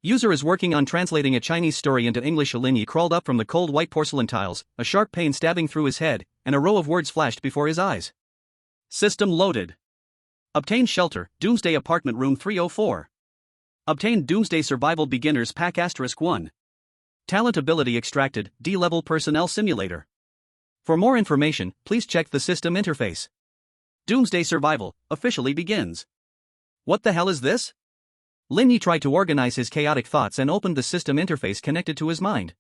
User is working on translating a Chinese story into English. Lin Ye crawled up from the cold white porcelain tiles, a sharp pain stabbing through his head, and a row of words flashed before his eyes. System loaded. Obtain shelter, Doomsday Apartment Room 304. Obtain Doomsday Survival Beginners Pack *1. Talent ability extracted, D-level personnel simulator. For more information, please check the system interface. Doomsday Survival officially begins. What the hell is this? Lin Ye tried to organize his chaotic thoughts and opened the system interface connected to his mind.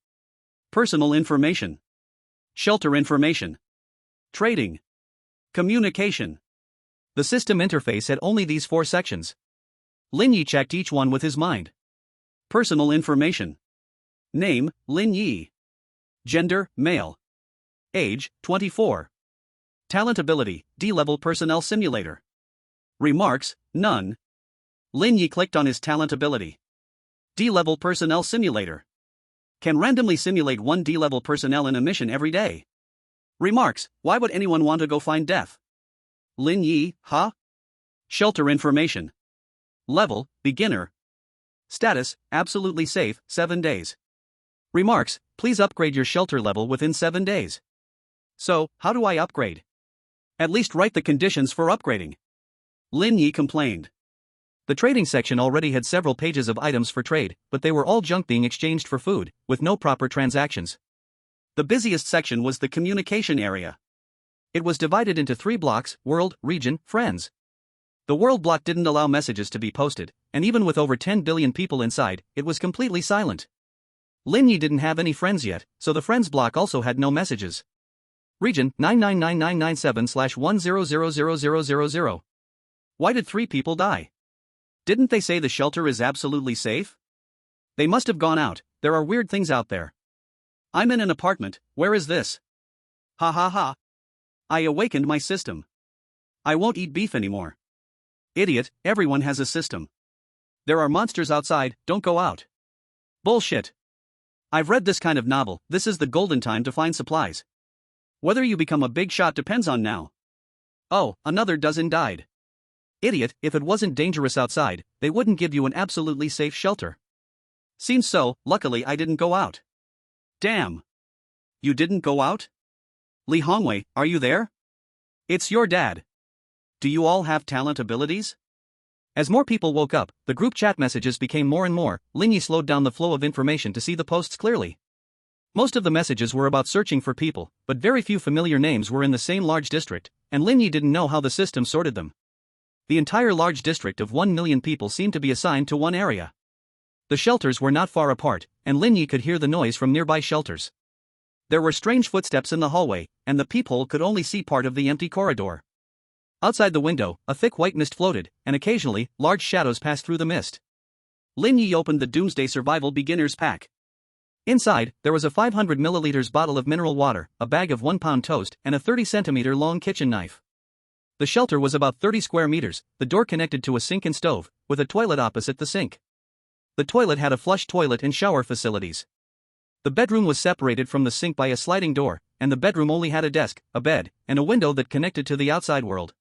Personal information. Shelter information. Trading. Communication. The system interface had only these 4 sections. Lin Ye checked each one with his mind. Personal information. Name, Lin Ye. Gender, male. Age, 24. Talent ability, D-level personnel simulator. Remarks, none. Lin Ye clicked on his talent ability. D-level personnel simulator. Can randomly simulate 1 D-level personnel in a mission every day. Remarks, why would anyone want to go find death? Lin Ye, huh? Shelter information. Level, beginner. Status, absolutely safe, 7 days. Remarks, please upgrade your shelter level within 7 days. So, how do I upgrade? At least write the conditions for upgrading. Lin Ye complained. The trading section already had several pages of items for trade, but they were all junk being exchanged for food, with no proper transactions. The busiest section was the communication area. It was divided into 3 blocks: world, region, friends. The world block didn't allow messages to be posted, and even with over 10 billion people inside, it was completely silent. Lin Ye didn't have any friends yet, so the friends block also had no messages. Region 99997/10000000. Why did 3 people die? Didn't they say the shelter is absolutely safe? They must have gone out. There are weird things out there. I'm in an apartment. Where is this? Ha ha ha. I awakened my system. I won't eat beef anymore. Idiot, everyone has a system. There are monsters outside, don't go out. Bullshit. I've read this kind of novel. This is the golden time to find supplies. Whether you become a big shot depends on now. Oh, another dozen died. Idiot, if it wasn't dangerous outside, they wouldn't give you an absolutely safe shelter. Seems so. Luckily I didn't go out. Damn. You didn't go out? Li Hongwei, are you there? It's your dad. Do you all have talent abilities? As more people woke up, the group chat messages became more and more. Lin Ye slowed down the flow of information to see the posts clearly. Most of the messages were about searching for people, but very few familiar names were in the same large district, and Lin Ye didn't know how the system sorted them. The entire large district of 1 million people seemed to be assigned to one area. The shelters were not far apart, and Lin Ye could hear the noise from nearby shelters. There were strange footsteps in the hallway, and the peephole could only see part of the empty corridor. Outside the window, a thick white mist floated, and occasionally, large shadows passed through the mist. Lin Ye opened the Doomsday Survival Beginners Pack. Inside, there was a 500 milliliters bottle of mineral water, a bag of 1-pound toast, and a 30-centimeter long kitchen knife. The shelter was about 30 square meters, the door connected to a sink and stove, with a toilet opposite the sink. The toilet had a flush toilet and shower facilities. The bedroom was separated from the sink by a sliding door, and the bedroom only had a desk, a bed, and a window that connected to the outside world.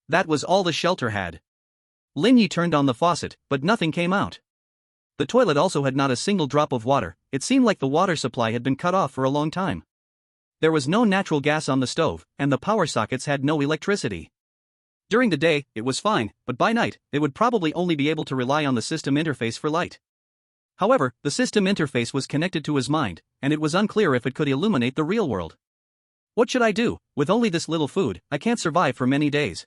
That was all the shelter had. Lin Ye turned on the faucet, but nothing came out. The toilet also had not a single drop of water. It seemed like the water supply had been cut off for a long time. There was no natural gas on the stove, and the power sockets had no electricity. During the day, it was fine, but by night, they would probably only be able to rely on the system interface for light. However, the system interface was connected to his mind, and it was unclear if it could illuminate the real world. What should I do? With only this little food, I can't survive for many days.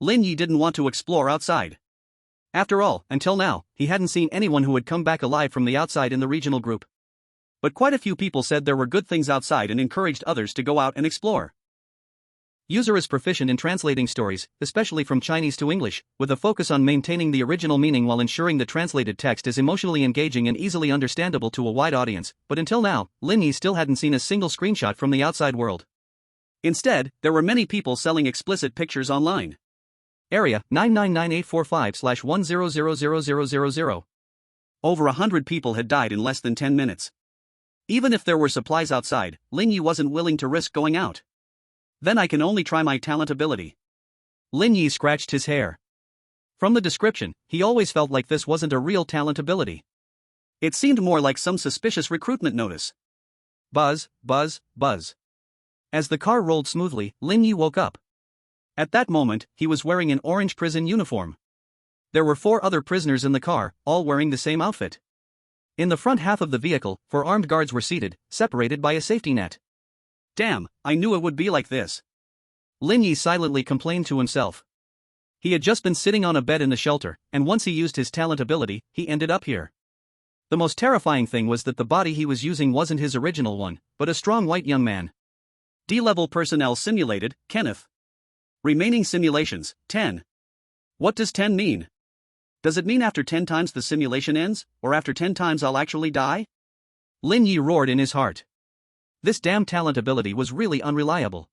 Lin Ye didn't want to explore outside. After all, until now, he hadn't seen anyone who had come back alive from the outside in the regional group. But quite a few people said there were good things outside and encouraged others to go out and explore. User is proficient in translating stories, especially from Chinese to English, with a focus on maintaining the original meaning while ensuring the translated text is emotionally engaging and easily understandable to a wide audience. But until now, Lin Ye still hadn't seen a single screenshot from the outside world. Instead, there were many people selling explicit pictures online. Area 9998455/10000000. Over 100 people had died in less than 10 minutes. Even if there were supplies outside, Lin Ye wasn't willing to risk going out. Then I can only try my talent ability. Lin Ye scratched his hair. From the description, he always felt like this wasn't a real talent ability. It seemed more like some suspicious recruitment notice. Buzz, buzz, buzz. As the car rolled smoothly, Lin Ye woke up. At that moment, he was wearing an orange prison uniform. There were 4 other prisoners in the car, all wearing the same outfit. In the front half of the vehicle, 4 armed guards were seated, separated by a safety net. Damn, I knew it would be like this. Lin Ye silently complained to himself. He had just been sitting on a bed in the shelter, and once he used his talent ability, he ended up here. The most terrifying thing was that the body he was using wasn't his original one, but a strong white young man. D-level personnel simulated, Kenneth. Remaining simulations, 10. What does 10 mean? Does it mean after 10 times the simulation ends, or after 10 times I'll actually die? Lin Ye roared in his heart. This damn talent ability was really unreliable.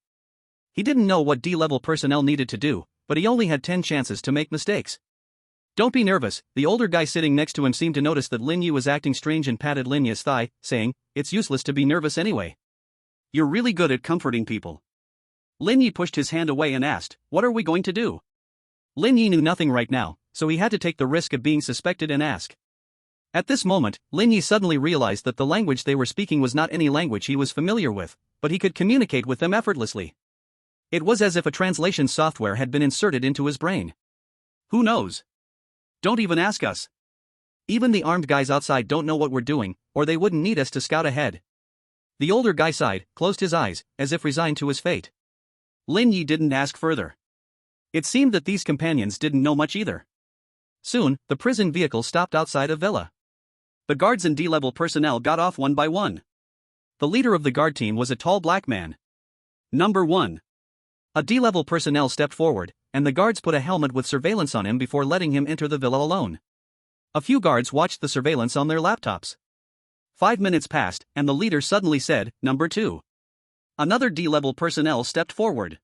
He didn't know what D-level personnel needed to do, but he only had 10 chances to make mistakes. Don't be nervous, the older guy sitting next to him seemed to notice that Lin Ye was acting strange and patted Lin Ye's thigh, saying, "It's useless to be nervous anyway. You're really good at comforting people." Lin Ye pushed his hand away and asked, "What are we going to do?" Lin Ye knew nothing right now, so he had to take the risk of being suspected and ask. At this moment, Lin Ye suddenly realized that the language they were speaking was not any language he was familiar with, but he could communicate with them effortlessly. It was as if a translation software had been inserted into his brain. Who knows? Don't even ask us. Even the armed guys outside don't know what we're doing, or they wouldn't need us to scout ahead. The older guy sighed, closed his eyes, as if resigned to his fate. Lin Ye didn't ask further. It seemed that these companions didn't know much either. Soon, the prison vehicle stopped outside a villa. The guards and D-level personnel got off one by one. The leader of the guard team was a tall black man. Number 1. A D-level personnel stepped forward, and the guards put a helmet with surveillance on him before letting him enter the villa alone. A few guards watched the surveillance on their laptops. 5 minutes passed, and the leader suddenly said, "Number 2. Another D-level personnel stepped forward.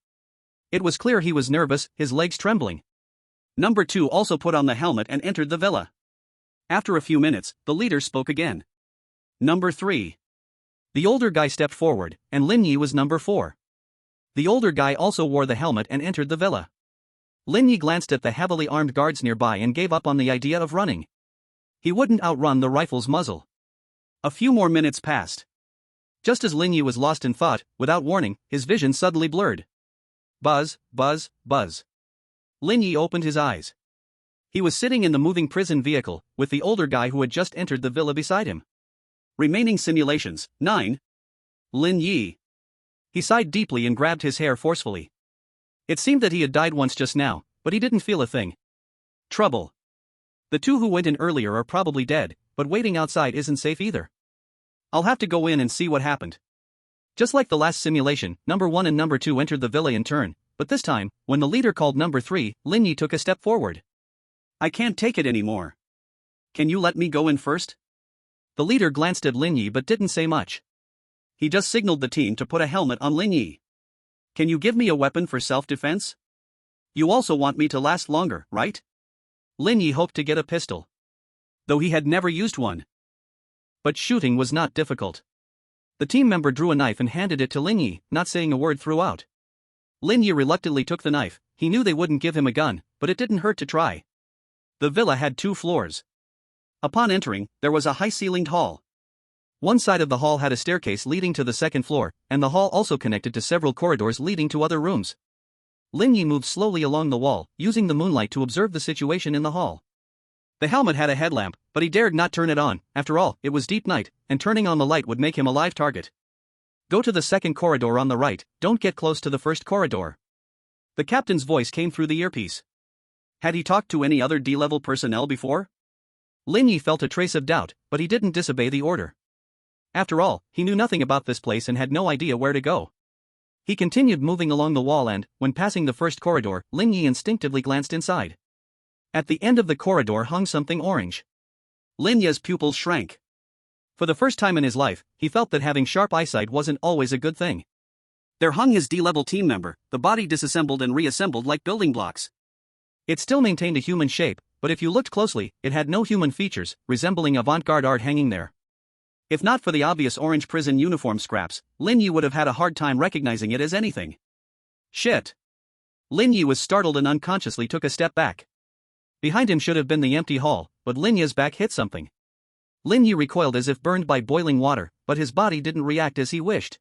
It was clear he was nervous, his legs trembling. Number 2 also put on the helmet and entered the villa. After a few minutes, the leader spoke again. Number 3. The older guy stepped forward, and Lin Ye was number 4. The older guy also wore the helmet and entered the villa. Lin Ye glanced at the heavily armed guards nearby and gave up on the idea of running. He wouldn't outrun the rifle's muzzle. A few more minutes passed. Just as Lin Ye was lost in thought, without warning, his vision suddenly blurred. Buzz, buzz, buzz. Lin Ye opened his eyes. He was sitting in the moving prison vehicle, with the older guy who had just entered the villa beside him. Remaining simulations, 9. Lin Ye. He sighed deeply and grabbed his hair forcefully. It seemed that he had died once just now, but he didn't feel a thing. Trouble. The 2 who went in earlier are probably dead, but waiting outside isn't safe either. I'll have to go in and see what happened. Just like the last simulation, number 1 and number 2 entered the villa in turn, but this time, when the leader called number 3, Lin Ye took a step forward. I can't take it anymore. Can you let me go in first? The leader glanced at Lin Ye but didn't say much. He just signaled the team to put a helmet on Lin Ye. Can you give me a weapon for self-defense? You also want me to last longer, right? Lin Ye hoped to get a pistol, though he had never used one. But shooting was not difficult. The team member drew a knife and handed it to Lin Ye, not saying a word throughout. Lin Ye reluctantly took the knife. He knew they wouldn't give him a gun, but it didn't hurt to try. The villa had 2 floors. Upon entering, there was a high-ceilinged hall. One side of the hall had a staircase leading to the second floor, and the hall also connected to several corridors leading to other rooms. Lin Ye moved slowly along the wall, using the moonlight to observe the situation in the hall. The helmet had a headlamp, but he dared not turn it on. After all, it was deep night, and turning on the light would make him a live target. Go to the second corridor on the right, don't get close to the first corridor. The captain's voice came through the earpiece. Had he talked to any other D-level personnel before? Lin Ye felt a trace of doubt, but he didn't disobey the order. After all, he knew nothing about this place and had no idea where to go. He continued moving along the wall and, when passing the first corridor, Lin Ye instinctively glanced inside. At the end of the corridor hung something orange. Lin Ye's pupils shrank. For the first time in his life, he felt that having sharp eyesight wasn't always a good thing. There hung his D-level team member, the body disassembled and reassembled like building blocks. It still maintained a human shape, but if you looked closely, it had no human features, resembling avant-garde art hanging there. If not for the obvious orange prison uniform scraps, Lin Ye would have had a hard time recognizing it as anything. Shit. Lin Ye was startled and unconsciously took a step back. Behind him should have been the empty hall, but Lin Ye's back hit something. Lin Ye recoiled as if burned by boiling water, but his body didn't react as he wished.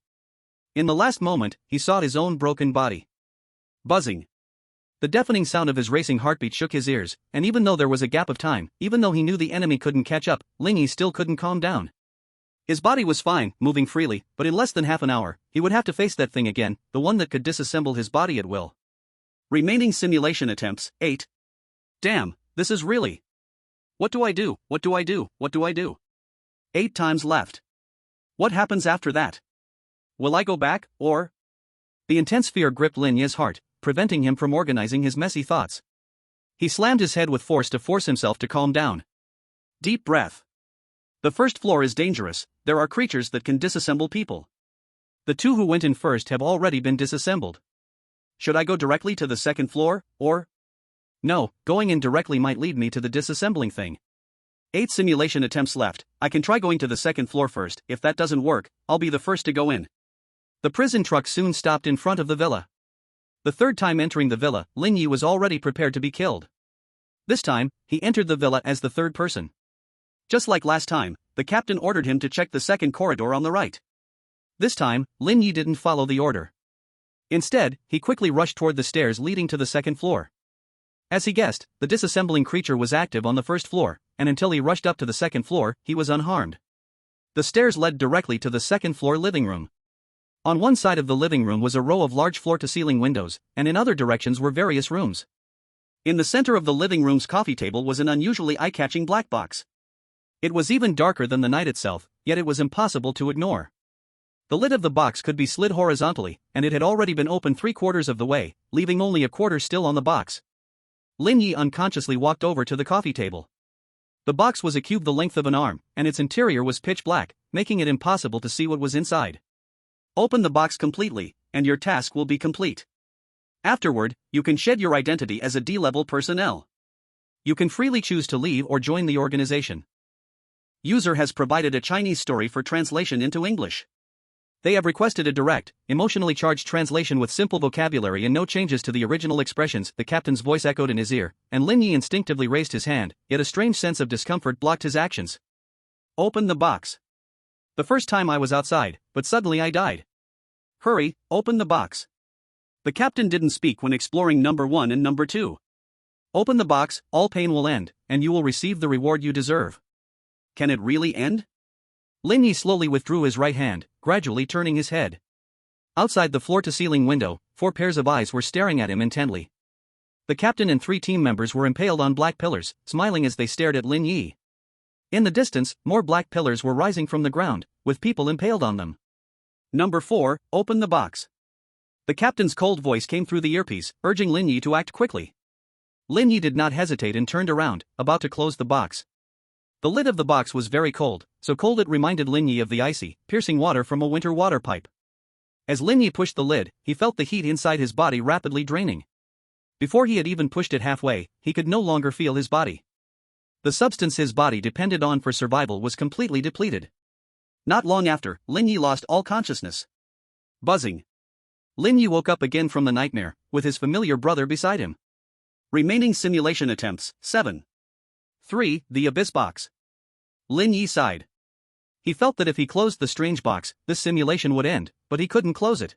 In the last moment, he saw his own broken body. Buzzing. The deafening sound of his racing heartbeat shook his ears, and even though there was a gap of time, even though he knew the enemy couldn't catch up, Lin Ye still couldn't calm down. His body was fine, moving freely, but in less than half an hour, he would have to face that thing again, the one that could disassemble his body at will. Remaining simulation attempts, 8. Damn, this is really... What do I do? What do I do? What do I do? 8 times left. What happens after that? Will I go back, or... The intense fear gripped Lin Ye's heart, preventing him from organizing his messy thoughts. He slammed his head with force to force himself to calm down. Deep breath. The first floor is dangerous, there are creatures that can disassemble people. The 2 who went in first have already been disassembled. Should I go directly to the second floor, or... No, going in directly might lead me to the disassembling thing. 8 simulation attempts left. I can try going to the second floor first. If that doesn't work, I'll be the first to go in. The prison truck soon stopped in front of the villa. The third time entering the villa, Lin Ye was already prepared to be killed. This time, he entered the villa as the third person. Just like last time, the captain ordered him to check the second corridor on the right. This time, Lin Ye didn't follow the order. Instead, he quickly rushed toward the stairs leading to the second floor. As he guessed, the disassembling creature was active on the first floor, and until he rushed up to the second floor, he was unharmed. The stairs led directly to the second floor living room. On one side of the living room was a row of large floor-to-ceiling windows, and in other directions were various rooms. In the center of the living room's coffee table was an unusually eye-catching black box. It was even darker than the night itself, yet it was impossible to ignore. The lid of the box could be slid horizontally, and it had already been opened 3/4 of the way, leaving only a quarter still on the box. Lin Ye unconsciously walked over to the coffee table. The box was a cube the length of an arm, and its interior was pitch black, making it impossible to see what was inside. Open the box completely, and your task will be complete. Afterward, you can shed your identity as a D-level personnel. You can freely choose to leave or join the organization. User has provided a Chinese story for translation into English. They have requested a direct, emotionally charged translation with simple vocabulary and no changes to the original expressions. The captain's voice echoed in his ear, and Lin Ye instinctively raised his hand, yet a strange sense of discomfort blocked his actions. Open the box. The first time I was outside, but suddenly I died. Hurry, open the box. The captain didn't speak when exploring number 1 and number 2. Open the box, all pain will end, and you will receive the reward you deserve. Can it really end? Lin Ye slowly withdrew his right hand, gradually turning his head. Outside the floor-to-ceiling window, 4 pairs of eyes were staring at him intently. The captain and 3 team members were impaled on black pillars, smiling as they stared at Lin Ye. In the distance, more black pillars were rising from the ground, with people impaled on them. Number 4, open the box. The captain's cold voice came through the earpiece, urging Lin Ye to act quickly. Lin Ye did not hesitate and turned around, about to close the box. The lid of the box was very cold, so cold it reminded Lin Ye of the icy, piercing water from a winter water pipe. As Lin Ye pushed the lid, he felt the heat inside his body rapidly draining. Before he had even pushed it halfway, he could no longer feel his body. The substance his body depended on for survival was completely depleted. Not long after, Lin Ye lost all consciousness. Buzzing. Lin Ye woke up again from the nightmare, with his familiar brother beside him. Remaining simulation attempts, 7. 3. The Abyss Box. Lin Ye sighed. He felt that if he closed the strange box, this simulation would end, but he couldn't close it.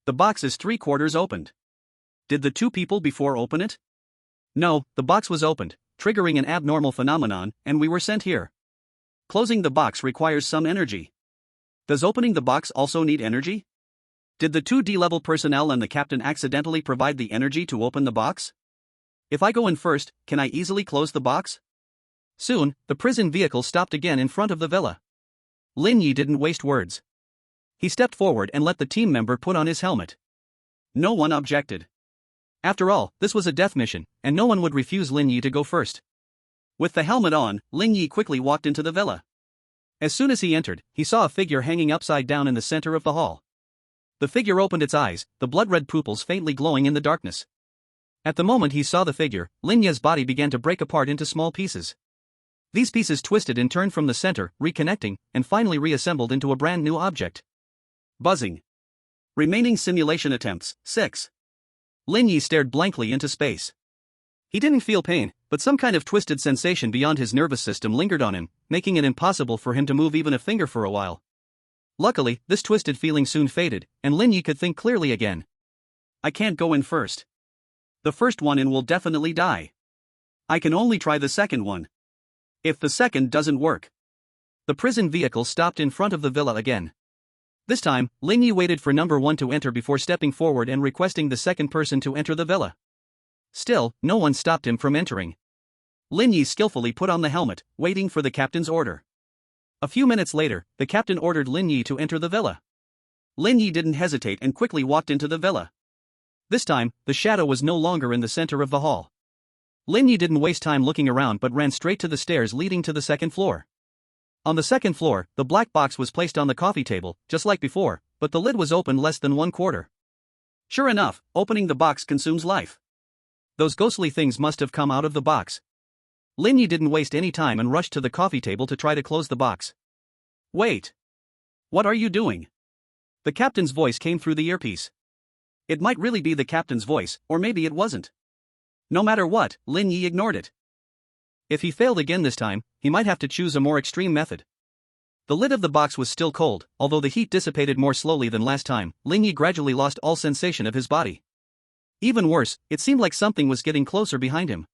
The box is 3/4 opened. Did the 2 people before open it? No, the box was opened, triggering an abnormal phenomenon, and we were sent here. Closing the box requires some energy. Does opening the box also need energy? Did the 2 D-level personnel and the captain accidentally provide the energy to open the box? If I go in first, can I easily close the box? Soon, the prison vehicle stopped again in front of the villa. Lin Ye didn't waste words. He stepped forward and let the team member put on his helmet. No one objected. After all, this was a death mission, and no one would refuse Lin Ye to go first. With the helmet on, Lin Ye quickly walked into the villa. As soon as he entered, he saw a figure hanging upside down in the center of the hall. The figure opened its eyes, the blood-red pupils faintly glowing in the darkness. At the moment he saw the figure, Lin Ye's body began to break apart into small pieces. These pieces twisted and turned from the center, reconnecting, and finally reassembled into a brand new object. Buzzing. Remaining simulation attempts, 6. Lin Ye stared blankly into space. He didn't feel pain, but some kind of twisted sensation beyond his nervous system lingered on him, making it impossible for him to move even a finger for a while. Luckily, this twisted feeling soon faded, and Lin Ye could think clearly again. I can't go in first. The first one in will definitely die. I can only try the second one. If the second doesn't work. The prison vehicle stopped in front of the villa again. This time, Lin Ye waited for number 1 to enter before stepping forward and requesting the second person to enter the villa. Still, no one stopped him from entering. Lin Ye skillfully put on the helmet, waiting for the captain's order. A few minutes later, the captain ordered Lin Ye to enter the villa. Lin Ye didn't hesitate and quickly walked into the villa. This time, the shadow was no longer in the center of the hall. Lin Ye didn't waste time looking around but ran straight to the stairs leading to the second floor. On the second floor, the black box was placed on the coffee table, just like before, but the lid was open less than 1/4. Sure enough, opening the box consumes life. Those ghostly things must have come out of the box. Lin Ye didn't waste any time and rushed to the coffee table to try to close the box. Wait! What are you doing? The captain's voice came through the earpiece. It might really be the captain's voice, or maybe it wasn't. No matter what, Lin Ye ignored it. If he failed again this time, he might have to choose a more extreme method. The lid of the box was still cold, although the heat dissipated more slowly than last time. Lin Ye gradually lost all sensation of his body. Even worse, it seemed like something was getting closer behind him.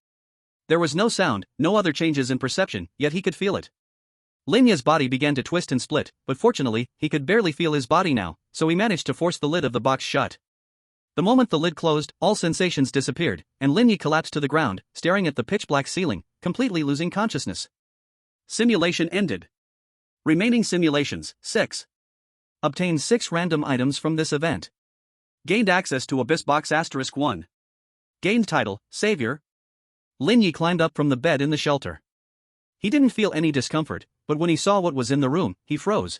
There was no sound, no other changes in perception, yet he could feel it. Lin Ye's body began to twist and split, but fortunately, he could barely feel his body now, so he managed to force the lid of the box shut. The moment the lid closed, all sensations disappeared, and Lin Ye collapsed to the ground, staring at the pitch-black ceiling, completely losing consciousness. Simulation ended. Remaining simulations, 6. Obtained 6 random items from this event. Gained access to Abyss Box *1. Gained title, Savior. Lin Ye climbed up from the bed in the shelter. He didn't feel any discomfort, but when he saw what was in the room, he froze.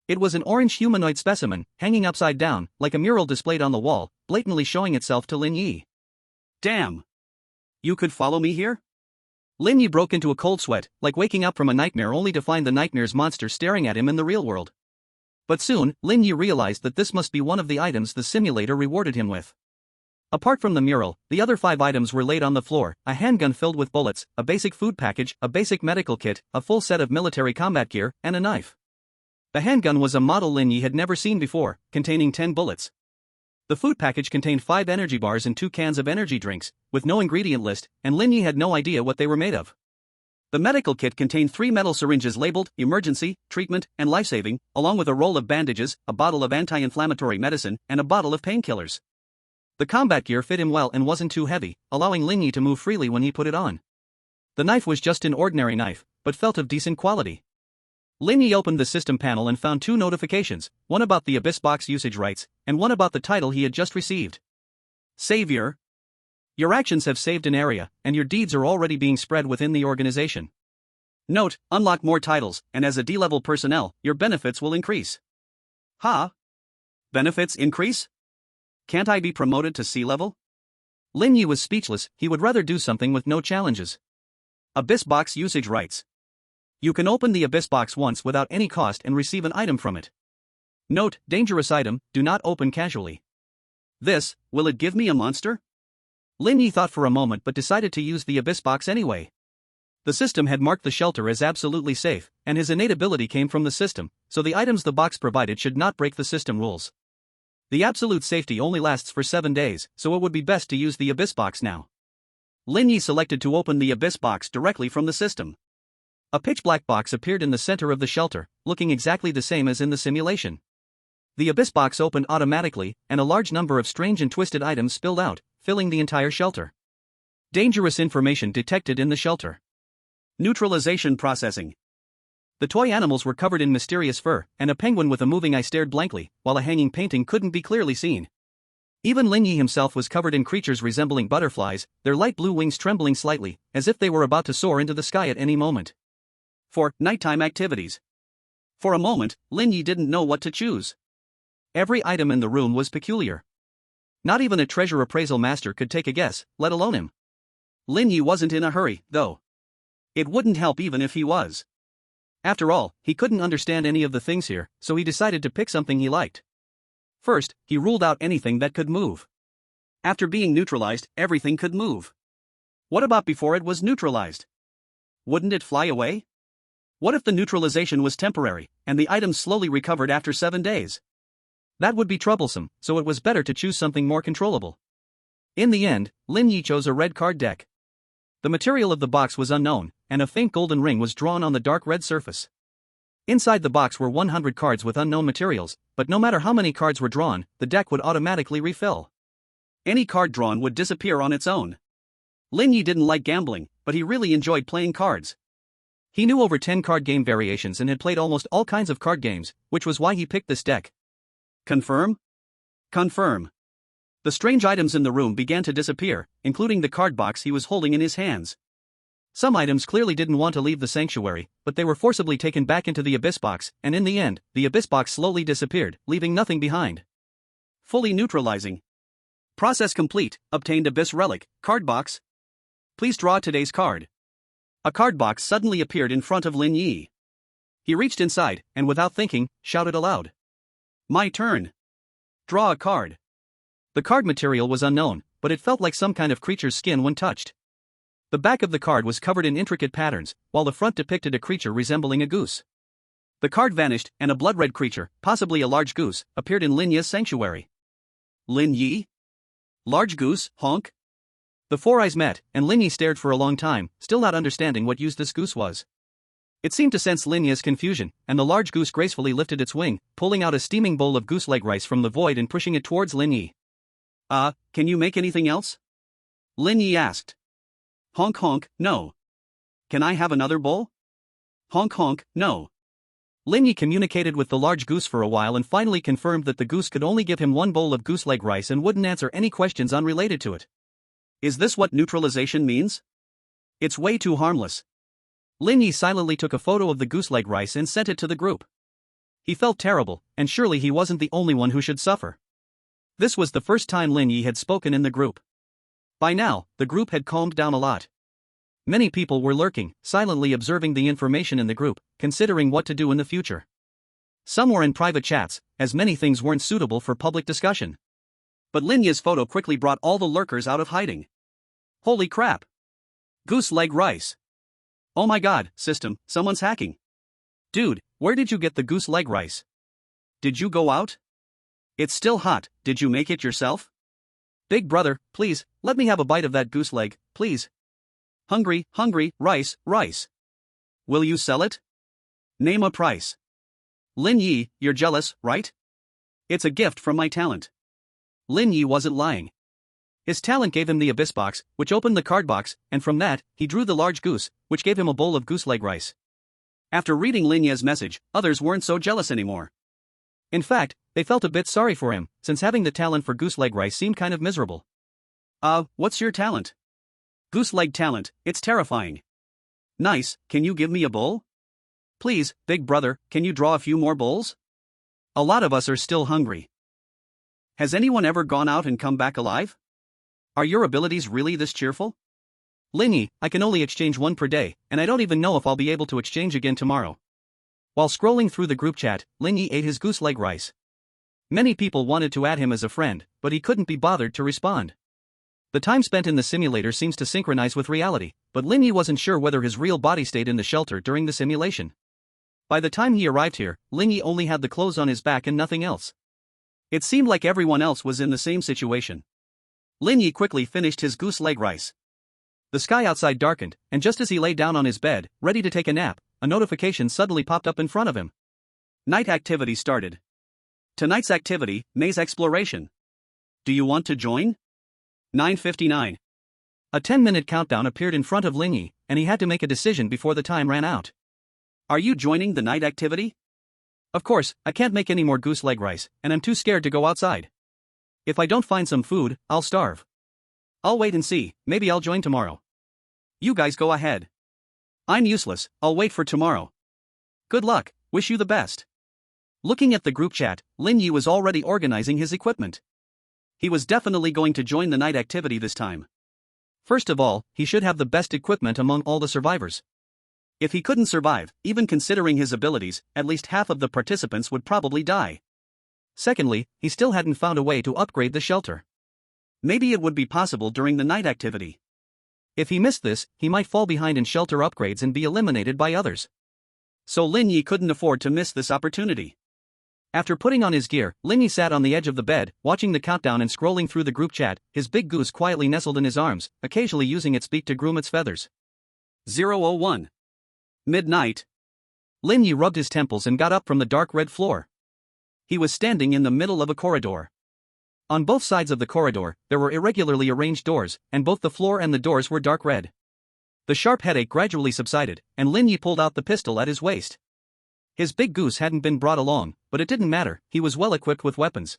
It was an orange humanoid specimen, hanging upside down, like a mural displayed on the wall, blatantly showing itself to Lin Ye. Damn! You could follow me here? Lin Ye broke into a cold sweat, like waking up from a nightmare only to find the nightmare's monster staring at him in the real world. But soon, Lin Ye realized that this must be one of the items the simulator rewarded him with. Apart from the mural, the other 5 items were laid on the floor: a handgun filled with bullets, a basic food package, a basic medical kit, a full set of military combat gear, and a knife. The handgun was a model Lin Ye had never seen before, containing 10 bullets. The food package contained 5 energy bars and 2 cans of energy drinks, with no ingredient list, and Lin Ye had no idea what they were made of. The medical kit contained 3 metal syringes labeled emergency, treatment, and life-saving, along with a roll of bandages, a bottle of anti-inflammatory medicine, and a bottle of painkillers. The combat gear fit him well and wasn't too heavy, allowing Lin Ye to move freely when he put it on. The knife was just an ordinary knife, but felt of decent quality. Lin Ye opened the system panel and found 2 notifications, one about the Abyss Box usage rights, and one about the title he had just received. Savior. Your actions have saved an area, and your deeds are already being spread within the organization. Note, unlock more titles, and as a D-level personnel, your benefits will increase. Ha? Benefits increase? Can't I be promoted to C-level? Lin Ye was speechless. He would rather do something with no challenges. Abyss Box usage rights. You can open the Abyss Box once without any cost and receive an item from it. Note, dangerous item, do not open casually. This, will it give me a monster? Lin Ye thought for a moment but decided to use the Abyss Box anyway. The system had marked the shelter as absolutely safe, and his innate ability came from the system, so the items the box provided should not break the system rules. The absolute safety only lasts for 7 days, so it would be best to use the Abyss Box now. Lin Ye selected to open the Abyss Box directly from the system. A pitch-black box appeared in the center of the shelter, looking exactly the same as in the simulation. The Abyss Box opened automatically, and a large number of strange and twisted items spilled out, filling the entire shelter. Dangerous information detected in the shelter. Neutralization processing. The toy animals were covered in mysterious fur, and a penguin with a moving eye stared blankly, while a hanging painting couldn't be clearly seen. Even Lin Ye himself was covered in creatures resembling butterflies, their light blue wings trembling slightly, as if they were about to soar into the sky at any moment. For nighttime activities. For a moment, Lin Ye didn't know what to choose. Every item in the room was peculiar. Not even a treasure appraisal master could take a guess, let alone him. Lin Ye wasn't in a hurry, though. It wouldn't help even if he was. After all, he couldn't understand any of the things here, so he decided to pick something he liked. First, he ruled out anything that could move. After being neutralized, everything could move. What about before it was neutralized? Wouldn't it fly away? What if the neutralization was temporary, and the items slowly recovered after 7 days? That would be troublesome, so it was better to choose something more controllable. In the end, Lin Ye chose a red card deck. The material of the box was unknown, and a faint golden ring was drawn on the dark red surface. Inside the box were 100 cards with unknown materials, but no matter how many cards were drawn, the deck would automatically refill. Any card drawn would disappear on its own. Lin Ye didn't like gambling, but he really enjoyed playing cards. He knew over 10 card game variations and had played almost all kinds of card games, which was why he picked this deck. Confirm? Confirm. The strange items in the room began to disappear, including the card box he was holding in his hands. Some items clearly didn't want to leave the sanctuary, but they were forcibly taken back into the abyss box, and in the end, the abyss box slowly disappeared, leaving nothing behind. Fully neutralizing. Process complete. Obtained abyss relic, card box. Please draw today's card. A card box suddenly appeared in front of Lin Ye. He reached inside, and without thinking, shouted aloud. My turn. Draw a card. The card material was unknown, but it felt like some kind of creature's skin when touched. The back of the card was covered in intricate patterns, while the front depicted a creature resembling a goose. The card vanished, and a blood-red creature, possibly a large goose, appeared in Lin Ye's sanctuary. Lin Ye? Large goose, honk? The four eyes met, and Lin Ye stared for a long time, still not understanding what use this goose was. It seemed to sense Lin Ye's confusion, and the large goose gracefully lifted its wing, pulling out a steaming bowl of goose leg rice from the void and pushing it towards Lin Ye. Can you make anything else? Lin Ye asked. Honk honk, no. Can I have another bowl? Honk honk, no. Lin Ye communicated with the large goose for a while and finally confirmed that the goose could only give him one bowl of goose leg rice and wouldn't answer any questions unrelated to it. Is this what neutralization means? It's way too harmless. Lin Ye silently took a photo of the goose leg rice and sent it to the group. He felt terrible, and surely he wasn't the only one who should suffer. This was the first time Lin Ye had spoken in the group. By now, the group had calmed down a lot. Many people were lurking, silently observing the information in the group, considering what to do in the future. Some were in private chats, as many things weren't suitable for public discussion. But Lin Ye's photo quickly brought all the lurkers out of hiding. Holy crap! Goose leg rice! Oh my god, system, someone's hacking. Dude, where did you get the goose leg rice? Did you go out? It's still hot, did you make it yourself? Big brother, please, let me have a bite of that goose leg, please. Hungry, hungry, rice, rice. Will you sell it? Name a price. Lin Ye, you're jealous, right? It's a gift from my talent. Lin Ye wasn't lying. His talent gave him the abyss box, which opened the card box, and from that, he drew the large goose, which gave him a bowl of goose leg rice. After reading Lin Ye's message, others weren't so jealous anymore. In fact, they felt a bit sorry for him, since having the talent for goose leg rice seemed kind of miserable. What's your talent? Goose leg talent, it's terrifying. Nice, can you give me a bowl? Please, big brother, can you draw a few more bowls? A lot of us are still hungry. Has anyone ever gone out and come back alive? Are your abilities really this cheerful? Lin Ye, I can only exchange one per day, and I don't even know if I'll be able to exchange again tomorrow. While scrolling through the group chat, Lin Ye ate his goose leg rice. Many people wanted to add him as a friend, but he couldn't be bothered to respond. The time spent in the simulator seems to synchronize with reality, but Lin Ye wasn't sure whether his real body stayed in the shelter during the simulation. By the time he arrived here, Lin Ye only had the clothes on his back and nothing else. It seemed like everyone else was in the same situation. Lin Ye quickly finished his goose leg rice. The sky outside darkened, and just as he lay down on his bed, ready to take a nap, a notification suddenly popped up in front of him. Night activity started. Tonight's activity, maze exploration. Do you want to join? 9:59. A 10-minute countdown appeared in front of Lin Ye, and he had to make a decision before the time ran out. Are you joining the night activity? Of course, I can't make any more goose leg rice, and I'm too scared to go outside. If I don't find some food, I'll starve. I'll wait and see, maybe I'll join tomorrow. You guys go ahead. I'm useless, I'll wait for tomorrow. Good luck, wish you the best. Looking at the group chat, Lin Ye was already organizing his equipment. He was definitely going to join the night activity this time. First of all, he should have the best equipment among all the survivors. If he couldn't survive, even considering his abilities, at least half of the participants would probably die. Secondly, he still hadn't found a way to upgrade the shelter. Maybe it would be possible during the night activity. If he missed this, he might fall behind in shelter upgrades and be eliminated by others. So Lin Ye couldn't afford to miss this opportunity. After putting on his gear, Lin Ye sat on the edge of the bed, watching the countdown and scrolling through the group chat, his big goose quietly nestled in his arms, occasionally using its beak to groom its feathers. 001. Midnight. Lin Ye rubbed his temples and got up from the dark red floor. He was standing in the middle of a corridor. On both sides of the corridor, there were irregularly arranged doors, and both the floor and the doors were dark red. The sharp headache gradually subsided, and Lin Ye pulled out the pistol at his waist. His big goose hadn't been brought along, but it didn't matter, he was well equipped with weapons.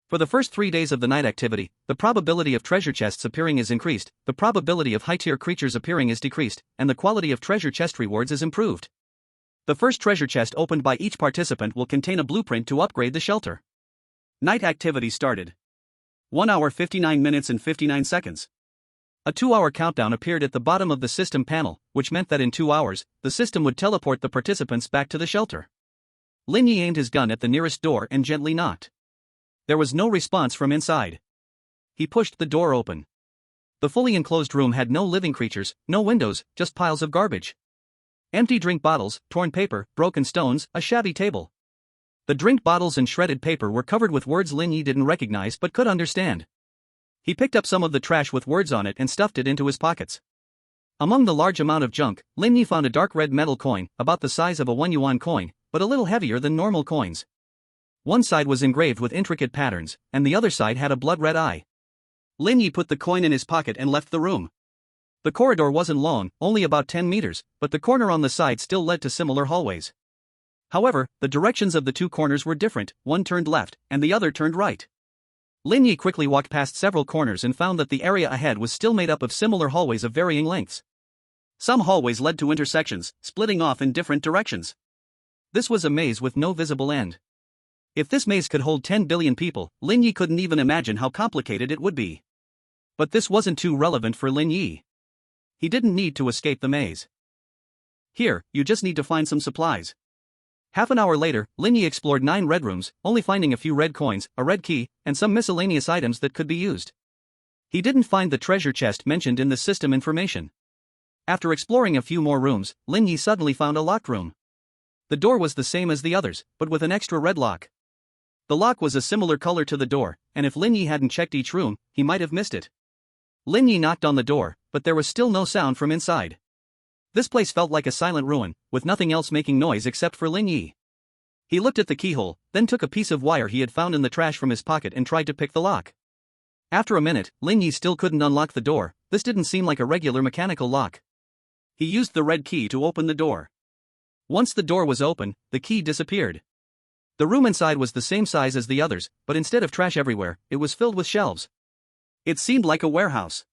For the first 3 days of the night activity, the probability of treasure chests appearing is increased, the probability of high-tier creatures appearing is decreased, and the quality of treasure chest rewards is improved. The first treasure chest opened by each participant will contain a blueprint to upgrade the shelter. Night activity started. 1 hour 59 minutes and 59 seconds. A 2-hour countdown appeared at the bottom of the system panel, which meant that in 2 hours, the system would teleport the participants back to the shelter. Lin Ye aimed his gun at the nearest door and gently knocked. There was no response from inside. He pushed the door open. The fully enclosed room had no living creatures, no windows, just piles of garbage. Empty drink bottles, torn paper, broken stones, a shabby table. The drink bottles and shredded paper were covered with words Lin Ye didn't recognize but could understand. He picked up some of the trash with words on it and stuffed it into his pockets. Among the large amount of junk, Lin Ye found a dark red metal coin, about the size of a 1 yuan coin, but a little heavier than normal coins. One side was engraved with intricate patterns, and the other side had a blood-red eye. Lin Ye put the coin in his pocket and left the room. The corridor wasn't long, only about 10 meters, but the corner on the side still led to similar hallways. However, the directions of the two corners were different, one turned left, and the other turned right. Lin Ye quickly walked past several corners and found that the area ahead was still made up of similar hallways of varying lengths. Some hallways led to intersections, splitting off in different directions. This was a maze with no visible end. If this maze could hold 10 billion people, Lin Ye couldn't even imagine how complicated it would be. But this wasn't too relevant for Lin Ye. He didn't need to escape the maze. Here, you just need to find some supplies. Half an hour later, Lin Ye explored 9 red rooms, only finding a few red coins, a red key, and some miscellaneous items that could be used. He didn't find the treasure chest mentioned in the system information. After exploring a few more rooms, Lin Ye suddenly found a locked room. The door was the same as the others, but with an extra red lock. The lock was a similar color to the door, and if Lin Ye hadn't checked each room, he might have missed it. Lin Ye knocked on the door, but there was still no sound from inside. This place felt like a silent ruin, with nothing else making noise except for Lin Ye. He looked at the keyhole, then took a piece of wire he had found in the trash from his pocket and tried to pick the lock. After a minute, Lin Ye still couldn't unlock the door. This didn't seem like a regular mechanical lock. He used the red key to open the door. Once the door was open, the key disappeared. The room inside was the same size as the others, but instead of trash everywhere, it was filled with shelves. It seemed like a warehouse.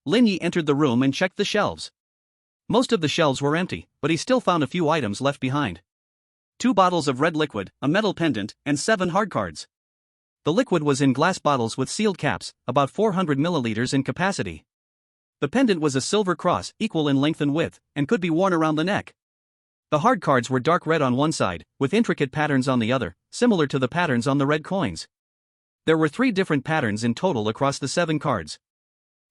Lin Ye entered the room and checked the shelves. Most of the shelves were empty, but he still found a few items left behind. 2 bottles of red liquid, a metal pendant, and 7 hard cards. The liquid was in glass bottles with sealed caps, about 400 milliliters in capacity. The pendant was a silver cross, equal in length and width, and could be worn around the neck. The hard cards were dark red on one side, with intricate patterns on the other, similar to the patterns on the red coins. There were 3 different patterns in total across the 7 cards.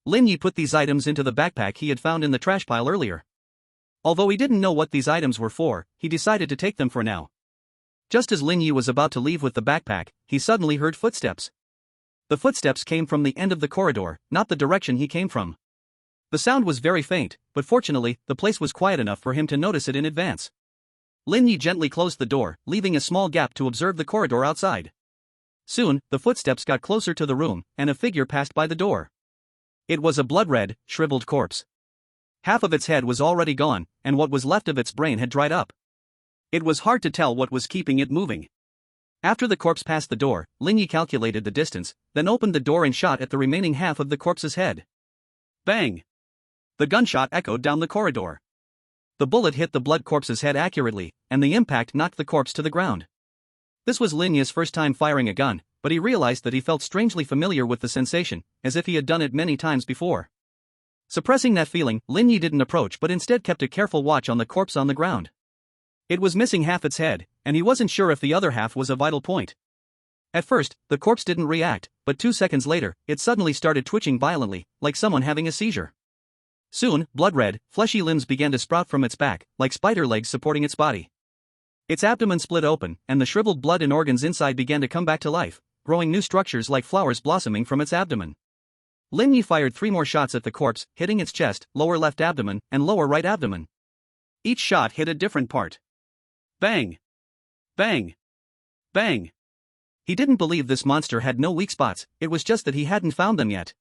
Lin Ye put these items into the backpack he had found in the trash pile earlier. Although he didn't know what these items were for, he decided to take them for now. Just as Lin Ye was about to leave with the backpack, he suddenly heard footsteps. The footsteps came from the end of the corridor, not the direction he came from. The sound was very faint, but fortunately, the place was quiet enough for him to notice it in advance. Lin Ye gently closed the door, leaving a small gap to observe the corridor outside. Soon, the footsteps got closer to the room, and a figure passed by the door. It was a blood-red, shriveled corpse. Half of its head was already gone, and what was left of its brain had dried up. It was hard to tell what was keeping it moving. After the corpse passed the door, Lin Ye calculated the distance, then opened the door and shot at the remaining half of the corpse's head. Bang! The gunshot echoed down the corridor. The bullet hit the blood corpse's head accurately, and the impact knocked the corpse to the ground. This was Lin Ye's first time firing a gun, but he realized that he felt strangely familiar with the sensation, as if he had done it many times before. Suppressing that feeling, Lin Ye didn't approach but instead kept a careful watch on the corpse on the ground. It was missing half its head, and he wasn't sure if the other half was a vital point. At first, the corpse didn't react, but 2 seconds later, it suddenly started twitching violently, like someone having a seizure. Soon, blood-red, fleshy limbs began to sprout from its back, like spider legs supporting its body. Its abdomen split open, and the shriveled blood and organs inside began to come back to life, growing new structures like flowers blossoming from its abdomen. Lin Ye fired 3 more shots at the corpse, hitting its chest, lower left abdomen, and lower right abdomen. Each shot hit a different part. Bang! Bang! Bang! He didn't believe this monster had no weak spots, it was just that he hadn't found them yet.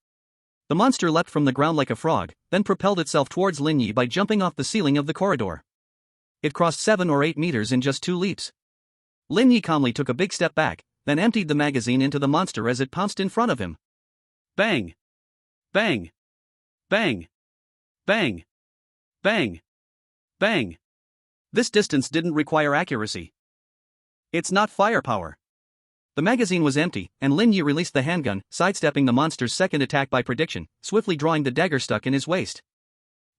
The monster leapt from the ground like a frog, then propelled itself towards Lin Ye by jumping off the ceiling of the corridor. It crossed 7 or 8 meters in just 2 leaps. Lin Ye calmly took a big step back, then emptied the magazine into the monster as it pounced in front of him. Bang! Bang! Bang! Bang! Bang! Bang! This distance didn't require accuracy. It's not firepower. The magazine was empty, and Lin Ye released the handgun, sidestepping the monster's second attack by prediction, swiftly drawing the dagger stuck in his waist.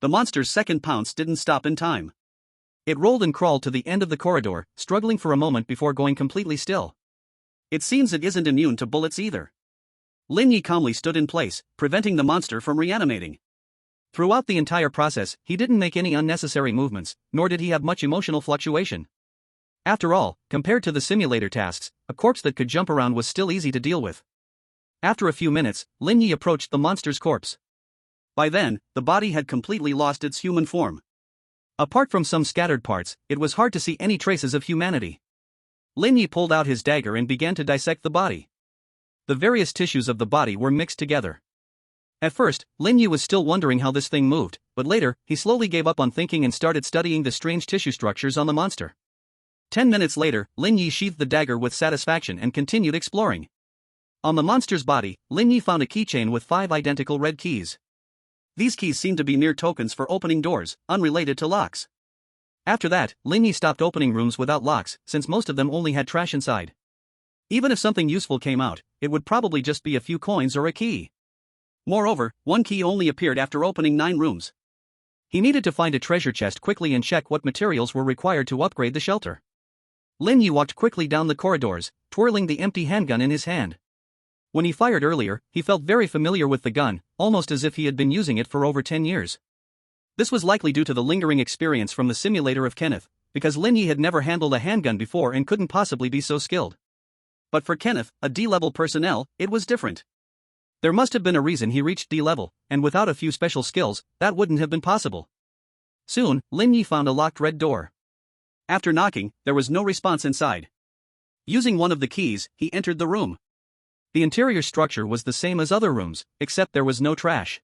The monster's second pounce didn't stop in time. It rolled and crawled to the end of the corridor, struggling for a moment before going completely still. It seems it isn't immune to bullets either. Lin Ye calmly stood in place, preventing the monster from reanimating. Throughout the entire process, he didn't make any unnecessary movements, nor did he have much emotional fluctuation. After all, compared to the simulator tasks, a corpse that could jump around was still easy to deal with. After a few minutes, Lin Ye approached the monster's corpse. By then, the body had completely lost its human form. Apart from some scattered parts, it was hard to see any traces of humanity. Lin Ye pulled out his dagger and began to dissect the body. The various tissues of the body were mixed together. At first, Lin Ye was still wondering how this thing moved, but later, he slowly gave up on thinking and started studying the strange tissue structures on the monster. 10 minutes later, Lin Ye sheathed the dagger with satisfaction and continued exploring. On the monster's body, Lin Ye found a keychain with 5 identical red keys. These keys seemed to be mere tokens for opening doors, unrelated to locks. After that, Lin Ye stopped opening rooms without locks, since most of them only had trash inside. Even if something useful came out, it would probably just be a few coins or a key. Moreover, 1 key only appeared after opening 9 rooms. He needed to find a treasure chest quickly and check what materials were required to upgrade the shelter. Lin Ye walked quickly down the corridors, twirling the empty handgun in his hand. When he fired earlier, he felt very familiar with the gun, almost as if he had been using it for over 10 years. This was likely due to the lingering experience from the simulator of Kenneth, because Lin Ye had never handled a handgun before and couldn't possibly be so skilled. But for Kenneth, a D-level personnel, it was different. There must have been a reason he reached D-level, and without a few special skills, that wouldn't have been possible. Soon, Lin Ye found a locked red door. After knocking, there was no response inside. Using one of the keys, he entered the room. The interior structure was the same as other rooms, except there was no trash.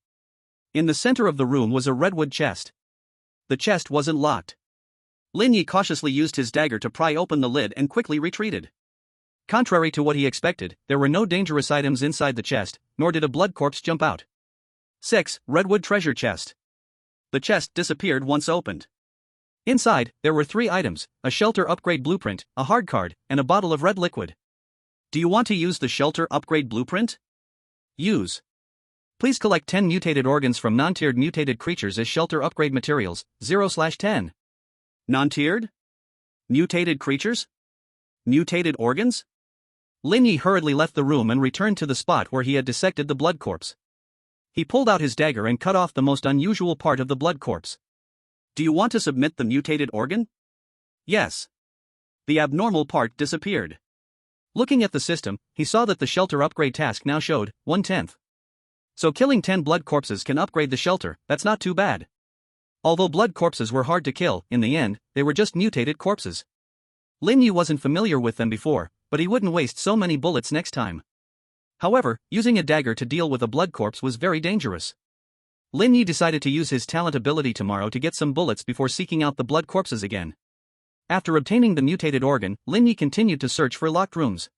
In the center of the room was a redwood chest. The chest wasn't locked. Lin Ye cautiously used his dagger to pry open the lid and quickly retreated. Contrary to what he expected, there were no dangerous items inside the chest, nor did a blood corpse jump out. 6. Redwood treasure chest. The chest disappeared once opened. Inside, there were 3 items, a shelter upgrade blueprint, a hard card, and a bottle of red liquid. Do you want to use the shelter upgrade blueprint? Use. Please collect 10 mutated organs from non-tiered mutated creatures as shelter upgrade materials, 0/10. Non-tiered? Mutated creatures? Mutated organs? Lin Ye hurriedly left the room and returned to the spot where he had dissected the blood corpse. He pulled out his dagger and cut off the most unusual part of the blood corpse. Do you want to submit the mutated organ? Yes. The abnormal part disappeared. Looking at the system, he saw that the shelter upgrade task now showed 1/10. So killing 10 blood corpses can upgrade the shelter, that's not too bad. Although blood corpses were hard to kill, in the end, they were just mutated corpses. Lin Ye wasn't familiar with them before, but he wouldn't waste so many bullets next time. However, using a dagger to deal with a blood corpse was very dangerous. Lin Ye decided to use his talent ability tomorrow to get some bullets before seeking out the blood corpses again. After obtaining the mutated organ, Lin Ye continued to search for locked rooms.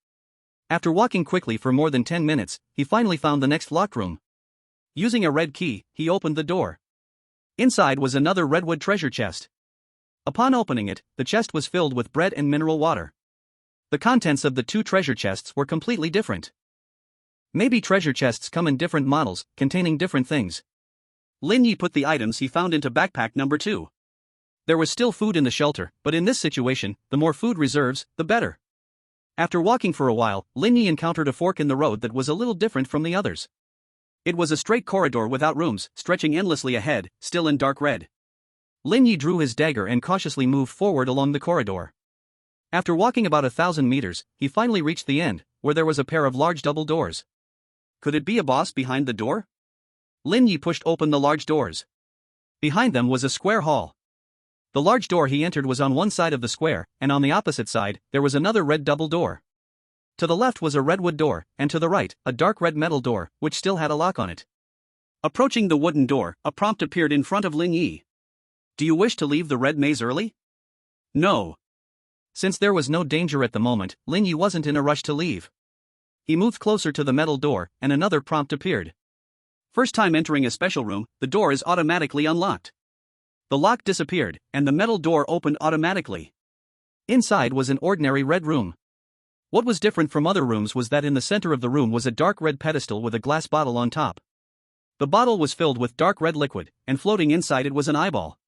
After walking quickly for more than 10 minutes, he finally found the next locked room. Using a red key, he opened the door. Inside was another redwood treasure chest. Upon opening it, the chest was filled with bread and mineral water. The contents of the 2 treasure chests were completely different. Maybe treasure chests come in different models, containing different things. Lin Ye put the items he found into backpack number 2. There was still food in the shelter, but in this situation, the more food reserves, the better. After walking for a while, Lin Ye encountered a fork in the road that was a little different from the others. It was a straight corridor without rooms, stretching endlessly ahead, still in dark red. Lin Ye drew his dagger and cautiously moved forward along the corridor. After walking about 1,000 meters, he finally reached the end, where there was a pair of large double doors. Could it be a boss behind the door? Lin Ye pushed open the large doors. Behind them was a square hall. The large door he entered was on one side of the square, and on the opposite side, there was another red double door. To the left was a redwood door, and to the right, a dark red metal door, which still had a lock on it. Approaching the wooden door, a prompt appeared in front of Lin Ye. Do you wish to leave the red maze early? No. Since there was no danger at the moment, Lin Ye wasn't in a rush to leave. He moved closer to the metal door, and another prompt appeared. First time entering a special room, the door is automatically unlocked. The lock disappeared, and the metal door opened automatically. Inside was an ordinary red room. What was different from other rooms was that in the center of the room was a dark red pedestal with a glass bottle on top. The bottle was filled with dark red liquid, and floating inside it was an eyeball.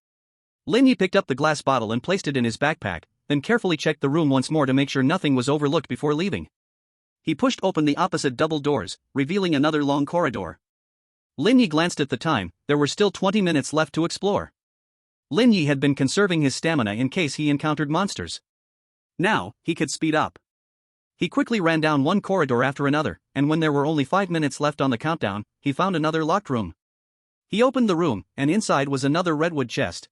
Lin Ye picked up the glass bottle and placed it in his backpack, then carefully checked the room once more to make sure nothing was overlooked before leaving. He pushed open the opposite double doors, revealing another long corridor. Lin Ye glanced at the time. There were still 20 minutes left to explore. Lin Ye had been conserving his stamina in case he encountered monsters. Now, he could speed up. He quickly ran down one corridor after another, and when there were only 5 minutes left on the countdown, he found another locked room. He opened the room, and inside was another redwood chest.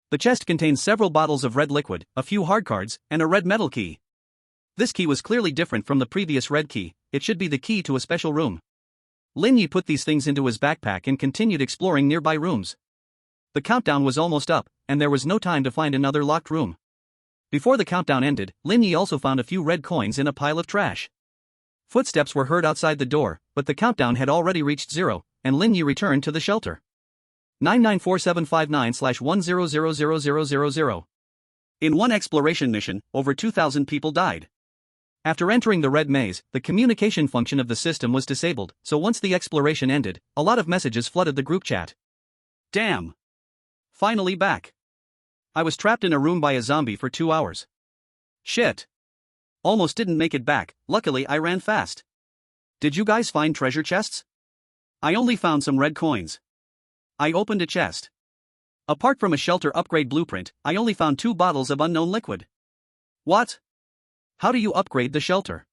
The chest contained several bottles of red liquid, a few hard cards, and a red metal key. This key was clearly different from the previous red key. It should be the key to a special room. Lin Ye put these things into his backpack and continued exploring nearby rooms. The countdown was almost up, and there was no time to find another locked room. Before the countdown ended, Lin Ye also found a few red coins in a pile of trash. Footsteps were heard outside the door, but the countdown had already reached 0, and Lin Ye returned to the shelter. 994759/10000000. In one exploration mission, over 2,000 people died. After entering the red maze, the communication function of the system was disabled, so once the exploration ended, a lot of messages flooded the group chat. Damn! Finally back. I was trapped in a room by a zombie for 2 hours. Shit. Almost didn't make it back, luckily I ran fast. Did you guys find treasure chests? I only found some red coins. I opened a chest. Apart from a shelter upgrade blueprint, I only found 2 bottles of unknown liquid. What? How do you upgrade the shelter?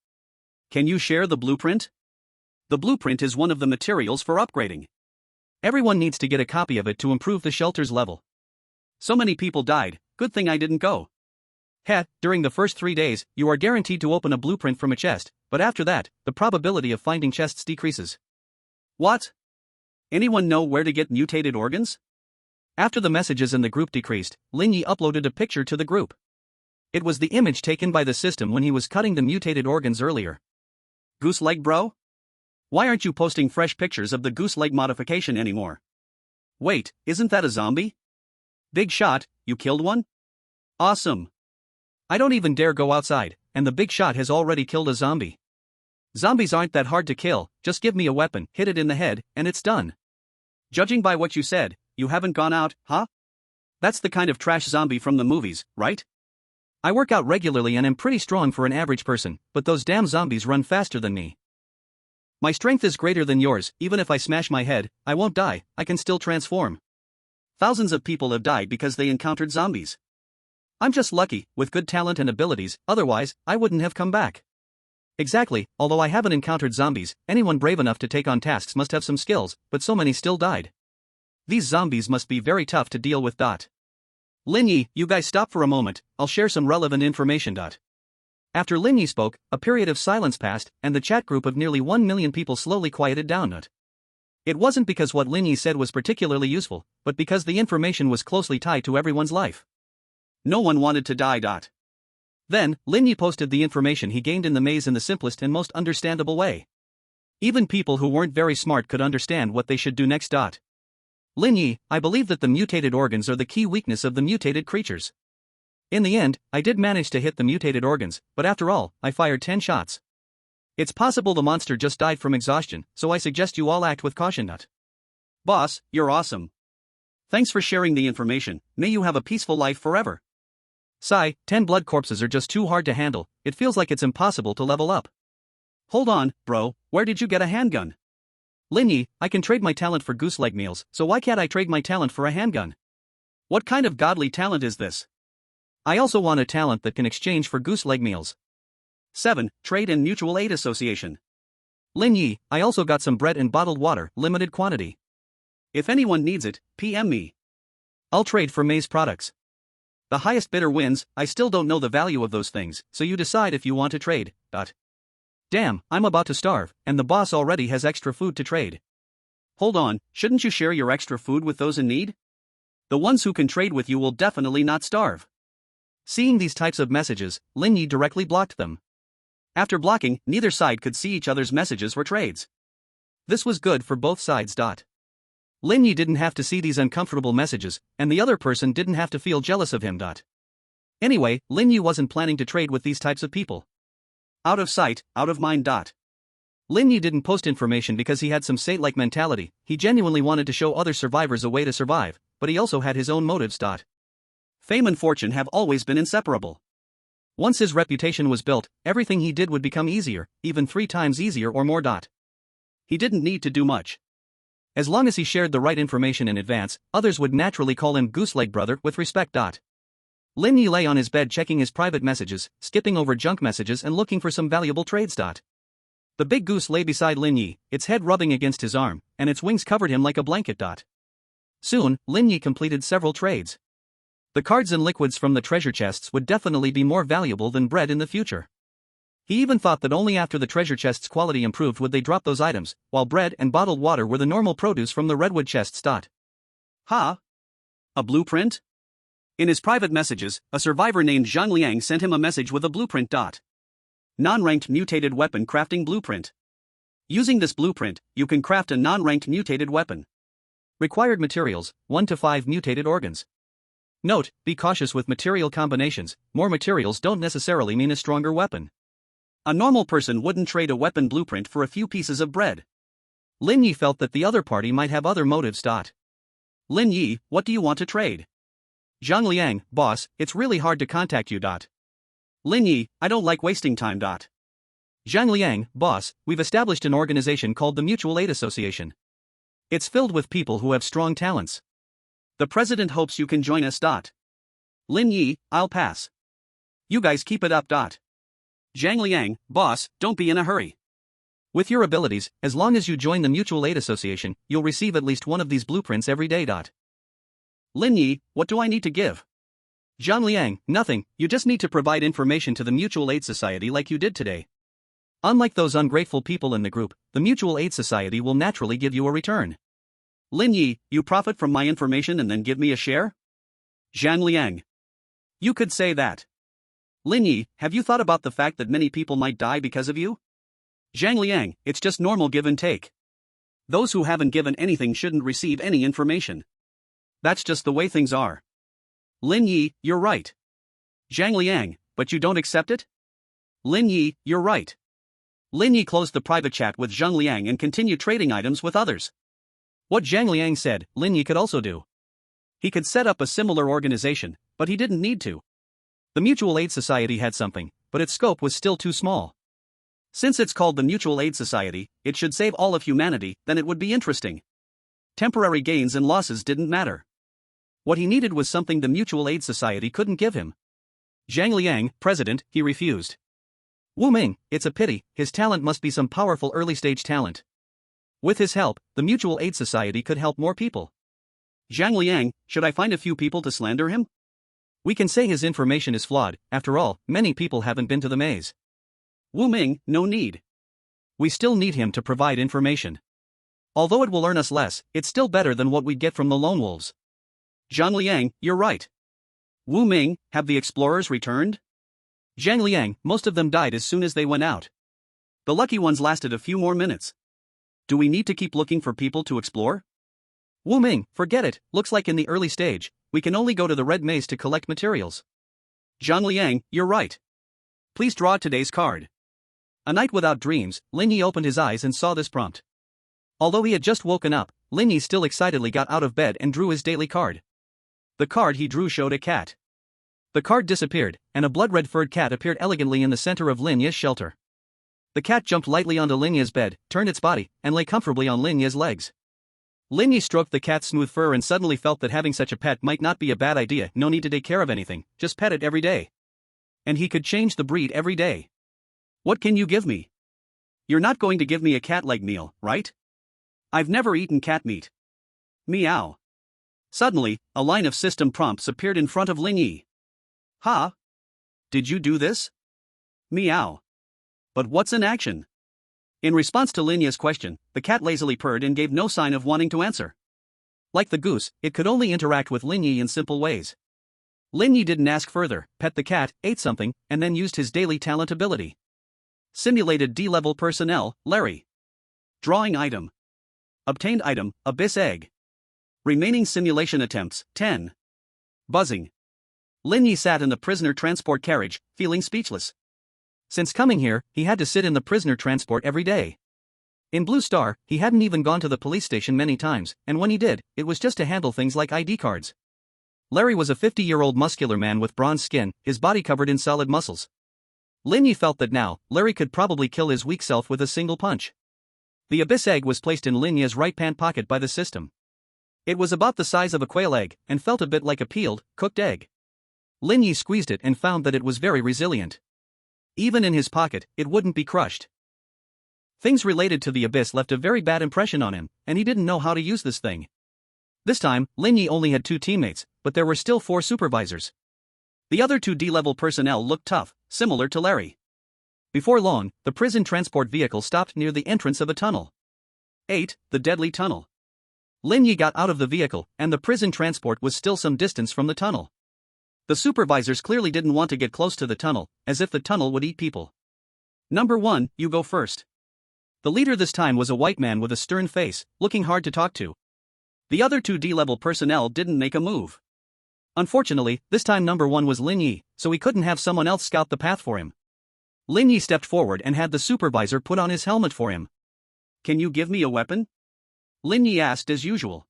Can you share the blueprint? The blueprint is one of the materials for upgrading. Everyone needs to get a copy of it to improve the shelter's level. So many people died, good thing I didn't go. Heh, during the first 3 days, you are guaranteed to open a blueprint from a chest, but after that, the probability of finding chests decreases. What? Anyone know where to get mutated organs? After the messages in the group decreased, Lin Ye uploaded a picture to the group. It was the image taken by the system when he was cutting the mutated organs earlier. Goose leg bro? Why aren't you posting fresh pictures of the goose leg modification anymore? Wait, isn't that a zombie? Big shot, you killed one? Awesome. I don't even dare go outside, and the big shot has already killed a zombie. Zombies aren't that hard to kill, just give me a weapon, hit it in the head, and it's done. Judging by what you said, you haven't gone out, huh? That's the kind of trash zombie from the movies, right? I work out regularly and am pretty strong for an average person, but those damn zombies run faster than me. My strength is greater than yours. Even if I smash my head, I won't die, I can still transform. Thousands of people have died because they encountered zombies. I'm just lucky, with good talent and abilities, otherwise, I wouldn't have come back. Exactly, although I haven't encountered zombies, anyone brave enough to take on tasks must have some skills, but so many still died. These zombies must be very tough to deal with. Lin Ye, you guys stop for a moment, I'll share some relevant information. After Lin Ye spoke, a period of silence passed, and the chat group of nearly 1 million people slowly quieted down. It wasn't because what Lin Ye said was particularly useful, but because the information was closely tied to everyone's life. No one wanted to die. Then, Lin Ye posted the information he gained in the maze in the simplest and most understandable way. Even people who weren't very smart could understand what they should do next. Lin Ye, I believe that the mutated organs are the key weakness of the mutated creatures. In the end, I did manage to hit the mutated organs, but after all, I fired 10 shots. It's possible the monster just died from exhaustion, so I suggest you all act with caution. Boss, you're awesome. Thanks for sharing the information, may you have a peaceful life forever. Sigh, 10 blood corpses are just too hard to handle, it feels like it's impossible to level up. Hold on, bro, where did you get a handgun? Lin Ye, I can trade my talent for goose leg meals, so why can't I trade my talent for a handgun? What kind of godly talent is this? I also want a talent that can exchange for goose leg meals. 7. Trade and Mutual Aid Association. Lin Ye, I also got some bread and bottled water, limited quantity. If anyone needs it, PM me. I'll trade for maize products. The highest bidder wins. I still don't know the value of those things, so you decide if you want to trade. Damn, I'm about to starve, and the boss already has extra food to trade. Hold on, shouldn't you share your extra food with those in need? The ones who can trade with you will definitely not starve. Seeing these types of messages, Lin Ye directly blocked them. After blocking, neither side could see each other's messages or trades. This was good for both sides. Lin Ye didn't have to see these uncomfortable messages, and the other person didn't have to feel jealous of him. Anyway, Lin Ye wasn't planning to trade with these types of people. Out of sight, out of mind. Lin Ye didn't post information because he had some saint-like mentality. He genuinely wanted to show other survivors a way to survive, but he also had his own motives. Fame and fortune have always been inseparable. Once his reputation was built, everything he did would become easier, even 3 times easier or more. He didn't need to do much. As long as he shared the right information in advance, others would naturally call him Gooseleg Brother with respect. Lin Ye lay on his bed checking his private messages, skipping over junk messages and looking for some valuable trades. The big goose lay beside Lin Ye, its head rubbing against his arm, and its wings covered him like a blanket. Soon, Lin Ye completed several trades. The cards and liquids from the treasure chests would definitely be more valuable than bread in the future. He even thought that only after the treasure chest's quality improved would they drop those items, while bread and bottled water were the normal produce from the redwood chests. Ha! A blueprint? In his private messages, a survivor named Zhang Liang sent him a message with a blueprint. Non-ranked mutated weapon crafting blueprint. Using this blueprint, you can craft a non-ranked mutated weapon. Required materials, 1 to 5 mutated organs. Note, be cautious with material combinations, more materials don't necessarily mean a stronger weapon. A normal person wouldn't trade a weapon blueprint for a few pieces of bread. Lin Ye felt that the other party might have other motives. Lin Ye, what do you want to trade? Zhang Liang, boss, it's really hard to contact you. Lin Ye, I don't like wasting time. Zhang Liang, boss, we've established an organization called the Mutual Aid Association. It's filled with people who have strong talents. The president hopes you can join us. Lin Ye, I'll pass. You guys keep it up. Zhang Liang, boss, don't be in a hurry. With your abilities, as long as you join the Mutual Aid Association, you'll receive at least one of these blueprints every day. Lin Ye, what do I need to give? Zhang Liang, nothing, you just need to provide information to the Mutual Aid Society like you did today. Unlike those ungrateful people in the group, the Mutual Aid Society will naturally give you a return. Lin Ye, you profit from my information and then give me a share? Zhang Liang. You could say that. Lin Ye, have you thought about the fact that many people might die because of you? Zhang Liang, it's just normal give and take. Those who haven't given anything shouldn't receive any information. That's just the way things are. Lin Ye, you're right. Zhang Liang, but you don't accept it? Lin Ye, you're right. Lin Ye closed the private chat with Zhang Liang and continued trading items with others. What Zhang Liang said, Lin Ye could also do. He could set up a similar organization, but he didn't need to. The Mutual Aid Society had something, but its scope was still too small. Since it's called the Mutual Aid Society, it should save all of humanity, then it would be interesting. Temporary gains and losses didn't matter. What he needed was something the Mutual Aid Society couldn't give him. Zhang Liang, president, he refused. Wu Ming, it's a pity, his talent must be some powerful early-stage talent. With his help, the Mutual Aid Society could help more people. Zhang Liang, should I find a few people to slander him? We can say his information is flawed, after all, many people haven't been to the maze. Wu Ming, no need. We still need him to provide information. Although it will earn us less, it's still better than what we get from the lone wolves. Zhang Liang, you're right. Wu Ming, have the explorers returned? Zhang Liang, most of them died as soon as they went out. The lucky ones lasted a few more minutes. Do we need to keep looking for people to explore? Wu Ming, forget it, looks like in the early stage, we can only go to the red maze to collect materials. Zhang Liang, you're right. Please draw today's card. A night without dreams, Lin Ye opened his eyes and saw this prompt. Although he had just woken up, Lin Ye still excitedly got out of bed and drew his daily card. The card he drew showed a cat. The card disappeared, and a blood-red furred cat appeared elegantly in the center of Lin Ye's shelter. The cat jumped lightly onto Lin Ye's bed, turned its body, and lay comfortably on Lin Ye's legs. Lin Ye stroked the cat's smooth fur and suddenly felt that having such a pet might not be a bad idea. No need to take care of anything, just pet it every day. And he could change the breed every day. What can you give me? You're not going to give me a cat-leg meal, right? I've never eaten cat meat. Meow. Suddenly, a line of system prompts appeared in front of Lin Ye. Ha? Did you do this? Meow. But what's in action? In response to Lin Ye's question, the cat lazily purred and gave no sign of wanting to answer. Like the goose, it could only interact with Lin Ye in simple ways. Lin Ye didn't ask further, pet the cat, ate something, and then used his daily talent ability. Simulated D-level personnel, Larry. Drawing item. Obtained item, abyss egg. Remaining simulation attempts, 10. Buzzing. Lin Ye sat in the prisoner transport carriage, feeling speechless. Since coming here, he had to sit in the prisoner transport every day. In Blue Star, he hadn't even gone to the police station many times, and when he did, it was just to handle things like ID cards. Larry was a 50-year-old muscular man with bronze skin, his body covered in solid muscles. Lin Ye felt that now, Larry could probably kill his weak self with a single punch. The abyss egg was placed in Lin Ye's right pant pocket by the system. It was about the size of a quail egg, and felt a bit like a peeled, cooked egg. Lin Ye squeezed it and found that it was very resilient. Even in his pocket, it wouldn't be crushed. Things related to the abyss left a very bad impression on him, and he didn't know how to use this thing. This time, Lin Ye only had 2 teammates, but there were still 4 supervisors. The other 2 D-level personnel looked tough, similar to Larry. Before long, the prison transport vehicle stopped near the entrance of a tunnel. 8. The deadly tunnel. Lin Ye got out of the vehicle, and the prison transport was still some distance from the tunnel. The supervisors clearly didn't want to get close to the tunnel, as if the tunnel would eat people. Number 1, you go first. The leader this time was a white man with a stern face, looking hard to talk to. The other 2 D-level personnel didn't make a move. Unfortunately, this time number 1 was Lin Ye, so he couldn't have someone else scout the path for him. Lin Ye stepped forward and had the supervisor put on his helmet for him. Can you give me a weapon? Lin Ye asked as usual.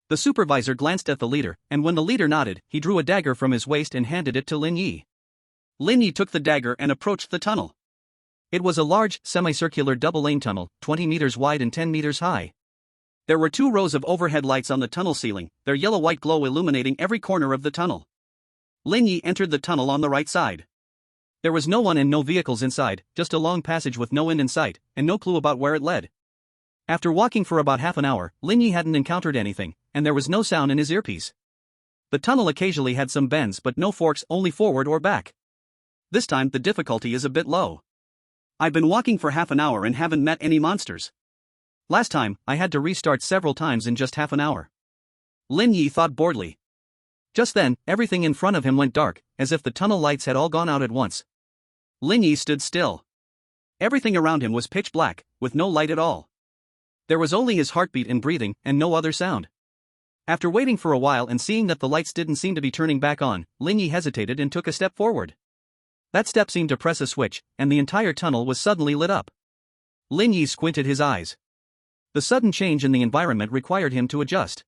The supervisor glanced at the leader, and when the leader nodded, he drew a dagger from his waist and handed it to Lin Ye. Lin Ye took the dagger and approached the tunnel. It was a large, semicircular double-lane tunnel, 20 meters wide and 10 meters high. There were 2 rows of overhead lights on the tunnel ceiling, their yellow-white glow illuminating every corner of the tunnel. Lin Ye entered the tunnel on the right side. There was no one and no vehicles inside, just a long passage with no end in sight, and no clue about where it led. After walking for about half an hour, Lin Ye hadn't encountered anything, and there was no sound in his earpiece. The tunnel occasionally had some bends but no forks, only forward or back. This time the difficulty is a bit low. I've been walking for half an hour and haven't met any monsters. Last time, I had to restart several times in just half an hour. Lin Ye thought boredly. Just then, everything in front of him went dark, as if the tunnel lights had all gone out at once. Lin Ye stood still. Everything around him was pitch black, with no light at all. There was only his heartbeat and breathing, and no other sound. After waiting for a while and seeing that the lights didn't seem to be turning back on, Lin Ye hesitated and took a step forward. That step seemed to press a switch, and the entire tunnel was suddenly lit up. Lin Ye squinted his eyes. The sudden change in the environment required him to adjust.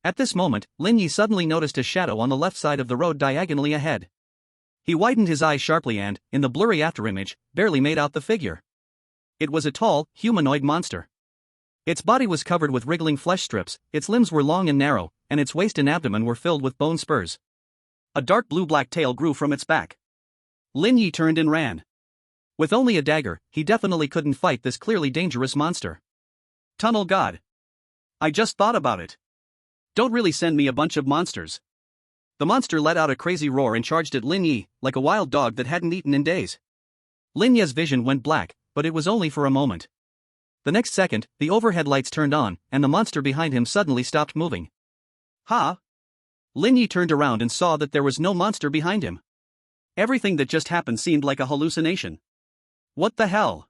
At this moment, Lin Ye suddenly noticed a shadow on the left side of the road diagonally ahead. He widened his eyes sharply and, in the blurry afterimage, barely made out the figure. It was a tall, humanoid monster. Its body was covered with wriggling flesh strips, its limbs were long and narrow, and its waist and abdomen were filled with bone spurs. A dark blue-black tail grew from its back. Lin Ye turned and ran. With only a dagger, he definitely couldn't fight this clearly dangerous monster. Tunnel God. I just thought about it. Don't really send me a bunch of monsters. The monster let out a crazy roar and charged at Lin Ye, like a wild dog that hadn't eaten in days. Lin Ye's vision went black, but it was only for a moment. The next second, the overhead lights turned on, and the monster behind him suddenly stopped moving. Ha! Lin Ye turned around and saw that there was no monster behind him. Everything that just happened seemed like a hallucination. What the hell?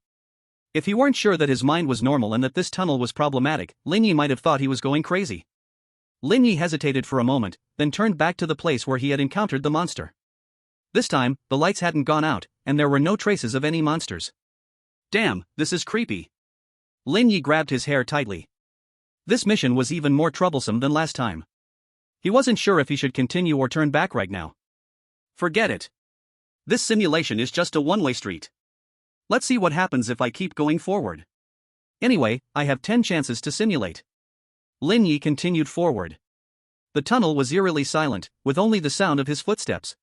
If he weren't sure that his mind was normal and that this tunnel was problematic, Lin Ye might have thought he was going crazy. Lin Ye hesitated for a moment, then turned back to the place where he had encountered the monster. This time, the lights hadn't gone out, and there were no traces of any monsters. Damn, this is creepy. Lin Ye grabbed his hair tightly. This mission was even more troublesome than last time. He wasn't sure if he should continue or turn back right now. Forget it. This simulation is just a one-way street. Let's see what happens if I keep going forward. Anyway, I have 10 chances to simulate. Lin Ye continued forward. The tunnel was eerily silent, with only the sound of his footsteps.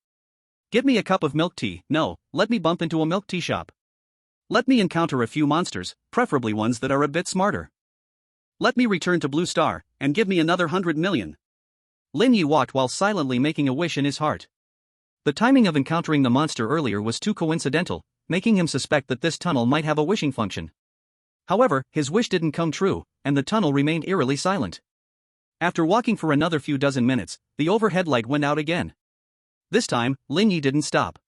Give me a cup of milk tea. No, let me bump into a milk tea shop. Let me encounter a few monsters, preferably ones that are a bit smarter. Let me return to Blue Star, and give me another 100 million. Lin Ye walked while silently making a wish in his heart. The timing of encountering the monster earlier was too coincidental, making him suspect that this tunnel might have a wishing function. However, his wish didn't come true, and the tunnel remained eerily silent. After walking for another few dozen minutes, the overhead light went out again. This time, Lin Ye didn't stop.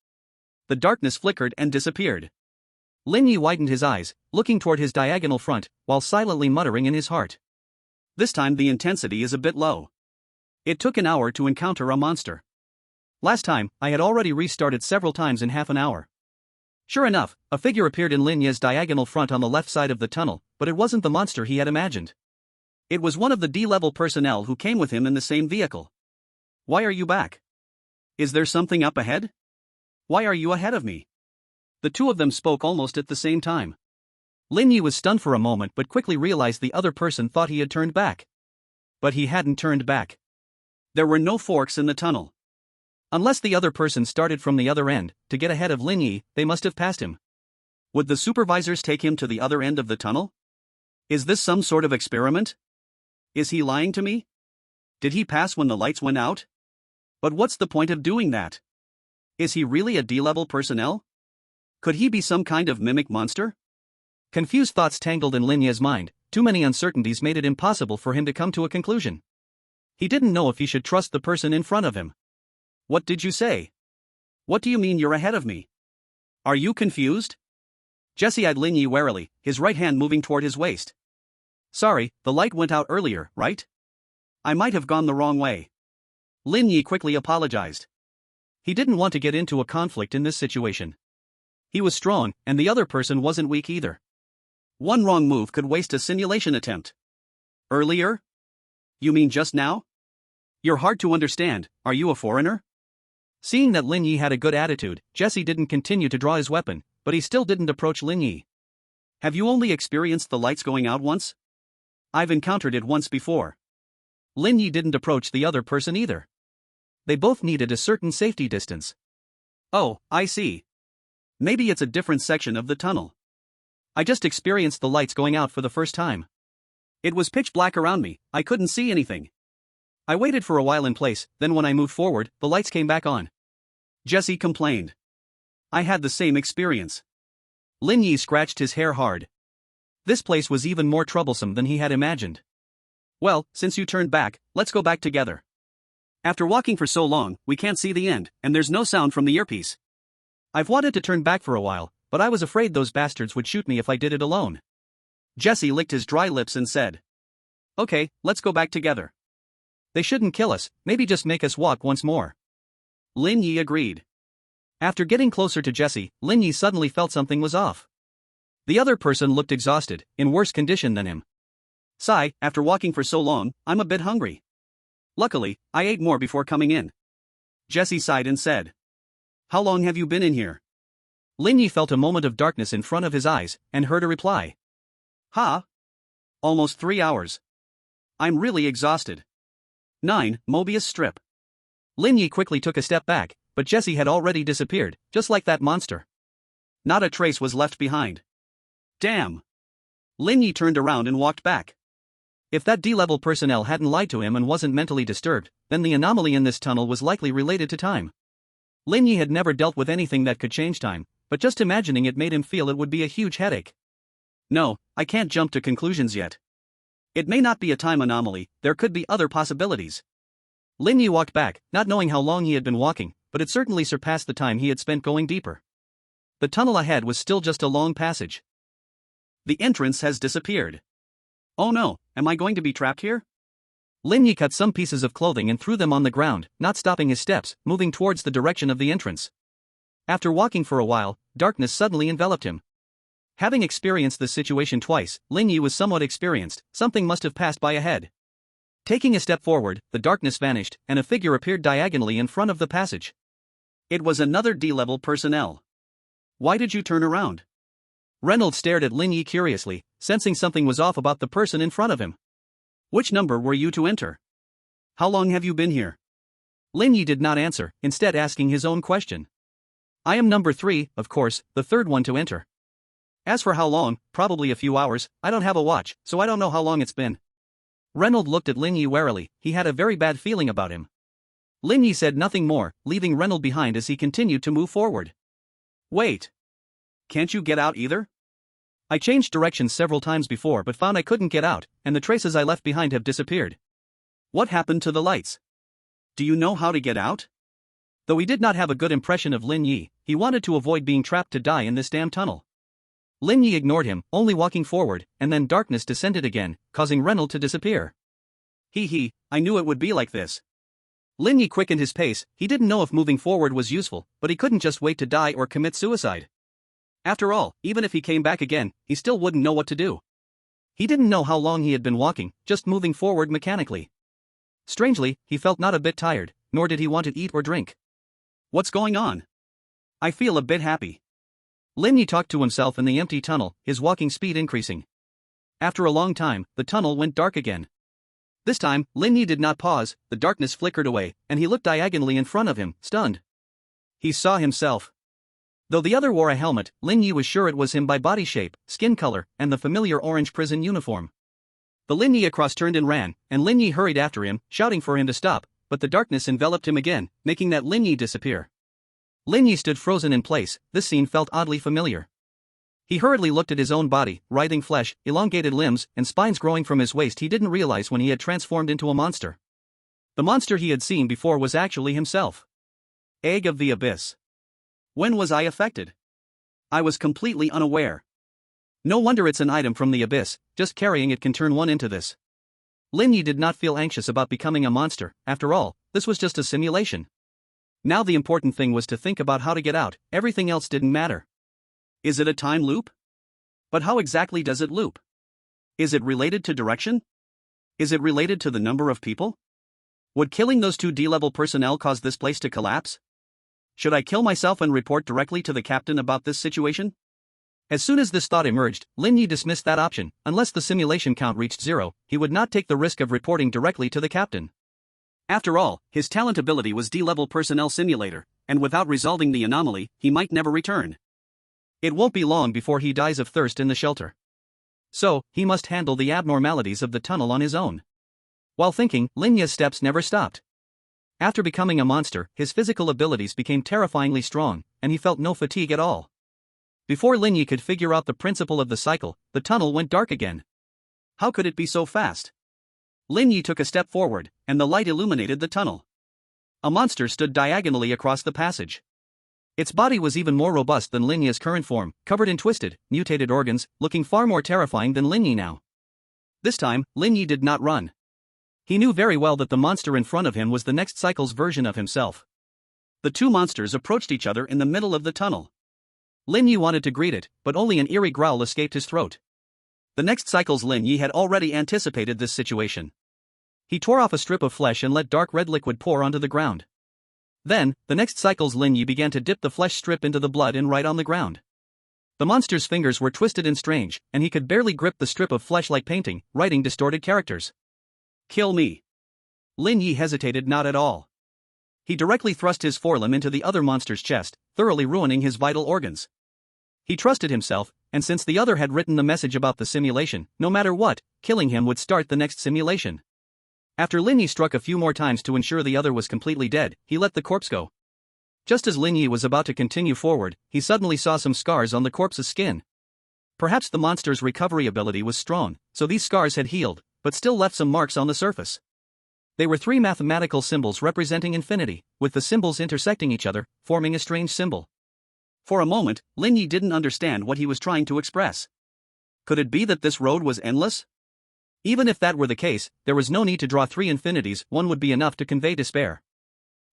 The darkness flickered and disappeared. Lin Ye widened his eyes, looking toward his diagonal front, while silently muttering in his heart. This time the intensity is a bit low. It took an hour to encounter a monster. Last time, I had already restarted several times in half an hour. Sure enough, a figure appeared in Lin Ye's diagonal front on the left side of the tunnel, but it wasn't the monster he had imagined. It was one of the D-level personnel who came with him in the same vehicle. Why are you back? Is there something up ahead? Why are you ahead of me? The two of them spoke almost at the same time. Lin Ye was stunned for a moment but quickly realized the other person thought he had turned back. But he hadn't turned back. There were no forks in the tunnel. Unless the other person started from the other end, to get ahead of Lin Ye, they must have passed him. Would the supervisors take him to the other end of the tunnel? Is this some sort of experiment? Is he lying to me? Did he pass when the lights went out? But what's the point of doing that? Is he really a D-level personnel? Could he be some kind of mimic monster? Confused thoughts tangled in Lin Ye's mind. Too many uncertainties made it impossible for him to come to a conclusion. He didn't know if he should trust the person in front of him. What did you say? What do you mean you're ahead of me? Are you confused? Jesse eyed Lin Ye warily, his right hand moving toward his waist. Sorry, the light went out earlier, right? I might have gone the wrong way. Lin Ye quickly apologized. He didn't want to get into a conflict in this situation. He was strong, and the other person wasn't weak either. One wrong move could waste a simulation attempt. Earlier? You mean just now? You're hard to understand. Are you a foreigner? Seeing that Lin Ye had a good attitude, Jesse didn't continue to draw his weapon, but he still didn't approach Lin Ye. Have you only experienced the lights going out once? I've encountered it once before. Lin Ye didn't approach the other person either. They both needed a certain safety distance. Oh, I see. Maybe it's a different section of the tunnel. I just experienced the lights going out for the first time. It was pitch black around me, I couldn't see anything. I waited for a while in place, then when I moved forward, the lights came back on. Jesse complained. I had the same experience. Lin Ye scratched his hair hard. This place was even more troublesome than he had imagined. Well, since you turned back, let's go back together. After walking for so long, we can't see the end, and there's no sound from the earpiece. I've wanted to turn back for a while, but I was afraid those bastards would shoot me if I did it alone. Jesse licked his dry lips and said. Okay, let's go back together. They shouldn't kill us, maybe just make us walk once more. Lin Ye agreed. After getting closer to Jesse, Lin Ye suddenly felt something was off. The other person looked exhausted, in worse condition than him. Sigh, after walking for so long, I'm a bit hungry. Luckily, I ate more before coming in. Jesse sighed and said. How long have you been in here? Lin Ye felt a moment of darkness in front of his eyes, and heard a reply. Almost 3 hours. I'm really exhausted. 9. Mobius strip. Lin Ye quickly took a step back, but Jesse had already disappeared, just like that monster. Not a trace was left behind. Damn. Lin Ye turned around and walked back. If that D-level personnel hadn't lied to him and wasn't mentally disturbed, then the anomaly in this tunnel was likely related to time. Lin Ye had never dealt with anything that could change time, but just imagining it made him feel it would be a huge headache. No, I can't jump to conclusions yet. It may not be a time anomaly, there could be other possibilities. Lin Ye walked back, not knowing how long he had been walking, but it certainly surpassed the time he had spent going deeper. The tunnel ahead was still just a long passage. The entrance has disappeared. Oh no, am I going to be trapped here? Lin Ye cut some pieces of clothing and threw them on the ground, not stopping his steps, moving towards the direction of the entrance. After walking for a while, darkness suddenly enveloped him. Having experienced this situation twice, Lin Ye was somewhat experienced, something must have passed by ahead. Taking a step forward, the darkness vanished, and a figure appeared diagonally in front of the passage. It was another D-level personnel. Why did you turn around? Reynolds stared at Lin Ye curiously, sensing something was off about the person in front of him. Which number were you to enter? How long have you been here? Lin Ye did not answer, instead asking his own question. I am number 3, of course, the third one to enter. As for how long, probably a few hours, I don't have a watch, so I don't know how long it's been. Reynolds looked at Lin Ye warily, he had a very bad feeling about him. Lin Ye said nothing more, leaving Reynolds behind as he continued to move forward. Wait. Can't you get out either? I changed directions several times before but found I couldn't get out, and the traces I left behind have disappeared. What happened to the lights? Do you know how to get out? Though he did not have a good impression of Lin Ye, he wanted to avoid being trapped to die in this damn tunnel. Lin Ye ignored him, only walking forward, and then darkness descended again, causing Reynolds to disappear. I knew it would be like this. Lin Ye quickened his pace, he didn't know if moving forward was useful, but he couldn't just wait to die or commit suicide. After all, even if he came back again, he still wouldn't know what to do. He didn't know how long he had been walking, just moving forward mechanically. Strangely, he felt not a bit tired, nor did he want to eat or drink. What's going on? I feel a bit happy. Lin Ye talked to himself in the empty tunnel, his walking speed increasing. After a long time, the tunnel went dark again. This time, Lin Ye did not pause, the darkness flickered away, and he looked diagonally in front of him, stunned. He saw himself. Though the other wore a helmet, Lin Ye was sure it was him by body shape, skin color, and the familiar orange prison uniform. The Lin Ye across turned and ran, and Lin Ye hurried after him, shouting for him to stop, but the darkness enveloped him again, making that Lin Ye disappear. Lin Ye stood frozen in place, this scene felt oddly familiar. He hurriedly looked at his own body, writhing flesh, elongated limbs, and spines growing from his waist. He didn't realize when he had transformed into a monster. The monster he had seen before was actually himself. Egg of the Abyss. When was I affected? I was completely unaware. No wonder it's an item from the Abyss, just carrying it can turn one into this. Lin Ye did not feel anxious about becoming a monster, after all, this was just a simulation. Now the important thing was to think about how to get out, everything else didn't matter. Is it a time loop? But how exactly does it loop? Is it related to direction? Is it related to the number of people? Would killing those 2 D-level personnel cause this place to collapse? Should I kill myself and report directly to the captain about this situation? As soon as this thought emerged, Lin Ye dismissed that option. Unless the simulation count reached 0, he would not take the risk of reporting directly to the captain. After all, his talent ability was D-level personnel simulator, and without resolving the anomaly, he might never return. It won't be long before he dies of thirst in the shelter. So, he must handle the abnormalities of the tunnel on his own. While thinking, Lin Ye's steps never stopped. After becoming a monster, his physical abilities became terrifyingly strong, and he felt no fatigue at all. Before Lin Ye could figure out the principle of the cycle, the tunnel went dark again. How could it be so fast? Lin Ye took a step forward, and the light illuminated the tunnel. A monster stood diagonally across the passage. Its body was even more robust than Lin Ye's current form, covered in twisted, mutated organs, looking far more terrifying than Lin Ye now. This time, Lin Ye did not run. He knew very well that the monster in front of him was the next cycle's version of himself. The 2 monsters approached each other in the middle of the tunnel. Lin Ye wanted to greet it, but only an eerie growl escaped his throat. The next cycle's Lin Ye had already anticipated this situation. He tore off a strip of flesh and let dark red liquid pour onto the ground. Then, the next cycle's Lin Ye began to dip the flesh strip into the blood and write on the ground. The monster's fingers were twisted and strange, and he could barely grip the strip of flesh like painting, writing distorted characters. Kill me. Lin Ye hesitated not at all. He directly thrust his forelimb into the other monster's chest, thoroughly ruining his vital organs. He trusted himself, and since the other had written the message about the simulation, no matter what, killing him would start the next simulation. After Lin Ye struck a few more times to ensure the other was completely dead, he let the corpse go. Just as Lin Ye was about to continue forward, he suddenly saw some scars on the corpse's skin. Perhaps the monster's recovery ability was strong, so these scars had healed, but still left some marks on the surface. They were 3 mathematical symbols representing infinity, with the symbols intersecting each other, forming a strange symbol. For a moment, Lin Ye didn't understand what he was trying to express. Could it be that this road was endless? Even if that were the case, there was no need to draw 3 infinities, one would be enough to convey despair.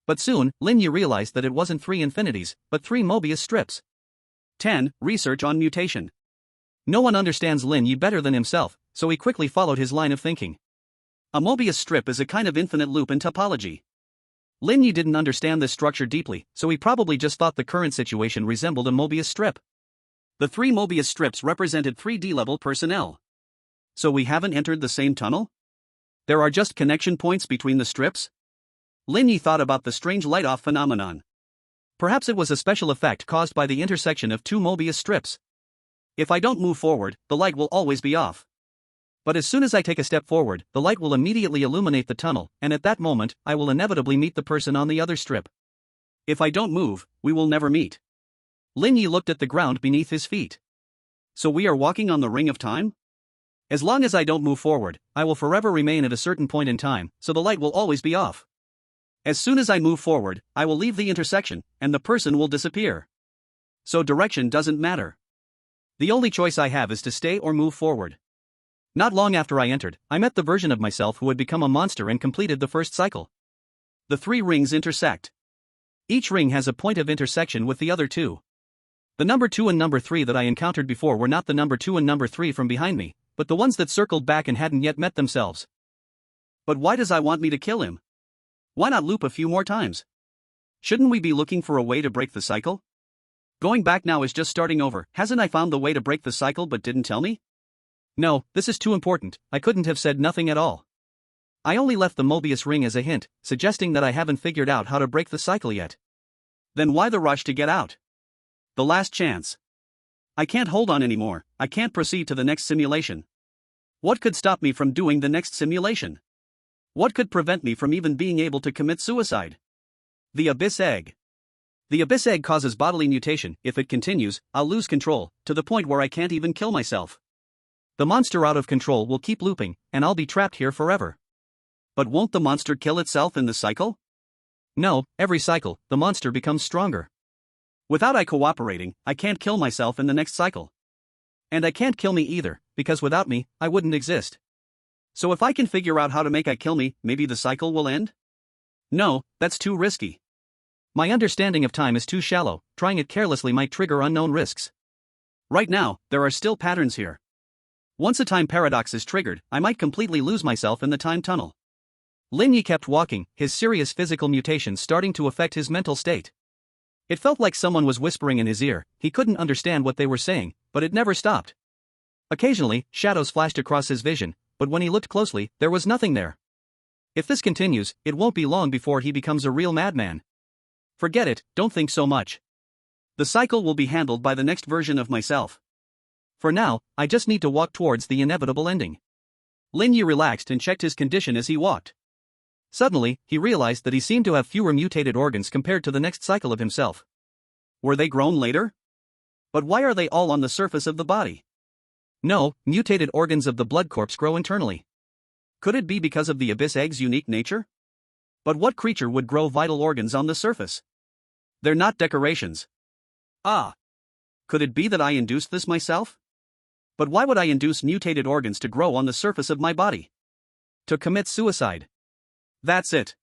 But soon, Lin Ye realized that it wasn't 3 infinities, but 3 Mobius strips. 10. Research on mutation. No one understands Lin Ye better than himself, so he quickly followed his line of thinking. A Mobius strip is a kind of infinite loop in topology. Lin Ye didn't understand this structure deeply, so he probably just thought the current situation resembled a Mobius strip. The 3 Mobius strips represented 3D-level personnel. So we haven't entered the same tunnel? There are just connection points between the strips? Lin Ye thought about the strange light-off phenomenon. Perhaps it was a special effect caused by the intersection of 2 Mobius strips. If I don't move forward, the light will always be off. But as soon as I take a step forward, the light will immediately illuminate the tunnel, and at that moment, I will inevitably meet the person on the other strip. If I don't move, we will never meet. Lin Ye looked at the ground beneath his feet. So we are walking on the ring of time? As long as I don't move forward, I will forever remain at a certain point in time, so the light will always be off. As soon as I move forward, I will leave the intersection, and the person will disappear. So direction doesn't matter. The only choice I have is to stay or move forward. Not long after I entered, I met the version of myself who had become a monster and completed the first cycle. The 3 rings intersect. Each ring has a point of intersection with the other 2. The number 2 and number 3 that I encountered before were not the number 2 and number 3 from behind me, but the ones that circled back and hadn't yet met themselves. But why does I want me to kill him? Why not loop a few more times? Shouldn't we be looking for a way to break the cycle? Going back now is just starting over. Hasn't I found the way to break the cycle but didn't tell me? No, this is too important, I couldn't have said nothing at all. I only left the Mobius ring as a hint, suggesting that I haven't figured out how to break the cycle yet. Then why the rush to get out? The last chance. I can't hold on anymore, I can't proceed to the next simulation. What could stop me from doing the next simulation? What could prevent me from even being able to commit suicide? The Abyss Egg. The Abyss Egg causes bodily mutation. If it continues, I'll lose control, to the point where I can't even kill myself. The monster out of control will keep looping, and I'll be trapped here forever. But won't the monster kill itself in the cycle? No, every cycle, the monster becomes stronger. Without I cooperating, I can't kill myself in the next cycle. And I can't kill me either, because without me, I wouldn't exist. So if I can figure out how to make I kill me, maybe the cycle will end? No, that's too risky. My understanding of time is too shallow, trying it carelessly might trigger unknown risks. Right now, there are still patterns here. Once a time paradox is triggered, I might completely lose myself in the time tunnel. Lin Ye kept walking, his serious physical mutations starting to affect his mental state. It felt like someone was whispering in his ear. He couldn't understand what they were saying, but it never stopped. Occasionally, shadows flashed across his vision, but when he looked closely, there was nothing there. If this continues, it won't be long before he becomes a real madman. Forget it, don't think so much. The cycle will be handled by the next version of myself. For now, I just need to walk towards the inevitable ending. Lin Ye relaxed and checked his condition as he walked. Suddenly, he realized that he seemed to have fewer mutated organs compared to the next cycle of himself. Were they grown later? But why are they all on the surface of the body? No, mutated organs of the blood corpse grow internally. Could it be because of the Abyss Egg's unique nature? But what creature would grow vital organs on the surface? They're not decorations. Ah! Could it be that I induced this myself? But why would I induce mutated organs to grow on the surface of my body? To commit suicide. That's it.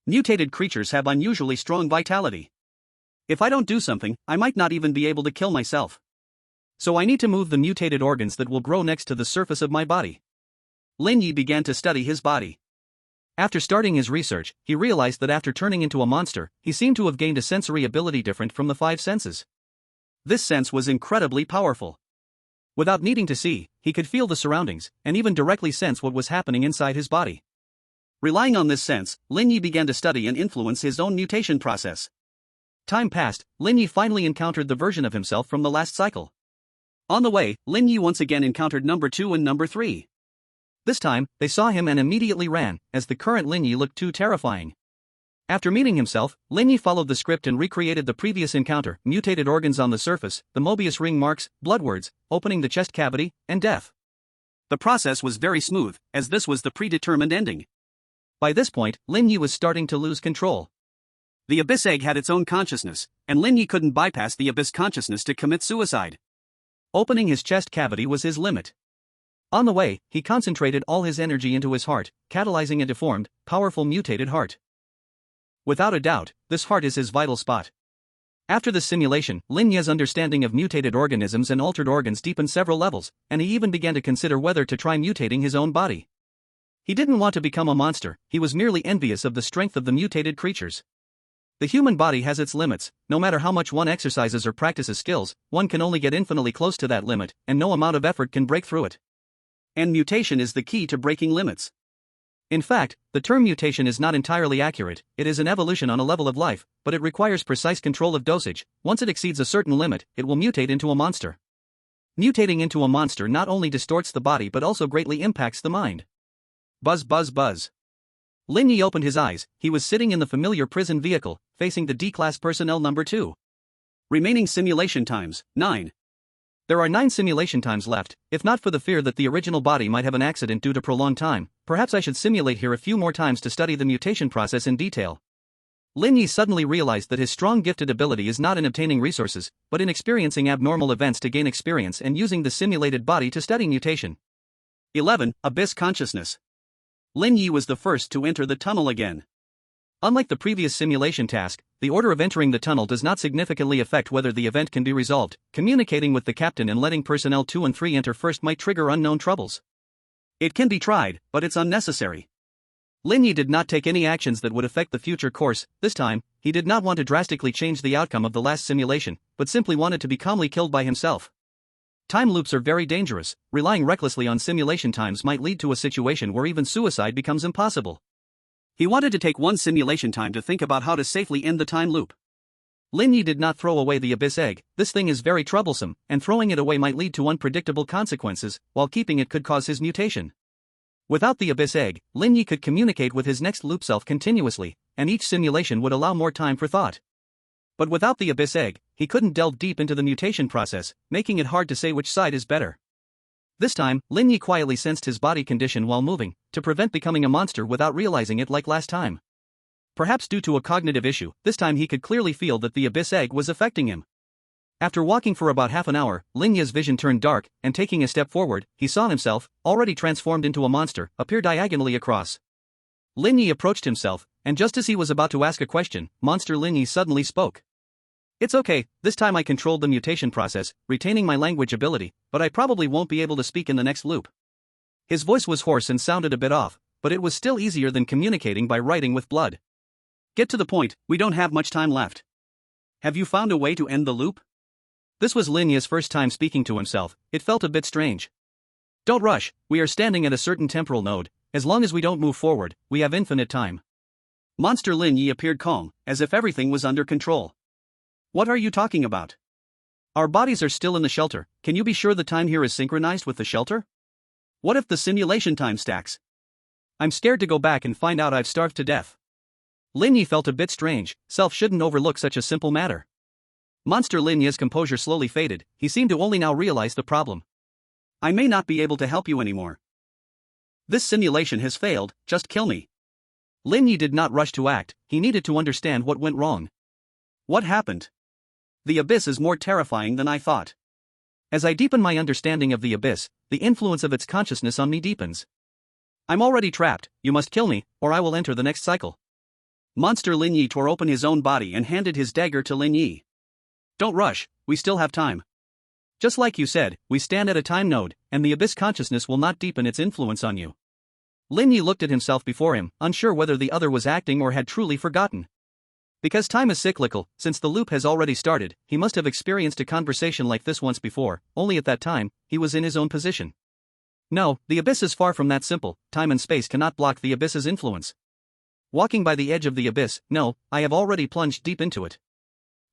Mutated creatures have unusually strong vitality. If I don't do something, I might not even be able to kill myself. So I need to move the mutated organs that will grow next to the surface of my body. Lin Ye began to study his body. After starting his research, he realized that after turning into a monster, he seemed to have gained a sensory ability different from the 5 senses. This sense was incredibly powerful. Without needing to see, he could feel the surroundings, and even directly sense what was happening inside his body. Relying on this sense, Lin Ye began to study and influence his own mutation process. Time passed, Lin Ye finally encountered the version of himself from the last cycle. On the way, Lin Ye once again encountered number 2 and number 3. This time, they saw him and immediately ran, as the current Lin Ye looked too terrifying. After meeting himself, Lin Ye followed the script and recreated the previous encounter: mutated organs on the surface, the Mobius ring marks, blood words, opening the chest cavity, and death. The process was very smooth, as this was the predetermined ending. By this point, Lin Ye was starting to lose control. The Abyss Egg had its own consciousness, and Lin Ye couldn't bypass the Abyss consciousness to commit suicide. Opening his chest cavity was his limit. On the way, he concentrated all his energy into his heart, catalyzing a deformed, powerful mutated heart. Without a doubt, this heart is his vital spot. After the simulation, Lin Ye's understanding of mutated organisms and altered organs deepened several levels, and he even began to consider whether to try mutating his own body. He didn't want to become a monster, he was merely envious of the strength of the mutated creatures. The human body has its limits. No matter how much one exercises or practices skills, one can only get infinitely close to that limit, and no amount of effort can break through it. And mutation is the key to breaking limits. In fact, the term mutation is not entirely accurate. It is an evolution on a level of life, but it requires precise control of dosage. Once it exceeds a certain limit, it will mutate into a monster. Mutating into a monster not only distorts the body but also greatly impacts the mind. Buzz buzz buzz. Lin Ye opened his eyes. He was sitting in the familiar prison vehicle, facing the D-class personnel number 2. Remaining simulation times, 9. There are 9 simulation times left. If not for the fear that the original body might have an accident due to prolonged time, perhaps I should simulate here a few more times to study the mutation process in detail. Lin Ye suddenly realized that his strong gifted ability is not in obtaining resources, but in experiencing abnormal events to gain experience and using the simulated body to study mutation. 11. Abyss Consciousness. Lin Ye was the first to enter the tunnel again. Unlike the previous simulation task, the order of entering the tunnel does not significantly affect whether the event can be resolved. Communicating with the captain and letting personnel 2 and 3 enter first might trigger unknown troubles. It can be tried, but it's unnecessary. Lin Ye did not take any actions that would affect the future course. This time, he did not want to drastically change the outcome of the last simulation, but simply wanted to be calmly killed by himself. Time loops are very dangerous. Relying recklessly on simulation times might lead to a situation where even suicide becomes impossible. He wanted to take one simulation time to think about how to safely end the time loop. Lin Ye did not throw away the Abyss Egg. This thing is very troublesome, and throwing it away might lead to unpredictable consequences, while keeping it could cause his mutation. Without the Abyss Egg, Lin Ye could communicate with his next loop self continuously, and each simulation would allow more time for thought. But without the Abyss Egg, he couldn't delve deep into the mutation process, making it hard to say which side is better. This time, Lin Ye quietly sensed his body condition while moving, to prevent becoming a monster without realizing it like last time. Perhaps due to a cognitive issue, this time he could clearly feel that the Abyss Egg was affecting him. After walking for about half an hour, Lin Ye's vision turned dark, and taking a step forward, he saw himself, already transformed into a monster, appear diagonally across. Lin Ye approached himself, and just as he was about to ask a question, Monster Lin Ye suddenly spoke. "It's okay, this time I controlled the mutation process, retaining my language ability, but I probably won't be able to speak in the next loop." His voice was hoarse and sounded a bit off, but it was still easier than communicating by writing with blood. "Get to the point, we don't have much time left. Have you found a way to end the loop?" This was Lin Ye's first time speaking to himself. It felt a bit strange. "Don't rush, we are standing at a certain temporal node. As long as we don't move forward, we have infinite time." Monster Lin Ye appeared calm, as if everything was under control. "What are you talking about? Our bodies are still in the shelter. Can you be sure the time here is synchronized with the shelter? What if the simulation time stacks? I'm scared to go back and find out I've starved to death." Lin Ye felt a bit strange. Self shouldn't overlook such a simple matter. Monster Lin Ye's composure slowly faded. He seemed to only now realize the problem. "I may not be able to help you anymore. This simulation has failed, just kill me." Lin Ye did not rush to act. He needed to understand what went wrong. What happened? The abyss is more terrifying than I thought. As I deepen my understanding of the abyss, the influence of its consciousness on me deepens. I'm already trapped. You must kill me, or I will enter the next cycle. Monster Lin Ye tore open his own body and handed his dagger to Lin Ye. "Don't rush, we still have time. Just like you said, we stand at a time node, and the abyss consciousness will not deepen its influence on you." Lin Ye looked at himself before him, unsure whether the other was acting or had truly forgotten. Because time is cyclical, since the loop has already started, he must have experienced a conversation like this once before, only at that time, he was in his own position. No, the abyss is far from that simple. Time and space cannot block the abyss's influence. Walking by the edge of the abyss, no, I have already plunged deep into it.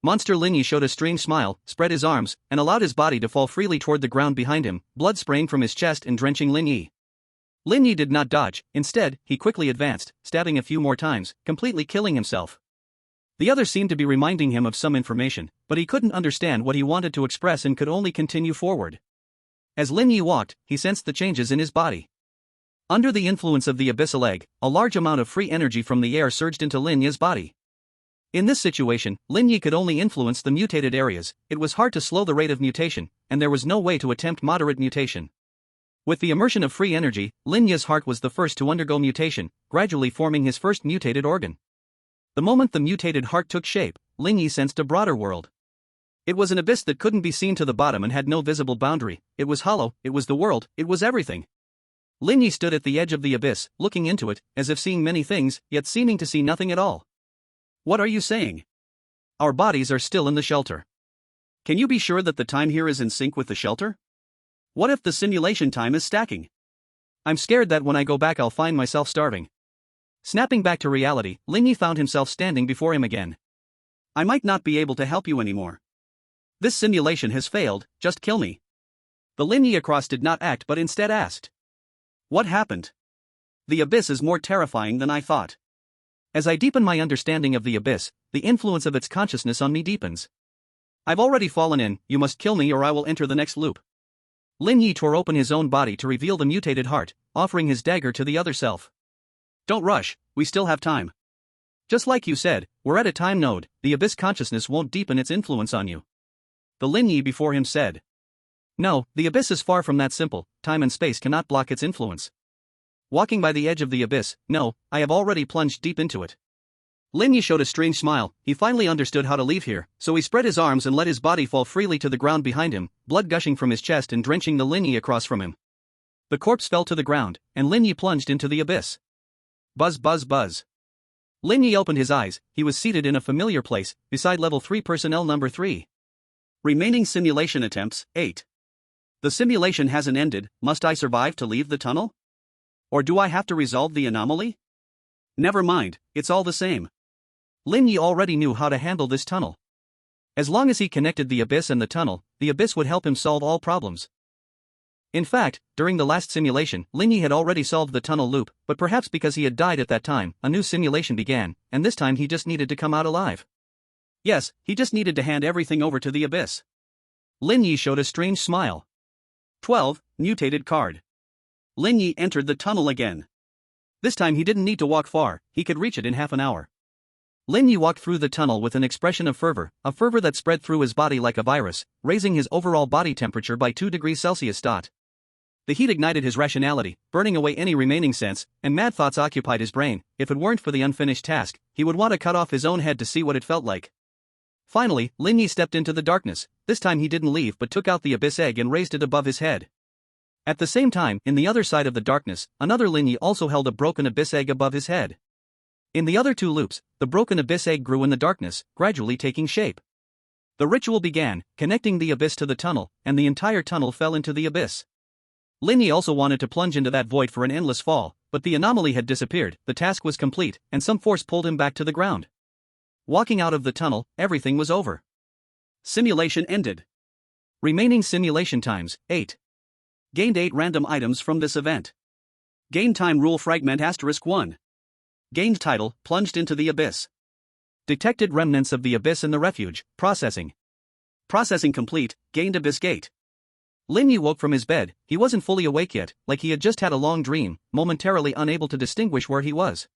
Monster Lin Ye showed a strange smile, spread his arms, and allowed his body to fall freely toward the ground behind him, blood spraying from his chest and drenching Lin Ye. Lin Ye did not dodge. Instead, he quickly advanced, stabbing a few more times, completely killing himself. The other seemed to be reminding him of some information, but he couldn't understand what he wanted to express and could only continue forward. As Lin Ye walked, he sensed the changes in his body. Under the influence of the abyssal egg, a large amount of free energy from the air surged into Lin Ye's body. In this situation, Lin Ye could only influence the mutated areas. It was hard to slow the rate of mutation, and there was no way to attempt moderate mutation. With the immersion of free energy, Lin Ye's heart was the first to undergo mutation, gradually forming his first mutated organ. The moment the mutated heart took shape, Lin Ye sensed a broader world. It was an abyss that couldn't be seen to the bottom and had no visible boundary. It was hollow, it was the world, it was everything. Lin Ye stood at the edge of the abyss, looking into it, as if seeing many things, yet seeming to see nothing at all. What are you saying? Our bodies are still in the shelter. Can you be sure that the time here is in sync with the shelter? What if the simulation time is stacking? I'm scared that when I go back I'll find myself starving. Snapping back to reality, Lin Ye found himself standing before him again. I might not be able to help you anymore. This simulation has failed, just kill me. The Lin Ye across did not act but instead asked. What happened? The abyss is more terrifying than I thought. As I deepen my understanding of the abyss, the influence of its consciousness on me deepens. I've already fallen in, you must kill me or I will enter the next loop. Lin Ye tore open his own body to reveal the mutated heart, offering his dagger to the other self. Don't rush, we still have time. Just like you said, we're at a time node, the abyss consciousness won't deepen its influence on you. The Lin Ye before him said. No, the abyss is far from that simple, time and space cannot block its influence. Walking by the edge of the abyss, no, I have already plunged deep into it. Lin Ye showed a strange smile, he finally understood how to leave here, so he spread his arms and let his body fall freely to the ground behind him, blood gushing from his chest and drenching the Lin Ye across from him. The corpse fell to the ground, and Lin Ye plunged into the abyss. Buzz buzz buzz. Lin Ye opened his eyes, he was seated in a familiar place, beside level 3 personnel number 3. Remaining simulation attempts, 8. The simulation hasn't ended, must I survive to leave the tunnel? Or do I have to resolve the anomaly? Never mind, it's all the same. Lin Ye already knew how to handle this tunnel. As long as he connected the abyss and the tunnel, the abyss would help him solve all problems. In fact, during the last simulation, Lin Ye had already solved the tunnel loop, but perhaps because he had died at that time, a new simulation began, and this time he just needed to come out alive. Yes, he just needed to hand everything over to the abyss. Lin Ye showed a strange smile. 12, mutated card. Lin Ye entered the tunnel again. This time he didn't need to walk far, he could reach it in half an hour. Lin Ye walked through the tunnel with an expression of fervor, a fervor that spread through his body like a virus, raising his overall body temperature by 2 degrees Celsius. The heat ignited his rationality, burning away any remaining sense, and mad thoughts occupied his brain. If it weren't for the unfinished task, he would want to cut off his own head to see what it felt like. Finally, Lin Ye stepped into the darkness. This time he didn't leave but took out the abyss egg and raised it above his head. At the same time, in the other side of the darkness, another Lin Ye also held a broken abyss egg above his head. In the other 2 loops, the broken abyss egg grew in the darkness, gradually taking shape. The ritual began, connecting the abyss to the tunnel, and the entire tunnel fell into the abyss. Lin Ye also wanted to plunge into that void for an endless fall, but the anomaly had disappeared, the task was complete, and some force pulled him back to the ground. Walking out of the tunnel, everything was over. Simulation ended. Remaining simulation times, 8. Gained 8 random items from this event. Gained time rule fragment *1. Gained title, plunged into the abyss. Detected remnants of the abyss in the refuge, processing. Processing complete, gained abyss gate. Lin Ye woke from his bed, he wasn't fully awake yet, like he had just had a long dream, momentarily unable to distinguish where he was.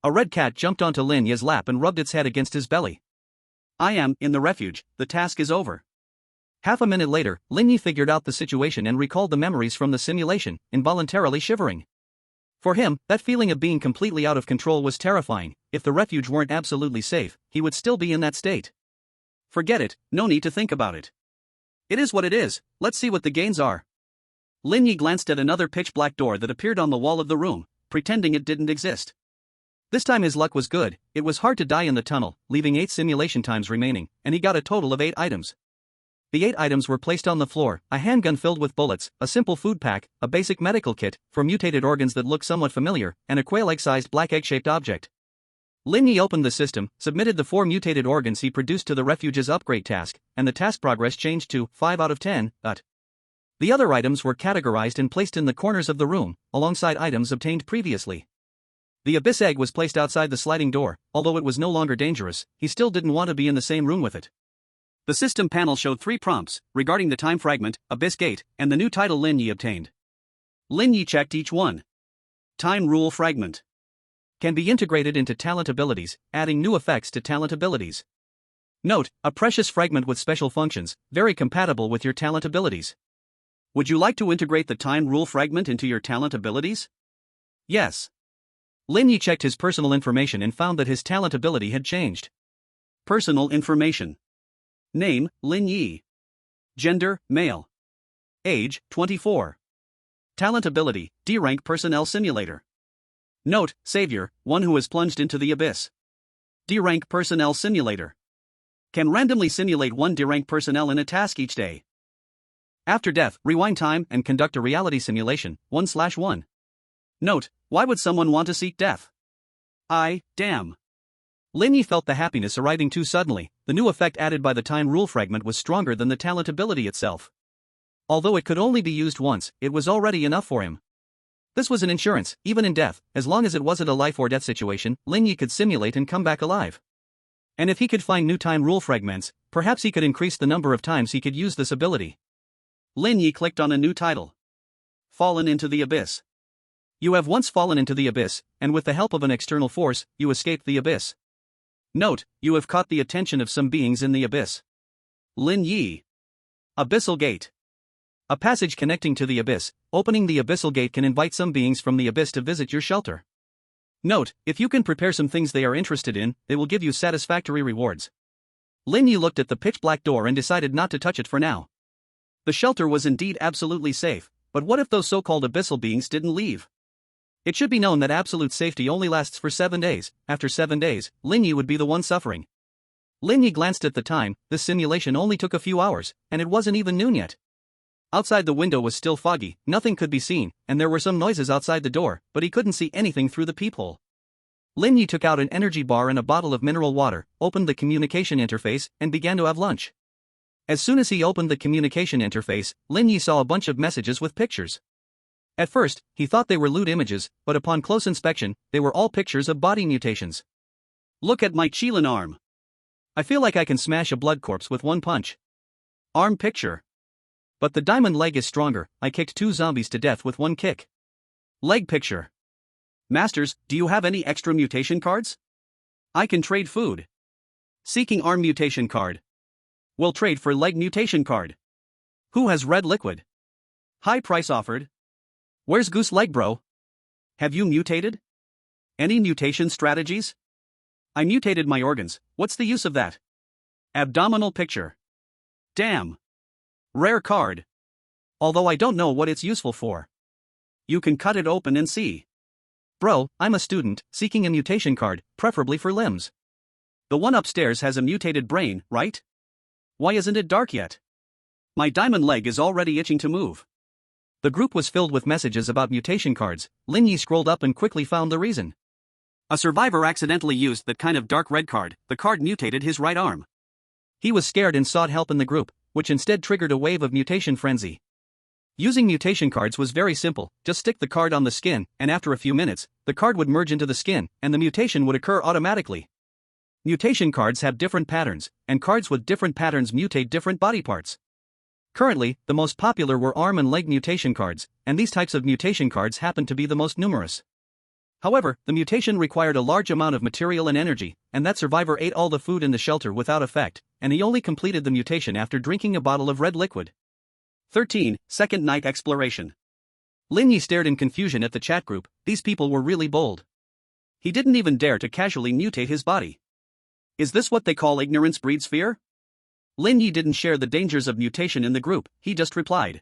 A red cat jumped onto Lin Ye's lap and rubbed its head against his belly. I am in the refuge, the task is over. Half a minute later, Lin Ye figured out the situation and recalled the memories from the simulation, involuntarily shivering. For him, that feeling of being completely out of control was terrifying. If the refuge weren't absolutely safe, he would still be in that state. Forget it, no need to think about it. It is what it is, let's see what the gains are. Lin Ye glanced at another pitch-black door that appeared on the wall of the room, pretending it didn't exist. This time his luck was good, it was hard to die in the tunnel, leaving 8 simulation times remaining, and he got a total of 8 items. The 8 items were placed on the floor: a handgun filled with bullets, a simple food pack, a basic medical kit for mutated organs that looked somewhat familiar, and a quail-egg-sized black egg-shaped object. Lin Ye opened the system, submitted the 4 mutated organs he produced to the refuge's upgrade task, and the task progress changed to 5 out of 10. The other items were categorized and placed in the corners of the room, alongside items obtained previously. The abyss egg was placed outside the sliding door. Although it was no longer dangerous, he still didn't want to be in the same room with it. The system panel showed 3 prompts, regarding the time fragment, abyss gate, and the new title Lin Ye obtained. Lin Ye checked each one. Time rule fragment. Can be integrated into talent abilities, adding new effects to talent abilities. Note, a precious fragment with special functions, very compatible with your talent abilities. Would you like to integrate the time rule fragment into your talent abilities? Yes. Lin Ye checked his personal information and found that his talent ability had changed. Personal information. Name, Lin Ye. Gender, male. Age, 24. Talent ability, D-rank personnel simulator. Note, savior, one who has plunged into the abyss. D-rank personnel simulator. Can randomly simulate one D-rank personnel in a task each day. After death, rewind time and conduct a reality simulation, 1/1. Note, why would someone want to seek death? Damn. Lin Ye felt the happiness arriving too suddenly. The new effect added by the time rule fragment was stronger than the talent ability itself. Although it could only be used once, it was already enough for him. This was an insurance, even in death, as long as it wasn't a life or death situation, Lin Ye could simulate and come back alive. And if he could find new time rule fragments, perhaps he could increase the number of times he could use this ability. Lin Ye clicked on a new title. Fallen into the Abyss. You have once fallen into the abyss, and with the help of an external force, you escaped the abyss. Note, you have caught the attention of some beings in the abyss. Lin Ye. Abyssal Gate. A passage connecting to the abyss. Opening the abyssal gate can invite some beings from the abyss to visit your shelter. Note, if you can prepare some things they are interested in, they will give you satisfactory rewards. Lin Ye looked at the pitch-black door and decided not to touch it for now. The shelter was indeed absolutely safe, but what if those so-called abyssal beings didn't leave? It should be known that absolute safety only lasts for 7 days. After 7 days, Lin Ye would be the one suffering. Lin Ye glanced at the time. This simulation only took a few hours, and it wasn't even noon yet. Outside the window was still foggy, nothing could be seen, and there were some noises outside the door, but he couldn't see anything through the peephole. Lin Ye took out an energy bar and a bottle of mineral water, opened the communication interface, and began to have lunch. As soon as he opened the communication interface, Lin Ye saw a bunch of messages with pictures. At first, he thought they were lewd images, but upon close inspection, they were all pictures of body mutations. Look at my Qilin arm. I feel like I can smash a blood corpse with one punch. Arm picture. But the diamond leg is stronger. I kicked 2 zombies to death with one kick. Leg picture. Masters, do you have any extra mutation cards? I can trade food. Seeking arm mutation card. Will trade for leg mutation card. Who has red liquid? High price offered. Where's goose leg, bro? Have you mutated? Any mutation strategies? I mutated my organs. What's the use of that? Abdominal picture. Damn. Rare card. Although I don't know what it's useful for. You can cut it open and see. Bro, I'm a student, seeking a mutation card, preferably for limbs. The one upstairs has a mutated brain, right? Why isn't it dark yet? My diamond leg is already itching to move. The group was filled with messages about mutation cards. Lin Ye scrolled up and quickly found the reason. A survivor accidentally used that kind of dark red card. The card mutated his right arm. He was scared and sought help in the group, which instead triggered a wave of mutation frenzy. Using mutation cards was very simple. Just stick the card on the skin, and after a few minutes, the card would merge into the skin, and the mutation would occur automatically. Mutation cards have different patterns, and cards with different patterns mutate different body parts. Currently, the most popular were arm and leg mutation cards, and these types of mutation cards happen to be the most numerous. However, the mutation required a large amount of material and energy, and that survivor ate all the food in the shelter without effect, and he only completed the mutation after drinking a bottle of red liquid. 13. Second Night Exploration. Lin Ye stared in confusion at the chat group. These people were really bold. He didn't even dare to casually mutate his body. Is this what they call ignorance breeds fear? Lin Ye didn't share the dangers of mutation in the group, he just replied.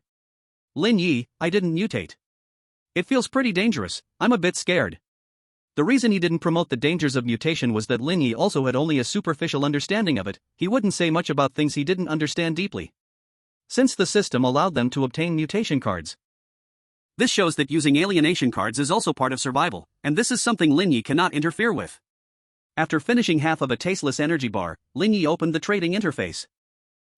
Lin Ye, I didn't mutate. It feels pretty dangerous, I'm a bit scared. The reason he didn't promote the dangers of mutation was that Lin Ye also had only a superficial understanding of it. He wouldn't say much about things he didn't understand deeply. Since the system allowed them to obtain mutation cards. This shows that using alienation cards is also part of survival, and this is something Lin Ye cannot interfere with. After finishing half of a tasteless energy bar, Lin Ye opened the trading interface.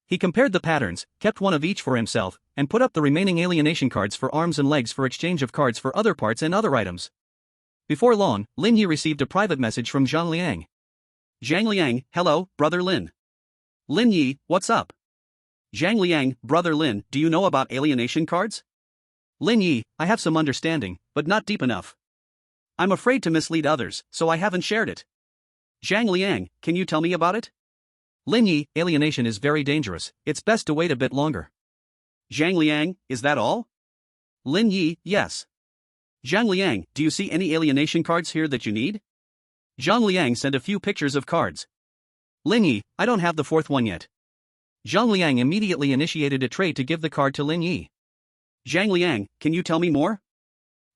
He compared the patterns, kept one of each for himself, and put up the remaining alienation cards for arms and legs for exchange of cards for other parts and other items. Before long, Lin Ye received a private message from Zhang Liang. Zhang Liang, hello, brother Lin. Lin Ye, what's up? Zhang Liang, brother Lin, do you know about alienation cards? Lin Ye, I have some understanding, but not deep enough. I'm afraid to mislead others, so I haven't shared it. Zhang Liang, can you tell me about it? Lin Ye, alienation is very dangerous, it's best to wait a bit longer. Zhang Liang, is that all? Lin Ye, yes. Zhang Liang, do you see any alienation cards here that you need? Zhang Liang sent a few pictures of cards. Lin Ye, I don't have the fourth one yet. Zhang Liang immediately initiated a trade to give the card to Lin Ye. Zhang Liang, can you tell me more?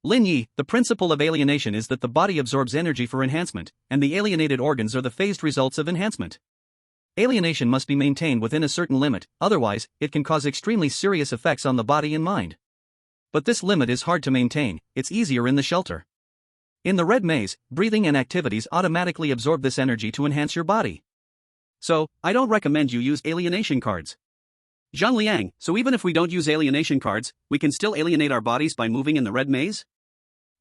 Lin Ye, the principle of alienation is that the body absorbs energy for enhancement, and the alienated organs are the phased results of enhancement. Alienation must be maintained within a certain limit, otherwise, it can cause extremely serious effects on the body and mind. But this limit is hard to maintain, it's easier in the shelter. In the red maze, breathing and activities automatically absorb this energy to enhance your body. So, I don't recommend you use alienation cards. Zhang Liang, so even if we don't use alienation cards, we can still alienate our bodies by moving in the red maze?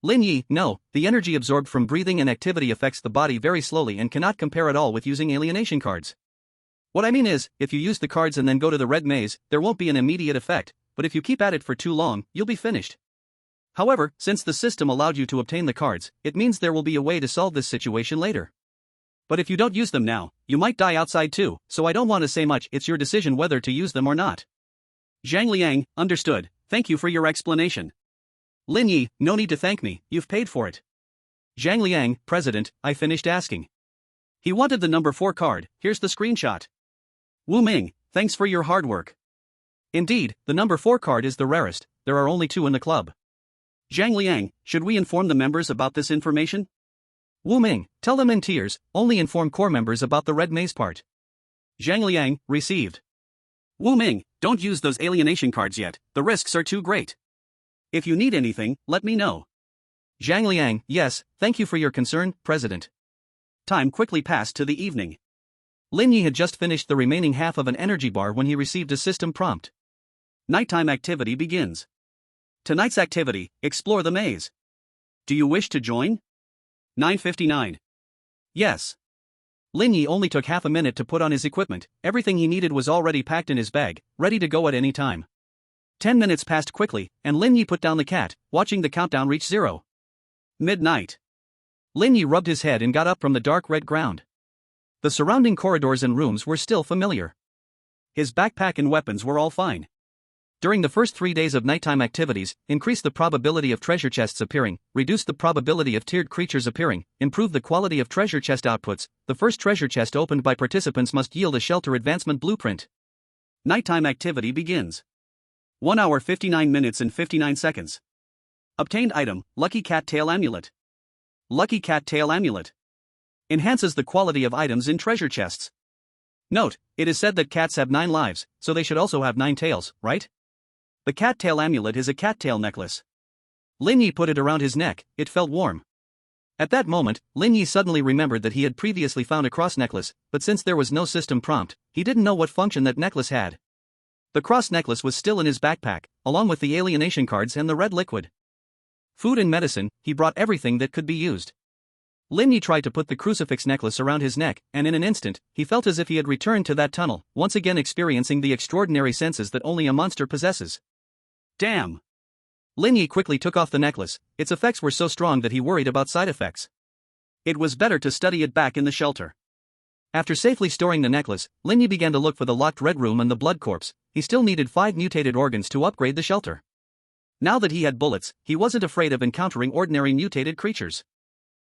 Lin Ye, no, the energy absorbed from breathing and activity affects the body very slowly and cannot compare at all with using alienation cards. What I mean is, if you use the cards and then go to the red maze, there won't be an immediate effect, but if you keep at it for too long, you'll be finished. However, since the system allowed you to obtain the cards, it means there will be a way to solve this situation later. But if you don't use them now, you might die outside too, so I don't want to say much, it's your decision whether to use them or not. Zhang Liang, understood, thank you for your explanation. Lin Ye, no need to thank me, you've paid for it. Zhang Liang, President, I finished asking. He wanted the number 4 card, here's the screenshot. Wu Ming, thanks for your hard work. Indeed, the number 4 card is the rarest, there are only 2 in the club. Zhang Liang, should we inform the members about this information? Wu Ming, tell them in tears, only inform core members about the red maze part. Zhang Liang, received. Wu Ming, don't use those alienation cards yet, the risks are too great. If you need anything, let me know. Zhang Liang, yes, thank you for your concern, President. Time quickly passed to the evening. Lin Ye had just finished the remaining half of an energy bar when he received a system prompt. Nighttime activity begins. Tonight's activity, explore the maze. Do you wish to join? 9:59. Yes. Lin Ye only took half a minute to put on his equipment, everything he needed was already packed in his bag, ready to go at any time. 10 minutes passed quickly, and Lin Ye put down the cat, watching the countdown reach 0. Midnight. Lin Ye rubbed his head and got up from the dark red ground. The surrounding corridors and rooms were still familiar. His backpack and weapons were all fine. During the first 3 days of nighttime activities, increase the probability of treasure chests appearing, reduce the probability of tiered creatures appearing, improve the quality of treasure chest outputs. The first treasure chest opened by participants must yield a shelter advancement blueprint. Nighttime activity begins. 1 hour 59 minutes and 59 seconds. Obtained item, Lucky Cat Tail Amulet. Lucky Cat Tail Amulet. Enhances the quality of items in treasure chests. Note, it is said that cats have 9 lives, so they should also have 9 tails, right? The cat tail amulet is a cat tail necklace. Lin Ye put it around his neck, it felt warm. At that moment, Lin Ye suddenly remembered that he had previously found a cross necklace, but since there was no system prompt, he didn't know what function that necklace had. The cross necklace was still in his backpack, along with the alienation cards and the red liquid. Food and medicine, he brought everything that could be used. Lin Ye tried to put the crucifix necklace around his neck, and in an instant, he felt as if he had returned to that tunnel, once again experiencing the extraordinary senses that only a monster possesses. Damn! Lin Ye quickly took off the necklace, its effects were so strong that he worried about side effects. It was better to study it back in the shelter. After safely storing the necklace, Lin Ye began to look for the locked red room and the blood corpse. He still needed 5 mutated organs to upgrade the shelter. Now that he had bullets, he wasn't afraid of encountering ordinary mutated creatures.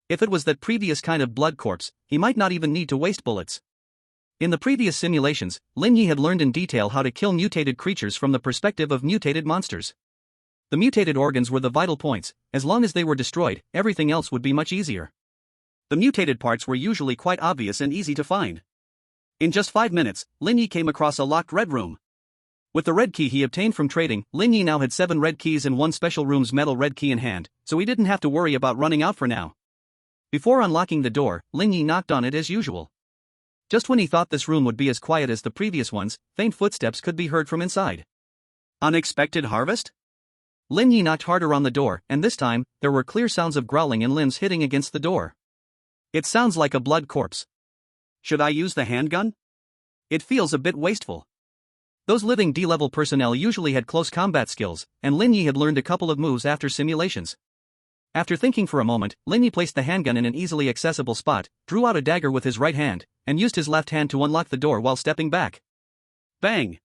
If it was that previous kind of blood corpse, he might not even need to waste bullets. In the previous simulations, Lin Ye had learned in detail how to kill mutated creatures from the perspective of mutated monsters. The mutated organs were the vital points, as long as they were destroyed, everything else would be much easier. The mutated parts were usually quite obvious and easy to find. In just 5 minutes, Lin Ye came across a locked red room. With the red key he obtained from trading, Lin Ye now had 7 red keys and 1 special room's metal red key in hand, so he didn't have to worry about running out for now. Before unlocking the door, Lin Ye knocked on it as usual. Just when he thought this room would be as quiet as the previous ones, faint footsteps could be heard from inside. Unexpected harvest? Lin Ye knocked harder on the door, and this time, there were clear sounds of growling and limbs hitting against the door. It sounds like a blood corpse. Should I use the handgun? It feels a bit wasteful. Those living D-level personnel usually had close combat skills, and Lin Ye had learned a couple of moves after simulations. After thinking for a moment, Lin Ye placed the handgun in an easily accessible spot, drew out a dagger with his right hand, and used his left hand to unlock the door while stepping back. Bang!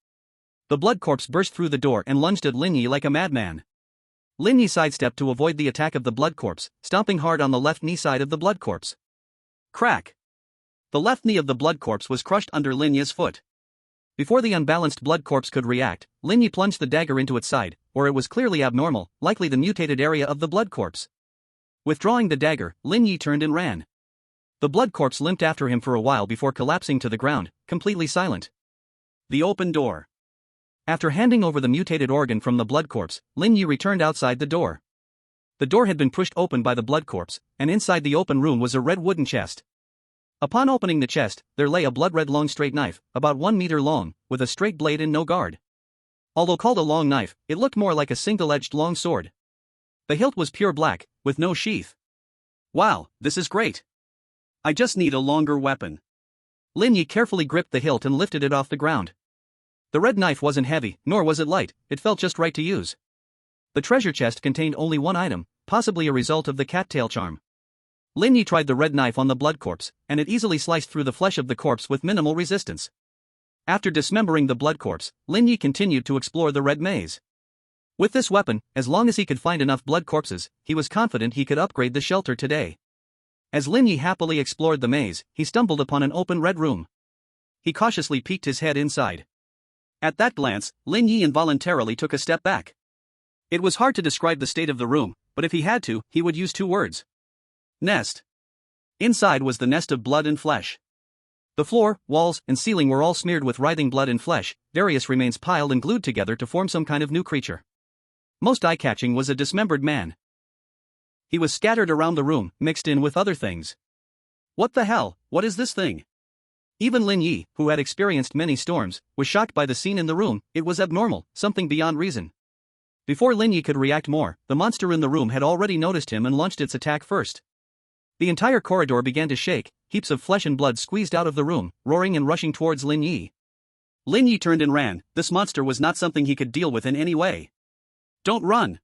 The blood corpse burst through the door and lunged at Lin Ye like a madman. Lin Ye sidestepped to avoid the attack of the blood corpse, stomping hard on the left knee side of the blood corpse. Crack! The left knee of the blood corpse was crushed under Lin Ye's foot. Before the unbalanced blood corpse could react, Lin Ye plunged the dagger into its side, where it was clearly abnormal, likely the mutated area of the blood corpse. Withdrawing the dagger, Lin Ye turned and ran. The blood corpse limped after him for a while before collapsing to the ground, completely silent. The open door. After handing over the mutated organ from the blood corpse, Lin Ye returned outside the door. The door had been pushed open by the blood corpse, and inside the open room was a red wooden chest. Upon opening the chest, there lay a blood-red long straight knife, about 1 meter long, with a straight blade and no guard. Although called a long knife, it looked more like a single-edged long sword. The hilt was pure black, with no sheath. Wow, this is great. I just need a longer weapon. Lin Ye carefully gripped the hilt and lifted it off the ground. The red knife wasn't heavy, nor was it light, it felt just right to use. The treasure chest contained only one item, possibly a result of the cattail charm. Lin Ye tried the red knife on the blood corpse, and it easily sliced through the flesh of the corpse with minimal resistance. After dismembering the blood corpse, Lin Ye continued to explore the red maze. With this weapon, as long as he could find enough blood corpses, he was confident he could upgrade the shelter today. As Lin Ye happily explored the maze, he stumbled upon an open red room. He cautiously peeked his head inside. At that glance, Lin Ye involuntarily took a step back. It was hard to describe the state of the room, but if he had to, he would use 2 words. Nest. Inside was the nest of blood and flesh. The floor, walls, and ceiling were all smeared with writhing blood and flesh, various remains piled and glued together to form some kind of new creature. Most eye-catching was a dismembered man. He was scattered around the room, mixed in with other things. What the hell, what is this thing? Even Lin Ye, who had experienced many storms, was shocked by the scene in the room. It was abnormal, something beyond reason. Before Lin Ye could react more, the monster in the room had already noticed him and launched its attack first. The entire corridor began to shake, heaps of flesh and blood squeezed out of the room, roaring and rushing towards Lin Ye. Lin Ye turned and ran. This monster was not something he could deal with in any way. Don't run!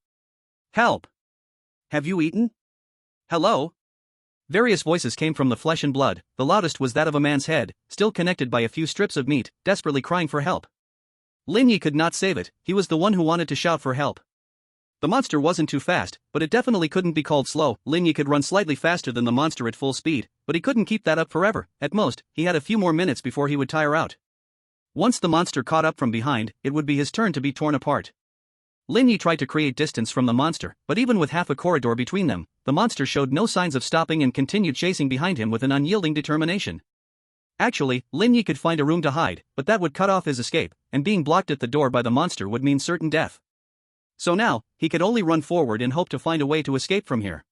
Help! Have you eaten? Hello? Various voices came from the flesh and blood. The loudest was that of a man's head, still connected by a few strips of meat, desperately crying for help. Lin Ye could not save it, he was the one who wanted to shout for help. The monster wasn't too fast, but it definitely couldn't be called slow. Lin Ye could run slightly faster than the monster at full speed, but he couldn't keep that up forever. At most, he had a few more minutes before he would tire out. Once the monster caught up from behind, it would be his turn to be torn apart. Lin Ye tried to create distance from the monster, but even with half a corridor between them, the monster showed no signs of stopping and continued chasing behind him with an unyielding determination. Actually, Lin Ye could find a room to hide, but that would cut off his escape, and being blocked at the door by the monster would mean certain death. So now, he could only run forward and hope to find a way to escape from here.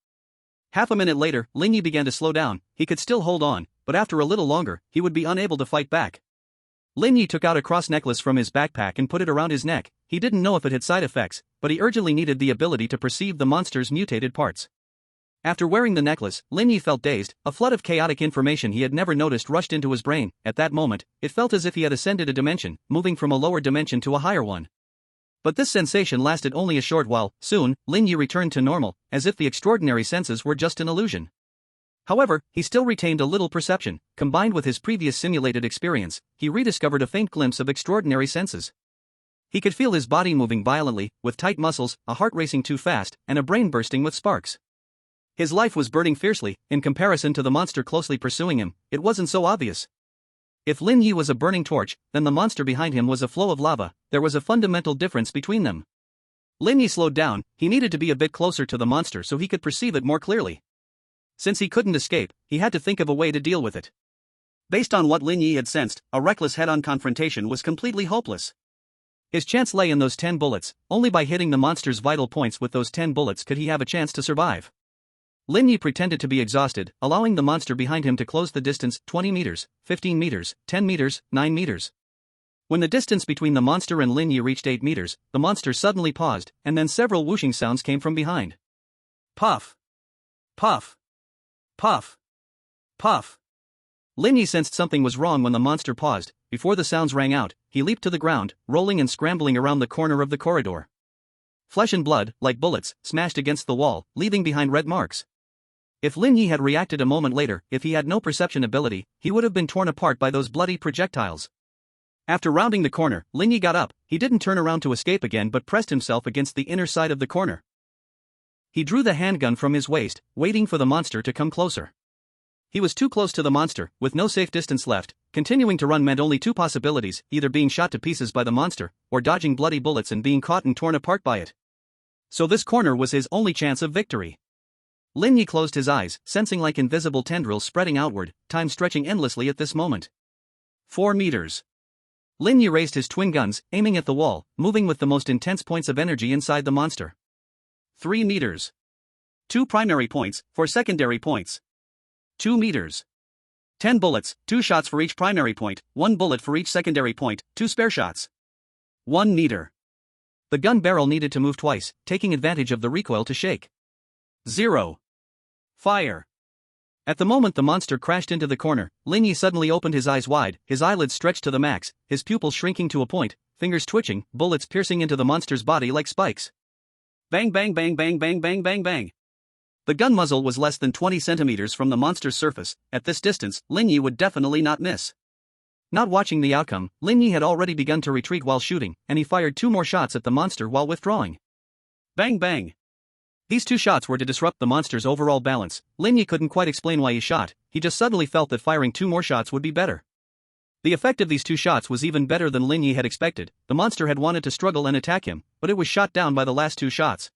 Half a minute later, Lin Ye began to slow down. He could still hold on, but after a little longer, he would be unable to fight back. Lin Ye took out a cross necklace from his backpack and put it around his neck. He didn't know if it had side effects, but he urgently needed the ability to perceive the monster's mutated parts. After wearing the necklace, Lin Ye felt dazed. A flood of chaotic information he had never noticed rushed into his brain. At that moment, it felt as if he had ascended a dimension, moving from a lower dimension to a higher one. But this sensation lasted only a short while. Soon, Lin Ye returned to normal, as if the extraordinary senses were just an illusion. However, he still retained a little perception. Combined with his previous simulated experience, he rediscovered a faint glimpse of extraordinary senses. He could feel his body moving violently, with tight muscles, a heart racing too fast, and a brain bursting with sparks. His life was burning fiercely. In comparison to the monster closely pursuing him, it wasn't so obvious. If Lin Ye was a burning torch, then the monster behind him was a flow of lava. There was a fundamental difference between them. Lin Ye slowed down. He needed to be a bit closer to the monster so he could perceive it more clearly. Since he couldn't escape, he had to think of a way to deal with it. Based on what Lin Ye had sensed, a reckless head-on confrontation was completely hopeless. His chance lay in those 10 bullets. Only by hitting the monster's vital points with those 10 bullets could he have a chance to survive. Lin Ye pretended to be exhausted, allowing the monster behind him to close the distance. 20 meters, 15 meters, 10 meters, 9 meters. When the distance between the monster and Lin Ye reached 8 meters, the monster suddenly paused, and then several whooshing sounds came from behind. Puff! Puff! Puff! Puff! Lin Ye sensed something was wrong when the monster paused. Before the sounds rang out, he leaped to the ground, rolling and scrambling around the corner of the corridor. Flesh and blood, like bullets, smashed against the wall, leaving behind red marks. If Lin Ye had reacted a moment later, if he had no perception ability, he would have been torn apart by those bloody projectiles. After rounding the corner, Lin Ye got up. He didn't turn around to escape again but pressed himself against the inner side of the corner. He drew the handgun from his waist, waiting for the monster to come closer. He was too close to the monster, with no safe distance left. Continuing to run meant only two possibilities, either being shot to pieces by the monster, or dodging bloody bullets and being caught and torn apart by it. So this corner was his only chance of victory. Lin Ye closed his eyes, sensing like invisible tendrils spreading outward, time stretching endlessly at this moment. 4 meters. Lin Ye raised his twin guns, aiming at the wall, moving with the most intense points of energy inside the monster. 3 meters. 2 primary points, 4 secondary points. 2 meters. 10 bullets, 2 shots for each primary point, 1 bullet for each secondary point, 2 spare shots. 1 meter. The gun barrel needed to move twice, taking advantage of the recoil to shake. 0. Fire. At the moment the monster crashed into the corner, Lin Ye suddenly opened his eyes wide, his eyelids stretched to the max, his pupils shrinking to a point, fingers twitching, bullets piercing into the monster's body like spikes. Bang bang bang bang bang bang bang bang. The gun muzzle was less than 20 centimeters from the monster's surface. At this distance, Lin Ye would definitely not miss. Not watching the outcome, Lin Ye had already begun to retreat while shooting, and he fired 2 more shots at the monster while withdrawing. Bang bang. These 2 shots were to disrupt the monster's overall balance. Lin Ye couldn't quite explain why he shot, he just suddenly felt that firing 2 more shots would be better. The effect of these 2 shots was even better than Lin Ye had expected. The monster had wanted to struggle and attack him, but it was shot down by the last 2 shots.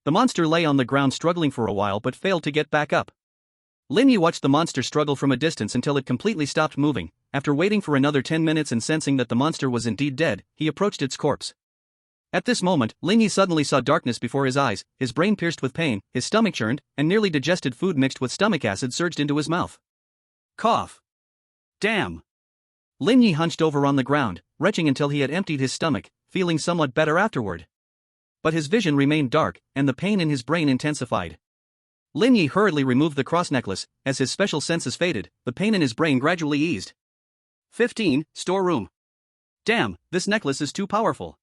The monster lay on the ground struggling for a while but failed to get back up. Lin Ye watched the monster struggle from a distance until it completely stopped moving. After waiting for another 10 minutes and sensing that the monster was indeed dead, he approached its corpse. At this moment, Lin Ye suddenly saw darkness before his eyes, his brain pierced with pain, his stomach churned, and nearly digested food mixed with stomach acid surged into his mouth. Cough. Damn. Lin Ye hunched over on the ground, retching until he had emptied his stomach, feeling somewhat better afterward. But his vision remained dark, and the pain in his brain intensified. Lin Ye hurriedly removed the cross necklace. As his special senses faded, the pain in his brain gradually eased. 15. Storeroom. Damn, this necklace is too powerful.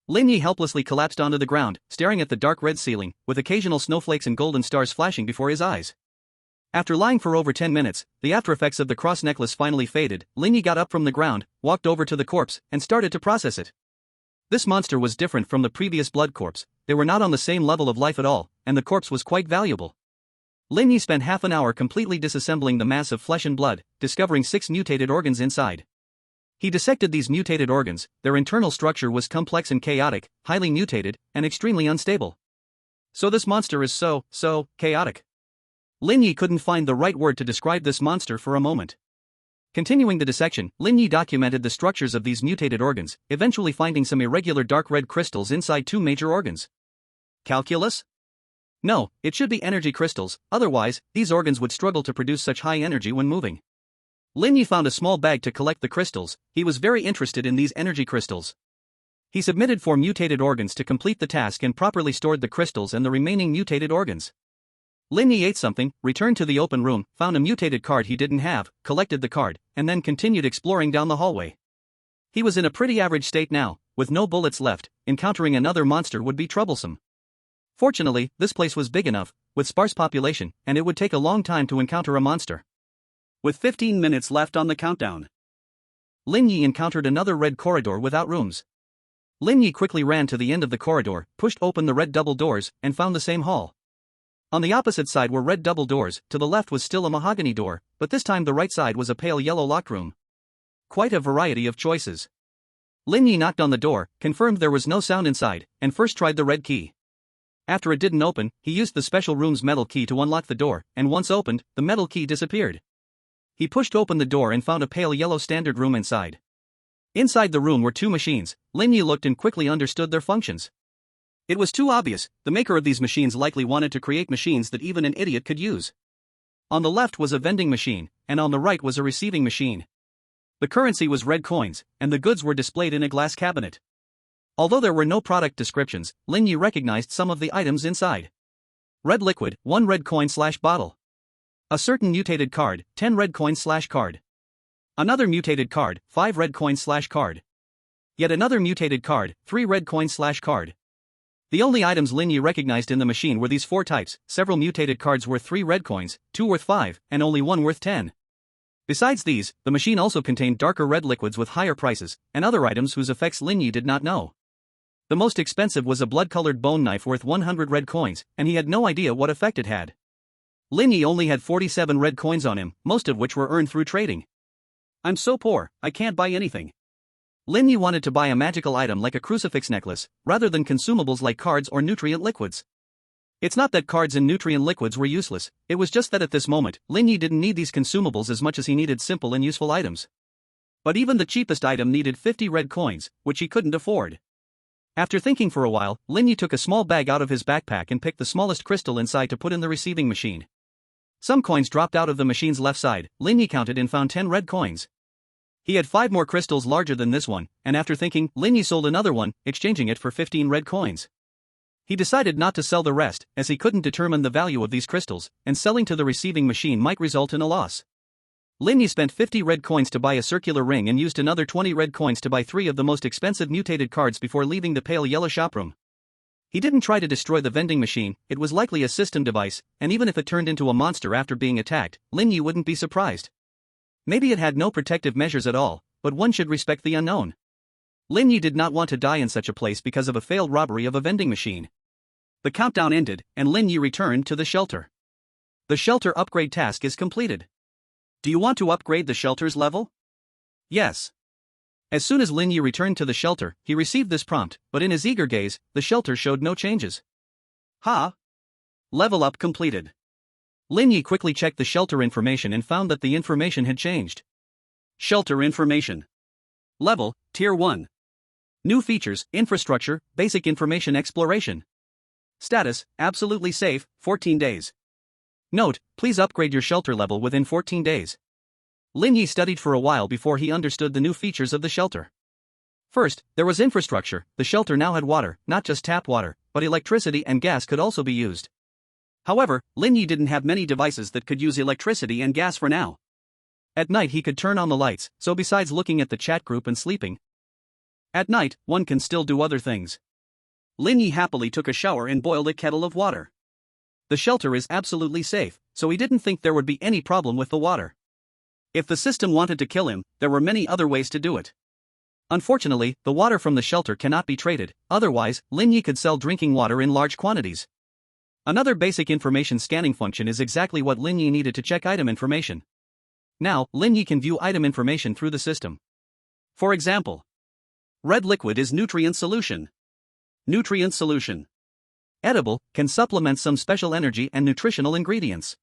Lin Ye helplessly collapsed onto the ground, staring at the dark red ceiling, with occasional snowflakes and golden stars flashing before his eyes. After lying for over 10 minutes, the aftereffects of the cross necklace finally faded. Lin Ye got up from the ground, walked over to the corpse, and started to process it. This monster was different from the previous blood corpse. They were not on the same level of life at all, and the corpse was quite valuable. Lin Ye spent half an hour completely disassembling the mass of flesh and blood, discovering 6 mutated organs inside. He dissected these mutated organs. Their internal structure was complex and chaotic, highly mutated, and extremely unstable. So this monster is so chaotic. Lin Ye couldn't find the right word to describe this monster for a moment. Continuing the dissection, Lin Ye documented the structures of these mutated organs, eventually finding some irregular dark red crystals inside 2 major organs. Calculus? No, it should be energy crystals, otherwise, these organs would struggle to produce such high energy when moving. Lin Ye found a small bag to collect the crystals. He was very interested in these energy crystals. He submitted 4 mutated organs to complete the task and properly stored the crystals and the remaining mutated organs. Lin Ye ate something, returned to the open room, found a mutated card he didn't have, collected the card, and then continued exploring down the hallway. He was in a pretty average state now, with no bullets left. Encountering another monster would be troublesome. Fortunately, this place was big enough, with sparse population, and it would take a long time to encounter a monster. With 15 minutes left on the countdown, Lin Ye encountered another red corridor without rooms. Lin Ye quickly ran to the end of the corridor, pushed open the red double doors, and found the same hall. On the opposite side were red double doors. To the left was still a mahogany door, but this time the right side was a pale yellow locked room. Quite a variety of choices. Lin Ye knocked on the door, confirmed there was no sound inside, and first tried the red key. After it didn't open, he used the special room's metal key to unlock the door, and once opened, the metal key disappeared. He pushed open the door and found a pale yellow standard room inside. Inside the room were 2 machines. Lin Ye looked and quickly understood their functions. It was too obvious. The maker of these machines likely wanted to create machines that even an idiot could use. On the left was a vending machine, and on the right was a receiving machine. The currency was red coins, and the goods were displayed in a glass cabinet. Although there were no product descriptions, Lin Ye recognized some of the items inside. Red liquid, 1 red coin/bottle. A certain mutated card, 10 red coins/card. Another mutated card, 5 red coins/card. Yet another mutated card, 3 red coins/card. The only items Lin Ye recognized in the machine were these 4 types, several mutated cards worth 3 red coins, 2 worth 5, and only 1 worth 10. Besides these, the machine also contained darker red liquids with higher prices, and other items whose effects Lin Ye did not know. The most expensive was a blood-colored bone knife worth 100 red coins, and he had no idea what effect it had. Lin Ye only had 47 red coins on him, most of which were earned through trading. I'm so poor, I can't buy anything. Lin Ye wanted to buy a magical item like a crucifix necklace, rather than consumables like cards or nutrient liquids. It's not that cards and nutrient liquids were useless, it was just that at this moment, Lin Ye didn't need these consumables as much as he needed simple and useful items. But even the cheapest item needed 50 red coins, which he couldn't afford. After thinking for a while, Lin Ye took a small bag out of his backpack and picked the smallest crystal inside to put in the receiving machine. Some coins dropped out of the machine's left side. Lin Ye counted and found 10 red coins. He had 5 more crystals larger than this one, and after thinking, Lin Ye sold another one, exchanging it for 15 red coins. He decided not to sell the rest, as he couldn't determine the value of these crystals, and selling to the receiving machine might result in a loss. Lin Ye spent 50 red coins to buy a circular ring and used another 20 red coins to buy 3 of the most expensive mutated cards before leaving the pale yellow shoproom. He didn't try to destroy the vending machine, it was likely a system device, and even if it turned into a monster after being attacked, Lin Ye wouldn't be surprised. Maybe it had no protective measures at all, but one should respect the unknown. Lin Ye did not want to die in such a place because of a failed robbery of a vending machine. The countdown ended, and Lin Ye returned to the shelter. The shelter upgrade task is completed. Do you want to upgrade the shelter's level? Yes. As soon as Lin Ye returned to the shelter, he received this prompt, but in his eager gaze, the shelter showed no changes. Level up completed. Lin Ye quickly checked the shelter information and found that the information had changed. Shelter information. Level, Tier 1. New features, infrastructure, basic information exploration. Status, absolutely safe, 14 days. Note, please upgrade your shelter level within 14 days. Lin Ye studied for a while before he understood the new features of the shelter. First, there was infrastructure. The shelter now had water, not just tap water, but electricity and gas could also be used. However, Lin Ye didn't have many devices that could use electricity and gas for now. At night he could turn on the lights, so besides looking at the chat group and sleeping, at night, one can still do other things. Lin Ye happily took a shower and boiled a kettle of water. The shelter is absolutely safe, so he didn't think there would be any problem with the water. If the system wanted to kill him, there were many other ways to do it. Unfortunately, the water from the shelter cannot be traded, otherwise, Lin Ye could sell drinking water in large quantities. Another basic information scanning function is exactly what Lin Ye needed to check item information. Now, Lin Ye can view item information through the system. For example, red liquid is nutrient solution. Nutrient solution. Edible, can supplement some special energy and nutritional ingredients.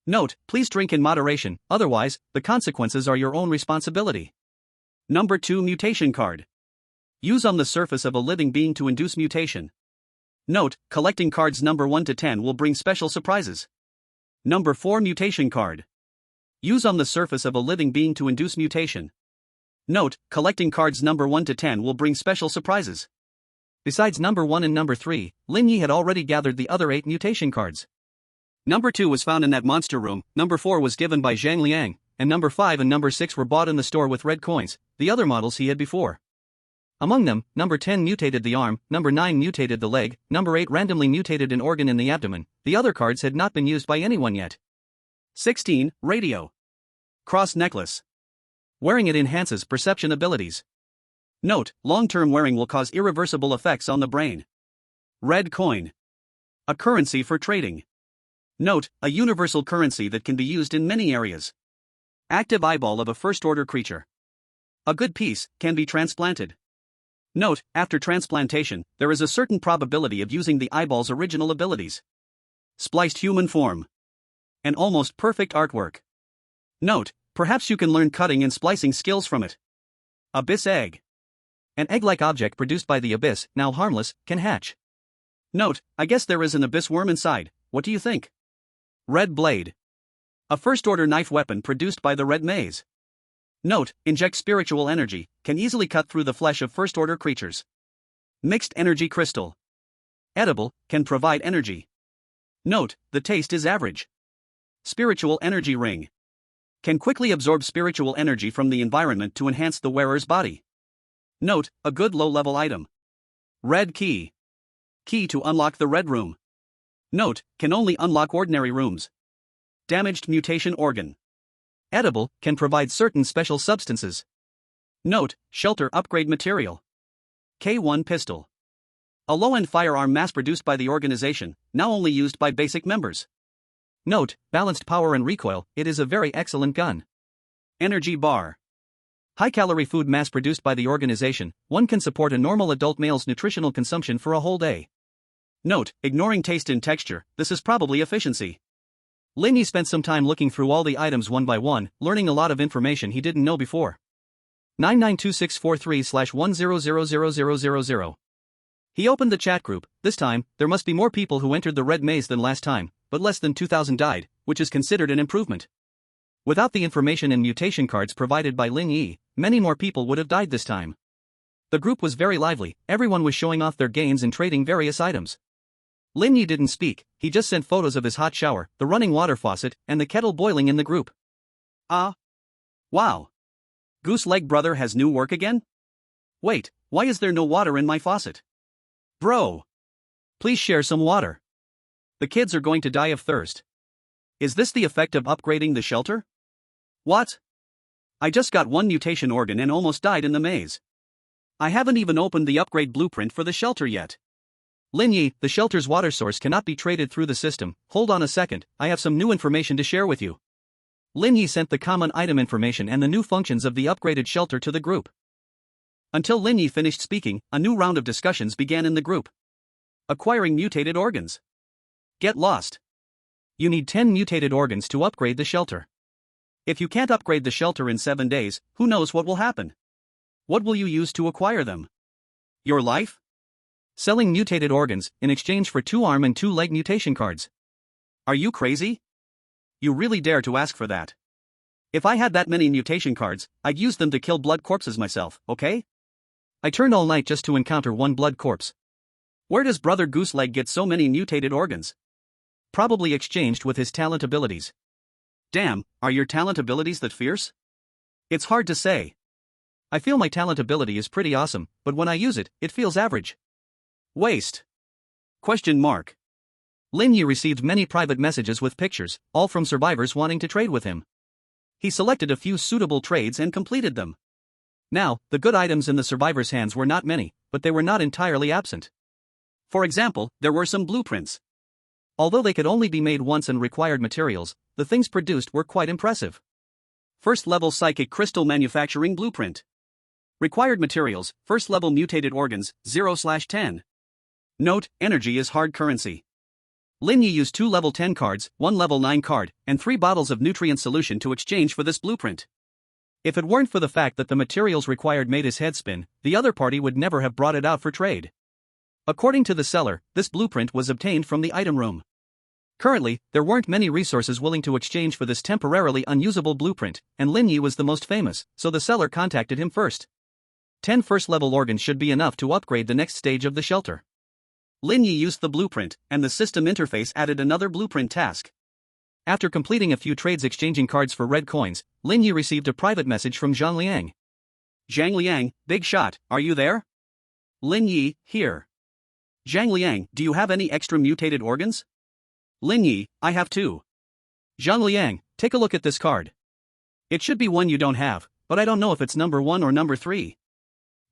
Note, please drink in moderation, otherwise, the consequences are your own responsibility. Number 2 Mutation Card. Use on the surface of a living being to induce mutation. Note, collecting cards number 1 to 10 will bring special surprises. Number 4 Mutation Card. Use on the surface of a living being to induce mutation. Note, collecting cards number 1 to 10 will bring special surprises. Besides number 1 and number 3, Lin Ye had already gathered the other 8 mutation cards. Number 2 was found in that monster room, number 4 was given by Zhang Liang, and number 5 and number 6 were bought in the store with red coins, the other models he had before. Among them, number 10 mutated the arm, number 9 mutated the leg, number 8 randomly mutated an organ in the abdomen, the other cards had not been used by anyone yet. 16. Radio. Cross necklace. Wearing it enhances perception abilities. Note, long-term wearing will cause irreversible effects on the brain. Red coin. A currency for trading. Note, a universal currency that can be used in many areas. Active eyeball of a first-order creature. A good piece can be transplanted. Note, after transplantation, there is a certain probability of using the eyeball's original abilities. Spliced human form. An almost perfect artwork. Note, perhaps you can learn cutting and splicing skills from it. Abyss egg. An egg-like object produced by the abyss, now harmless, can hatch. Note, I guess there is an abyss worm inside, what do you think? Red blade. A first-order knife weapon produced by the red maze. Note, inject spiritual energy, can easily cut through the flesh of first-order creatures. Mixed energy crystal. Edible, can provide energy. Note, the taste is average. Spiritual energy ring. Can quickly absorb spiritual energy from the environment to enhance the wearer's body. Note, a good low-level item. Red key. Key to unlock the red room. Note, can only unlock ordinary rooms. Damaged mutation organ. Edible, can provide certain special substances. Note, shelter upgrade material. K1 pistol. A low-end firearm mass-produced by the organization, now only used by basic members. Note, balanced power and recoil, it is a very excellent gun. Energy bar. High-calorie food mass-produced by the organization, one can support a normal adult male's nutritional consumption for a whole day. Note, ignoring taste and texture, this is probably efficiency. Lin Ye spent some time looking through all the items one by one, learning a lot of information he didn't know before. 992643/10000000. He opened the chat group. This time, there must be more people who entered the red maze than last time, but less than 2,000 died, which is considered an improvement. Without the information and mutation cards provided by Lin Ye, many more people would have died this time. The group was very lively, everyone was showing off their gains and trading various items. Lin Ye didn't speak, he just sent photos of his hot shower, the running water faucet, and the kettle boiling in the group. Wow. Goose Leg Brother has new work again? Wait, why is there no water in my faucet? Bro! Please share some water. The kids are going to die of thirst. Is this the effect of upgrading the shelter? What? I just got one mutation organ and almost died in the maze. I haven't even opened the upgrade blueprint for the shelter yet. Lin Ye, the shelter's water source cannot be traded through the system. Hold on a second, I have some new information to share with you. Lin Ye sent the common item information and the new functions of the upgraded shelter to the group. Until Lin Ye finished speaking, a new round of discussions began in the group. Acquiring mutated organs. Get lost. You need 10 mutated organs to upgrade the shelter. If you can't upgrade the shelter in 7 days, who knows what will happen? What will you use to acquire them? Your life? Selling mutated organs in exchange for 2-arm and 2-leg mutation cards. Are you crazy? You really dare to ask for that? If I had that many mutation cards, I'd use them to kill blood corpses myself, okay? I turned all night just to encounter one blood corpse. Where does Brother Gooseleg get so many mutated organs? Probably exchanged with his talent abilities. Damn, are your talent abilities that fierce? It's hard to say. I feel my talent ability is pretty awesome, but when I use it, it feels average. Waste. Question mark. Lin Ye received many private messages with pictures, all from survivors wanting to trade with him. He selected a few suitable trades and completed them. Now, the good items in the survivors' hands were not many, but they were not entirely absent. For example, there were some blueprints. Although they could only be made once and required materials, the things produced were quite impressive. First level psychic crystal manufacturing blueprint. Required materials, first level mutated organs, 0/10. Note, energy is hard currency. Lin Ye used 2 level 10 cards, 1 level 9 card, and 3 bottles of nutrient solution to exchange for this blueprint. If it weren't for the fact that the materials required made his head spin, the other party would never have brought it out for trade. According to the seller, this blueprint was obtained from the item room. Currently, there weren't many resources willing to exchange for this temporarily unusable blueprint, and Lin Ye was the most famous, so the seller contacted him first. 10 first-level organs should be enough to upgrade the next stage of the shelter. Lin Ye used the blueprint, and the system interface added another blueprint task. After completing a few trades exchanging cards for red coins, Lin Ye received a private message from Zhang Liang. Zhang Liang, big shot, are you there? Lin Ye, here. Zhang Liang, do you have any extra mutated organs? Lin Ye, I have 2. Zhang Liang, take a look at this card. It should be one you don't have, but I don't know if it's number 1 or number 3.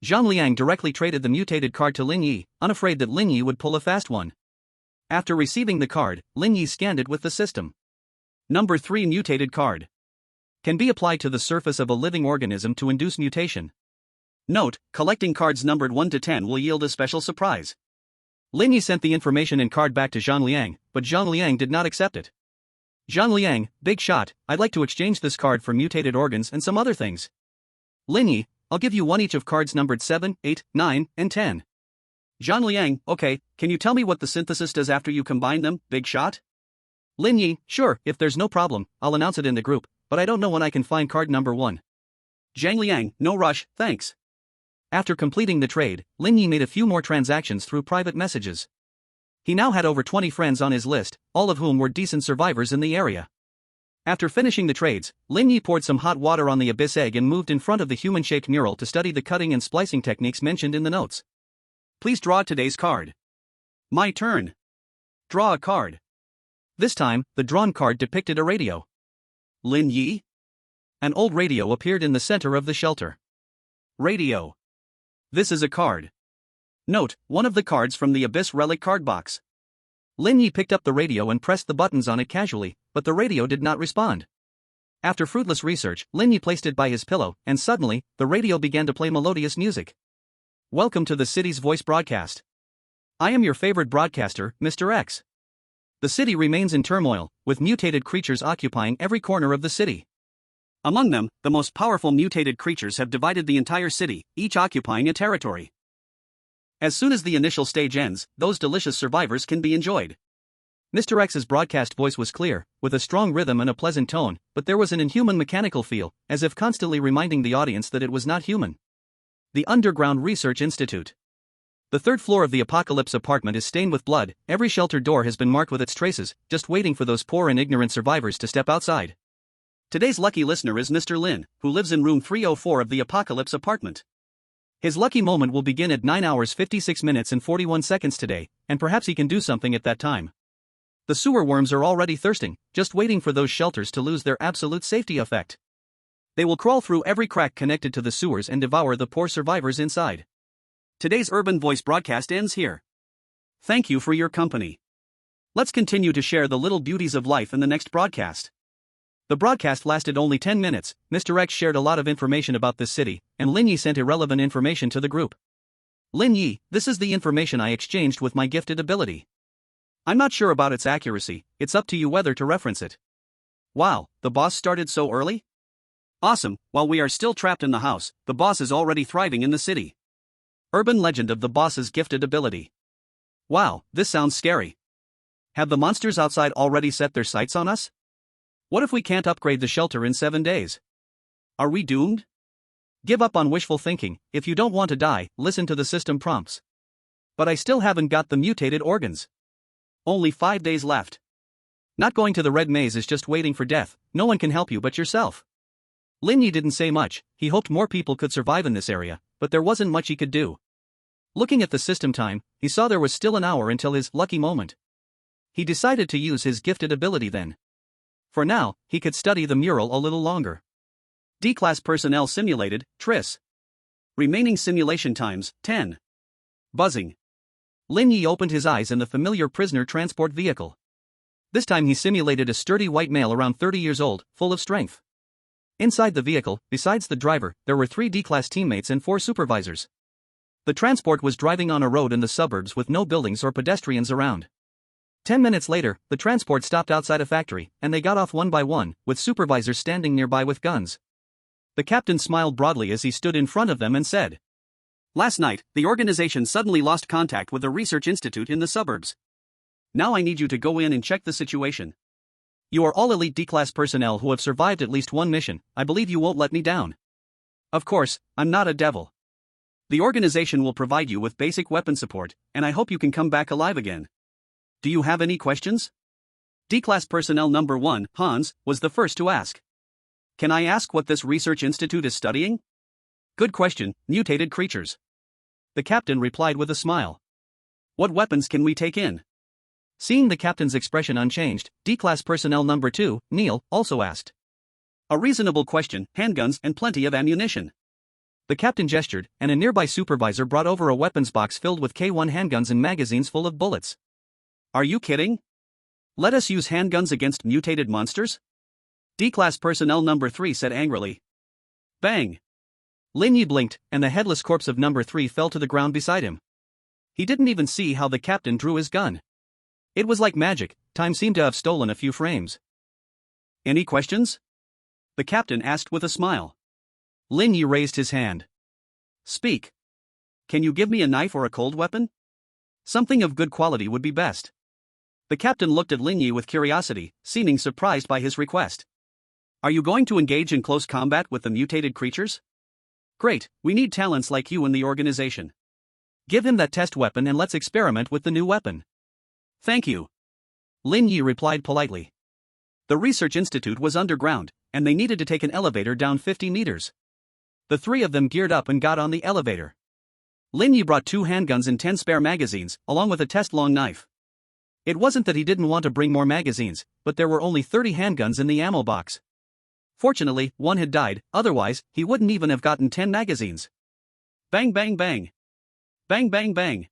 Zhang Liang directly traded the mutated card to Lin Ye, unafraid that Lin Ye would pull a fast one. After receiving the card, Lin Ye scanned it with the system. Number 3 mutated card. Can be applied to the surface of a living organism to induce mutation. Note, collecting cards numbered 1 to 10 will yield a special surprise. Lin Ye sent the information and card back to Zhang Liang, but Zhang Liang did not accept it. Zhang Liang, big shot, I'd like to exchange this card for mutated organs and some other things. Lin Ye, I'll give you one each of cards numbered 7, 8, 9, and 10. Zhang Liang, okay, can you tell me what the synthesis does after you combine them, big shot? Lin Ye, sure, if there's no problem, I'll announce it in the group, but I don't know when I can find card number 1. Zhang Liang, no rush, thanks. After completing the trade, Lin Ye made a few more transactions through private messages. He now had over 20 friends on his list, all of whom were decent survivors in the area. After finishing the trades, Lin Ye poured some hot water on the abyss egg and moved in front of the human-shaped mural to study the cutting and splicing techniques mentioned in the notes. Please draw today's card. My turn. Draw a card. This time, the drawn card depicted a radio. Lin Ye? An old radio appeared in the center of the shelter. Radio. This is a card. Note, one of the cards from the Abyss Relic card box. Lin Ye picked up the radio and pressed the buttons on it casually, but the radio did not respond. After fruitless research, Lin Ye placed it by his pillow, and suddenly, the radio began to play melodious music. Welcome to the city's voice broadcast. I am your favorite broadcaster, Mr. X. The city remains in turmoil, with mutated creatures occupying every corner of the city. Among them, the most powerful mutated creatures have divided the entire city, each occupying a territory. As soon as the initial stage ends, those delicious survivors can be enjoyed. Mr. X's broadcast voice was clear, with a strong rhythm and a pleasant tone, but there was an inhuman mechanical feel, as if constantly reminding the audience that it was not human. The Underground Research Institute. The third floor of the Apocalypse apartment is stained with blood. Every shelter door has been marked with its traces, just waiting for those poor and ignorant survivors to step outside. Today's lucky listener is Mr. Lin, who lives in room 304 of the Apocalypse apartment. His lucky moment will begin at 9 hours 56 minutes and 41 seconds today, and perhaps he can do something at that time. The sewer worms are already thirsting, just waiting for those shelters to lose their absolute safety effect. They will crawl through every crack connected to the sewers and devour the poor survivors inside. Today's Urban Voice broadcast ends here. Thank you for your company. Let's continue to share the little beauties of life in the next broadcast. The broadcast lasted only 10 minutes. Mr. X shared a lot of information about this city, and Lin Ye sent irrelevant information to the group. Lin Ye, this is the information I exchanged with my gifted ability. I'm not sure about its accuracy, it's up to you whether to reference it. Wow, the boss started so early? Awesome, while we are still trapped in the house, the boss is already thriving in the city. Urban legend of the boss's gifted ability. Wow, this sounds scary. Have the monsters outside already set their sights on us? What if we can't upgrade the shelter in 7 days? Are we doomed? Give up on wishful thinking. If you don't want to die, listen to the system prompts. But I still haven't got the mutated organs. Only 5 days left. Not going to the red maze is just waiting for death. No one can help you but yourself. Lin Ye didn't say much. He hoped more people could survive in this area, but there wasn't much he could do. Looking at the system time, he saw there was still an hour until his lucky moment. He decided to use his gifted ability then. For now, he could study the mural a little longer. D-Class Personnel Simulated, TRIS. Remaining simulation times, 10. Buzzing. Lin Ye opened his eyes in the familiar prisoner transport vehicle. This time he simulated a sturdy white male around 30 years old, full of strength. Inside the vehicle, besides the driver, there were 3 D-Class teammates and 4 supervisors. The transport was driving on a road in the suburbs with no buildings or pedestrians around. 10 minutes later, the transport stopped outside a factory, and they got off one by one, with supervisors standing nearby with guns. The captain smiled broadly as he stood in front of them and said, "Last night, the organization suddenly lost contact with a research institute in the suburbs. Now I need you to go in and check the situation. You are all elite D-Class personnel who have survived at least one mission. I believe you won't let me down. Of course, I'm not a devil. The organization will provide you with basic weapon support, and I hope you can come back alive again. Do you have any questions?" D-Class personnel number 1, Hans, was the first to ask. "Can I ask what this research institute is studying?" "Good question, mutated creatures." The captain replied with a smile. "What weapons can we take in?" Seeing the captain's expression unchanged, D-Class personnel number 2, Neil, also asked. "A reasonable question, handguns and plenty of ammunition." The captain gestured, and a nearby supervisor brought over a weapons box filled with K1 handguns and magazines full of bullets. "Are you kidding? Let us use handguns against mutated monsters?" D-Class personnel number 3 said angrily. Bang! Lin Ye blinked, and the headless corpse of number 3 fell to the ground beside him. He didn't even see how the captain drew his gun. It was like magic. Time seemed to have stolen a few frames. "Any questions?" the captain asked with a smile. Lin Ye raised his hand. "Speak. Can you give me a knife or a cold weapon? Something of good quality would be best." The captain looked at Lin Ye with curiosity, seeming surprised by his request. "Are you going to engage in close combat with the mutated creatures? Great, we need talents like you in the organization. Give him that test weapon and let's experiment with the new weapon." "Thank you." Lin Ye replied politely. The research institute was underground, and they needed to take an elevator down 50 meters. The 3 of them geared up and got on the elevator. Lin Ye brought 2 handguns and 10 spare magazines, along with a test-long knife. It wasn't that he didn't want to bring more magazines, but there were only 30 handguns in the ammo box. Fortunately, one had died, otherwise, he wouldn't even have gotten 10 magazines. Bang bang bang. Bang bang bang.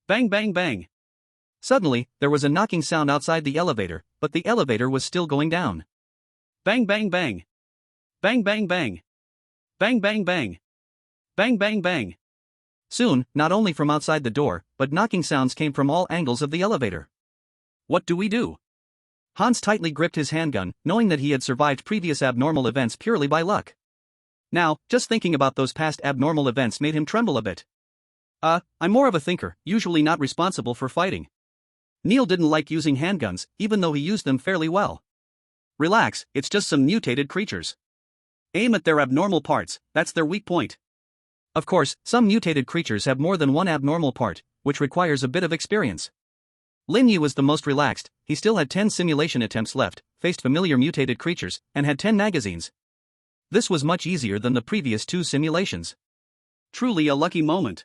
Bang bang bang. Suddenly, there was a knocking sound outside the elevator, but the elevator was still going down. Bang bang bang. Bang bang bang. Bang bang bang. Bang bang bang. Soon, not only from outside the door, but knocking sounds came from all angles of the elevator. What do we do? Hans tightly gripped his handgun, knowing that he had survived previous abnormal events purely by luck. Now, just thinking about those past abnormal events made him tremble a bit. I'm more of a thinker, usually not responsible for fighting. Neil didn't like using handguns, even though he used them fairly well. Relax, it's just some mutated creatures. Aim at their abnormal parts, that's their weak point. Of course, some mutated creatures have more than one abnormal part, which requires a bit of experience. Lin Ye was the most relaxed, he still had 10 simulation attempts left, faced familiar mutated creatures, and had 10 magazines. This was much easier than the previous 2 simulations. Truly a lucky moment.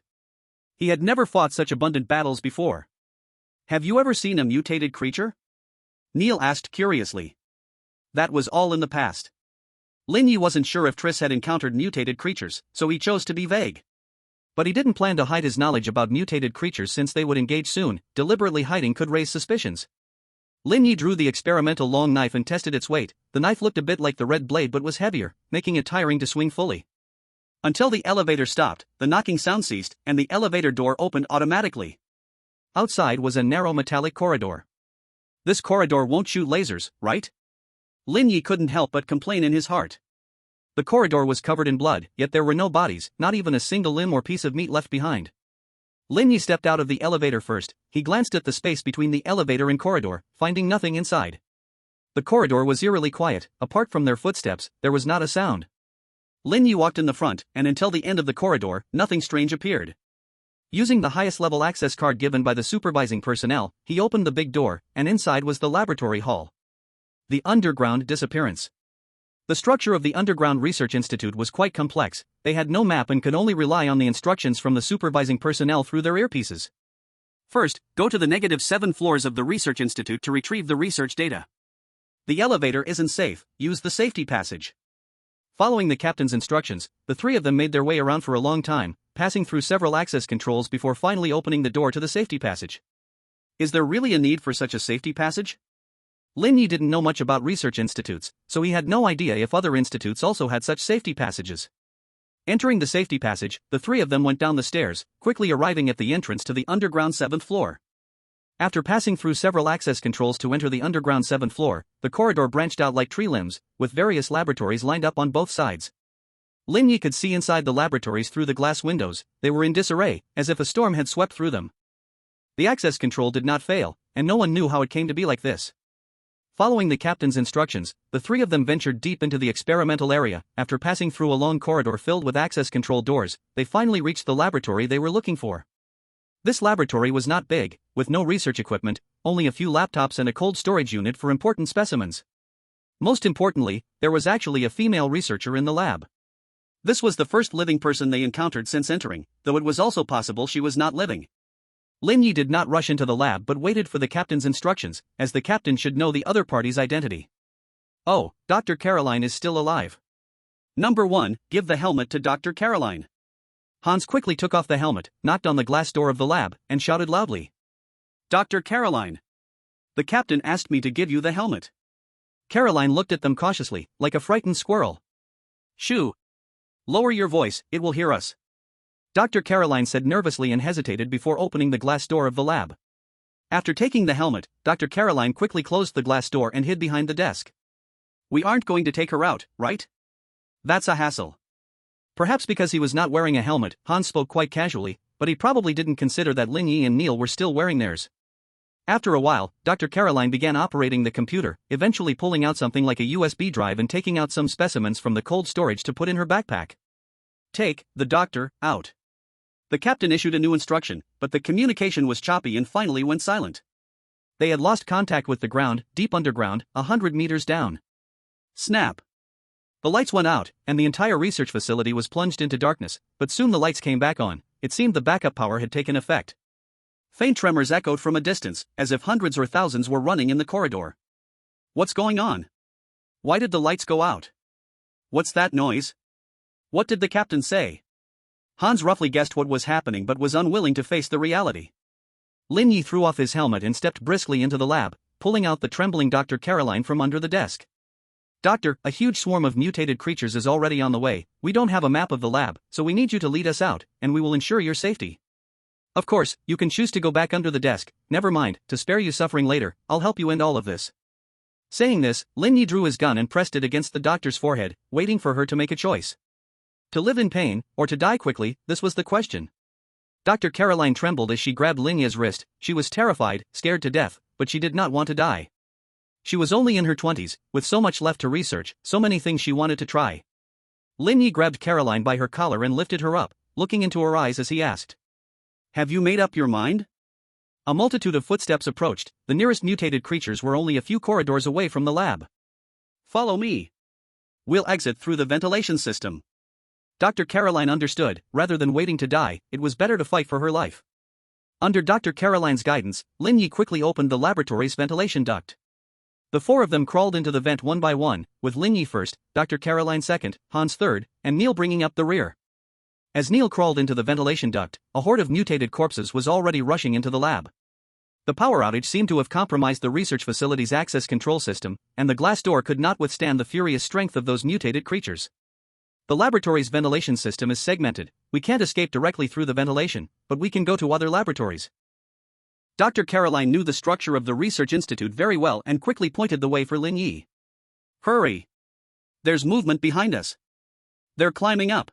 He had never fought such abundant battles before. Have you ever seen a mutated creature? Neil asked curiously. That was all in the past. Lin Ye wasn't sure if Triss had encountered mutated creatures, so he chose to be vague. But he didn't plan to hide his knowledge about mutated creatures since they would engage soon. Deliberately hiding could raise suspicions. Lin Ye drew the experimental long knife and tested its weight. The knife looked a bit like the red blade but was heavier, making it tiring to swing fully. Until the elevator stopped, the knocking sound ceased, and the elevator door opened automatically. Outside was a narrow metallic corridor. This corridor won't shoot lasers, right? Lin Ye couldn't help but complain in his heart. The corridor was covered in blood, yet there were no bodies, not even a single limb or piece of meat left behind. Lin Ye stepped out of the elevator first. He glanced at the space between the elevator and corridor, finding nothing inside. The corridor was eerily quiet. Apart from their footsteps, there was not a sound. Lin Ye walked in the front, and until the end of the corridor, nothing strange appeared. Using the highest level access card given by the supervising personnel, he opened the big door, and inside was the laboratory hall. The underground disappearance. The structure of the Underground Research Institute was quite complex. They had no map and could only rely on the instructions from the supervising personnel through their earpieces. First, go to the -7 floors of the Research Institute to retrieve the research data. The elevator isn't safe, use the safety passage. Following the captain's instructions, the 3 of them made their way around for a long time, passing through several access controls before finally opening the door to the safety passage. Is there really a need for such a safety passage? Lin Ye didn't know much about research institutes, so he had no idea if other institutes also had such safety passages. Entering the safety passage, the 3 of them went down the stairs, quickly arriving at the entrance to the underground 7th floor. After passing through several access controls to enter the underground 7th floor, the corridor branched out like tree limbs, with various laboratories lined up on both sides. Lin Ye could see inside the laboratories through the glass windows. They were in disarray, as if a storm had swept through them. The access control did not fail, and no one knew how it came to be like this. Following the captain's instructions, the 3 of them ventured deep into the experimental area. After passing through a long corridor filled with access control doors, they finally reached the laboratory they were looking for. This laboratory was not big, with no research equipment, only a few laptops and a cold storage unit for important specimens. Most importantly, there was actually a female researcher in the lab. This was the first living person they encountered since entering, though it was also possible she was not living. Lin Ye did not rush into the lab but waited for the captain's instructions, as the captain should know the other party's identity. Oh, Dr. Caroline is still alive. Number 1, give the helmet to Dr. Caroline. Hans quickly took off the helmet, knocked on the glass door of the lab, and shouted loudly. Dr. Caroline. The captain asked me to give you the helmet. Caroline looked at them cautiously, like a frightened squirrel. Shoo. Lower your voice, it will hear us. Dr. Caroline said nervously and hesitated before opening the glass door of the lab. After taking the helmet, Dr. Caroline quickly closed the glass door and hid behind the desk. We aren't going to take her out, right? That's a hassle. Perhaps because he was not wearing a helmet, Hans spoke quite casually, but he probably didn't consider that Lin Ye and Neil were still wearing theirs. After a while, Dr. Caroline began operating the computer, eventually pulling out something like a USB drive and taking out some specimens from the cold storage to put in her backpack. Take the doctor out. The captain issued a new instruction, but the communication was choppy and finally went silent. They had lost contact with the ground, deep underground, 100 meters down. Snap. The lights went out, and the entire research facility was plunged into darkness, but soon the lights came back on. It seemed the backup power had taken effect. Faint tremors echoed from a distance, as if hundreds or thousands were running in the corridor. What's going on? Why did the lights go out? What's that noise? What did the captain say? Hans roughly guessed what was happening but was unwilling to face the reality. Lin Ye threw off his helmet and stepped briskly into the lab, pulling out the trembling Dr. Caroline from under the desk. Doctor, a huge swarm of mutated creatures is already on the way. We don't have a map of the lab, so we need you to lead us out, and we will ensure your safety. Of course, you can choose to go back under the desk. Never mind, to spare you suffering later, I'll help you end all of this. Saying this, Lin Ye drew his gun and pressed it against the doctor's forehead, waiting for her to make a choice. To live in pain, or to die quickly, this was the question. Dr. Caroline trembled as she grabbed Lin Ye's wrist. She was terrified, scared to death, but she did not want to die. She was only in her 20s, with so much left to research, so many things she wanted to try. Lin Ye grabbed Caroline by her collar and lifted her up, looking into her eyes as he asked, "Have you made up your mind?" A multitude of footsteps approached. The nearest mutated creatures were only a few corridors away from the lab. "Follow me. We'll exit through the ventilation system." Dr. Caroline understood. Rather than waiting to die, it was better to fight for her life. Under Dr. Caroline's guidance, Lin Ye quickly opened the laboratory's ventilation duct. The four of them crawled into the vent one by one, with Lin Ye first, Dr. Caroline second, Hans third, and Neil bringing up the rear. As Neil crawled into the ventilation duct, a horde of mutated corpses was already rushing into the lab. The power outage seemed to have compromised the research facility's access control system, and the glass door could not withstand the furious strength of those mutated creatures. The laboratory's ventilation system is segmented. We can't escape directly through the ventilation, but we can go to other laboratories. Dr. Caroline knew the structure of the research institute very well and quickly pointed the way for Lin Ye. "Hurry! There's movement behind us. They're climbing up,"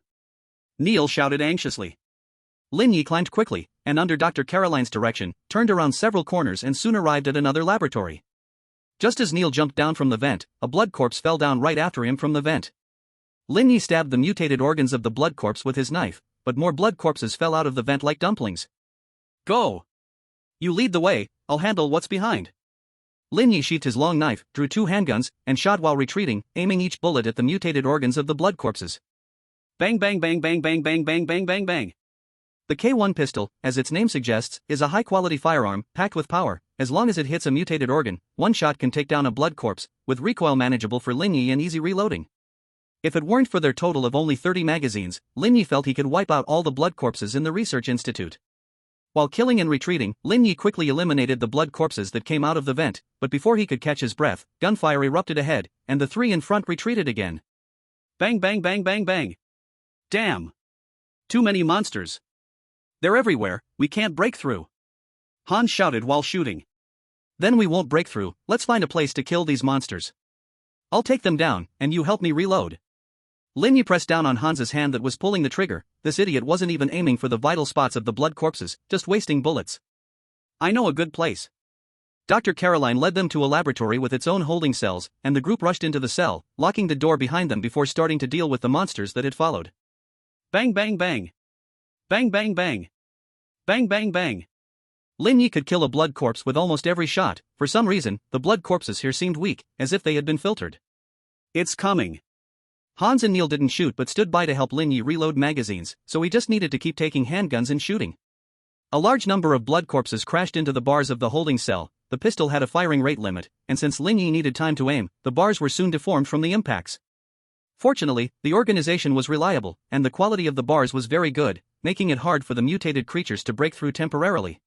Neil shouted anxiously. Lin Ye climbed quickly, and under Dr. Caroline's direction, turned around several corners and soon arrived at another laboratory. Just as Neil jumped down from the vent, a blood corpse fell down right after him from the vent. Lin Ye stabbed the mutated organs of the blood corpse with his knife, but more blood corpses fell out of the vent like dumplings. "Go! You lead the way, I'll handle what's behind." Lin Ye sheathed his long knife, drew two handguns, and shot while retreating, aiming each bullet at the mutated organs of the blood corpses. Bang bang bang bang bang bang bang bang bang bang. The K1 pistol, as its name suggests, is a high-quality firearm, packed with power. As long as it hits a mutated organ, one shot can take down a blood corpse, with recoil manageable for Lin Ye and easy reloading. If it weren't for their total of only 30 magazines, Lin Ye felt he could wipe out all the blood corpses in the research institute. While killing and retreating, Lin Ye quickly eliminated the blood corpses that came out of the vent, but before he could catch his breath, gunfire erupted ahead, and the three in front retreated again. Bang bang bang bang bang. Damn! Too many monsters. They're everywhere, we can't break through. Hans shouted while shooting. Then we won't break through, let's find a place to kill these monsters. I'll take them down, and you help me reload. Lin Ye pressed down on Hans's hand that was pulling the trigger. This idiot wasn't even aiming for the vital spots of the blood corpses, just wasting bullets. "I know a good place." Dr. Caroline led them to a laboratory with its own holding cells, and the group rushed into the cell, locking the door behind them before starting to deal with the monsters that had followed. Bang bang bang. Bang bang bang. Bang bang bang. Lin Ye could kill a blood corpse with almost every shot. For some reason, the blood corpses here seemed weak, as if they had been filtered. "It's coming." Hans and Neil didn't shoot but stood by to help Lin Ye reload magazines, so he just needed to keep taking handguns and shooting. A large number of blood corpses crashed into the bars of the holding cell. The pistol had a firing rate limit, and since Lin Ye needed time to aim, the bars were soon deformed from the impacts. Fortunately, the organization was reliable, and the quality of the bars was very good, making it hard for the mutated creatures to break through temporarily.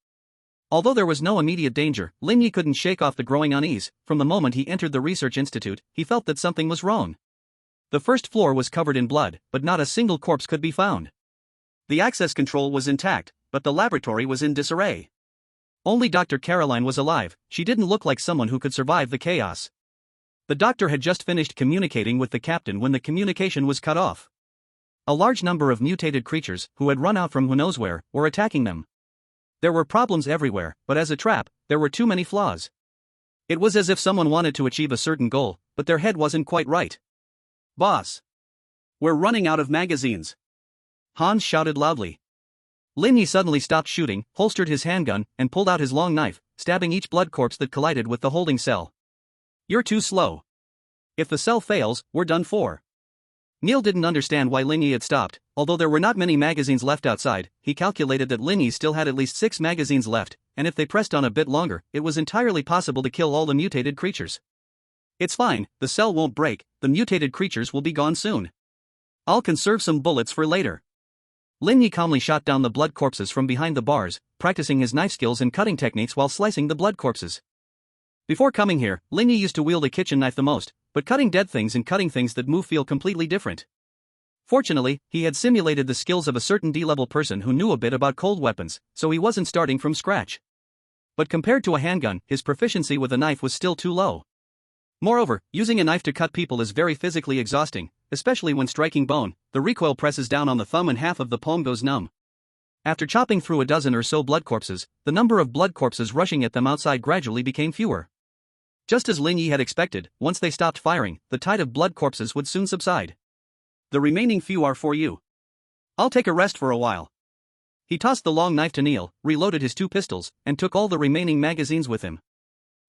Although there was no immediate danger, Lin Ye couldn't shake off the growing unease. From the moment he entered the research institute, he felt that something was wrong. The first floor was covered in blood, but not a single corpse could be found. The access control was intact, but the laboratory was in disarray. Only Dr. Caroline was alive. She didn't look like someone who could survive the chaos. The doctor had just finished communicating with the captain when the communication was cut off. A large number of mutated creatures, who had run out from who knows where, were attacking them. There were problems everywhere, but as a trap, there were too many flaws. It was as if someone wanted to achieve a certain goal, but their head wasn't quite right. "Boss! We're running out of magazines!" Hans shouted loudly. Lin Ye suddenly stopped shooting, holstered his handgun, and pulled out his long knife, stabbing each blood corpse that collided with the holding cell. "You're too slow. If the cell fails, we're done for." Neil didn't understand why Lin Ye had stopped. Although there were not many magazines left outside, he calculated that Lin Ye still had at least 6 magazines left, and if they pressed on a bit longer, it was entirely possible to kill all the mutated creatures. "It's fine, the cell won't break, the mutated creatures will be gone soon. I'll conserve some bullets for later." Lin Ye calmly shot down the blood corpses from behind the bars, practicing his knife skills and cutting techniques while slicing the blood corpses. Before coming here, Lin Ye used to wield a kitchen knife the most, but cutting dead things and cutting things that move feel completely different. Fortunately, he had simulated the skills of a certain D-level person who knew a bit about cold weapons, so he wasn't starting from scratch. But compared to a handgun, his proficiency with a knife was still too low. Moreover, using a knife to cut people is very physically exhausting, especially when striking bone. The recoil presses down on the thumb and half of the palm goes numb. After chopping through a dozen or so blood corpses, the number of blood corpses rushing at them outside gradually became fewer. Just as Lin Ye had expected, once they stopped firing, the tide of blood corpses would soon subside. The remaining few are for you. I'll take a rest for a while. He tossed the long knife to Neil, reloaded his 2 pistols, and took all the remaining magazines with him.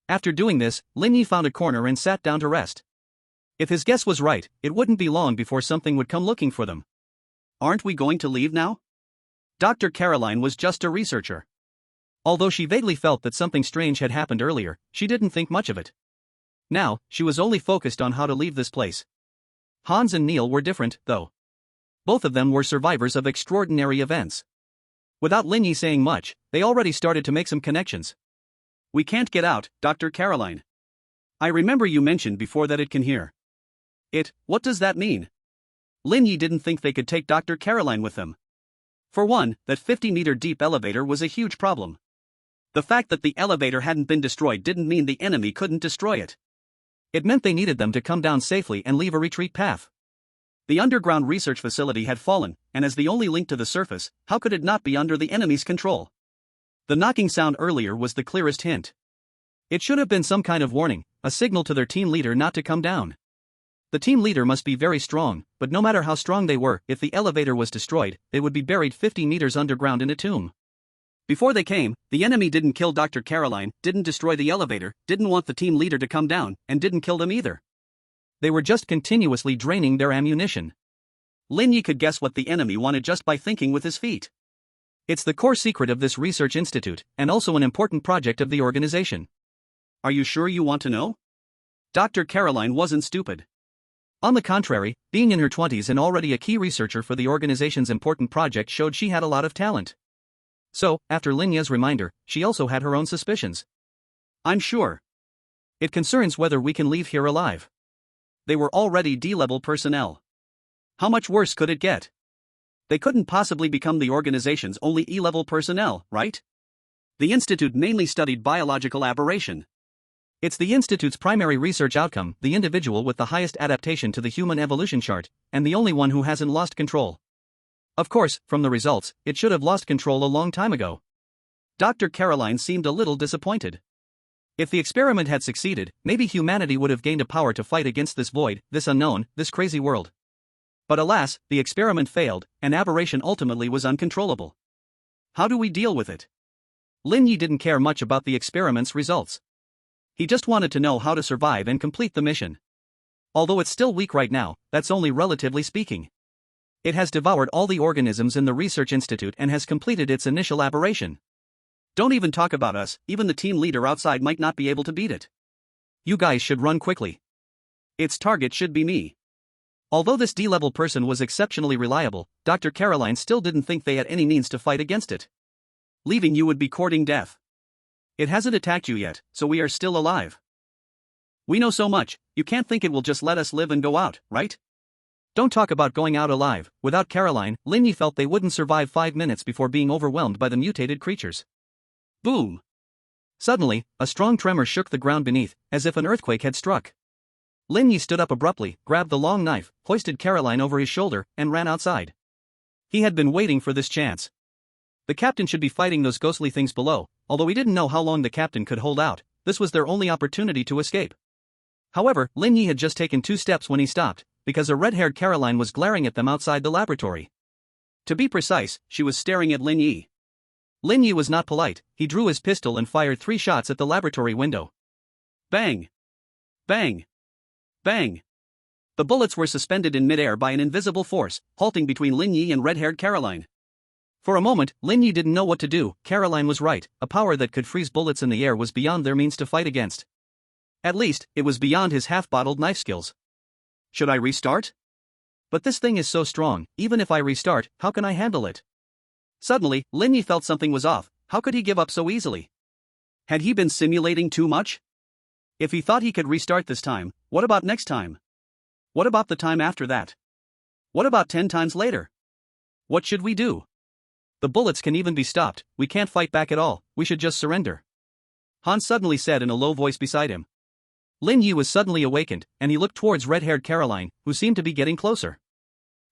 After doing this, Lin Ye found a corner and sat down to rest. If his guess was right, it wouldn't be long before something would come looking for them. Aren't we going to leave now? Dr. Caroline was just a researcher. Although she vaguely felt that something strange had happened earlier, she didn't think much of it. Now, she was only focused on how to leave this place. Hans and Neil were different, though. Both of them were survivors of extraordinary events. Without Lin Ye saying much, they already started to make some connections. We can't get out, Dr. Caroline. I remember you mentioned before that it can hear. What does that mean? Lin Ye didn't think they could take Dr. Caroline with them. For one, that 50-meter deep elevator was a huge problem. The fact that the elevator hadn't been destroyed didn't mean the enemy couldn't destroy it. It meant they needed them to come down safely and leave a retreat path. The underground research facility had fallen, and as the only link to the surface, how could it not be under the enemy's control? The knocking sound earlier was the clearest hint. It should have been some kind of warning, a signal to their team leader not to come down. The team leader must be very strong, but no matter how strong they were, if the elevator was destroyed, they would be buried 50 meters underground in a tomb. Before they came, the enemy didn't kill Dr. Caroline, didn't destroy the elevator, didn't want the team leader to come down, and didn't kill them either. They were just continuously draining their ammunition. Lin Ye could guess what the enemy wanted just by thinking with his feet. It's the core secret of this research institute, and also an important project of the organization. Are you sure you want to know? Dr. Caroline wasn't stupid. On the contrary, being in her 20s and already a key researcher for the organization's important project showed she had a lot of talent. So, after Lin Ye's reminder, she also had her own suspicions. I'm sure. It concerns whether we can leave here alive. They were already D-level personnel. How much worse could it get? They couldn't possibly become the organization's only E-level personnel, right? The Institute mainly studied biological aberration. It's the Institute's primary research outcome, the individual with the highest adaptation to the human evolution chart, and the only one who hasn't lost control. Of course, from the results, it should have lost control a long time ago. Dr. Caroline seemed a little disappointed. If the experiment had succeeded, maybe humanity would have gained a power to fight against this void, this unknown, this crazy world. But alas, the experiment failed, and aberration ultimately was uncontrollable. How do we deal with it? Lin Ye didn't care much about the experiment's results. He just wanted to know how to survive and complete the mission. Although it's still weak right now, that's only relatively speaking. It has devoured all the organisms in the Research Institute and has completed its initial aberration. Don't even talk about us, even the team leader outside might not be able to beat it. You guys should run quickly. Its target should be me. Although this D-level person was exceptionally reliable, Dr. Caroline still didn't think they had any means to fight against it. Leaving you would be courting death. It hasn't attacked you yet, so we are still alive. We know so much, you can't think it will just let us live and go out, right? Don't talk about going out alive. Without Caroline, Lin Ye felt they wouldn't survive 5 minutes before being overwhelmed by the mutated creatures. Boom! Suddenly, a strong tremor shook the ground beneath, as if an earthquake had struck. Lin Ye stood up abruptly, grabbed the long knife, hoisted Caroline over his shoulder, and ran outside. He had been waiting for this chance. The captain should be fighting those ghostly things below, although he didn't know how long the captain could hold out. This was their only opportunity to escape. However, Lin Ye had just taken 2 steps when he stopped, because a red-haired Caroline was glaring at them outside the laboratory. To be precise, she was staring at Lin Ye. Lin Ye was not polite. He drew his pistol and fired 3 shots at the laboratory window. Bang! Bang! Bang! The bullets were suspended in midair by an invisible force, halting between Lin Ye and red-haired Caroline. For a moment, Lin Ye didn't know what to do. Caroline was right, a power that could freeze bullets in the air was beyond their means to fight against. At least, it was beyond his half-bottled knife skills. Should I restart? But this thing is so strong, even if I restart, how can I handle it? Suddenly, Lin Ye felt something was off. How could he give up so easily? Had he been simulating too much? If he thought he could restart this time, what about next time? What about the time after that? What about 10 times later? What should we do? The bullets can even be stopped, we can't fight back at all, we should just surrender. Hans suddenly said in a low voice beside him. Lin Ye was suddenly awakened, and he looked towards red-haired Caroline, who seemed to be getting closer.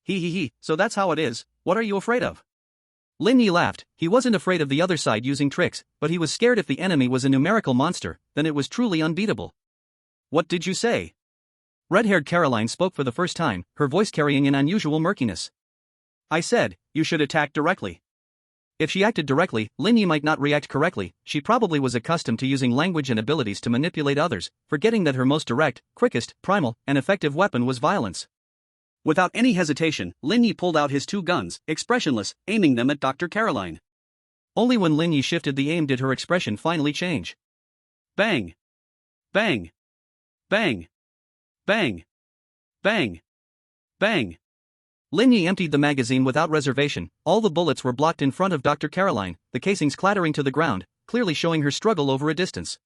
He, so that's how it is, what are you afraid of? Lin Ye laughed. He wasn't afraid of the other side using tricks, but he was scared if the enemy was a numerical monster, then it was truly unbeatable. What did you say? Red-haired Caroline spoke for the first time, her voice carrying an unusual murkiness. I said, you should attack directly. If she acted directly, Lin Ye might not react correctly. She probably was accustomed to using language and abilities to manipulate others, forgetting that her most direct, quickest, primal, and effective weapon was violence. Without any hesitation, Lin Ye pulled out his 2 guns, expressionless, aiming them at Dr. Caroline. Only when Lin Ye shifted the aim did her expression finally change. Bang! Bang! Bang! Bang! Bang! Bang! Lin Ye emptied the magazine without reservation. All the bullets were blocked in front of Dr. Caroline, the casings clattering to the ground, clearly showing her struggle over a distance.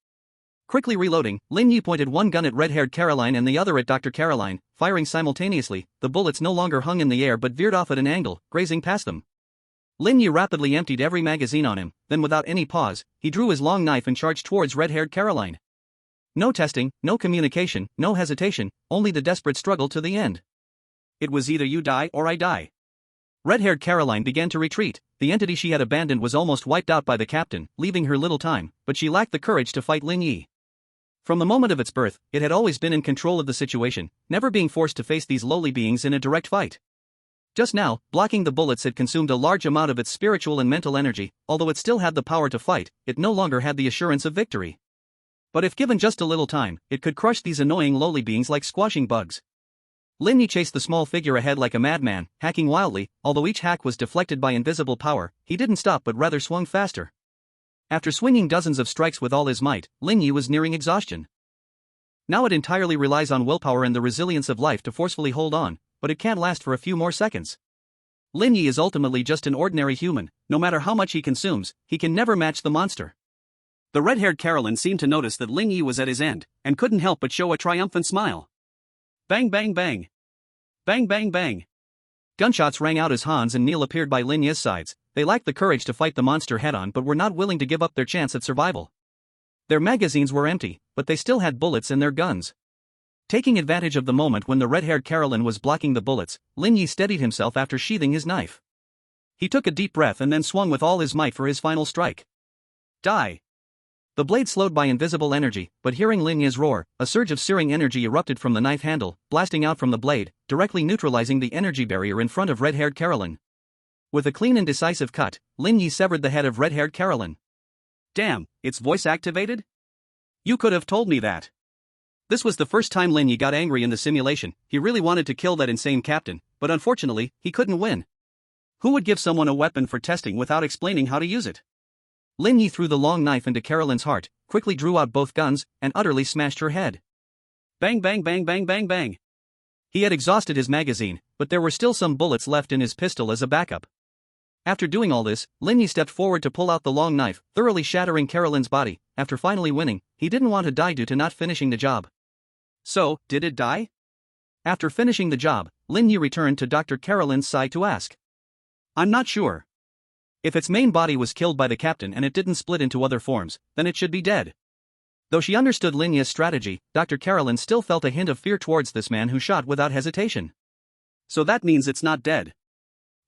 Quickly reloading, Lin Ye pointed one gun at red-haired Caroline and the other at Dr. Caroline, firing simultaneously. The bullets no longer hung in the air but veered off at an angle, grazing past them. Lin Ye rapidly emptied every magazine on him, then without any pause, he drew his long knife and charged towards red-haired Caroline. No testing, no communication, no hesitation, only the desperate struggle to the end. It was either you die or I die. Red-haired Caroline began to retreat. The entity she had abandoned was almost wiped out by the captain, leaving her little time, but she lacked the courage to fight Lin Ye. From the moment of its birth, it had always been in control of the situation, never being forced to face these lowly beings in a direct fight. Just now, blocking the bullets had consumed a large amount of its spiritual and mental energy. Although it still had the power to fight, it no longer had the assurance of victory. But if given just a little time, it could crush these annoying lowly beings like squashing bugs. Lin Ye chased the small figure ahead like a madman, hacking wildly. Although each hack was deflected by invisible power, he didn't stop but rather swung faster. After swinging dozens of strikes with all his might, Lin Ye was nearing exhaustion. Now it entirely relies on willpower and the resilience of life to forcefully hold on, but it can't last for a few more seconds. Lin Ye is ultimately just an ordinary human. No matter how much he consumes, he can never match the monster. The red-haired Caroline seemed to notice that Lin Ye was at his end, and couldn't help but show a triumphant smile. Bang bang bang! Bang bang bang! Gunshots rang out as Hans and Neil appeared by Lin Ye's sides. They lacked the courage to fight the monster head-on but were not willing to give up their chance at survival. Their magazines were empty, but they still had bullets in their guns. Taking advantage of the moment when the red-haired Caroline was blocking the bullets, Lin Ye steadied himself after sheathing his knife. He took a deep breath and then swung with all his might for his final strike. Die! The blade slowed by invisible energy, but hearing Lin Ye's roar, a surge of searing energy erupted from the knife handle, blasting out from the blade, directly neutralizing the energy barrier in front of red-haired Caroline. With a clean and decisive cut, Lin Ye severed the head of red-haired Caroline. Damn, it's voice activated? You could have told me that. This was the first time Lin Ye got angry in the simulation. He really wanted to kill that insane captain, but unfortunately, he couldn't win. Who would give someone a weapon for testing without explaining how to use it? Lin Ye threw the long knife into Caroline's heart, quickly drew out both guns, and utterly smashed her head. Bang bang bang bang bang bang! He had exhausted his magazine, but there were still some bullets left in his pistol as a backup. After doing all this, Lin Ye stepped forward to pull out the long knife, thoroughly shattering Caroline's body. After finally winning, he didn't want to die due to not finishing the job. So, did it die? After finishing the job, Lin Ye returned to Dr. Caroline's side to ask. I'm not sure. If its main body was killed by the captain and it didn't split into other forms, then it should be dead. Though she understood Lin Ye's strategy, Dr. Caroline still felt a hint of fear towards this man who shot without hesitation. So that means it's not dead.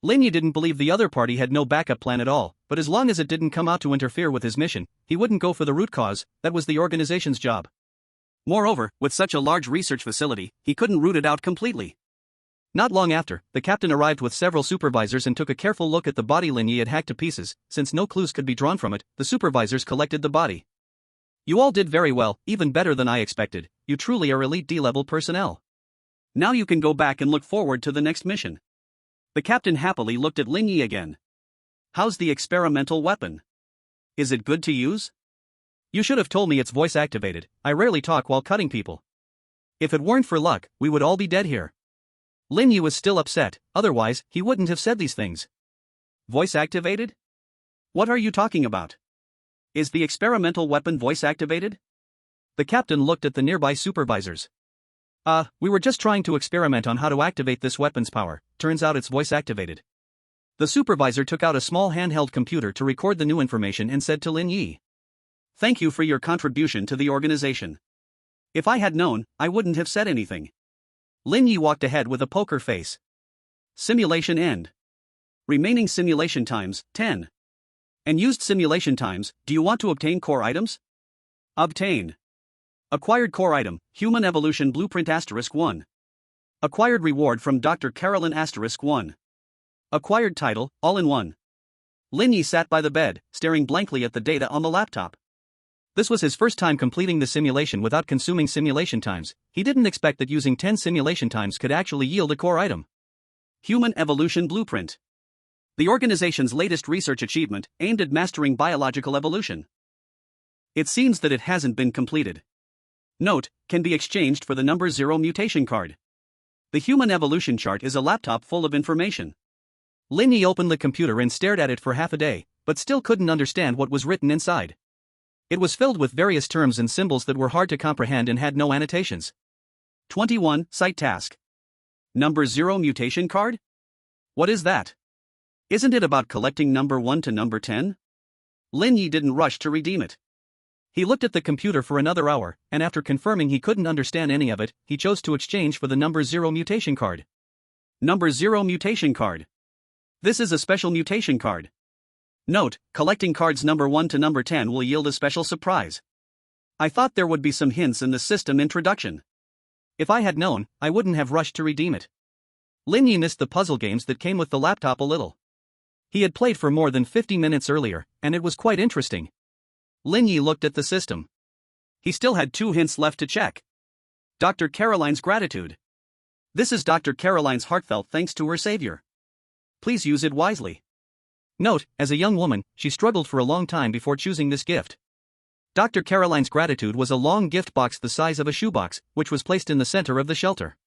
Lin Ye didn't believe the other party had no backup plan at all, but as long as it didn't come out to interfere with his mission, he wouldn't go for the root cause. That was the organization's job. Moreover, with such a large research facility, he couldn't root it out completely. Not long after, the captain arrived with several supervisors and took a careful look at the body Lin Ye had hacked to pieces. Since no clues could be drawn from it, the supervisors collected the body. You all did very well, even better than I expected. You truly are elite D-level personnel. Now you can go back and look forward to the next mission. The captain happily looked at Lin Ye again. How's the experimental weapon? Is it good to use? You should have told me it's voice activated. I rarely talk while cutting people. If it weren't for luck, we would all be dead here. Lin Ye was still upset, otherwise, he wouldn't have said these things. Voice activated? What are you talking about? Is the experimental weapon voice activated? The captain looked at the nearby supervisors. We were just trying to experiment on how to activate this weapon's power, turns out it's voice activated. The supervisor took out a small handheld computer to record the new information and said to Lin Ye. Thank you for your contribution to the organization. If I had known, I wouldn't have said anything. Lin Ye walked ahead with a poker face. Simulation end. Remaining simulation times, 10. And used simulation times, do you want to obtain core items? Obtain. Acquired core item, Human Evolution Blueprint *1. Acquired reward from Dr. Carolyn *1. Acquired title, all-in-one. Lin Ye sat by the bed, staring blankly at the data on the laptop. This was his first time completing the simulation without consuming simulation times. He didn't expect that using 10 simulation times could actually yield a core item. Human Evolution Blueprint. The organization's latest research achievement, aimed at mastering biological evolution. It seems that it hasn't been completed. Note, can be exchanged for the number 0 mutation card. The Human Evolution chart is a laptop full of information. Lin Ye opened the computer and stared at it for half a day, but still couldn't understand what was written inside. It was filled with various terms and symbols that were hard to comprehend and had no annotations. 21. Site task. Number 0 mutation card? What is that? Isn't it about collecting number 1 to number 10? Lin Ye didn't rush to redeem it. He looked at the computer for another hour, and after confirming he couldn't understand any of it, he chose to exchange for the number 0 mutation card. Number 0 mutation card. This is a special mutation card. Note, collecting cards number 1 to number 10 will yield a special surprise. I thought there would be some hints in the system introduction. If I had known, I wouldn't have rushed to redeem it. Lin Ye missed the puzzle games that came with the laptop a little. He had played for more than 50 minutes earlier, and it was quite interesting. Lin Ye looked at the system. He still had 2 hints left to check. Dr. Caroline's gratitude. This is Dr. Caroline's heartfelt thanks to her savior. Please use it wisely. Note, as a young woman, she struggled for a long time before choosing this gift. Dr. Caroline's gratitude was a long gift box the size of a shoebox, which was placed in the center of the shelter.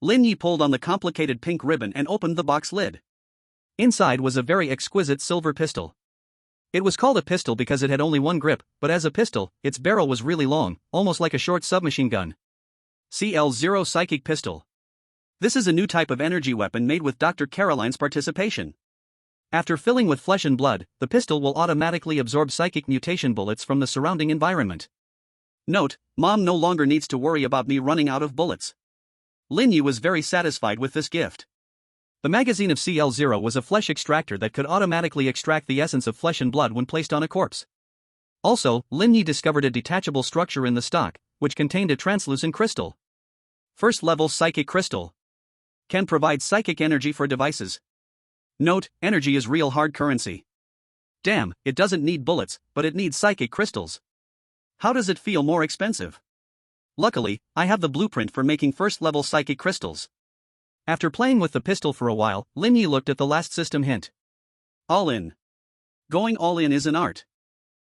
Lin Ye pulled on the complicated pink ribbon and opened the box lid. Inside was a very exquisite silver pistol. It was called a pistol because it had only one grip, but as a pistol, its barrel was really long, almost like a short submachine gun. CL0 Psychic Pistol. This is a new type of energy weapon made with Dr. Caroline's participation. After filling with flesh and blood, the pistol will automatically absorb psychic mutation bullets from the surrounding environment. Note, Mom no longer needs to worry about me running out of bullets. Lin Ye was very satisfied with this gift. The magazine of CL0 was a flesh extractor that could automatically extract the essence of flesh and blood when placed on a corpse. Also, Lin Ye discovered a detachable structure in the stock, which contained a translucent crystal. First level Psychic Crystal. Can provide psychic energy for devices. Note, energy is real hard currency. Damn, it doesn't need bullets, but it needs psychic crystals. How does it feel more expensive? Luckily, I have the blueprint for making first level psychic crystals. After playing with the pistol for a while, Lin Ye looked at the last system hint. All in. Going all in is an art.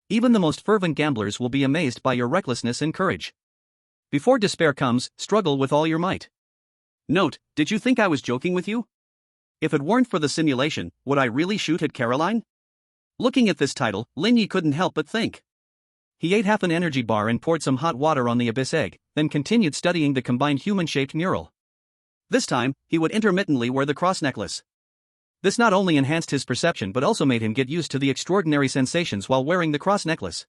Even the most fervent gamblers will be amazed by your recklessness and courage. Before despair comes, struggle with all your might. Note, did you think I was joking with you? If it weren't for the simulation, would I really shoot at Caroline? Looking at this title, Lin Ye couldn't help but think. He ate half an energy bar and poured some hot water on the abyss egg, then continued studying the combined human-shaped mural. This time, he would intermittently wear the cross necklace. This not only enhanced his perception but also made him get used to the extraordinary sensations while wearing the cross necklace.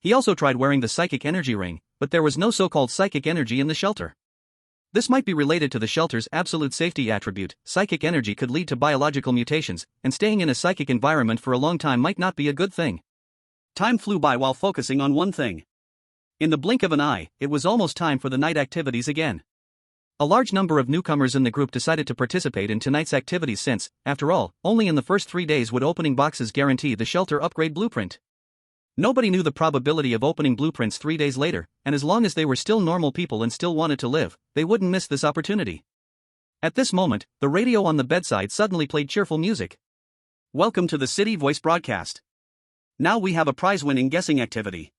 He also tried wearing the psychic energy ring, but there was no so-called psychic energy in the shelter. This might be related to the shelter's absolute safety attribute. Psychic energy could lead to biological mutations, and staying in a psychic environment for a long time might not be a good thing. Time flew by while focusing on one thing. In the blink of an eye, it was almost time for the night activities again. A large number of newcomers in the group decided to participate in tonight's activities since, after all, only in the first 3 days would opening boxes guarantee the shelter upgrade blueprint. Nobody knew the probability of opening blueprints 3 days later, and as long as they were still normal people and still wanted to live, they wouldn't miss this opportunity. At this moment, the radio on the bedside suddenly played cheerful music. Welcome to the City Voice broadcast. Now we have a prize-winning guessing activity.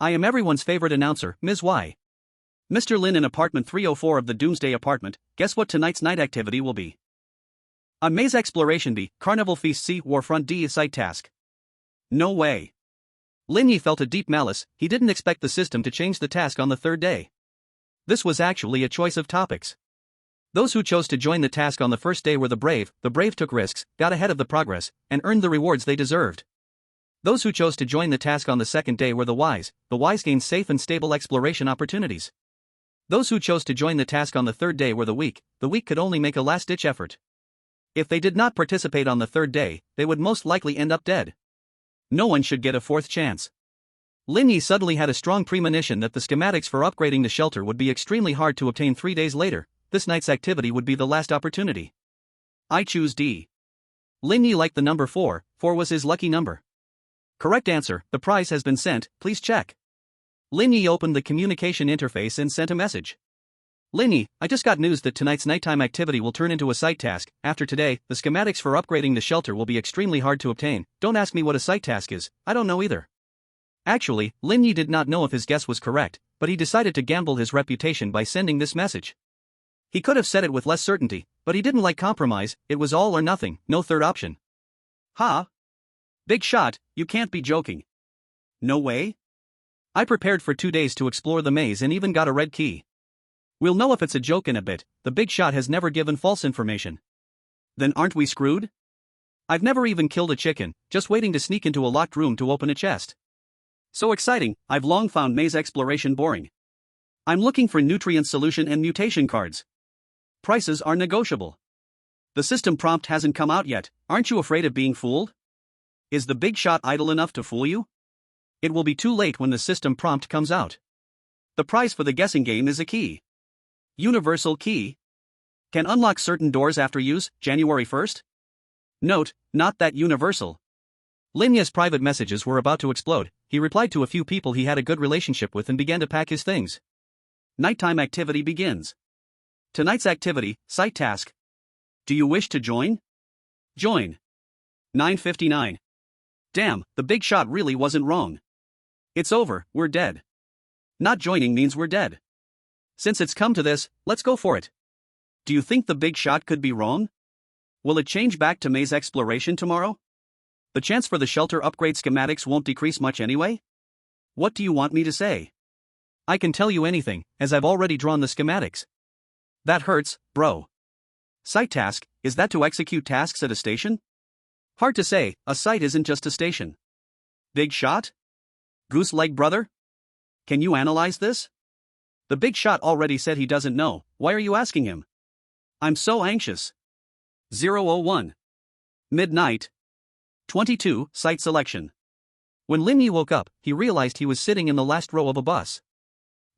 I am everyone's favorite announcer, Ms. Y. Mr. Lin in apartment 304 of the Doomsday apartment, guess what tonight's night activity will be? A maze exploration B, Carnival Feast C, Warfront D site task. No way. Lin Ye felt a deep malice. He didn't expect the system to change the task on the third day. This was actually a choice of topics. Those who chose to join the task on the first day were the brave took risks, got ahead of the progress, and earned the rewards they deserved. Those who chose to join the task on the second day were the wise gained safe and stable exploration opportunities. Those who chose to join the task on the third day were the weak could only make a last-ditch effort. If they did not participate on the third day, they would most likely end up dead. No one should get a fourth chance. Lin Ye suddenly had a strong premonition that the schematics for upgrading the shelter would be extremely hard to obtain 3 days later. This night's activity would be the last opportunity. I choose D. Lin Ye liked the number 4, 4 was his lucky number. Correct answer, the prize has been sent, please check. Lin Ye opened the communication interface and sent a message. Lin Ye, I just got news that tonight's nighttime activity will turn into a site task. After today, the schematics for upgrading the shelter will be extremely hard to obtain. Don't ask me what a site task is, I don't know either. Actually, Lin Ye did not know if his guess was correct, but he decided to gamble his reputation by sending this message. He could have said it with less certainty, but he didn't like compromise. It was all or nothing, no third option. Ha! Big shot, you can't be joking. No way? I prepared for 2 days to explore the maze and even got a red key. We'll know if it's a joke in a bit. The big shot has never given false information. Then aren't we screwed? I've never even killed a chicken, just waiting to sneak into a locked room to open a chest. So exciting, I've long found maze exploration boring. I'm looking for nutrient solution and mutation cards. Prices are negotiable. The system prompt hasn't come out yet, aren't you afraid of being fooled? Is the big shot idle enough to fool you? It will be too late when the system prompt comes out. The prize for the guessing game is a key. Universal key. Can unlock certain doors after use, January 1st? Note, not that universal. Lin Ye's private messages were about to explode. He replied to a few people he had a good relationship with and began to pack his things. Nighttime activity begins. Tonight's activity, site task. Do you wish to join? Join. 9:59. Damn, the big shot really wasn't wrong. It's over, we're dead. Not joining means we're dead. Since it's come to this, let's go for it. Do you think the big shot could be wrong? Will it change back to maze exploration tomorrow? The chance for the shelter upgrade schematics won't decrease much anyway? What do you want me to say? I can tell you anything, as I've already drawn the schematics. That hurts, bro. Site task, is that to execute tasks at a station? Hard to say, a site isn't just a station. Big shot? Goose leg brother? Can you analyze this? The big shot already said he doesn't know, why are you asking him? I'm so anxious. 001. Midnight. 22, site selection. When Lin Ye woke up, he realized he was sitting in the last row of a bus.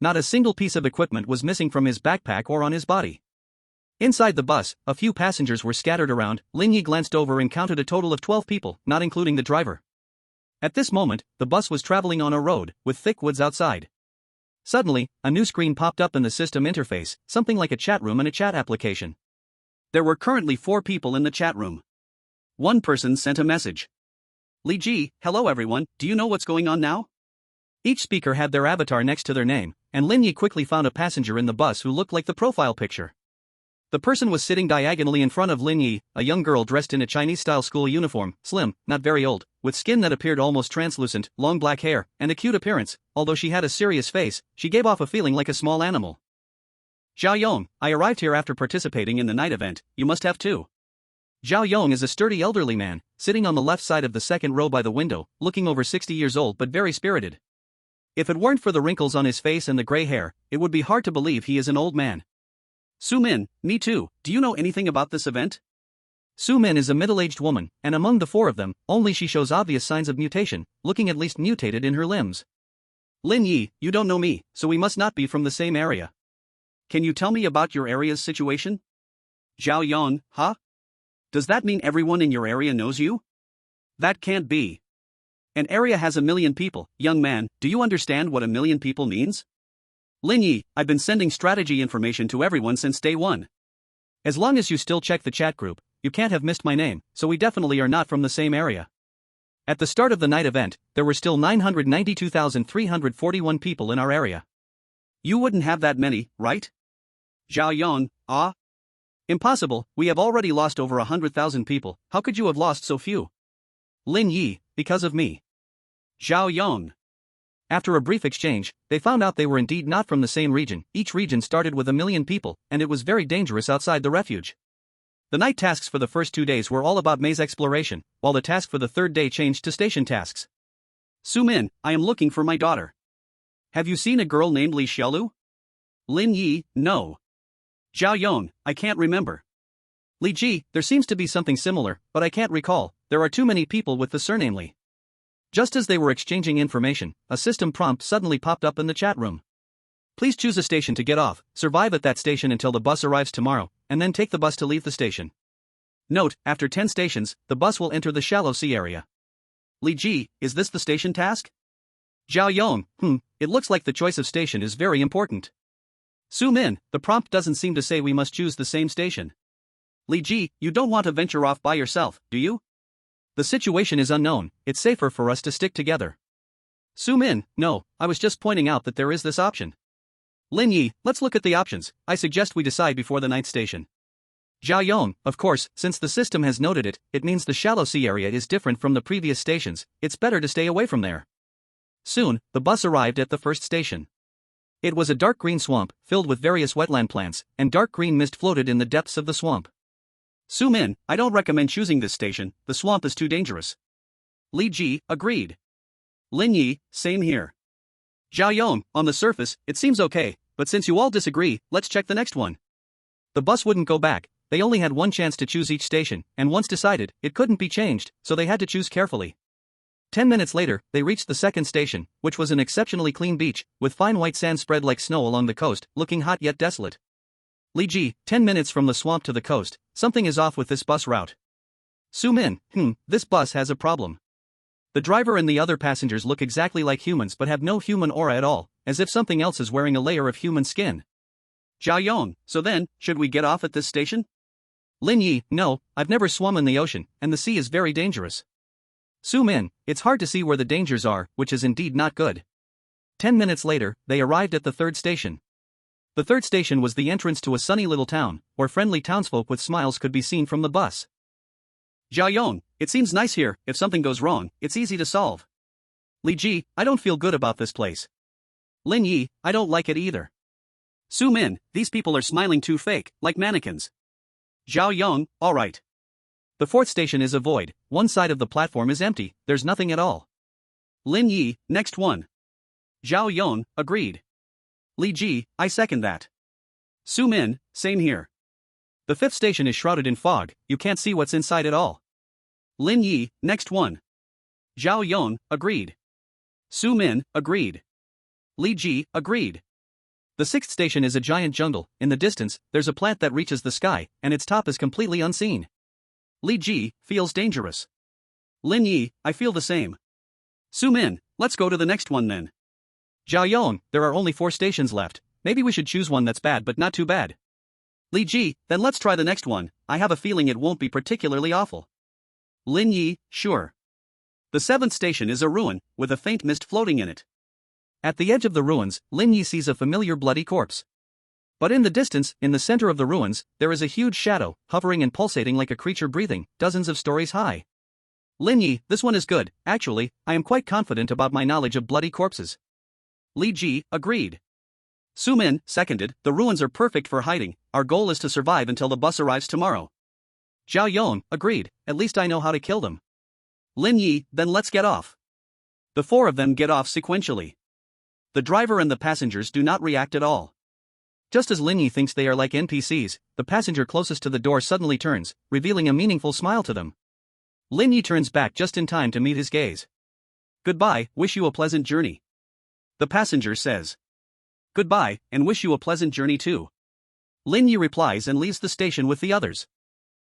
Not a single piece of equipment was missing from his backpack or on his body. Inside the bus, a few passengers were scattered around. Lin Ye glanced over and counted a total of 12 people, not including the driver. At this moment, the bus was traveling on a road, with thick woods outside. Suddenly, a new screen popped up in the system interface, something like a chat room and a chat application. There were currently 4 people in the chat room. One person sent a message. Li Ji, hello everyone, do you know what's going on now? Each speaker had their avatar next to their name, and Lin Ye quickly found a passenger in the bus who looked like the profile picture. The person was sitting diagonally in front of Lin Ye, a young girl dressed in a Chinese-style school uniform, slim, not very old, with skin that appeared almost translucent, long black hair, and a cute appearance. Although she had a serious face, she gave off a feeling like a small animal. Zhao Yong, I arrived here after participating in the night event, you must have too. Zhao Yong is a sturdy elderly man, sitting on the left side of the second row by the window, looking over 60 years old but very spirited. If it weren't for the wrinkles on his face and the gray hair, it would be hard to believe he is an old man. Su Min, me too, do you know anything about this event? Su Min is a middle-aged woman, and among the 4 of them, only she shows obvious signs of mutation, looking at least mutated in her limbs. Lin Ye, you don't know me, so we must not be from the same area. Can you tell me about your area's situation? Zhao Yong, huh? Does that mean everyone in your area knows you? That can't be. An area has 1 million people, young man, do you understand what 1 million people means? Lin Ye, I've been sending strategy information to everyone since day 1. As long as you still check the chat group, you can't have missed my name, so we definitely are not from the same area. At the start of the night event, there were still 992,341 people in our area. You wouldn't have that many, right? Zhao Yong, ah? Impossible, we have already lost over 100,000 people, how could you have lost so few? Lin Ye, because of me. Zhao Yong. After a brief exchange, they found out they were indeed not from the same region. Each region started with 1 million people, and it was very dangerous outside the refuge. The night tasks for the first 2 days were all about maze exploration, while the task for the third day changed to station tasks. Su Min, I am looking for my daughter. Have you seen a girl named Li Xiaolu? Lin Yi, no. Zhao Yong, I can't remember. Li Ji, there seems to be something similar, but I can't recall, there are too many people with the surname Li. Just as they were exchanging information, a system prompt suddenly popped up in the chat room. Please choose a station to get off, survive at that station until the bus arrives tomorrow, and then take the bus to leave the station. Note, after 10 stations, the bus will enter the shallow sea area. Li Ji, is this the station task? Zhao Yong, it looks like the choice of station is very important. Su Min, the prompt doesn't seem to say we must choose the same station. Li Ji, you don't want to venture off by yourself, do you? The situation is unknown, it's safer for us to stick together. Su Min, no, I was just pointing out that there is this option. Lin Yi, let's look at the options, I suggest we decide before the ninth station. Zhao Yong, of course, since the system has noted it, it means the shallow sea area is different from the previous stations, it's better to stay away from there. Soon, the bus arrived at the first station. It was a dark green swamp, filled with various wetland plants, and dark green mist floated in the depths of the swamp. Su Min, I don't recommend choosing this station, the swamp is too dangerous. Li Ji, agreed. Lin Yi, same here. Zhao Yong, on the surface, it seems okay, but since you all disagree, let's check the next one. The bus wouldn't go back, they only had one chance to choose each station, and once decided, it couldn't be changed, so they had to choose carefully. 10 minutes later, they reached the second station, which was an exceptionally clean beach, with fine white sand spread like snow along the coast, looking hot yet desolate. Li Ji, 10 minutes from the swamp to the coast, something is off with this bus route. Su Min, this bus has a problem. The driver and the other passengers look exactly like humans but have no human aura at all, as if something else is wearing a layer of human skin. Zhao Yong, so then, should we get off at this station? Lin Yi, no, I've never swum in the ocean, and the sea is very dangerous. Su Min, it's hard to see where the dangers are, which is indeed not good. 10 minutes later, they arrived at the third station. The third station was the entrance to a sunny little town, where friendly townsfolk with smiles could be seen from the bus. Zhao Yong, it seems nice here, if something goes wrong, it's easy to solve. Li Ji, I don't feel good about this place. Lin Yi, I don't like it either. Su Min, these people are smiling too fake, like mannequins. Zhao Yong, alright. The fourth station is a void, one side of the platform is empty, there's nothing at all. Lin Yi, next one. Zhao Yong, agreed. Li Ji, I second that. Su Min, same here. The fifth station is shrouded in fog, you can't see what's inside at all. Lin Yi, next one. Zhao Yong, agreed. Su Min, agreed. Li Ji, agreed. The sixth station is a giant jungle, in the distance, there's a plant that reaches the sky, and its top is completely unseen. Li Ji, feels dangerous. Lin Yi, I feel the same. Su Min, let's go to the next one then. Zhao Yong, there are only 4 stations left, maybe we should choose one that's bad but not too bad. Li Ji, then let's try the next one, I have a feeling it won't be particularly awful. Lin Yi, sure. The 7th station is a ruin, with a faint mist floating in it. At the edge of the ruins, Lin Yi sees a familiar bloody corpse. But in the distance, in the center of the ruins, there is a huge shadow, hovering and pulsating like a creature breathing, dozens of stories high. Lin Yi, this one is good, actually, I am quite confident about my knowledge of bloody corpses. Li Ji, agreed. Su Min, seconded, the ruins are perfect for hiding, our goal is to survive until the bus arrives tomorrow. Zhao Yong, agreed, at least I know how to kill them. Lin Yi, then let's get off. The 4 of them get off sequentially. The driver and the passengers do not react at all. Just as Lin Yi thinks they are like NPCs, the passenger closest to the door suddenly turns, revealing a meaningful smile to them. Lin Yi turns back just in time to meet his gaze. Goodbye, wish you a pleasant journey. The passenger says. Goodbye, and wish you a pleasant journey too. Lin Yi replies and leaves the station with the others.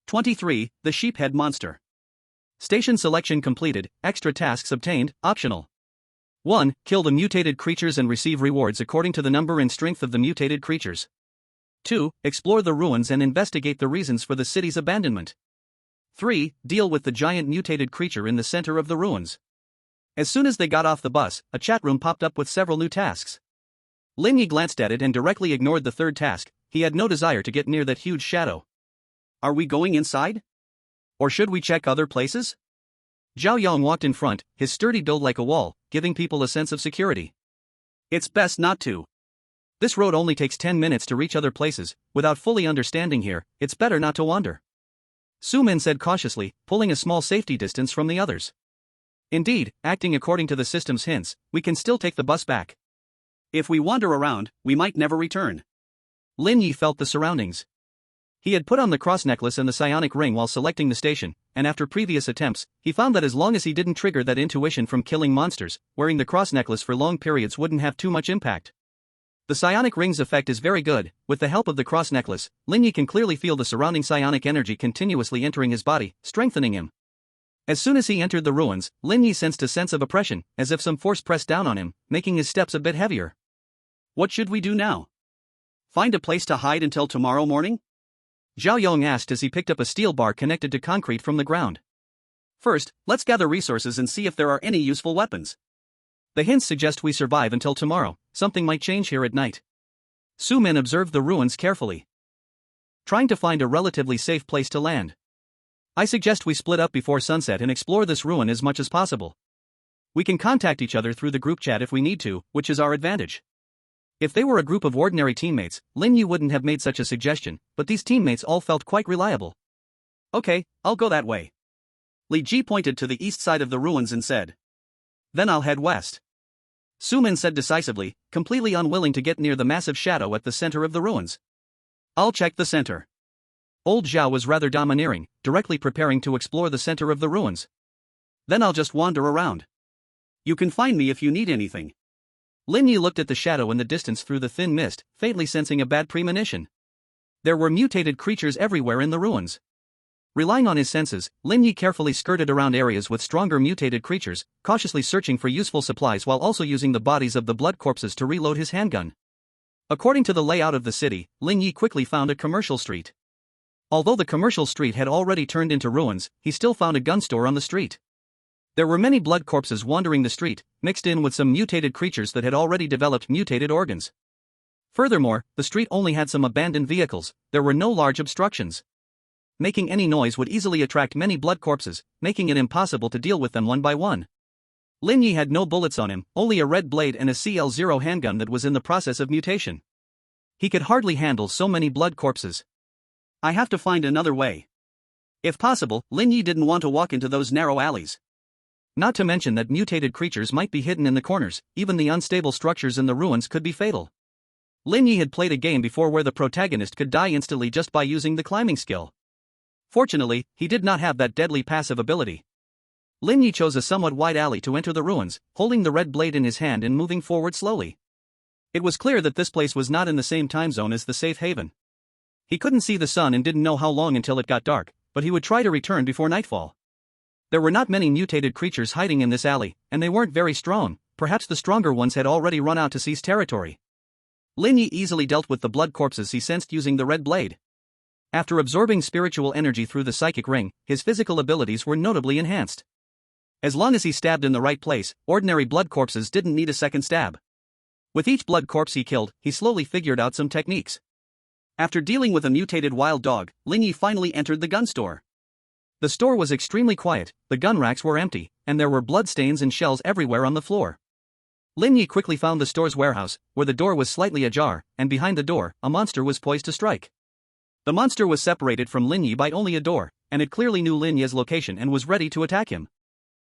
23. The Sheephead Monster. Station selection completed, extra tasks obtained, optional. 1. Kill the mutated creatures and receive rewards according to the number and strength of the mutated creatures. 2. Explore the ruins and investigate the reasons for the city's abandonment. 3. Deal with the giant mutated creature in the center of the ruins. As soon as they got off the bus, a chat room popped up with several new tasks. Lin Ye glanced at it and directly ignored the third task. He had no desire to get near that huge shadow. Are we going inside? Or should we check other places? Zhao Yong walked in front, his sturdy build like a wall, giving people a sense of security. It's best not to. This road only takes 10 minutes to reach other places. Without fully understanding here, it's better not to wander. Su Min said cautiously, pulling a small safety distance from the others. Indeed, acting according to the system's hints, we can still take the bus back. If we wander around, we might never return. Lin Ye felt the surroundings. He had put on the cross necklace and the psionic ring while selecting the station, and after previous attempts, he found that as long as he didn't trigger that intuition from killing monsters, wearing the cross necklace for long periods wouldn't have too much impact. The psionic ring's effect is very good. With the help of the cross necklace, Lin Ye can clearly feel the surrounding psionic energy continuously entering his body, strengthening him. As soon as he entered the ruins, Lin Ye sensed a sense of oppression, as if some force pressed down on him, making his steps a bit heavier. What should we do now? Find a place to hide until tomorrow morning? Zhao Yong asked as he picked up a steel bar connected to concrete from the ground. First, let's gather resources and see if there are any useful weapons. The hints suggest we survive until tomorrow. Something might change here at night. Su Min observed the ruins carefully, trying to find a relatively safe place to land. I suggest we split up before sunset and explore this ruin as much as possible. We can contact each other through the group chat if we need to, which is our advantage. If they were a group of ordinary teammates, Lin Ye wouldn't have made such a suggestion, but these teammates all felt quite reliable. Okay, I'll go that way. Li Ji pointed to the east side of the ruins and said. Then I'll head west. Su Min said decisively, completely unwilling to get near the massive shadow at the center of the ruins. I'll check the center. Old Zhao was rather domineering, directly preparing to explore the center of the ruins. Then I'll just wander around. You can find me if you need anything. Lin Ye looked at the shadow in the distance through the thin mist, faintly sensing a bad premonition. There were mutated creatures everywhere in the ruins. Relying on his senses, Lin Ye carefully skirted around areas with stronger mutated creatures, cautiously searching for useful supplies while also using the bodies of the blood corpses to reload his handgun. According to the layout of the city, Lin Ye quickly found a commercial street. Although the commercial street had already turned into ruins, he still found a gun store on the street. There were many blood corpses wandering the street, mixed in with some mutated creatures that had already developed mutated organs. Furthermore, the street only had some abandoned vehicles. There were no large obstructions. Making any noise would easily attract many blood corpses, making it impossible to deal with them one by one. Lin Ye had no bullets on him, only a red blade and a CL0 handgun that was in the process of mutation. He could hardly handle so many blood corpses. I have to find another way. If possible, Lin Ye didn't want to walk into those narrow alleys. Not to mention that mutated creatures might be hidden in the corners, even the unstable structures in the ruins could be fatal. Lin Ye had played a game before where the protagonist could die instantly just by using the climbing skill. Fortunately, he did not have that deadly passive ability. Lin Ye chose a somewhat wide alley to enter the ruins, holding the red blade in his hand and moving forward slowly. It was clear that this place was not in the same time zone as the safe haven. He couldn't see the sun and didn't know how long until it got dark, but he would try to return before nightfall. There were not many mutated creatures hiding in this alley, and they weren't very strong. Perhaps the stronger ones had already run out to seize territory. Lin Ye easily dealt with the blood corpses he sensed using the red blade. After absorbing spiritual energy through the psychic ring, his physical abilities were notably enhanced. As long as he stabbed in the right place, ordinary blood corpses didn't need a second stab. With each blood corpse he killed, he slowly figured out some techniques. After dealing with a mutated wild dog, Lin Ye finally entered the gun store. The store was extremely quiet, the gun racks were empty, and there were bloodstains and shells everywhere on the floor. Lin Ye quickly found the store's warehouse, where the door was slightly ajar, and behind the door, a monster was poised to strike. The monster was separated from Lin Ye by only a door, and it clearly knew Lin Ye's location and was ready to attack him.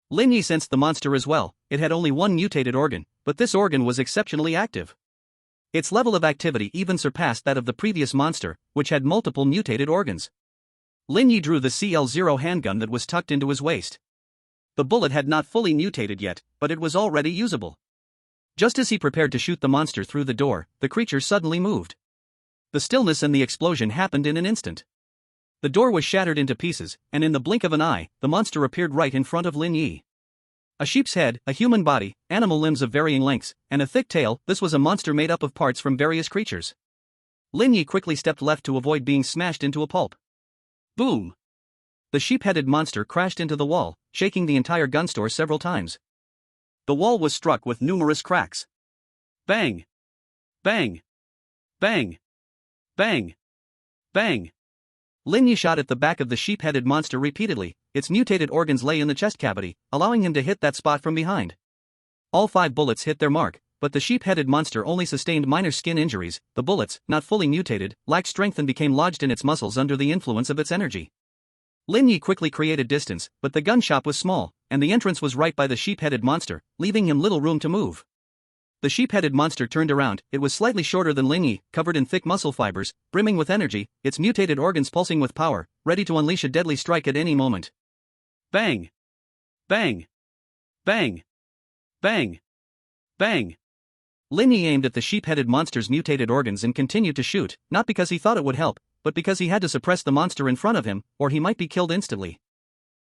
Lin Ye sensed the monster as well. It had only one mutated organ, but this organ was exceptionally active. Its level of activity even surpassed that of the previous monster, which had multiple mutated organs. Lin Ye drew the CL0 handgun that was tucked into his waist. The bullet had not fully mutated yet, but it was already usable. Just as he prepared to shoot the monster through the door, the creature suddenly moved. The stillness and the explosion happened in an instant. The door was shattered into pieces, and in the blink of an eye, the monster appeared right in front of Lin Ye. A sheep's head, a human body, animal limbs of varying lengths, and a thick tail. This was a monster made up of parts from various creatures. Lin Ye quickly stepped left to avoid being smashed into a pulp. Boom! The sheep-headed monster crashed into the wall, shaking the entire gun store several times. The wall was struck with numerous cracks. Bang! Bang! Bang! Bang! Bang! Lin Ye shot at the back of the sheep-headed monster repeatedly. Its mutated organs lay in the chest cavity, allowing him to hit that spot from behind. All 5 bullets hit their mark, but the sheep-headed monster only sustained minor skin injuries. The bullets, not fully mutated, lacked strength and became lodged in its muscles under the influence of its energy. Lin Ye quickly created distance, but the gun shop was small, and the entrance was right by the sheep-headed monster, leaving him little room to move. The sheep-headed monster turned around. It was slightly shorter than Lin Ye, covered in thick muscle fibers, brimming with energy, its mutated organs pulsing with power, ready to unleash a deadly strike at any moment. Bang! Bang! Bang! Bang! Bang! Lin Ye aimed at the sheep-headed monster's mutated organs and continued to shoot, not because he thought it would help, but because he had to suppress the monster in front of him, or he might be killed instantly.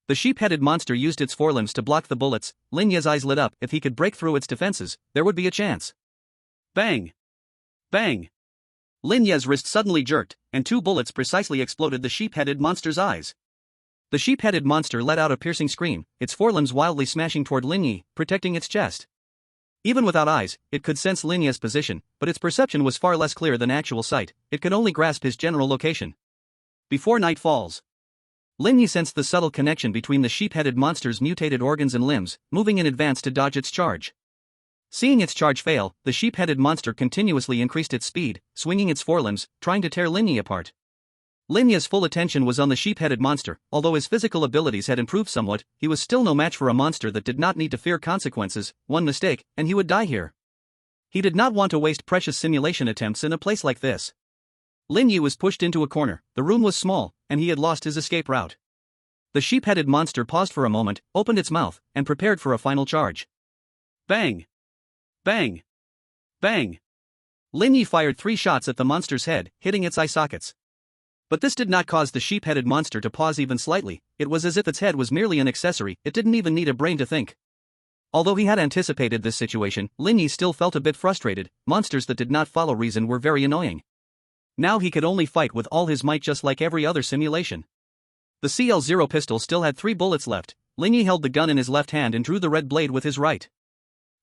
The sheep-headed monster used its forelimbs to block the bullets. Lin Ye's eyes lit up. If he could break through its defenses, there would be a chance. Bang! Bang! Lin Ye's wrist suddenly jerked, and 2 bullets precisely exploded the sheep-headed monster's eyes. The sheep-headed monster let out a piercing scream, its forelimbs wildly smashing toward Lin Ye, protecting its chest. Even without eyes, it could sense Lin Ye's position, but its perception was far less clear than actual sight. It could only grasp his general location. Before night falls, Lin Ye sensed the subtle connection between the sheep-headed monster's mutated organs and limbs, moving in advance to dodge its charge. Seeing its charge fail, the sheep-headed monster continuously increased its speed, swinging its forelimbs, trying to tear Lin Ye apart. Lin Ye's full attention was on the sheep-headed monster. Although his physical abilities had improved somewhat, he was still no match for a monster that did not need to fear consequences. One mistake, and he would die here. He did not want to waste precious simulation attempts in a place like this. Lin Ye was pushed into a corner. The room was small, and he had lost his escape route. The sheep-headed monster paused for a moment, opened its mouth, and prepared for a final charge. Bang! Bang! Bang! Lin Ye fired 3 shots at the monster's head, hitting its eye sockets. But this did not cause the sheep-headed monster to pause even slightly. It was as if its head was merely an accessory. It didn't even need a brain to think. Although he had anticipated this situation, Lin Ye still felt a bit frustrated. Monsters that did not follow reason were very annoying. Now he could only fight with all his might, just like every other simulation. The CL-0 pistol still had 3 bullets left. Lin Ye held the gun in his left hand and drew the red blade with his right.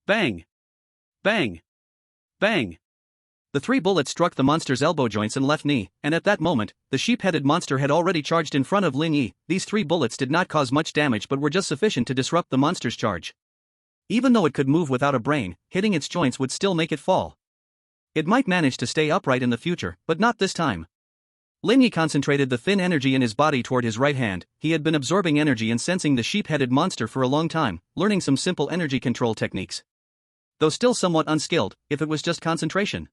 Bang! Bang! Bang! The 3 bullets struck the monster's elbow joints and left knee, and at that moment, the sheep-headed monster had already charged in front of Lin Ye. These 3 bullets did not cause much damage but were just sufficient to disrupt the monster's charge. Even though it could move without a brain, hitting its joints would still make it fall. It might manage to stay upright in the future, but not this time. Lin Ye concentrated the thin energy in his body toward his right hand. He had been absorbing energy and sensing the sheep-headed monster for a long time, learning some simple energy control techniques. Though still somewhat unskilled, if it was just concentration.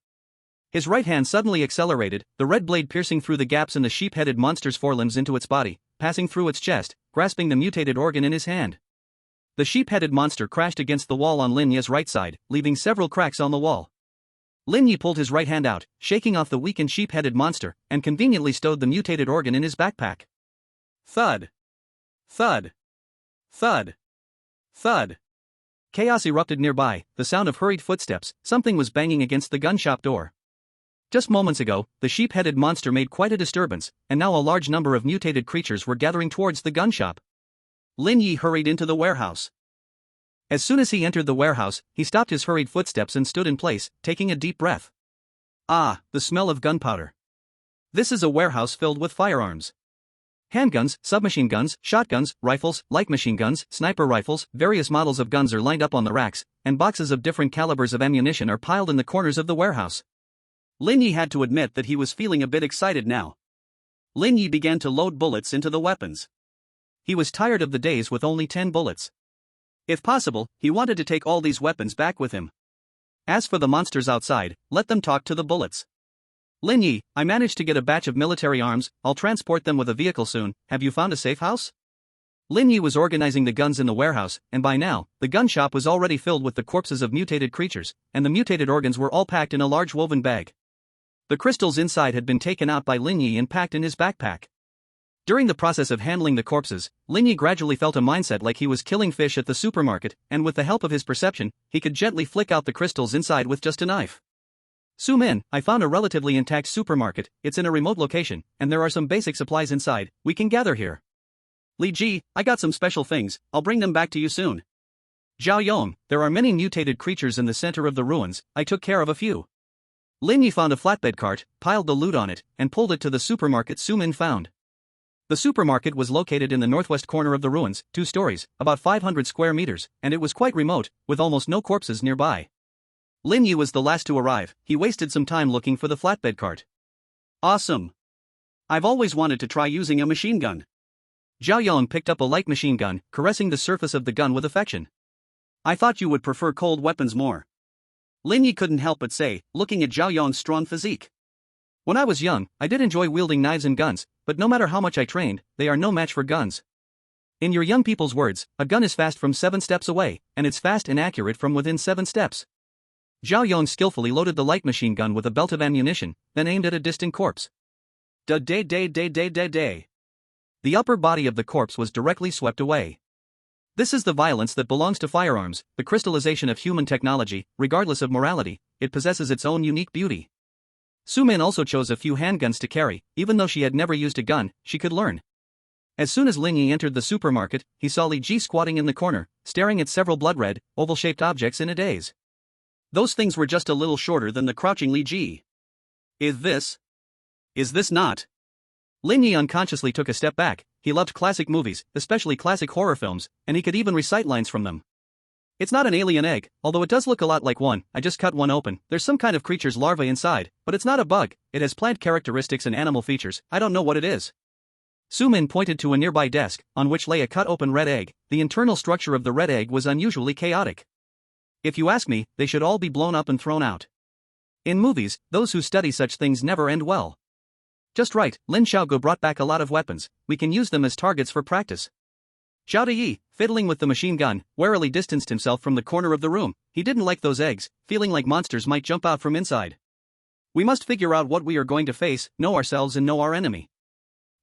His right hand suddenly accelerated, the red blade piercing through the gaps in the sheep-headed monster's forelimbs into its body, passing through its chest, grasping the mutated organ in his hand. The sheep-headed monster crashed against the wall on Lin Ye's right side, leaving several cracks on the wall. Lin Ye pulled his right hand out, shaking off the weakened sheep-headed monster, and conveniently stowed the mutated organ in his backpack. Thud! Thud! Thud! Thud! Chaos erupted nearby, the sound of hurried footsteps. Something was banging against the gun shop door. Just moments ago, the sheep-headed monster made quite a disturbance, and now a large number of mutated creatures were gathering towards the gun shop. Lin Ye hurried into the warehouse. As soon as he entered the warehouse, he stopped his hurried footsteps and stood in place, taking a deep breath. Ah, the smell of gunpowder. This is a warehouse filled with firearms. Handguns, submachine guns, shotguns, rifles, light machine guns, sniper rifles, various models of guns are lined up on the racks, and boxes of different calibers of ammunition are piled in the corners of the warehouse. Lin Ye had to admit that he was feeling a bit excited now. Lin Ye began to load bullets into the weapons. He was tired of the days with only 10 bullets. If possible, he wanted to take all these weapons back with him. As for the monsters outside, let them talk to the bullets. Lin Ye, I managed to get a batch of military arms. I'll transport them with a vehicle soon. Have you found a safe house? Lin Ye was organizing the guns in the warehouse, and by now, the gun shop was already filled with the corpses of mutated creatures, and the mutated organs were all packed in a large woven bag. The crystals inside had been taken out by Lin Ye and packed in his backpack. During the process of handling the corpses, Lin Ye gradually felt a mindset like he was killing fish at the supermarket, and with the help of his perception, he could gently flick out the crystals inside with just a knife. Su Min, I found a relatively intact supermarket. It's in a remote location, and there are some basic supplies inside. We can gather here. Li Ji, I got some special things. I'll bring them back to you soon. Zhao Yong, there are many mutated creatures in the center of the ruins. I took care of a few. Lin Ye found a flatbed cart, piled the loot on it, and pulled it to the supermarket Su Min found. The supermarket was located in the northwest corner of the ruins, 2 stories, about 500 square meters, and it was quite remote, with almost no corpses nearby. Lin Ye was the last to arrive. He wasted some time looking for the flatbed cart. Awesome! I've always wanted to try using a machine gun. Zhao Yong picked up a light machine gun, caressing the surface of the gun with affection. I thought you would prefer cold weapons more. Lin Ye couldn't help but say, looking at Zhao Yong's strong physique. When I was young, I did enjoy wielding knives and guns, but no matter how much I trained, they are no match for guns. In your young people's words, a gun is fast from 7 steps away, and it's fast and accurate from within 7 steps. Zhao Yong skillfully loaded the light machine gun with a belt of ammunition, then aimed at a distant corpse. The upper body of the corpse was directly swept away. This is the violence that belongs to firearms, the crystallization of human technology. Regardless of morality, it possesses its own unique beauty. Su Min also chose a few handguns to carry. Even though she had never used a gun, she could learn. As soon as Lin Ye entered the supermarket, he saw Li Ji squatting in the corner, staring at several blood-red, oval-shaped objects in a daze. Those things were just a little shorter than the crouching Li Ji. Is this not? Lin Ye unconsciously took a step back. He loved classic movies, especially classic horror films, and he could even recite lines from them. It's not an alien egg, although it does look a lot like one. I just cut one open. There's some kind of creature's larvae inside, but it's not a bug. It has plant characteristics and animal features. I don't know what it is. Su Min pointed to a nearby desk, on which lay a cut-open red egg. The internal structure of the red egg was unusually chaotic. If you ask me, they should all be blown up and thrown out. In movies, those who study such things never end well. Just right, Lin Xiaogu brought back a lot of weapons. We can use them as targets for practice. Zhao Deyi, fiddling with the machine gun, warily distanced himself from the corner of the room. He didn't like those eggs, feeling like monsters might jump out from inside. We must figure out what we are going to face, know ourselves and know our enemy.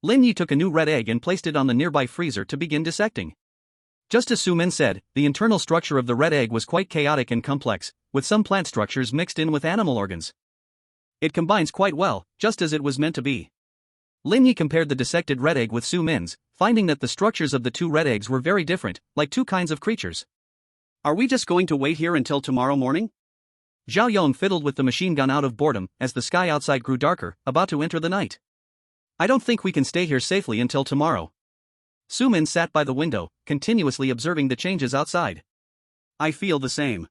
Lin Ye took a new red egg and placed it on the nearby freezer to begin dissecting. Just as Su Min said, the internal structure of the red egg was quite chaotic and complex, with some plant structures mixed in with animal organs. It combines quite well, just as it was meant to be. Lin Ye compared the dissected red egg with Su Min's, finding that the structures of the 2 red eggs were very different, like 2 kinds of creatures. Are we just going to wait here until tomorrow morning? Zhao Yong fiddled with the machine gun out of boredom as the sky outside grew darker, about to enter the night. I don't think we can stay here safely until tomorrow. Su Min sat by the window, continuously observing the changes outside. I feel the same.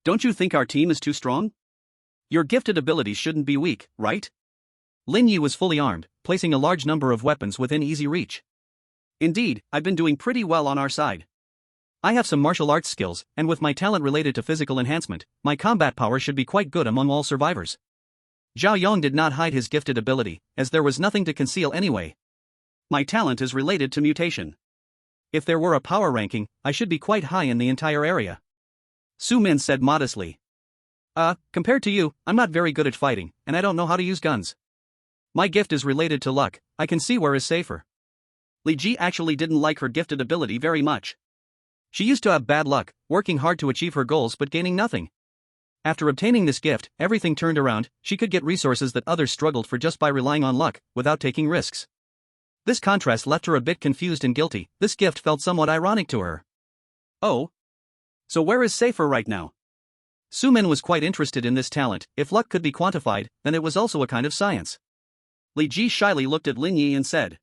Don't you think our team is too strong? Your gifted abilities shouldn't be weak, right? Lin Ye was fully armed, placing a large number of weapons within easy reach. Indeed, I've been doing pretty well on our side. I have some martial arts skills, and with my talent related to physical enhancement, my combat power should be quite good among all survivors. Zhao Yong did not hide his gifted ability, as there was nothing to conceal anyway. My talent is related to mutation. If there were a power ranking, I should be quite high in the entire area. Su Min said modestly. Compared to you, I'm not very good at fighting, and I don't know how to use guns. My gift is related to luck. I can see where is safer. Li Ji actually didn't like her gifted ability very much. She used to have bad luck, working hard to achieve her goals but gaining nothing. After obtaining this gift, everything turned around. She could get resources that others struggled for just by relying on luck, without taking risks. This contrast left her a bit confused and guilty. This gift felt somewhat ironic to her. Oh? So where is safer right now? Su Min was quite interested in this talent. If luck could be quantified, then it was also a kind of science. Li Ji shyly looked at Lin Ye and said,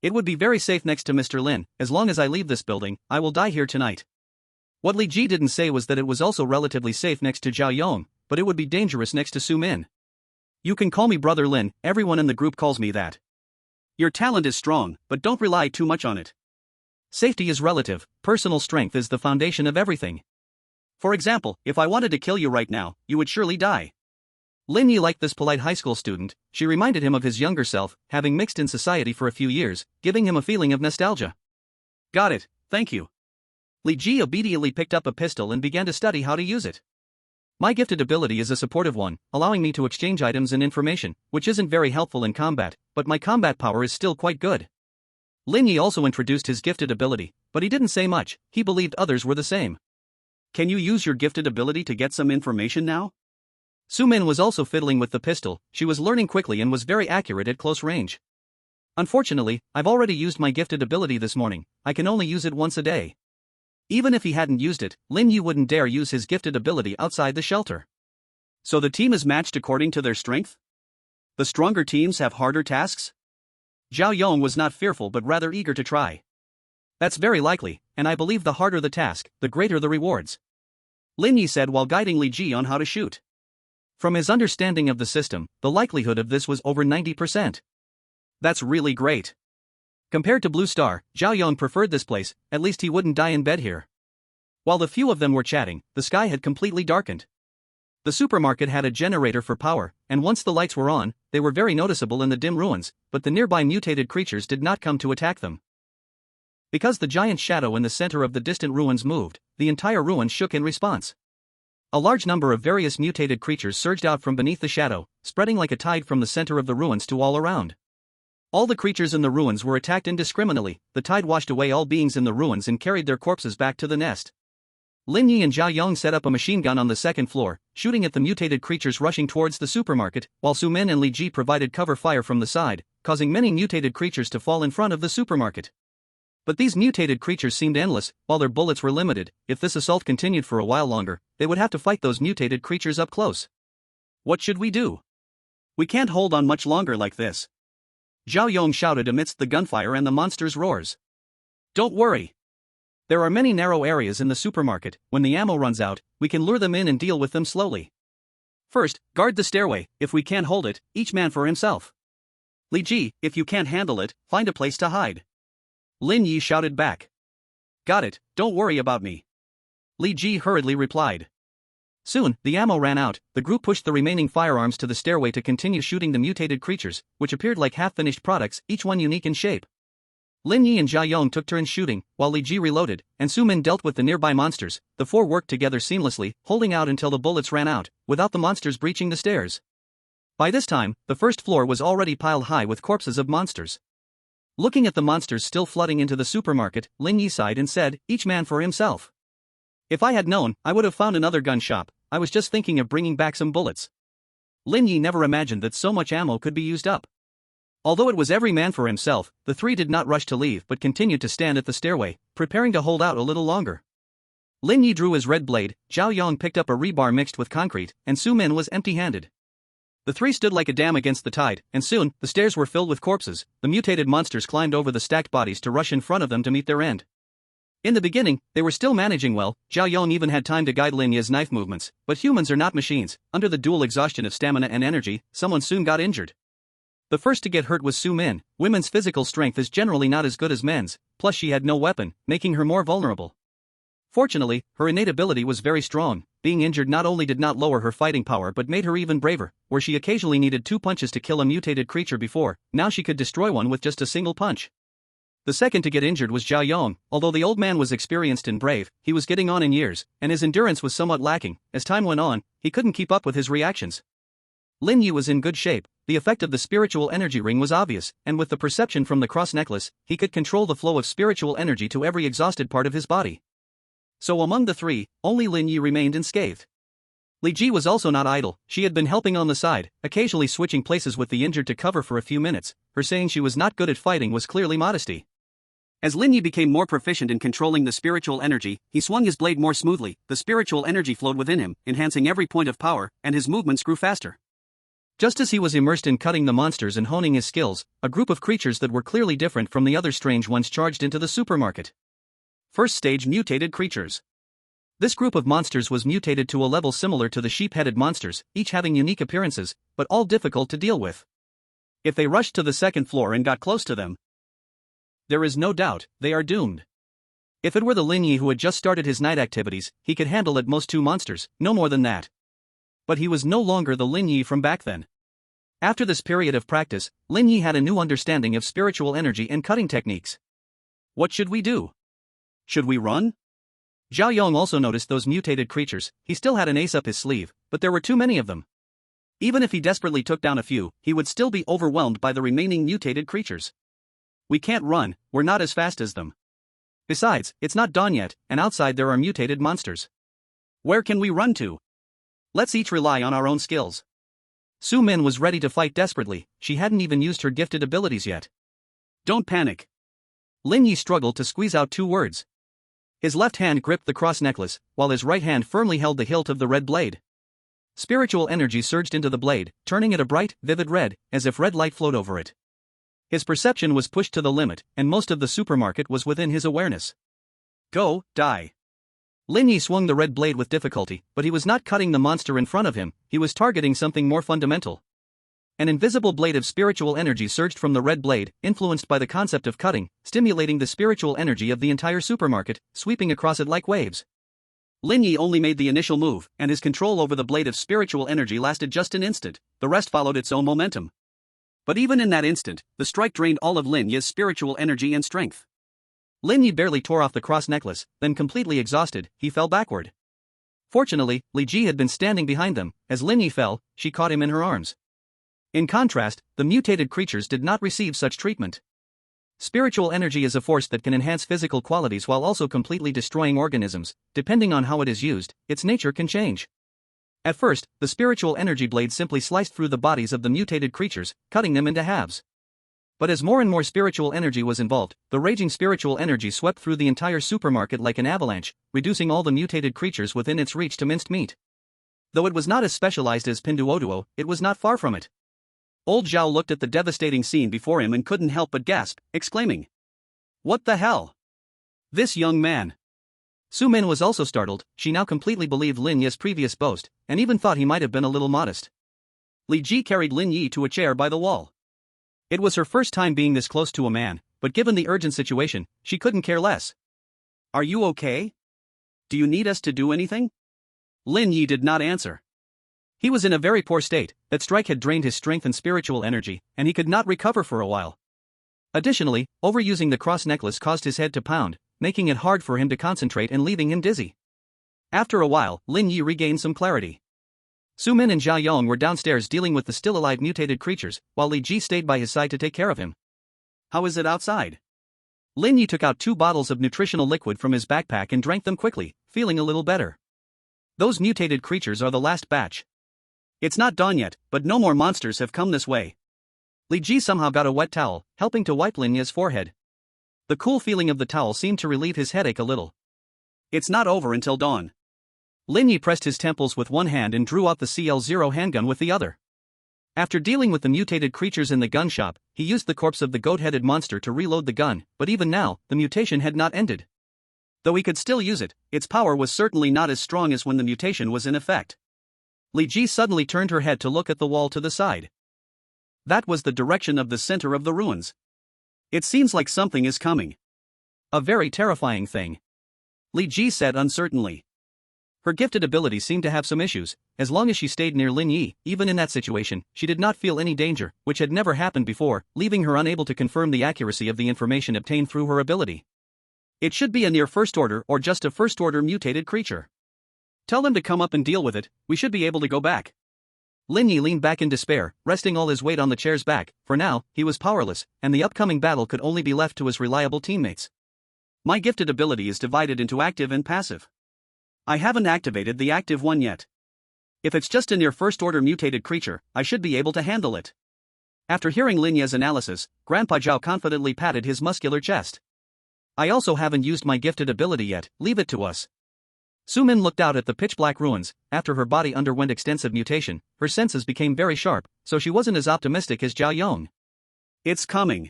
It would be very safe next to Mr. Lin. As long as I leave this building, I will die here tonight. What Li Ji didn't say was that it was also relatively safe next to Zhao Yong, but it would be dangerous next to Su Min. You can call me Brother Lin, everyone in the group calls me that. Your talent is strong, but don't rely too much on it. Safety is relative, personal strength is the foundation of everything. For example, if I wanted to kill you right now, you would surely die. Lin Ye liked this polite high school student. She reminded him of his younger self, having mixed in society for a few years, giving him a feeling of nostalgia. Got it, thank you. Li Ji obediently picked up a pistol and began to study how to use it. My gifted ability is a supportive one, allowing me to exchange items and information, which isn't very helpful in combat, but my combat power is still quite good. Lin Ye also introduced his gifted ability, but he didn't say much. He believed others were the same. Can you use your gifted ability to get some information now? Su Min was also fiddling with the pistol. She was learning quickly and was very accurate at close range. Unfortunately, I've already used my gifted ability this morning. I can only use it once a day. Even if he hadn't used it, Lin Ye wouldn't dare use his gifted ability outside the shelter. So the team is matched according to their strength? The stronger teams have harder tasks? Zhao Yong was not fearful but rather eager to try. That's very likely, and I believe the harder the task, the greater the rewards. Lin Ye said while guiding Li Ji on how to shoot. From his understanding of the system, the likelihood of this was over 90%. That's really great. Compared to Blue Star, Zhao Yong preferred this place, at least he wouldn't die in bed here. While the few of them were chatting, the sky had completely darkened. The supermarket had a generator for power, and once the lights were on, they were very noticeable in the dim ruins, but the nearby mutated creatures did not come to attack them. Because the giant shadow in the center of the distant ruins moved, the entire ruin shook in response. A large number of various mutated creatures surged out from beneath the shadow, spreading like a tide from the center of the ruins to all around. All the creatures in the ruins were attacked indiscriminately, the tide washed away all beings in the ruins and carried their corpses back to the nest. Lin Ye and Zhao Yong set up a machine gun on the second floor, shooting at the mutated creatures rushing towards the supermarket, while Su Min and Li Ji provided cover fire from the side, causing many mutated creatures to fall in front of the supermarket. But these mutated creatures seemed endless, while their bullets were limited. If this assault continued for a while longer, they would have to fight those mutated creatures up close. What should we do? We can't hold on much longer like this. Zhao Yong shouted amidst the gunfire and the monsters' roars. Don't worry. There are many narrow areas in the supermarket. When the ammo runs out, we can lure them in and deal with them slowly. First, guard the stairway. If we can't hold it, each man for himself. Li Ji, if you can't handle it, find a place to hide. Lin Ye shouted back. Got it, don't worry about me. Li Ji hurriedly replied. Soon, the ammo ran out. The group pushed the remaining firearms to the stairway to continue shooting the mutated creatures, which appeared like half-finished products, each one unique in shape. Lin Ye and Zhao Yong took turns shooting, while Li Ji reloaded, and Su Min dealt with the nearby monsters. The four worked together seamlessly, holding out until the bullets ran out, without the monsters breaching the stairs. By this time, the first floor was already piled high with corpses of monsters. Looking at the monsters still flooding into the supermarket, Lin Ye sighed and said, each man for himself. If I had known, I would have found another gun shop. I was just thinking of bringing back some bullets. Lin Ye never imagined that so much ammo could be used up. Although it was every man for himself, the three did not rush to leave but continued to stand at the stairway, preparing to hold out a little longer. Lin Ye drew his red blade, Zhao Yong picked up a rebar mixed with concrete, and Su Min was empty-handed. The three stood like a dam against the tide, and soon, the stairs were filled with corpses. The mutated monsters climbed over the stacked bodies to rush in front of them to meet their end. In the beginning, they were still managing well. Zhao Yong even had time to guide Lin Ye's knife movements, but humans are not machines. Under the dual exhaustion of stamina and energy, someone soon got injured. The first to get hurt was Su Min. Women's physical strength is generally not as good as men's, plus she had no weapon, making her more vulnerable. Fortunately, her innate ability was very strong. Being injured not only did not lower her fighting power but made her even braver. Where she occasionally needed 2 punches to kill a mutated creature before, now she could destroy one with just a single punch. The second to get injured was Zhao Yong. Although the old man was experienced and brave, he was getting on in years, and his endurance was somewhat lacking. As time went on, he couldn't keep up with his reactions. Lin Ye was in good shape. The effect of the spiritual energy ring was obvious, and with the perception from the cross necklace, he could control the flow of spiritual energy to every exhausted part of his body. So among the three, only Lin Ye remained unscathed. Li Ji was also not idle. She had been helping on the side, occasionally switching places with the injured to cover for a few minutes. Her saying she was not good at fighting was clearly modesty. As Lin Ye became more proficient in controlling the spiritual energy, he swung his blade more smoothly. The spiritual energy flowed within him, enhancing every point of power, and his movements grew faster. Just as he was immersed in cutting the monsters and honing his skills, a group of creatures that were clearly different from the other strange ones charged into the supermarket. First stage mutated creatures. This group of monsters was mutated to a level similar to the sheep-headed monsters, each having unique appearances, but all difficult to deal with. If they rushed to the second floor and got close to them, there is no doubt, they are doomed. If it were the Lin Ye who had just started his night activities, he could handle at most 2 monsters, no more than that. But he was no longer the Lin Ye from back then. After this period of practice, Lin Ye had a new understanding of spiritual energy and cutting techniques. What should we do? Should we run? Zhao Yong also noticed those mutated creatures. He still had an ace up his sleeve, but there were too many of them. Even if he desperately took down a few, he would still be overwhelmed by the remaining mutated creatures. We can't run, we're not as fast as them. Besides, it's not dawn yet, and outside there are mutated monsters. Where can we run to? Let's each rely on our own skills. Su Min was ready to fight desperately. She hadn't even used her gifted abilities yet. Don't panic. Lin Ye struggled to squeeze out 2 words. His left hand gripped the cross necklace, while his right hand firmly held the hilt of the red blade. Spiritual energy surged into the blade, turning it a bright, vivid red, as if red light flowed over it. His perception was pushed to the limit, and most of the supermarket was within his awareness. Go, die. Lin Ye swung the red blade with difficulty, but he was not cutting the monster in front of him, he was targeting something more fundamental. An invisible blade of spiritual energy surged from the red blade, influenced by the concept of cutting, stimulating the spiritual energy of the entire supermarket, sweeping across it like waves. Lin Ye only made the initial move, and his control over the blade of spiritual energy lasted just an instant, the rest followed its own momentum. But even in that instant, the strike drained all of Lin Ye's spiritual energy and strength. Lin Ye barely tore off the cross necklace, then completely exhausted, he fell backward. Fortunately, Li Ji had been standing behind them. As Lin Ye fell, she caught him in her arms. In contrast, the mutated creatures did not receive such treatment. Spiritual energy is a force that can enhance physical qualities while also completely destroying organisms. Depending on how it is used, its nature can change. At first, the spiritual energy blade simply sliced through the bodies of the mutated creatures, cutting them into halves. But as more and more spiritual energy was involved, the raging spiritual energy swept through the entire supermarket like an avalanche, reducing all the mutated creatures within its reach to minced meat. Though it was not as specialized as Pinduoduo, it was not far from it. Old Zhao looked at the devastating scene before him and couldn't help but gasp, exclaiming, "What the hell? This young man." Su Min was also startled, she now completely believed Lin Ye's previous boast, and even thought he might have been a little modest. Li Ji carried Lin Ye to a chair by the wall. It was her first time being this close to a man, but given the urgent situation, she couldn't care less. "Are you okay? Do you need us to do anything?" Lin Ye did not answer. He was in a very poor state, that strike had drained his strength and spiritual energy, and he could not recover for a while. Additionally, overusing the cross necklace caused his head to pound, making it hard for him to concentrate and leaving him dizzy. After a while, Lin Ye regained some clarity. Su Min and Zhao Yong were downstairs dealing with the still-alive mutated creatures, while Li Ji stayed by his side to take care of him. "How is it outside?" Lin Ye took out 2 bottles of nutritional liquid from his backpack and drank them quickly, feeling a little better. "Those mutated creatures are the last batch. It's not dawn yet, but no more monsters have come this way." Li Ji somehow got a wet towel, helping to wipe Lin Ye's forehead. The cool feeling of the towel seemed to relieve his headache a little. "It's not over until dawn." Lin Ye pressed his temples with one hand and drew out the CL-0 handgun with the other. After dealing with the mutated creatures in the gun shop, he used the corpse of the goat-headed monster to reload the gun, but even now, the mutation had not ended. Though he could still use it, its power was certainly not as strong as when the mutation was in effect. Li Ji suddenly turned her head to look at the wall to the side. That was the direction of the center of the ruins. "It seems like something is coming. A very terrifying thing," Li Ji said uncertainly. Her gifted ability seemed to have some issues. As long as she stayed near Lin Ye, even in that situation, she did not feel any danger, which had never happened before, leaving her unable to confirm the accuracy of the information obtained through her ability. "It should be a near first order or just a first order mutated creature. Tell them to come up and deal with it, we should be able to go back." Lin Ye leaned back in despair, resting all his weight on the chair's back. For now, he was powerless, and the upcoming battle could only be left to his reliable teammates. "My gifted ability is divided into active and passive. I haven't activated the active one yet. If it's just a near first order mutated creature, I should be able to handle it." After hearing Lin Ye's analysis, Grandpa Zhao confidently patted his muscular chest. "I also haven't used my gifted ability yet, leave it to us." Su Min looked out at the pitch-black ruins. After her body underwent extensive mutation, her senses became very sharp, so she wasn't as optimistic as Zhao Yong. "It's coming."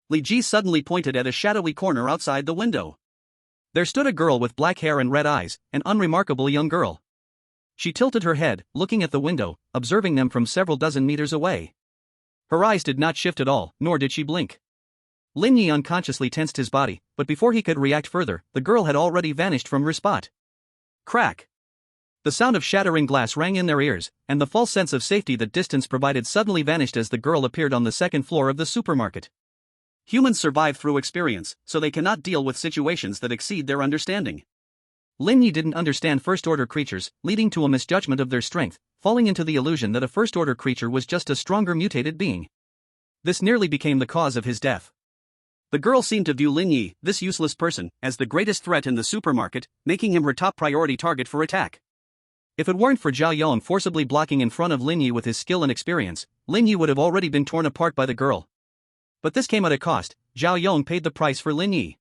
Li Ji suddenly pointed at a shadowy corner outside the window. There stood a girl with black hair and red eyes, an unremarkable young girl. She tilted her head, looking at the window, observing them from several dozen meters away. Her eyes did not shift at all, nor did she blink. Lin Ye unconsciously tensed his body, but before he could react further, the girl had already vanished from her spot. Crack! The sound of shattering glass rang in their ears, and the false sense of safety that distance provided suddenly vanished as the girl appeared on the second floor of the supermarket. Humans survive through experience, so they cannot deal with situations that exceed their understanding. Lin Ye didn't understand first-order creatures, leading to a misjudgment of their strength, falling into the illusion that a first-order creature was just a stronger mutated being. This nearly became the cause of his death. The girl seemed to view Lin Ye, this useless person, as the greatest threat in the supermarket, making him her top priority target for attack. If it weren't for Zhao Yong forcibly blocking in front of Lin Ye with his skill and experience, Lin Ye would have already been torn apart by the girl. But this came at a cost. Zhao Yong paid the price for Lin Ye.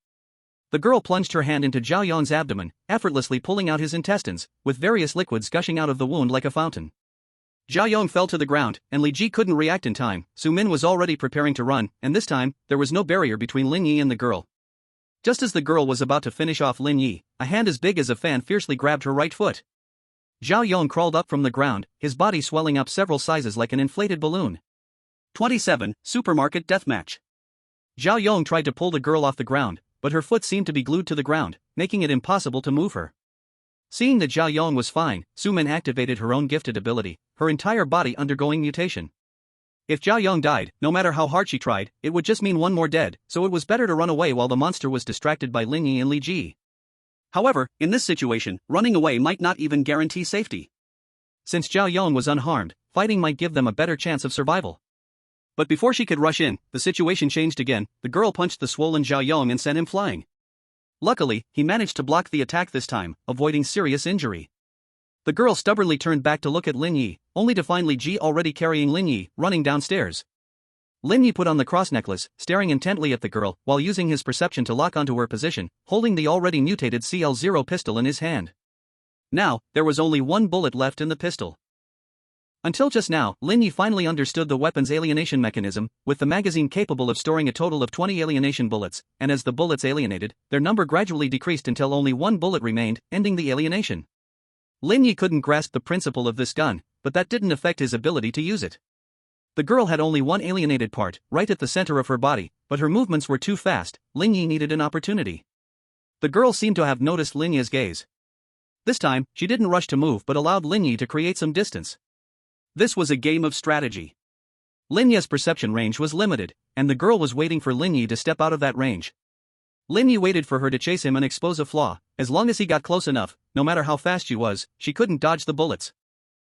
The girl plunged her hand into Zhao Yong's abdomen, effortlessly pulling out his intestines, with various liquids gushing out of the wound like a fountain. Zhao Yong fell to the ground, and Li Ji couldn't react in time. Su Min was already preparing to run, and this time, there was no barrier between Lin Ye and the girl. Just as the girl was about to finish off Lin Ye, a hand as big as a fan fiercely grabbed her right foot. Zhao Yong crawled up from the ground, his body swelling up several sizes like an inflated balloon. 27. Supermarket Deathmatch. Zhao Yong tried to pull the girl off the ground, but her foot seemed to be glued to the ground, making it impossible to move her. Seeing that Zhao Yong was fine, Su Min activated her own gifted ability, her entire body undergoing mutation. If Zhao Yong died, no matter how hard she tried, it would just mean one more dead, so it was better to run away while the monster was distracted by Lin Ye and Li Ji. However, in this situation, running away might not even guarantee safety. Since Zhao Yong was unharmed, fighting might give them a better chance of survival. But before she could rush in, the situation changed again. The girl punched the swollen Zhao Yong and sent him flying. Luckily, he managed to block the attack this time, avoiding serious injury. The girl stubbornly turned back to look at Lin Ye, only to find Li Ji already carrying Lin Ye, running downstairs. Lin Ye put on the cross necklace, staring intently at the girl, while using his perception to lock onto her position, holding the already mutated CL0 pistol in his hand. Now, there was only one bullet left in the pistol. Until just now, Lin Ye finally understood the weapon's alienation mechanism, with the magazine capable of storing a total of 20 alienation bullets, and as the bullets alienated, their number gradually decreased until only one bullet remained, ending the alienation. Lin Ye couldn't grasp the principle of this gun, but that didn't affect his ability to use it. The girl had only one alienated part, right at the center of her body, but her movements were too fast. Lin Ye needed an opportunity. The girl seemed to have noticed Lin Ye's gaze. This time, she didn't rush to move but allowed Lin Ye to create some distance. This was a game of strategy. Lin Ye's perception range was limited, and the girl was waiting for Lin Ye to step out of that range. Lin Ye waited for her to chase him and expose a flaw. As long as he got close enough, no matter how fast she was, she couldn't dodge the bullets.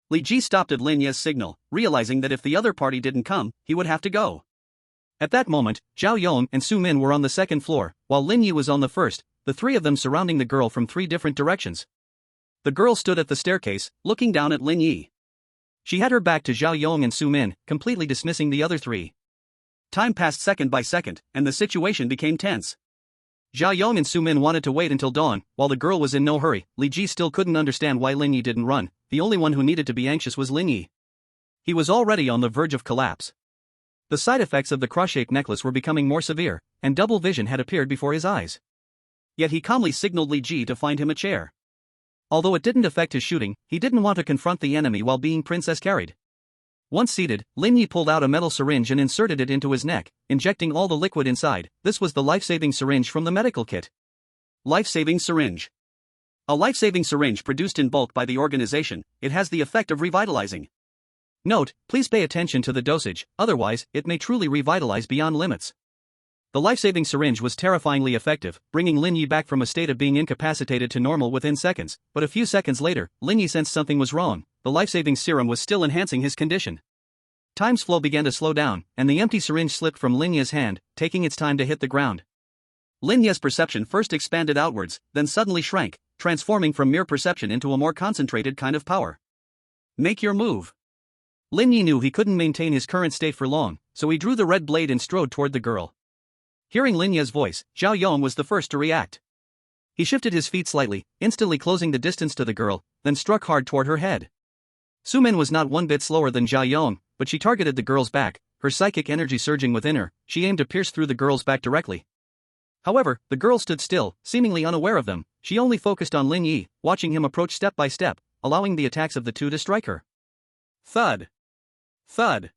Li Ji stopped at Lin Ye's signal, realizing that if the other party didn't come, he would have to go. At that moment, Zhao Yong and Su Min were on the second floor, while Lin Ye was on the first, the three of them surrounding the girl from three different directions. The girl stood at the staircase, looking down at Lin Ye. She had her back to Zhao Yong and Su Min, completely dismissing the other three. Time passed second by second, and the situation became tense. Zhao Yong and Su Min wanted to wait until dawn, while the girl was in no hurry. Li Ji still couldn't understand why Lin Ye didn't run. The only one who needed to be anxious was Lin Ye. He was already on the verge of collapse. The side effects of the cross-shaped necklace were becoming more severe, and double vision had appeared before his eyes. Yet he calmly signaled Li Ji to find him a chair. Although it didn't affect his shooting, he didn't want to confront the enemy while being princess carried. Once seated, Lin Ye pulled out a metal syringe and inserted it into his neck, injecting all the liquid inside. This was the life-saving syringe from the medical kit. Life-saving syringe. A life-saving syringe produced in bulk by the organization, it has the effect of revitalizing. Note, please pay attention to the dosage, otherwise, it may truly revitalize beyond limits. The life-saving syringe was terrifyingly effective, bringing Lin Ye back from a state of being incapacitated to normal within seconds, but a few seconds later, Lin Ye sensed something was wrong. The life-saving serum was still enhancing his condition. Time's flow began to slow down, and the empty syringe slipped from Lin Ye's hand, taking its time to hit the ground. Lin Ye's perception first expanded outwards, then suddenly shrank, transforming from mere perception into a more concentrated kind of power. Make your move. Lin Ye knew he couldn't maintain his current state for long, so he drew the red blade and strode toward the girl. Hearing Lin Ye's voice, Zhao Yong was the first to react. He shifted his feet slightly, instantly closing the distance to the girl, then struck hard toward her head. Su Min was not one bit slower than Zhao Yong, but she targeted the girl's back, her psychic energy surging within her. She aimed to pierce through the girl's back directly. However, the girl stood still, seemingly unaware of them. She only focused on Lin Ye, watching him approach step by step, allowing the attacks of the two to strike her. Thud. Thud.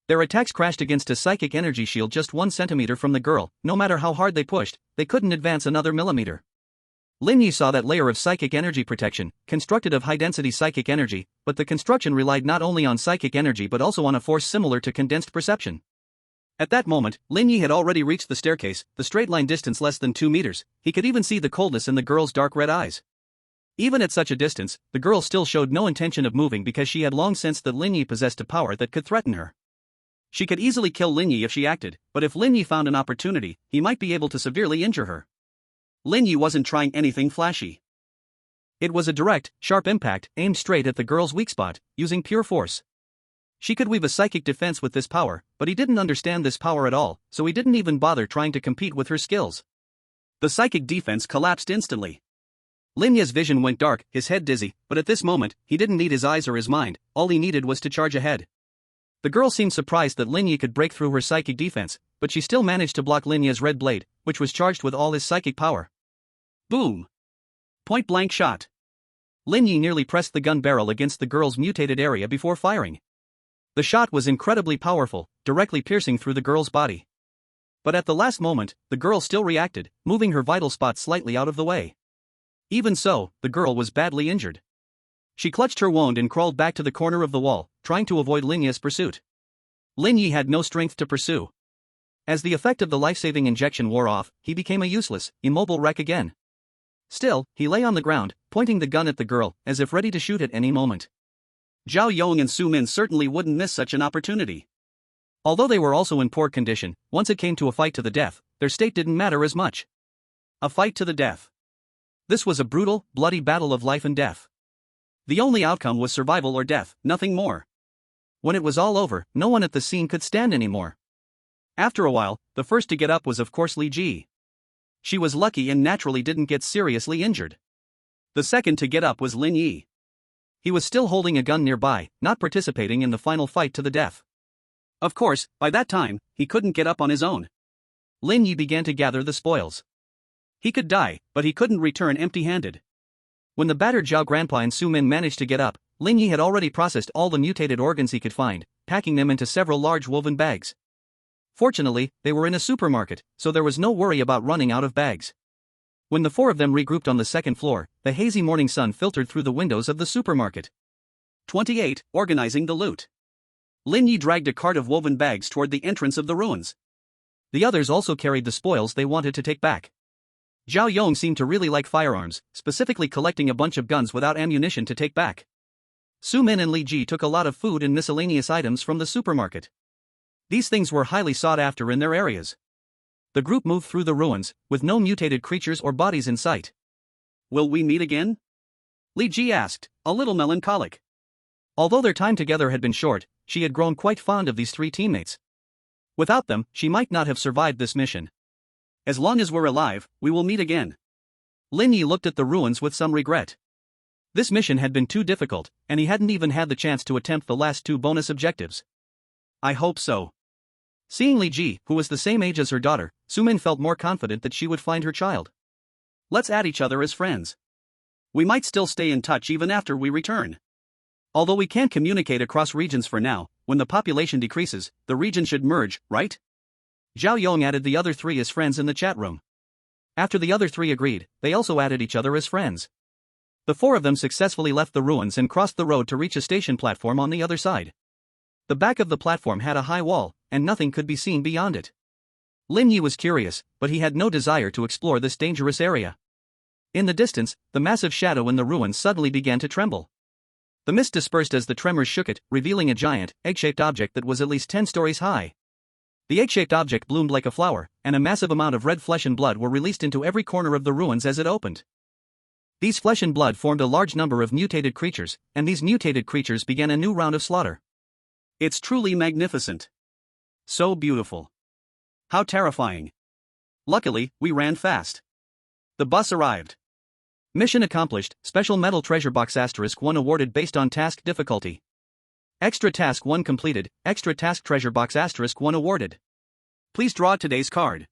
Their attacks crashed against a psychic energy shield just 1 centimeter from the girl. No matter how hard they pushed, they couldn't advance another millimeter. Lin Ye saw that layer of psychic energy protection, constructed of high-density psychic energy, but the construction relied not only on psychic energy but also on a force similar to condensed perception. At that moment, Lin Ye had already reached the staircase, the straight-line distance less than 2 meters. He could even see the coldness in the girl's dark red eyes. Even at such a distance, the girl still showed no intention of moving because she had long sensed that Lin Ye possessed a power that could threaten her. She could easily kill Lin Ye if she acted, but if Lin Ye found an opportunity, he might be able to severely injure her. Lin Ye wasn't trying anything flashy. It was a direct, sharp impact, aimed straight at the girl's weak spot, using pure force. She could weave a psychic defense with this power, but he didn't understand this power at all, so he didn't even bother trying to compete with her skills. The psychic defense collapsed instantly. Lin Ye's vision went dark, his head dizzy, but at this moment, he didn't need his eyes or his mind, all he needed was to charge ahead. The girl seemed surprised that Lin Ye could break through her psychic defense, but she still managed to block Lin Ye's red blade, which was charged with all his psychic power. Boom! Point-blank shot. Lin Ye nearly pressed the gun barrel against the girl's mutated area before firing. The shot was incredibly powerful, directly piercing through the girl's body. But at the last moment, the girl still reacted, moving her vital spot slightly out of the way. Even so, the girl was badly injured. She clutched her wound and crawled back to the corner of the wall, trying to avoid Lin Ye's pursuit. Lin Ye had no strength to pursue. As the effect of the life-saving injection wore off, he became a useless, immobile wreck again. Still, he lay on the ground, pointing the gun at the girl, as if ready to shoot at any moment. Zhao Yong and Su Min certainly wouldn't miss such an opportunity. Although they were also in poor condition, once it came to a fight to the death, their state didn't matter as much. A fight to the death. This was a brutal, bloody battle of life and death. The only outcome was survival or death, nothing more. When it was all over, no one at the scene could stand anymore. After a while, the first to get up was of course Li Ji. She was lucky and naturally didn't get seriously injured. The second to get up was Lin Ye. He was still holding a gun nearby, not participating in the final fight to the death. Of course, by that time, he couldn't get up on his own. Lin Ye began to gather the spoils. He could die, but he couldn't return empty-handed. When the battered Zhao Grandpa and Su Min managed to get up, Lin Ye had already processed all the mutated organs he could find, packing them into several large woven bags. Fortunately, they were in a supermarket, so there was no worry about running out of bags. When the four of them regrouped on the second floor, the hazy morning sun filtered through the windows of the supermarket. 28. Organizing the loot. Lin Ye dragged a cart of woven bags toward the entrance of the ruins. The others also carried the spoils they wanted to take back. Zhao Yong seemed to really like firearms, specifically collecting a bunch of guns without ammunition to take back. Su Min and Li Ji took a lot of food and miscellaneous items from the supermarket. These things were highly sought after in their areas. The group moved through the ruins, with no mutated creatures or bodies in sight. Will we meet again? Li Ji asked, a little melancholic. Although their time together had been short, she had grown quite fond of these three teammates. Without them, she might not have survived this mission. As long as we're alive, we will meet again. Lin Ye looked at the ruins with some regret. This mission had been too difficult, and he hadn't even had the chance to attempt the last two bonus objectives. I hope so. Seeing Li Ji, who was the same age as her daughter, Su Min felt more confident that she would find her child. Let's add each other as friends. We might still stay in touch even after we return. Although we can't communicate across regions for now, when the population decreases, the region should merge, right? Zhao Yong added the other three as friends in the chat room. After the other three agreed, they also added each other as friends. The four of them successfully left the ruins and crossed the road to reach a station platform on the other side. The back of the platform had a high wall, and nothing could be seen beyond it. Lin Ye was curious, but he had no desire to explore this dangerous area. In the distance, the massive shadow in the ruins suddenly began to tremble. The mist dispersed as the tremors shook it, revealing a giant, egg-shaped object that was at least 10 stories high. The egg-shaped object bloomed like a flower, and a massive amount of red flesh and blood were released into every corner of the ruins as it opened. These flesh and blood formed a large number of mutated creatures, and these mutated creatures began a new round of slaughter. It's truly magnificent. So beautiful. How terrifying. Luckily, we ran fast. The bus arrived. Mission accomplished, Special Metal Treasure Box *1 awarded based on task difficulty. Extra Task 1 completed, Extra Task Treasure Box *1 awarded. Please draw today's card.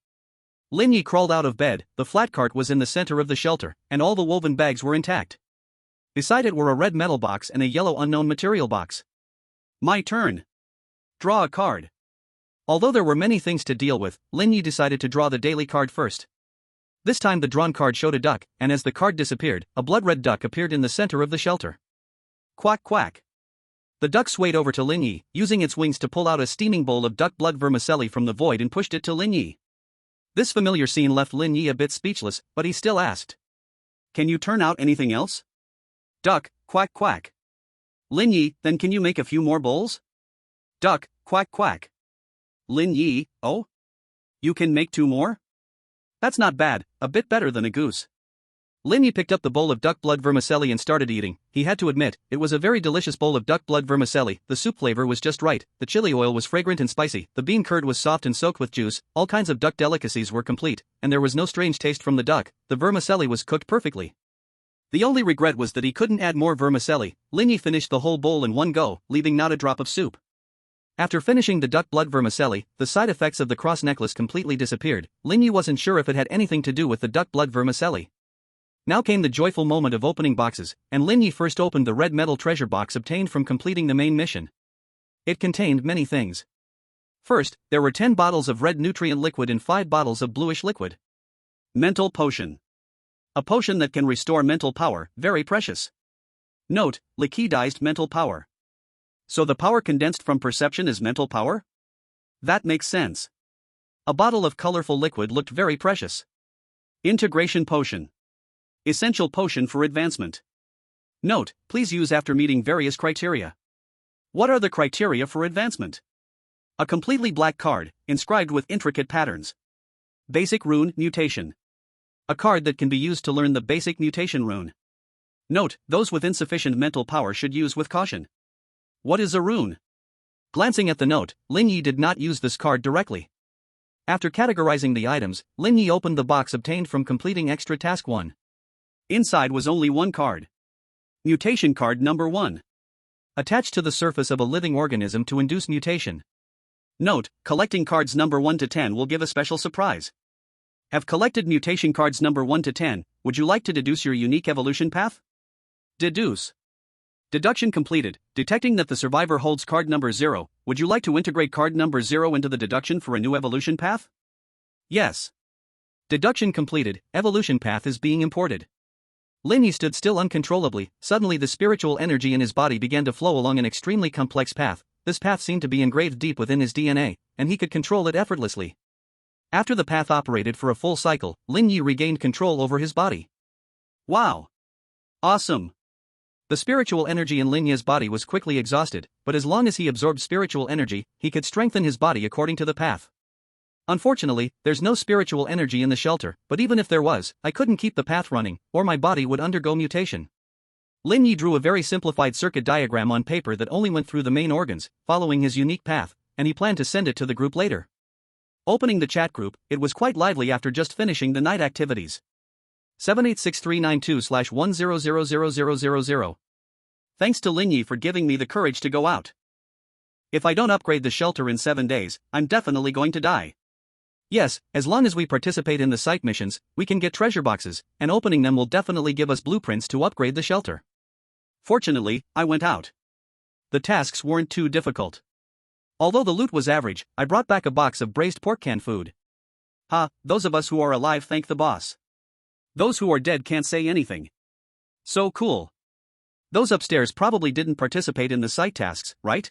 Lin Ye crawled out of bed, the flat cart was in the center of the shelter, and all the woven bags were intact. Beside it were a red metal box and a yellow unknown material box. My turn. Draw a card. Although there were many things to deal with, Lin Ye decided to draw the daily card first. This time the drawn card showed a duck, and as the card disappeared, a blood-red duck appeared in the center of the shelter. Quack quack. The duck swayed over to Lin Ye, using its wings to pull out a steaming bowl of duck blood vermicelli from the void and pushed it to Lin Ye. This familiar scene left Lin Ye a bit speechless, but he still asked. Can you turn out anything else? Duck, quack quack. Lin Ye, then can you make a few more bowls? Duck, quack quack. Lin Ye, oh? You can make 2 more? That's not bad, a bit better than a goose. Lin Ye picked up the bowl of duck blood vermicelli and started eating. He had to admit, it was a very delicious bowl of duck blood vermicelli. The soup flavor was just right, the chili oil was fragrant and spicy, the bean curd was soft and soaked with juice, all kinds of duck delicacies were complete, and there was no strange taste from the duck. The vermicelli was cooked perfectly. The only regret was that he couldn't add more vermicelli. Lin Ye finished the whole bowl in one go, leaving not a drop of soup. After finishing the duck blood vermicelli, the side effects of the cross necklace completely disappeared. Lin Ye wasn't sure if it had anything to do with the duck blood vermicelli. Now came the joyful moment of opening boxes, and Lin Ye first opened the red metal treasure box obtained from completing the main mission. It contained many things. First, there were 10 bottles of red nutrient liquid and 5 bottles of bluish liquid. Mental potion. A potion that can restore mental power, very precious. Note, liquidized mental power. So the power condensed from perception is mental power? That makes sense. A bottle of colorful liquid looked very precious. Integration potion. Essential potion for advancement. Note, please use after meeting various criteria. What are the criteria for advancement? A completely black card, inscribed with intricate patterns. Basic rune mutation. A card that can be used to learn the basic mutation rune. Note, those with insufficient mental power should use with caution. What is a rune? Glancing at the note, Lin Ye did not use this card directly. After categorizing the items, Lin Ye opened the box obtained from completing extra task 1. Inside was only one card. Mutation card number 1. Attached to the surface of a living organism to induce mutation. Note, collecting cards number 1 to 10 will give a special surprise. Have collected mutation cards number 1 to 10, would you like to deduce your unique evolution path? Deduce. Deduction completed, detecting that the survivor holds card number 0, would you like to integrate card number 0 into the deduction for a new evolution path? Yes. Deduction completed, evolution path is being imported. Lin Ye stood still uncontrollably. Suddenly the spiritual energy in his body began to flow along an extremely complex path. This path seemed to be engraved deep within his DNA, and he could control it effortlessly. After the path operated for a full cycle, Lin Ye regained control over his body. Wow! Awesome! The spiritual energy in Lin Ye's body was quickly exhausted, but as long as he absorbed spiritual energy, he could strengthen his body according to the path. Unfortunately, there's no spiritual energy in the shelter, but even if there was, I couldn't keep the path running, or my body would undergo mutation. Lin Ye drew a very simplified circuit diagram on paper that only went through the main organs, following his unique path, and he planned to send it to the group later. Opening the chat group, it was quite lively after just finishing the night activities. 786392/100000. Thanks to Lin Ye for giving me the courage to go out. If I don't upgrade the shelter in 7 days, I'm definitely going to die. Yes, as long as we participate in the site missions, we can get treasure boxes, and opening them will definitely give us blueprints to upgrade the shelter. Fortunately, I went out. The tasks weren't too difficult. Although the loot was average, I brought back a box of braised pork canned food. Ha, those of us who are alive thank the boss. Those who are dead can't say anything. So cool. Those upstairs probably didn't participate in the site tasks, right?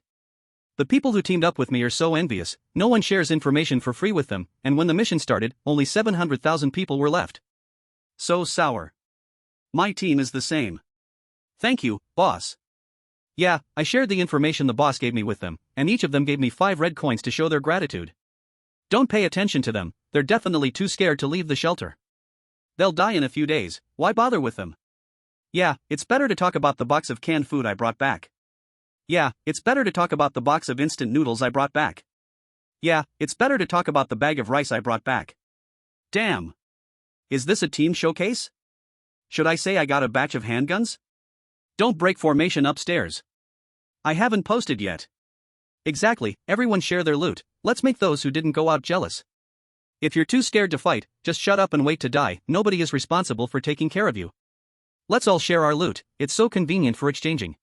The people who teamed up with me are so envious. No one shares information for free with them, and when the mission started, only 700,000 people were left. So sour. My team is the same. Thank you, boss. Yeah, I shared the information the boss gave me with them, and each of them gave me 5 red coins to show their gratitude. Don't pay attention to them, they're definitely too scared to leave the shelter. They'll die in a few days, why bother with them? Yeah, it's better to talk about the box of canned food I brought back. Yeah, it's better to talk about the box of instant noodles I brought back. Yeah, it's better to talk about the bag of rice I brought back. Damn. Is this a team showcase? Should I say I got a batch of handguns? Don't break formation upstairs. I haven't posted yet. Exactly, everyone share their loot, let's make those who didn't go out jealous. If you're too scared to fight, just shut up and wait to die, nobody is responsible for taking care of you. Let's all share our loot, it's so convenient for exchanging.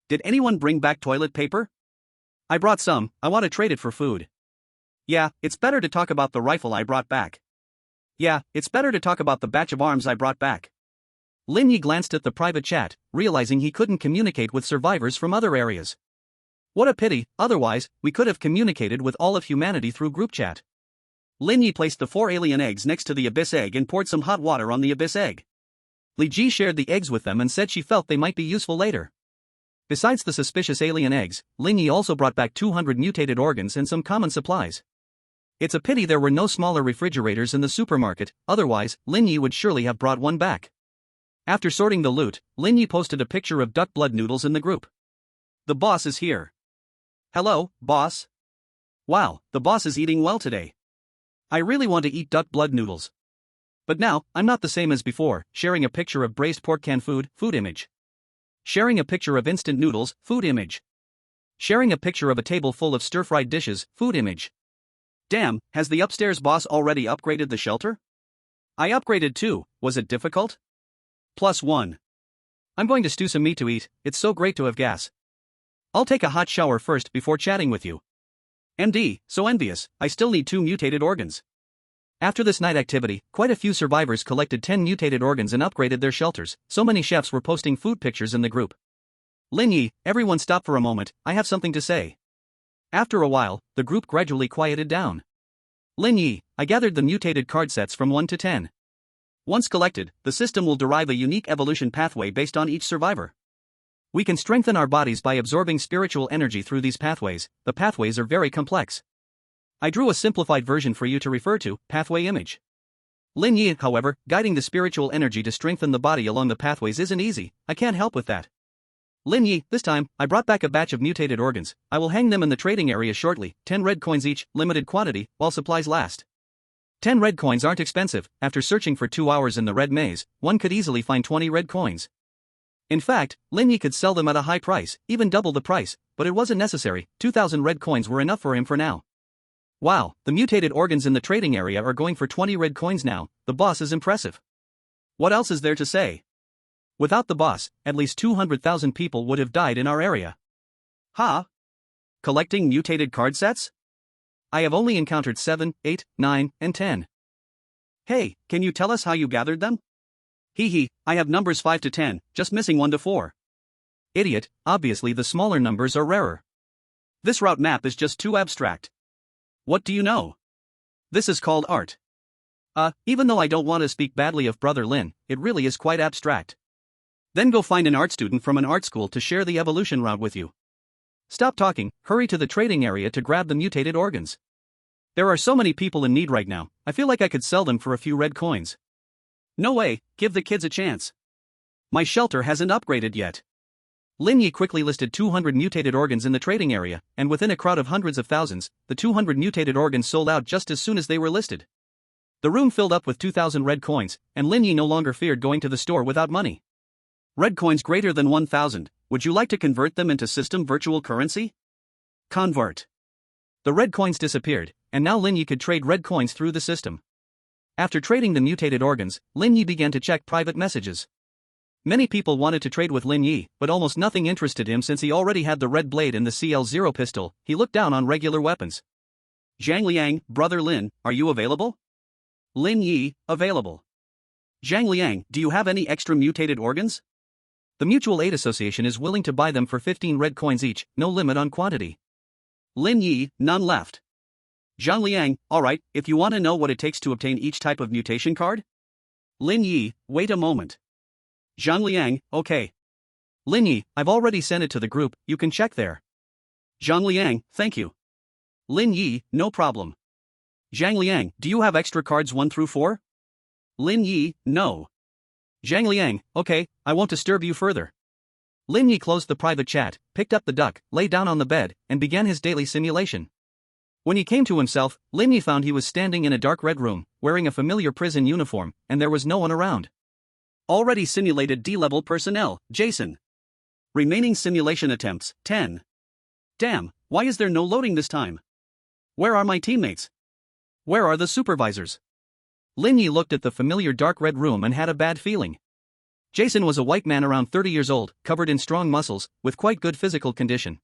Did anyone bring back toilet paper? I brought some, I want to trade it for food. Yeah, it's better to talk about the rifle I brought back. Yeah, it's better to talk about the batch of arms I brought back. Lin Ye glanced at the private chat, realizing he couldn't communicate with survivors from other areas. What a pity, otherwise, we could have communicated with all of humanity through group chat. Lin Ye placed the 4 alien eggs next to the abyss egg and poured some hot water on the abyss egg. Li Ji shared the eggs with them and said she felt they might be useful later. Besides the suspicious alien eggs, Lin Ye also brought back 200 mutated organs and some common supplies. It's a pity there were no smaller refrigerators in the supermarket, otherwise, Lin Ye would surely have brought one back. After sorting the loot, Lin Ye posted a picture of duck blood noodles in the group. The boss is here. Hello, boss. Wow, the boss is eating well today. I really want to eat duck blood noodles. But now, I'm not the same as before, sharing a picture of braised pork canned food image. Sharing a picture of instant noodles, food image. Sharing a picture of a table full of stir-fried dishes, food image. Damn, has the upstairs boss already upgraded the shelter? I upgraded too, was it difficult? +1. I'm going to stew some meat to eat, it's so great to have gas. I'll take a hot shower first before chatting with you. MD, so envious, I still need 2 mutated organs. After this night activity, quite a few survivors collected 10 mutated organs and upgraded their shelters, so many chefs were posting food pictures in the group. Lin Ye, everyone stop for a moment, I have something to say. After a while, the group gradually quieted down. Lin Ye, I gathered the mutated card sets from 1 to 10. Once collected, the system will derive a unique evolution pathway based on each survivor. We can strengthen our bodies by absorbing spiritual energy through these pathways. The pathways are very complex. I drew a simplified version for you to refer to, pathway image. Lin Ye, however, guiding the spiritual energy to strengthen the body along the pathways isn't easy, I can't help with that. Lin Ye, this time, I brought back a batch of mutated organs, I will hang them in the trading area shortly, 10 red coins each, limited quantity, while supplies last. 10 red coins aren't expensive, after searching for 2 hours in the red maze, one could easily find 20 red coins. In fact, Lin Ye could sell them at a high price, even double the price, but it wasn't necessary, 2,000 red coins were enough for him for now. Wow, the mutated organs in the trading area are going for 20 red coins now, the boss is impressive. What else is there to say? Without the boss, at least 200,000 people would have died in our area. Ha? Collecting mutated card sets? I have only encountered 7, 8, 9, and 10. Hey, can you tell us how you gathered them? Hee, I have numbers 5 to 10, just missing 1 to 4. Idiot, obviously the smaller numbers are rarer. This route map is just too abstract. What do you know? This is called art. Even though I don't want to speak badly of Brother Lin, it really is quite abstract. Then go find an art student from an art school to share the evolution route with you. Stop talking, hurry to the trading area to grab the mutated organs. There are so many people in need right now, I feel like I could sell them for a few red coins. No way, give the kids a chance. My shelter hasn't upgraded yet. Lin Ye quickly listed 200 mutated organs in the trading area, and within a crowd of hundreds of thousands, the 200 mutated organs sold out just as soon as they were listed. The room filled up with 2,000 red coins, and Lin Ye no longer feared going to the store without money. Red coins greater than 1,000, would you like to convert them into system virtual currency? Convert. The red coins disappeared, and now Lin Ye could trade red coins through the system. After trading the mutated organs, Lin Ye began to check private messages. Many people wanted to trade with Lin Ye, but almost nothing interested him since he already had the red blade and the CL0 pistol. He looked down on regular weapons. Zhang Liang, Brother Lin, are you available? Lin Ye, available. Zhang Liang, do you have any extra mutated organs? The Mutual Aid Association is willing to buy them for 15 red coins each, no limit on quantity. Lin Ye, none left. Zhang Liang, alright, if you want to know what it takes to obtain each type of mutation card? Lin Ye, wait a moment. Zhang Liang, okay. Lin Ye, I've already sent it to the group, you can check there. Zhang Liang, thank you. Lin Ye, no problem. Zhang Liang, do you have extra cards 1 through 4? Lin Ye, no. Zhang Liang, okay, I won't disturb you further. Lin Ye closed the private chat, picked up the duck, lay down on the bed, and began his daily simulation. When he came to himself, Lin Ye found he was standing in a dark red room, wearing a familiar prison uniform, and there was no one around. Already simulated D-level personnel, Jason. Remaining simulation attempts, 10. Damn, why is there no loading this time? Where are my teammates? Where are the supervisors? Lin Ye looked at the familiar dark red room and had a bad feeling. Jason was a white man around 30 years old, covered in strong muscles, with quite good physical condition.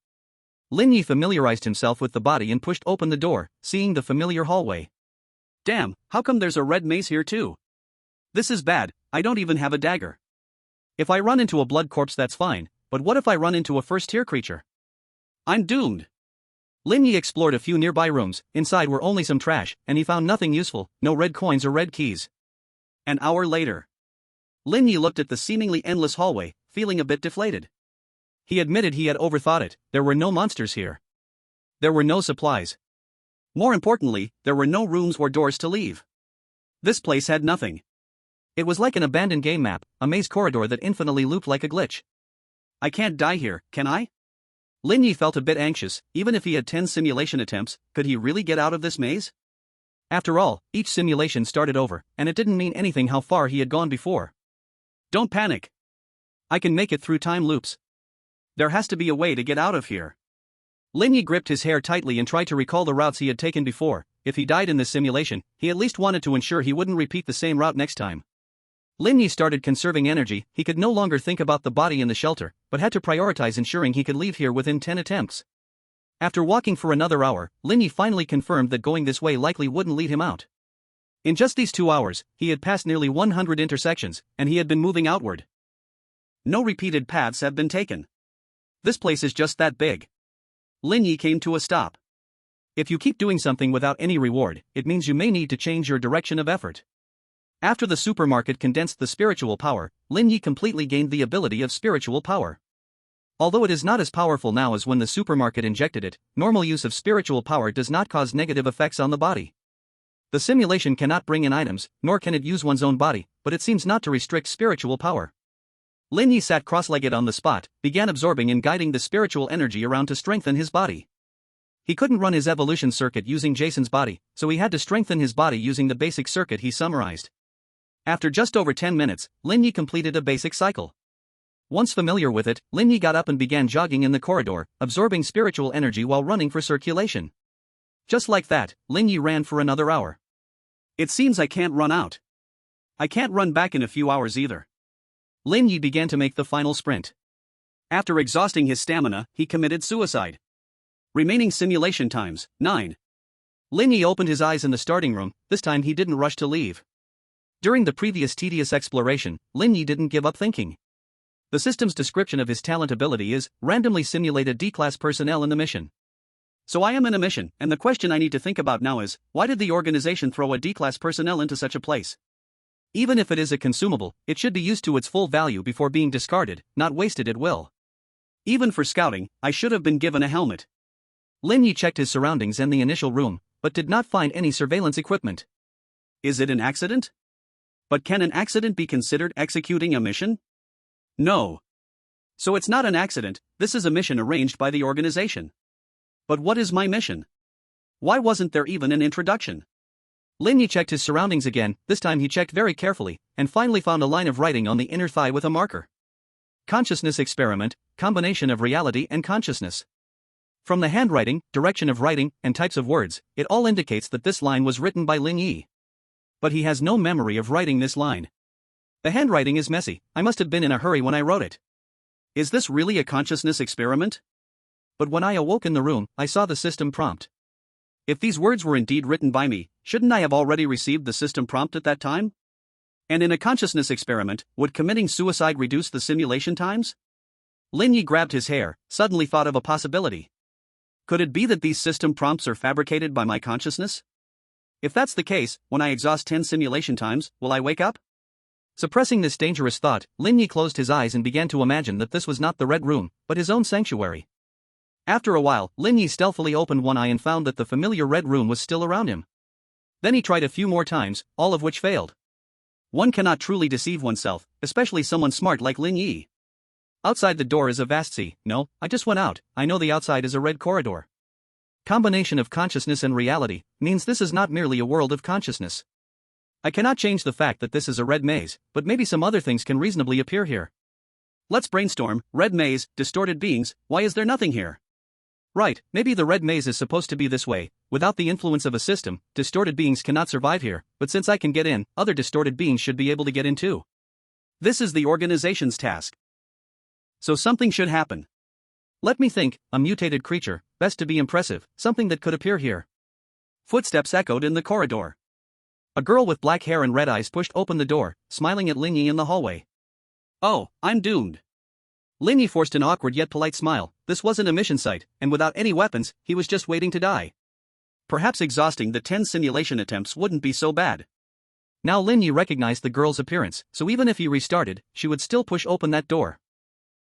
Lin Ye familiarized himself with the body and pushed open the door, seeing the familiar hallway. Damn, how come there's a red maze here too? This is bad, I don't even have a dagger. If I run into a blood corpse that's fine, but what if I run into a first-tier creature? I'm doomed. Lin Ye explored a few nearby rooms, inside were only some trash, and he found nothing useful, no red coins or red keys. An hour later. Lin Ye looked at the seemingly endless hallway, feeling a bit deflated. He admitted he had overthought it, there were no monsters here. There were no supplies. More importantly, there were no rooms or doors to leave. This place had nothing. It was like an abandoned game map, a maze corridor that infinitely looped like a glitch. I can't die here, can I? Lin Ye felt a bit anxious. Even if he had 10 simulation attempts, could he really get out of this maze? After all, each simulation started over, and it didn't mean anything how far he had gone before. Don't panic. I can make it through time loops. There has to be a way to get out of here. Lin Ye gripped his hair tightly and tried to recall the routes he had taken before. If he died in this simulation, he at least wanted to ensure he wouldn't repeat the same route next time. Lin Ye started conserving energy. He could no longer think about the body in the shelter, but had to prioritize ensuring he could leave here within 10 attempts. After walking for another hour, Lin Ye finally confirmed that going this way likely wouldn't lead him out. In just these 2 hours, he had passed nearly 100 intersections, and he had been moving outward. No repeated paths have been taken. This place is just that big. Lin Ye came to a stop. If you keep doing something without any reward, it means you may need to change your direction of effort. After the supermarket condensed the spiritual power, Lin Ye completely gained the ability of spiritual power. Although it is not as powerful now as when the supermarket injected it, normal use of spiritual power does not cause negative effects on the body. The simulation cannot bring in items, nor can it use one's own body, but it seems not to restrict spiritual power. Lin Ye sat cross-legged on the spot, began absorbing and guiding the spiritual energy around to strengthen his body. He couldn't run his evolution circuit using Jason's body, so he had to strengthen his body using the basic circuit he summarized. After just over 10 minutes, Lin Ye completed a basic cycle. Once familiar with it, Lin Ye got up and began jogging in the corridor, absorbing spiritual energy while running for circulation. Just like that, Lin Ye ran for another hour. It seems I can't run out. I can't run back in a few hours either. Lin Ye began to make the final sprint. After exhausting his stamina, he committed suicide. Remaining simulation times, 9. Lin Ye opened his eyes in the starting room. This time he didn't rush to leave. During the previous tedious exploration, Lin Ye didn't give up thinking. The system's description of his talent ability is, randomly simulated D-class personnel in the mission. So I am in a mission, and the question I need to think about now is, why did the organization throw a D-class personnel into such a place? Even if it is a consumable, it should be used to its full value before being discarded, not wasted at will. Even for scouting, I should have been given a helmet. Lin Ye checked his surroundings and the initial room, but did not find any surveillance equipment. Is it an accident? But can an accident be considered executing a mission? No. So it's not an accident, this is a mission arranged by the organization. But what is my mission? Why wasn't there even an introduction? Lin Ye checked his surroundings again. This time he checked very carefully, and finally found a line of writing on the inner thigh with a marker. Consciousness experiment, combination of reality and consciousness. From the handwriting, direction of writing, and types of words, it all indicates that this line was written by Lin Ye. But he has no memory of writing this line. The handwriting is messy. I must have been in a hurry when I wrote it. Is this really a consciousness experiment? But when I awoke in the room, I saw the system prompt. If these words were indeed written by me, shouldn't I have already received the system prompt at that time? And in a consciousness experiment, would committing suicide reduce the simulation times? Lin Ye grabbed his hair, suddenly thought of a possibility. Could it be that these system prompts are fabricated by my consciousness? If that's the case, when I exhaust 10 simulation times, will I wake up? Suppressing this dangerous thought, Lin Ye closed his eyes and began to imagine that this was not the Red Room, but his own sanctuary. After a while, Lin Ye stealthily opened one eye and found that the familiar Red Room was still around him. Then he tried a few more times, all of which failed. One cannot truly deceive oneself, especially someone smart like Lin Ye. Outside the door is a vast sea. No, I just went out. I know the outside is a red corridor. Combination of consciousness and reality means this is not merely a world of consciousness. I cannot change the fact that this is a red maze, but maybe some other things can reasonably appear here. Let's brainstorm. Red maze, distorted beings, why is there nothing here? Right, maybe the red maze is supposed to be this way. Without the influence of a system, distorted beings cannot survive here, but since I can get in, other distorted beings should be able to get in too. This is the organization's task. So something should happen. Let me think, a mutated creature, best to be impressive, something that could appear here. Footsteps echoed in the corridor. A girl with black hair and red eyes pushed open the door, smiling at Lin Ye in the hallway. Oh, I'm doomed. Lin Ye forced an awkward yet polite smile. This wasn't a mission site, and without any weapons, he was just waiting to die. Perhaps exhausting the 10 simulation attempts wouldn't be so bad. Now Lin Ye recognized the girl's appearance, so even if he restarted, she would still push open that door.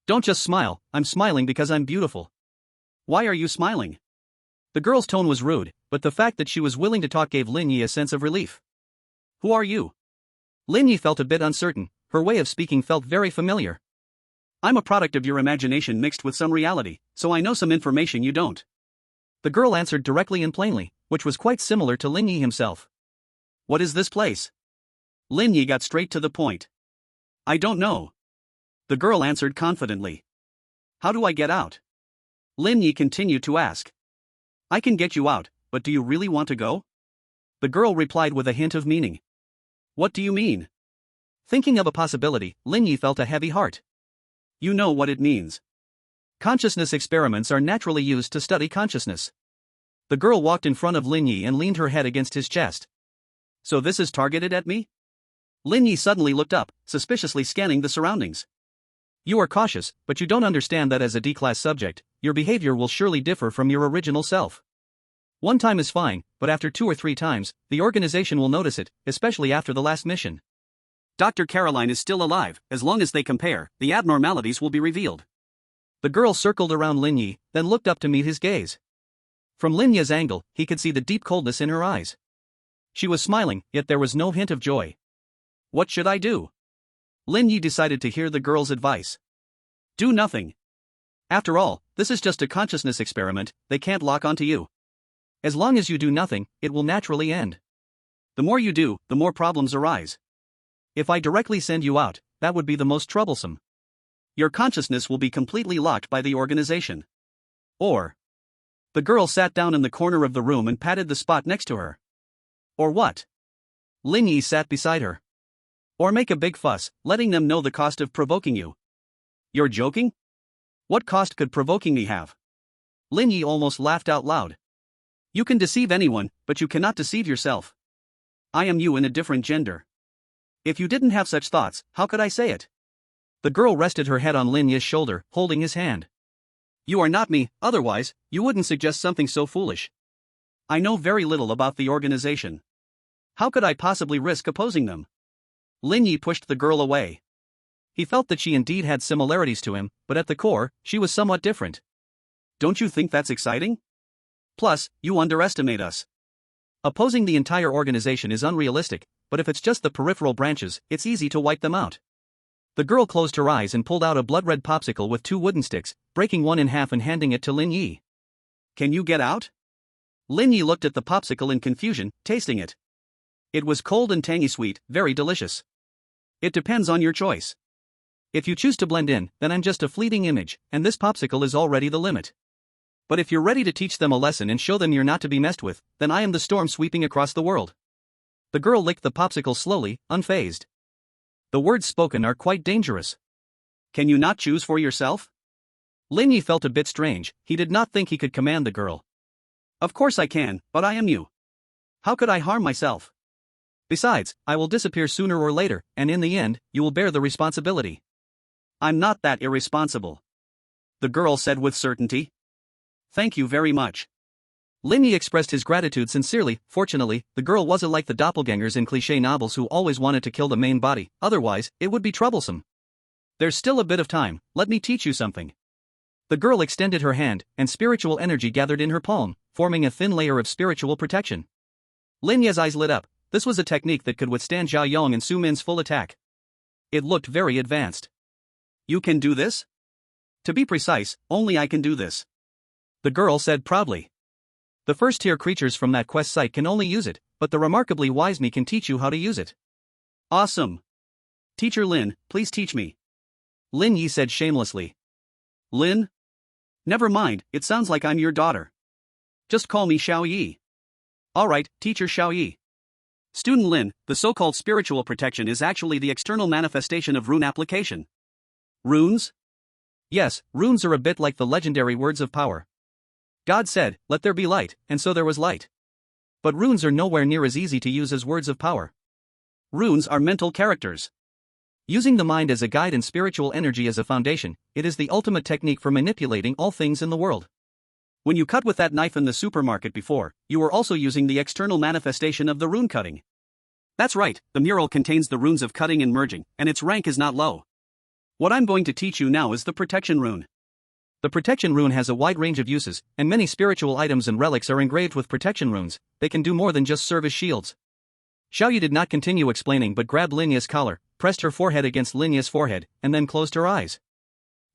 Don't just smile, I'm smiling because I'm beautiful. Why are you smiling? The girl's tone was rude, but the fact that she was willing to talk gave Lin Ye a sense of relief. Who are you? Lin Ye felt a bit uncertain, her way of speaking felt very familiar. I'm a product of your imagination mixed with some reality, so I know some information you don't. The girl answered directly and plainly, which was quite similar to Lin Ye himself. What is this place? Lin Ye got straight to the point. I don't know. The girl answered confidently. How do I get out? Lin Ye continued to ask. I can get you out, but do you really want to go? The girl replied with a hint of meaning. What do you mean? Thinking of a possibility, Lin Ye felt a heavy heart. You know what it means. Consciousness experiments are naturally used to study consciousness. The girl walked in front of Lin Ye and leaned her head against his chest. So this is targeted at me? Lin Ye suddenly looked up, suspiciously scanning the surroundings. You are cautious, but you don't understand that as a D-class subject, your behavior will surely differ from your original self. One time is fine, but after 2 or 3 times, the organization will notice it, especially after the last mission. Dr. Caroline is still alive. As long as they compare, the abnormalities will be revealed. The girl circled around Lin Ye, then looked up to meet his gaze. From Lin Ye's angle, he could see the deep coldness in her eyes. She was smiling, yet there was no hint of joy. What should I do? Lin Ye decided to hear the girl's advice. Do nothing. After all, this is just a consciousness experiment, they can't lock onto you. As long as you do nothing, it will naturally end. The more you do, the more problems arise. If I directly send you out, that would be the most troublesome. Your consciousness will be completely locked by the organization. Or. The girl sat down in the corner of the room and patted the spot next to her. Or what? Lin Ye sat beside her. Or make a big fuss, letting them know the cost of provoking you. You're joking? What cost could provoking me have? Lin Ye almost laughed out loud. You can deceive anyone, but you cannot deceive yourself. I am you in a different gender. If you didn't have such thoughts, how could I say it? The girl rested her head on Lin Ye's shoulder, holding his hand. You are not me, otherwise, you wouldn't suggest something so foolish. I know very little about the organization. How could I possibly risk opposing them? Lin Ye pushed the girl away. He felt that she indeed had similarities to him, but at the core, she was somewhat different. Don't you think that's exciting? Plus, you underestimate us. Opposing the entire organization is unrealistic, but if it's just the peripheral branches, it's easy to wipe them out. The girl closed her eyes and pulled out a blood-red popsicle with 2 wooden sticks, breaking one in half and handing it to Lin Ye. Can you get out? Lin Ye looked at the popsicle in confusion, tasting it. It was cold and tangy sweet, very delicious. It depends on your choice. If you choose to blend in, then I'm just a fleeting image, and this popsicle is already the limit. But if you're ready to teach them a lesson and show them you're not to be messed with, then I am the storm sweeping across the world. The girl licked the popsicle slowly, unfazed. The words spoken are quite dangerous. Can you not choose for yourself? Lin Ye felt a bit strange, he did not think he could command the girl. Of course I can, but I am you. How could I harm myself? Besides, I will disappear sooner or later, and in the end, you will bear the responsibility. I'm not that irresponsible. The girl said with certainty. Thank you very much. Lin Ye expressed his gratitude sincerely. Fortunately, the girl wasn't like the doppelgangers in cliché novels who always wanted to kill the main body, otherwise, it would be troublesome. There's still a bit of time, let me teach you something. The girl extended her hand, and spiritual energy gathered in her palm, forming a thin layer of spiritual protection. Lin Ye's eyes lit up. This was a technique that could withstand Zhao Yong and Su Min's full attack. It looked very advanced. You can do this? To be precise, only I can do this. The girl said proudly. The first-tier creatures from that quest site can only use it, but the remarkably wise me can teach you how to use it. Awesome. Teacher Lin, please teach me. Lin Ye said shamelessly. Lin? Never mind, it sounds like I'm your daughter. Just call me Xiao Yi. Alright, teacher Xiao Yi. Student Lin, the so-called spiritual protection is actually the external manifestation of rune application. Runes? Yes, runes are a bit like the legendary words of power. God said, let there be light, and so there was light. But runes are nowhere near as easy to use as words of power. Runes are mental characters. Using the mind as a guide and spiritual energy as a foundation, it is the ultimate technique for manipulating all things in the world. When you cut with that knife in the supermarket before, you were also using the external manifestation of the rune cutting. That's right, the mural contains the runes of cutting and merging, and its rank is not low. What I'm going to teach you now is the protection rune. The protection rune has a wide range of uses, and many spiritual items and relics are engraved with protection runes. They can do more than just serve as shields. Xiao Yi did not continue explaining but grabbed Lin Ye's collar, pressed her forehead against Lin Ye's forehead, and then closed her eyes.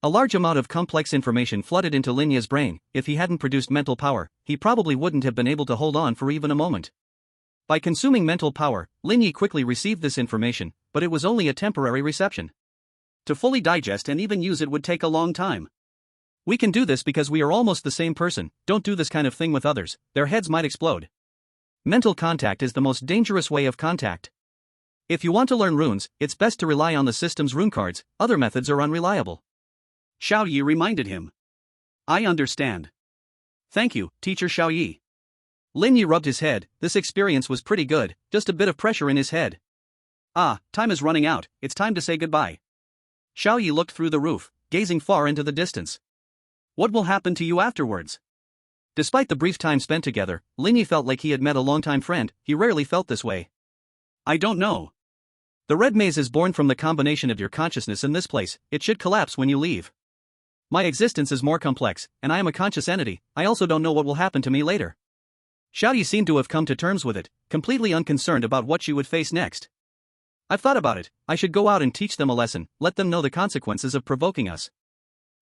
A large amount of complex information flooded into Lin Ye's brain. If he hadn't produced mental power, he probably wouldn't have been able to hold on for even a moment. By consuming mental power, Lin Ye quickly received this information, but it was only a temporary reception. To fully digest and even use it would take a long time. We can do this because we are almost the same person. Don't do this kind of thing with others, their heads might explode. Mental contact is the most dangerous way of contact. If you want to learn runes, it's best to rely on the system's rune cards, other methods are unreliable. Xiao Yi reminded him. I understand. Thank you, Teacher Xiao Yi. Lin Ye rubbed his head. This experience was pretty good, just a bit of pressure in his head. Ah, time is running out, it's time to say goodbye. Xiao Yi looked through the roof, gazing far into the distance. What will happen to you afterwards? Despite the brief time spent together, Lin Ye felt like he had met a longtime friend. He rarely felt this way. I don't know. The red maze is born from the combination of your consciousness in this place, it should collapse when you leave. My existence is more complex, and I am a conscious entity. I also don't know what will happen to me later. Xiao Yi seemed to have come to terms with it, completely unconcerned about what she would face next. I've thought about it, I should go out and teach them a lesson, let them know the consequences of provoking us.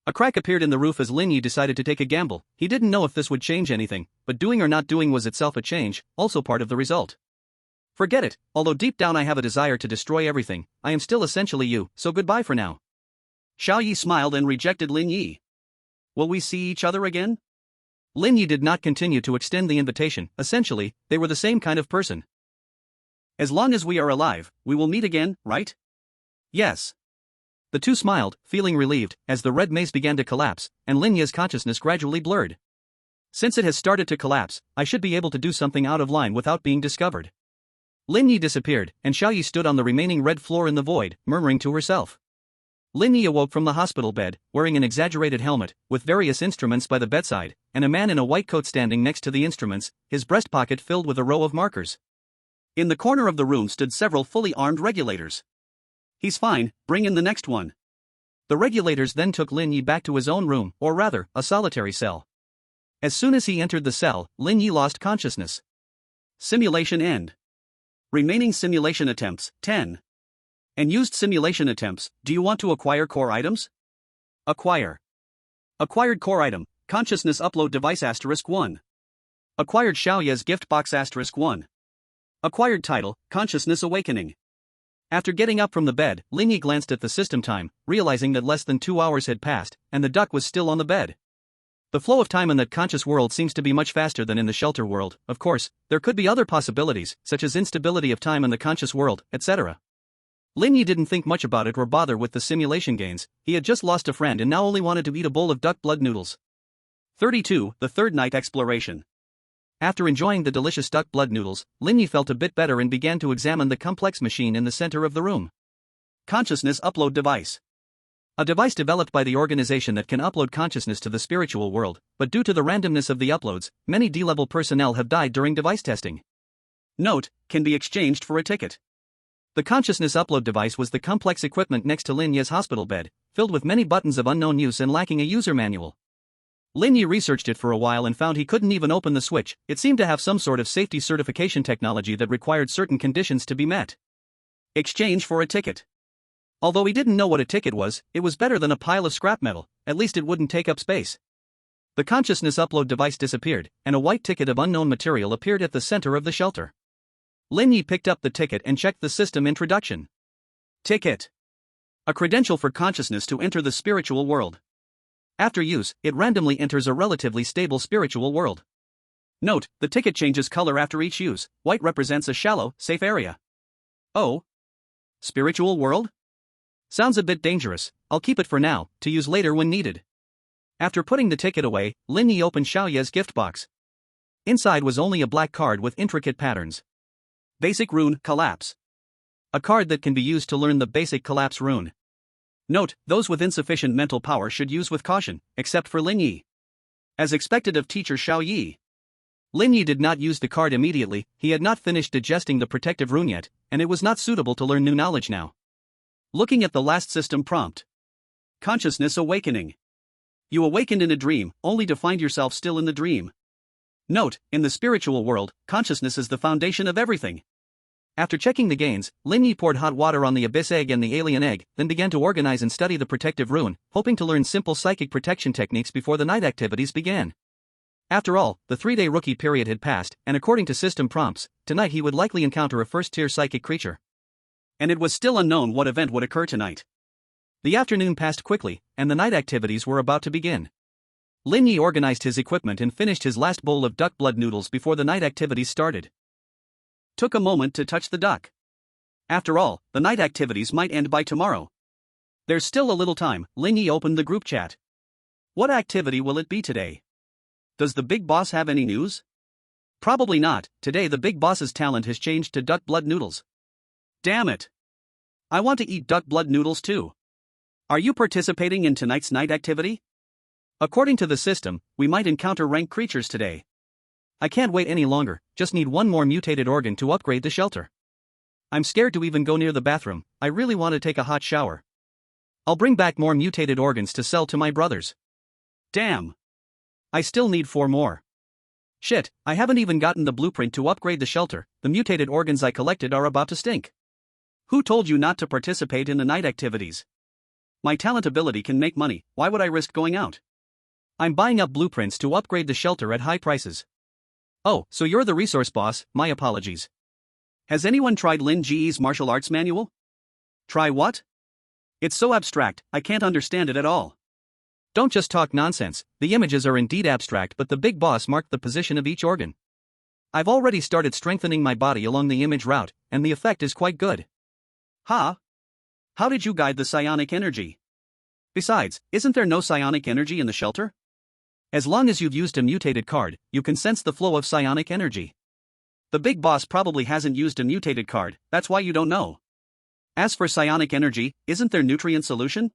A crack appeared in the roof as Lin Ye decided to take a gamble. He didn't know if this would change anything, but doing or not doing was itself a change, also part of the result. Forget it, although deep down I have a desire to destroy everything, I am still essentially you, so goodbye for now. Xiao Yi smiled and rejected Lin Ye. Will we see each other again? Lin Ye did not continue to extend the invitation. Essentially, they were the same kind of person. As long as we are alive, we will meet again, right? Yes. The two smiled, feeling relieved, as the red maze began to collapse, and Lin Ye's consciousness gradually blurred. Since it has started to collapse, I should be able to do something out of line without being discovered. Lin Ye disappeared, and Xiao Yi stood on the remaining red floor in the void, murmuring to herself. Lin Ye awoke from the hospital bed, wearing an exaggerated helmet, with various instruments by the bedside, and a man in a white coat standing next to the instruments, his breast pocket filled with a row of markers. In the corner of the room stood several fully armed regulators. He's fine, bring in the next one. The regulators then took Lin Ye back to his own room, or rather, a solitary cell. As soon as he entered the cell, Lin Ye lost consciousness. Simulation end. Remaining simulation attempts, 10. And used simulation attempts. Do you want to acquire core items? Acquire. Acquired core item, consciousness upload device *1. Acquired Xiao Ye's gift box *1. Acquired title, consciousness awakening. After getting up from the bed, Lin Ye glanced at the system time, realizing that less than 2 hours had passed, and the duck was still on the bed. The flow of time in that conscious world seems to be much faster than in the shelter world. Of course, there could be other possibilities, such as instability of time in the conscious world, etc. Lin Ye didn't think much about it or bother with the simulation gains. He had just lost a friend and now only wanted to eat a bowl of duck blood noodles. 32. The third night exploration. After enjoying the delicious duck blood noodles, Lin Ye felt a bit better and began to examine the complex machine in the center of the room. Consciousness upload device. A device developed by the organization that can upload consciousness to the spiritual world, but due to the randomness of the uploads, many D-level personnel have died during device testing. Note, can be exchanged for a ticket. The consciousness upload device was the complex equipment next to Lin Ye's hospital bed, filled with many buttons of unknown use and lacking a user manual. Lin Ye researched it for a while and found he couldn't even open the switch. It seemed to have some sort of safety certification technology that required certain conditions to be met. Exchange for a ticket. Although he didn't know what a ticket was, it was better than a pile of scrap metal, at least it wouldn't take up space. The consciousness upload device disappeared, and a white ticket of unknown material appeared at the center of the shelter. Lin Ye picked up the ticket and checked the system introduction. Ticket. A credential for consciousness to enter the spiritual world. After use, it randomly enters a relatively stable spiritual world. Note, the ticket changes color after each use. White represents a shallow, safe area. Oh? Spiritual world? Sounds a bit dangerous. I'll keep it for now, to use later when needed. After putting the ticket away, Lin Ye opened Xiao Ye's gift box. Inside was only a black card with intricate patterns. Basic rune, collapse. A card that can be used to learn the basic collapse rune. Note, those with insufficient mental power should use with caution, except for Lin Ye. As expected of teacher Xiao Yi. Lin Ye did not use the card immediately. He had not finished digesting the protective rune yet, and it was not suitable to learn new knowledge now. Looking at the last system prompt. Consciousness awakening. You awakened in a dream, only to find yourself still in the dream. Note, in the spiritual world, consciousness is the foundation of everything. After checking the gains, Lin Ye poured hot water on the abyss egg and the alien egg, then began to organize and study the protective rune, hoping to learn simple psychic protection techniques before the night activities began. After all, the 3-day rookie period had passed, and according to system prompts, tonight he would likely encounter a first-tier psychic creature. And it was still unknown what event would occur tonight. The afternoon passed quickly, and the night activities were about to begin. Lin Ye organized his equipment and finished his last bowl of duck blood noodles before the night activities started. Took a moment to touch the duck. After all, the night activities might end by tomorrow. There's still a little time. Lin Ye opened the group chat. What activity will it be today? Does the big boss have any news? Probably not. Today the big boss's talent has changed to duck blood noodles. Damn it. I want to eat duck blood noodles too. Are you participating in tonight's night activity? According to the system, we might encounter ranked creatures today. I can't wait any longer, just need one more mutated organ to upgrade the shelter. I'm scared to even go near the bathroom, I really want to take a hot shower. I'll bring back more mutated organs to sell to my brothers. Damn. I still need 4 more. Shit, I haven't even gotten the blueprint to upgrade the shelter, the mutated organs I collected are about to stink. Who told you not to participate in the night activities? My talent ability can make money, why would I risk going out? I'm buying up blueprints to upgrade the shelter at high prices. Oh, so you're the resource boss, my apologies. Has anyone tried Lin Ye's martial arts manual? Try what? It's so abstract, I can't understand it at all. Don't just talk nonsense, the images are indeed abstract, but the big boss marked the position of each organ. I've already started strengthening my body along the image route, and the effect is quite good. Huh? How did you guide the psionic energy? Besides, isn't there no psionic energy in the shelter? As long as you've used a mutated card, you can sense the flow of psionic energy. The big boss probably hasn't used a mutated card, that's why you don't know. As for psionic energy, isn't there nutrient solution?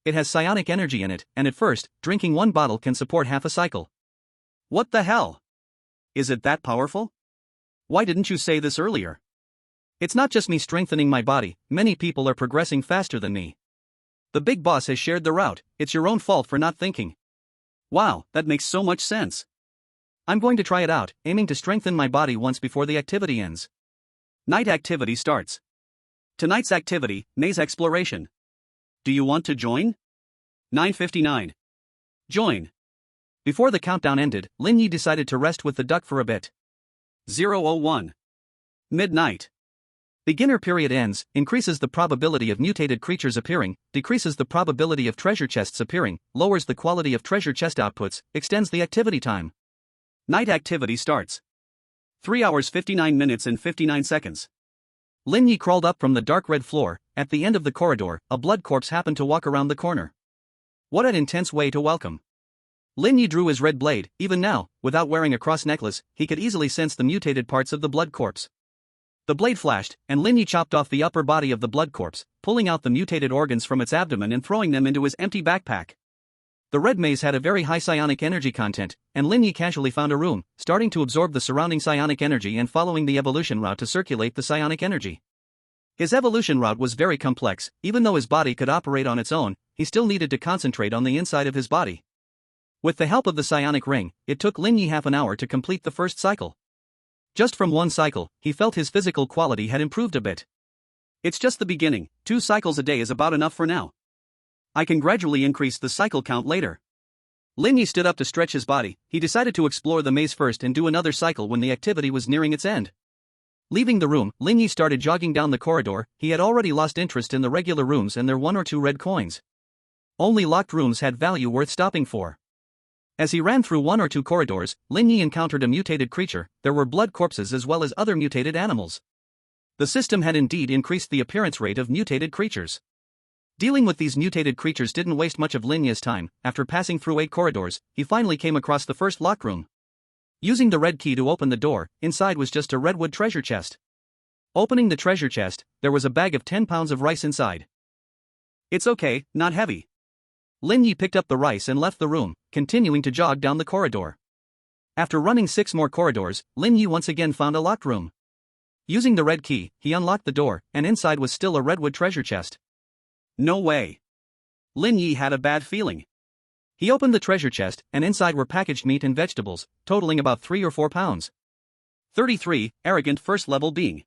It has psionic energy in it, and at first, drinking 1 bottle can support half a cycle. What the hell? Is it that powerful? Why didn't you say this earlier? It's not just me strengthening my body, many people are progressing faster than me. The big boss has shared the route, it's your own fault for not thinking. Wow, that makes so much sense. I'm going to try it out, aiming to strengthen my body once before the activity ends. Night activity starts. Tonight's activity, maze exploration. Do you want to join? 9:59. Join. Before the countdown ended, Lin Ye decided to rest with the duck for a bit. 0:01. Midnight. Beginner period ends, increases the probability of mutated creatures appearing, decreases the probability of treasure chests appearing, lowers the quality of treasure chest outputs, extends the activity time. Night activity starts. 3 hours 59 minutes and 59 seconds. Lin Ye crawled up from the dark red floor. At the end of the corridor, a blood corpse happened to walk around the corner. What an intense way to welcome. Lin Ye drew his red blade. Even now, without wearing a cross necklace, he could easily sense the mutated parts of the blood corpse. The blade flashed, and Lin Ye chopped off the upper body of the blood corpse, pulling out the mutated organs from its abdomen and throwing them into his empty backpack. The red maze had a very high psionic energy content, and Lin Ye casually found a room, starting to absorb the surrounding psionic energy and following the evolution route to circulate the psionic energy. His evolution route was very complex, even though his body could operate on its own, he still needed to concentrate on the inside of his body. With the help of the psionic ring, it took Lin Ye half an hour to complete the first cycle. Just from one cycle, he felt his physical quality had improved a bit. It's just the beginning, 2 cycles a day is about enough for now. I can gradually increase the cycle count later. Lin Ye stood up to stretch his body. He decided to explore the maze first and do another cycle when the activity was nearing its end. Leaving the room, Lin Ye started jogging down the corridor. He had already lost interest in the regular rooms and their 1 or 2 red coins. Only locked rooms had value worth stopping for. As he ran through 1 or 2 corridors, Lin Ye encountered a mutated creature. There were blood corpses as well as other mutated animals. The system had indeed increased the appearance rate of mutated creatures. Dealing with these mutated creatures didn't waste much of Lin Ye's time. After passing through 8 corridors, he finally came across the first locked room. Using the red key to open the door, inside was just a redwood treasure chest. Opening the treasure chest, there was a bag of 10 pounds of rice inside. It's okay, not heavy. Lin Ye picked up the rice and left the room, continuing to jog down the corridor. After running 6 more corridors, Lin Ye once again found a locked room. Using the red key, he unlocked the door, and inside was still a redwood treasure chest. No way. Lin Ye had a bad feeling. He opened the treasure chest, and inside were packaged meat and vegetables, totaling about 3 or 4 pounds. 33, arrogant first-level being.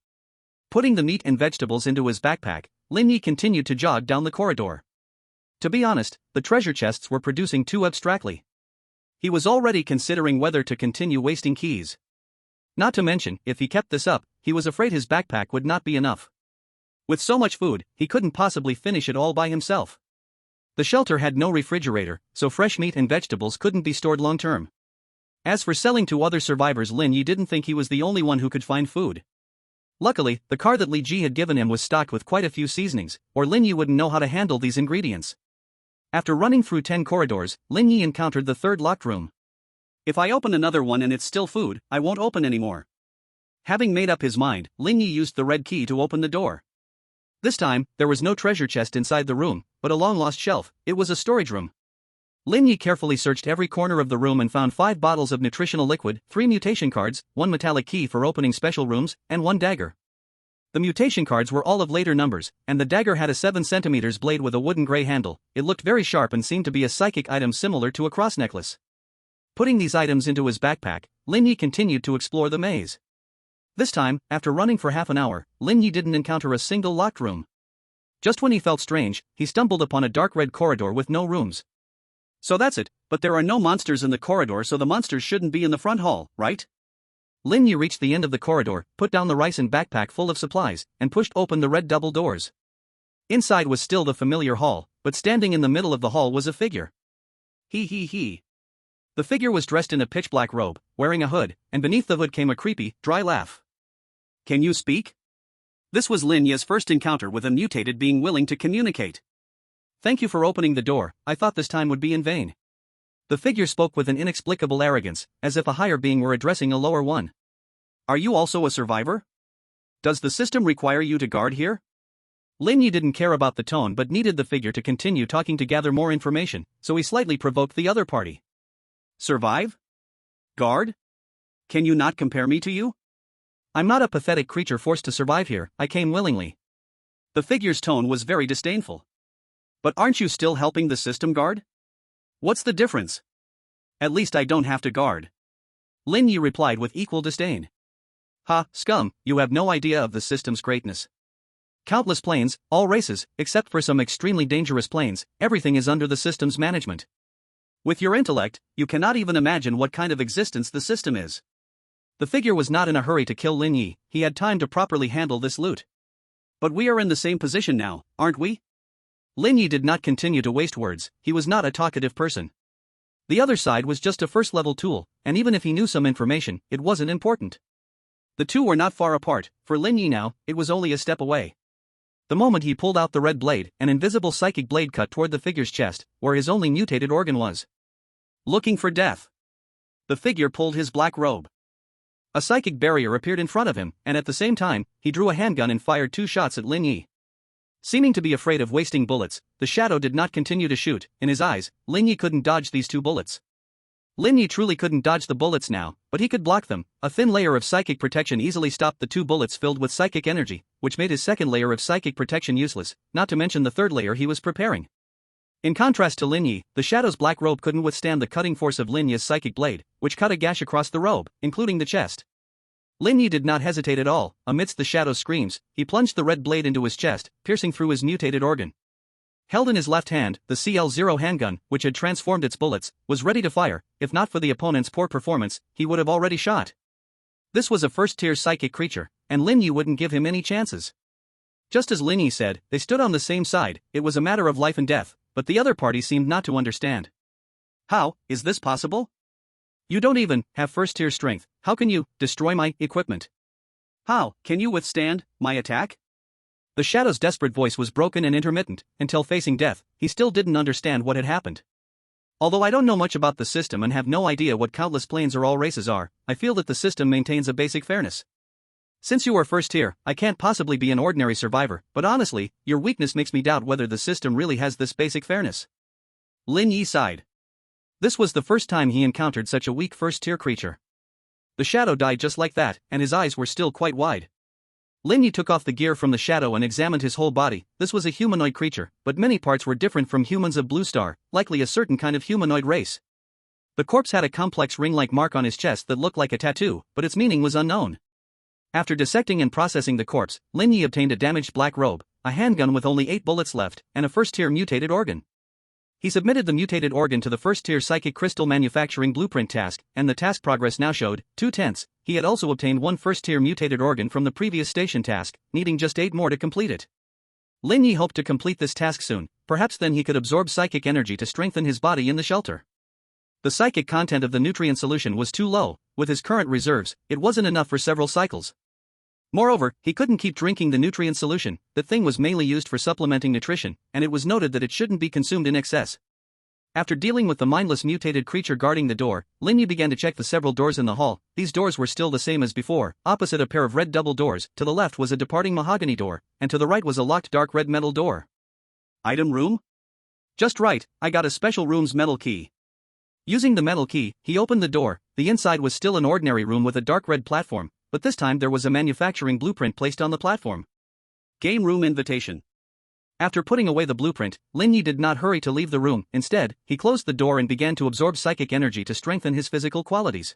Putting the meat and vegetables into his backpack, Lin Ye continued to jog down the corridor. To be honest, the treasure chests were producing too abstractly. He was already considering whether to continue wasting keys. Not to mention, if he kept this up, he was afraid his backpack would not be enough. With so much food, he couldn't possibly finish it all by himself. The shelter had no refrigerator, so fresh meat and vegetables couldn't be stored long-term. As for selling to other survivors, Lin Ye didn't think he was the only one who could find food. Luckily, the car that Li Ji had given him was stocked with quite a few seasonings, or Lin Ye wouldn't know how to handle these ingredients. After running through 10 corridors, Lin Ye encountered the third locked room. If I open another one and it's still food, I won't open anymore. Having made up his mind, Lin Ye used the red key to open the door. This time, there was no treasure chest inside the room, but a long-lost shelf. It was a storage room. Lin Ye carefully searched every corner of the room and found 5 bottles of nutritional liquid, 3 mutation cards, 1 metallic key for opening special rooms, and 1 dagger. The mutation cards were all of later numbers, and the dagger had a 7 cm blade with a wooden gray handle. It looked very sharp and seemed to be a psychic item similar to a cross necklace. Putting these items into his backpack, Lin Ye continued to explore the maze. This time, after running for half an hour, Lin Ye didn't encounter a single locked room. Just when he felt strange, he stumbled upon a dark red corridor with no rooms. So that's it, but there are no monsters in the corridor, so the monsters shouldn't be in the front hall, right? Lin Ye reached the end of the corridor, put down the rice and backpack full of supplies, and pushed open the red double doors. Inside was still the familiar hall, but standing in the middle of the hall was a figure. He. The figure was dressed in a pitch-black robe, wearing a hood, and beneath the hood came a creepy, dry laugh. Can you speak? This was Lin Ye's first encounter with a mutated being willing to communicate. Thank you for opening the door, I thought this time would be in vain. The figure spoke with an inexplicable arrogance, as if a higher being were addressing a lower one. Are you also a survivor? Does the system require you to guard here? Lin Ye didn't care about the tone but needed the figure to continue talking to gather more information, so he slightly provoked the other party. Survive? Guard? Can you not compare me to you? I'm not a pathetic creature forced to survive here, I came willingly. The figure's tone was very disdainful. But aren't you still helping the system guard? What's the difference? At least I don't have to guard. Lin Ye replied with equal disdain. Ha, scum, you have no idea of the system's greatness. Countless planes, all races, except for some extremely dangerous planes, everything is under the system's management. With your intellect, you cannot even imagine what kind of existence the system is. The figure was not in a hurry to kill Lin Ye, he had time to properly handle this loot. But we are in the same position now, aren't we? Lin Ye did not continue to waste words, he was not a talkative person. The other side was just a first-level tool, and even if he knew some information, it wasn't important. The two were not far apart, for Lin Ye now, it was only a step away. The moment he pulled out the red blade, an invisible psychic blade cut toward the figure's chest, where his only mutated organ was. Looking for death. The figure pulled his black robe. A psychic barrier appeared in front of him, and at the same time, he drew a handgun and fired 2 shots at Lin Ye. Seeming to be afraid of wasting bullets, the shadow did not continue to shoot. In his eyes, Lin Ye couldn't dodge these 2 bullets. Lin Ye truly couldn't dodge the bullets now, but he could block them. A thin layer of psychic protection easily stopped the 2 bullets filled with psychic energy, which made his second layer of psychic protection useless, not to mention the third layer he was preparing. In contrast to Lin Ye, the shadow's black robe couldn't withstand the cutting force of Lin Ye's psychic blade, which cut a gash across the robe, including the chest. Lin Ye did not hesitate at all. Amidst the shadow's screams, he plunged the red blade into his chest, piercing through his mutated organ. Held in his left hand, the CL-0 handgun, which had transformed its bullets, was ready to fire. If not for the opponent's poor performance, he would have already shot. This was a first-tier psychic creature, and Lin Ye wouldn't give him any chances. Just as Lin Ye said, they stood on the same side. It was a matter of life and death, but the other party seemed not to understand. How is this possible? You don't even have first-tier strength. How can you destroy my equipment? How can you withstand my attack? The shadow's desperate voice was broken and intermittent. Until facing death, he still didn't understand what had happened. Although I don't know much about the system and have no idea what countless planes or all races are, I feel that the system maintains a basic fairness. Since you are first tier, I can't possibly be an ordinary survivor, but honestly, your weakness makes me doubt whether the system really has this basic fairness. Lin Ye sighed. This was the first time he encountered such a weak first-tier creature. The shadow died just like that, and his eyes were still quite wide. Lin Ye took off the gear from the shadow and examined his whole body. This was a humanoid creature, but many parts were different from humans of Blue Star, likely a certain kind of humanoid race. The corpse had a complex ring-like mark on his chest that looked like a tattoo, but its meaning was unknown. After dissecting and processing the corpse, Lin Ye obtained a damaged black robe, a handgun with only 8 bullets left, and a first-tier mutated organ. He submitted the mutated organ to the first-tier psychic crystal manufacturing blueprint task, and the task progress now showed 2/10. He had also obtained one first-tier mutated organ from the previous station task, needing just 8 more to complete it. Lin Ye hoped to complete this task soon, perhaps then he could absorb psychic energy to strengthen his body in the shelter. The psychic content of the nutrient solution was too low. With his current reserves, it wasn't enough for several cycles. Moreover, he couldn't keep drinking the nutrient solution. The thing was mainly used for supplementing nutrition, and it was noted that it shouldn't be consumed in excess. After dealing with the mindless mutated creature guarding the door, Lin Ye began to check the several doors in the hall. These doors were still the same as before. Opposite a pair of red double doors, to the left was a departing mahogany door, and to the right was a locked dark red metal door. Item room? Just right, I got a special room's metal key. Using the metal key, he opened the door. The inside was still an ordinary room with a dark red platform, but this time there was a manufacturing blueprint placed on the platform. Game room invitation. After putting away the blueprint, Lin Ye did not hurry to leave the room. Instead, he closed the door and began to absorb psychic energy to strengthen his physical qualities.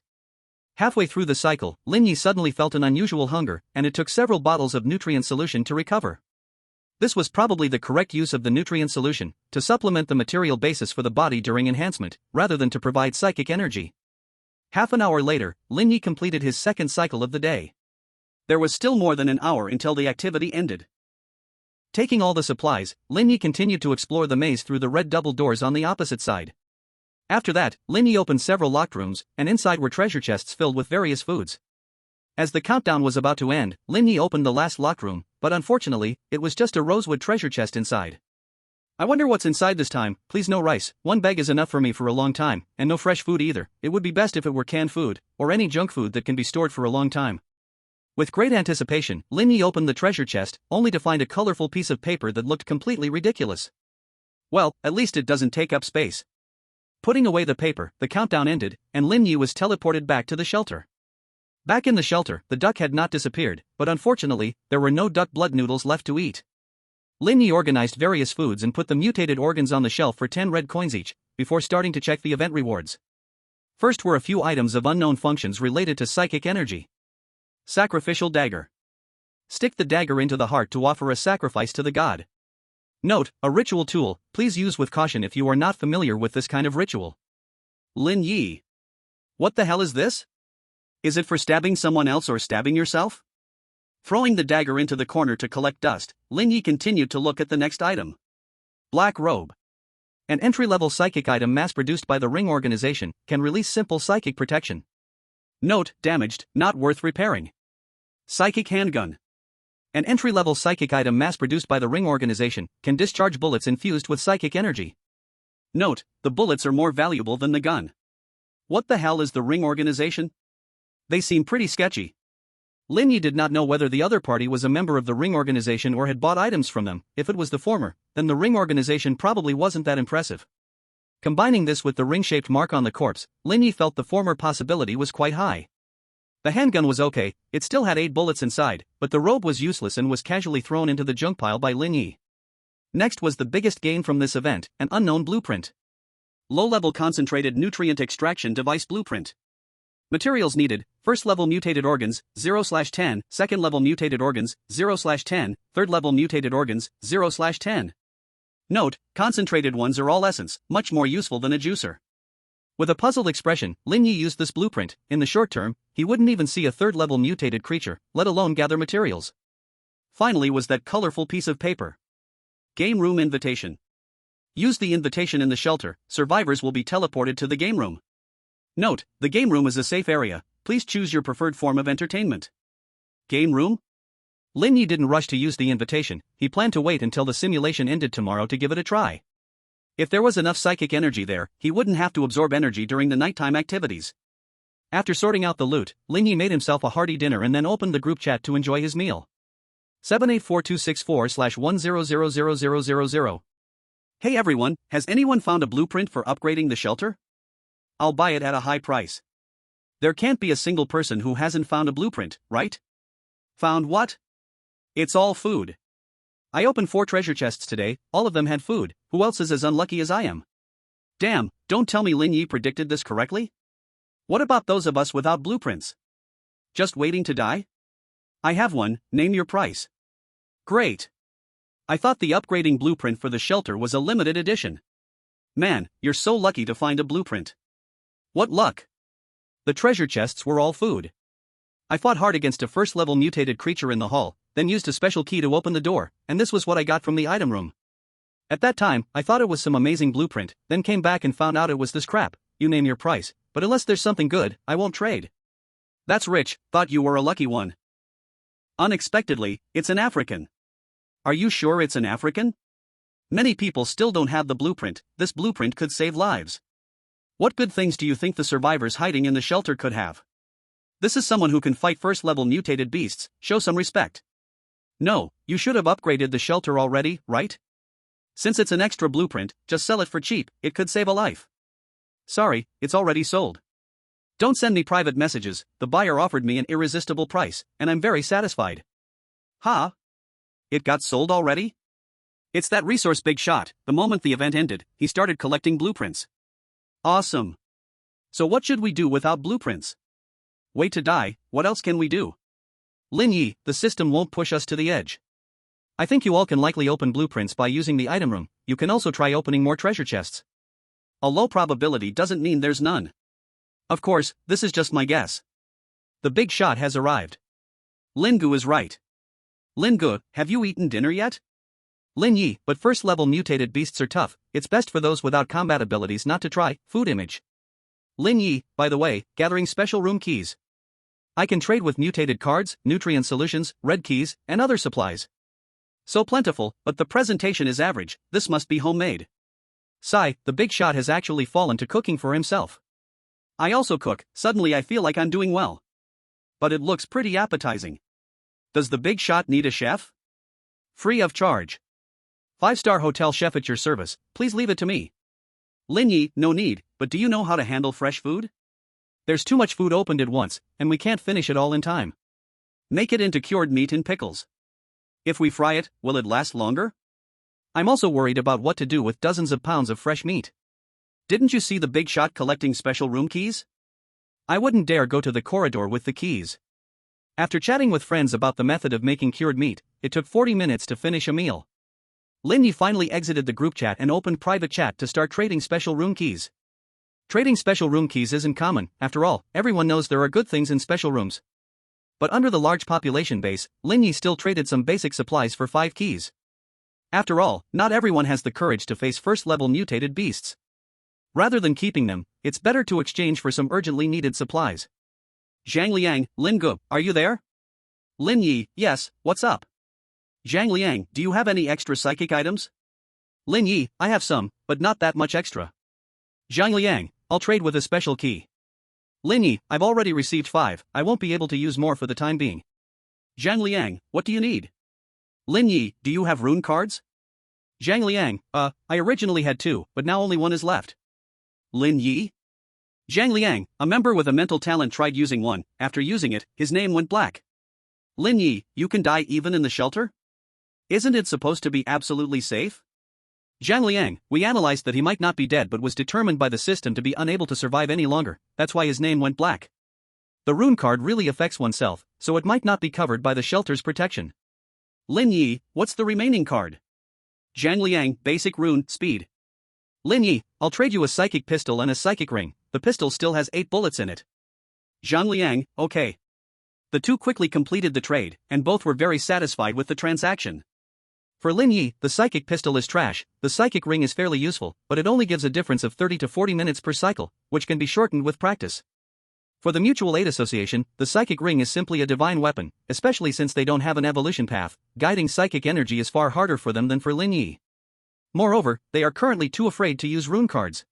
Halfway through the cycle, Lin Ye suddenly felt an unusual hunger, and it took several bottles of nutrient solution to recover. This was probably the correct use of the nutrient solution, to supplement the material basis for the body during enhancement, rather than to provide psychic energy. Half an hour later, Lin Ye completed his second cycle of the day. There was still more than an hour until the activity ended. Taking all the supplies, Lin Ye continued to explore the maze through the red double doors on the opposite side. After that, Lin Ye opened several locked rooms, and inside were treasure chests filled with various foods. As the countdown was about to end, Lin Ye opened the last locked room, but unfortunately, it was just a rosewood treasure chest inside. I wonder what's inside this time. Please no rice, 1 bag is enough for me for a long time, and no fresh food either. It would be best if it were canned food, or any junk food that can be stored for a long time. With great anticipation, Lin Ye opened the treasure chest, only to find a colorful piece of paper that looked completely ridiculous. Well, at least it doesn't take up space. Putting away the paper, the countdown ended, and Lin Ye was teleported back to the shelter. Back in the shelter, the duck had not disappeared, but unfortunately, there were no duck blood noodles left to eat. Lin Ye organized various foods and put the mutated organs on the shelf for 10 red coins each, before starting to check the event rewards. First were a few items of unknown functions related to psychic energy. Sacrificial dagger. Stick the dagger into the heart to offer a sacrifice to the god. Note, a ritual tool, please use with caution if you are not familiar with this kind of ritual. Lin Ye. What the hell is this? Is it for stabbing someone else or stabbing yourself? Throwing the dagger into the corner to collect dust, Lin Ye continued to look at the next item. Black robe. An entry-level psychic item mass-produced by the Ring organization, can release simple psychic protection. Note, damaged, not worth repairing. Psychic handgun. An entry-level psychic item mass-produced by the Ring organization, can discharge bullets infused with psychic energy. Note, the bullets are more valuable than the gun. What the hell is the Ring organization? They seem pretty sketchy. Lin Ye did not know whether the other party was a member of the Ring organization or had bought items from them. If it was the former, then the Ring organization probably wasn't that impressive. Combining this with the ring-shaped mark on the corpse, Lin Ye felt the former possibility was quite high. The handgun was okay, it still had 8 bullets inside, but the robe was useless and was casually thrown into the junk pile by Lin Ye. Next was the biggest gain from this event, an unknown blueprint. Low-level concentrated nutrient extraction device blueprint. Materials needed: first-level mutated organs, 0/10, second-level mutated organs, 0/10, third-level mutated organs, 0/10. Note, concentrated ones are all essence, much more useful than a juicer. With a puzzled expression, Lin Ye used this blueprint. In the short term, he wouldn't even see a third-level mutated creature, let alone gather materials. Finally was that colorful piece of paper. Game room invitation. Use the invitation in the shelter, survivors will be teleported to the game room. Note, the game room is a safe area, please choose your preferred form of entertainment. Game room? Lin Ye didn't rush to use the invitation, he planned to wait until the simulation ended tomorrow to give it a try. If there was enough psychic energy there, he wouldn't have to absorb energy during the nighttime activities. After sorting out the loot, Lin Ye made himself a hearty dinner and then opened the group chat to enjoy his meal. 784264/1000000. Hey everyone, has anyone found a blueprint for upgrading the shelter? I'll buy it at a high price. There can't be a single person who hasn't found a blueprint, right? Found what? It's all food. I opened 4 treasure chests today, all of them had food. Who else is as unlucky as I am? Damn, don't tell me Lin Ye predicted this correctly? What about those of us without blueprints? Just waiting to die? I have one, name your price. Great. I thought the upgrading blueprint for the shelter was a limited edition. Man, you're so lucky to find a blueprint. What luck. The treasure chests were all food. I fought hard against a first-level mutated creature in the hall, then used a special key to open the door, and this was what I got from the item room. At that time, I thought it was some amazing blueprint, then came back and found out it was this crap. You name your price, but unless there's something good, I won't trade. That's rich, thought you were a lucky one. Unexpectedly, it's an African. Are you sure it's an African? Many people still don't have the blueprint. This blueprint could save lives. What good things do you think the survivors hiding in the shelter could have? This is someone who can fight first-level mutated beasts, show some respect. No, you should have upgraded the shelter already, right? Since it's an extra blueprint, just sell it for cheap, it could save a life. Sorry, it's already sold. Don't send me private messages, the buyer offered me an irresistible price, and I'm very satisfied. Ha? It got sold already? It's that resource big shot. The moment the event ended, he started collecting blueprints. Awesome. So what should we do without blueprints? Wait to die, what else can we do? Lin Ye, the system won't push us to the edge. I think you all can likely open blueprints by using the item room. You can also try opening more treasure chests. A low probability doesn't mean there's none. Of course, this is just my guess. The big shot has arrived. Lin Gu is right. Lin Gu, have you eaten dinner yet? Lin Ye, but first-level mutated beasts are tough, it's best for those without combat abilities not to try. Food image. Lin Ye, by the way, gathering special room keys. I can trade with mutated cards, nutrient solutions, red keys, and other supplies. So plentiful, but the presentation is average, this must be homemade. Sigh, the big shot has actually fallen to cooking for himself. I also cook, suddenly I feel like I'm doing well. But it looks pretty appetizing. Does the big shot need a chef? Free of charge. 5-star hotel chef at your service, please leave it to me. Lin Ye, no need, but do you know how to handle fresh food? There's too much food opened at once, and we can't finish it all in time. Make it into cured meat and pickles. If we fry it, will it last longer? I'm also worried about what to do with dozens of pounds of fresh meat. Didn't you see the big shot collecting special room keys? I wouldn't dare go to the corridor with the keys. After chatting with friends about the method of making cured meat, it took 40 minutes to finish a meal. Lin Ye finally exited the group chat and opened private chat to start trading special room keys. Trading special room keys isn't common, after all, everyone knows there are good things in special rooms. But under the large population base, Lin Ye still traded some basic supplies for 5 keys. After all, not everyone has the courage to face first-level mutated beasts. Rather than keeping them, it's better to exchange for some urgently needed supplies. Zhang Liang, Lin Gu, are you there? Lin Ye, yes, what's up? Zhang Liang, do you have any extra psychic items? Lin Ye, I have some, but not that much extra. Zhang Liang, I'll trade with a special key. Lin Ye, I've already received 5, I won't be able to use more for the time being. Zhang Liang, what do you need? Lin Ye, do you have rune cards? Zhang Liang, I originally had 2, but now only 1 is left. Lin Ye? Zhang Liang, a member with a mental talent tried using one, after using it, his name went black. Lin Ye, you can die even in the shelter? Isn't it supposed to be absolutely safe? Zhang Liang, we analyzed that he might not be dead but was determined by the system to be unable to survive any longer, that's why his name went black. The rune card really affects oneself, so it might not be covered by the shelter's protection. Lin Ye, what's the remaining card? Zhang Liang, basic rune, speed. Lin Ye, I'll trade you a psychic pistol and a psychic ring, the pistol still has 8 bullets in it. Zhang Liang, okay. The two quickly completed the trade, and both were very satisfied with the transaction. For Lin Ye, the psychic pistol is trash, the psychic ring is fairly useful, but it only gives a difference of 30 to 40 minutes per cycle, which can be shortened with practice. For the Mutual Aid Association, the psychic ring is simply a divine weapon, especially since they don't have an evolution path, guiding psychic energy is far harder for them than for Lin Ye. Moreover, they are currently too afraid to use rune cards.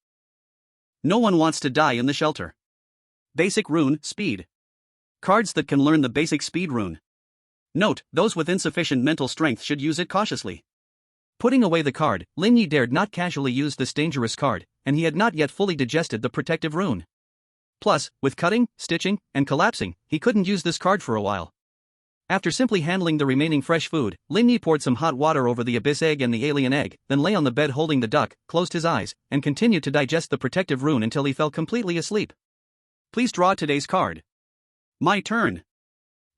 No one wants to die in the shelter. Basic rune, speed. Cards that can learn the basic speed rune. Note, those with insufficient mental strength should use it cautiously. Putting away the card, Lin Ye dared not casually use this dangerous card, and he had not yet fully digested the protective rune. Plus, with cutting, stitching, and collapsing, he couldn't use this card for a while. After simply handling the remaining fresh food, Lin Ye poured some hot water over the abyss egg and the alien egg, then lay on the bed holding the duck, closed his eyes, and continued to digest the protective rune until he fell completely asleep. Please draw today's card. My turn.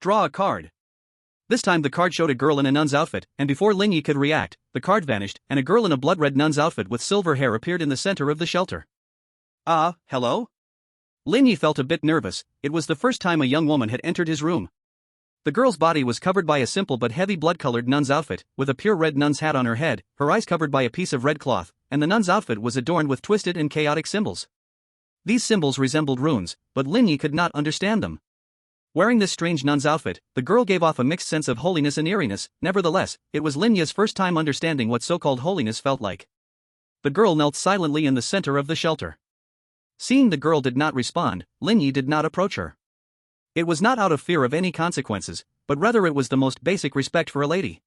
Draw a card. This time the card showed a girl in a nun's outfit, and before Lin Ye could react, the card vanished, and a girl in a blood-red nun's outfit with silver hair appeared in the center of the shelter. Hello? Lin Ye felt a bit nervous. It was the first time a young woman had entered his room. The girl's body was covered by a simple but heavy blood-colored nun's outfit, with a pure red nun's hat on her head, her eyes covered by a piece of red cloth, and the nun's outfit was adorned with twisted and chaotic symbols. These symbols resembled runes, but Lin Ye could not understand them. Wearing this strange nun's outfit, the girl gave off a mixed sense of holiness and eeriness. Nevertheless, it was Lin Ye's first time understanding what so-called holiness felt like. The girl knelt silently in the center of the shelter. Seeing the girl did not respond, Lin Ye did not approach her. It was not out of fear of any consequences, but rather it was the most basic respect for a lady.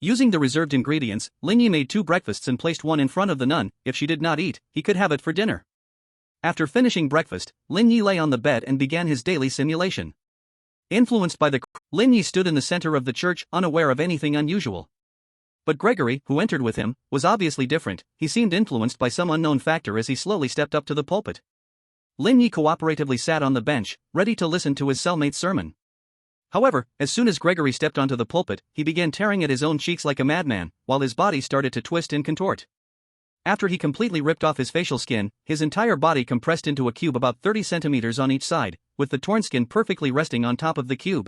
Using the reserved ingredients, Lin Ye made 2 breakfasts and placed one in front of the nun. If she did not eat, he could have it for dinner. After finishing breakfast, Lin Ye lay on the bed and began his daily simulation. Influenced by Lin Ye stood in the center of the church, unaware of anything unusual. But Gregory, who entered with him, was obviously different. He seemed influenced by some unknown factor as he slowly stepped up to the pulpit. Lin Ye cooperatively sat on the bench, ready to listen to his cellmate's sermon. However, as soon as Gregory stepped onto the pulpit, he began tearing at his own cheeks like a madman, while his body started to twist and contort. After he completely ripped off his facial skin, his entire body compressed into a cube about 30 centimeters on each side, with the torn skin perfectly resting on top of the cube.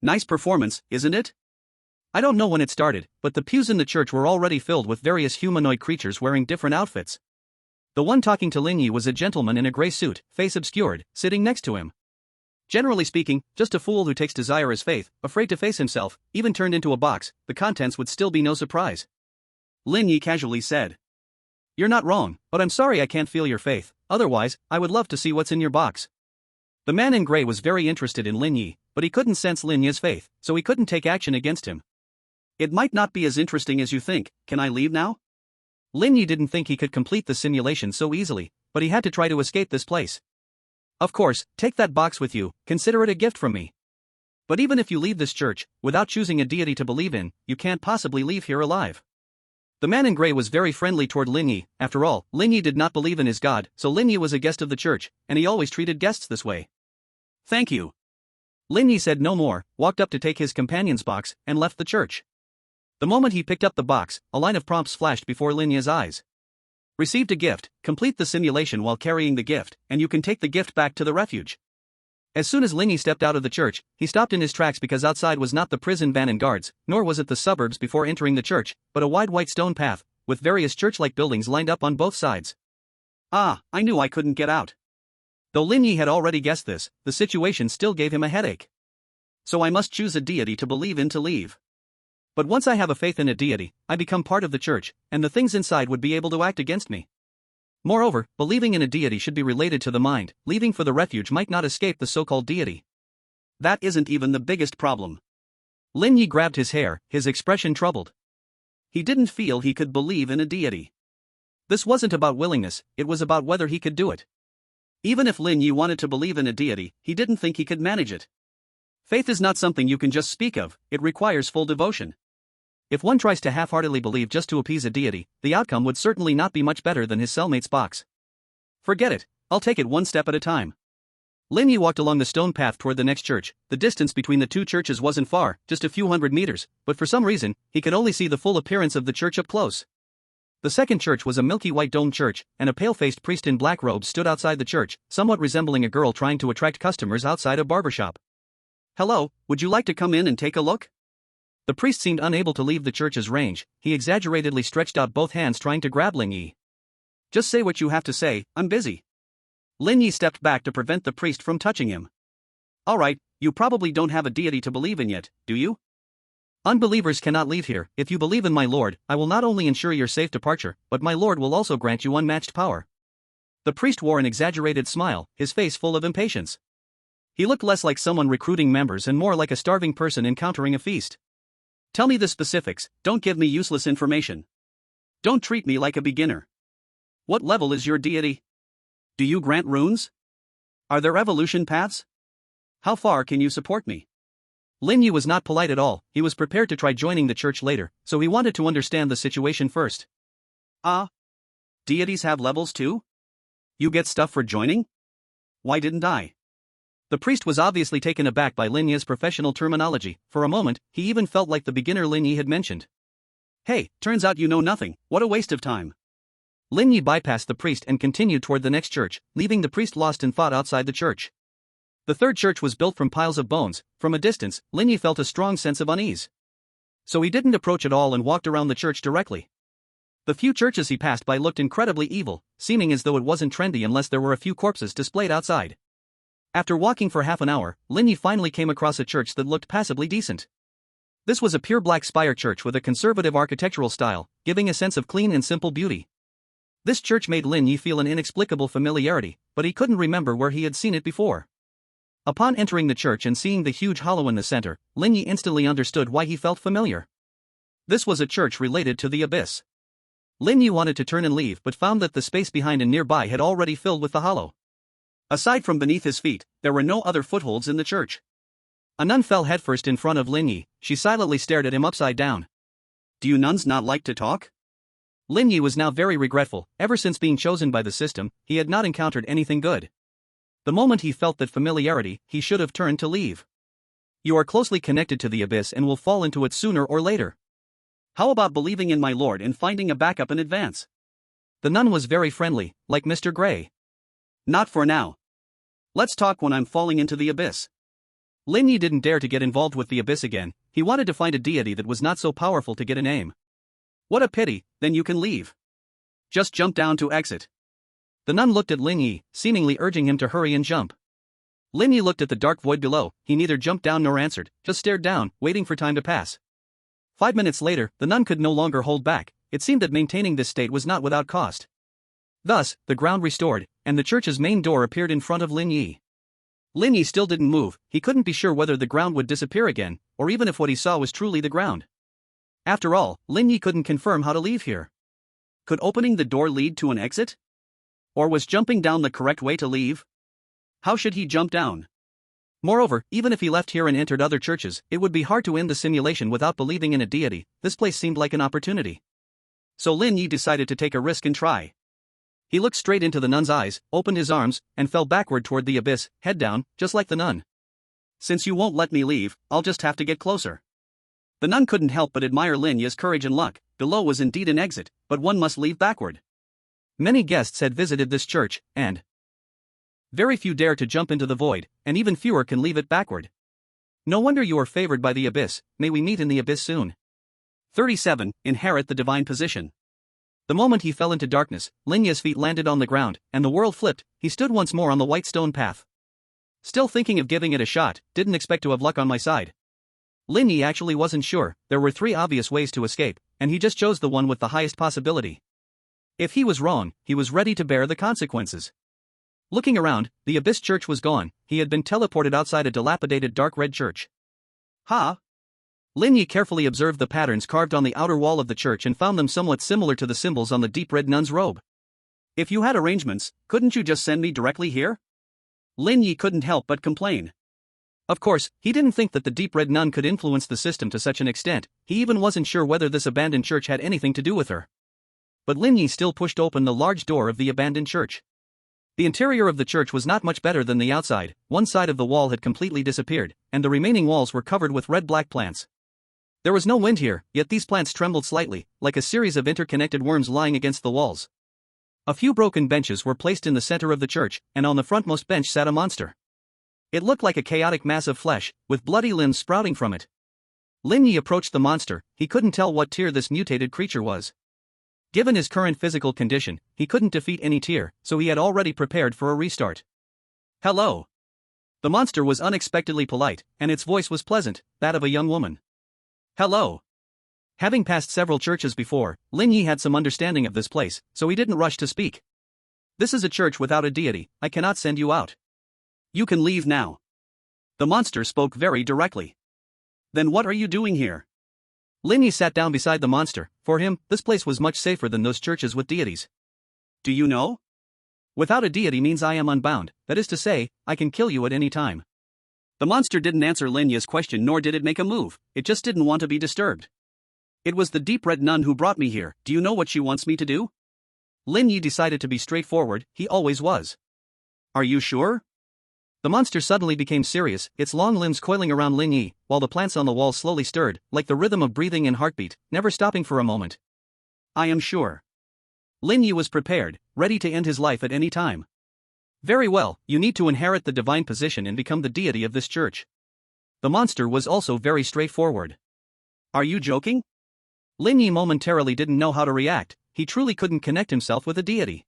Nice performance, isn't it? I don't know when it started, but the pews in the church were already filled with various humanoid creatures wearing different outfits. The one talking to Lin Ye was a gentleman in a gray suit, face obscured, sitting next to him. Generally speaking, just a fool who takes desire as faith, afraid to face himself, even turned into a box, the contents would still be no surprise. Lin Ye casually said. You're not wrong, but I'm sorry I can't feel your faith, otherwise, I would love to see what's in your box. The man in gray was very interested in Lin Ye, but he couldn't sense Lin Ye's faith, so he couldn't take action against him. It might not be as interesting as you think. Can I leave now? Lin Ye didn't think he could complete the simulation so easily, but he had to try to escape this place. Of course, take that box with you, consider it a gift from me. But even if you leave this church, without choosing a deity to believe in, you can't possibly leave here alive. The man in gray was very friendly toward Lin Ye. After all, Lin Ye did not believe in his god, so Lin Ye was a guest of the church, and he always treated guests this way. Thank you. Lin Ye said no more, walked up to take his companion's box, and left the church. The moment he picked up the box, a line of prompts flashed before Lin Ye's eyes. Received a gift, complete the simulation while carrying the gift, and you can take the gift back to the refuge. As soon as Lin Ye stepped out of the church, he stopped in his tracks because outside was not the prison van and guards, nor was it the suburbs before entering the church, but a wide white stone path, with various church-like buildings lined up on both sides. I knew I couldn't get out. Though Lin Ye had already guessed this, the situation still gave him a headache. So I must choose a deity to believe in to leave. But once I have a faith in a deity, I become part of the church, and the things inside would be able to act against me. Moreover, believing in a deity should be related to the mind. Leaving for the refuge might not escape the so-called deity. That isn't even the biggest problem. Lin Ye grabbed his hair, his expression troubled. He didn't feel he could believe in a deity. This wasn't about willingness, it was about whether he could do it. Even if Lin Ye wanted to believe in a deity, he didn't think he could manage it. Faith is not something you can just speak of, it requires full devotion. If one tries to half-heartedly believe just to appease a deity, the outcome would certainly not be much better than his cellmate's box. Forget it, I'll take it one step at a time. Lin Ye walked along the stone path toward the next church. The distance between the two churches wasn't far, just a few hundred meters, but for some reason, he could only see the full appearance of the church up close. The second church was a milky white domed church, and a pale-faced priest in black robes stood outside the church, somewhat resembling a girl trying to attract customers outside a barbershop. Hello, would you like to come in and take a look? The priest seemed unable to leave the church's range. He exaggeratedly stretched out both hands trying to grab Lin Ye. Just say what you have to say, I'm busy. Lin Ye stepped back to prevent the priest from touching him. Alright, you probably don't have a deity to believe in yet, do you? Unbelievers cannot leave here. If you believe in my Lord, I will not only ensure your safe departure, but my Lord will also grant you unmatched power. The priest wore an exaggerated smile, his face full of impatience. He looked less like someone recruiting members and more like a starving person encountering a feast. Tell me the specifics, don't give me useless information. Don't treat me like a beginner. What level is your deity? Do you grant runes? Are there evolution paths? How far can you support me? Lin Ye was not polite at all. He was prepared to try joining the church later, so he wanted to understand the situation first. Deities have levels too? You get stuff for joining? Why didn't I? The priest was obviously taken aback by Lin Ye's professional terminology. For a moment, he even felt like the beginner Lin Ye had mentioned. Hey, turns out you know nothing, what a waste of time. Lin Ye bypassed the priest and continued toward the next church, leaving the priest lost in thought outside the church. The third church was built from piles of bones. From a distance, Lin Ye felt a strong sense of unease. So he didn't approach at all and walked around the church directly. The few churches he passed by looked incredibly evil, seeming as though it wasn't trendy unless there were a few corpses displayed outside. After walking for half an hour, Lin Ye finally came across a church that looked passably decent. This was a pure black spire church with a conservative architectural style, giving a sense of clean and simple beauty. This church made Lin Ye feel an inexplicable familiarity, but he couldn't remember where he had seen it before. Upon entering the church and seeing the huge hollow in the center, Lin Ye instantly understood why he felt familiar. This was a church related to the abyss. Lin Ye wanted to turn and leave but found that the space behind and nearby had already filled with the hollow. Aside from beneath his feet, there were no other footholds in the church. A nun fell headfirst in front of Lin Ye. She silently stared at him upside down. Do you nuns not like to talk? Lin Ye was now very regretful. Ever since being chosen by the system, he had not encountered anything good. The moment he felt that familiarity, he should have turned to leave. You are closely connected to the abyss and will fall into it sooner or later. How about believing in my lord and finding a backup in advance? The nun was very friendly, like Mr. Gray. Not for now. Let's talk when I'm falling into the abyss. Lin Ye didn't dare to get involved with the abyss again. He wanted to find a deity that was not so powerful to get a name. What a pity, then you can leave. Just jump down to exit. The nun looked at Lin Ye, seemingly urging him to hurry and jump. Lin Ye looked at the dark void below. He neither jumped down nor answered, just stared down, waiting for time to pass. 5 minutes later, the nun could no longer hold back. It seemed that maintaining this state was not without cost. Thus, the ground restored, and the church's main door appeared in front of Lin Ye. Lin Ye still didn't move. He couldn't be sure whether the ground would disappear again, or even if what he saw was truly the ground. After all, Lin Ye couldn't confirm how to leave here. Could opening the door lead to an exit? Or was jumping down the correct way to leave? How should he jump down? Moreover, even if he left here and entered other churches, it would be hard to end the simulation without believing in a deity. This place seemed like an opportunity. So Lin Ye decided to take a risk and try. He looked straight into the nun's eyes, opened his arms, and fell backward toward the abyss, head down, just like the nun. Since you won't let me leave, I'll just have to get closer. The nun couldn't help but admire Lin Ye's courage and luck. Below was indeed an exit, but one must leave backward. Many guests had visited this church, and very few dare to jump into the void, and even fewer can leave it backward. No wonder you are favored by the abyss. May we meet in the abyss soon. 37. Inherit the divine position. The moment he fell into darkness, Lin Ye's feet landed on the ground, and the world flipped. He stood once more on the white stone path. Still thinking of giving it a shot, didn't expect to have luck on my side. Lin Ye actually wasn't sure. There were 3 obvious ways to escape, and he just chose the one with the highest possibility. If he was wrong, he was ready to bear the consequences. Looking around, the abyss church was gone. He had been teleported outside a dilapidated dark red church. Lin Ye carefully observed the patterns carved on the outer wall of the church and found them somewhat similar to the symbols on the deep red nun's robe. If you had arrangements, couldn't you just send me directly here? Lin Ye couldn't help but complain. Of course, he didn't think that the deep red nun could influence the system to such an extent. He even wasn't sure whether this abandoned church had anything to do with her. But Lin Ye still pushed open the large door of the abandoned church. The interior of the church was not much better than the outside. One side of the wall had completely disappeared, and the remaining walls were covered with red-black plants. There was no wind here, yet these plants trembled slightly, like a series of interconnected worms lying against the walls. A few broken benches were placed in the center of the church, and on the frontmost bench sat a monster. It looked like a chaotic mass of flesh, with bloody limbs sprouting from it. Lin Ye approached the monster. He couldn't tell what tier this mutated creature was. Given his current physical condition, he couldn't defeat any tier, so he had already prepared for a restart. Hello. The monster was unexpectedly polite, and its voice was pleasant, that of a young woman. Hello. Having passed several churches before, Lin Ye had some understanding of this place, so he didn't rush to speak. This is a church without a deity. I cannot send you out. You can leave now. The monster spoke very directly. Then what are you doing here? Lin Ye sat down beside the monster. For him, this place was much safer than those churches with deities. Do you know? Without a deity means I am unbound, that is to say, I can kill you at any time. The monster didn't answer Lin Ye's question nor did it make a move, it just didn't want to be disturbed. It was the deep red nun who brought me here. Do you know what she wants me to do? Lin Ye decided to be straightforward. He always was. Are you sure? The monster suddenly became serious, its long limbs coiling around Lin Ye, while the plants on the wall slowly stirred, like the rhythm of breathing and heartbeat, never stopping for a moment. I am sure. Lin Ye was prepared, ready to end his life at any time. Very well, you need to inherit the divine position and become the deity of this church. The monster was also very straightforward. Are you joking? Lin Ye momentarily didn't know how to react, he truly couldn't connect himself with a deity.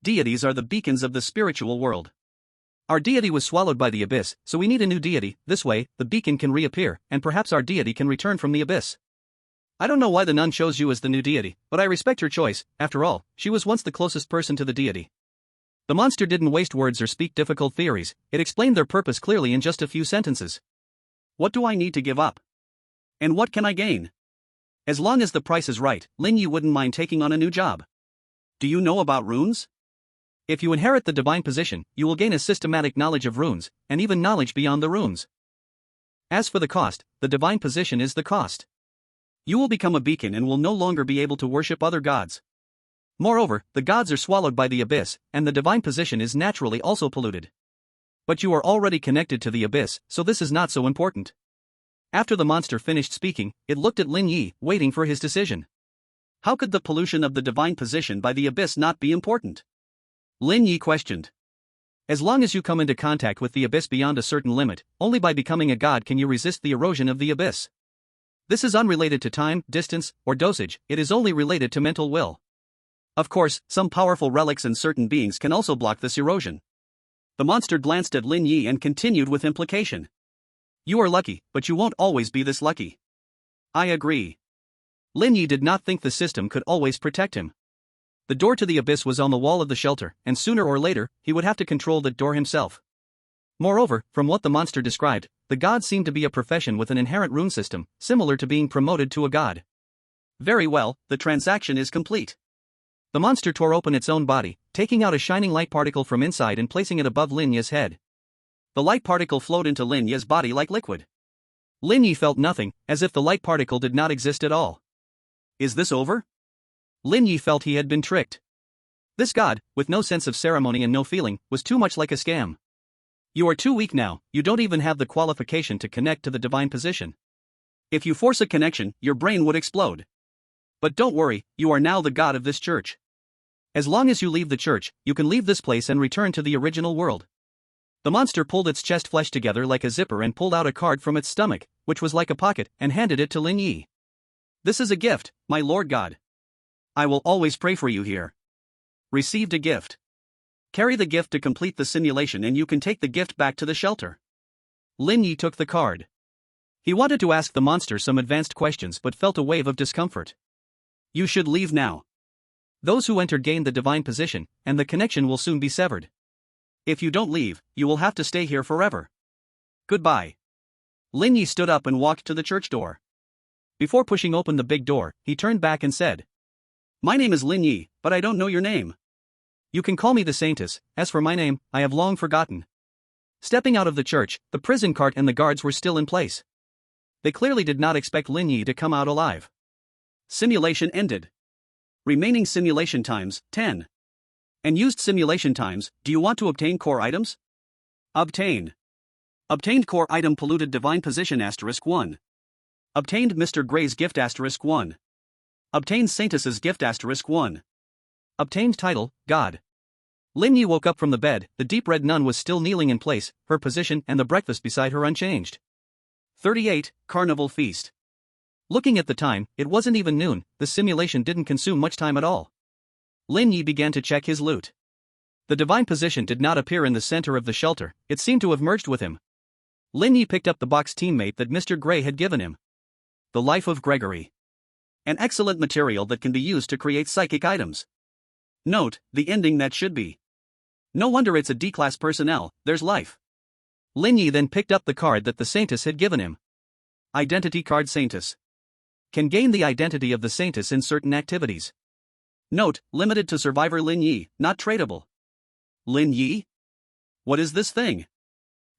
Deities are the beacons of the spiritual world. Our deity was swallowed by the abyss, so we need a new deity. This way, the beacon can reappear, and perhaps our deity can return from the abyss. I don't know why the nun chose you as the new deity, but I respect her choice. After all, she was once the closest person to the deity. The monster didn't waste words or speak difficult theories, it explained their purpose clearly in just a few sentences. What do I need to give up? And what can I gain? As long as the price is right, Lin Ye wouldn't mind taking on a new job. Do you know about runes? If you inherit the divine position, you will gain a systematic knowledge of runes, and even knowledge beyond the runes. As for the cost, the divine position is the cost. You will become a beacon and will no longer be able to worship other gods. Moreover, the gods are swallowed by the abyss, and the divine position is naturally also polluted. But you are already connected to the abyss, so this is not so important. After the monster finished speaking, it looked at Lin Ye, waiting for his decision. How could the pollution of the divine position by the abyss not be important? Lin Ye questioned. As long as you come into contact with the abyss beyond a certain limit, only by becoming a god can you resist the erosion of the abyss. This is unrelated to time, distance, or dosage, it is only related to mental will. Of course, some powerful relics and certain beings can also block this erosion. The monster glanced at Lin Ye and continued with implication. You are lucky, but you won't always be this lucky. I agree. Lin Ye did not think the system could always protect him. The door to the abyss was on the wall of the shelter, and sooner or later, he would have to control that door himself. Moreover, from what the monster described, the god seemed to be a profession with an inherent rune system, similar to being promoted to a god. Very well, the transaction is complete. The monster tore open its own body, taking out a shining light particle from inside and placing it above Lin Ye's head. The light particle flowed into Lin Ye's body like liquid. Lin Ye felt nothing, as if the light particle did not exist at all. Is this over? Lin Ye felt he had been tricked. This god, with no sense of ceremony and no feeling, was too much like a scam. You are too weak now, you don't even have the qualification to connect to the divine position. If you force a connection, your brain would explode. But don't worry, you are now the god of this church. As long as you leave the church, you can leave this place and return to the original world. The monster pulled its chest flesh together like a zipper and pulled out a card from its stomach, which was like a pocket, and handed it to Lin Ye. This is a gift, my Lord God. I will always pray for you here. Received a gift. Carry the gift to complete the simulation and you can take the gift back to the shelter. Lin Ye took the card. He wanted to ask the monster some advanced questions but felt a wave of discomfort. You should leave now. Those who entered gained the divine position, and the connection will soon be severed. If you don't leave, you will have to stay here forever. Goodbye. Lin Ye stood up and walked to the church door. Before pushing open the big door, he turned back and said, My name is Lin Ye, but I don't know your name. You can call me the Saintess, as for my name, I have long forgotten. Stepping out of the church, the prison cart and the guards were still in place. They clearly did not expect Lin Ye to come out alive. Simulation ended. Remaining simulation times, 10. And used simulation times, do you want to obtain core items? Obtain. Obtained core item polluted divine position *1. Obtained Mr. Gray's gift *1. Obtained Saintess's gift *1. Obtained title, God. Lin Ye woke up from the bed, the deep red nun was still kneeling in place, her position and the breakfast beside her unchanged. 38, Carnival Feast. Looking at the time, it wasn't even noon, the simulation didn't consume much time at all. Lin Ye began to check his loot. The divine position did not appear in the center of the shelter, it seemed to have merged with him. Lin Ye picked up the box teammate that Mr. Gray had given him. The Life of Gregory. An excellent material that can be used to create psychic items. Note, the ending that should be. No wonder it's a D-class personnel, there's life. Lin Ye then picked up the card that the Saintess had given him. Identity card Saintess. Can gain the identity of the Saintess in certain activities. Note, limited to survivor Lin Ye, not tradable. Lin Ye? What is this thing?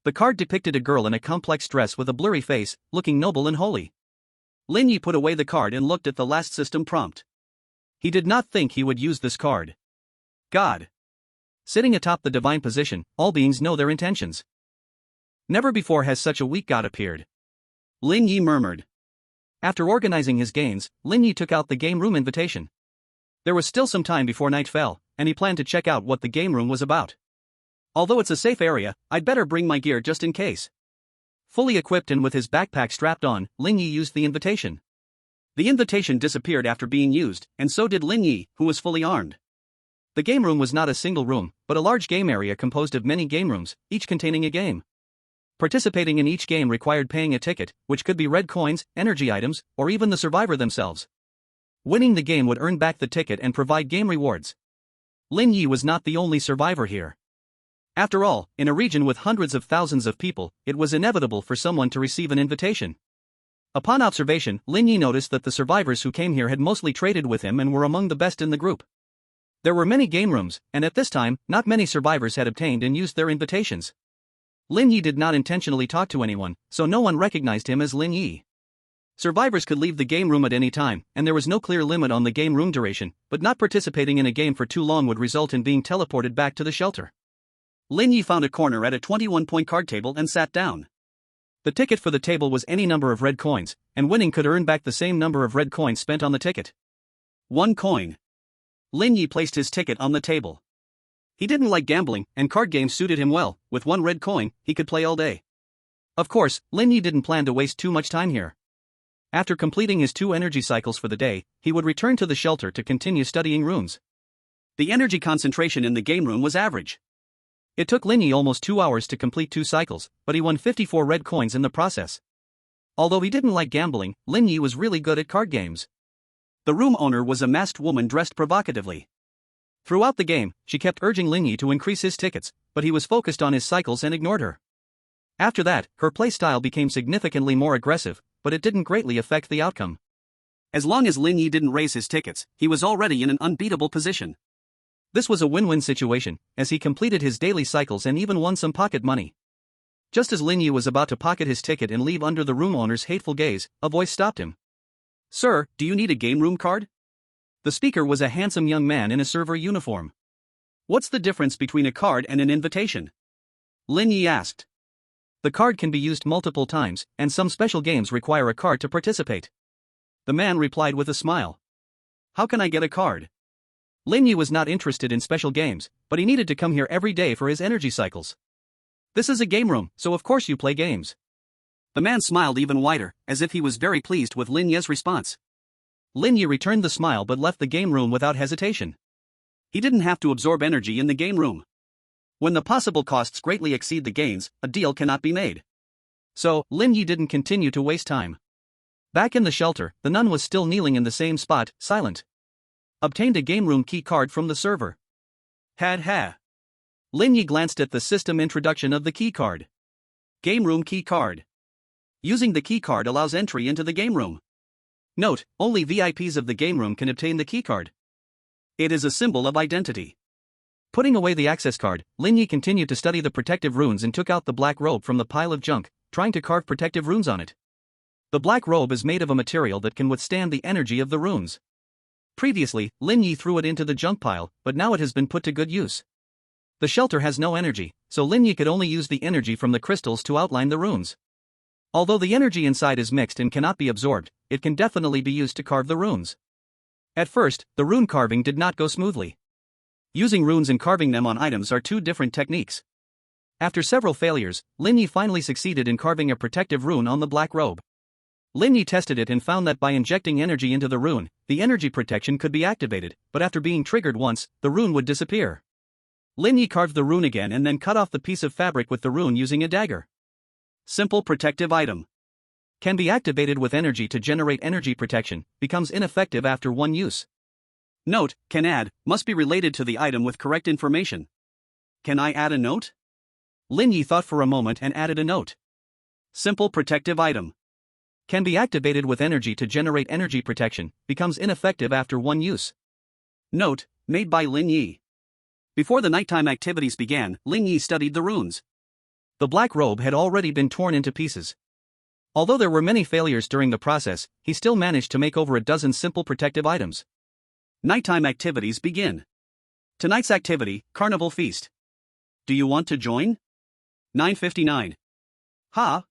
The card depicted a girl in a complex dress with a blurry face, looking noble and holy. Lin Ye put away the card and looked at the last system prompt. He did not think he would use this card. God. Sitting atop the divine position, all beings know their intentions. Never before has such a weak god appeared. Lin Ye murmured. After organizing his gains, Lin Ye took out the game room invitation. There was still some time before night fell, and he planned to check out what the game room was about. Although it's a safe area, I'd better bring my gear just in case. Fully equipped and with his backpack strapped on, Lin Ye used the invitation. The invitation disappeared after being used, and so did Lin Ye, who was fully armed. The game room was not a single room, but a large game area composed of many game rooms, each containing a game. Participating in each game required paying a ticket, which could be red coins, energy items, or even the survivor themselves. Winning the game would earn back the ticket and provide game rewards. Lin Ye was not the only survivor here. After all, in a region with hundreds of thousands of people, it was inevitable for someone to receive an invitation. Upon observation, Lin Ye noticed that the survivors who came here had mostly traded with him and were among the best in the group. There were many game rooms, and at this time, not many survivors had obtained and used their invitations. Lin Ye did not intentionally talk to anyone, so no one recognized him as Lin Ye. Survivors could leave the game room at any time, and there was no clear limit on the game room duration, but not participating in a game for too long would result in being teleported back to the shelter. Lin Ye found a corner at a 21-point card table and sat down. The ticket for the table was any number of red coins, and winning could earn back the same number of red coins spent on the ticket. 1 coin. Lin Ye placed his ticket on the table. He didn't like gambling, and card games suited him well. With 1 red coin, he could play all day. Of course, Lin Ye didn't plan to waste too much time here. After completing his 2 energy cycles for the day, he would return to the shelter to continue studying runes. The energy concentration in the game room was average. It took Lin Ye almost 2 hours to complete 2 cycles, but he won 54 red coins in the process. Although he didn't like gambling, Lin Ye was really good at card games. The room owner was a masked woman dressed provocatively. Throughout the game, she kept urging Lin Ye to increase his tickets, but he was focused on his cycles and ignored her. After that, her playstyle became significantly more aggressive, but it didn't greatly affect the outcome. As long as Lin Ye didn't raise his tickets, he was already in an unbeatable position. This was a win-win situation, as he completed his daily cycles and even won some pocket money. Just as Lin Ye was about to pocket his ticket and leave under the room owner's hateful gaze, a voice stopped him. "Sir, do you need a game room card?" The speaker was a handsome young man in a server uniform. "What's the difference between a card and an invitation?" Lin Ye asked. "The card can be used multiple times, and some special games require a card to participate." The man replied with a smile. "How can I get a card?" Lin Ye was not interested in special games, but he needed to come here every day for his energy cycles. "This is a game room, so of course you play games." The man smiled even wider, as if he was very pleased with Lin Ye's response. Lin Ye returned the smile but left the game room without hesitation. He didn't have to absorb energy in the game room. When the possible costs greatly exceed the gains, a deal cannot be made. So, Lin Ye didn't continue to waste time. Back in the shelter, the nun was still kneeling in the same spot, silent. Obtained a game room key card from the server. Ha. Lin Ye glanced at the system introduction of the key card. Game room key card. Using the key card allows entry into the game room. Note, only VIPs of the game room can obtain the keycard. It is a symbol of identity. Putting away the access card, Lin Ye continued to study the protective runes and took out the black robe from the pile of junk, trying to carve protective runes on it. The black robe is made of a material that can withstand the energy of the runes. Previously, Lin Ye threw it into the junk pile, but now it has been put to good use. The shelter has no energy, so Lin Ye could only use the energy from the crystals to outline the runes. Although the energy inside is mixed and cannot be absorbed, it can definitely be used to carve the runes. At first, the rune carving did not go smoothly. Using runes and carving them on items are 2 different techniques. After several failures, Lin Ye finally succeeded in carving a protective rune on the black robe. Lin Ye tested it and found that by injecting energy into the rune, the energy protection could be activated, but after being triggered once, the rune would disappear. Lin Ye carved the rune again and then cut off the piece of fabric with the rune using a dagger. Simple protective item. Can be activated with energy to generate energy protection, becomes ineffective after 1 use. Note, can add, must be related to the item with correct information. Can I add a note? Lin Ye thought for a moment and added a note. Simple protective item. Can be activated with energy to generate energy protection, becomes ineffective after 1 use. Note, made by Lin Ye. Before the nighttime activities began, Lin Ye studied the runes. The black robe had already been torn into pieces. Although there were many failures during the process, he still managed to make over a dozen simple protective items. Nighttime activities begin. Tonight's activity, Carnival Feast. Do you want to join? 9:59. Ha!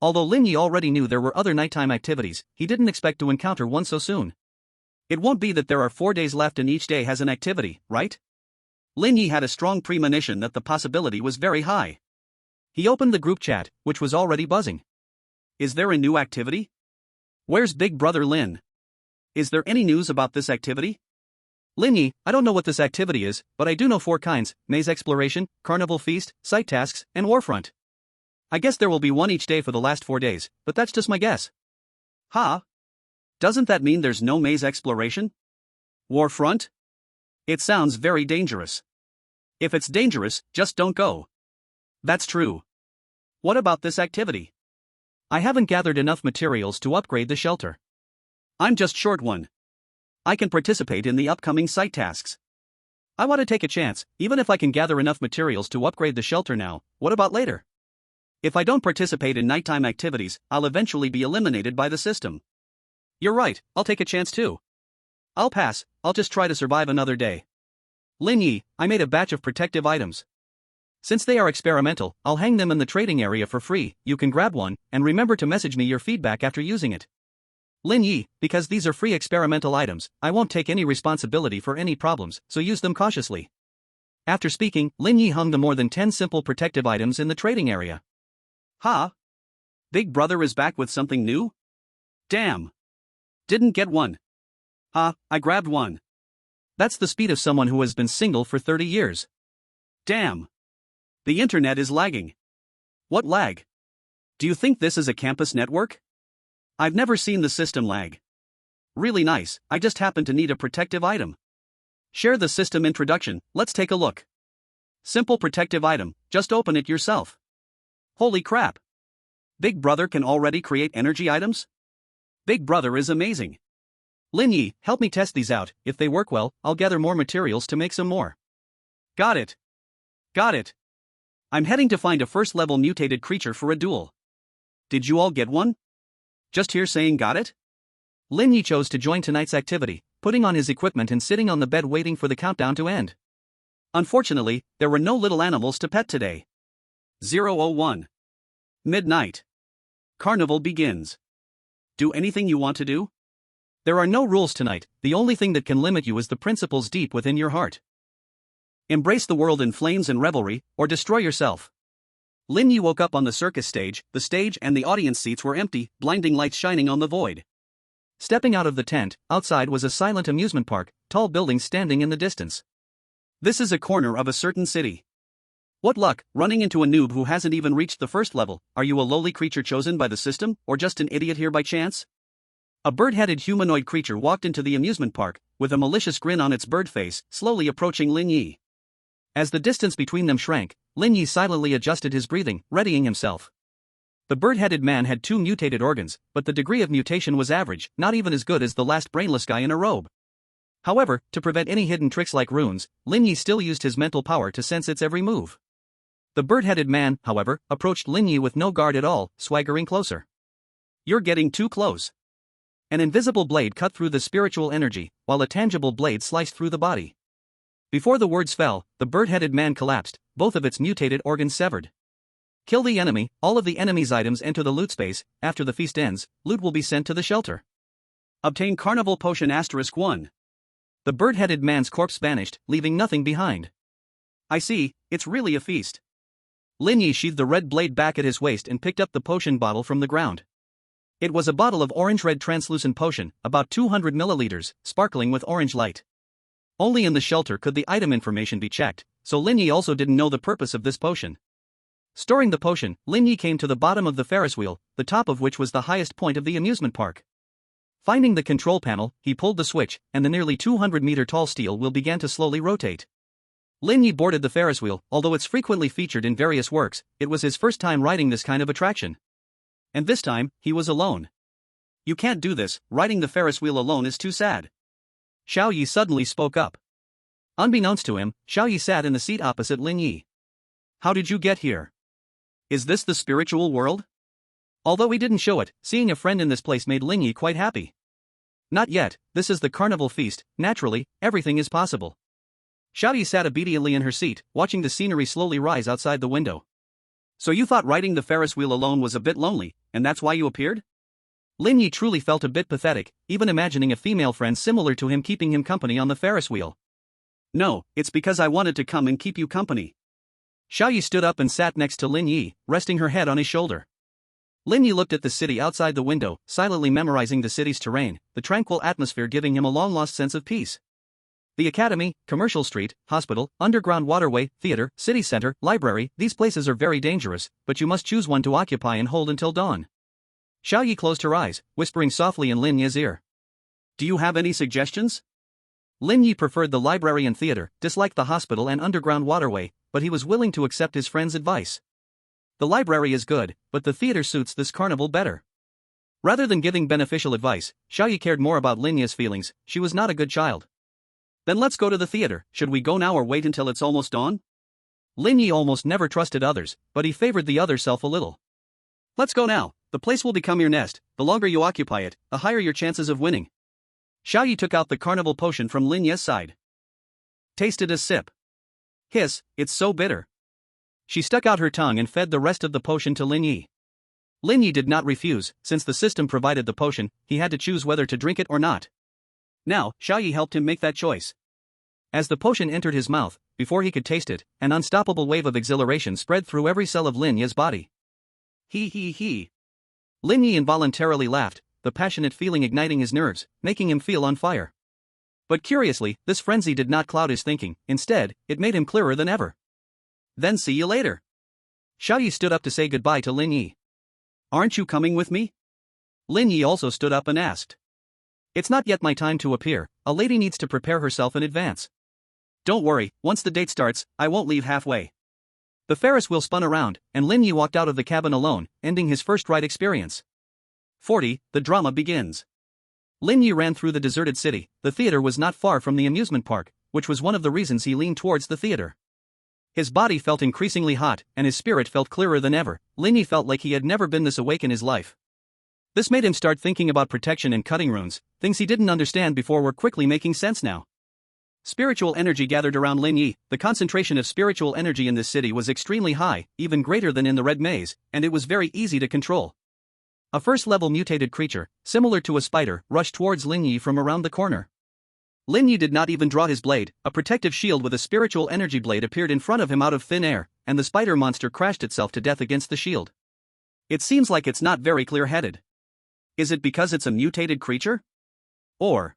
Although Lin Ye already knew there were other nighttime activities, he didn't expect to encounter one so soon. It won't be that there are 4 days left and each day has an activity, right? Lin Ye had a strong premonition that the possibility was very high. He opened the group chat, which was already buzzing. Is there a new activity? Where's Big Brother Lin? Is there any news about this activity? Lin Ye, I don't know what this activity is, but I do know 4 kinds: maze exploration, carnival feast, site tasks, and warfront. I guess there will be one each day for the last 4 days, but that's just my guess. Ha! Doesn't that mean there's no maze exploration? Warfront? It sounds very dangerous. If it's dangerous, just don't go. That's true. What about this activity? I haven't gathered enough materials to upgrade the shelter. I'm just short one. I can participate in the upcoming site tasks. I want to take a chance, even if I can gather enough materials to upgrade the shelter now. What about later? If I don't participate in nighttime activities, I'll eventually be eliminated by the system. You're right, I'll take a chance too. I'll pass, I'll just try to survive another day. Lin Ye, I made a batch of protective items. Since they are experimental, I'll hang them in the trading area for free. You can grab one, and remember to message me your feedback after using it. Lin Ye, because these are free experimental items, I won't take any responsibility for any problems, so use them cautiously. After speaking, Lin Ye hung the more than 10 simple protective items in the trading area. Ha! Big Brother is back with something new? Damn! Didn't get one. Ha, I grabbed one. That's the speed of someone who has been single for 30 years. Damn! The internet is lagging. What lag? Do you think this is a campus network? I've never seen the system lag. Really nice, I just happen to need a protective item. Share the system introduction, let's take a look. Simple protective item, just open it yourself. Holy crap! Big Brother can already create energy items? Big Brother is amazing. Lin Ye, help me test these out. If they work well, I'll gather more materials to make some more. Got it. Got it. I'm heading to find a first-level mutated creature for a duel. Did you all get one? Just here saying got it? Lin Ye chose to join tonight's activity, putting on his equipment and sitting on the bed waiting for the countdown to end. Unfortunately, there were no little animals to pet today. 001. Midnight. Carnival begins. Do anything you want to do? There are no rules tonight, the only thing that can limit you is the principles deep within your heart. Embrace the world in flames and revelry, or destroy yourself. Lin Ye woke up on the circus stage. The stage and the audience seats were empty, blinding lights shining on the void. Stepping out of the tent, outside was a silent amusement park, tall buildings standing in the distance. This is a corner of a certain city. What luck, running into a noob who hasn't even reached the first level. Are you a lowly creature chosen by the system, or just an idiot here by chance? A bird-headed humanoid creature walked into the amusement park, with a malicious grin on its bird face, slowly approaching Lin Ye. As the distance between them shrank, Lin Ye silently adjusted his breathing, readying himself. The bird-headed man had 2 mutated organs, but the degree of mutation was average, not even as good as the last brainless guy in a robe. However, to prevent any hidden tricks like runes, Lin Ye still used his mental power to sense its every move. The bird-headed man, however, approached Lin Ye with no guard at all, swaggering closer. You're getting too close. An invisible blade cut through the spiritual energy, while a tangible blade sliced through the body. Before the words fell, the bird-headed man collapsed, both of its mutated organs severed. Kill the enemy, all of the enemy's items enter the loot space. After the feast ends, loot will be sent to the shelter. Obtain Carnival Potion *1. The bird-headed man's corpse vanished, leaving nothing behind. I see, it's really a feast. Lin Ye sheathed the red blade back at his waist and picked up the potion bottle from the ground. It was a bottle of orange-red translucent potion, about 200 milliliters, sparkling with orange light. Only in the shelter could the item information be checked, so Lin Ye also didn't know the purpose of this potion. Storing the potion, Lin Ye came to the bottom of the Ferris wheel, the top of which was the highest point of the amusement park. Finding the control panel, he pulled the switch, and the nearly 200-meter-tall steel wheel began to slowly rotate. Lin Ye boarded the Ferris wheel. Although it's frequently featured in various works, it was his first time riding this kind of attraction. And this time, he was alone. You can't do this, riding the Ferris wheel alone is too sad. Xiao Yi suddenly spoke up. Unbeknownst to him, Xiao Yi sat in the seat opposite Lin Ye. How did you get here? Is this the spiritual world? Although he didn't show it, seeing a friend in this place made Lin Ye quite happy. Not yet, this is the carnival feast, naturally, everything is possible. Xiao Yi sat obediently in her seat, watching the scenery slowly rise outside the window. So you thought riding the Ferris wheel alone was a bit lonely, and that's why you appeared? Lin Ye truly felt a bit pathetic, even imagining a female friend similar to him keeping him company on the Ferris wheel. No, it's because I wanted to come and keep you company. Xiaoyi stood up and sat next to Lin Ye, resting her head on his shoulder. Lin Ye looked at the city outside the window, silently memorizing the city's terrain, the tranquil atmosphere giving him a long-lost sense of peace. The academy, commercial street, hospital, underground waterway, theater, city center, library, these places are very dangerous, but you must choose one to occupy and hold until dawn. Xiaoyi closed her eyes, whispering softly in Lin Ye's ear. Do you have any suggestions? Lin Ye preferred the library and theater, disliked the hospital and underground waterway, but he was willing to accept his friend's advice. The library is good, but the theater suits this carnival better. Rather than giving beneficial advice, Xiaoyi cared more about Lin Ye's feelings. She was not a good child. Then let's go to the theater. Should we go now or wait until it's almost dawn? Lin Ye almost never trusted others, but he favored the other self a little. Let's go now. The place will become your nest. The longer you occupy it, the higher your chances of winning. Xiaoyi took out the carnival potion from Lin Ye's side. Tasted a sip. Hiss, it's so bitter. She stuck out her tongue and fed the rest of the potion to Lin Ye. Lin Ye did not refuse. Since the system provided the potion, he had to choose whether to drink it or not. Now, Xiaoyi helped him make that choice. As the potion entered his mouth, before he could taste it, an unstoppable wave of exhilaration spread through every cell of Lin Ye's body. He. Lin Ye involuntarily laughed, the passionate feeling igniting his nerves, making him feel on fire. But curiously, this frenzy did not cloud his thinking. Instead, it made him clearer than ever. Then see you later. Xiaoyi stood up to say goodbye to Lin Ye. Aren't you coming with me? Lin Ye also stood up and asked. It's not yet my time to appear. A lady needs to prepare herself in advance. Don't worry, once the date starts, I won't leave halfway. The Ferris wheel spun around, and Lin Ye walked out of the cabin alone, ending his first ride experience. 40. The drama begins. Lin Ye ran through the deserted city. The theater was not far from the amusement park, which was one of the reasons he leaned towards the theater. His body felt increasingly hot, and his spirit felt clearer than ever. Lin Ye felt like he had never been this awake in his life. This made him start thinking about protection and cutting runes. Things he didn't understand before were quickly making sense now. Spiritual energy gathered around Lin Ye. The concentration of spiritual energy in this city was extremely high, even greater than in the Red Maze, and it was very easy to control. A first-level mutated creature, similar to a spider, rushed towards Lin Ye from around the corner. Lin Ye did not even draw his blade. A protective shield with a spiritual energy blade appeared in front of him out of thin air, and the spider monster crashed itself to death against the shield. It seems like it's not very clear-headed. Is it because it's a mutated creature? Or?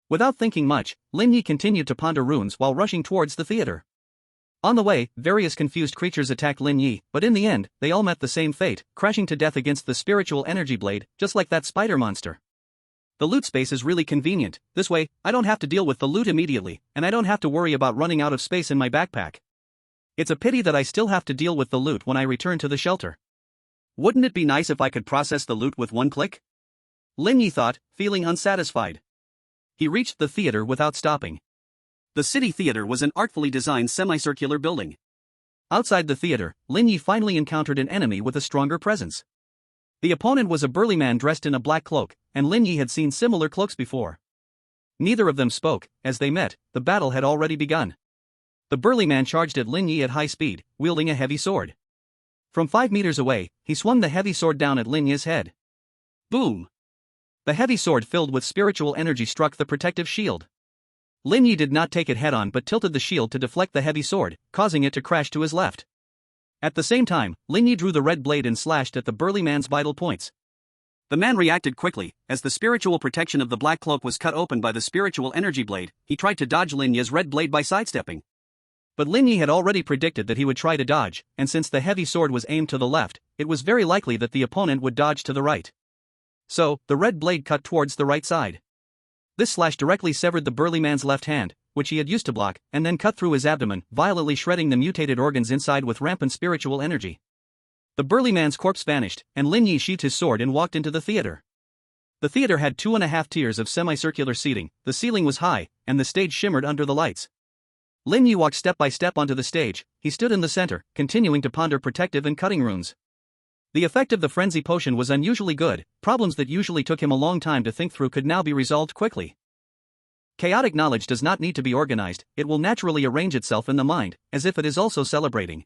Without thinking much, Lin Ye continued to ponder runes while rushing towards the theater. On the way, various confused creatures attacked Lin Ye, but in the end, they all met the same fate, crashing to death against the spiritual energy blade, just like that spider monster. The loot space is really convenient. This way, I don't have to deal with the loot immediately, and I don't have to worry about running out of space in my backpack. It's a pity that I still have to deal with the loot when I return to the shelter. Wouldn't it be nice if I could process the loot with one click? Lin Ye thought, feeling unsatisfied. He reached the theater without stopping. The city theater was an artfully designed semicircular building. Outside the theater, Lin Ye finally encountered an enemy with a stronger presence. The opponent was a burly man dressed in a black cloak, and Lin Ye had seen similar cloaks before. Neither of them spoke. As they met, the battle had already begun. The burly man charged at Lin Ye at high speed, wielding a heavy sword. From 5 meters away, he swung the heavy sword down at Lin Ye's head. Boom! The heavy sword filled with spiritual energy struck the protective shield. Lin Ye did not take it head-on but tilted the shield to deflect the heavy sword, causing it to crash to his left. At the same time, Lin Ye drew the red blade and slashed at the burly man's vital points. The man reacted quickly. As the spiritual protection of the black cloak was cut open by the spiritual energy blade, he tried to dodge Lin Ye's red blade by sidestepping. But Lin Ye had already predicted that he would try to dodge, and since the heavy sword was aimed to the left, it was very likely that the opponent would dodge to the right. So, the red blade cut towards the right side. This slash directly severed the burly man's left hand, which he had used to block, and then cut through his abdomen, violently shredding the mutated organs inside with rampant spiritual energy. The burly man's corpse vanished, and Lin Ye sheathed his sword and walked into the theater. The theater had 2.5 tiers of semicircular seating, the ceiling was high, and the stage shimmered under the lights. Lin Ye walked step by step onto the stage. He stood in the center, continuing to ponder protective and cutting runes. The effect of the frenzy potion was unusually good. Problems that usually took him a long time to think through could now be resolved quickly. Chaotic knowledge does not need to be organized, it will naturally arrange itself in the mind, as if it is also celebrating.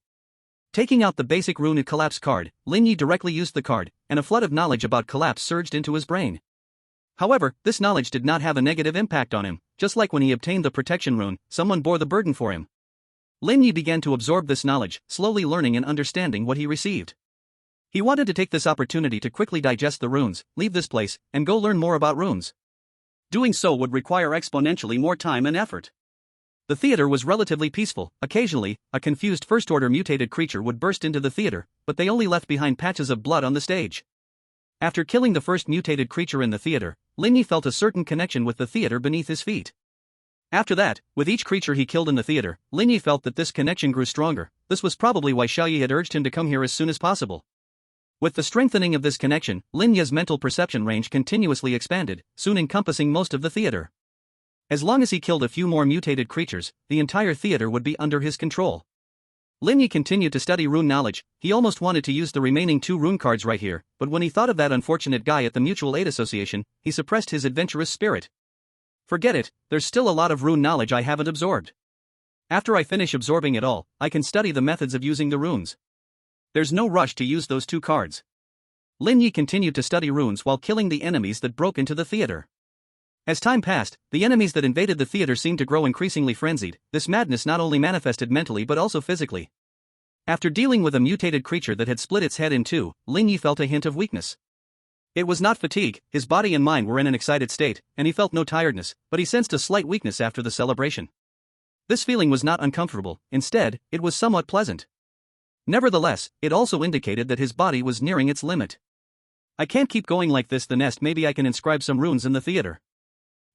Taking out the basic rune collapse card, Lin Ye directly used the card, and a flood of knowledge about collapse surged into his brain. However, this knowledge did not have a negative impact on him. Just like when he obtained the protection rune, someone bore the burden for him. Lin Ye began to absorb this knowledge, slowly learning and understanding what he received. He wanted to take this opportunity to quickly digest the runes, leave this place, and go learn more about runes. Doing so would require exponentially more time and effort. The theater was relatively peaceful. Occasionally, a confused first-order mutated creature would burst into the theater, but they only left behind patches of blood on the stage. After killing the first mutated creature in the theater, Lin Ye felt a certain connection with the theater beneath his feet. After that, with each creature he killed in the theater, Lin Ye felt that this connection grew stronger. This was probably why Xiao Yi had urged him to come here as soon as possible. With the strengthening of this connection, Lin Ye's mental perception range continuously expanded, soon encompassing most of the theater. As long as he killed a few more mutated creatures, the entire theater would be under his control. Lin Ye continued to study rune knowledge. He almost wanted to use the remaining 2 rune cards right here, but when he thought of that unfortunate guy at the Mutual Aid Association, he suppressed his adventurous spirit. Forget it, there's still a lot of rune knowledge I haven't absorbed. After I finish absorbing it all, I can study the methods of using the runes. There's no rush to use those 2 cards. Lin Ye continued to study runes while killing the enemies that broke into the theater. As time passed, the enemies that invaded the theater seemed to grow increasingly frenzied. This madness not only manifested mentally but also physically. After dealing with a mutated creature that had split its head in 2, Lin Ye felt a hint of weakness. It was not fatigue, his body and mind were in an excited state, and he felt no tiredness, but he sensed a slight weakness after the celebration. This feeling was not uncomfortable, instead, it was somewhat pleasant. Nevertheless, it also indicated that his body was nearing its limit. I can't keep going like this. Maybe I can inscribe some runes in the theater.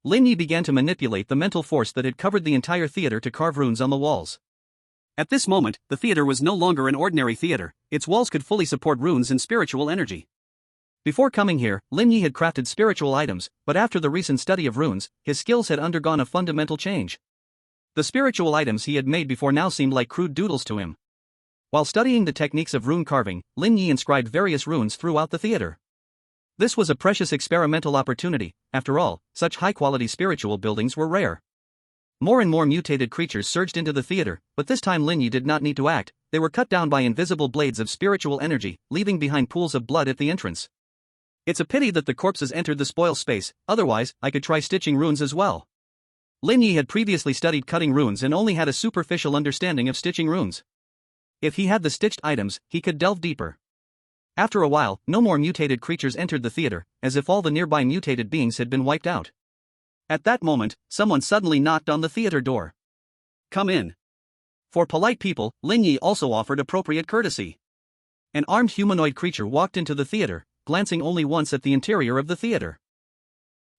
Lin Ye began to manipulate the mental force that had covered the entire theater to carve runes on the walls. At this moment, the theater was no longer an ordinary theater, its walls could fully support runes and spiritual energy. Before coming here, Lin Ye had crafted spiritual items, but after the recent study of runes, his skills had undergone a fundamental change. The spiritual items he had made before now seemed like crude doodles to him. While studying the techniques of rune carving, Lin Ye inscribed various runes throughout the theater. This was a precious experimental opportunity. After all, such high-quality spiritual buildings were rare. More and more mutated creatures surged into the theater, but this time Lin Ye did not need to act. They were cut down by invisible blades of spiritual energy, leaving behind pools of blood at the entrance. It's a pity that the corpses entered the spoil space, otherwise, I could try stitching runes as well. Lin Ye had previously studied cutting runes and only had a superficial understanding of stitching runes. If he had the stitched items, he could delve deeper. After a while, no more mutated creatures entered the theater, as if all the nearby mutated beings had been wiped out. At that moment, someone suddenly knocked on the theater door. Come in. For polite people, Lin Ye also offered appropriate courtesy. An armed humanoid creature walked into the theater, glancing only once at the interior of the theater.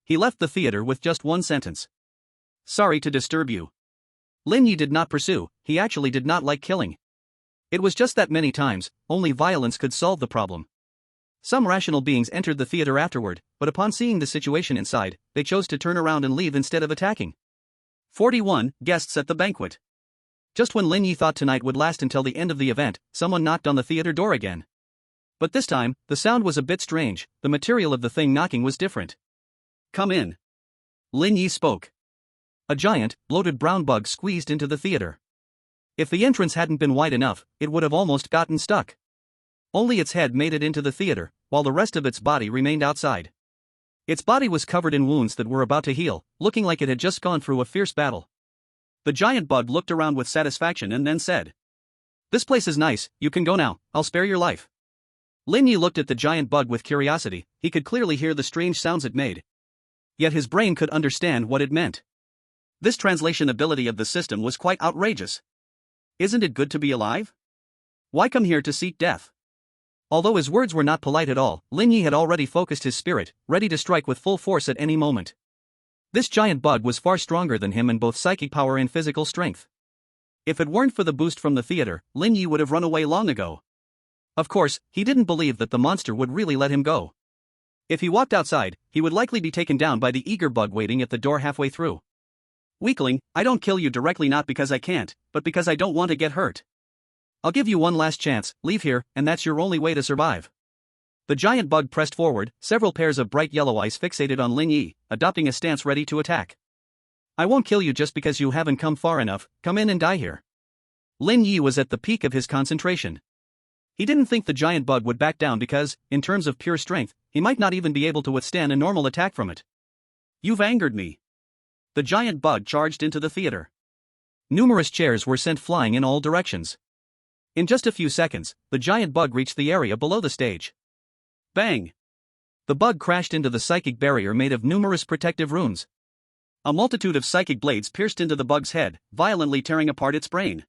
He left the theater with just one sentence. Sorry to disturb you. Lin Ye did not pursue, he actually did not like killing. It was just that many times, only violence could solve the problem. Some rational beings entered the theater afterward, but upon seeing the situation inside, they chose to turn around and leave instead of attacking. 41 Guests at the banquet. Just when Lin Ye thought tonight would last until the end of the event, someone knocked on the theater door again. But this time, the sound was a bit strange, the material of the thing knocking was different. Come in. Lin Ye spoke. A giant, bloated brown bug squeezed into the theater. If the entrance hadn't been wide enough, it would have almost gotten stuck. Only its head made it into the theater, while the rest of its body remained outside. Its body was covered in wounds that were about to heal, looking like it had just gone through a fierce battle. The giant bug looked around with satisfaction and then said, This place is nice, you can go now, I'll spare your life. Lin Ye looked at the giant bug with curiosity, he could clearly hear the strange sounds it made. Yet his brain could understand what it meant. This translation ability of the system was quite outrageous. Isn't it good to be alive? Why come here to seek death? Although his words were not polite at all, Lin Ye had already focused his spirit, ready to strike with full force at any moment. This giant bug was far stronger than him in both psychic power and physical strength. If it weren't for the boost from the theater, Lin Ye would have run away long ago. Of course, he didn't believe that the monster would really let him go. If he walked outside, he would likely be taken down by the eager bug waiting at the door halfway through. Weakling, I don't kill you directly not because I can't, but because I don't want to get hurt. I'll give you one last chance, leave here, and that's your only way to survive. The giant bug pressed forward, several pairs of bright yellow eyes fixated on Lin Ye, adopting a stance ready to attack. I won't kill you just because you haven't come far enough, come in and die here. Lin Ye was at the peak of his concentration. He didn't think the giant bug would back down because, in terms of pure strength, he might not even be able to withstand a normal attack from it. You've angered me. The giant bug charged into the theater. Numerous chairs were sent flying in all directions. In just a few seconds, the giant bug reached the area below the stage. Bang! The bug crashed into the psychic barrier made of numerous protective runes. A multitude of psychic blades pierced into the bug's head, violently tearing apart its brain.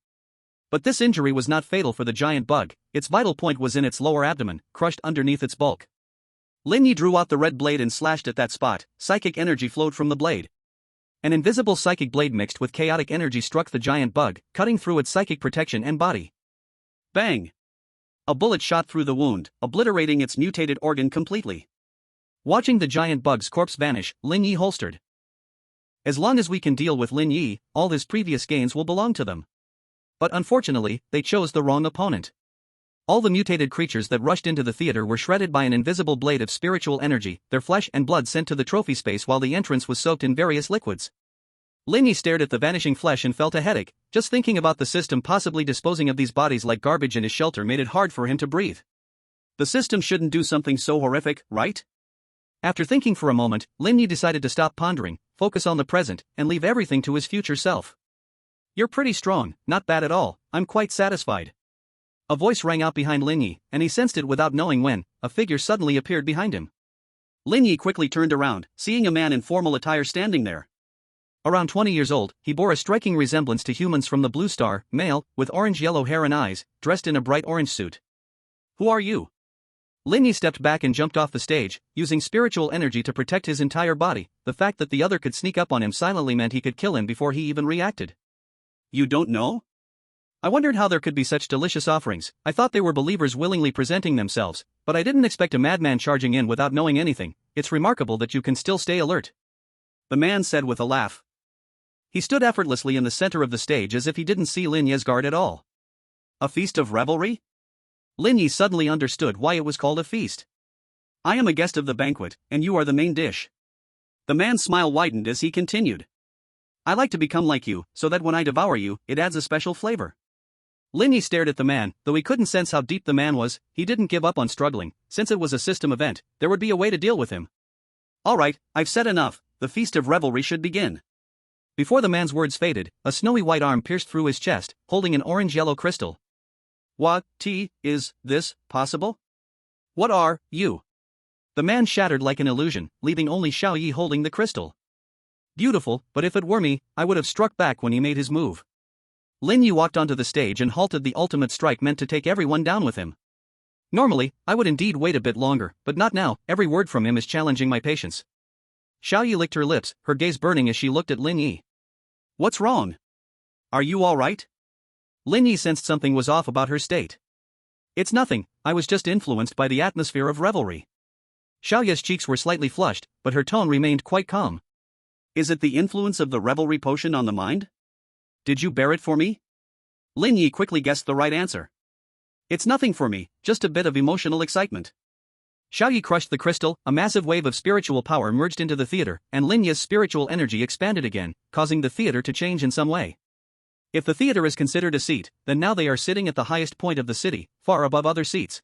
But this injury was not fatal for the giant bug. Its vital point was in its lower abdomen, crushed underneath its bulk. Lin Ye drew out the red blade and slashed at that spot. Psychic energy flowed from the blade. An invisible psychic blade mixed with chaotic energy struck the giant bug, cutting through its psychic protection and body. Bang! A bullet shot through the wound, obliterating its mutated organ completely. Watching the giant bug's corpse vanish, Lin Ye holstered. As long as we can deal with Lin Ye, all his previous gains will belong to them. But unfortunately, they chose the wrong opponent. All the mutated creatures that rushed into the theater were shredded by an invisible blade of spiritual energy, their flesh and blood sent to the trophy space while the entrance was soaked in various liquids. Lin Ye stared at the vanishing flesh and felt a headache. Just thinking about the system possibly disposing of these bodies like garbage in his shelter made it hard for him to breathe. The system shouldn't do something so horrific, right? After thinking for a moment, Lin Ye decided to stop pondering, focus on the present, and leave everything to his future self. You're pretty strong, not bad at all, I'm quite satisfied. A voice rang out behind Lin Ye, and he sensed it without knowing when. A figure suddenly appeared behind him. Lin Ye quickly turned around, seeing a man in formal attire standing there. Around 20 years old, he bore a striking resemblance to humans from the Blue Star, male, with orange-yellow hair and eyes, dressed in a bright orange suit. Who are you? Lin Ye stepped back and jumped off the stage, using spiritual energy to protect his entire body. The fact that the other could sneak up on him silently meant he could kill him before he even reacted. You don't know? I wondered how there could be such delicious offerings. I thought they were believers willingly presenting themselves, but I didn't expect a madman charging in without knowing anything. It's remarkable that you can still stay alert. The man said with a laugh. He stood effortlessly in the center of the stage as if he didn't see Lin Ye's guard at all. A feast of revelry? Lin Ye suddenly understood why it was called a feast. I am a guest of the banquet, and you are the main dish. The man's smile widened as he continued. I like to become like you, so that when I devour you, it adds a special flavor. Lin Ye stared at the man, though he couldn't sense how deep the man was. He didn't give up on struggling. Since it was a system event, there would be a way to deal with him. Alright, I've said enough, the feast of revelry should begin. Before the man's words faded, a snowy white arm pierced through his chest, holding an orange-yellow crystal. Is this possible? What are you? The man shattered like an illusion, leaving only Xiao Yi holding the crystal. Beautiful, but if it were me, I would have struck back when he made his move. Lin Ye walked onto the stage and halted the ultimate strike meant to take everyone down with him. Normally, I would indeed wait a bit longer, but not now. Every word from him is challenging my patience. Xiao Yi licked her lips, her gaze burning as she looked at Lin Ye. What's wrong? Are you all right? Lin Ye sensed something was off about her state. It's nothing, I was just influenced by the atmosphere of revelry. Xiao Yi's cheeks were slightly flushed, but her tone remained quite calm. Is it the influence of the revelry potion on the mind? Did you bear it for me? Lin Ye quickly guessed the right answer. It's nothing for me, just a bit of emotional excitement. Xiao Yi crushed the crystal, a massive wave of spiritual power merged into the theater, and Lin Ye's spiritual energy expanded again, causing the theater to change in some way. If the theater is considered a seat, then now they are sitting at the highest point of the city, far above other seats.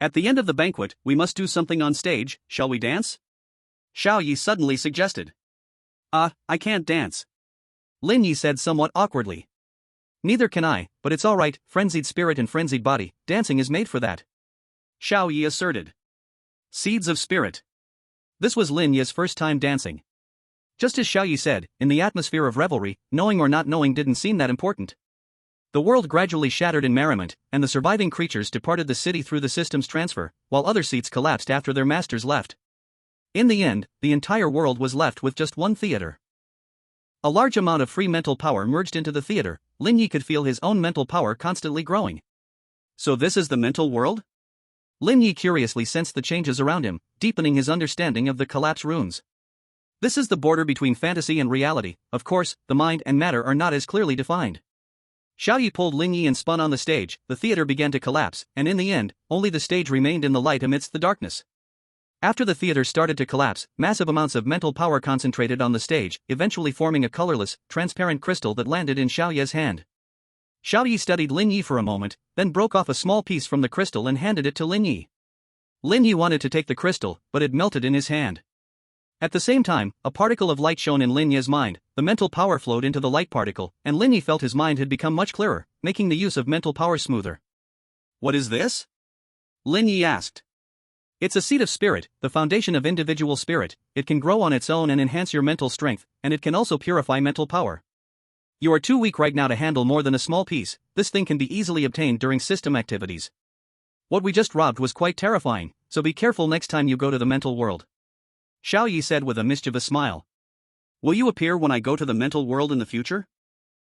At the end of the banquet, we must do something on stage, shall we dance? Xiao Yi suddenly suggested. I can't dance. Lin Ye said somewhat awkwardly. Neither can I, but it's alright, frenzied spirit and frenzied body, dancing is made for that. Xiao Yi asserted. Seeds of spirit. This was Lin Ye's first time dancing. Just as Xiao Yi said, in the atmosphere of revelry, knowing or not knowing didn't seem that important. The world gradually shattered in merriment, and the surviving creatures departed the city through the system's transfer, while other seats collapsed after their masters left. In the end, the entire world was left with just one theater. A large amount of free mental power merged into the theater. Lin Ye could feel his own mental power constantly growing. So this is the mental world? Lin Ye curiously sensed the changes around him, deepening his understanding of the collapse runes. This is the border between fantasy and reality. Of course, the mind and matter are not as clearly defined. Xiao Yi pulled Lin Ye and spun on the stage. The theater began to collapse, and in the end, only the stage remained in the light amidst the darkness. After the theater started to collapse, massive amounts of mental power concentrated on the stage, eventually forming a colorless, transparent crystal that landed in Xiao Ye's hand. Xiao Yi studied Lin Ye for a moment, then broke off a small piece from the crystal and handed it to Lin Ye. Lin Ye wanted to take the crystal, but it melted in his hand. At the same time, a particle of light shone in Lin Ye's mind, the mental power flowed into the light particle, and Lin Ye felt his mind had become much clearer, making the use of mental power smoother. What is this? Lin Ye asked. It's a seed of spirit, the foundation of individual spirit. It can grow on its own and enhance your mental strength, and it can also purify mental power. You are too weak right now to handle more than a small piece. This thing can be easily obtained during system activities. What we just robbed was quite terrifying, so be careful next time you go to the mental world. Xiao Yi said with a mischievous smile. Will you appear when I go to the mental world in the future?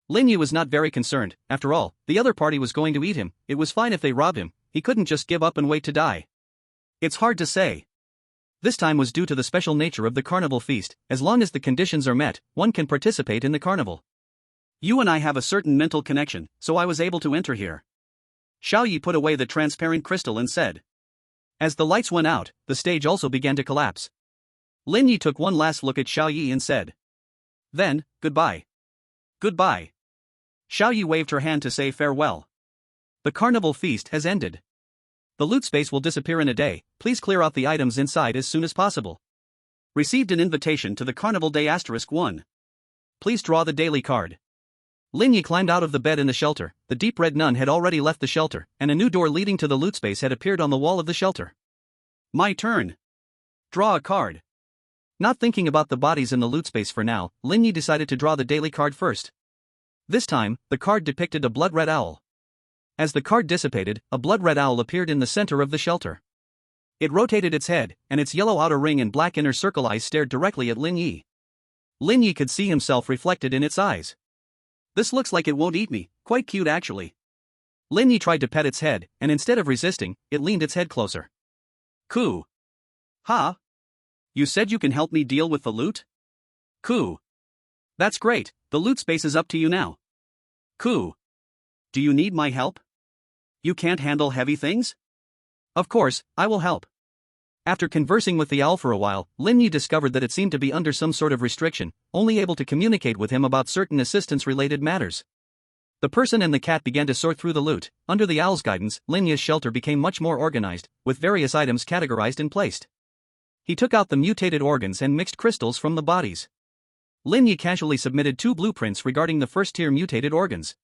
Lin Ye was not very concerned. After all, the other party was going to eat him. It was fine if they robbed him. He couldn't just give up and wait to die. It's hard to say. This time was due to the special nature of the carnival feast. As long as the conditions are met, one can participate in the carnival. You and I have a certain mental connection, so I was able to enter here. Xiao Yi put away the transparent crystal and said. As the lights went out, the stage also began to collapse. Lin Ye took one last look at Xiao Yi and said. Then, goodbye. Goodbye. Xiao Yi waved her hand to say farewell. The carnival feast has ended. The loot space will disappear in a day. Please clear out the items inside as soon as possible. Received an invitation to the carnival day *1. Please draw the daily card. Lin Ye climbed out of the bed in the shelter. The deep red nun had already left the shelter, and a new door leading to the loot space had appeared on the wall of the shelter. My turn. Draw a card. Not thinking about the bodies in the loot space for now, Lin Ye decided to draw the daily card first. This time, the card depicted a blood-red owl. As the card dissipated, a blood-red owl appeared in the center of the shelter. It rotated its head, and its yellow outer ring and black inner circle eyes stared directly at Lin Ye. Lin Ye could see himself reflected in its eyes. This looks like it won't eat me, quite cute actually. Lin Ye tried to pet its head, and instead of resisting, it leaned its head closer. Coo. Ha? You said you can help me deal with the loot? Coo. That's great, the loot space is up to you now. Coo. Do you need my help? You can't handle heavy things? Of course, I will help. After conversing with the owl for a while, Lin Ye discovered that it seemed to be under some sort of restriction, only able to communicate with him about certain assistance-related matters. The person and the cat began to sort through the loot. Under the owl's guidance, Lin Ye's shelter became much more organized, with various items categorized and placed. He took out the mutated organs and mixed crystals from the bodies. Lin Ye casually submitted 2 blueprints regarding the first-tier mutated organs.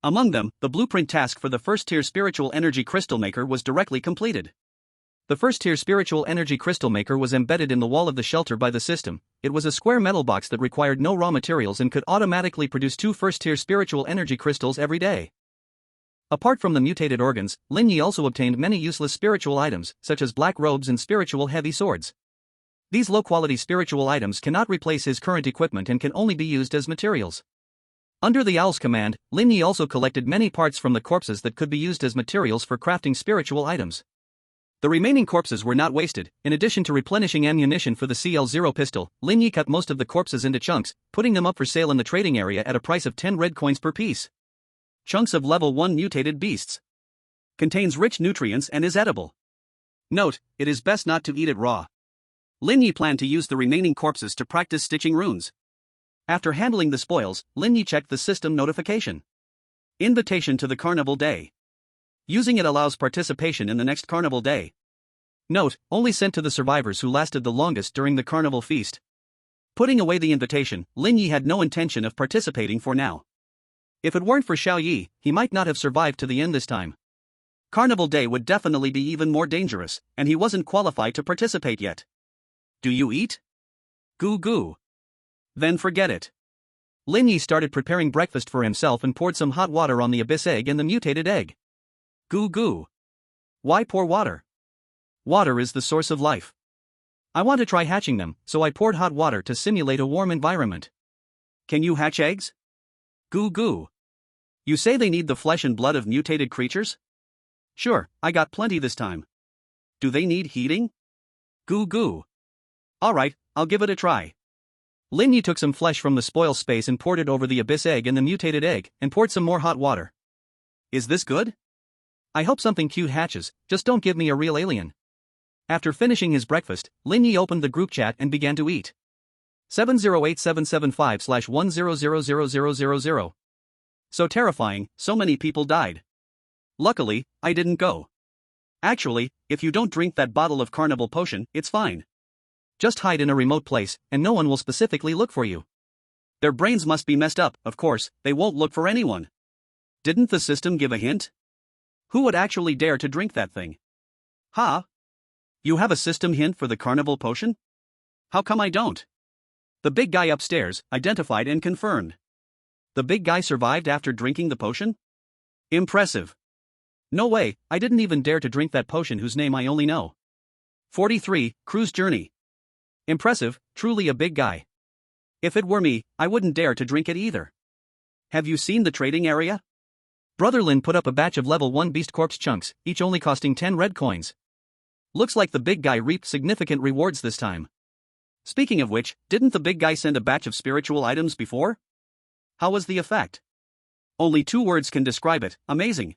Among them, the blueprint task for the first-tier spiritual energy crystal maker was directly completed. The first-tier spiritual energy crystal maker was embedded in the wall of the shelter by the system. It was a square metal box that required no raw materials and could automatically produce 2 first-tier spiritual energy crystals every day. Apart from the mutated organs, Lin Ye also obtained many useless spiritual items, such as black robes and spiritual heavy swords. These low-quality spiritual items cannot replace his current equipment and can only be used as materials. Under the owl's command, Lin Ye also collected many parts from the corpses that could be used as materials for crafting spiritual items. The remaining corpses were not wasted. In addition to replenishing ammunition for the CL0 pistol, Lin Ye cut most of the corpses into chunks, putting them up for sale in the trading area at a price of 10 red coins per piece. Chunks of level 1 mutated beasts. Contains rich nutrients and is edible. Note, it is best not to eat it raw. Lin Ye planned to use the remaining corpses to practice stitching runes. After handling the spoils, Lin Ye checked the system notification. Invitation to the carnival day. Using it allows participation in the next carnival day. Note, only sent to the survivors who lasted the longest during the carnival feast. Putting away the invitation, Lin Ye had no intention of participating for now. If it weren't for Xiao Yi, he might not have survived to the end this time. Carnival day would definitely be even more dangerous, and he wasn't qualified to participate yet. Do you eat? Goo goo. Then forget it. Lin Ye started preparing breakfast for himself and poured some hot water on the abyss egg and the mutated egg. Goo goo. Why pour water? Water is the source of life. I want to try hatching them, so I poured hot water to simulate a warm environment. Can you hatch eggs? Goo goo. You say they need the flesh and blood of mutated creatures? Sure, I got plenty this time. Do they need heating? Goo goo. Alright, I'll give it a try. Lin Ye took some flesh from the spoil space and poured it over the abyss egg and the mutated egg, and poured some more hot water. Is this good? I hope something cute hatches, just don't give me a real alien. After finishing his breakfast, Lin Ye opened the group chat and began to eat. 708775/10000000. So terrifying, so many people died. Luckily, I didn't go. Actually, if you don't drink that bottle of carnival potion, it's fine. Just hide in a remote place, and no one will specifically look for you. Their brains must be messed up, of course, they won't look for anyone. Didn't the system give a hint? Who would actually dare to drink that thing? Ha? You have a system hint for the carnival potion? How come I don't? The big guy upstairs identified and confirmed. The big guy survived after drinking the potion? Impressive. No way, I didn't even dare to drink that potion whose name I only know. 43, Cruise Journey. Impressive, truly a big guy. If it were me, I wouldn't dare to drink it either. Have you seen the trading area? Brother Lin put up a batch of level 1 beast corpse chunks, each only costing 10 red coins. Looks like the big guy reaped significant rewards this time. Speaking of which, didn't the big guy send a batch of spiritual items before? How was the effect? Only 2 words can describe it, amazing.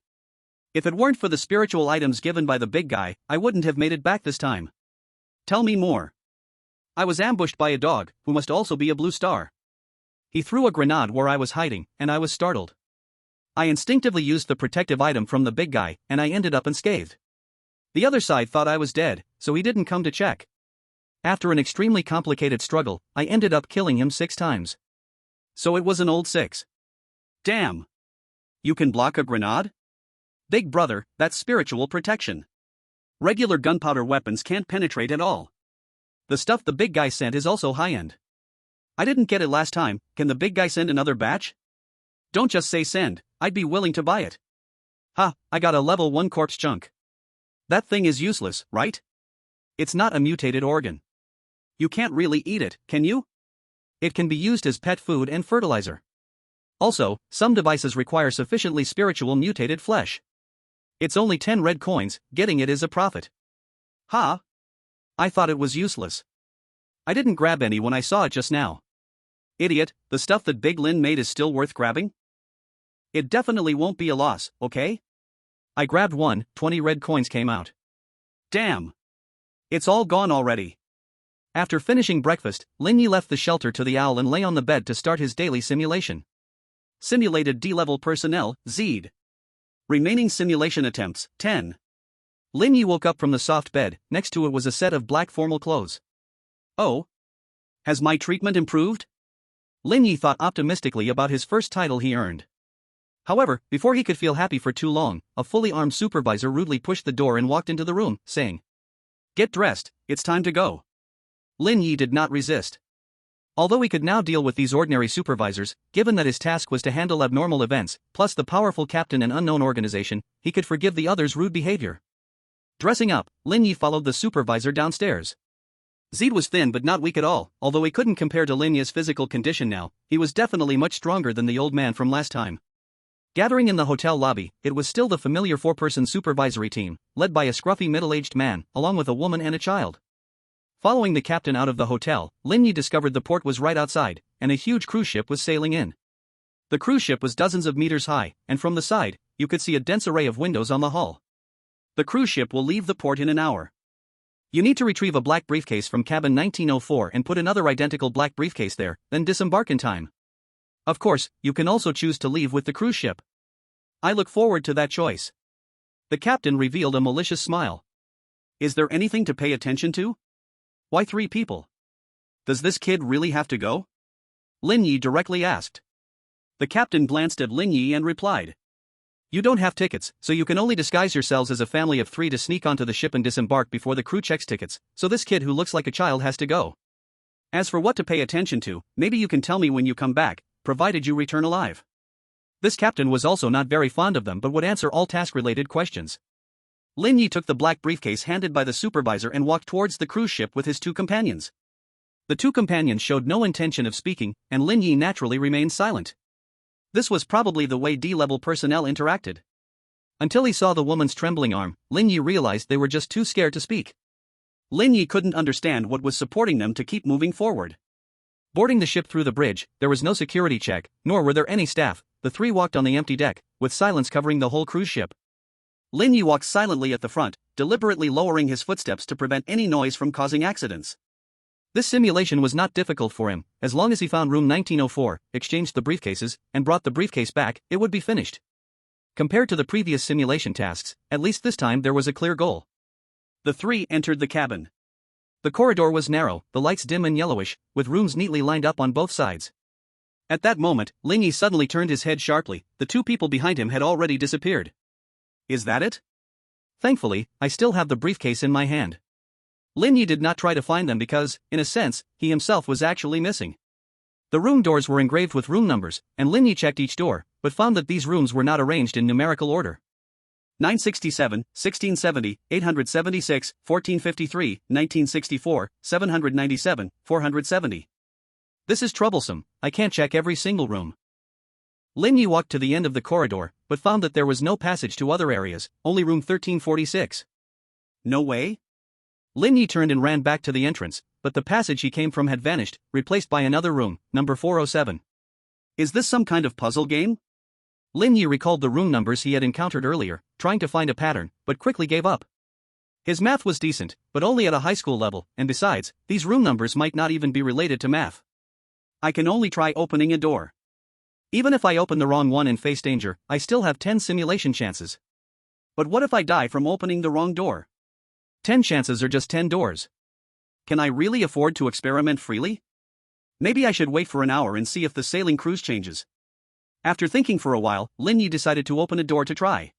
If it weren't for the spiritual items given by the big guy, I wouldn't have made it back this time. Tell me more. I was ambushed by a dog, who must also be a blue star. He threw a grenade where I was hiding, and I was startled. I instinctively used the protective item from the big guy, and I ended up unscathed. The other side thought I was dead, so he didn't come to check. After an extremely complicated struggle, I ended up killing him 6 times. So it was an old 6. Damn. You can block a grenade? Big brother, that's spiritual protection. Regular gunpowder weapons can't penetrate at all. The stuff the big guy sent is also high-end. I didn't get it last time, can the big guy send another batch? Don't just say send, I'd be willing to buy it. Ha, I got a level 1 corpse chunk. That thing is useless, right? It's not a mutated organ. You can't really eat it, can you? It can be used as pet food and fertilizer. Also, some devices require sufficiently spiritual mutated flesh. It's only 10 red coins, getting it is a profit. Ha! I thought it was useless. I didn't grab any when I saw it just now. Idiot, the stuff that Big Lin made is still worth grabbing? It definitely won't be a loss, okay? I grabbed one, 20 red coins came out. Damn! It's all gone already. After finishing breakfast, Lin Ye left the shelter to the owl and lay on the bed to start his daily simulation. Simulated D-level personnel, Z'd. Remaining simulation attempts, 10. Lin Ye woke up from the soft bed, next to it was a set of black formal clothes. Oh? Has my treatment improved? Lin Ye thought optimistically about his first title he earned. However, before he could feel happy for too long, a fully armed supervisor rudely pushed the door and walked into the room, saying, "Get dressed, it's time to go." Lin Ye did not resist. Although he could now deal with these ordinary supervisors, given that his task was to handle abnormal events, plus the powerful captain and unknown organization, he could forgive the others' rude behavior. Dressing up, Lin Ye followed the supervisor downstairs. Z'd was thin but not weak at all, although he couldn't compare to Lin Ye's physical condition now, he was definitely much stronger than the old man from last time. Gathering in the hotel lobby, it was still the familiar 4-person supervisory team, led by a scruffy middle-aged man, along with a woman and a child. Following the captain out of the hotel, Lin Ye discovered the port was right outside, and a huge cruise ship was sailing in. The cruise ship was dozens of meters high, and from the side, you could see a dense array of windows on the hull. The cruise ship will leave the port in an hour. You need to retrieve a black briefcase from cabin 1904 and put another identical black briefcase there, then disembark in time. Of course, you can also choose to leave with the cruise ship. I look forward to that choice. The captain revealed a malicious smile. Is there anything to pay attention to? Why 3 people? Does this kid really have to go? Lin Ye directly asked. The captain glanced at Lin Ye and replied. You don't have tickets, so you can only disguise yourselves as a family of 3 to sneak onto the ship and disembark before the crew checks tickets, so this kid who looks like a child has to go. As for what to pay attention to, maybe you can tell me when you come back, provided you return alive. This captain was also not very fond of them but would answer all task-related questions. Lin Ye took the black briefcase handed by the supervisor and walked towards the cruise ship with his 2 companions. The 2 companions showed no intention of speaking, and Lin Ye naturally remained silent. This was probably the way D-level personnel interacted. Until he saw the woman's trembling arm, Lin Ye realized they were just too scared to speak. Lin Ye couldn't understand what was supporting them to keep moving forward. Boarding the ship through the bridge, there was no security check, nor were there any staff. The 3 walked on the empty deck, with silence covering the whole cruise ship. Lin Ye walked silently at the front, deliberately lowering his footsteps to prevent any noise from causing accidents. This simulation was not difficult for him. As long as he found room 1904, exchanged the briefcases, and brought the briefcase back, it would be finished. Compared to the previous simulation tasks, at least this time there was a clear goal. The three entered the cabin. The corridor was narrow, the lights dim and yellowish, with rooms neatly lined up on both sides. At that moment, Lin Ye suddenly turned his head sharply. The two people behind him had already disappeared. Is that it? Thankfully, I still have the briefcase in my hand. Lin Ye did not try to find them because, in a sense, he himself was actually missing. The room doors were engraved with room numbers, and Lin Ye checked each door, but found that these rooms were not arranged in numerical order. 967, 1670, 876, 1453, 1964, 797, 470. This is troublesome, I can't check every single room. Lin Ye walked to the end of the corridor, but found that there was no passage to other areas, only room 1346. No way? Lin Ye turned and ran back to the entrance, but the passage he came from had vanished, replaced by another room, number 407. Is this some kind of puzzle game? Lin Ye recalled the room numbers he had encountered earlier, trying to find a pattern, but quickly gave up. His math was decent, but only at a high school level, and besides, these room numbers might not even be related to math. I can only try opening a door. Even if I open the wrong one and face danger, I still have 10 simulation chances. But what if I die from opening the wrong door? 10 chances are just 10 doors. Can I really afford to experiment freely? Maybe I should wait for an hour and see if the sailing cruise changes. After thinking for a while, Lin Ye decided to open a door to try.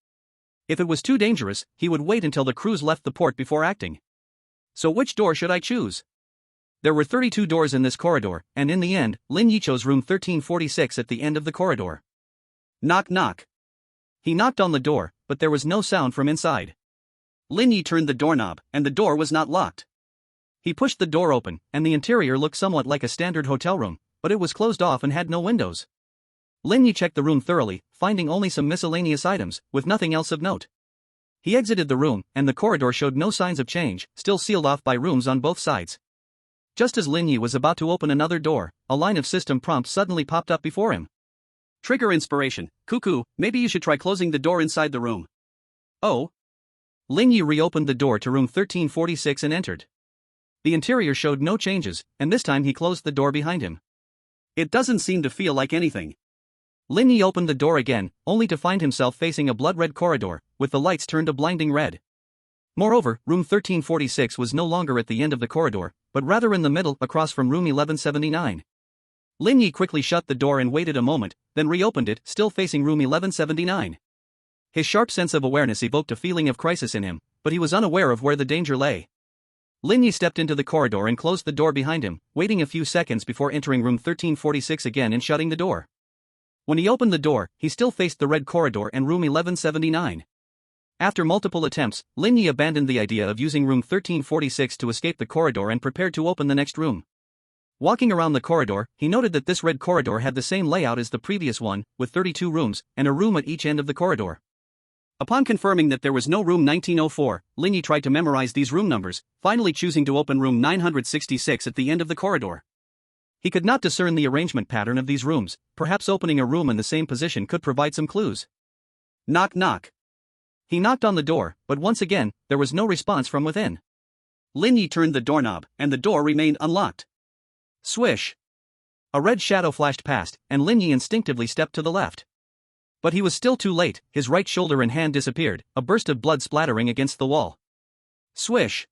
If it was too dangerous, he would wait until the cruise left the port before acting. So which door should I choose? There were 32 doors in this corridor, and in the end, Lin Ye chose room 1346 at the end of the corridor. Knock knock. He knocked on the door, but there was no sound from inside. Lin Ye turned the doorknob, and the door was not locked. He pushed the door open, and the interior looked somewhat like a standard hotel room, but it was closed off and had no windows. Lin Ye checked the room thoroughly, finding only some miscellaneous items, with nothing else of note. He exited the room, and the corridor showed no signs of change, still sealed off by rooms on both sides. Just as Lin Ye was about to open another door, a line of system prompts suddenly popped up before him. Trigger inspiration, cuckoo, maybe you should try closing the door inside the room. Oh. Lin Ye reopened the door to room 1346 and entered. The interior showed no changes, and this time he closed the door behind him. It doesn't seem to feel like anything. Lin Ye opened the door again, only to find himself facing a blood-red corridor, with the lights turned a blinding red. Moreover, room 1346 was no longer at the end of the corridor, but rather in the middle across from room 1179. Lin Ye quickly shut the door and waited a moment, then reopened it, still facing room 1179. His sharp sense of awareness evoked a feeling of crisis in him, but he was unaware of where the danger lay. Lin Ye stepped into the corridor and closed the door behind him, waiting a few seconds before entering room 1346 again and shutting the door. When he opened the door, he still faced the red corridor and room 1179. After multiple attempts, Lin Ye abandoned the idea of using room 1346 to escape the corridor and prepared to open the next room. Walking around the corridor, he noted that this red corridor had the same layout as the previous one, with 32 rooms, and a room at each end of the corridor. Upon confirming that there was no room 1904, Lin Ye tried to memorize these room numbers, finally choosing to open room 966 at the end of the corridor. He could not discern the arrangement pattern of these rooms, perhaps opening a room in the same position could provide some clues. Knock knock. He knocked on the door, but once again, there was no response from within. Lin Ye turned the doorknob, and the door remained unlocked. Swish! A red shadow flashed past, and Lin Ye instinctively stepped to the left. But he was still too late, his right shoulder and hand disappeared, a burst of blood splattering against the wall. Swish!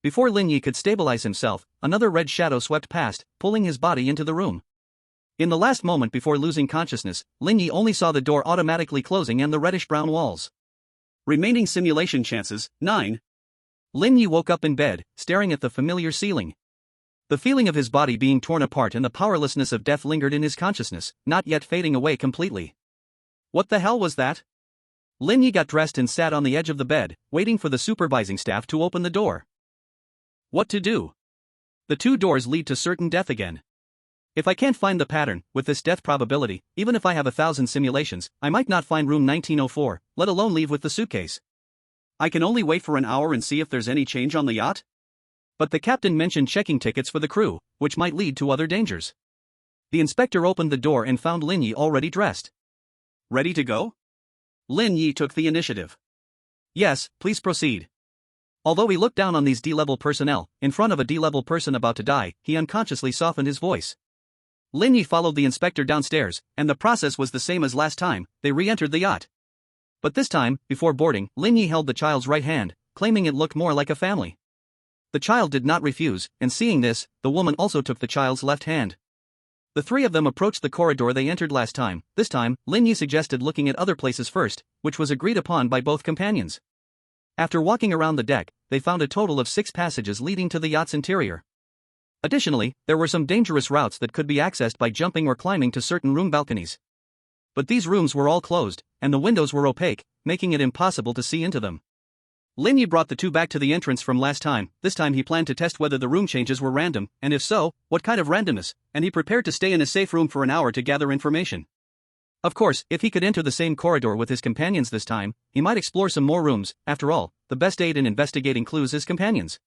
Before Lin Ye could stabilize himself, another red shadow swept past, pulling his body into the room. In the last moment before losing consciousness, Lin Ye only saw the door automatically closing and the reddish-brown walls. Remaining simulation chances, 9. Lin Ye woke up in bed, staring at the familiar ceiling. The feeling of his body being torn apart and the powerlessness of death lingered in his consciousness, not yet fading away completely. What the hell was that? Lin Ye got dressed and sat on the edge of the bed, waiting for the supervising staff to open the door. What to do? The two doors lead to certain death again. If I can't find the pattern, with this death probability, even if I have 1,000 simulations, I might not find room 1904, let alone leave with the suitcase. I can only wait for an hour and see if there's any change on the yacht? But the captain mentioned checking tickets for the crew, which might lead to other dangers. The inspector opened the door and found Lin Ye already dressed. Ready to go? Lin Ye took the initiative. Yes, please proceed. Although he looked down on these D-level personnel, in front of a D-level person about to die, he unconsciously softened his voice. Lin Ye followed the inspector downstairs, and the process was the same as last time. They re-entered the yacht. But this time, before boarding, Lin Ye held the child's right hand, claiming it looked more like a family. The child did not refuse, and seeing this, the woman also took the child's left hand. The three of them approached the corridor they entered last time. This time, Lin Ye suggested looking at other places first, which was agreed upon by both companions. After walking around the deck, they found a total of 6 passages leading to the yacht's interior. Additionally, there were some dangerous routes that could be accessed by jumping or climbing to certain room balconies. But these rooms were all closed, and the windows were opaque, making it impossible to see into them. Lin Ye brought the two back to the entrance from last time. This time he planned to test whether the room changes were random, and if so, what kind of randomness, and he prepared to stay in a safe room for an hour to gather information. Of course, if he could enter the same corridor with his companions this time, he might explore some more rooms. After all, the best aid in investigating clues is companions.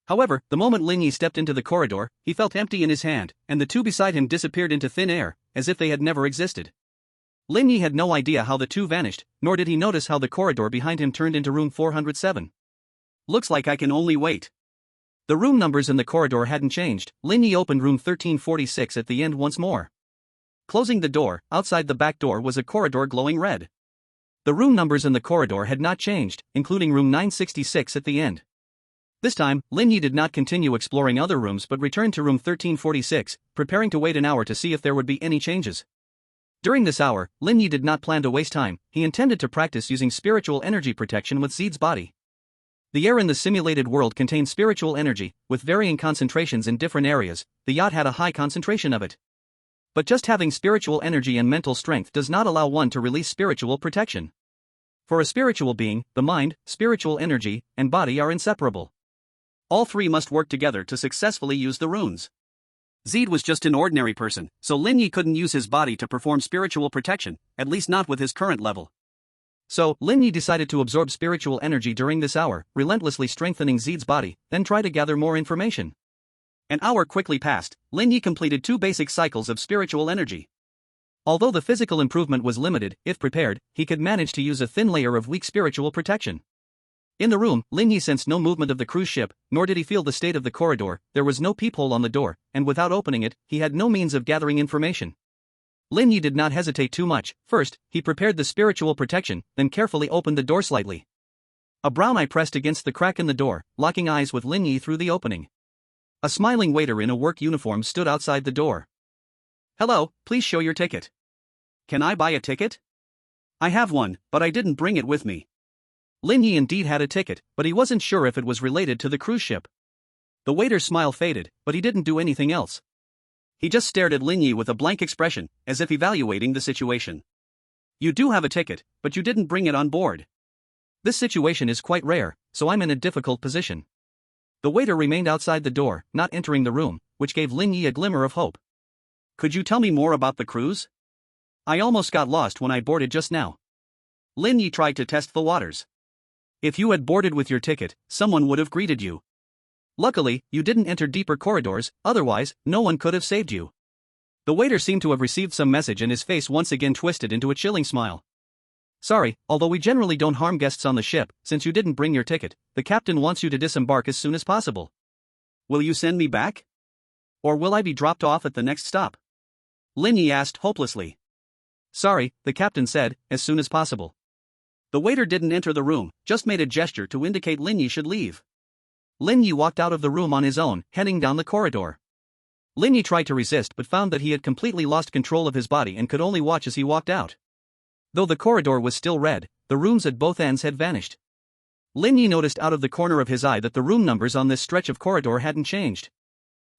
However, the moment Lin Ye stepped into the corridor, he felt empty in his hand, and the two beside him disappeared into thin air, as if they had never existed. Lin Ye had no idea how the two vanished, nor did he notice how the corridor behind him turned into room 407. Looks like I can only wait. The room numbers in the corridor hadn't changed. Lin Ye opened room 1346 at the end once more. Closing the door, outside the back door was a corridor glowing red. The room numbers in the corridor had not changed, including room 966 at the end. This time, Lin Ye did not continue exploring other rooms but returned to room 1346, preparing to wait an hour to see if there would be any changes. During this hour, Lin Ye did not plan to waste time. He intended to practice using spiritual energy protection with Zeed's body. The air in the simulated world contained spiritual energy, with varying concentrations in different areas. The yacht had a high concentration of it. But just having spiritual energy and mental strength does not allow one to release spiritual protection. For a spiritual being, the mind, spiritual energy, and body are inseparable. All three must work together to successfully use the runes. Zeed was just an ordinary person, so Lin Ye couldn't use his body to perform spiritual protection, at least not with his current level. So, Lin Ye decided to absorb spiritual energy during this hour, relentlessly strengthening Zeed's body, then try to gather more information. An hour quickly passed. Lin Ye completed 2 basic cycles of spiritual energy. Although the physical improvement was limited, if prepared, he could manage to use a thin layer of weak spiritual protection. In the room, Lin Ye sensed no movement of the cruise ship, nor did he feel the state of the corridor. There was no peephole on the door, and without opening it, he had no means of gathering information. Lin Ye did not hesitate too much. First, he prepared the spiritual protection, then carefully opened the door slightly. A brown eye pressed against the crack in the door, locking eyes with Lin Ye through the opening. A smiling waiter in a work uniform stood outside the door. "Hello, please show your ticket." "Can I buy a ticket?" "I have one, but I didn't bring it with me." Lin Ye indeed had a ticket, but he wasn't sure if it was related to the cruise ship. The waiter's smile faded, but he didn't do anything else. He just stared at Lin Ye with a blank expression, as if evaluating the situation. "You do have a ticket, but you didn't bring it on board. This situation is quite rare, so I'm in a difficult position." The waiter remained outside the door, not entering the room, which gave Lin Ye a glimmer of hope. "Could you tell me more about the cruise? I almost got lost when I boarded just now." Lin Ye tried to test the waters. "If you had boarded with your ticket, someone would have greeted you. Luckily, you didn't enter deeper corridors, otherwise, no one could have saved you." The waiter seemed to have received some message and his face once again twisted into a chilling smile. "Sorry, although we generally don't harm guests on the ship, since you didn't bring your ticket, the captain wants you to disembark as soon as possible." "Will you send me back? Or will I be dropped off at the next stop?" Lin Ye asked hopelessly. "Sorry," the captain said, "as soon as possible." The waiter didn't enter the room, just made a gesture to indicate Lin Ye should leave. Lin Ye walked out of the room on his own, heading down the corridor. Lin Ye tried to resist but found that he had completely lost control of his body and could only watch as he walked out. Though the corridor was still red, the rooms at both ends had vanished. Lin Ye noticed out of the corner of his eye that the room numbers on this stretch of corridor hadn't changed.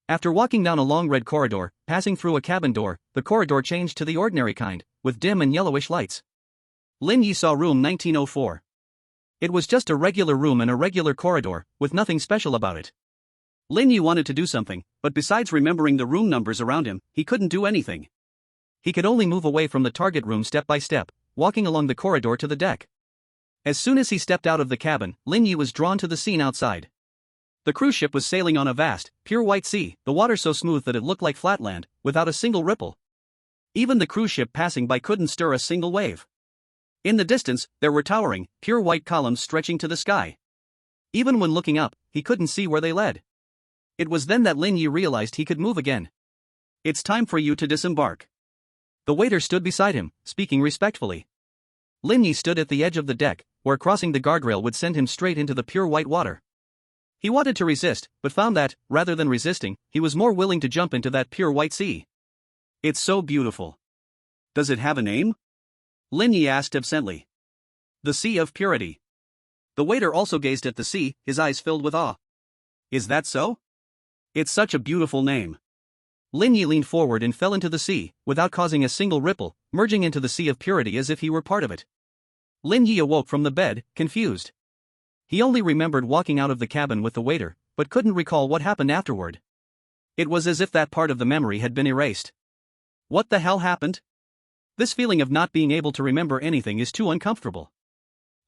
After walking down a long red corridor, passing through a cabin door, the corridor changed to the ordinary kind, with dim and yellowish lights. Lin Ye saw room 1904. It was just a regular room in a regular corridor, with nothing special about it. Lin Ye wanted to do something, but besides remembering the room numbers around him, he couldn't do anything. He could only move away from the target room step by step, walking along the corridor to the deck. As soon as he stepped out of the cabin, Lin Ye was drawn to the scene outside. The cruise ship was sailing on a vast, pure white sea, the water so smooth that it looked like flatland, without a single ripple. Even the cruise ship passing by couldn't stir a single wave. In the distance, there were towering, pure white columns stretching to the sky. Even when looking up, he couldn't see where they led. It was then that Lin Ye realized he could move again. "It's time for you to disembark." The waiter stood beside him, speaking respectfully. Lin Ye stood at the edge of the deck, where crossing the guardrail would send him straight into the pure white water. He wanted to resist, but found that, rather than resisting, he was more willing to jump into that pure white sea. "It's so beautiful. Does it have a name?" Lin Ye asked absently. "The Sea of Purity." The waiter also gazed at the sea, his eyes filled with awe. "Is that so? It's such a beautiful name." Lin Ye leaned forward and fell into the sea, without causing a single ripple, merging into the Sea of Purity as if he were part of it. Lin Ye awoke from the bed, confused. He only remembered walking out of the cabin with the waiter, but couldn't recall what happened afterward. It was as if that part of the memory had been erased. What the hell happened? This feeling of not being able to remember anything is too uncomfortable.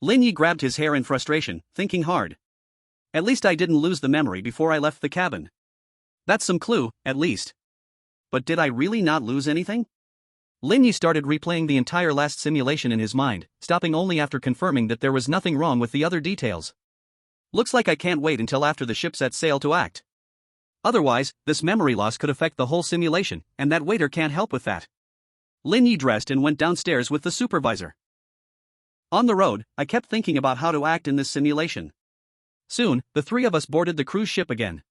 Lin Ye grabbed his hair in frustration, thinking hard. At least I didn't lose the memory before I left the cabin. That's some clue, at least. But did I really not lose anything? Lin Ye started replaying the entire last simulation in his mind, stopping only after confirming that there was nothing wrong with the other details. Looks like I can't wait until after the ship sets sail to act. Otherwise, this memory loss could affect the whole simulation, and that waiter can't help with that. Lin Ye dressed and went downstairs with the supervisor. On the road, I kept thinking about how to act in this simulation. Soon, the three of us boarded the cruise ship again.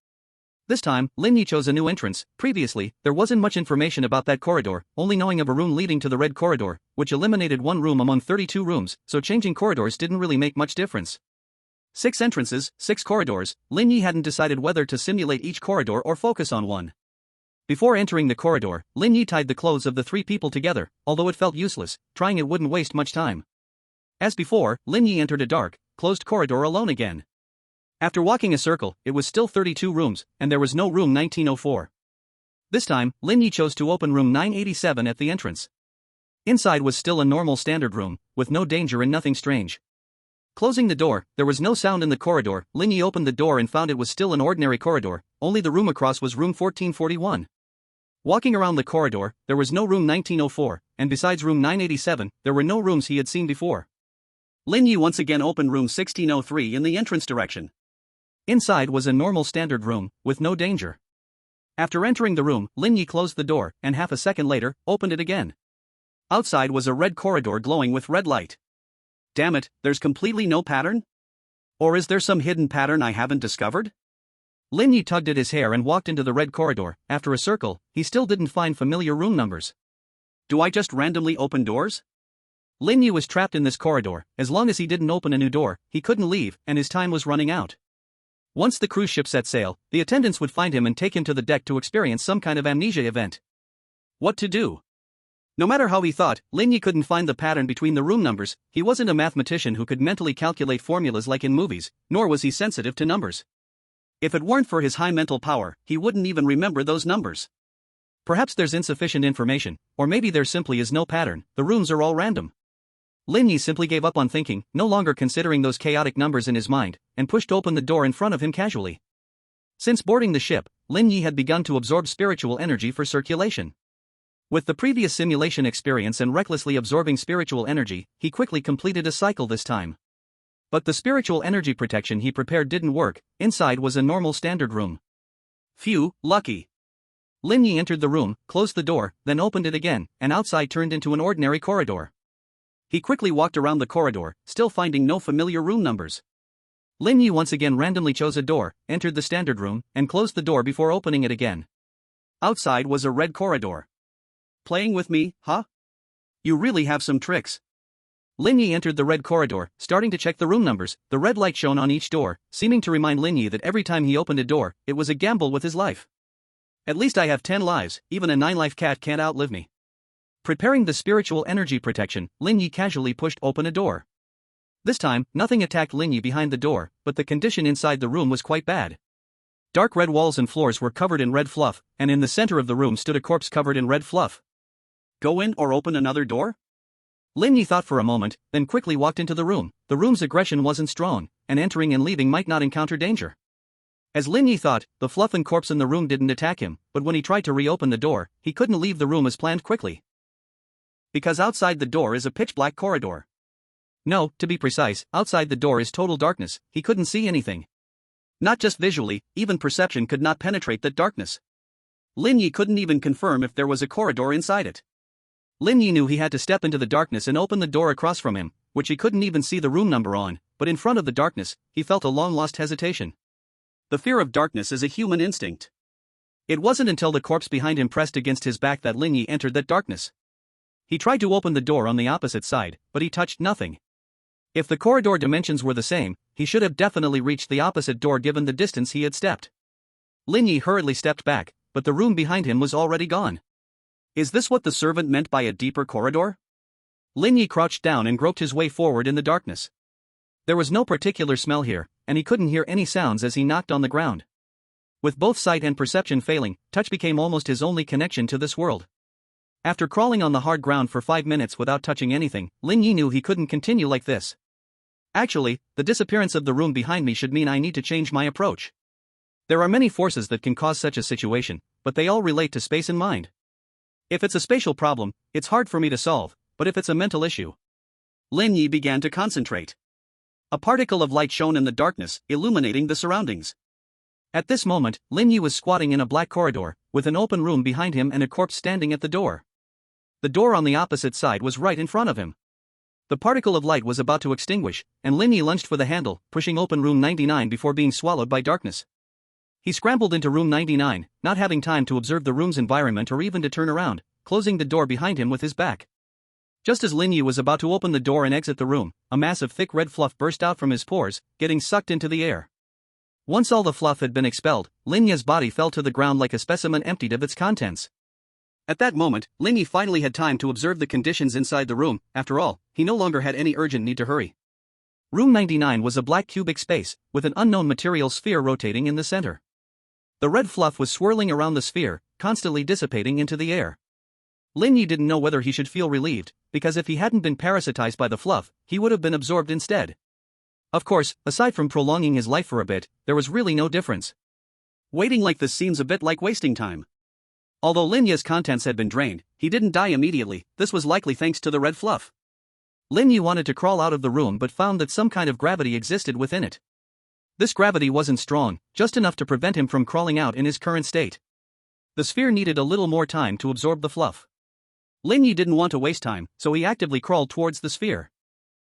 This time, Lin Ye chose a new entrance. Previously, there wasn't much information about that corridor, only knowing of a room leading to the red corridor, which eliminated one room among 32 rooms, so changing corridors didn't really make much difference. 6 entrances, 6 corridors. Lin Ye hadn't decided whether to simulate each corridor or focus on one. Before entering the corridor, Lin Ye tied the clothes of the 3 people together, although it felt useless, trying it wouldn't waste much time. As before, Lin Ye entered a dark, closed corridor alone again. After walking a circle, it was still 32 rooms, and there was no room 1904. This time, Lin Ye chose to open room 987 at the entrance. Inside was still a normal standard room, with no danger and nothing strange. Closing the door, there was no sound in the corridor. Lin Ye opened the door and found it was still an ordinary corridor, only the room across was room 1441. Walking around the corridor, there was no room 1904, and besides room 987, there were no rooms he had seen before. Lin Ye once again opened room 1603 in the entrance direction. Inside was a normal standard room, with no danger. After entering the room, Lin Ye closed the door, and half a second later, opened it again. Outside was a red corridor glowing with red light. Damn it, there's completely no pattern? Or is there some hidden pattern I haven't discovered? Lin Ye tugged at his hair and walked into the red corridor. After a circle, he still didn't find familiar room numbers. Do I just randomly open doors? Lin Ye was trapped in this corridor. As long as he didn't open a new door, he couldn't leave, and his time was running out. Once the cruise ship set sail, the attendants would find him and take him to the deck to experience some kind of amnesia event. What to do? No matter how he thought, Lin Ye couldn't find the pattern between the room numbers. He wasn't a mathematician who could mentally calculate formulas like in movies, nor was he sensitive to numbers. If it weren't for his high mental power, he wouldn't even remember those numbers. Perhaps there's insufficient information, or maybe there simply is no pattern. The rooms are all random. Lin Ye simply gave up on thinking, no longer considering those chaotic numbers in his mind, and pushed open the door in front of him casually. Since boarding the ship, Lin Ye had begun to absorb spiritual energy for circulation. With the previous simulation experience and recklessly absorbing spiritual energy, he quickly completed a cycle this time. But the spiritual energy protection he prepared didn't work. Inside was a normal standard room. Phew, lucky. Lin Ye entered the room, closed the door, then opened it again, and outside turned into an ordinary corridor. He quickly walked around the corridor, still finding no familiar room numbers. Lin Ye once again randomly chose a door, entered the standard room, and closed the door before opening it again. Outside was a red corridor. Playing with me, huh? You really have some tricks. Lin Ye entered the red corridor, starting to check the room numbers. The red light shone on each door, seeming to remind Lin Ye that every time he opened a door, it was a gamble with his life. At least I have 10 lives, even a 9-life cat can't outlive me. Preparing the spiritual energy protection, Lin Ye casually pushed open a door. This time, nothing attacked Lin Ye behind the door, but the condition inside the room was quite bad. Dark red walls and floors were covered in red fluff, and in the center of the room stood a corpse covered in red fluff. Go in or open another door? Lin Ye thought for a moment, then quickly walked into the room. The room's aggression wasn't strong, and entering and leaving might not encounter danger. As Lin Ye thought, the fluff and corpse in the room didn't attack him, but when he tried to reopen the door, he couldn't leave the room as planned quickly. Because outside the door is a pitch-black corridor. No, to be precise, outside the door is total darkness, he couldn't see anything. Not just visually, even perception could not penetrate that darkness. Lin Ye couldn't even confirm if there was a corridor inside it. Lin Ye knew he had to step into the darkness and open the door across from him, which he couldn't even see the room number on, but in front of the darkness, he felt a long-lost hesitation. The fear of darkness is a human instinct. It wasn't until the corpse behind him pressed against his back that Lin Ye entered that darkness. He tried to open the door on the opposite side, but he touched nothing. If the corridor dimensions were the same, he should have definitely reached the opposite door given the distance he had stepped. Lin Ye hurriedly stepped back, but the room behind him was already gone. Is this what the servant meant by a deeper corridor? Lin Ye crouched down and groped his way forward in the darkness. There was no particular smell here, and he couldn't hear any sounds as he knocked on the ground. With both sight and perception failing, touch became almost his only connection to this world. After crawling on the hard ground for 5 minutes without touching anything, Lin Ye knew he couldn't continue like this. Actually, the disappearance of the room behind me should mean I need to change my approach. There are many forces that can cause such a situation, but they all relate to space and mind. If it's a spatial problem, it's hard for me to solve, but if it's a mental issue. Lin Ye began to concentrate. A particle of light shone in the darkness, illuminating the surroundings. At this moment, Lin Ye was squatting in a black corridor, with an open room behind him and a corpse standing at the door. The door on the opposite side was right in front of him. The particle of light was about to extinguish, and Lin Ye lunged for the handle, pushing open room 99 before being swallowed by darkness. He scrambled into room 99, not having time to observe the room's environment or even to turn around, closing the door behind him with his back. Just as Lin Ye was about to open the door and exit the room, a mass of thick red fluff burst out from his pores, getting sucked into the air. Once all the fluff had been expelled, Lin Ye's body fell to the ground like a specimen emptied of its contents. At that moment, Lin Ye finally had time to observe the conditions inside the room. After all, he no longer had any urgent need to hurry. Room 99 was a black cubic space, with an unknown material sphere rotating in the center. The red fluff was swirling around the sphere, constantly dissipating into the air. Lin Ye didn't know whether he should feel relieved, because if he hadn't been parasitized by the fluff, he would have been absorbed instead. Of course, aside from prolonging his life for a bit, there was really no difference. Waiting like this seems a bit like wasting time. Although Lin Ye's contents had been drained, he didn't die immediately. This was likely thanks to the red fluff. Lin Ye wanted to crawl out of the room but found that some kind of gravity existed within it. This gravity wasn't strong, just enough to prevent him from crawling out in his current state. The sphere needed a little more time to absorb the fluff. Lin Ye didn't want to waste time, so he actively crawled towards the sphere.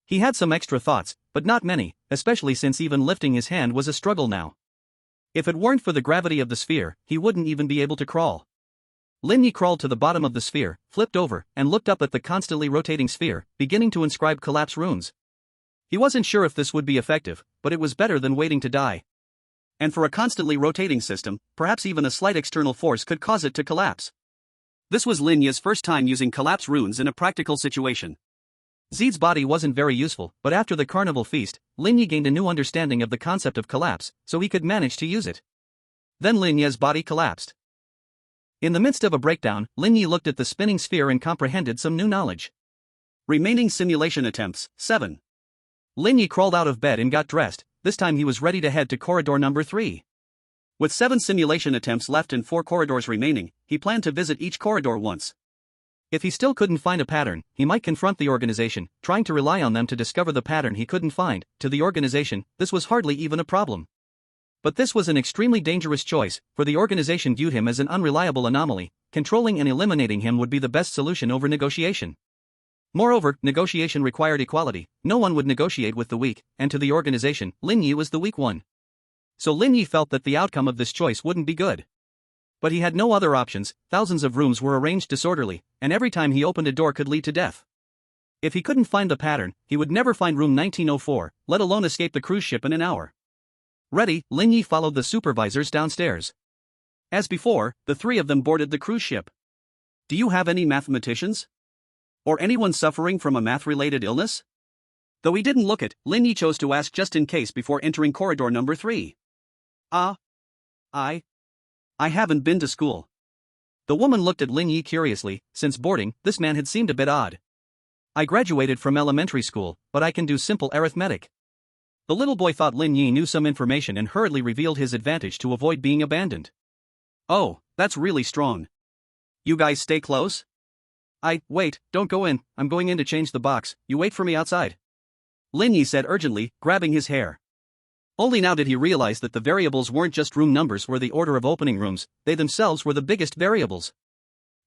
He had some extra thoughts, but not many, especially since even lifting his hand was a struggle now. If it weren't for the gravity of the sphere, he wouldn't even be able to crawl. Lin Ye crawled to the bottom of the sphere, flipped over, and looked up at the constantly rotating sphere, beginning to inscribe collapse runes. He wasn't sure if this would be effective, but it was better than waiting to die. And for a constantly rotating system, perhaps even a slight external force could cause it to collapse. This was Lin Ye's first time using collapse runes in a practical situation. Zid's body wasn't very useful, but after the carnival feast, Lin Ye gained a new understanding of the concept of collapse, so he could manage to use it. Then Lin Ye's body collapsed. In the midst of a breakdown, Lin Ye looked at the spinning sphere and comprehended some new knowledge. Remaining simulation attempts, 7. Lin Ye crawled out of bed and got dressed. This time he was ready to head to corridor number 3. With 7 simulation attempts left and 4 corridors remaining, he planned to visit each corridor once. If he still couldn't find a pattern, he might confront the organization, trying to rely on them to discover the pattern he couldn't find. To the organization, this was hardly even a problem. But this was an extremely dangerous choice, for the organization viewed him as an unreliable anomaly. Controlling and eliminating him would be the best solution over negotiation. Moreover, negotiation required equality. No one would negotiate with the weak, and to the organization, Lin Ye was the weak one. So Lin Ye felt that the outcome of this choice wouldn't be good. But he had no other options. Thousands of rooms were arranged disorderly, and every time he opened a door could lead to death. If he couldn't find the pattern, he would never find room 1904, let alone escape the cruise ship in an hour. Ready, Lin Ye followed the supervisors downstairs. As before, the 3 of them boarded the cruise ship. Do you have any mathematicians? Or anyone suffering from a math-related illness? Though he didn't look it, Lin Ye chose to ask just in case before entering corridor number 3. I haven't been to school. The woman looked at Lin Ye curiously. Since boarding, this man had seemed a bit odd. I graduated from elementary school, but I can do simple arithmetic. The little boy thought Lin Ye knew some information and hurriedly revealed his advantage to avoid being abandoned. Oh, that's really strong. You guys stay close? Wait, don't go in, I'm going in to change the box, you wait for me outside. Lin Ye said urgently, grabbing his hair. Only now did he realize that the variables weren't just room numbers or the order of opening rooms, they themselves were the biggest variables.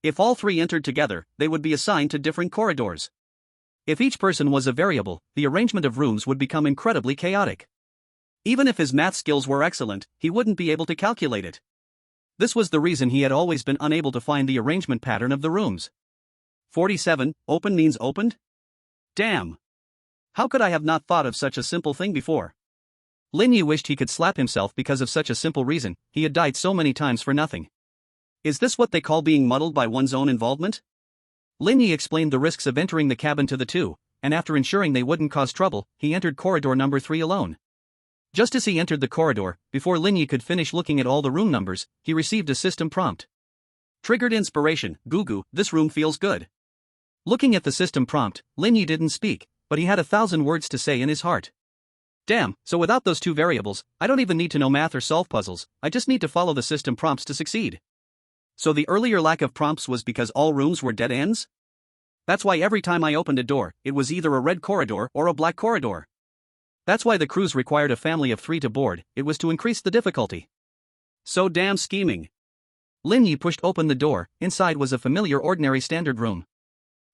If all three entered together, they would be assigned to different corridors. If each person was a variable, the arrangement of rooms would become incredibly chaotic. Even if his math skills were excellent, he wouldn't be able to calculate it. This was the reason he had always been unable to find the arrangement pattern of the rooms. 47, open means opened? Damn! How could I have not thought of such a simple thing before? Lin Ye wished he could slap himself because of such a simple reason. He had died so many times for nothing. Is this what they call being muddled by one's own involvement? Lin Ye explained the risks of entering the cabin to the two, and after ensuring they wouldn't cause trouble, he entered corridor number 3 alone. Just as he entered the corridor, before Lin Ye could finish looking at all the room numbers, he received a system prompt. Triggered inspiration, Gugu, this room feels good. Looking at the system prompt, Lin Ye didn't speak, but he had 1,000 words to say in his heart. Damn, so without those two variables, I don't even need to know math or solve puzzles, I just need to follow the system prompts to succeed. So the earlier lack of prompts was because all rooms were dead ends? That's why every time I opened a door, it was either a red corridor or a black corridor. That's why the cruise required a family of 3 to board, it was to increase the difficulty. So damn scheming. Lin Ye pushed open the door. Inside was a familiar ordinary standard room.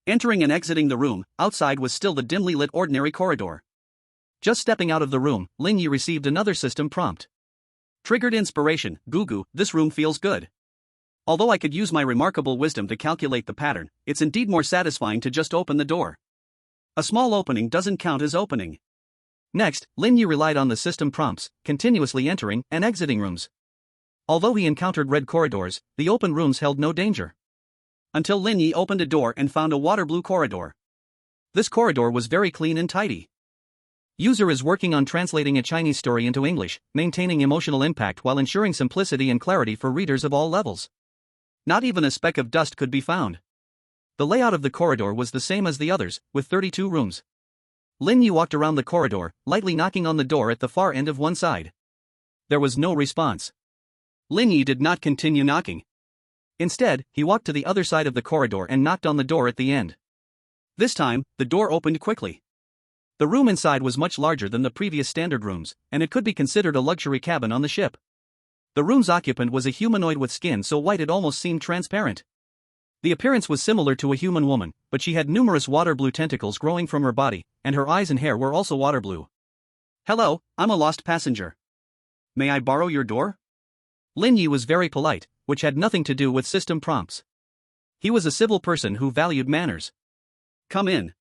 Entering and exiting the room, outside was still the dimly lit ordinary corridor. Just stepping out of the room, Lin Ye received another system prompt. Triggered inspiration, Gugu, this room feels good. Although I could use my remarkable wisdom to calculate the pattern, it's indeed more satisfying to just open the door. A small opening doesn't count as opening. Next, Lin Ye relied on the system prompts, continuously entering and exiting rooms. Although he encountered red corridors, the open rooms held no danger. Until Lin Ye opened a door and found a water blue corridor. This corridor was very clean and tidy. User is working on translating a Chinese story into English, maintaining emotional impact while ensuring simplicity and clarity for readers of all levels. Not even a speck of dust could be found. The layout of the corridor was the same as the others, with 32 rooms. Lin Ye walked around the corridor, lightly knocking on the door at the far end of one side. There was no response. Lin Ye did not continue knocking. Instead, he walked to the other side of the corridor and knocked on the door at the end. This time, the door opened quickly. The room inside was much larger than the previous standard rooms, and it could be considered a luxury cabin on the ship. The room's occupant was a humanoid with skin so white it almost seemed transparent. The appearance was similar to a human woman, but she had numerous water blue tentacles growing from her body, and her eyes and hair were also water blue. Hello, I'm a lost passenger. May I borrow your door? Lin Ye was very polite, which had nothing to do with system prompts. He was a civil person who valued manners. Come in.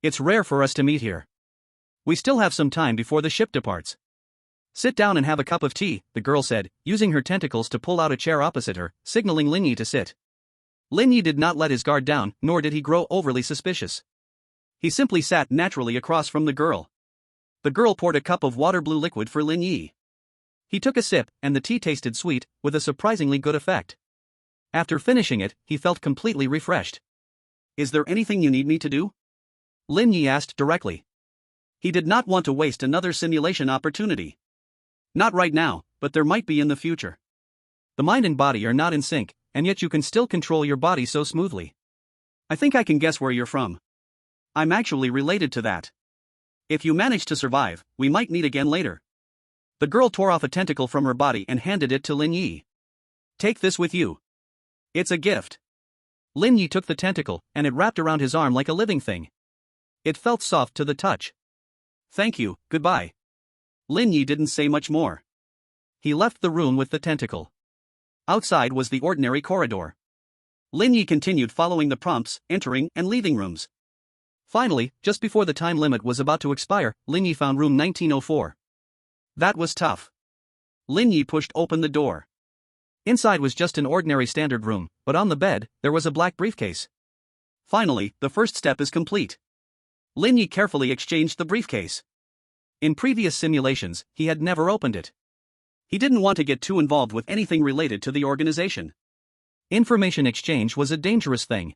It's rare for us to meet here. We still have some time before the ship departs. Sit down and have a cup of tea, the girl said, using her tentacles to pull out a chair opposite her, signaling Lin Ye to sit. Lin Ye did not let his guard down, nor did he grow overly suspicious. He simply sat naturally across from the girl. The girl poured a cup of water blue liquid for Lin Ye. He took a sip, and the tea tasted sweet, with a surprisingly good effect. After finishing it, he felt completely refreshed. Is there anything you need me to do? Lin Ye asked directly. He did not want to waste another simulation opportunity. Not right now, but there might be in the future. The mind and body are not in sync, and yet you can still control your body so smoothly. I think I can guess where you're from. I'm actually related to that. If you manage to survive, we might meet again later. The girl tore off a tentacle from her body and handed it to Lin Ye. Take this with you. It's a gift. Lin Ye took the tentacle, and it wrapped around his arm like a living thing. It felt soft to the touch. Thank you, goodbye. Lin Ye didn't say much more. He left the room with the tentacle. Outside was the ordinary corridor. Lin Ye continued following the prompts, entering and leaving rooms. Finally, just before the time limit was about to expire, Lin Ye found room 1904. That was tough. Lin Ye pushed open the door. Inside was just an ordinary standard room, but on the bed, there was a black briefcase. Finally, the first step is complete. Lin Ye carefully exchanged the briefcase. In previous simulations, he had never opened it. He didn't want to get too involved with anything related to the organization. Information exchange was a dangerous thing.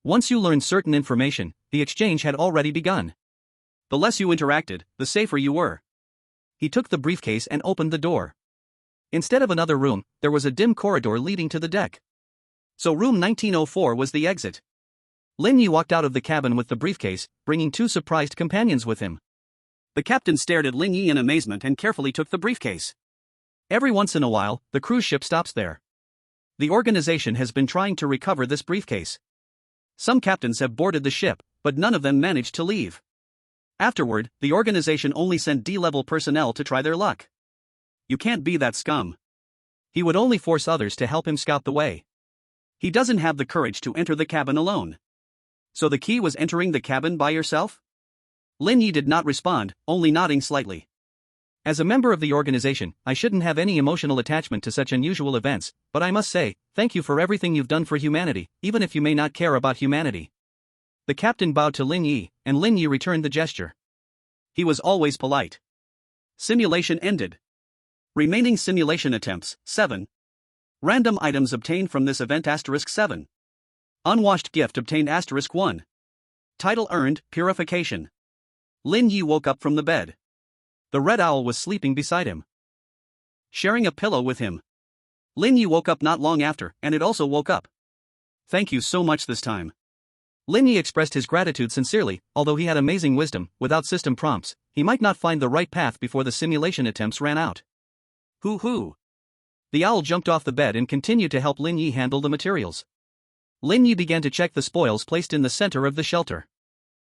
Once you learned certain information, the exchange had already begun. The less you interacted, the safer you were. He took the briefcase and opened the door. Instead of another room, there was a dim corridor leading to the deck. So room 1904 was the exit. Lin Ye walked out of the cabin with the briefcase, bringing 2 surprised companions with him. The captain stared at Lin Ye in amazement and carefully took the briefcase. Every once in a while, the cruise ship stops there. The organization has been trying to recover this briefcase. Some captains have boarded the ship, but none of them managed to leave. Afterward, the organization only sent D-level personnel to try their luck. You can't be that scum. He would only force others to help him scout the way. He doesn't have the courage to enter the cabin alone. So the key was entering the cabin by yourself? Lin Ye did not respond, only nodding slightly. As a member of the organization, I shouldn't have any emotional attachment to such unusual events, but I must say, thank you for everything you've done for humanity, even if you may not care about humanity. The captain bowed to Lin Ye, and Lin Ye returned the gesture. He was always polite. Simulation ended. Remaining simulation attempts, 7. Random items obtained from this event *7. Unwashed gift obtained *1. Title earned, Purification. Lin Ye woke up from the bed. The red owl was sleeping beside him, sharing a pillow with him. Lin Ye woke up not long after, and it also woke up. Thank you so much this time. Lin Ye expressed his gratitude sincerely, although he had amazing wisdom. Without system prompts, he might not find the right path before the simulation attempts ran out. Hoo-hoo. The owl jumped off the bed and continued to help Lin Ye handle the materials. Lin Ye began to check the spoils placed in the center of the shelter.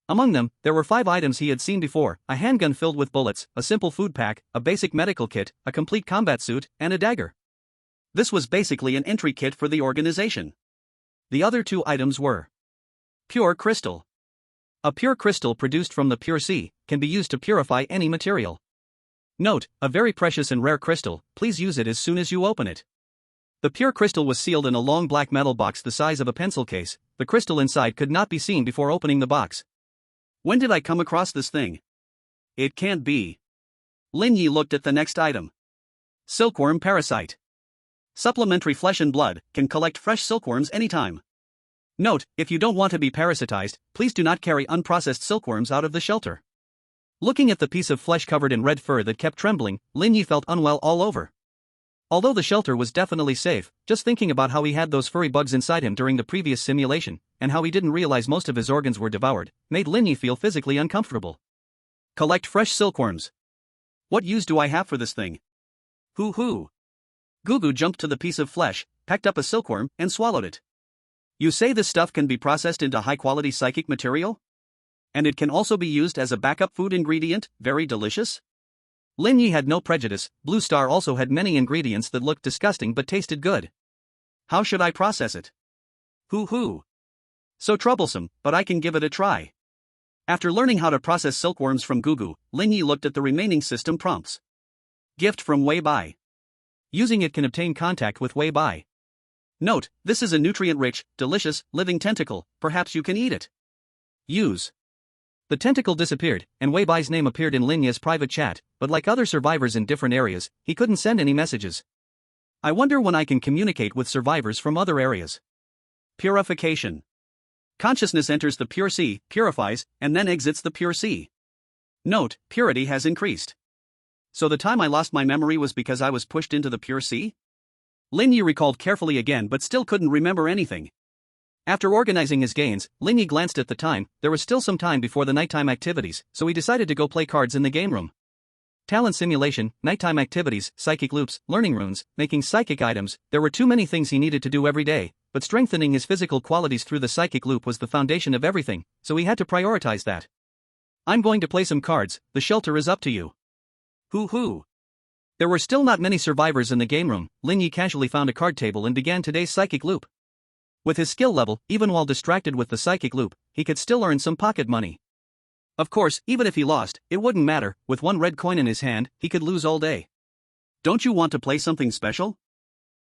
Among them, there were 5 items he had seen before: a handgun filled with bullets, a simple food pack, a basic medical kit, a complete combat suit, and a dagger. This was basically an entry kit for the organization. The other 2 items were pure crystal. A pure crystal produced from the pure sea can be used to purify any material. Note, a very precious and rare crystal, please use it as soon as you open it. The pure crystal was sealed in a long black metal box the size of a pencil case. The crystal inside could not be seen before opening the box. When did I come across this thing? It can't be. Lin Ye looked at the next item. Silkworm parasite. Supplementary flesh and blood, can collect fresh silkworms anytime. Note, if you don't want to be parasitized, please do not carry unprocessed silkworms out of the shelter. Looking at the piece of flesh covered in red fur that kept trembling, Lin Ye felt unwell all over. Although the shelter was definitely safe, just thinking about how he had those furry bugs inside him during the previous simulation, and how he didn't realize most of his organs were devoured, made Lin Ye feel physically uncomfortable. Collect fresh silkworms. What use do I have for this thing? Hoo-hoo. Gugu jumped to the piece of flesh, pecked up a silkworm, and swallowed it. You say this stuff can be processed into high-quality psychic material? And it can also be used as a backup food ingredient, very delicious? Lin Ye had no prejudice. Blue Star also had many ingredients that looked disgusting but tasted good. How should I process it? Hoo-hoo. So troublesome, but I can give it a try. After learning how to process silkworms from Gugu, Lin Ye looked at the remaining system prompts. Gift from Wei Bai. Using it can obtain contact with Wei Bai. Note, this is a nutrient-rich, delicious, living tentacle, perhaps you can eat it. Use. The tentacle disappeared, and Wei Bai's name appeared in Lin Ye's private chat, but like other survivors in different areas, he couldn't send any messages. I wonder when I can communicate with survivors from other areas. Purification. Consciousness enters the pure sea, purifies, and then exits the pure sea. Note, purity has increased. So the time I lost my memory was because I was pushed into the pure sea? Lin Ye recalled carefully again but still couldn't remember anything. After organizing his gains, Lin Ye glanced at the time. There was still some time before the nighttime activities, so he decided to go play cards in the game room. Talent simulation, nighttime activities, psychic loops, learning runes, making psychic items, there were too many things he needed to do every day, but strengthening his physical qualities through the psychic loop was the foundation of everything, so he had to prioritize that. I'm going to play some cards, the shelter is up to you. Hoo-hoo. There were still not many survivors in the game room. Lin Ye casually found a card table and began today's psychic loop. With his skill level, even while distracted with the psychic loop, he could still earn some pocket money. Of course, even if he lost, it wouldn't matter. With one red coin in his hand, he could lose all day. Don't you want to play something special?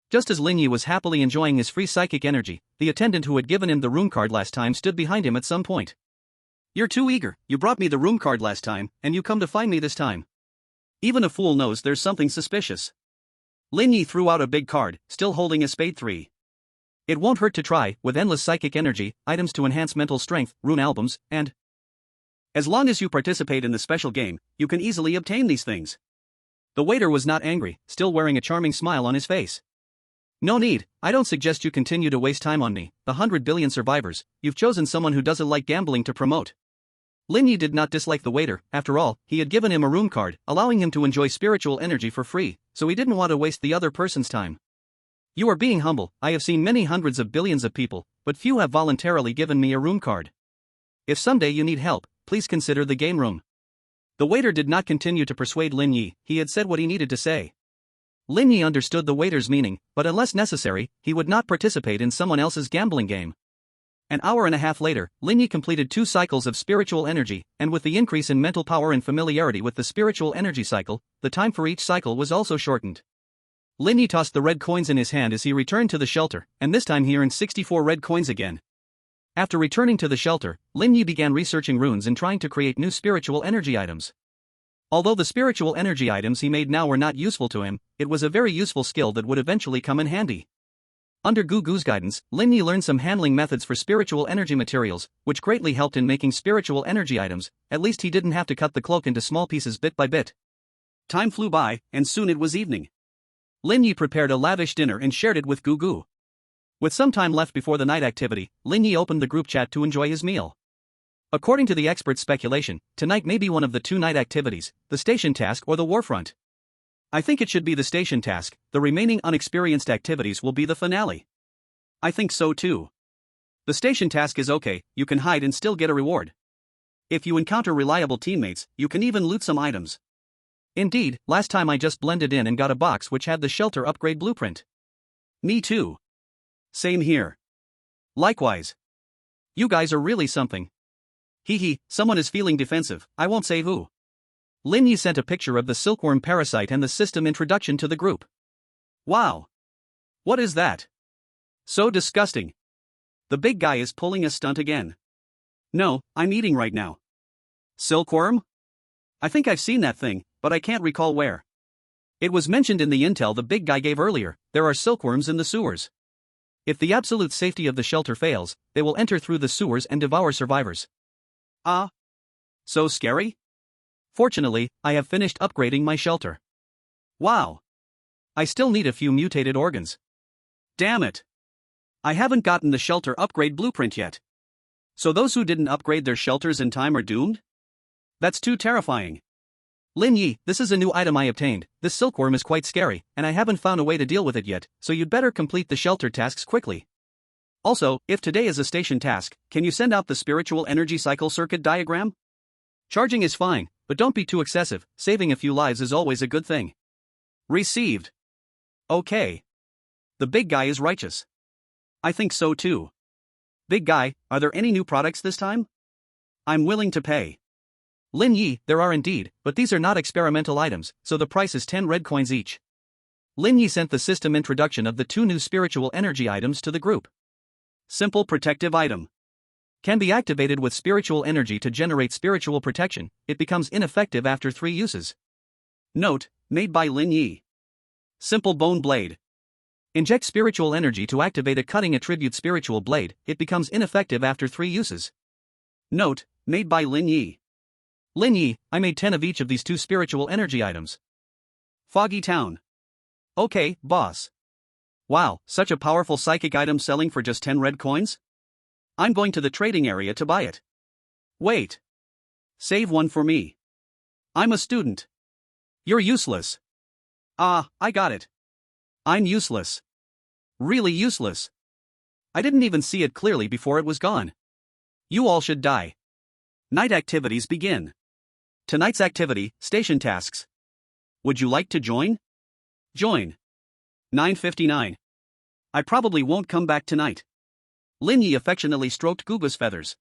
Just as Lin Ye was happily enjoying his free psychic energy, the attendant who had given him the room card last time stood behind him at some point. You're too eager. You brought me the room card last time, and you come to find me this time. Even a fool knows there's something suspicious. Lin Ye threw out a big card, still holding a spade 3. It won't hurt to try, with endless psychic energy, items to enhance mental strength, rune albums, and... As long as you participate in the special game, you can easily obtain these things. The waiter was not angry, still wearing a charming smile on his face. No need, I don't suggest you continue to waste time on me. The 100 billion survivors, you've chosen someone who doesn't like gambling to promote. Lin Ye did not dislike the waiter. After all, he had given him a room card, allowing him to enjoy spiritual energy for free, so he didn't want to waste the other person's time. You are being humble. I have seen many hundreds of billions of people, but few have voluntarily given me a room card. If someday you need help, please consider the game room. The waiter did not continue to persuade Lin Ye. He had said what he needed to say. Lin Ye understood the waiter's meaning, but unless necessary, he would not participate in someone else's gambling game. An hour and a half later, Lin Ye completed 2 cycles of spiritual energy, and with the increase in mental power and familiarity with the spiritual energy cycle, the time for each cycle was also shortened. Lin Ye tossed the red coins in his hand as he returned to the shelter, and this time he earned 64 red coins again. After returning to the shelter, Lin Ye began researching runes and trying to create new spiritual energy items. Although the spiritual energy items he made now were not useful to him, it was a very useful skill that would eventually come in handy. Under Gugu's guidance, Lin Ye learned some handling methods for spiritual energy materials, which greatly helped in making spiritual energy items. At least he didn't have to cut the cloak into small pieces bit by bit. Time flew by, and soon it was evening. Lin Ye prepared a lavish dinner and shared it with Gugu. With some time left before the night activity, Lin Ye opened the group chat to enjoy his meal. According to the experts' speculation, tonight may be one of the 2 night activities, the station task or the warfront. I think it should be the station task. The remaining unexperienced activities will be the finale. I think so too. The station task is okay, you can hide and still get a reward. If you encounter reliable teammates, you can even loot some items. Indeed, last time I just blended in and got a box which had the shelter upgrade blueprint. Me too. Same here. Likewise. You guys are really something. Hee, someone is feeling defensive, I won't say who. Lin Ye sent a picture of the silkworm parasite and the system introduction to the group. Wow. What is that? So disgusting. The big guy is pulling a stunt again. No, I'm eating right now. Silkworm? I think I've seen that thing, but I can't recall where. It was mentioned in the intel the big guy gave earlier. There are silkworms in the sewers. If the absolute safety of the shelter fails, they will enter through the sewers and devour survivors. Ah. So scary? Fortunately, I have finished upgrading my shelter. Wow. I still need a few mutated organs. Damn it. I haven't gotten the shelter upgrade blueprint yet. So those who didn't upgrade their shelters in time are doomed? That's too terrifying. Lin Ye, this is a new item I obtained. This silkworm is quite scary, and I haven't found a way to deal with it yet, so you'd better complete the shelter tasks quickly. Also, if today is a station task, can you send out the spiritual energy cycle circuit diagram? Charging is fine, but don't be too excessive. Saving a few lives is always a good thing. Received. Okay. The big guy is righteous. I think so too. Big guy, are there any new products this time? I'm willing to pay. Lin Ye, there are indeed, but these are not experimental items, so the price is 10 red coins each. Lin Ye sent the system introduction of the 2 new spiritual energy items to the group. Simple protective item. Can be activated with spiritual energy to generate spiritual protection. It becomes ineffective after 3 uses. Note, made by Lin Ye. Simple bone blade. Inject spiritual energy to activate a cutting attribute spiritual blade. It becomes ineffective after 3 uses. Note, made by Lin Ye. Lin Ye, I made 10 of each of these 2 spiritual energy items. Foggy Town. Okay, boss. Wow, such a powerful psychic item selling for just 10 red coins? I'm going to the trading area to buy it. Wait. Save one for me. I'm a student. You're useless. Ah, I got it. I'm useless. Really useless. I didn't even see it clearly before it was gone. You all should die. Night activities begin. Tonight's activity, station tasks. Would you like to join? Join. 9:59. I probably won't come back tonight. Lin Ye affectionately stroked Gugu's feathers.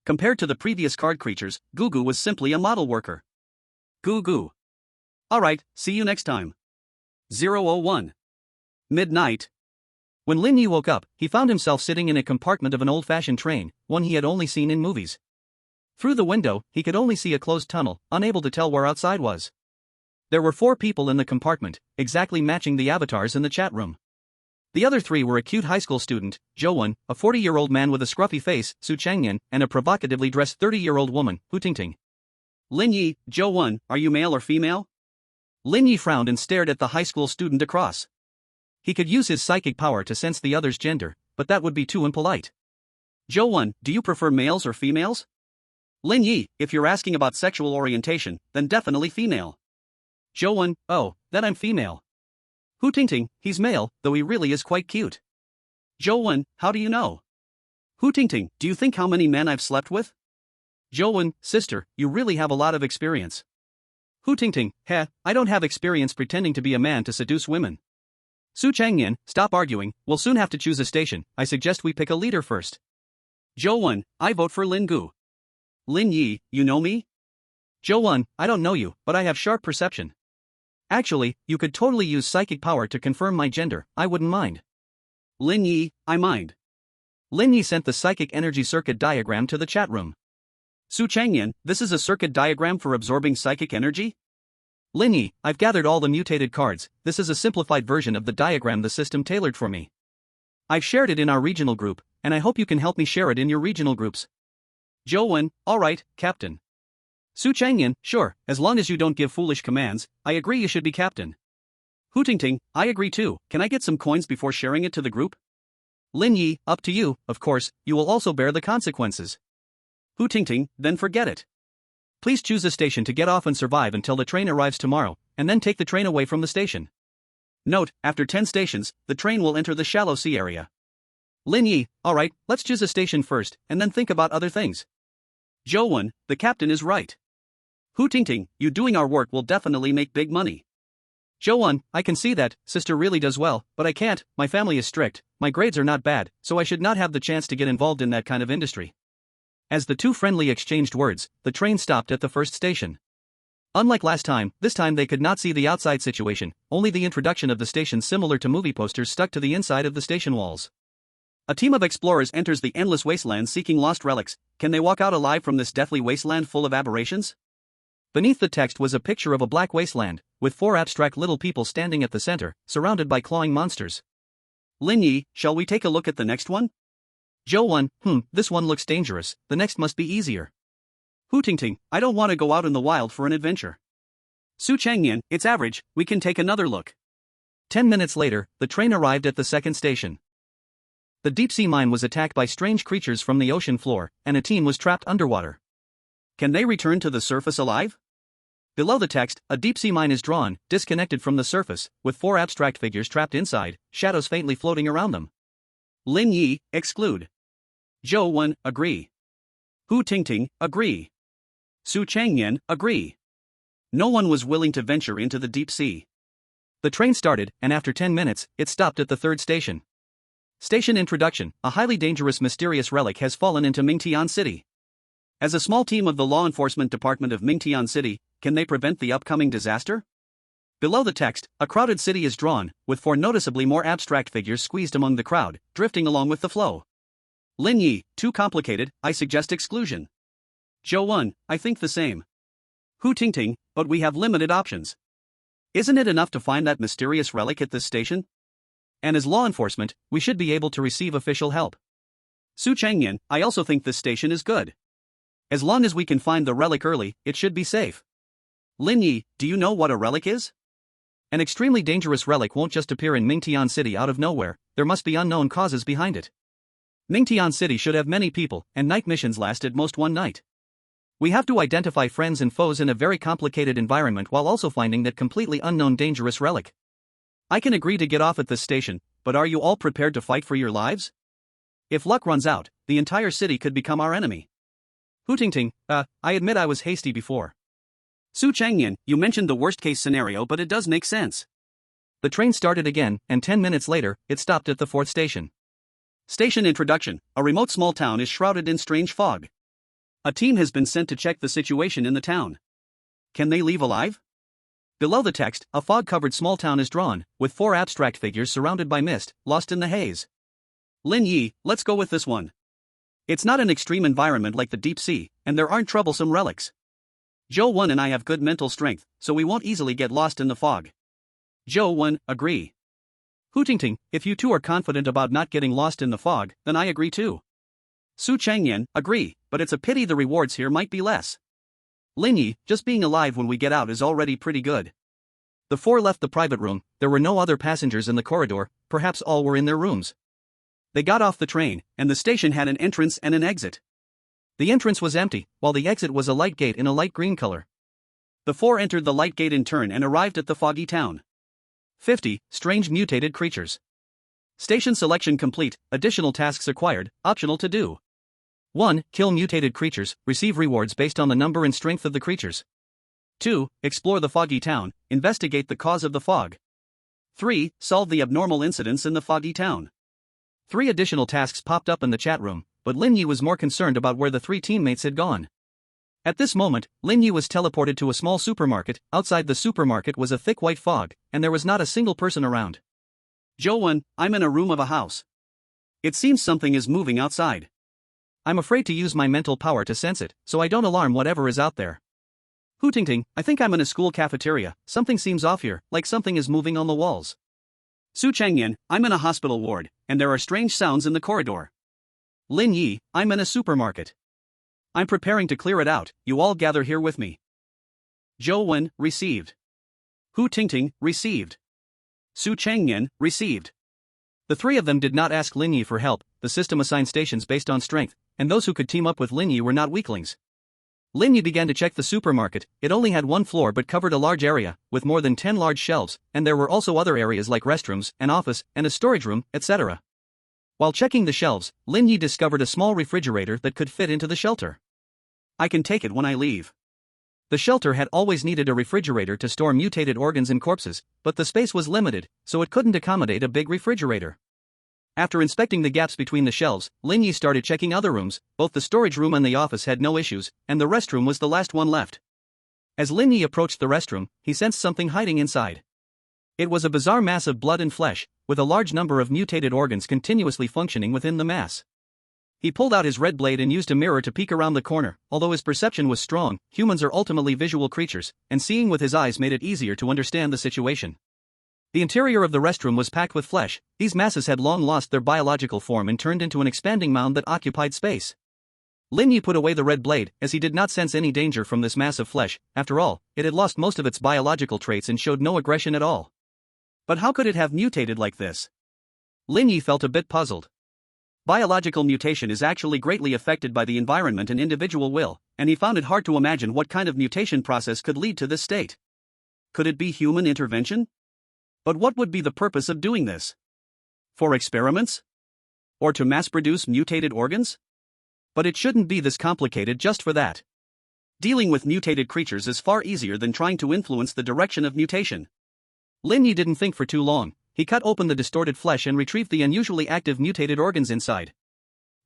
Compared to the previous card creatures, Gugu was simply a model worker. Gugu. Alright, see you next time. 001. Midnight. When Lin Ye woke up, he found himself sitting in a compartment of an old-fashioned train, one he had only seen in movies. Through the window, he could only see a closed tunnel, unable to tell where outside was. There were 4 people in the compartment, exactly matching the avatars in the chat room. The other 3 were a cute high school student, Zhou, a 40-year-old man with a scruffy face, Su Changyan, and a provocatively dressed 30-year-old woman, Hu Tingting. Lin Ye, Zhou, are you male or female? Lin Ye frowned and stared at the high school student across. He could use his psychic power to sense the other's gender, but that would be too impolite. Zhou, do you prefer males or females? Lin Ye, if you're asking about sexual orientation, then definitely female. Zhou, oh, then I'm female. Hu Tingting, he's male, though he really is quite cute. Zhou, how do you know? Hu Tingting, do you think how many men I've slept with? Zhou, sister, you really have a lot of experience. Hu Tingting, heh, I don't have experience pretending to be a man to seduce women. Su Changyan, stop arguing, we'll soon have to choose a station, I suggest we pick a leader first. Zhou, I vote for Lin Gu. Lin Ye, you know me? Zhou, I don't know you, but I have sharp perception. Actually, you could totally use psychic power to confirm my gender, I wouldn't mind. Lin Ye, I mind. Lin Ye sent the psychic energy circuit diagram to the chat room. Su Changyan, this is a circuit diagram for absorbing psychic energy? Lin Ye, I've gathered all the mutated cards, this is a simplified version of the diagram the system tailored for me. I've shared it in our regional group, and I hope you can help me share it in your regional groups. Zhou, alright, Captain. Su Changyan, sure, as long as you don't give foolish commands, I agree you should be captain. Hu Tingting, I agree too, can I get some coins before sharing it to the group? Lin Ye, up to you, of course, you will also bear the consequences. Hu Tingting, then forget it. Please choose a station to get off and survive until the train arrives tomorrow, and then take the train away from the station. Note, after 10 stations, the train will enter the shallow sea area. Lin Ye, alright, let's choose a station first, and then think about other things. Zhou, the captain is right. Hu Tingting, you doing our work will definitely make big money. Zhou, I can see that, sister really does well, but I can't, my family is strict, my grades are not bad, so I should not have the chance to get involved in that kind of industry. As the two friendly exchanged words, the train stopped at the first station. Unlike last time, this time they could not see the outside situation, only the introduction of the station similar to movie posters stuck to the inside of the station walls. A team of explorers enters the endless wasteland seeking lost relics. Can they walk out alive from this deathly wasteland full of aberrations? Beneath the text was a picture of a black wasteland, with 4 abstract little people standing at the center, surrounded by clawing monsters. Lin Ye, shall we take a look at the next one? Zhou, this one looks dangerous, the next must be easier. Hu Tingting, I don't want to go out in the wild for an adventure. Su Changyan, it's average, we can take another look. 10 minutes later, the train arrived at the second station. The deep-sea mine was attacked by strange creatures from the ocean floor, and a team was trapped underwater. Can they return to the surface alive? Below the text, a deep-sea mine is drawn, disconnected from the surface, with 4 abstract figures trapped inside, shadows faintly floating around them. Lin Ye, exclude. Zhou, agree. Hu Tingting, agree. Su Changyan, agree. No one was willing to venture into the deep sea. The train started, and after 10 minutes, it stopped at the third station. Station introduction, a highly dangerous mysterious relic has fallen into Mingtian City. As a small team of the law enforcement department of Mingtian City, can they prevent the upcoming disaster? Below the text, a crowded city is drawn, with 4 noticeably more abstract figures squeezed among the crowd, drifting along with the flow. Lin Ye, too complicated, I suggest exclusion. Zhou, I think the same. Hu Tingting, but we have limited options. Isn't it enough to find that mysterious relic at this station? And as law enforcement, we should be able to receive official help. Su Changyan, I also think this station is good. As long as we can find the relic early, it should be safe. Lin Ye, do you know what a relic is? An extremely dangerous relic won't just appear in Mingtian City out of nowhere, there must be unknown causes behind it. Mingtian City should have many people, and night missions last at most 1 night. We have to identify friends and foes in a very complicated environment while also finding that completely unknown dangerous relic. I can agree to get off at this station, but are you all prepared to fight for your lives? If luck runs out, the entire city could become our enemy. Hu Tingting, I admit I was hasty before. Su Changyan, you mentioned the worst-case scenario, but it does make sense. The train started again, and 10 minutes later, it stopped at the 4th station. Station introduction, a remote small town is shrouded in strange fog. A team has been sent to check the situation in the town. Can they leave alive? Below the text, a fog-covered small town is drawn, with 4 abstract figures surrounded by mist, lost in the haze. Lin Ye, let's go with this one. It's not an extreme environment like the deep sea, and there aren't troublesome relics. Zhou and I have good mental strength, so we won't easily get lost in the fog. Zhou, agree. Hu Tingting, if you two are confident about not getting lost in the fog, then I agree too. Su Changyan, agree, but it's a pity the rewards here might be less. Lin Ye, just being alive when we get out is already pretty good. The 4 left the private room, there were no other passengers in the corridor, perhaps all were in their rooms. They got off the train, and the station had an entrance and an exit. The entrance was empty, while the exit was a light gate in a light green color. The four entered the light gate in turn and arrived at the foggy town. 50. Strange mutated creatures. Station selection complete, additional tasks acquired, optional to do. 1. Kill mutated creatures, receive rewards based on the number and strength of the creatures. 2. Explore the foggy town, investigate the cause of the fog. 3. Solve the abnormal incidents in the foggy town. 3 additional tasks popped up in the chat room, but Lin Ye was more concerned about where the 3 teammates had gone. At this moment, Lin Ye was teleported to a small supermarket. Outside the supermarket was a thick white fog, and there was not a single person around. Zhou, I'm in a room of a house. It seems something is moving outside. I'm afraid to use my mental power to sense it, so I don't alarm whatever is out there. Hu Tingting, I think I'm in a school cafeteria. Something seems off here, like something is moving on the walls. Su Changyan, I'm in a hospital ward, and there are strange sounds in the corridor. Lin Ye, I'm in a supermarket. I'm preparing to clear it out, you all gather here with me. Zhou Wen, received. Hu Tingting, received. Su Changyan, received. The 3 of them did not ask Lin Ye for help. The system assigned stations based on strength, and those who could team up with Lin Ye were not weaklings. Lin Ye began to check the supermarket. It only had 1 floor but covered a large area, with more than 10 large shelves, and there were also other areas like restrooms, an office, and a storage room, etc. While checking the shelves, Lin Ye discovered a small refrigerator that could fit into the shelter. I can take it when I leave. The shelter had always needed a refrigerator to store mutated organs and corpses, but the space was limited, so it couldn't accommodate a big refrigerator. After inspecting the gaps between the shelves, Lin Ye started checking other rooms. Both the storage room and the office had no issues, and the restroom was the last one left. As Lin Ye approached the restroom, he sensed something hiding inside. It was a bizarre mass of blood and flesh, with a large number of mutated organs continuously functioning within the mass. He pulled out his red blade and used a mirror to peek around the corner. Although his perception was strong, humans are ultimately visual creatures, and seeing with his eyes made it easier to understand the situation. The interior of the restroom was packed with flesh. These masses had long lost their biological form and turned into an expanding mound that occupied space. Lin Ye put away the red blade, as he did not sense any danger from this mass of flesh. After all, it had lost most of its biological traits and showed no aggression at all. But how could it have mutated like this? Lin Ye felt a bit puzzled. Biological mutation is actually greatly affected by the environment and individual will, and he found it hard to imagine what kind of mutation process could lead to this state. Could it be human intervention? But what would be the purpose of doing this? For experiments? Or to mass-produce mutated organs? But it shouldn't be this complicated just for that. Dealing with mutated creatures is far easier than trying to influence the direction of mutation. Lin Ye didn't think for too long. He cut open the distorted flesh and retrieved the unusually active mutated organs inside.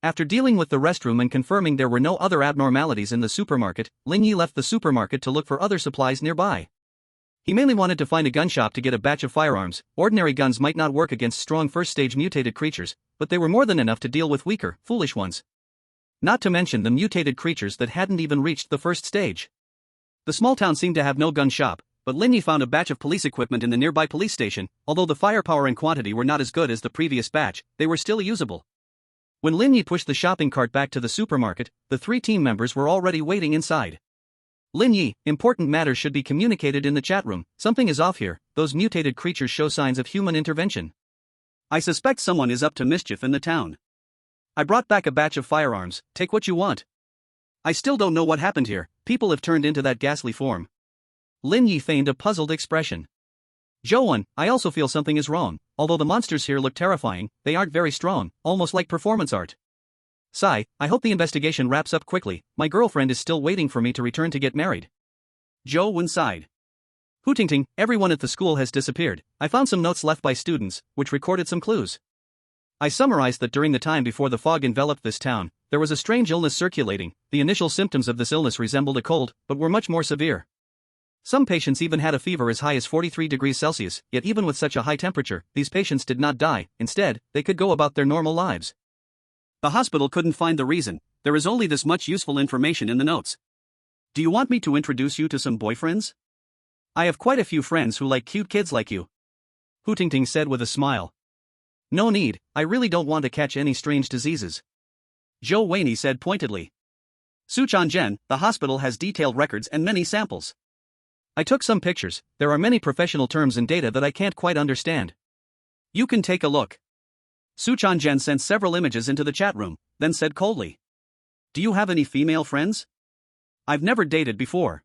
After dealing with the restroom and confirming there were no other abnormalities in the supermarket, Lin Ye left the supermarket to look for other supplies nearby. He mainly wanted to find a gun shop to get a batch of firearms. Ordinary guns might not work against strong first-stage mutated creatures, but they were more than enough to deal with weaker, foolish ones. Not to mention the mutated creatures that hadn't even reached the first stage. The small town seemed to have no gun shop, but Lin Ye found a batch of police equipment in the nearby police station. Although the firepower and quantity were not as good as the previous batch, they were still usable. When Lin Ye pushed the shopping cart back to the supermarket, the 3 team members were already waiting inside. Lin Ye, important matters should be communicated in the chat room. Something is off here. Those mutated creatures show signs of human intervention. I suspect someone is up to mischief in the town. I brought back a batch of firearms. Take what you want. I still don't know what happened here. People have turned into that ghastly form. Lin Ye feigned a puzzled expression. Zhou, I also feel something is wrong. Although the monsters here look terrifying, they aren't very strong, almost like performance art. Sai, I hope the investigation wraps up quickly. My girlfriend is still waiting for me to return to get married. Zhou Wen sighed. Hu Tingting, everyone at the school has disappeared. I found some notes left by students, which recorded some clues. I summarized that during the time before the fog enveloped this town, there was a strange illness circulating. The initial symptoms of this illness resembled a cold, but were much more severe. Some patients even had a fever as high as 43 degrees Celsius, yet even with such a high temperature, these patients did not die. Instead, they could go about their normal lives. The hospital couldn't find the reason. There is only this much useful information in the notes. Do you want me to introduce you to some boyfriends? I have quite a few friends who like cute kids like you. Hu Tingting said with a smile. No need, I really don't want to catch any strange diseases. Zhou Weini said pointedly. Su Changzhen, the hospital has detailed records and many samples. I took some pictures. There are many professional terms and data that I can't quite understand. You can take a look. Su Changzhen sent several images into the chat room, then said coldly. do you have any female friends? I've never dated before.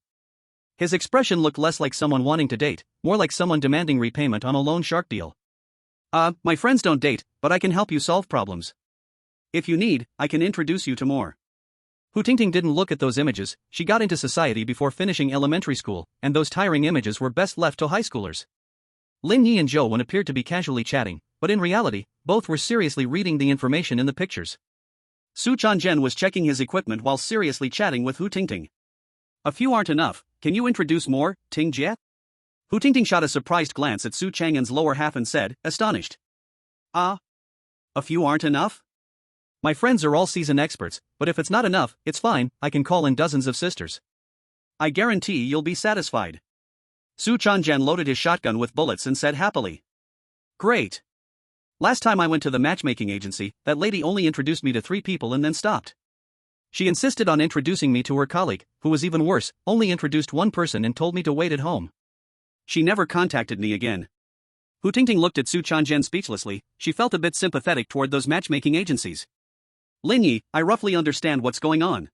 His expression looked less like someone wanting to date, more like someone demanding repayment on a loan shark deal. My friends don't date, but I can help you solve problems. If you need, I can introduce you to more. Hu Tingting didn't look at those images. She got into society before finishing elementary school, and those tiring images were best left to high schoolers. Lin Ye and Zhou Wen appeared to be casually chatting, but in reality, both were seriously reading the information in the pictures. Su Chanzhen was checking his equipment while seriously chatting with Hu Tingting. A few aren't enough, can you introduce more, Ting Jie? Hu Tingting shot a surprised glance at Su Chang'an's lower half and said, astonished. A few aren't enough? My friends are all seasoned experts, but if it's not enough, it's fine, I can call in dozens of sisters. I guarantee you'll be satisfied. Su Chanzhen loaded his shotgun with bullets and said happily. Great. Last time I went to the matchmaking agency, that lady only introduced me to 3 people and then stopped. She insisted on introducing me to her colleague, who was even worse, only introduced 1 person and told me to wait at home. She never contacted me again. Hu Tingting looked at Su Chanzhen speechlessly. She felt a bit sympathetic toward those matchmaking agencies. Lin Ye, I roughly understand what's going on.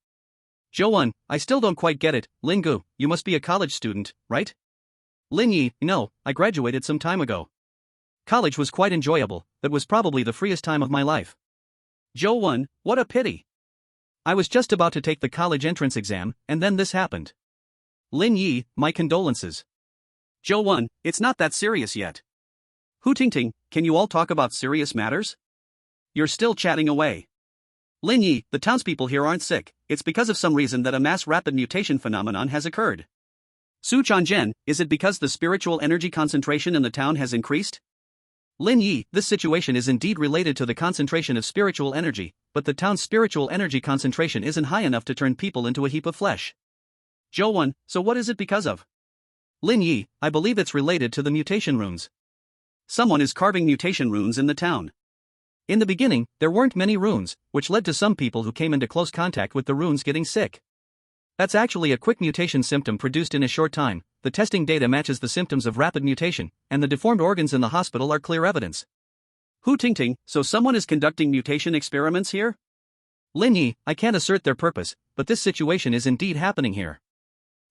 Zhou Wen, I still don't quite get it. Lin Gu, you must be a college student, right? Lin Ye, no, I graduated some time ago. College was quite enjoyable, that was probably the freest time of my life. Zhou Wen, what a pity. I was just about to take the college entrance exam, and then this happened. Lin Ye, my condolences. Zhou Wen, it's not that serious yet. Hu Tingting, can you all talk about serious matters? You're still chatting away. Lin Ye, the townspeople here aren't sick, it's because of some reason that a mass rapid mutation phenomenon has occurred. Su Chanzhen, is it because the spiritual energy concentration in the town has increased? Lin Ye, this situation is indeed related to the concentration of spiritual energy, but the town's spiritual energy concentration isn't high enough to turn people into a heap of flesh. Zhou Wen, so what is it because of? Lin Ye, I believe it's related to the mutation runes. Someone is carving mutation runes in the town. In the beginning, there weren't many runes, which led to some people who came into close contact with the runes getting sick. That's actually a quick mutation symptom produced in a short time. The testing data matches the symptoms of rapid mutation, and the deformed organs in the hospital are clear evidence. Hu Tingting, so someone is conducting mutation experiments here? Lin Ye, I can't assert their purpose, but this situation is indeed happening here.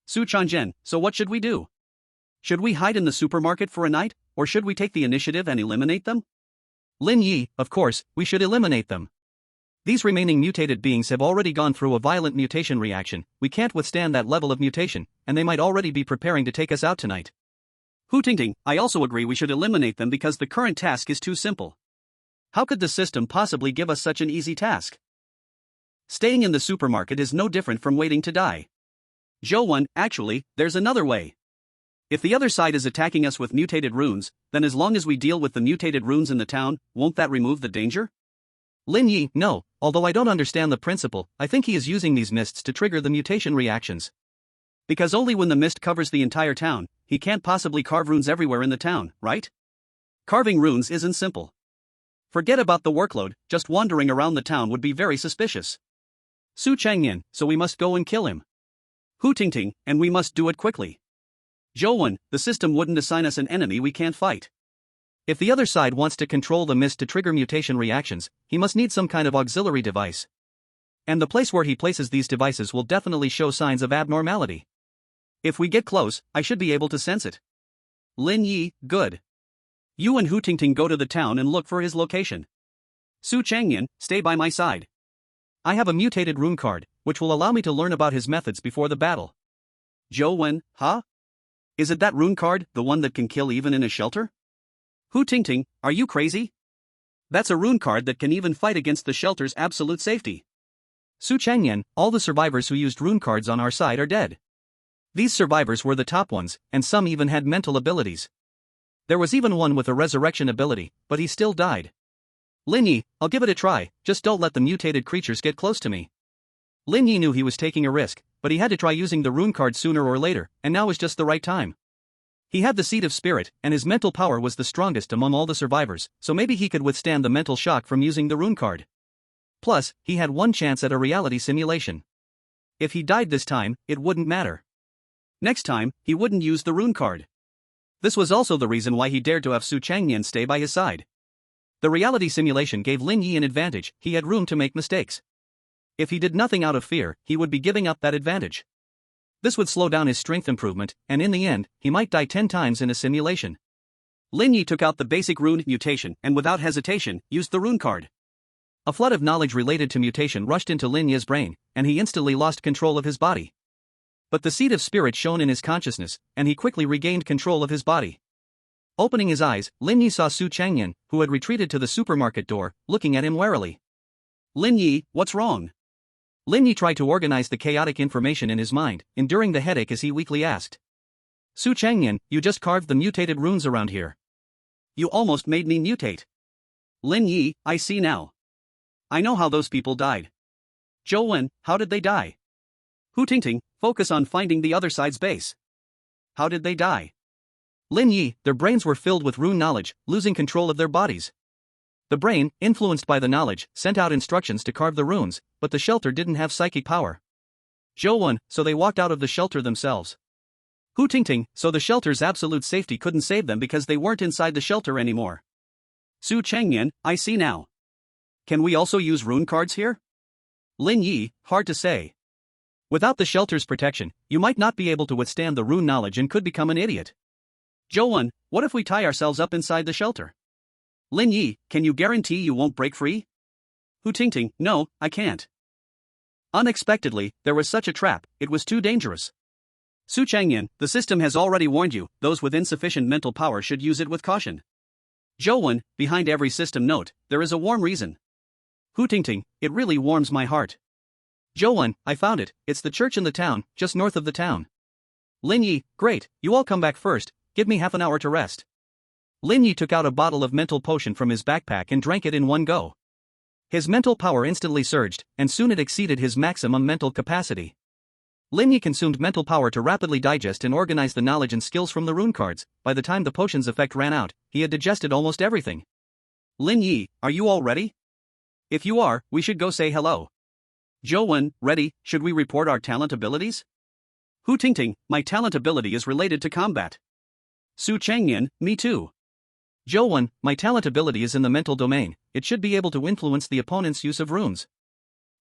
Su Chanzhen, so what should we do? Should we hide in the supermarket for a night, or should we take the initiative and eliminate them? Lin Ye, of course, we should eliminate them. These remaining mutated beings have already gone through a violent mutation reaction, we can't withstand that level of mutation, and they might already be preparing to take us out tonight. Hu Tingting, I also agree we should eliminate them because the current task is too simple. How could the system possibly give us such an easy task? Staying in the supermarket is no different from waiting to die. Zhou Wen, actually, there's another way. If the other side is attacking us with mutated runes, then as long as we deal with the mutated runes in the town, won't that remove the danger? Lin Ye, no, although I don't understand the principle, I think he is using these mists to trigger the mutation reactions. Because only when the mist covers the entire town, he can't possibly carve runes everywhere in the town, right? Carving runes isn't simple. Forget about the workload, just wandering around the town would be very suspicious. Su Changyan, so we must go and kill him. Hu Tingting, and we must do it quickly. Zhou Wen, the system wouldn't assign us an enemy we can't fight. If the other side wants to control the mist to trigger mutation reactions, he must need some kind of auxiliary device. And the place where he places these devices will definitely show signs of abnormality. If we get close, I should be able to sense it. Lin Ye, good. You and Hu Tingting go to the town and look for his location. Su Changyan, stay by my side. I have a mutated rune card, which will allow me to learn about his methods before the battle. Zhou Wen, huh? Is it that rune card, the one that can kill even in a shelter? Hu Tingting, are you crazy? That's a rune card that can even fight against the shelter's absolute safety. Su Changyan, all the survivors who used rune cards on our side are dead. These survivors were the top ones, and some even had mental abilities. There was even one with a resurrection ability, but he still died. Lin Ye, I'll give it a try, just don't let the mutated creatures get close to me. Lin Ye knew he was taking a risk, but he had to try using the rune card sooner or later, and now was just the right time. He had the seed of spirit, and his mental power was the strongest among all the survivors, so maybe he could withstand the mental shock from using the rune card. Plus, he had one chance at a reality simulation. If he died this time, it wouldn't matter. Next time, he wouldn't use the rune card. This was also the reason why he dared to have Su Changyan stay by his side. The reality simulation gave Lin Ye an advantage, he had room to make mistakes. If he did nothing out of fear, he would be giving up that advantage. This would slow down his strength improvement, and in the end, he might die 10 times in a simulation. Lin Ye took out the basic rune mutation and without hesitation, used the rune card. A flood of knowledge related to mutation rushed into Lin Ye's brain, and he instantly lost control of his body. But the seed of spirit shone in his consciousness, and he quickly regained control of his body. Opening his eyes, Lin Ye saw Su Changyan, who had retreated to the supermarket door, looking at him warily. Lin Ye, what's wrong? Lin Ye tried to organize the chaotic information in his mind, enduring the headache as he weakly asked. Su Changyan, you just carved the mutated runes around here. You almost made me mutate. Lin Ye, I see now. I know how those people died. Zhou Wen, how did they die? Hu Tingting, focus on finding the other side's base. How did they die? Lin Ye, their brains were filled with rune knowledge, losing control of their bodies. The brain, influenced by the knowledge, sent out instructions to carve the runes, but the shelter didn't have psychic power. Zhou Wen, so they walked out of the shelter themselves. Hu Tingting, so the shelter's absolute safety couldn't save them because they weren't inside the shelter anymore. Su Changyan, I see now. Can we also use rune cards here? Lin Ye, hard to say. Without the shelter's protection, you might not be able to withstand the rune knowledge and could become an idiot. Zhou Wen, what if we tie ourselves up inside the shelter? Lin Ye, can you guarantee you won't break free? Hu Tingting, no, I can't. Unexpectedly, there was such a trap, it was too dangerous. Su Changyan, the system has already warned you, those with insufficient mental power should use it with caution. Zhou Wen, behind every system note, there is a warm reason. Hu Tingting, it really warms my heart. Zhou Wen, I found it, it's the church in the town, just north of the town. Lin Ye, great, you all come back first, give me half an hour to rest. Lin Ye took out a bottle of mental potion from his backpack and drank it in one go. His mental power instantly surged, and soon it exceeded his maximum mental capacity. Lin Ye consumed mental power to rapidly digest and organize the knowledge and skills from the rune cards. By the time the potion's effect ran out, he had digested almost everything. Lin Ye, are you all ready? If you are, we should go say hello. Zhou Wen, ready, should we report our talent abilities? Hu Tingting, my talent ability is related to combat. Su Changyan, me too. Zhou Wen, my talent ability is in the mental domain, it should be able to influence the opponent's use of runes.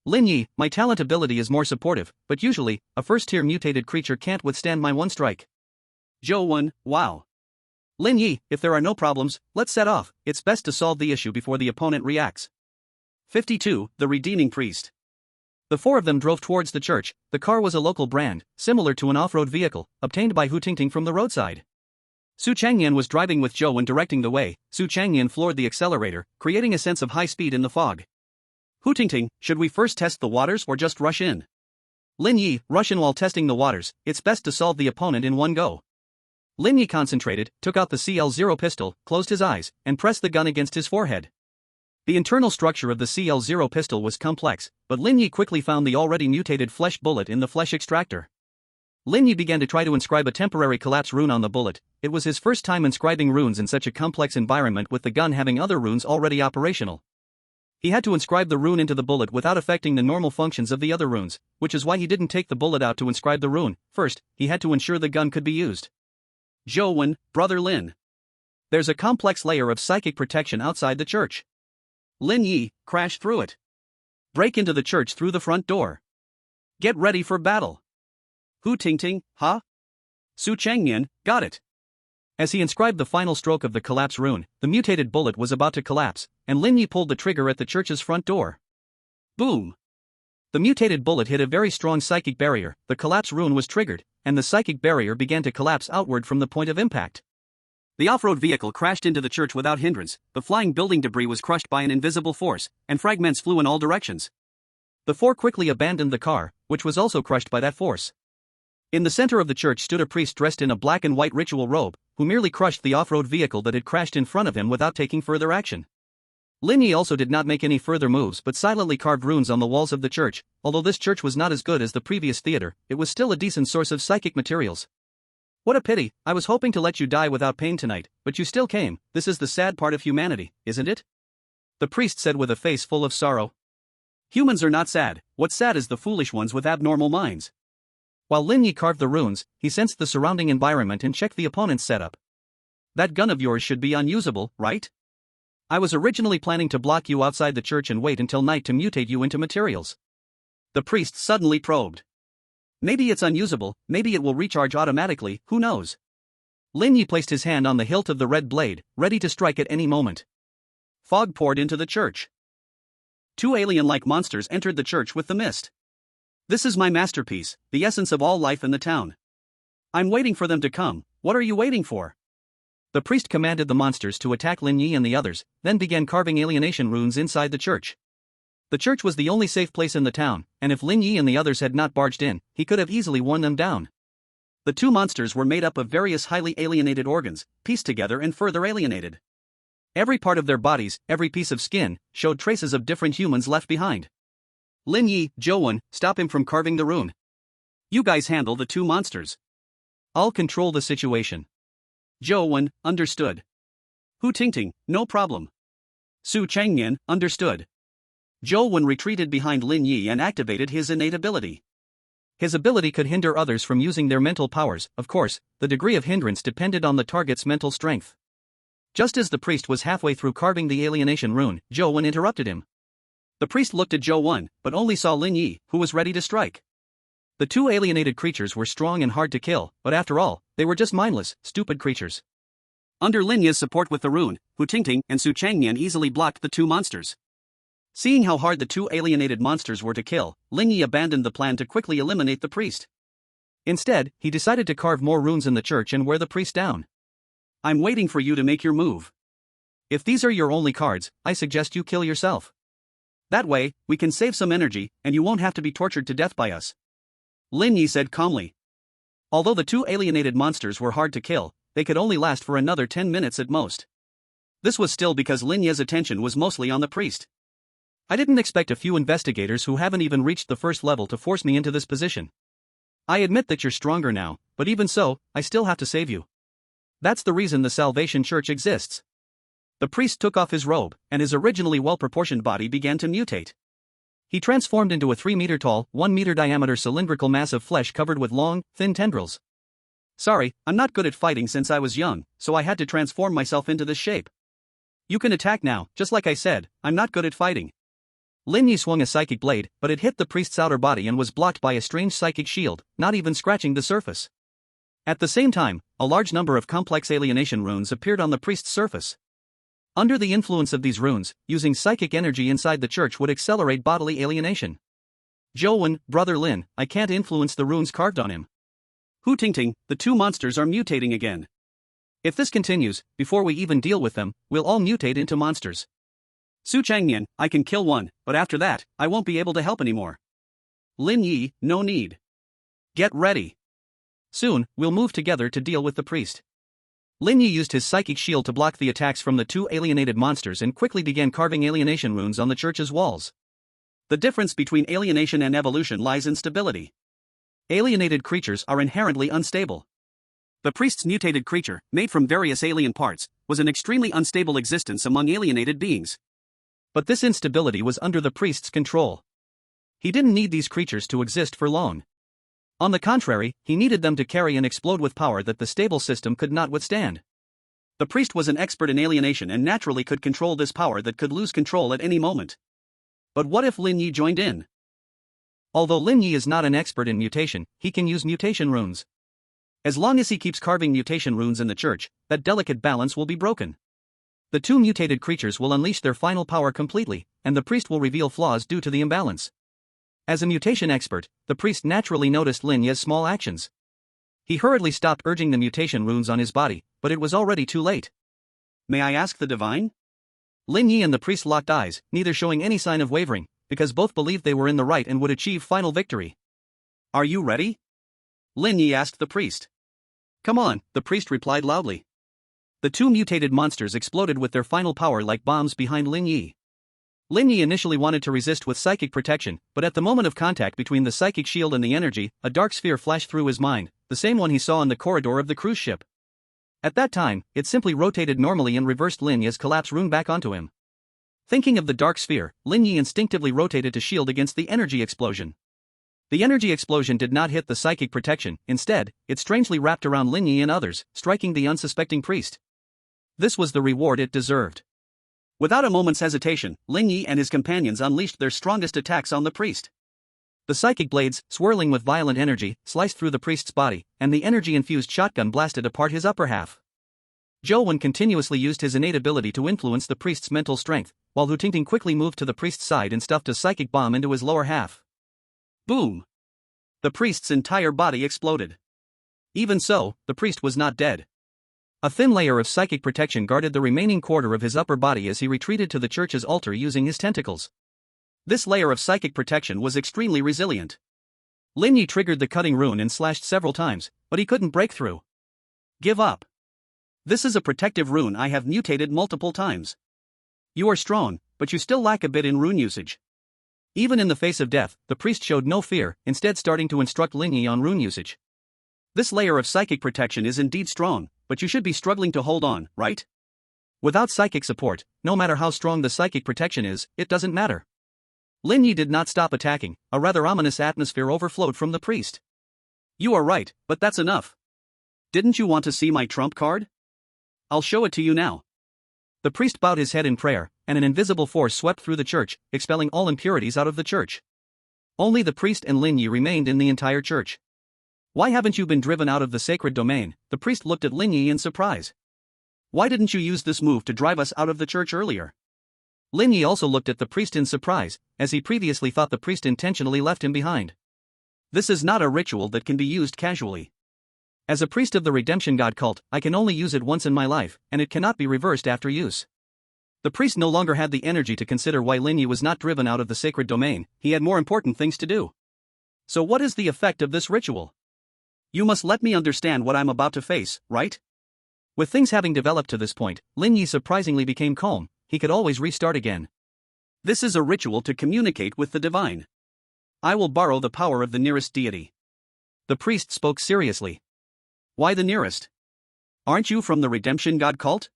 Lin Ye, my talent ability is more supportive, but usually, a first-tier mutated creature can't withstand my one strike. Zhou Wen, wow. Lin Ye, if there are no problems, let's set off, it's best to solve the issue before the opponent reacts. 52, the Redeeming Priest. The four of them drove towards the church. The car was a local brand, similar to an off-road vehicle, obtained by Hu Tingting from the roadside. Su Changyan was driving with Zhou Wen directing the way. Su Changyan floored the accelerator, creating a sense of high speed in the fog. Hu Tingting, should we first test the waters or just rush in? Lin Ye, rush in while testing the waters, it's best to solve the opponent in one go. Lin Ye concentrated, took out the CL0 pistol, closed his eyes, and pressed the gun against his forehead. The internal structure of the CL0 pistol was complex, but Lin Ye quickly found the already mutated flesh bullet in the flesh extractor. Lin Ye began to try to inscribe a temporary collapse rune on the bullet. It was his first time inscribing runes in such a complex environment with the gun having other runes already operational. He had to inscribe the rune into the bullet without affecting the normal functions of the other runes, which is why he didn't take the bullet out to inscribe the rune. First, he had to ensure the gun could be used. Zhou Wen, Brother Lin. There's a complex layer of psychic protection outside the church. Lin Ye, crash through it. Break into the church through the front door. Get ready for battle. Hu Tingting, huh? Su Changyan, got it. As he inscribed the final stroke of the collapse rune, the mutated bullet was about to collapse, and Lin Ye pulled the trigger at the church's front door. Boom! The mutated bullet hit a very strong psychic barrier, the collapse rune was triggered, and the psychic barrier began to collapse outward from the point of impact. The off-road vehicle crashed into the church without hindrance, the flying building debris was crushed by an invisible force, and fragments flew in all directions. The four quickly abandoned the car, which was also crushed by that force. In the center of the church stood a priest dressed in a black and white ritual robe, who merely crushed the off-road vehicle that had crashed in front of him without taking further action. Lin Ye also did not make any further moves but silently carved runes on the walls of the church. Although this church was not as good as the previous theater, it was still a decent source of psychic materials. What a pity, I was hoping to let you die without pain tonight, but you still came. This is the sad part of humanity, isn't it? The priest said with a face full of sorrow. Humans are not sad, what's sad is the foolish ones with abnormal minds. While Lin Ye carved the runes, he sensed the surrounding environment and checked the opponent's setup. That gun of yours should be unusable, right? I was originally planning to block you outside the church and wait until night to mutate you into materials. The priest suddenly probed. Maybe it's unusable, maybe it will recharge automatically, who knows? Lin Ye placed his hand on the hilt of the red blade, ready to strike at any moment. Fog poured into the church. Two alien-like monsters entered the church with the mist. This is my masterpiece, the essence of all life in the town. I'm waiting for them to come, what are you waiting for? The priest commanded the monsters to attack Lin Ye and the others, then began carving alienation runes inside the church. The church was the only safe place in the town, and if Lin Ye and the others had not barged in, he could have easily worn them down. The two monsters were made up of various highly alienated organs, pieced together and further alienated. Every part of their bodies, every piece of skin, showed traces of different humans left behind. Lin Ye, Zhou, stop him from carving the rune. You guys handle the two monsters. I'll control the situation. Zhou, understood. Hu Tingting, no problem. Su Changyan, understood. Zhou retreated behind Lin Ye and activated his innate ability. His ability could hinder others from using their mental powers, of course, the degree of hindrance depended on the target's mental strength. Just as the priest was halfway through carving the alienation rune, Zhou interrupted him. The priest looked at Zhou, but only saw Lin Ye, who was ready to strike. The two alienated creatures were strong and hard to kill, but after all, they were just mindless, stupid creatures. Under Lin Ye's support with the rune, Hu Tingting and Su Changyan easily blocked the two monsters. Seeing how hard the two alienated monsters were to kill, Lin Ye abandoned the plan to quickly eliminate the priest. Instead, he decided to carve more runes in the church and wear the priest down. I'm waiting for you to make your move. If these are your only cards, I suggest you kill yourself. That way, we can save some energy, and you won't have to be tortured to death by us. Lin Ye said calmly. Although the two alienated monsters were hard to kill, they could only last for another 10 minutes at most. This was still because Lin Ye's attention was mostly on the priest. I didn't expect a few investigators who haven't even reached the first level to force me into this position. I admit that you're stronger now, but even so, I still have to save you. That's the reason the Salvation Church exists. The priest took off his robe, and his originally well-proportioned body began to mutate. He transformed into a 3-meter-tall, 1-meter-diameter cylindrical mass of flesh covered with long, thin tendrils. Sorry, I'm not good at fighting since I was young, so I had to transform myself into this shape. You can attack now, just like I said, I'm not good at fighting. Lin Ye swung a psychic blade, but it hit the priest's outer body and was blocked by a strange psychic shield, not even scratching the surface. At the same time, a large number of complex alienation runes appeared on the priest's surface. Under the influence of these runes, using psychic energy inside the church would accelerate bodily alienation. Zhou, Brother Lin, I can't influence the runes carved on him. Hu Tingting, the two monsters are mutating again. If this continues, before we even deal with them, we'll all mutate into monsters. Su Changyan, I can kill one, but after that, I won't be able to help anymore. Lin Ye, no need. Get ready. Soon, we'll move together to deal with the priest. Lin Ye used his psychic shield to block the attacks from the two alienated monsters and quickly began carving alienation runes on the church's walls. The difference between alienation and evolution lies in stability. Alienated creatures are inherently unstable. The priest's mutated creature, made from various alien parts, was an extremely unstable existence among alienated beings. But this instability was under the priest's control. He didn't need these creatures to exist for long. On the contrary, he needed them to carry and explode with power that the stable system could not withstand. The priest was an expert in alienation and naturally could control this power that could lose control at any moment. But what if Lin Ye joined in? Although Lin Ye is not an expert in mutation, he can use mutation runes. As long as he keeps carving mutation runes in the church, that delicate balance will be broken. The two mutated creatures will unleash their final power completely, and the priest will reveal flaws due to the imbalance. As a mutation expert, the priest naturally noticed Lin Ye's small actions. He hurriedly stopped urging the mutation runes on his body, but it was already too late. May I ask the divine? Lin Ye and the priest locked eyes, neither showing any sign of wavering, because both believed they were in the right and would achieve final victory. Are you ready? Lin Ye asked the priest. Come on, the priest replied loudly. The two mutated monsters exploded with their final power like bombs behind Lin Ye. Lin Ye initially wanted to resist with psychic protection, but at the moment of contact between the psychic shield and the energy, a dark sphere flashed through his mind, the same one he saw in the corridor of the cruise ship. At that time, it simply rotated normally and reversed Lin Ye's collapse rune back onto him. Thinking of the dark sphere, Lin Ye instinctively rotated to shield against the energy explosion. The energy explosion did not hit the psychic protection, instead, it strangely wrapped around Lin Ye and others, striking the unsuspecting priest. This was the reward it deserved. Without a moment's hesitation, Lin Ye and his companions unleashed their strongest attacks on the priest. The psychic blades, swirling with violent energy, sliced through the priest's body, and the energy-infused shotgun blasted apart his upper half. Zhou continuously used his innate ability to influence the priest's mental strength, while Hu Tingting quickly moved to the priest's side and stuffed a psychic bomb into his lower half. Boom! The priest's entire body exploded. Even so, the priest was not dead. A thin layer of psychic protection guarded the remaining quarter of his upper body as he retreated to the church's altar using his tentacles. This layer of psychic protection was extremely resilient. Lin Ye triggered the cutting rune and slashed several times, but he couldn't break through. Give up. This is a protective rune I have mutated multiple times. You are strong, but you still lack a bit in rune usage. Even in the face of death, the priest showed no fear, instead starting to instruct Lin Ye on rune usage. This layer of psychic protection is indeed strong, but you should be struggling to hold on, right? Without psychic support, no matter how strong the psychic protection is, it doesn't matter. Lin Ye did not stop attacking, a rather ominous atmosphere overflowed from the priest. You are right, but that's enough. Didn't you want to see my trump card? I'll show it to you now. The priest bowed his head in prayer, and an invisible force swept through the church, expelling all impurities out of the church. Only the priest and Lin Ye remained in the entire church. Why haven't you been driven out of the sacred domain? The priest looked at Lin Ye in surprise. Why didn't you use this move to drive us out of the church earlier? Lin Ye also looked at the priest in surprise, as he previously thought the priest intentionally left him behind. This is not a ritual that can be used casually. As a priest of the redemption god cult, I can only use it once in my life, and it cannot be reversed after use. The priest no longer had the energy to consider why Lin Ye was not driven out of the sacred domain. He had more important things to do. So what is the effect of this ritual? You must let me understand what I'm about to face, right? With things having developed to this point, Lin Ye surprisingly became calm. He could always restart again. This is a ritual to communicate with the divine. I will borrow the power of the nearest deity. The priest spoke seriously. Why the nearest? Aren't you from the redemption god cult?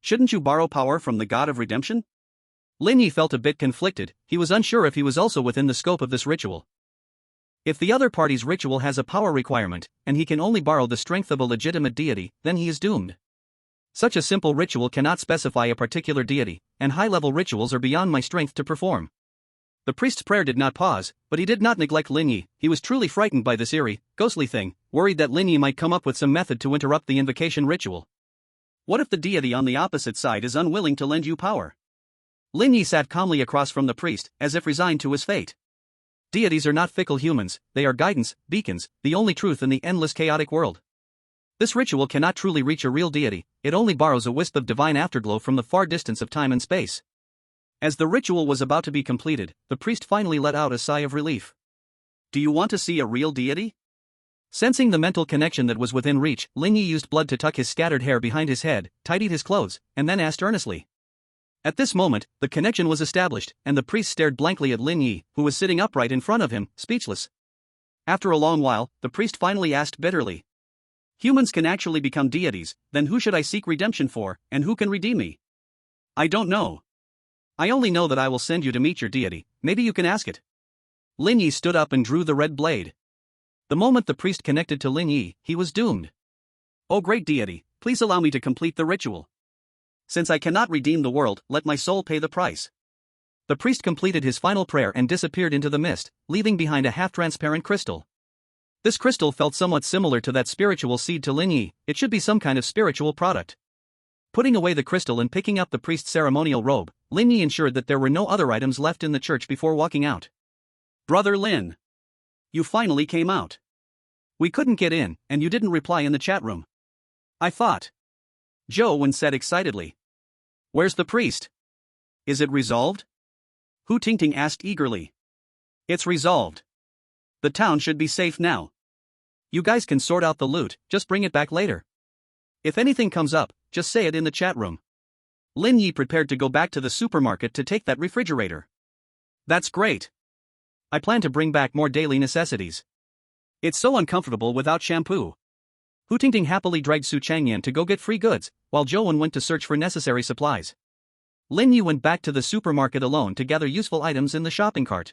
Shouldn't you borrow power from the god of redemption? Lin Ye felt a bit conflicted. He was unsure if he was also within the scope of this ritual. If the other party's ritual has a power requirement, and he can only borrow the strength of a legitimate deity, then he is doomed. Such a simple ritual cannot specify a particular deity, and high-level rituals are beyond my strength to perform. The priest's prayer did not pause, but he did not neglect Lin Ye. He was truly frightened by this eerie, ghostly thing, worried that Lin Ye might come up with some method to interrupt the invocation ritual. What if the deity on the opposite side is unwilling to lend you power? Lin Ye sat calmly across from the priest, as if resigned to his fate. Deities are not fickle humans, they are guidance, beacons, the only truth in the endless chaotic world. This ritual cannot truly reach a real deity, it only borrows a wisp of divine afterglow from the far distance of time and space. As the ritual was about to be completed, the priest finally let out a sigh of relief. Do you want to see a real deity? Sensing the mental connection that was within reach, Lin Ye used blood to tuck his scattered hair behind his head, tidied his clothes, and then asked earnestly. At this moment, the connection was established, and the priest stared blankly at Lin Ye, who was sitting upright in front of him, speechless. After a long while, the priest finally asked bitterly. Humans can actually become deities, then who should I seek redemption for, and who can redeem me? I don't know. I only know that I will send you to meet your deity, maybe you can ask it. Lin Ye stood up and drew the red blade. The moment the priest connected to Lin Ye, he was doomed. O great deity, please allow me to complete the ritual. Since I cannot redeem the world, let my soul pay the price. The priest completed his final prayer and disappeared into the mist, leaving behind a half-transparent crystal. This crystal felt somewhat similar to that spiritual seed to Lin Ye. It should be some kind of spiritual product. Putting away the crystal and picking up the priest's ceremonial robe, Lin Ye ensured that there were no other items left in the church before walking out. Brother Lin. You finally came out. We couldn't get in, and you didn't reply in the chat room. I thought. Zhou said excitedly. Where's the priest? Is it resolved? Hu Tingting asked eagerly. It's resolved. The town should be safe now. You guys can sort out the loot, just bring it back later. If anything comes up, just say it in the chat room. Lin Ye prepared to go back to the supermarket to take that refrigerator. That's great. I plan to bring back more daily necessities. It's so uncomfortable without shampoo. Hu Tingting happily dragged Su Changyan to go get free goods, while Zhou went to search for necessary supplies. Lin Ye went back to the supermarket alone to gather useful items in the shopping cart.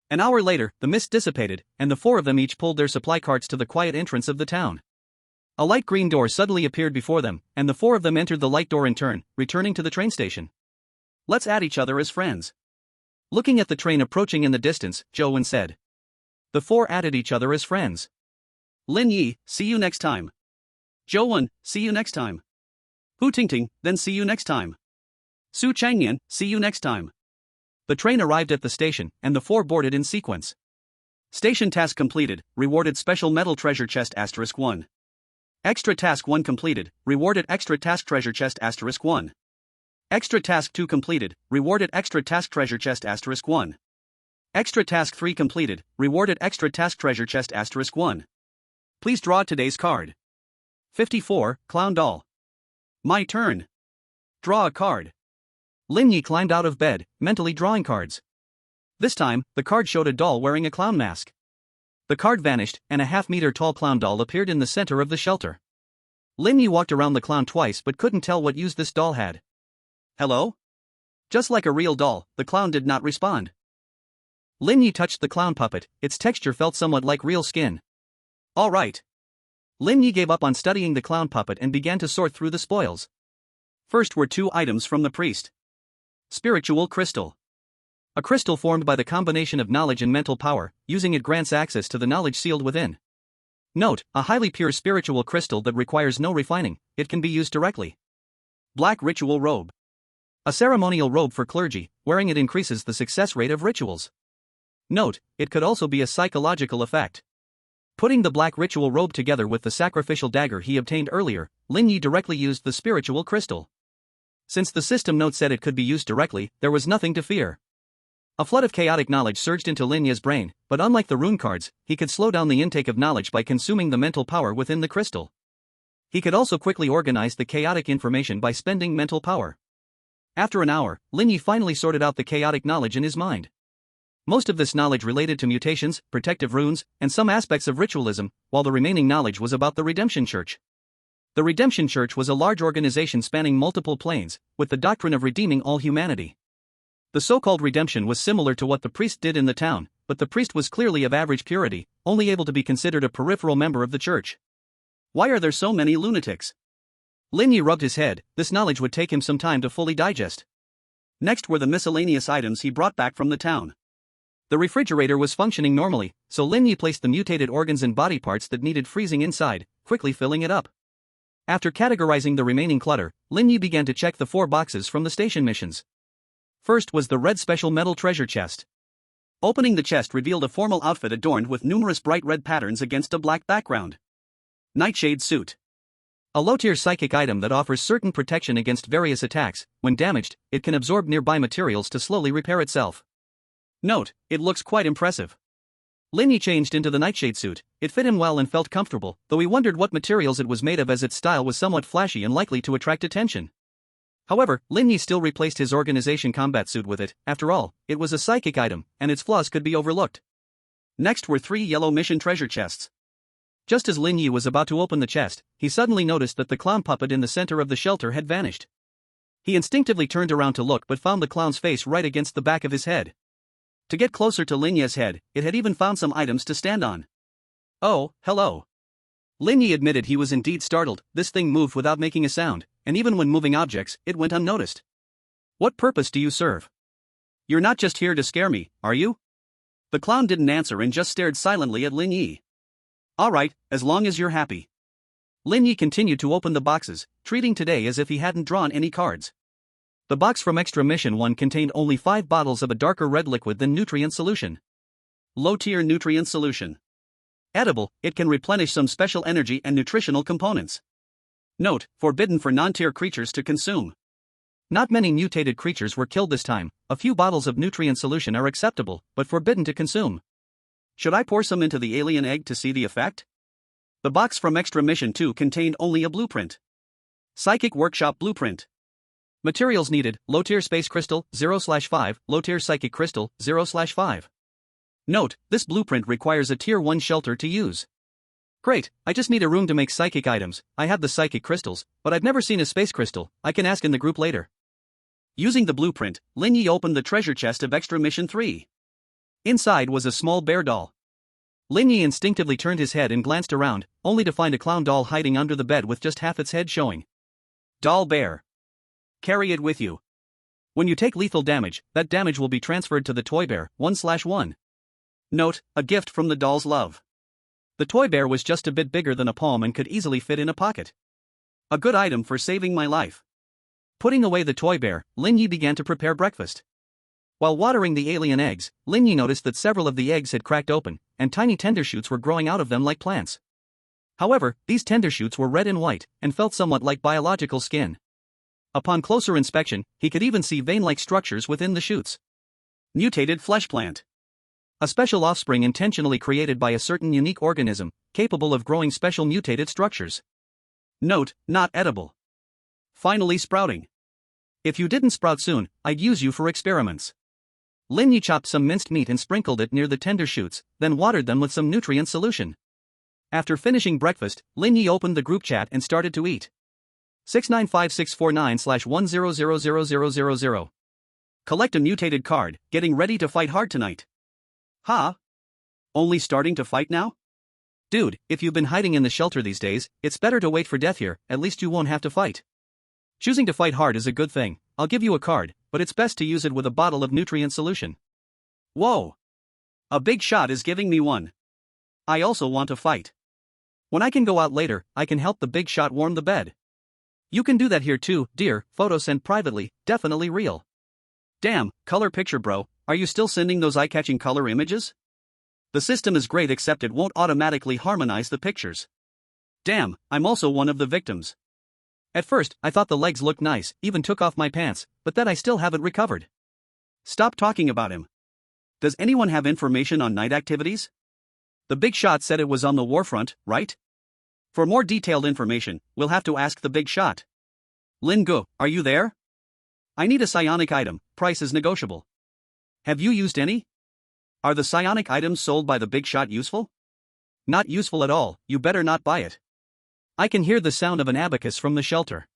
An hour later, the mist dissipated, and the four of them each pulled their supply carts to the quiet entrance of the town. A light green door suddenly appeared before them, and the four of them entered the light door in turn, returning to the train station. Let's add each other as friends. Looking at the train approaching in the distance, Zhou said. The four added each other as friends. Lin Ye, see you next time. Zhou Wen, see you next time. Hu Tingting, then see you next time. Su Changyan, see you next time. The train arrived at the station, and the four boarded in sequence. Station task completed, rewarded special metal treasure chest *1. Extra task 1 completed, rewarded extra task treasure chest *1. Extra task 2 completed, rewarded extra task treasure chest *1. Extra task 3 completed, rewarded extra task treasure chest *1. Please draw today's card. 54, Clown Doll. My turn. Draw a card. Lin Ye climbed out of bed, mentally drawing cards. This time, the card showed a doll wearing a clown mask. The card vanished, and a half-meter-tall clown doll appeared in the center of the shelter. Lin Ye walked around the clown twice but couldn't tell what use this doll had. Hello? Just like a real doll, the clown did not respond. Lin Ye touched the clown puppet, its texture felt somewhat like real skin. All right. Lin Ye gave up on studying the clown puppet and began to sort through the spoils. First were 2 items from the priest. Spiritual crystal. A crystal formed by the combination of knowledge and mental power, using it grants access to the knowledge sealed within. Note, a highly pure spiritual crystal that requires no refining, it can be used directly. Black ritual robe. A ceremonial robe for clergy, wearing it increases the success rate of rituals. Note, it could also be a psychological effect. Putting the black ritual robe together with the sacrificial dagger he obtained earlier, Lin Ye directly used the spiritual crystal. Since the system note said it could be used directly, there was nothing to fear. A flood of chaotic knowledge surged into Lin Ye's brain, but unlike the rune cards, he could slow down the intake of knowledge by consuming the mental power within the crystal. He could also quickly organize the chaotic information by spending mental power. After an hour, Lin Ye finally sorted out the chaotic knowledge in his mind. Most of this knowledge related to mutations, protective runes, and some aspects of ritualism, while the remaining knowledge was about the Redemption Church. The Redemption Church was a large organization spanning multiple planes, with the doctrine of redeeming all humanity. The so-called redemption was similar to what the priest did in the town, but the priest was clearly of average purity, only able to be considered a peripheral member of the church. Why are there so many lunatics? Lin Ye rubbed his head, this knowledge would take him some time to fully digest. Next were the miscellaneous items he brought back from the town. The refrigerator was functioning normally, so Lin Ye placed the mutated organs and body parts that needed freezing inside, quickly filling it up. After categorizing the remaining clutter, Lin Ye began to check the 4 boxes from the station missions. First was the red special metal treasure chest. Opening the chest revealed a formal outfit adorned with numerous bright red patterns against a black background. Nightshade suit. A low-tier psychic item that offers certain protection against various attacks. When damaged, it can absorb nearby materials to slowly repair itself. Note, it looks quite impressive. Lin Ye changed into the nightshade suit. It fit him well and felt comfortable, though he wondered what materials it was made of as its style was somewhat flashy and likely to attract attention. However, Lin Ye still replaced his organization combat suit with it. After all, it was a psychic item, and its flaws could be overlooked. Next were 3 yellow mission treasure chests. Just as Lin Ye was about to open the chest, he suddenly noticed that the clown puppet in the center of the shelter had vanished. He instinctively turned around to look but found the clown's face right against the back of his head. To get closer to Lin Ye's head, it had even found some items to stand on. Oh, hello. Lin Ye admitted he was indeed startled. This thing moved without making a sound, and even when moving objects, it went unnoticed. What purpose do you serve? You're not just here to scare me, are you? The clown didn't answer and just stared silently at Lin Ye. Alright, as long as you're happy. Lin Ye continued to open the boxes, treating today as if he hadn't drawn any cards. The box from Extra Mission 1 contained only 5 bottles of a darker red liquid than nutrient solution. Low-tier nutrient solution. Edible, it can replenish some special energy and nutritional components. Note, forbidden for non-tier creatures to consume. Not many mutated creatures were killed this time. A few bottles of nutrient solution are acceptable, but forbidden to consume. Should I pour some into the alien egg to see the effect? The box from Extra Mission 2 contained only a blueprint. Psychic Workshop Blueprint. Materials needed, low-tier space crystal, 0/5, low-tier psychic crystal, 0/5. Note, this blueprint requires a Tier 1 shelter to use. Great, I just need a room to make psychic items. I have the psychic crystals, but I've never seen a space crystal. I can ask in the group later. Using the blueprint, Lin Ye opened the treasure chest of Extra Mission 3. Inside was a small bear doll. Lin Ye instinctively turned his head and glanced around, only to find a clown doll hiding under the bed with just half its head showing. Doll bear. Carry it with you. When you take lethal damage, that damage will be transferred to the toy bear, 1/1. Note, a gift from the doll's love. The toy bear was just a bit bigger than a palm and could easily fit in a pocket. A good item for saving my life. Putting away the toy bear, Lin Ye began to prepare breakfast. While watering the alien eggs, Lin Ye noticed that several of the eggs had cracked open, and tiny tender shoots were growing out of them like plants. However, these tender shoots were red and white, and felt somewhat like biological skin. Upon closer inspection, he could even see vein-like structures within the shoots. Mutated flesh plant. A special offspring intentionally created by a certain unique organism, capable of growing special mutated structures. Note, not edible. Finally sprouting. If you didn't sprout soon, I'd use you for experiments. Lin Ye chopped some minced meat and sprinkled it near the tender shoots, then watered them with some nutrient solution. After finishing breakfast, Lin Ye opened the group chat and started to eat. 6956491000000. Collect a mutated card, getting ready to fight hard tonight. Ha? Only starting to fight now? Dude, if you've been hiding in the shelter these days, it's better to wait for death here, at least you won't have to fight. Choosing to fight hard is a good thing. I'll give you a card, but it's best to use it with a bottle of nutrient solution. Whoa! A big shot is giving me one. I also want to fight. When I can go out later, I can help the big shot warm the bed. You can do that here too, dear. Photos sent privately, definitely real. Damn, color picture bro, are you still sending those eye-catching color images? The system is great except it won't automatically harmonize the pictures. Damn, I'm also one of the victims. At first, I thought the legs looked nice, even took off my pants, but then I still haven't recovered. Stop talking about him. Does anyone have information on night activities? The big shot said it was on the warfront, right? For more detailed information, we'll have to ask the big shot. Lin Ge, are you there? I need a psionic item, price is negotiable. Have you used any? Are the psionic items sold by the big shot useful? Not useful at all, you better not buy it. I can hear the sound of an abacus from the shelter.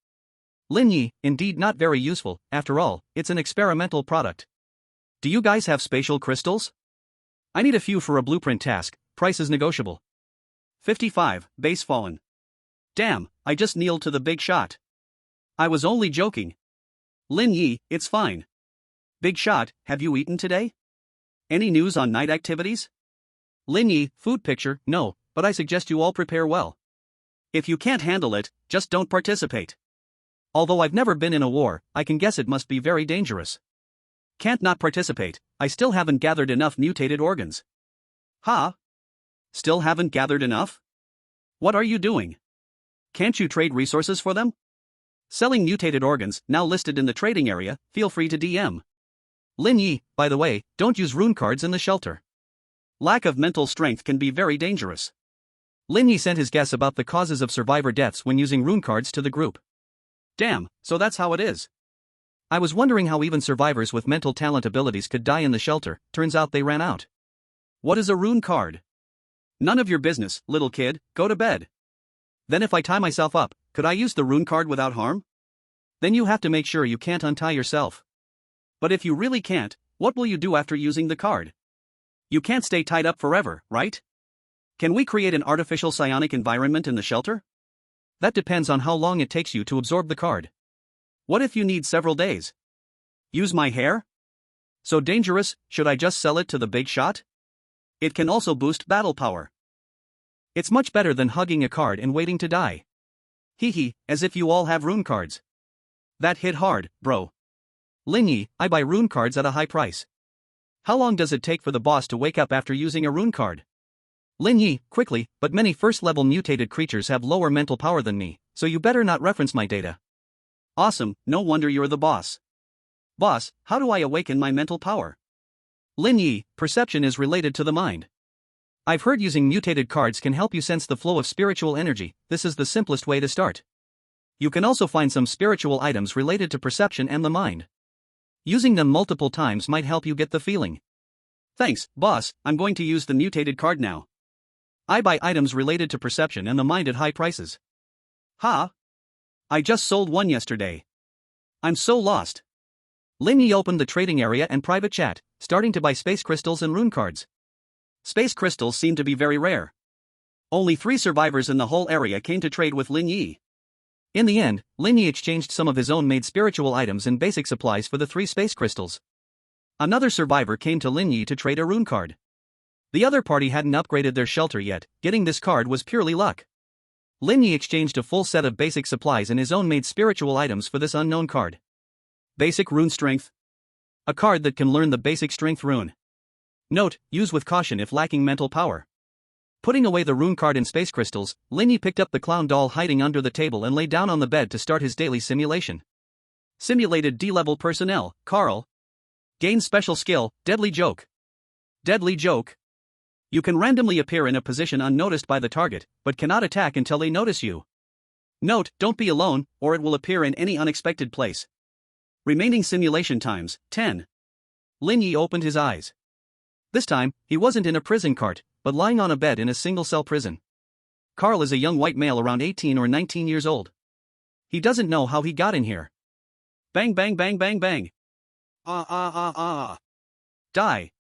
Lin Ye, indeed not very useful, after all, it's an experimental product. Do you guys have spatial crystals? I need a few for a blueprint task, price is negotiable. 55, base fallen. Damn, I just kneeled to the big shot. I was only joking. Lin Ye, it's fine. Big shot, have you eaten today? Any news on night activities? Lin Ye, food picture, no, but I suggest you all prepare well. If you can't handle it, just don't participate. Although I've never been in a war, I can guess it must be very dangerous. Can't not participate, I still haven't gathered enough mutated organs. Ha? Still haven't gathered enough? What are you doing? Can't you trade resources for them? Selling mutated organs, now listed in the trading area, feel free to DM. Lin Ye, by the way, don't use rune cards in the shelter. Lack of mental strength can be very dangerous. Lin Ye sent his guess about the causes of survivor deaths when using rune cards to the group. Damn, so that's how it is. I was wondering how even survivors with mental talent abilities could die in the shelter, turns out they ran out. What is a rune card? None of your business, little kid, go to bed. Then if I tie myself up, could I use the rune card without harm? Then you have to make sure you can't untie yourself. But if you really can't, what will you do after using the card? You can't stay tied up forever, right? Can we create an artificial psionic environment in the shelter? That depends on how long it takes you to absorb the card. What if you need several days? Use my hair? So dangerous, should I just sell it to the big shot? It can also boost battle power. It's much better than hugging a card and waiting to die. Hee, as if you all have rune cards. That hit hard, bro. Lin Ye, I buy rune cards at a high price. How long does it take for the boss to wake up after using a rune card? Lin Ye, quickly, but many first-level mutated creatures have lower mental power than me, so you better not reference my data. Awesome, no wonder you're the boss. Boss, how do I awaken my mental power? Lin Ye, perception is related to the mind. I've heard using mutated cards can help you sense the flow of spiritual energy. This is the simplest way to start. You can also find some spiritual items related to perception and the mind. Using them multiple times might help you get the feeling. Thanks, boss, I'm going to use the mutated card now. I buy items related to perception and the mind at high prices. Ha! I just sold one yesterday. I'm so lost. Lin Ye opened the trading area and private chat, starting to buy space crystals and rune cards. Space crystals seem to be very rare. Only 3 survivors in the whole area came to trade with Lin Ye. In the end, Lin Ye exchanged some of his own made spiritual items and basic supplies for the 3 space crystals. Another survivor came to Lin Ye to trade a rune card. The other party hadn't upgraded their shelter yet. Getting this card was purely luck. Lin Ye exchanged a full set of basic supplies and his own made spiritual items for this unknown card. Basic Rune Strength. A card that can learn the basic strength rune. Note, use with caution if lacking mental power. Putting away the rune card in space crystals, Lin Ye picked up the clown doll hiding under the table and lay down on the bed to start his daily simulation. Simulated D-level personnel, Carl. Gain special skill, Deadly Joke. Deadly Joke. You can randomly appear in a position unnoticed by the target, but cannot attack until they notice you. Note, don't be alone, or it will appear in any unexpected place. Remaining simulation times, 10. Lin Ye opened his eyes. This time, he wasn't in a prison cart, but lying on a bed in a single-cell prison. Carl is a young white male around 18 or 19 years old. He doesn't know how he got in here. Bang bang bang bang bang. Die.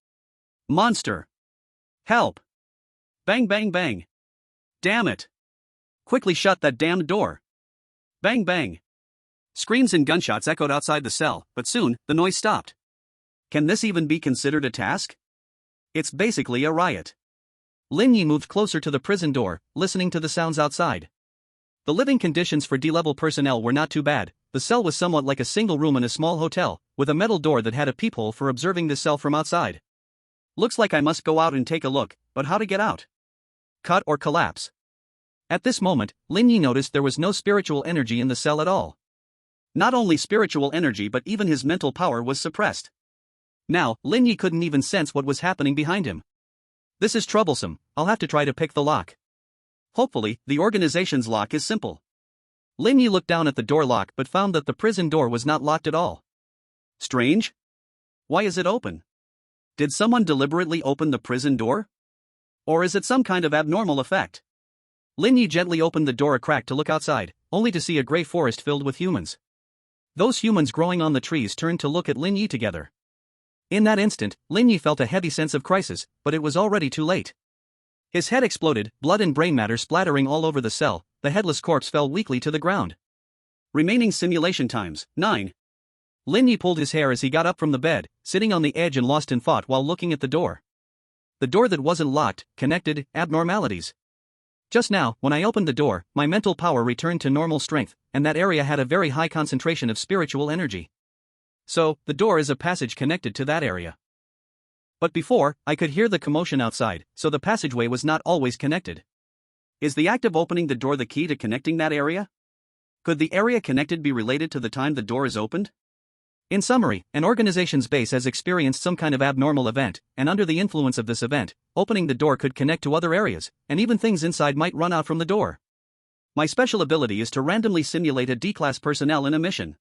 Monster. Help. Bang bang bang. Damn it. Quickly shut that damned door. Bang bang. Screams and gunshots echoed outside the cell, but soon, the noise stopped. Can this even be considered a task? It's basically a riot. Lin Ye moved closer to the prison door, listening to the sounds outside. The living conditions for D-level personnel were not too bad. The cell was somewhat like a single room in a small hotel, with a metal door that had a peephole for observing the cell from outside. Looks like I must go out and take a look, but how to get out? Cut or collapse. At this moment, Lin Ye noticed there was no spiritual energy in the cell at all. Not only spiritual energy but even his mental power was suppressed. Now, Lin Ye couldn't even sense what was happening behind him. This is troublesome, I'll have to try to pick the lock. Hopefully, the organization's lock is simple. Lin Ye looked down at the door lock but found that the prison door was not locked at all. Strange? Why is it open? Did someone deliberately open the prison door? Or is it some kind of abnormal effect? Lin Ye gently opened the door a crack to look outside, only to see a gray forest filled with humans. Those humans growing on the trees turned to look at Lin Ye together. In that instant, Lin Ye felt a heavy sense of crisis, but it was already too late. His head exploded, blood and brain matter splattering all over the cell. The headless corpse fell weakly to the ground. Remaining simulation times, 9. Lin Ye pulled his hair as he got up from the bed, sitting on the edge and lost in thought while looking at the door. The door that wasn't locked, connected, abnormalities. Just now, when I opened the door, my mental power returned to normal strength, and that area had a very high concentration of spiritual energy. So, the door is a passage connected to that area. But before, I could hear the commotion outside, so the passageway was not always connected. Is the act of opening the door the key to connecting that area? Could the area connected be related to the time the door is opened? In summary, an organization's base has experienced some kind of abnormal event, and under the influence of this event, opening the door could connect to other areas, and even things inside might run out from the door. My special ability is to randomly simulate a D-class personnel in a mission.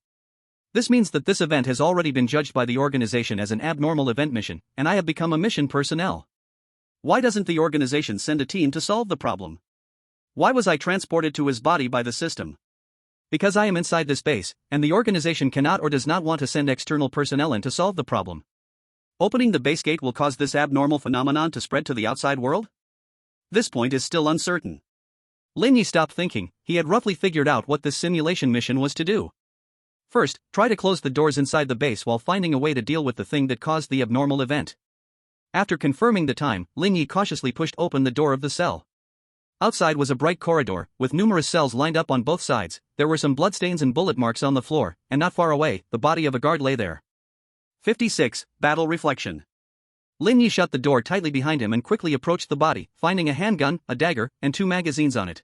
This means that this event has already been judged by the organization as an abnormal event mission, and I have become a mission personnel. Why doesn't the organization send a team to solve the problem? Why was I transported to his body by the system? Because I am inside this base, and the organization cannot or does not want to send external personnel in to solve the problem. Opening the base gate will cause this abnormal phenomenon to spread to the outside world? This point is still uncertain. Lin Ye stopped thinking. He had roughly figured out what this simulation mission was to do. First, try to close the doors inside the base while finding a way to deal with the thing that caused the abnormal event. After confirming the time, Lin Ye cautiously pushed open the door of the cell. Outside was a bright corridor, with numerous cells lined up on both sides. There were some bloodstains and bullet marks on the floor, and not far away, the body of a guard lay there. 56. Battle Reflection. Lin Ye shut the door tightly behind him and quickly approached the body, finding a handgun, a dagger, and 2 magazines on it.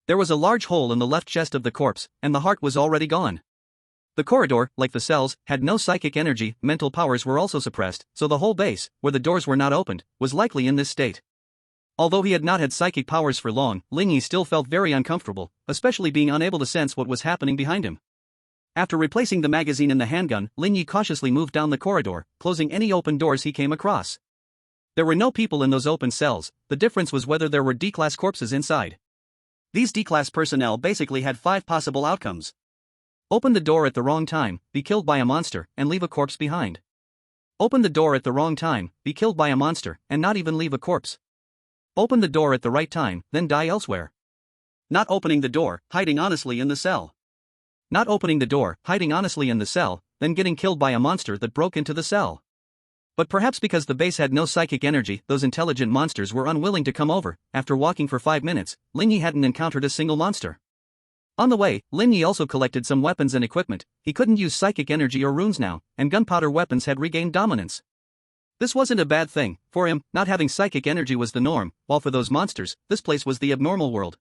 There was a large hole in the left chest of the corpse, and the heart was already gone. The corridor, like the cells, had no psychic energy. Mental powers were also suppressed, so the whole base, where the doors were not opened, was likely in this state. Although he had not had psychic powers for long, Lin Ye still felt very uncomfortable, especially being unable to sense what was happening behind him. After replacing the magazine in the handgun, Lin Ye cautiously moved down the corridor, closing any open doors he came across. There were no people in those open cells. The difference was whether there were D-class corpses inside. These D-class personnel basically had 5 possible outcomes. Open the door at the wrong time, be killed by a monster, and leave a corpse behind. Open the door at the wrong time, be killed by a monster, and not even leave a corpse. Open the door at the right time, then die elsewhere. Not opening the door, hiding honestly in the cell. Not opening the door, hiding honestly in the cell, then getting killed by a monster that broke into the cell. But perhaps because the base had no psychic energy, those intelligent monsters were unwilling to come over. After walking for 5 minutes, Lin Ye hadn't encountered a single monster. On the way, Lin Ye also collected some weapons and equipment. He couldn't use psychic energy or runes now, and gunpowder weapons had regained dominance. This wasn't a bad thing. For him, not having psychic energy was the norm, while for those monsters, this place was the abnormal world.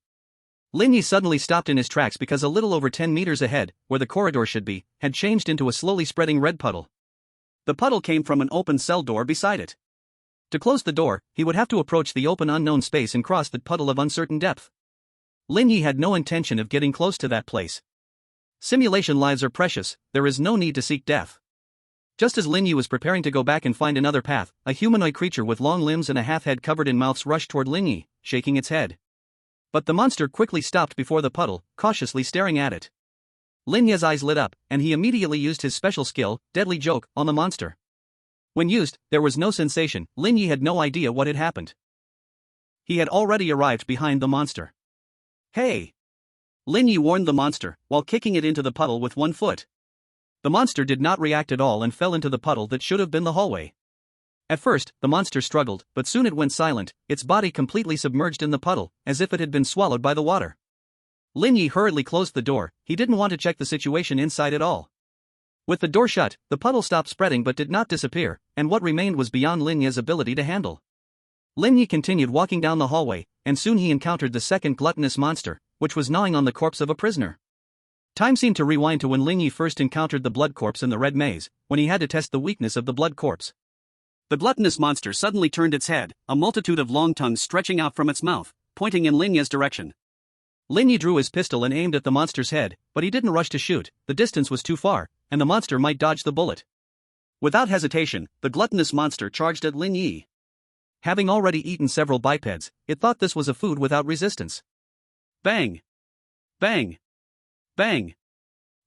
Lin Ye suddenly stopped in his tracks because a little over 10 meters ahead, where the corridor should be, had changed into a slowly spreading red puddle. The puddle came from an open cell door beside it. To close the door, he would have to approach the open unknown space and cross that puddle of uncertain depth. Lin Ye had no intention of getting close to that place. Simulation lives are precious, there is no need to seek death. Just as Lin Ye was preparing to go back and find another path, a humanoid creature with long limbs and a half-head covered in mouths rushed toward Lin Ye, shaking its head. But the monster quickly stopped before the puddle, cautiously staring at it. Lin Ye's eyes lit up, and he immediately used his special skill, Deadly Joke, on the monster. When used, there was no sensation. Lin Ye had no idea what had happened. He had already arrived behind the monster. "Hey!" Lin Ye warned the monster, while kicking it into the puddle with one foot. The monster did not react at all and fell into the puddle that should have been the hallway. At first, the monster struggled, but soon it went silent, its body completely submerged in the puddle, as if it had been swallowed by the water. Lin Ye hurriedly closed the door. He didn't want to check the situation inside at all. With the door shut, the puddle stopped spreading but did not disappear, and what remained was beyond Lin Ye's ability to handle. Lin Ye continued walking down the hallway, and soon he encountered the second gluttonous monster, which was gnawing on the corpse of a prisoner. Time seemed to rewind to when Lin Ye first encountered the blood corpse in the red maze, when he had to test the weakness of the blood corpse. The gluttonous monster suddenly turned its head, a multitude of long tongues stretching out from its mouth, pointing in Lin Ye's direction. Lin Ye drew his pistol and aimed at the monster's head, but he didn't rush to shoot. The distance was too far, and the monster might dodge the bullet. Without hesitation, the gluttonous monster charged at Lin Ye. Having already eaten several bipeds, it thought this was a food without resistance. Bang! Bang! Bang!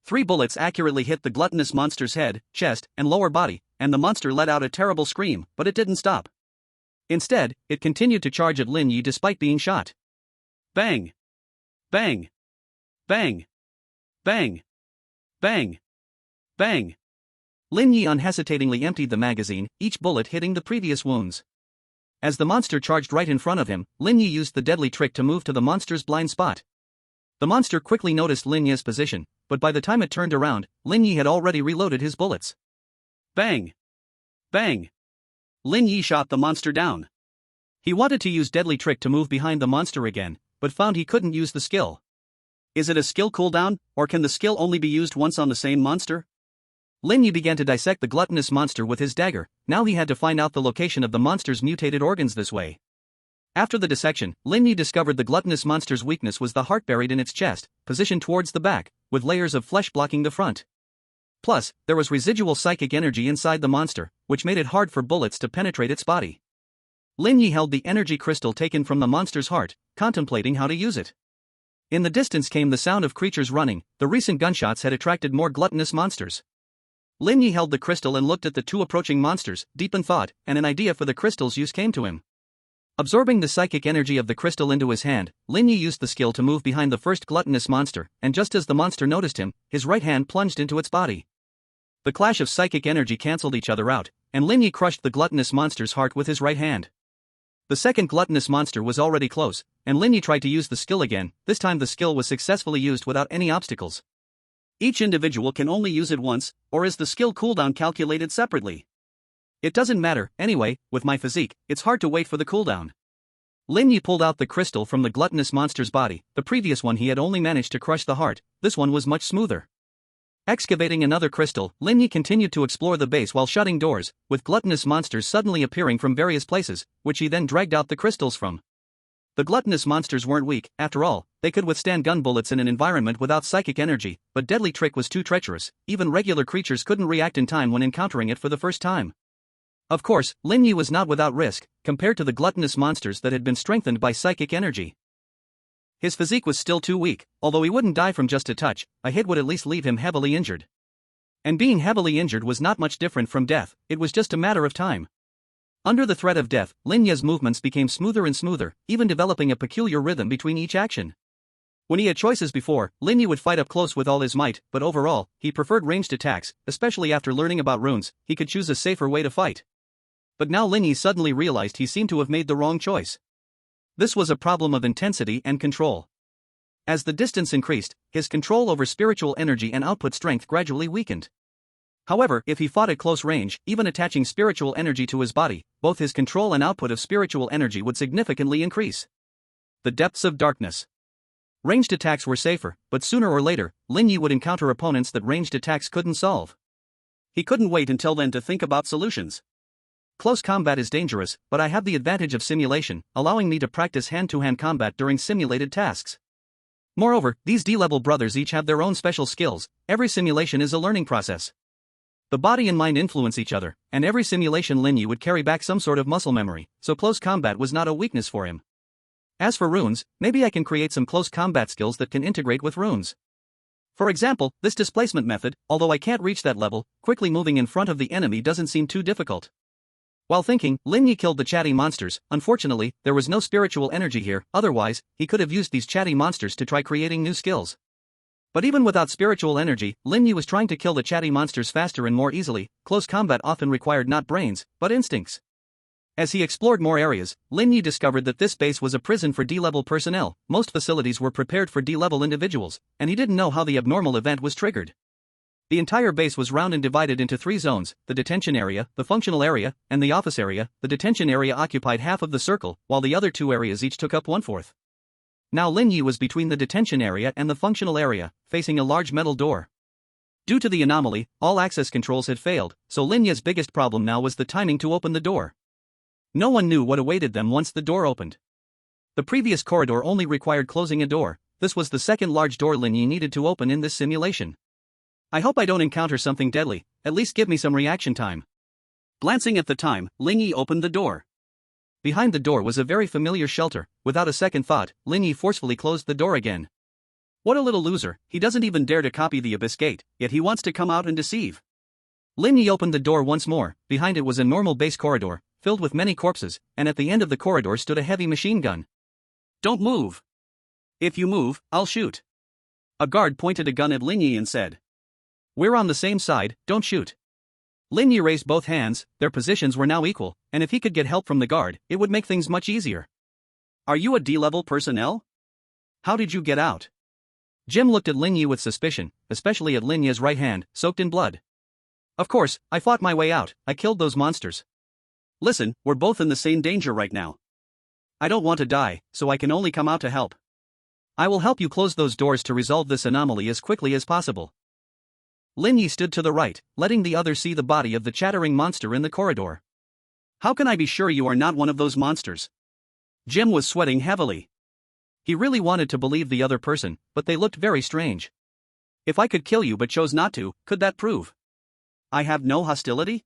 3 bullets accurately hit the gluttonous monster's head, chest, and lower body, and the monster let out a terrible scream, but it didn't stop. Instead, it continued to charge at Lin Ye despite being shot. Bang! Bang! Bang! Bang! Bang! Bang! Lin Ye unhesitatingly emptied the magazine, each bullet hitting the previous wounds. As the monster charged right in front of him, Lin Ye used the deadly trick to move to the monster's blind spot. The monster quickly noticed Lin Ye's position, but by the time it turned around, Lin Ye had already reloaded his bullets. Bang! Bang! Lin Ye shot the monster down. He wanted to use deadly trick to move behind the monster again, but found he couldn't use the skill. Is it a skill cooldown, or can the skill only be used once on the same monster? Lin Ye began to dissect the gluttonous monster with his dagger. Now he had to find out the location of the monster's mutated organs this way. After the dissection, Lin Ye discovered the gluttonous monster's weakness was the heart buried in its chest, positioned towards the back, with layers of flesh blocking the front. Plus, there was residual psychic energy inside the monster, which made it hard for bullets to penetrate its body. Lin Ye held the energy crystal taken from the monster's heart, contemplating how to use it. In the distance came the sound of creatures running. The recent gunshots had attracted more gluttonous monsters. Lin Ye held the crystal and looked at the 2 approaching monsters, deep in thought, and an idea for the crystal's use came to him. Absorbing the psychic energy of the crystal into his hand, Lin Ye used the skill to move behind the first gluttonous monster, and just as the monster noticed him, his right hand plunged into its body. The clash of psychic energy cancelled each other out, and Lin Ye crushed the gluttonous monster's heart with his right hand. The second gluttonous monster was already close, and Lin Ye tried to use the skill again. This time the skill was successfully used without any obstacles. Each individual can only use it once, or is the skill cooldown calculated separately? It doesn't matter, anyway, with my physique, it's hard to wait for the cooldown. Lin Ye pulled out the crystal from the gluttonous monster's body. The previous one he had only managed to crush the heart, this one was much smoother. Excavating another crystal, Lin Ye continued to explore the base while shutting doors, with gluttonous monsters suddenly appearing from various places, which he then dragged out the crystals from. The gluttonous monsters weren't weak, after all, they could withstand gun bullets in an environment without psychic energy, but deadly trick was too treacherous. Even regular creatures couldn't react in time when encountering it for the first time. Of course, Lin Ye was not without risk, compared to the gluttonous monsters that had been strengthened by psychic energy. His physique was still too weak. Although he wouldn't die from just a touch, a hit would at least leave him heavily injured. And being heavily injured was not much different from death, it was just a matter of time. Under the threat of death, Lin Ye's movements became smoother and smoother, even developing a peculiar rhythm between each action. When he had choices before, Lin Ye would fight up close with all his might, but overall, he preferred ranged attacks, especially after learning about runes. He could choose a safer way to fight. But now Lin Ye suddenly realized he seemed to have made the wrong choice. This was a problem of intensity and control. As the distance increased, his control over spiritual energy and output strength gradually weakened. However, if he fought at close range, even attaching spiritual energy to his body, both his control and output of spiritual energy would significantly increase. The depths of darkness. Ranged attacks were safer, but sooner or later, Lin Ye would encounter opponents that ranged attacks couldn't solve. He couldn't wait until then to think about solutions. Close combat is dangerous, but I have the advantage of simulation, allowing me to practice hand-to-hand combat during simulated tasks. Moreover, these D-level brothers each have their own special skills. Every simulation is a learning process. The body and mind influence each other, and every simulation Lin Ye would carry back some sort of muscle memory, so close combat was not a weakness for him. As for runes, maybe I can create some close combat skills that can integrate with runes. For example, this displacement method, although I can't reach that level, quickly moving in front of the enemy doesn't seem too difficult. While thinking, Lin Ye killed the chatty monsters. Unfortunately, there was no spiritual energy here, otherwise, he could have used these chatty monsters to try creating new skills. But even without spiritual energy, Lin Ye was trying to kill the chatty monsters faster and more easily. Close combat often required not brains, but instincts. As he explored more areas, Lin Ye discovered that this base was a prison for D-level personnel. Most facilities were prepared for D-level individuals, and he didn't know how the abnormal event was triggered. The entire base was round and divided into 3 zones: the detention area, the functional area, and the office area. The detention area occupied half of the circle, while the other 2 areas each took up 1/4. Now Lin Ye was between the detention area and the functional area, facing a large metal door. Due to the anomaly, all access controls had failed, so Lin Ye's biggest problem now was the timing to open the door. No one knew what awaited them once the door opened. The previous corridor only required closing a door. This was the second large door Lin Ye needed to open in this simulation. I hope I don't encounter something deadly, at least give me some reaction time. Glancing at the time, Lin Ye opened the door. Behind the door was a very familiar shelter. Without a second thought, Lin Ye forcefully closed the door again. What a little loser, he doesn't even dare to copy the Abyss Gate, yet he wants to come out and deceive. Lin Ye opened the door once more. Behind it was a normal base corridor, filled with many corpses, and at the end of the corridor stood a heavy machine gun. Don't move. If you move, I'll shoot. A guard pointed a gun at Lin Ye and said, "We're on the same side, don't shoot." Lin Ye raised both hands. Their positions were now equal, and if he could get help from the guard, it would make things much easier. Are you a D-level personnel? How did you get out? Jim looked at Lin Ye with suspicion, especially at Lin Ye's right hand, soaked in blood. Of course, I fought my way out. I killed those monsters. Listen, we're both in the same danger right now. I don't want to die, so I can only come out to help. I will help you close those doors to resolve this anomaly as quickly as possible. Lin Ye stood to the right, letting the others see the body of the chattering monster in the corridor. How can I be sure you are not one of those monsters? Jim was sweating heavily. He really wanted to believe the other person, but they looked very strange. If I could kill you but chose not to, could that prove I have no hostility?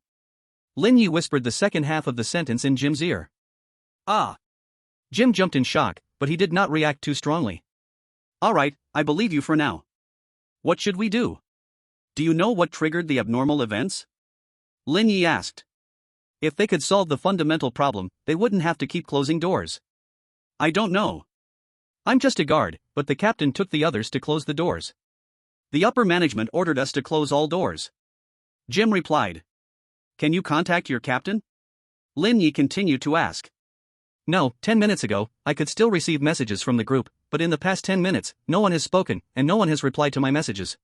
Lin Ye whispered the second half of the sentence in Jim's ear. Ah! Jim jumped in shock, but he did not react too strongly. All right, I believe you for now. What should we do? Do you know what triggered the abnormal events? Lin Ye asked. If they could solve the fundamental problem, they wouldn't have to keep closing doors. I don't know. I'm just a guard, but the captain took the others to close the doors. The upper management ordered us to close all doors. Jim replied. Can you contact your captain? Lin Ye continued to ask. No, 10 minutes ago, I could still receive messages from the group, but in the past 10 minutes, no one has spoken, and no one has replied to my messages.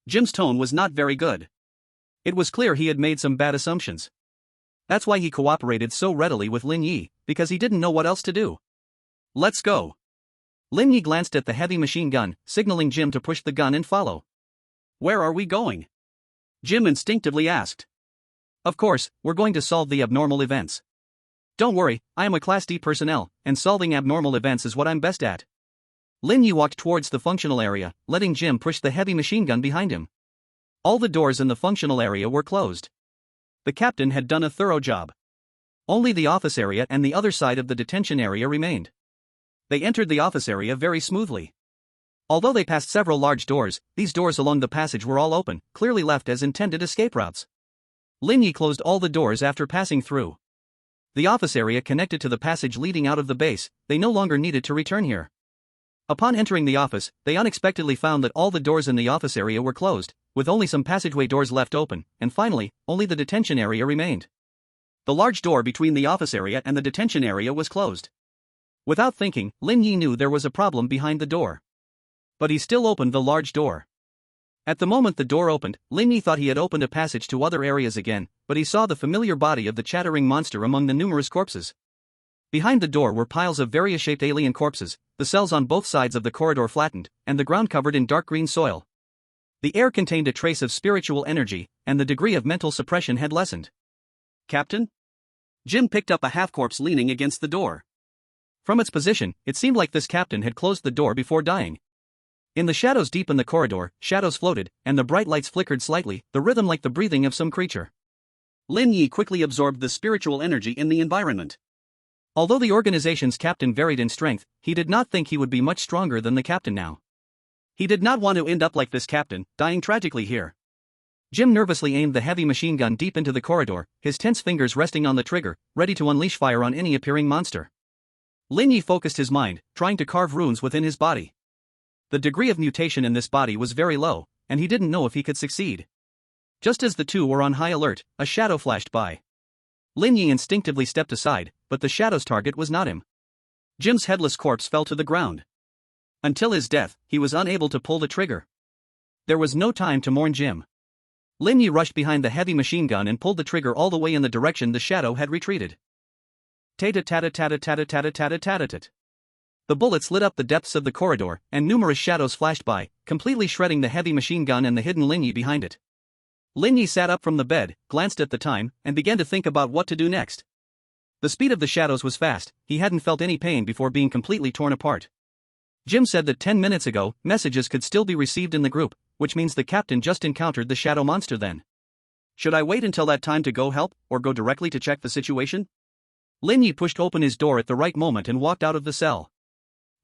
Jim's tone was not very good. It was clear he had made some bad assumptions. That's why he cooperated so readily with Lin Ye, because he didn't know what else to do. Let's go. Lin Ye glanced at the heavy machine gun, signaling Jim to push the gun and follow. Where are we going? Jim instinctively asked. Of course, we're going to solve the abnormal events. Don't worry, I am a Class D personnel, and solving abnormal events is what I'm best at. Lin Ye walked towards the functional area, letting Jim push the heavy machine gun behind him. All the doors in the functional area were closed. The captain had done a thorough job. Only the office area and the other side of the detention area remained. They entered the office area very smoothly. Although they passed several large doors, these doors along the passage were all open, clearly left as intended escape routes. Lin Ye closed all the doors after passing through. The office area connected to the passage leading out of the base. They no longer needed to return here. Upon entering the office, they unexpectedly found that all the doors in the office area were closed, with only some passageway doors left open, and finally, only the detention area remained. The large door between the office area and the detention area was closed. Without thinking, Lin Ye knew there was a problem behind the door. But he still opened the large door. At the moment the door opened, Lin Ye thought he had opened a passage to other areas again, but he saw the familiar body of the chattering monster among the numerous corpses. Behind the door were piles of various shaped alien corpses, the cells on both sides of the corridor flattened, and the ground covered in dark green soil. The air contained a trace of spiritual energy, and the degree of mental suppression had lessened. "Captain?" Jim picked up a half-corpse leaning against the door. From its position, it seemed like this captain had closed the door before dying. In the shadows deep in the corridor, shadows floated, and the bright lights flickered slightly, the rhythm like the breathing of some creature. Lin Ye quickly absorbed the spiritual energy in the environment. Although the organization's captain varied in strength, he did not think he would be much stronger than the captain now. He did not want to end up like this captain, dying tragically here. Jim nervously aimed the heavy machine gun deep into the corridor, his tense fingers resting on the trigger, ready to unleash fire on any appearing monster. Lin Ye focused his mind, trying to carve runes within his body. The degree of mutation in this body was very low, and he didn't know if he could succeed. Just as the two were on high alert, a shadow flashed by. Lin Ye instinctively stepped aside, but the shadow's target was not him. Jim's headless corpse fell to the ground. Until his death, he was unable to pull the trigger. There was no time to mourn Jim. Lin Ye rushed behind the heavy machine gun and pulled the trigger all the way in the direction the shadow had retreated. Tata-tata-tata-tata-tata-tata-tata-tat. The bullets lit up the depths of the corridor, and numerous shadows flashed by, completely shredding the heavy machine gun and the hidden Lin Ye behind it. Lin Ye sat up from the bed, glanced at the time, and began to think about what to do next. The speed of the shadows was fast, he hadn't felt any pain before being completely torn apart. Jim said that 10 minutes ago, messages could still be received in the group, which means the captain just encountered the shadow monster then. Should I wait until that time to go help, or go directly to check the situation? Lin Ye pushed open his door at the right moment and walked out of the cell.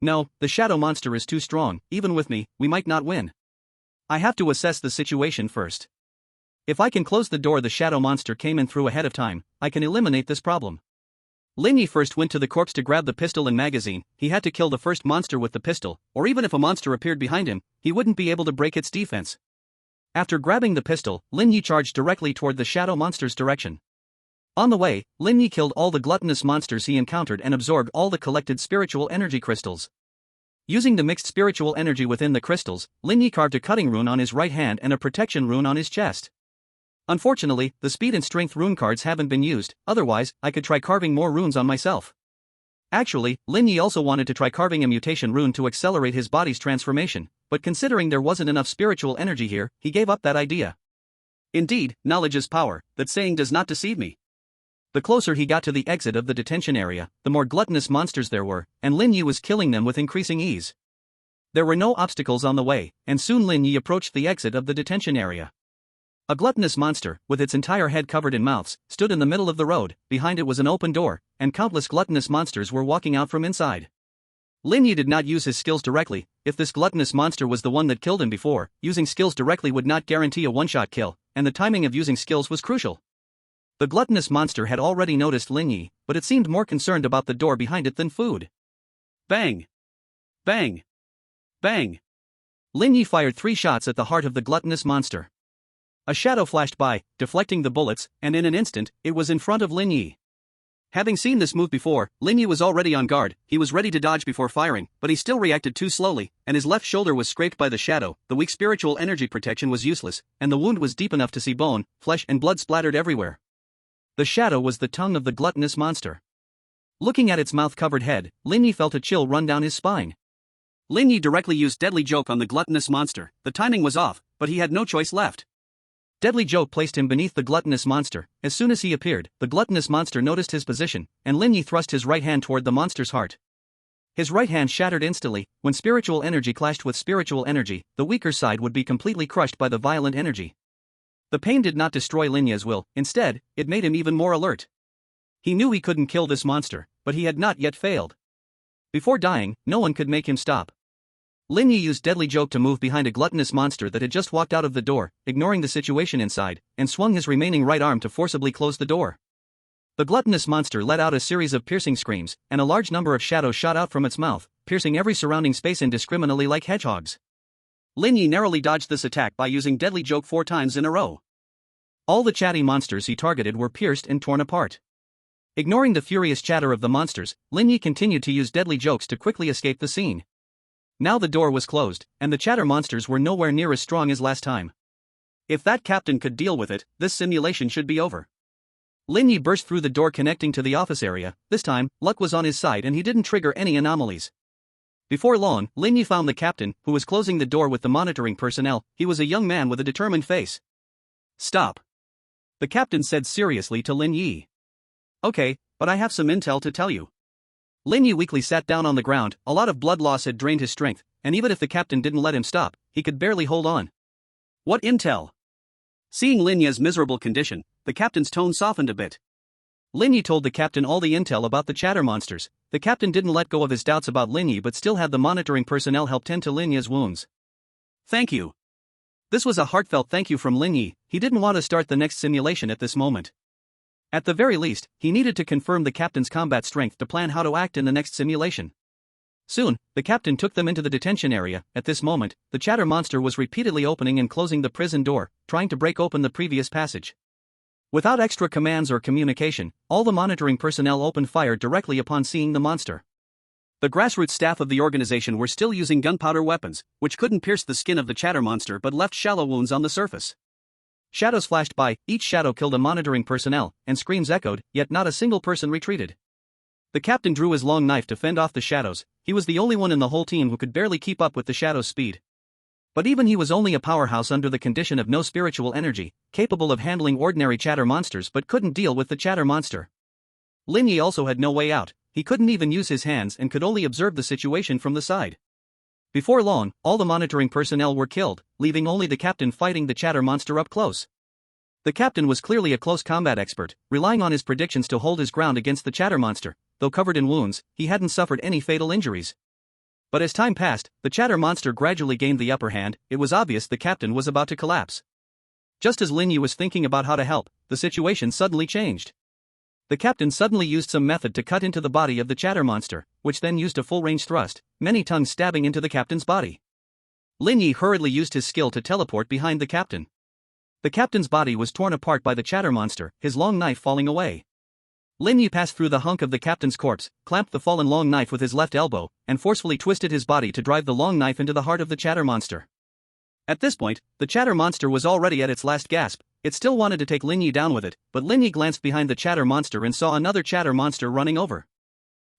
No, the shadow monster is too strong, even with me, we might not win. I have to assess the situation first. If I can close the door the shadow monster came in through ahead of time, I can eliminate this problem. Lin Ye first went to the corpse to grab the pistol and magazine. He had to kill the first monster with the pistol, or even if a monster appeared behind him, he wouldn't be able to break its defense. After grabbing the pistol, Lin Ye charged directly toward the shadow monster's direction. On the way, Lin Ye killed all the gluttonous monsters he encountered and absorbed all the collected spiritual energy crystals. Using the mixed spiritual energy within the crystals, Lin Ye carved a cutting rune on his right hand and a protection rune on his chest. Unfortunately, the speed and strength rune cards haven't been used, otherwise, I could try carving more runes on myself. Actually, Lin Ye also wanted to try carving a mutation rune to accelerate his body's transformation, but considering there wasn't enough spiritual energy here, he gave up that idea. Indeed, knowledge is power, that saying does not deceive me. The closer he got to the exit of the detention area, the more gluttonous monsters there were, and Lin Ye was killing them with increasing ease. There were no obstacles on the way, and soon Lin Ye approached the exit of the detention area. A gluttonous monster, with its entire head covered in mouths, stood in the middle of the road. Behind it was an open door, and countless gluttonous monsters were walking out from inside. Lin Ye did not use his skills directly. If this gluttonous monster was the one that killed him before, using skills directly would not guarantee a one-shot kill, and the timing of using skills was crucial. The gluttonous monster had already noticed Lin Ye, but it seemed more concerned about the door behind it than food. Bang! Bang! Bang! Lin Ye fired 3 shots at the heart of the gluttonous monster. A shadow flashed by, deflecting the bullets, and in an instant, it was in front of Lin Ye. Having seen this move before, Lin Ye was already on guard. He was ready to dodge before firing, but he still reacted too slowly, and his left shoulder was scraped by the shadow. The weak spiritual energy protection was useless, and the wound was deep enough to see bone, flesh and blood splattered everywhere. The shadow was the tongue of the gluttonous monster. Looking at its mouth-covered head, Lin Ye felt a chill run down his spine. Lin Ye directly used Deadly Joke on the gluttonous monster. The timing was off, but he had no choice left. Deadly Joke placed him beneath the gluttonous monster. As soon as he appeared, the gluttonous monster noticed his position, and Lin Ye thrust his right hand toward the monster's heart. His right hand shattered instantly. When spiritual energy clashed with spiritual energy, the weaker side would be completely crushed by the violent energy. The pain did not destroy Lin Ye's will, instead, it made him even more alert. He knew he couldn't kill this monster, but he had not yet failed. Before dying, no one could make him stop. Lin Ye used Deadly Joke to move behind a gluttonous monster that had just walked out of the door, ignoring the situation inside, and swung his remaining right arm to forcibly close the door. The gluttonous monster let out a series of piercing screams, and a large number of shadows shot out from its mouth, piercing every surrounding space indiscriminately like hedgehogs. Lin Ye narrowly dodged this attack by using Deadly Joke 4 times in a row. All the chatty monsters he targeted were pierced and torn apart. Ignoring the furious chatter of the monsters, Lin Ye continued to use deadly jokes to quickly escape the scene. Now the door was closed, and the chatter monsters were nowhere near as strong as last time. If that captain could deal with it, this simulation should be over. Lin Ye burst through the door connecting to the office area. This time, luck was on his side and he didn't trigger any anomalies. Before long, Lin Ye found the captain, who was closing the door with the monitoring personnel. He was a young man with a determined face. "Stop," the captain said seriously to Lin Ye. "Okay, but I have some intel to tell you." Lin Ye weakly sat down on the ground. A lot of blood loss had drained his strength, and even if the captain didn't let him stop, he could barely hold on. "What intel?" Seeing Lin Ye's miserable condition, the captain's tone softened a bit. Lin Ye told the captain all the intel about the chatter monsters. The captain didn't let go of his doubts about Lin Ye but still had the monitoring personnel help tend to Lin Ye's wounds. "Thank you." This was a heartfelt thank you from Lin Ye. He didn't want to start the next simulation at this moment. At the very least, he needed to confirm the captain's combat strength to plan how to act in the next simulation. Soon, the captain took them into the detention area. At this moment, the chatter monster was repeatedly opening and closing the prison door, trying to break open the previous passage. Without extra commands or communication, all the monitoring personnel opened fire directly upon seeing the monster. The grassroots staff of the organization were still using gunpowder weapons, which couldn't pierce the skin of the chatter monster but left shallow wounds on the surface. Shadows flashed by, each shadow killed a monitoring personnel, and screams echoed, yet not a single person retreated. The captain drew his long knife to fend off the shadows. He was the only one in the whole team who could barely keep up with the shadows' speed. But even he was only a powerhouse under the condition of no spiritual energy, capable of handling ordinary chatter monsters but couldn't deal with the chatter monster. Lin Ye also had no way out. He couldn't even use his hands and could only observe the situation from the side. Before long, all the monitoring personnel were killed, leaving only the captain fighting the chatter monster up close. The captain was clearly a close combat expert, relying on his predictions to hold his ground against the chatter monster. Though covered in wounds, he hadn't suffered any fatal injuries. But as time passed, the chatter monster gradually gained the upper hand. It was obvious the captain was about to collapse. Just as Lin Ye was thinking about how to help, the situation suddenly changed. The captain suddenly used some method to cut into the body of the chatter monster, which then used a full-range thrust, many tongues stabbing into the captain's body. Lin Ye hurriedly used his skill to teleport behind the captain. The captain's body was torn apart by the chatter monster, his long knife falling away. Lin Ye passed through the hunk of the captain's corpse, clamped the fallen long knife with his left elbow, and forcefully twisted his body to drive the long knife into the heart of the chatter monster. At this point, the chatter monster was already at its last gasp. It still wanted to take Lin Ye down with it, but Lin Ye glanced behind the chatter monster and saw another chatter monster running over.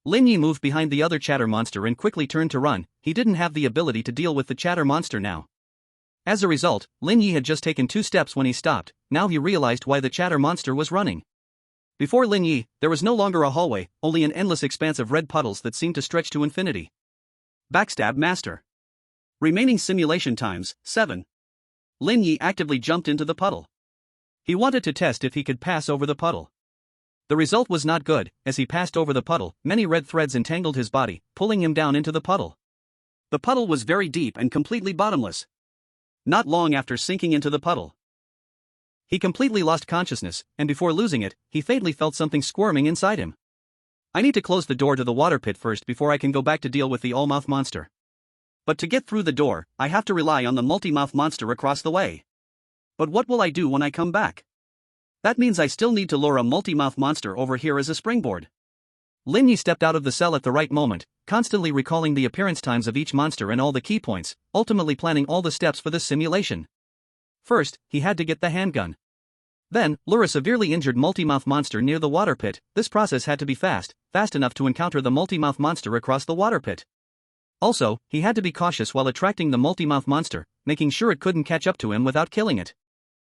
Lin Ye moved behind the other chatter monster and quickly turned to run. He didn't have the ability to deal with the chatter monster now. As a result, Lin Ye had just taken 2 steps when he stopped. Now he realized why the chatter monster was running. Before Lin Ye, there was no longer a hallway, only an endless expanse of red puddles that seemed to stretch to infinity. Backstab Master. Remaining simulation times, 7. Lin Ye actively jumped into the puddle. He wanted to test if he could pass over the puddle. The result was not good. As he passed over the puddle, many red threads entangled his body, pulling him down into the puddle. The puddle was very deep and completely bottomless. Not long after sinking into the puddle, he completely lost consciousness, and before losing it, he faintly felt something squirming inside him. "I need to close the door to the water pit first before I can go back to deal with the all-mouth monster. But to get through the door, I have to rely on the multi-mouth monster across the way. But what will I do when I come back? That means I still need to lure a multi-mouth monster over here as a springboard." Lin Ye stepped out of the cell at the right moment, constantly recalling the appearance times of each monster and all the key points, ultimately planning all the steps for this simulation. First, he had to get the handgun. Then, lure a severely injured multi-mouth monster near the water pit. This process had to be fast enough to encounter the multi-mouth monster across the water pit. Also, he had to be cautious while attracting the multi-mouth monster, making sure it couldn't catch up to him without killing it.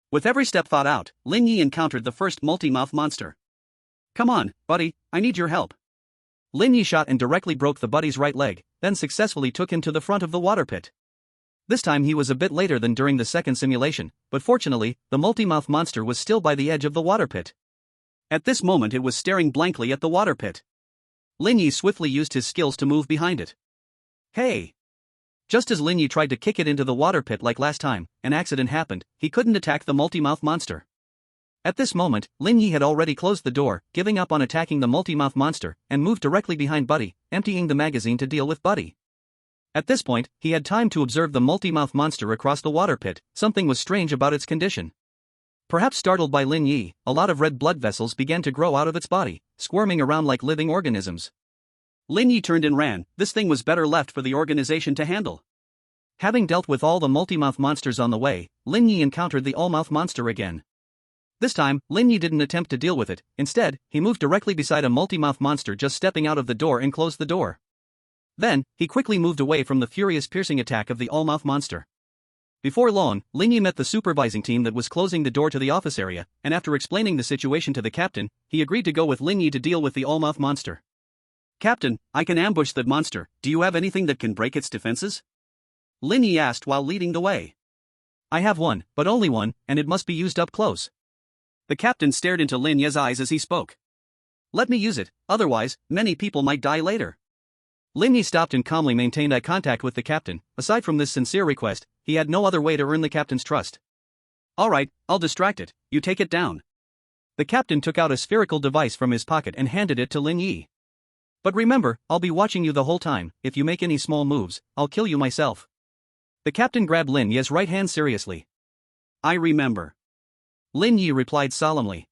With every step thought out, Lin Ye encountered the first multi-mouth monster. "Come on, buddy, I need your help." Lin Ye shot and directly broke the buddy's right leg, then successfully took him to the front of the water pit. This time he was a bit later than during the second simulation, but fortunately, the multi-mouth monster was still by the edge of the water pit. At this moment it was staring blankly at the water pit. Lin Ye swiftly used his skills to move behind it. "Hey!" Just as Lin Ye tried to kick it into the water pit like last time, an accident happened. He couldn't attack the multi-mouth monster. At this moment, Lin Ye had already closed the door, giving up on attacking the multi-mouth monster, and moved directly behind Buddy, emptying the magazine to deal with Buddy. At this point, he had time to observe the multi-mouth monster across the water pit. Something was strange about its condition. Perhaps startled by Lin Ye, a lot of red blood vessels began to grow out of its body, squirming around like living organisms. Lin Ye turned and ran. This thing was better left for the organization to handle. Having dealt with all the multi-mouth monsters on the way, Lin Ye encountered the all-mouth monster again. This time, Lin Ye didn't attempt to deal with it. Instead, he moved directly beside a multi-mouth monster just stepping out of the door and closed the door. Then, he quickly moved away from the furious piercing attack of the all-mouth monster. Before long, Lin Ye met the supervising team that was closing the door to the office area, and after explaining the situation to the captain, he agreed to go with Lin Ye to deal with the all-mouth monster. "Captain, I can ambush that monster. Do you have anything that can break its defenses?" Lin Ye asked while leading the way. "I have one, but only one, and it must be used up close." The captain stared into Lin Ye's eyes as he spoke. "Let me use it, otherwise, many people might die later." Lin Ye stopped and calmly maintained eye contact with the captain. Aside from this sincere request, he had no other way to earn the captain's trust. "Alright, I'll distract it, you take it down." The captain took out a spherical device from his pocket and handed it to Lin Ye. "But remember, I'll be watching you the whole time. If you make any small moves, I'll kill you myself." The captain grabbed Lin Ye's right hand seriously. "I remember." Lin Ye replied solemnly.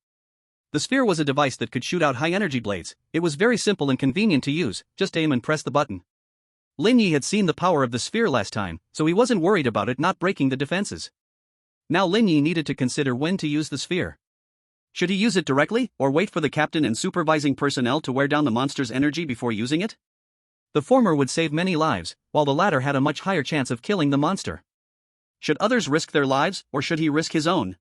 The sphere was a device that could shoot out high-energy blades. It was very simple and convenient to use, just aim and press the button. Lin Ye had seen the power of the sphere last time, so he wasn't worried about it not breaking the defenses. Now Lin Ye needed to consider when to use the sphere. Should he use it directly, or wait for the captain and supervising personnel to wear down the monster's energy before using it? The former would save many lives, while the latter had a much higher chance of killing the monster. Should others risk their lives, or should he risk his own?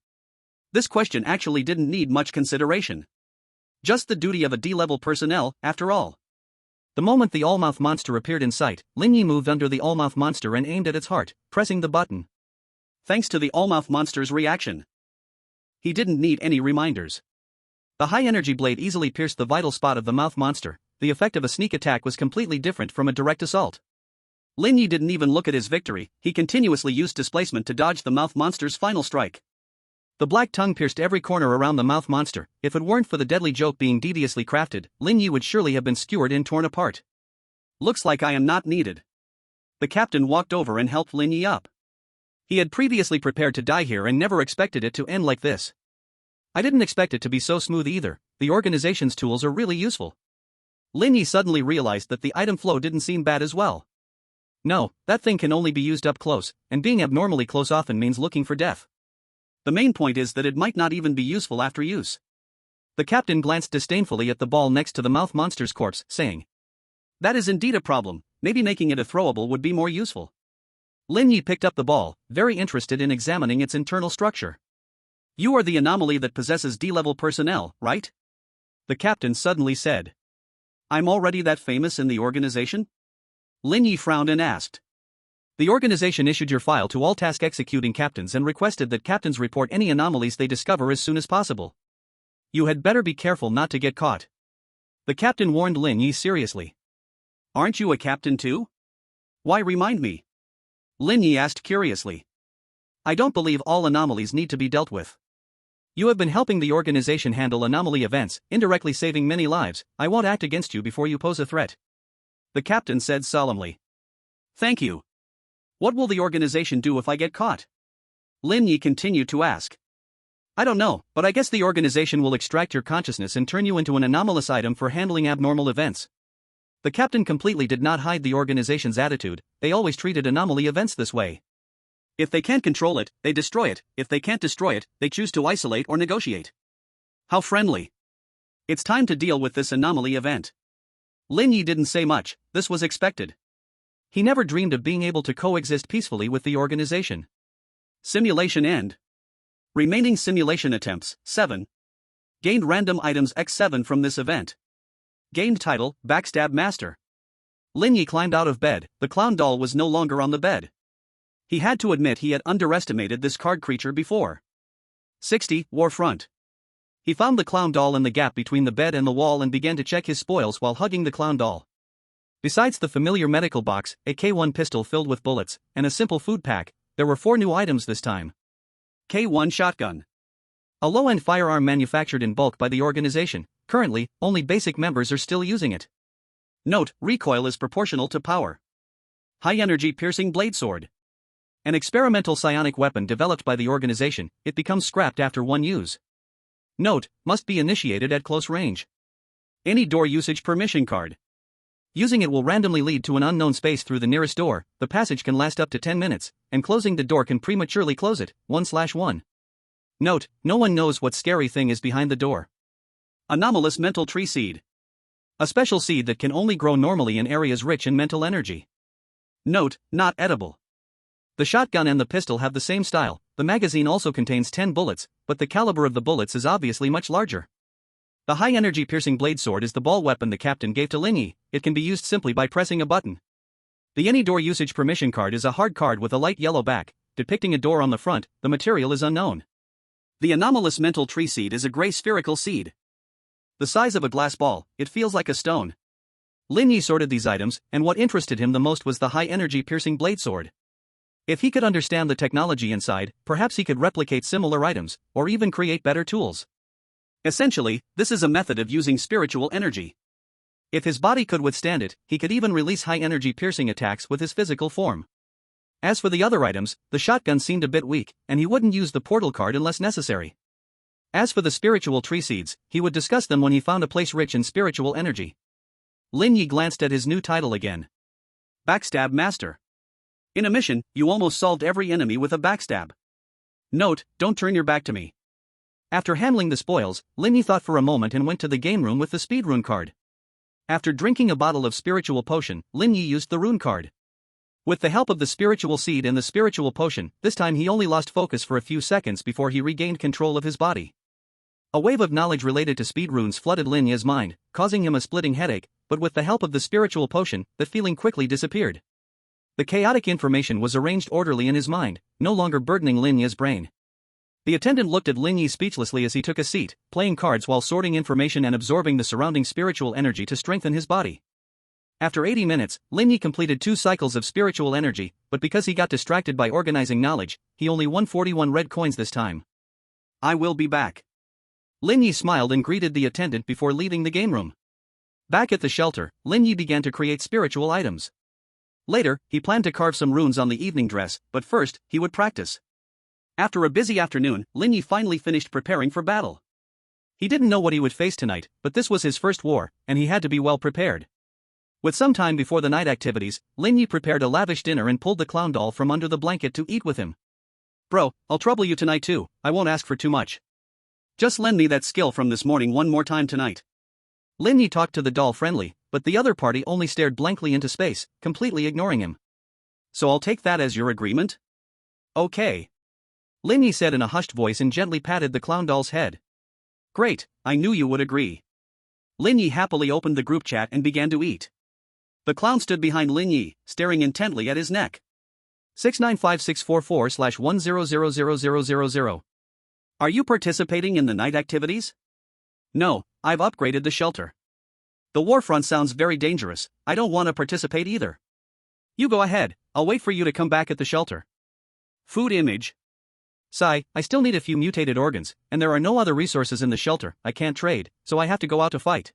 This question actually didn't need much consideration. Just the duty of a D-level personnel, after all. The moment the all-mouth monster appeared in sight, Lin Ye moved under the all-mouth monster and aimed at its heart, pressing the button. Thanks to the all-mouth monster's reaction, he didn't need any reminders. The high-energy blade easily pierced the vital spot of the mouth monster. The effect of a sneak attack was completely different from a direct assault. Lin Ye didn't even look at his victory. He continuously used displacement to dodge the mouth monster's final strike. The black tongue pierced every corner around the mouth monster. If it weren't for the deadly joke being deviously crafted, Lin Ye would surely have been skewered and torn apart. "Looks like I am not needed." The captain walked over and helped Lin Ye up. He had previously prepared to die here and never expected it to end like this. "I didn't expect it to be so smooth either. The organization's tools are really useful." Lin Ye suddenly realized that the item flow didn't seem bad as well. No, that thing can only be used up close, and being abnormally close often means looking for death. The main point is that it might not even be useful after use. The captain glanced disdainfully at the ball next to the mouth monster's corpse, saying, "That is indeed a problem. Maybe making it a throwable would be more useful." Lin Ye picked up the ball, very interested in examining its internal structure. "You are the anomaly that possesses D-level personnel, right?" The captain suddenly said. "I'm already that famous in the organization?" Lin Ye frowned and asked. "The organization issued your file to all task executing captains and requested that captains report any anomalies they discover as soon as possible. You had better be careful not to get caught." The captain warned Lin Ye seriously. "Aren't you a captain too? Why remind me?" Lin Ye asked curiously. "I don't believe all anomalies need to be dealt with. You have been helping the organization handle anomaly events, indirectly saving many lives. I won't act against you before you pose a threat," the captain said solemnly. "Thank you. What will the organization do if I get caught?" Lin Ye continued to ask. "I don't know, but I guess the organization will extract your consciousness and turn you into an anomalous item for handling abnormal events." The captain completely did not hide the organization's attitude. They always treated anomaly events this way. If they can't control it, they destroy it. If they can't destroy it, they choose to isolate or negotiate. How friendly. It's time to deal with this anomaly event. Lin Ye didn't say much. This was expected. He never dreamed of being able to coexist peacefully with the organization. Simulation end. Remaining simulation attempts, 7. Gained random items X7 from this event. Gained title, Backstab Master. Lin Ye climbed out of bed. The clown doll was no longer on the bed. He had to admit he had underestimated this card creature before. 60. War Front. He found the clown doll in the gap between the bed and the wall and began to check his spoils while hugging the clown doll. Besides the familiar medical box, a K1 pistol filled with bullets, and a simple food pack, there were 4 new items this time. K1 shotgun. A low-end firearm manufactured in bulk by the organization. Currently, only basic members are still using it. Note, recoil is proportional to power. High-energy piercing blade sword. An experimental psionic weapon developed by the organization, it becomes scrapped after one use. Note, must be initiated at close range. Any door usage permission card. Using it will randomly lead to an unknown space through the nearest door. The passage can last up to 10 minutes, and closing the door can prematurely close it. 1/1. Note, no one knows what scary thing is behind the door. Anomalous mental tree seed. A special seed that can only grow normally in areas rich in mental energy. Note, not edible. The shotgun and the pistol have the same style. The magazine also contains 10 bullets, but the caliber of the bullets is obviously much larger. The high-energy piercing blade sword is the ball weapon the captain gave to Lin Ye. It can be used simply by pressing a button. The Any Door Usage Permission card is a hard card with a light yellow back, depicting a door on the front. The material is unknown. The anomalous mental tree seed is a gray spherical seed. The size of a glass ball, it feels like a stone. Lin Ye sorted these items, and what interested him the most was the high-energy piercing blade sword. If he could understand the technology inside, perhaps he could replicate similar items, or even create better tools. Essentially, this is a method of using spiritual energy. If his body could withstand it, he could even release high-energy piercing attacks with his physical form. As for the other items, the shotgun seemed a bit weak, and he wouldn't use the portal card unless necessary. As for the spiritual tree seeds, he would discuss them when he found a place rich in spiritual energy. Lin Ye glanced at his new title again. Backstab Master. In a mission, you almost solved every enemy with a backstab. Note, don't turn your back to me. After handling the spoils, Lin Ye thought for a moment and went to the game room with the speed rune card. After drinking a bottle of spiritual potion, Lin Ye used the rune card. With the help of the spiritual seed and the spiritual potion, this time he only lost focus for a few seconds before he regained control of his body. A wave of knowledge related to speed runes flooded Lin Ye's mind, causing him a splitting headache, but with the help of the spiritual potion, the feeling quickly disappeared. The chaotic information was arranged orderly in his mind, no longer burdening Lin Ye's brain. The attendant looked at Lin Ye speechlessly as he took a seat, playing cards while sorting information and absorbing the surrounding spiritual energy to strengthen his body. After 80 minutes, Lin Ye completed 2 cycles of spiritual energy, but because he got distracted by organizing knowledge, he only won 41 red coins this time. I will be back. Lin Ye smiled and greeted the attendant before leaving the game room. Back at the shelter, Lin Ye began to create spiritual items. Later, he planned to carve some runes on the evening dress, but first, he would practice. After a busy afternoon, Lin Ye finally finished preparing for battle. He didn't know what he would face tonight, but this was his first war, and he had to be well prepared. With some time before the night activities, Lin Ye prepared a lavish dinner and pulled the clown doll from under the blanket to eat with him. Bro, I'll trouble you tonight too, I won't ask for too much. Just lend me that skill from this morning one more time tonight. Lin Ye talked to the doll friendly, but the other party only stared blankly into space, completely ignoring him. So I'll take that as your agreement? Okay. Lin Ye said in a hushed voice and gently patted the clown doll's head. Great, I knew you would agree. Lin Ye happily opened the group chat and began to eat. The clown stood behind Lin Ye, staring intently at his neck. 6956441000000. Are you participating in the night activities? No, I've upgraded the shelter. The war front sounds very dangerous, I don't want to participate either. You go ahead, I'll wait for you to come back at the shelter. Food image. Sigh, I still need a few mutated organs, and there are no other resources in the shelter. I can't trade, so I have to go out to fight.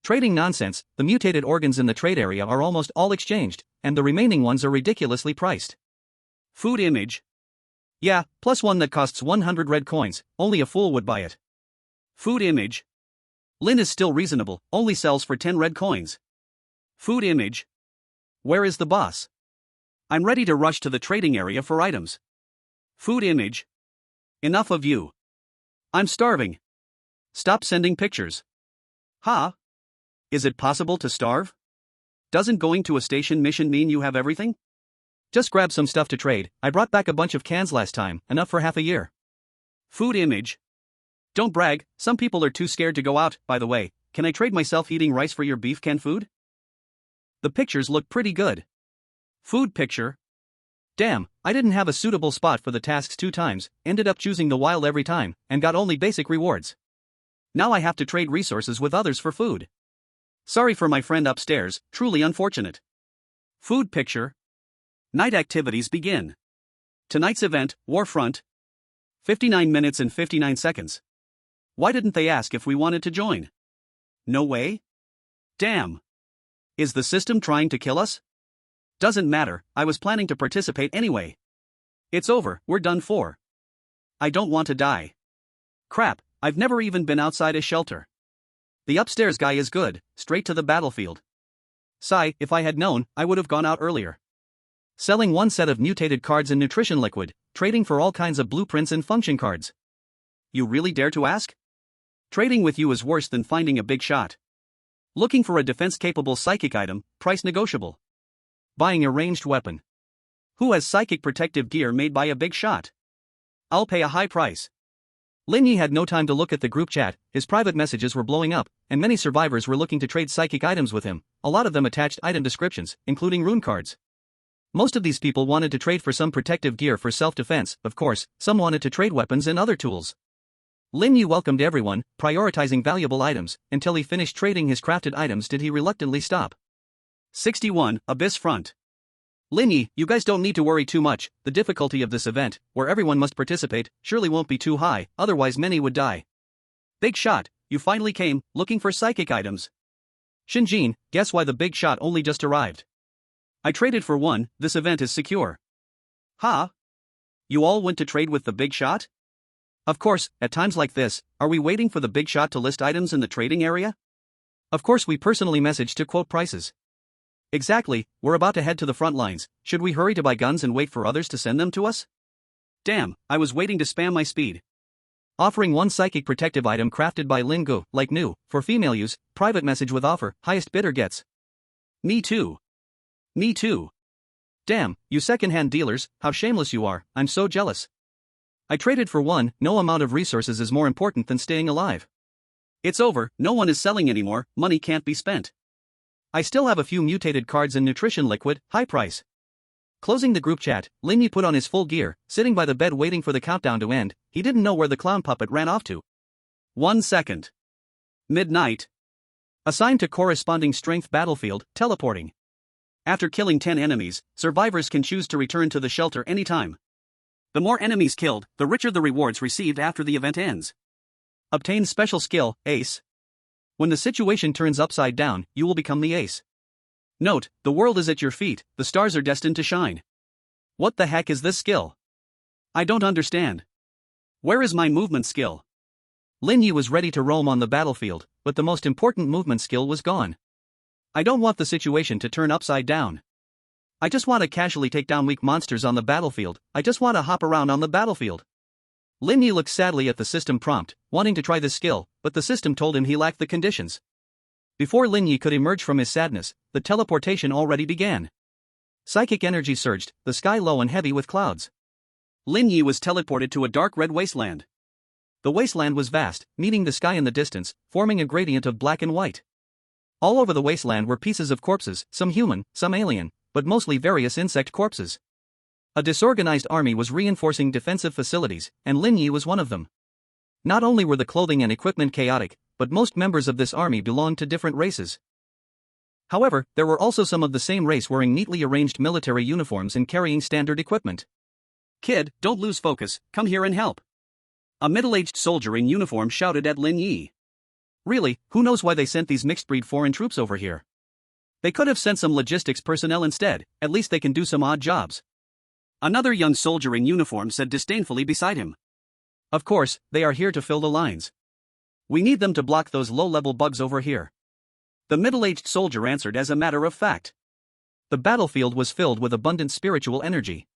Trading nonsense, the mutated organs in the trade area are almost all exchanged, and the remaining ones are ridiculously priced. Food image. Yeah, plus one that costs 100 red coins, only a fool would buy it. Food image. Lin is still reasonable, only sells for 10 red coins. Food image. Where is the boss? I'm ready to rush to the trading area for items. Food image. Enough of you. I'm starving. Stop sending pictures. Huh? Is it possible to starve? Doesn't going to a station mission mean you have everything? Just grab some stuff to trade, I brought back a bunch of cans last time, enough for half a year. Food image. Don't brag, some people are too scared to go out. By the way, can I trade myself eating rice for your beef can food? The pictures look pretty good. Food picture. Damn, I didn't have a suitable spot for the tasks 2 times, ended up choosing the wild every time, and got only basic rewards. Now I have to trade resources with others for food. Sorry for my friend upstairs, truly unfortunate. Food picture. Night activities begin. Tonight's event, Warfront. 59 minutes and 59 seconds. Why didn't they ask if we wanted to join? No way? Damn. Is the system trying to kill us? Doesn't matter, I was planning to participate anyway. It's over, we're done for. I don't want to die. Crap, I've never even been outside a shelter. The upstairs guy is good, straight to the battlefield. Sigh, if I had known, I would have gone out earlier. Selling one set of mutated cards and nutrition liquid, trading for all kinds of blueprints and function cards. You really dare to ask? Trading with you is worse than finding a big shot. Looking for a defense-capable psychic item, price negotiable. Buying a ranged weapon. Who has psychic protective gear made by a big shot? I'll pay a high price. Lin Ye had no time to look at the group chat, his private messages were blowing up, and many survivors were looking to trade psychic items with him, a lot of them attached item descriptions, including rune cards. Most of these people wanted to trade for some protective gear for self-defense, of course, some wanted to trade weapons and other tools. Lin Ye welcomed everyone, prioritizing valuable items, until he finished trading his crafted items did he reluctantly stop. 61, Abyss Front. Lin Ye, you guys don't need to worry too much, the difficulty of this event, where everyone must participate, surely won't be too high, otherwise many would die. Big shot, you finally came, looking for psychic items. Shinjin, guess why the big shot only just arrived? I traded for one, this event is secure. Huh? You all went to trade with the big shot? Of course, at times like this, are we waiting for the big shot to list items in the trading area? Of course we personally message to quote prices. Exactly, we're about to head to the front lines, should we hurry to buy guns and wait for others to send them to us? Damn, I was waiting to spam my speed. Offering one psychic protective item crafted by Lin Gu, like new, for female use, private message with offer, highest bidder gets. Me too. Me too. Damn, you second-hand dealers, how shameless you are, I'm so jealous. I traded for one, no amount of resources is more important than staying alive. It's over, no one is selling anymore, money can't be spent. I still have a few mutated cards and nutrition liquid, high price. Closing the group chat, Lin Ye put on his full gear, sitting by the bed waiting for the countdown to end, he didn't know where the clown puppet ran off to. 1 second. Midnight. Assigned to corresponding strength battlefield, teleporting. After killing 10 enemies, survivors can choose to return to the shelter anytime. The more enemies killed, the richer the rewards received after the event ends. Obtain special skill, Ace. When the situation turns upside down, you will become the ace. Note, the world is at your feet, the stars are destined to shine. What the heck is this skill? I don't understand. Where is my movement skill? Lin Ye was ready to roam on the battlefield, but the most important movement skill was gone. I don't want the situation to turn upside down. I just want to casually take down weak monsters on the battlefield, I just want to hop around on the battlefield. Lin Ye looked sadly at the system prompt, wanting to try this skill, but the system told him he lacked the conditions. Before Lin Ye could emerge from his sadness, the teleportation already began. Psychic energy surged, the sky low and heavy with clouds. Lin Ye was teleported to a dark red wasteland. The wasteland was vast, meeting the sky in the distance, forming a gradient of black and white. All over the wasteland were pieces of corpses, some human, some alien, but mostly various insect corpses. A disorganized army was reinforcing defensive facilities, and Lin Ye was one of them. Not only were the clothing and equipment chaotic, but most members of this army belonged to different races. However, there were also some of the same race wearing neatly arranged military uniforms and carrying standard equipment. Kid, don't lose focus, come here and help. A middle-aged soldier in uniform shouted at Lin Ye. Really, who knows why they sent these mixed-breed foreign troops over here? They could have sent some logistics personnel instead, at least they can do some odd jobs. Another young soldier in uniform said disdainfully beside him. Of course, they are here to fill the lines. We need them to block those low-level bugs over here. The middle-aged soldier answered as a matter of fact. The battlefield was filled with abundant spiritual energy.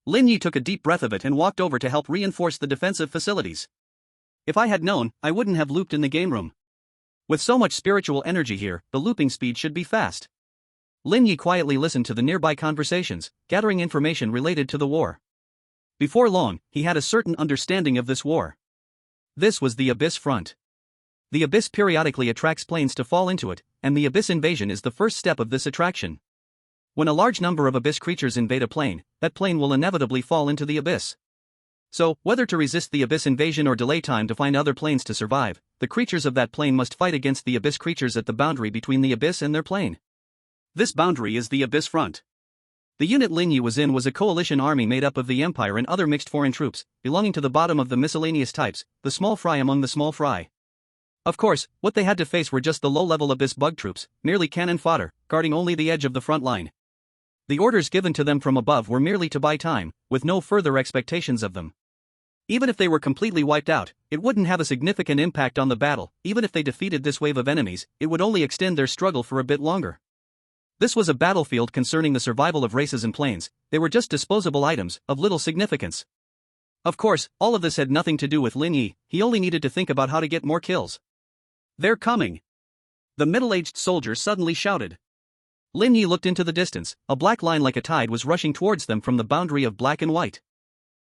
Lin Ye took a deep breath of it and walked over to help reinforce the defensive facilities. If I had known, I wouldn't have looped in the game room. With so much spiritual energy here, the looping speed should be fast. Lin Ye quietly listened to the nearby conversations, gathering information related to the war. Before long, he had a certain understanding of this war. This was the Abyss Front. The Abyss periodically attracts planes to fall into it, and the Abyss invasion is the first step of this attraction. When a large number of Abyss creatures invade a plane, that plane will inevitably fall into the Abyss. So, whether to resist the Abyss invasion or delay time to find other planes to survive, the creatures of that plane must fight against the Abyss creatures at the boundary between the Abyss and their plane. This boundary is the Abyss Front. The unit Lin Ye was in was a coalition army made up of the Empire and other mixed foreign troops, belonging to the bottom of the miscellaneous types, the small fry among the small fry. Of course, what they had to face were just the low-level Abyss bug troops, merely cannon fodder, guarding only the edge of the front line. The orders given to them from above were merely to buy time, with no further expectations of them. Even if they were completely wiped out, it wouldn't have a significant impact on the battle. Even if they defeated this wave of enemies, it would only extend their struggle for a bit longer. This was a battlefield concerning the survival of races and planes. They were just disposable items, of little significance. Of course, all of this had nothing to do with Lin Ye. He only needed to think about how to get more kills. "They're coming!" the middle-aged soldier suddenly shouted. Lin Ye looked into the distance. A black line like a tide was rushing towards them from the boundary of black and white.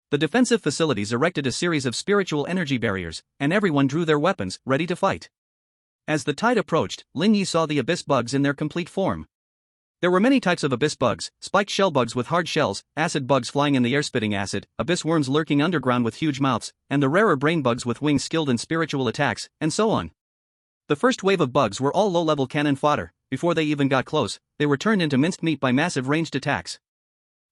The defensive facilities erected a series of spiritual energy barriers, and everyone drew their weapons, ready to fight. As the tide approached, Lin Ye saw the abyss bugs in their complete form. There were many types of abyss bugs: spiked shell bugs with hard shells, acid bugs flying in the air spitting acid, abyss worms lurking underground with huge mouths, and the rarer brain bugs with wings skilled in spiritual attacks, and so on. The first wave of bugs were all low-level cannon fodder. Before they even got close, they were turned into minced meat by massive ranged attacks.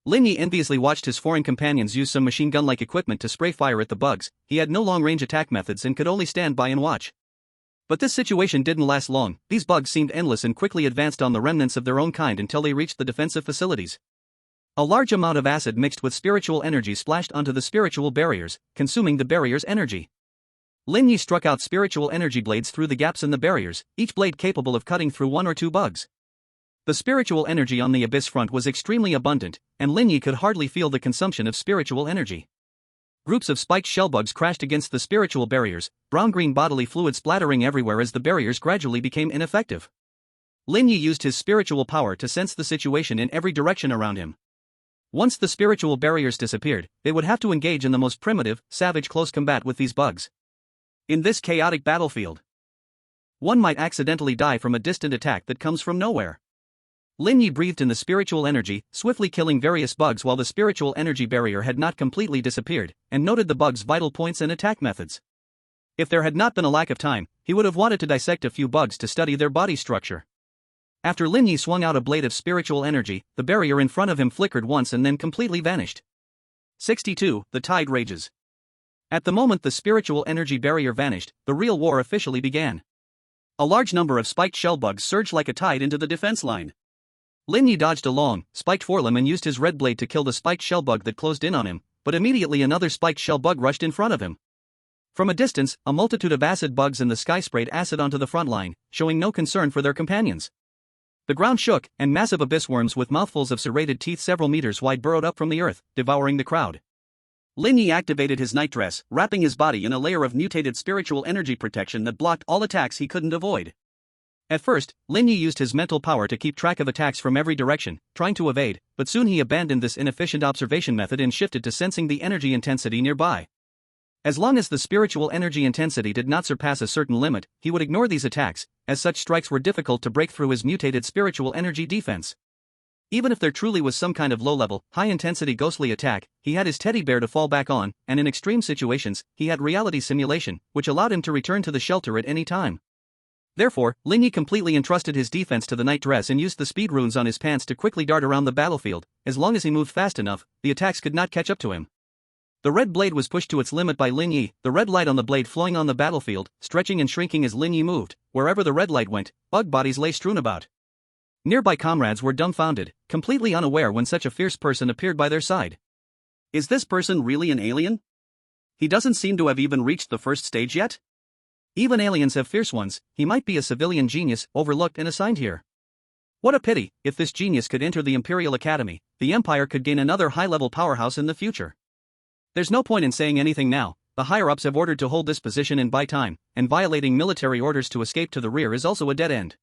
Lin Ye enviously watched his foreign companions use some machine gun-like equipment to spray fire at the bugs. He had no long-range attack methods and could only stand by and watch. But this situation didn't last long. These bugs seemed endless and quickly advanced on the remnants of their own kind until they reached the defensive facilities. A large amount of acid mixed with spiritual energy splashed onto the spiritual barriers, consuming the barrier's energy. Lin Ye struck out spiritual energy blades through the gaps in the barriers, each blade capable of cutting through one or two bugs. The spiritual energy on the abyss front was extremely abundant, and Lin Ye could hardly feel the consumption of spiritual energy. Groups of spiked shellbugs crashed against the spiritual barriers, brown-green bodily fluid splattering everywhere as the barriers gradually became ineffective. Lin Ye used his spiritual power to sense the situation in every direction around him. Once the spiritual barriers disappeared, they would have to engage in the most primitive, savage close combat with these bugs. In this chaotic battlefield, one might accidentally die from a distant attack that comes from nowhere. Lin Ye breathed in the spiritual energy, swiftly killing various bugs while the spiritual energy barrier had not completely disappeared, and noted the bugs' vital points and attack methods. If there had not been a lack of time, he would have wanted to dissect a few bugs to study their body structure. After Lin Ye swung out a blade of spiritual energy, the barrier in front of him flickered once and then completely vanished. 62. The tide rages. At the moment the spiritual energy barrier vanished, the real war officially began. A large number of spiked shell bugs surged like a tide into the defense line. Lin Ye dodged a long, spiked forelimb and used his red blade to kill the spiked shell bug that closed in on him, but immediately another spiked shell bug rushed in front of him. From a distance, a multitude of acid bugs in the sky sprayed acid onto the front line, showing no concern for their companions. The ground shook, and massive abyss worms with mouthfuls of serrated teeth several meters wide burrowed up from the earth, devouring the crowd. Lin Ye activated his nightdress, wrapping his body in a layer of mutated spiritual energy protection that blocked all attacks he couldn't avoid. At first, Lin Ye used his mental power to keep track of attacks from every direction, trying to evade, but soon he abandoned this inefficient observation method and shifted to sensing the energy intensity nearby. As long as the spiritual energy intensity did not surpass a certain limit, he would ignore these attacks, as such strikes were difficult to break through his mutated spiritual energy defense. Even if there truly was some kind of low-level, high-intensity ghostly attack, he had his teddy bear to fall back on, and in extreme situations, he had reality simulation, which allowed him to return to the shelter at any time. Therefore, Lin Ye completely entrusted his defense to the night dress and used the speed runes on his pants to quickly dart around the battlefield. As long as he moved fast enough, the attacks could not catch up to him. The red blade was pushed to its limit by Lin Ye, the red light on the blade flowing on the battlefield, stretching and shrinking as Lin Ye moved. Wherever the red light went, bug bodies lay strewn about. Nearby comrades were dumbfounded, completely unaware when such a fierce person appeared by their side. Is this person really an alien? He doesn't seem to have even reached the first stage yet? Even aliens have fierce ones. He might be a civilian genius, overlooked and assigned here. What a pity. If this genius could enter the Imperial Academy, the Empire could gain another high-level powerhouse in the future. There's no point in saying anything now. The higher-ups have ordered to hold this position and buy time, and violating military orders to escape to the rear is also a dead end.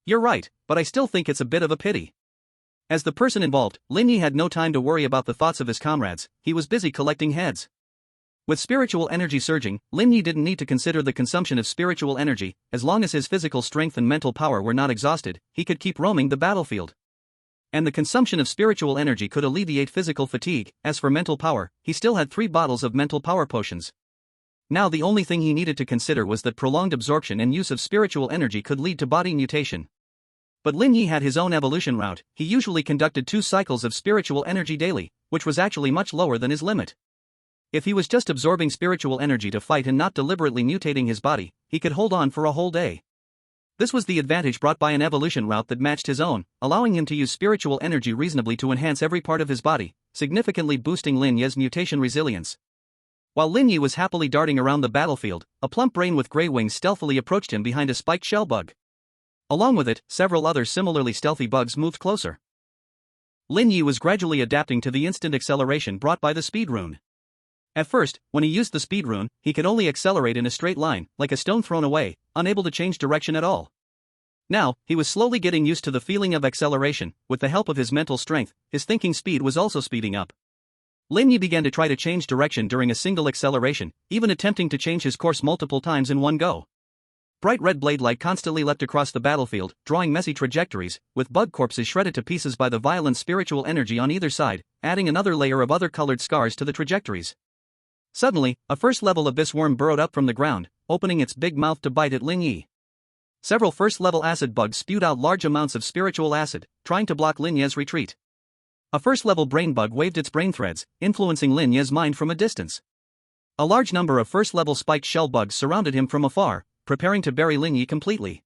You're right, but I still think it's a bit of a pity. As the person involved, Lin Ye had no time to worry about the thoughts of his comrades. He was busy collecting heads. With spiritual energy surging, Lin Ye didn't need to consider the consumption of spiritual energy. As long as his physical strength and mental power were not exhausted, he could keep roaming the battlefield. And the consumption of spiritual energy could alleviate physical fatigue. As for mental power, he still had 3 bottles of mental power potions. Now the only thing he needed to consider was that prolonged absorption and use of spiritual energy could lead to body mutation. But Lin Ye had his own evolution route. He usually conducted 2 cycles of spiritual energy daily, which was actually much lower than his limit. If he was just absorbing spiritual energy to fight and not deliberately mutating his body, he could hold on for a whole day. This was the advantage brought by an evolution route that matched his own, allowing him to use spiritual energy reasonably to enhance every part of his body, significantly boosting Lin Ye's mutation resilience. While Lin Ye was happily darting around the battlefield, a plump brain with gray wings stealthily approached him behind a spiked shell bug. Along with it, several other similarly stealthy bugs moved closer. Lin Ye was gradually adapting to the instant acceleration brought by the speed rune. At first, when he used the speed rune, he could only accelerate in a straight line, like a stone thrown away, unable to change direction at all. Now, he was slowly getting used to the feeling of acceleration. With the help of his mental strength, his thinking speed was also speeding up. Lin Ye began to try to change direction during a single acceleration, even attempting to change his course multiple times in one go. Bright red blade light constantly leapt across the battlefield, drawing messy trajectories, with bug corpses shredded to pieces by the violent spiritual energy on either side, adding another layer of other colored scars to the trajectories. Suddenly, a first-level abyss worm burrowed up from the ground, opening its big mouth to bite at Lin Ye. Several first-level acid bugs spewed out large amounts of spiritual acid, trying to block Lin Ye's retreat. A first-level brain bug waved its brain threads, influencing Lin Ye's mind from a distance. A large number of first-level spiked shell bugs surrounded him from afar, preparing to bury Lin Ye completely.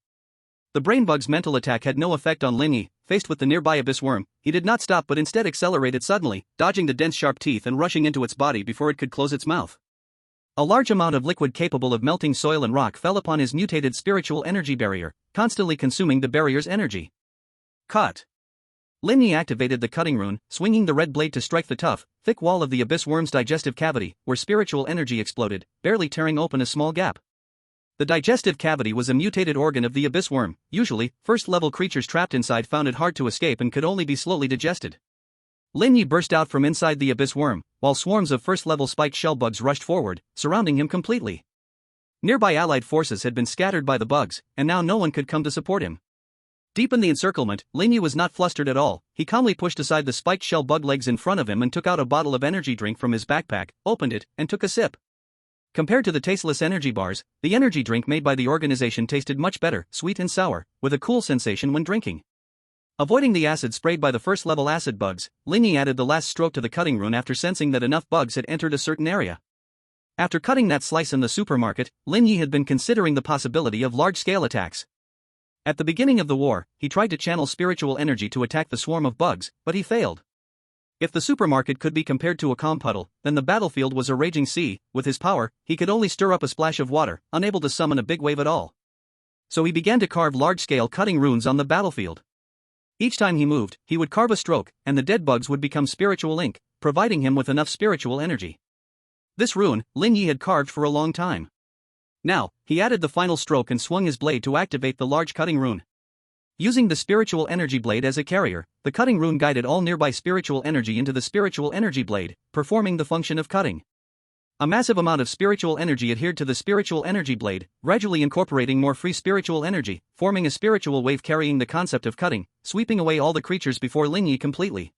The brain bug's mental attack had no effect on Lin Ye. Faced with the nearby abyss worm, he did not stop but instead accelerated suddenly, dodging the dense sharp teeth and rushing into its body before it could close its mouth. A large amount of liquid capable of melting soil and rock fell upon his mutated spiritual energy barrier, constantly consuming the barrier's energy. Cut. Lin Ye activated the cutting rune, swinging the red blade to strike the tough, thick wall of the abyss worm's digestive cavity, where spiritual energy exploded, barely tearing open a small gap. The digestive cavity was a mutated organ of the abyss worm. Usually, first-level creatures trapped inside found it hard to escape and could only be slowly digested. Lin Ye burst out from inside the abyss worm, while swarms of first-level spiked shell bugs rushed forward, surrounding him completely. Nearby allied forces had been scattered by the bugs, and now no one could come to support him. Deep in the encirclement, Lin Ye was not flustered at all. He calmly pushed aside the spiked shell bug legs in front of him and took out a bottle of energy drink from his backpack, opened it, and took a sip. Compared to the tasteless energy bars, the energy drink made by the organization tasted much better, sweet and sour, with a cool sensation when drinking. Avoiding the acid sprayed by the first-level acid bugs, Lin Ye added the last stroke to the cutting rune after sensing that enough bugs had entered a certain area. After cutting that slice in the supermarket, Lin Ye had been considering the possibility of large-scale attacks. At the beginning of the war, he tried to channel spiritual energy to attack the swarm of bugs, but he failed. If the supermarket could be compared to a calm puddle, then the battlefield was a raging sea. With his power, he could only stir up a splash of water, unable to summon a big wave at all. So he began to carve large-scale cutting runes on the battlefield. Each time he moved, he would carve a stroke, and the dead bugs would become spiritual ink, providing him with enough spiritual energy. This rune, Lin Ye had carved for a long time. Now, he added the final stroke and swung his blade to activate the large cutting rune. Using the spiritual energy blade as a carrier, the cutting rune guided all nearby spiritual energy into the spiritual energy blade, performing the function of cutting. A massive amount of spiritual energy adhered to the spiritual energy blade, gradually incorporating more free spiritual energy, forming a spiritual wave carrying the concept of cutting, sweeping away all the creatures before Lin Ye completely.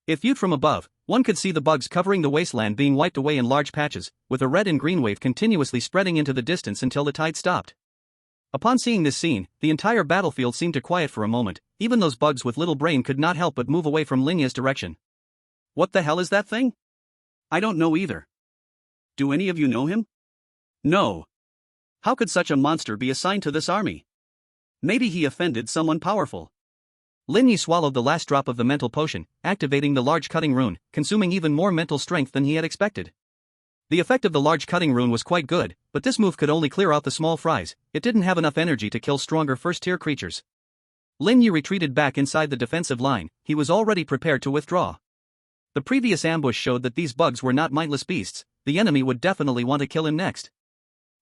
If viewed from above, one could see the bugs covering the wasteland being wiped away in large patches, with a red and green wave continuously spreading into the distance until the tide stopped. Upon seeing this scene, the entire battlefield seemed to quiet for a moment. Even those bugs with little brain could not help but move away from Lin Ye's direction. What the hell is that thing? I don't know either. Do any of you know him? No. How could such a monster be assigned to this army? Maybe he offended someone powerful. Lin Ye swallowed the last drop of the mental potion, activating the large cutting rune, consuming even more mental strength than he had expected. The effect of the large cutting rune was quite good, but this move could only clear out the small fries. It didn't have enough energy to kill stronger first-tier creatures. Lin Ye retreated back inside the defensive line. He was already prepared to withdraw. The previous ambush showed that these bugs were not mindless beasts. The enemy would definitely want to kill him next.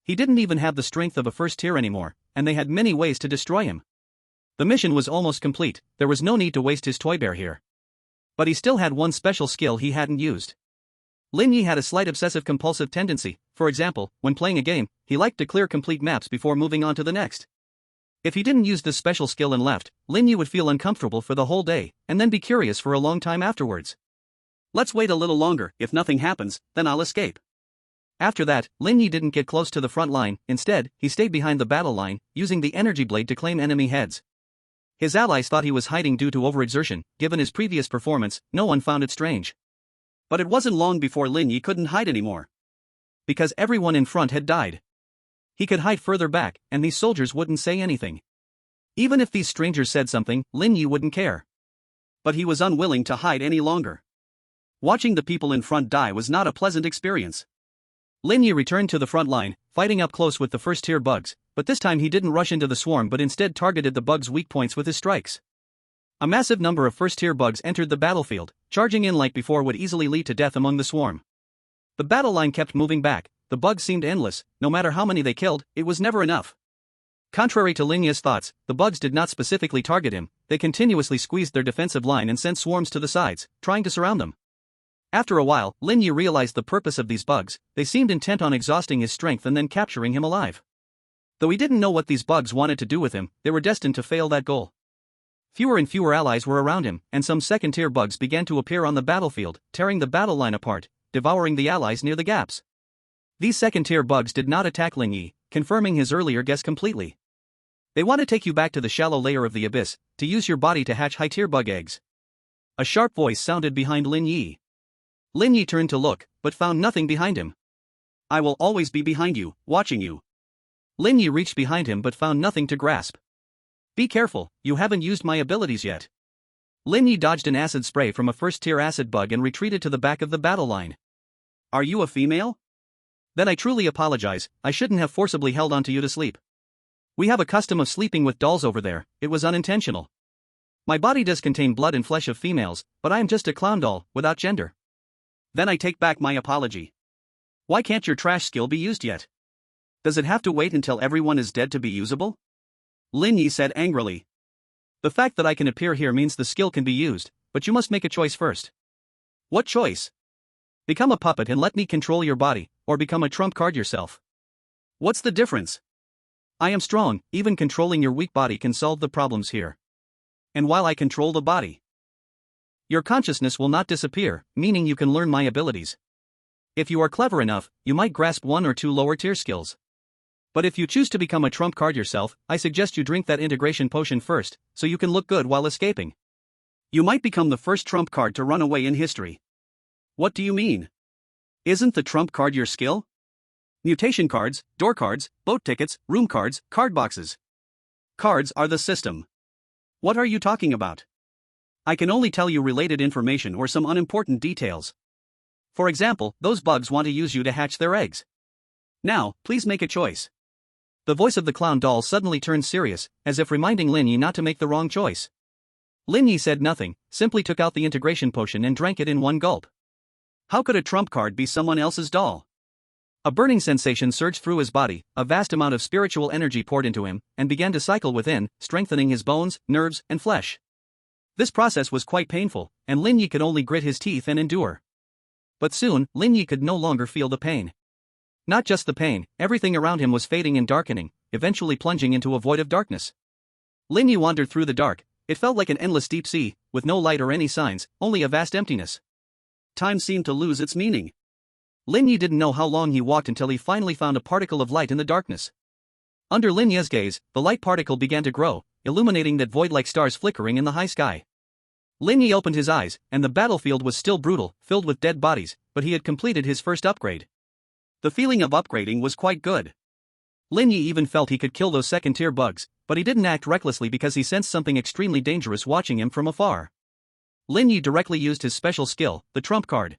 He didn't even have the strength of a first tier anymore, and they had many ways to destroy him. The mission was almost complete. There was no need to waste his toy bear here. But he still had one special skill he hadn't used. Lin Ye had a slight obsessive-compulsive tendency. For example, when playing a game, he liked to clear complete maps before moving on to the next. If he didn't use this special skill and left, Lin Ye would feel uncomfortable for the whole day, and then be curious for a long time afterwards. Let's wait a little longer. If nothing happens, then I'll escape. After that, Lin Ye didn't get close to the front line. Instead, he stayed behind the battle line, using the energy blade to claim enemy heads. His allies thought he was hiding due to overexertion. Given his previous performance, no one found it strange. But it wasn't long before Lin Ye couldn't hide anymore. Because everyone in front had died. He could hide further back, and these soldiers wouldn't say anything. Even if these strangers said something, Lin Ye wouldn't care. But he was unwilling to hide any longer. Watching the people in front die was not a pleasant experience. Lin Ye returned to the front line, fighting up close with the first-tier bugs, but this time he didn't rush into the swarm but instead targeted the bugs' weak points with his strikes. A massive number of first-tier bugs entered the battlefield, charging in like before would easily lead to death among the swarm. The battle line kept moving back, the bugs seemed endless, no matter how many they killed, it was never enough. Contrary to Lin Ye's thoughts, the bugs did not specifically target him, they continuously squeezed their defensive line and sent swarms to the sides, trying to surround them. After a while, Lin Ye realized the purpose of these bugs, they seemed intent on exhausting his strength and then capturing him alive. Though he didn't know what these bugs wanted to do with him, they were destined to fail that goal. Fewer and fewer allies were around him, and some second-tier bugs began to appear on the battlefield, tearing the battle line apart, devouring the allies near the gaps. These second-tier bugs did not attack Lin Ye, confirming his earlier guess completely. They want to take you back to the shallow layer of the abyss, to use your body to hatch high-tier bug eggs. A sharp voice sounded behind Lin Ye. Lin Ye turned to look, but found nothing behind him. I will always be behind you, watching you. Lin Ye reached behind him but found nothing to grasp. Be careful, you haven't used my abilities yet. Lin Ye dodged an acid spray from a first-tier acid bug and retreated to the back of the battle line. Are you a female? Then I truly apologize, I shouldn't have forcibly held onto you to sleep. We have a custom of sleeping with dolls over there, it was unintentional. My body does contain blood and flesh of females, but I am just a clown doll, without gender. Then I take back my apology. Why can't your trash skill be used yet? Does it have to wait until everyone is dead to be usable? Lin Ye said angrily. The fact that I can appear here means the skill can be used, but you must make a choice first. What choice? Become a puppet and let me control your body, or become a trump card yourself. What's the difference? I am strong, even controlling your weak body can solve the problems here. And while I control the body, your consciousness will not disappear, meaning you can learn my abilities. If you are clever enough, you might grasp one or two lower tier skills. But if you choose to become a trump card yourself, I suggest you drink that integration potion first, so you can look good while escaping. You might become the first trump card to run away in history. What do you mean? Isn't the trump card your skill? Mutation cards, door cards, boat tickets, room cards, card boxes. Cards are the system. What are you talking about? I can only tell you related information or some unimportant details. For example, those bugs want to use you to hatch their eggs. Now, please make a choice. The voice of the clown doll suddenly turned serious, as if reminding Lin Ye not to make the wrong choice. Lin Ye said nothing, simply took out the integration potion and drank it in one gulp. How could a trump card be someone else's doll? A burning sensation surged through his body, a vast amount of spiritual energy poured into him, and began to cycle within, strengthening his bones, nerves, and flesh. This process was quite painful, and Lin Ye could only grit his teeth and endure. But soon, Lin Ye could no longer feel the pain. Not just the pain, everything around him was fading and darkening, eventually plunging into a void of darkness. Lin Ye wandered through the dark, it felt like an endless deep sea, with no light or any signs, only a vast emptiness. Time seemed to lose its meaning. Lin Ye didn't know how long he walked until he finally found a particle of light in the darkness. Under Lin Ye's gaze, the light particle began to grow, illuminating that void like stars flickering in the high sky. Lin Ye opened his eyes, and the battlefield was still brutal, filled with dead bodies, but he had completed his first upgrade. The feeling of upgrading was quite good. Lin Ye even felt he could kill those second-tier bugs, but he didn't act recklessly because he sensed something extremely dangerous watching him from afar. Lin Ye directly used his special skill, the trump card.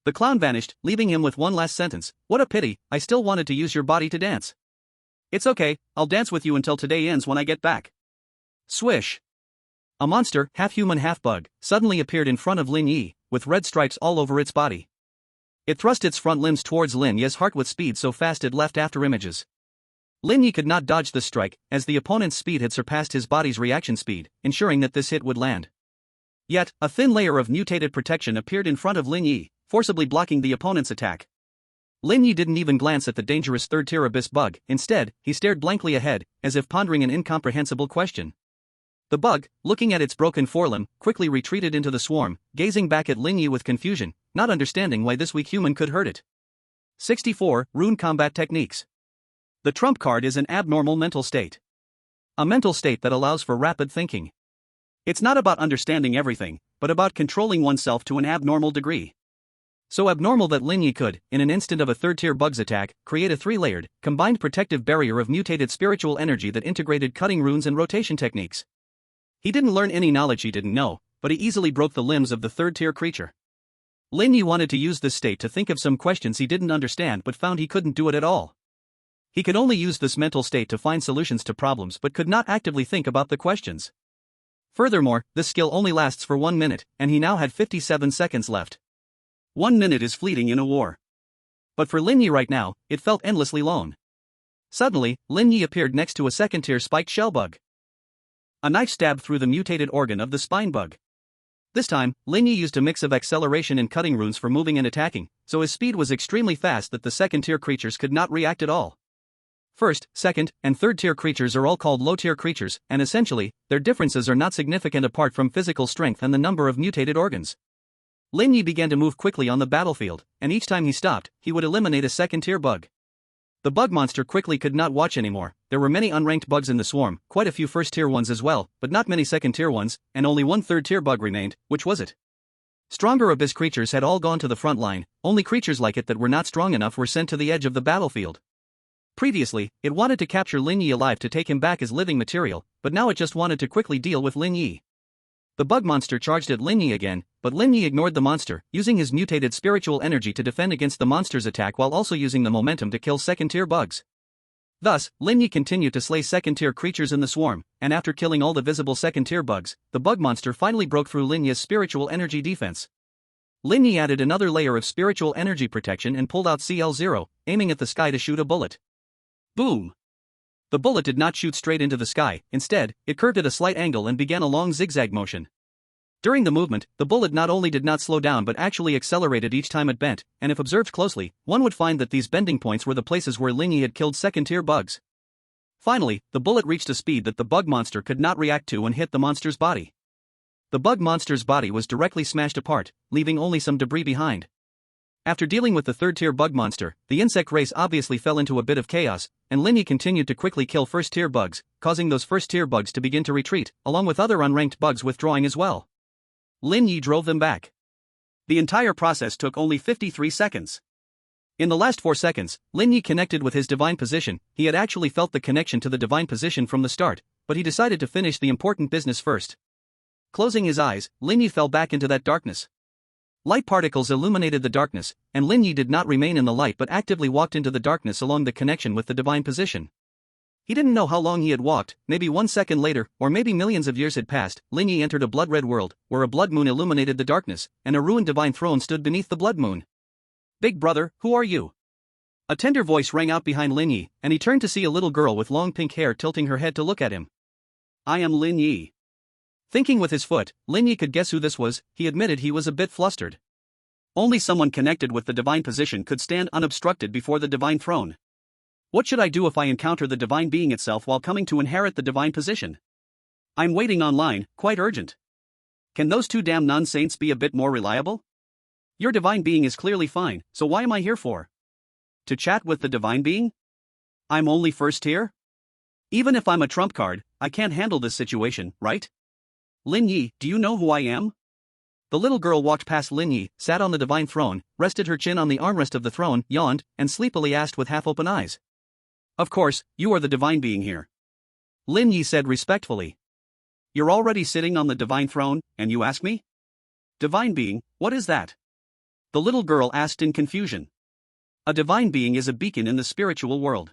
The clown vanished, leaving him with one last sentence. What a pity, I still wanted to use your body to dance. It's okay, I'll dance with you until today ends when I get back. Swish. A monster, half-human half-bug, suddenly appeared in front of Lin Ye, with red stripes all over its body. It thrust its front limbs towards Lin Ye's heart with speed so fast it left after images. Lin Ye could not dodge the strike, as the opponent's speed had surpassed his body's reaction speed, ensuring that this hit would land. Yet, a thin layer of mutated protection appeared in front of Lin Ye, forcibly blocking the opponent's attack. Lin Ye didn't even glance at the dangerous third-tier abyss bug, instead, he stared blankly ahead, as if pondering an incomprehensible question. The bug, looking at its broken forelimb, quickly retreated into the swarm, gazing back at Lin Ye with confusion, not understanding why this weak human could hurt it. 64. Rune Combat Techniques. The trump card is an abnormal mental state. A mental state that allows for rapid thinking. It's not about understanding everything, but about controlling oneself to an abnormal degree. So abnormal that Lin Ye could, in an instant of a third-tier bug's attack, create a three-layered, combined protective barrier of mutated spiritual energy that integrated cutting runes and rotation techniques. He didn't learn any knowledge he didn't know, but he easily broke the limbs of the third-tier creature. Lin Ye wanted to use this state to think of some questions he didn't understand but found he couldn't do it at all. He could only use this mental state to find solutions to problems but could not actively think about the questions. Furthermore, this skill only lasts for 1 minute, and he now had 57 seconds left. 1 minute is fleeting in a war. But for Lin Ye right now, it felt endlessly long. Suddenly, Lin Ye appeared next to a second-tier spiked shell bug. A knife stabbed through the mutated organ of the spine bug. This time, Lin Ye used a mix of acceleration and cutting runes for moving and attacking, so his speed was extremely fast that the second-tier creatures could not react at all. First, second, and third-tier creatures are all called low-tier creatures, and essentially, their differences are not significant apart from physical strength and the number of mutated organs. Lin Ye began to move quickly on the battlefield, and each time he stopped, he would eliminate a second-tier bug. The bug monster quickly could not watch anymore. There were many unranked bugs in the swarm, quite a few first-tier ones as well, but not many second-tier ones, and only one third-tier bug remained. Which was it? Stronger abyss creatures had all gone to the front line, only creatures like it that were not strong enough were sent to the edge of the battlefield. Previously, it wanted to capture Lin Ye alive to take him back as living material, but now it just wanted to quickly deal with Lin Ye. The bug monster charged at Lin Ye again, but Lin Ye ignored the monster, using his mutated spiritual energy to defend against the monster's attack while also using the momentum to kill second-tier bugs. Thus, Lin Ye continued to slay second-tier creatures in the swarm, and after killing all the visible second-tier bugs, the bug monster finally broke through Lin Ye's spiritual energy defense. Lin Ye added another layer of spiritual energy protection and pulled out CL0, aiming at the sky to shoot a bullet. Boom! The bullet did not shoot straight into the sky, instead, it curved at a slight angle and began a long zigzag motion. During the movement, the bullet not only did not slow down but actually accelerated each time it bent, and if observed closely, one would find that these bending points were the places where Lin Ye had killed second-tier bugs. Finally, the bullet reached a speed that the bug monster could not react to and hit the monster's body. The bug monster's body was directly smashed apart, leaving only some debris behind. After dealing with the third-tier bug monster, the insect race obviously fell into a bit of chaos, and Lin Ye continued to quickly kill first-tier bugs, causing those first-tier bugs to begin to retreat, along with other unranked bugs withdrawing as well. Lin Ye drove them back. The entire process took only 53 seconds. In the last 4 seconds, Lin Ye connected with his divine position. He had actually felt the connection to the divine position from the start, but he decided to finish the important business first. Closing his eyes, Lin Ye fell back into that darkness. Light particles illuminated the darkness, and Lin Ye did not remain in the light but actively walked into the darkness along the connection with the divine position. He didn't know how long he had walked, maybe 1 second later, or maybe millions of years had passed. Lin Ye entered a blood-red world, where a blood moon illuminated the darkness, and a ruined divine throne stood beneath the blood moon. "Big brother, who are you?" A tender voice rang out behind Lin Ye, and he turned to see a little girl with long pink hair tilting her head to look at him. "I am Lin Ye." Thinking with his foot, Lin Ye could guess who this was. He admitted he was a bit flustered. Only someone connected with the divine position could stand unobstructed before the divine throne. What should I do if I encounter the divine being itself while coming to inherit the divine position? I'm waiting online, quite urgent. Can those two damn non-saints be a bit more reliable? Your divine being is clearly fine, so why am I here for? To chat with the divine being? I'm only first tier? Even if I'm a trump card, I can't handle this situation, right? Lin Ye, do you know who I am? The little girl walked past Lin Ye, sat on the divine throne, rested her chin on the armrest of the throne, yawned, and sleepily asked with half-open eyes. Of course, you are the divine being here. Lin Ye said respectfully. You're already sitting on the divine throne, and you ask me? Divine being, what is that? The little girl asked in confusion. A divine being is a beacon in the spiritual world.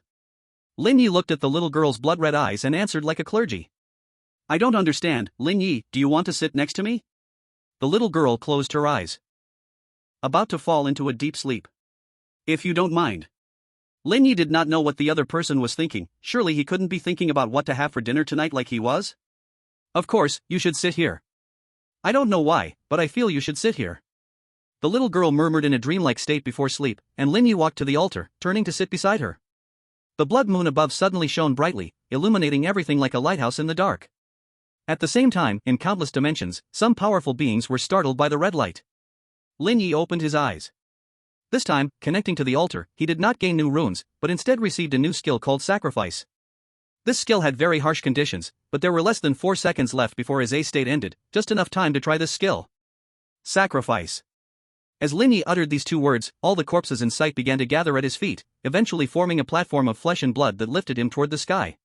Lin Ye looked at the little girl's blood-red eyes and answered like a clergy. I don't understand, Lin Ye, do you want to sit next to me? The little girl closed her eyes. About to fall into a deep sleep. If you don't mind. Lin Ye did not know what the other person was thinking. Surely he couldn't be thinking about what to have for dinner tonight like he was? Of course, you should sit here. I don't know why, but I feel you should sit here. The little girl murmured in a dreamlike state before sleep, and Lin Ye walked to the altar, turning to sit beside her. The blood moon above suddenly shone brightly, illuminating everything like a lighthouse in the dark. At the same time, in countless dimensions, some powerful beings were startled by the red light. Lin Ye opened his eyes. This time, connecting to the altar, he did not gain new runes, but instead received a new skill called Sacrifice. This skill had very harsh conditions, but there were less than 4 seconds left before his A state ended, just enough time to try this skill. Sacrifice. As Lin Ye uttered these two words, all the corpses in sight began to gather at his feet, eventually forming a platform of flesh and blood that lifted him toward the sky.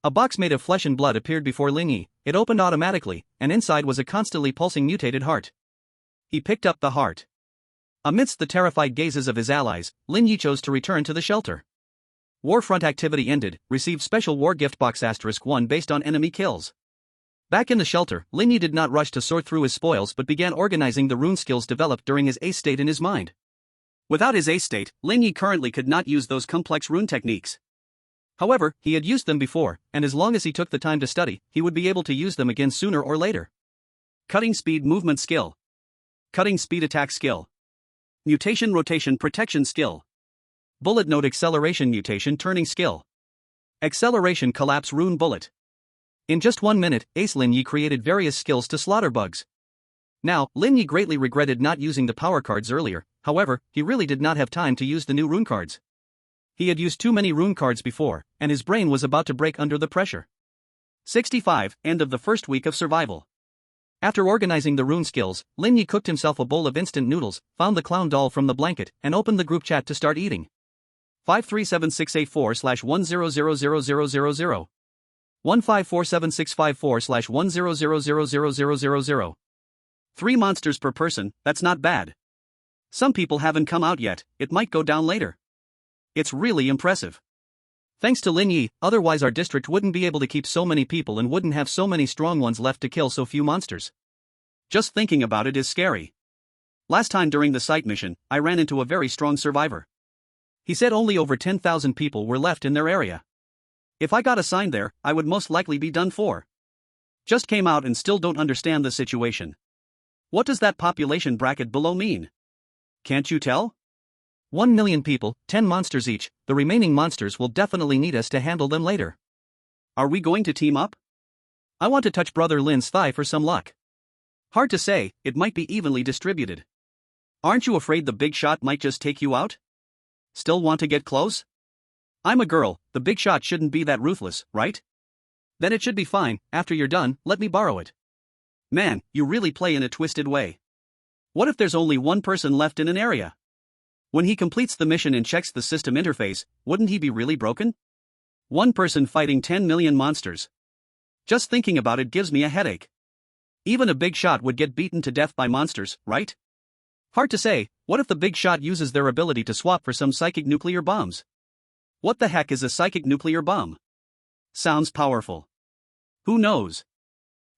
A box made of flesh and blood appeared before Lin Ye. It opened automatically, and inside was a constantly pulsing mutated heart. He picked up the heart. Amidst the terrified gazes of his allies, Lin Ye chose to return to the shelter. Warfront activity ended, received special war gift box *1 based on enemy kills. Back in the shelter, Lin Ye did not rush to sort through his spoils but began organizing the rune skills developed during his ace state in his mind. Without his ace state, Lin Ye currently could not use those complex rune techniques. However, he had used them before, and as long as he took the time to study, he would be able to use them again sooner or later. Cutting speed movement skill. Cutting speed attack skill. Mutation rotation protection skill. Bullet node acceleration mutation turning skill. Acceleration collapse rune bullet. In just 1 minute, Ace Lin Ye created various skills to slaughter bugs. Now, Lin Ye greatly regretted not using the power cards earlier, however, he really did not have time to use the new rune cards. He had used too many rune cards before, and his brain was about to break under the pressure. 65. End of the first week of survival. After organizing the rune skills, Lin Ye cooked himself a bowl of instant noodles, found the clown doll from the blanket, and opened the group chat to start eating. 5376841000000 1547654/100000000. 3 monsters per person, that's not bad. Some people haven't come out yet, it might go down later. It's really impressive. Thanks to Lin Ye, otherwise our district wouldn't be able to keep so many people and wouldn't have so many strong ones left to kill so few monsters. Just thinking about it is scary. Last time during the site mission, I ran into a very strong survivor. He said only over 10,000 people were left in their area. If I got assigned there, I would most likely be done for. Just came out and still don't understand the situation. What does that population bracket below mean? Can't you tell? 1 million people, 10 monsters each, the remaining monsters will definitely need us to handle them later. Are we going to team up? I want to touch Brother Lin's thigh for some luck. Hard to say, it might be evenly distributed. Aren't you afraid the big shot might just take you out? Still want to get close? I'm a girl, the big shot shouldn't be that ruthless, right? Then it should be fine. After you're done, let me borrow it. Man, you really play in a twisted way. What if there's only one person left in an area? When he completes the mission and checks the system interface, wouldn't he be really broken? One person fighting 10 million monsters. Just thinking about it gives me a headache. Even a big shot would get beaten to death by monsters, right? Hard to say. What if the big shot uses their ability to swap for some psychic nuclear bombs? What the heck is a psychic nuclear bomb? Sounds powerful. Who knows?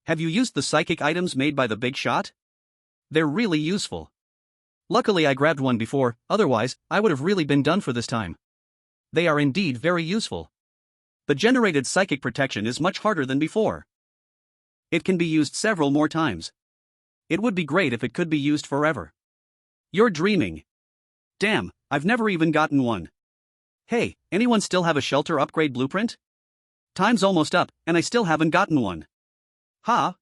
Have you used the psychic items made by the big shot? They're really useful. Luckily I grabbed one before, otherwise, I would have really been done for this time. They are indeed very useful. The generated psychic protection is much harder than before. It can be used several more times. It would be great if it could be used forever. You're dreaming. Damn, I've never even gotten one. Hey, anyone still have a shelter upgrade blueprint? Time's almost up, and I still haven't gotten one. Huh?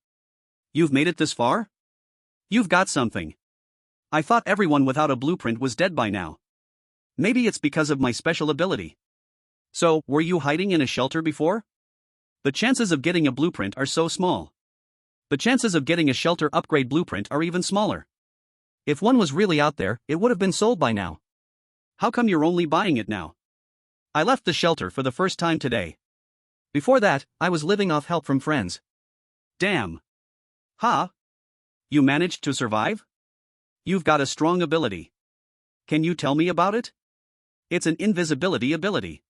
You've made it this far? You've got something. I thought everyone without a blueprint was dead by now. Maybe it's because of my special ability. So, were you hiding in a shelter before? The chances of getting a blueprint are so small. The chances of getting a shelter upgrade blueprint are even smaller. If one was really out there, it would have been sold by now. How come you're only buying it now? I left the shelter for the first time today. Before that, I was living off help from friends. Damn. Huh? You managed to survive? You've got a strong ability. Can you tell me about it? It's an invisibility ability.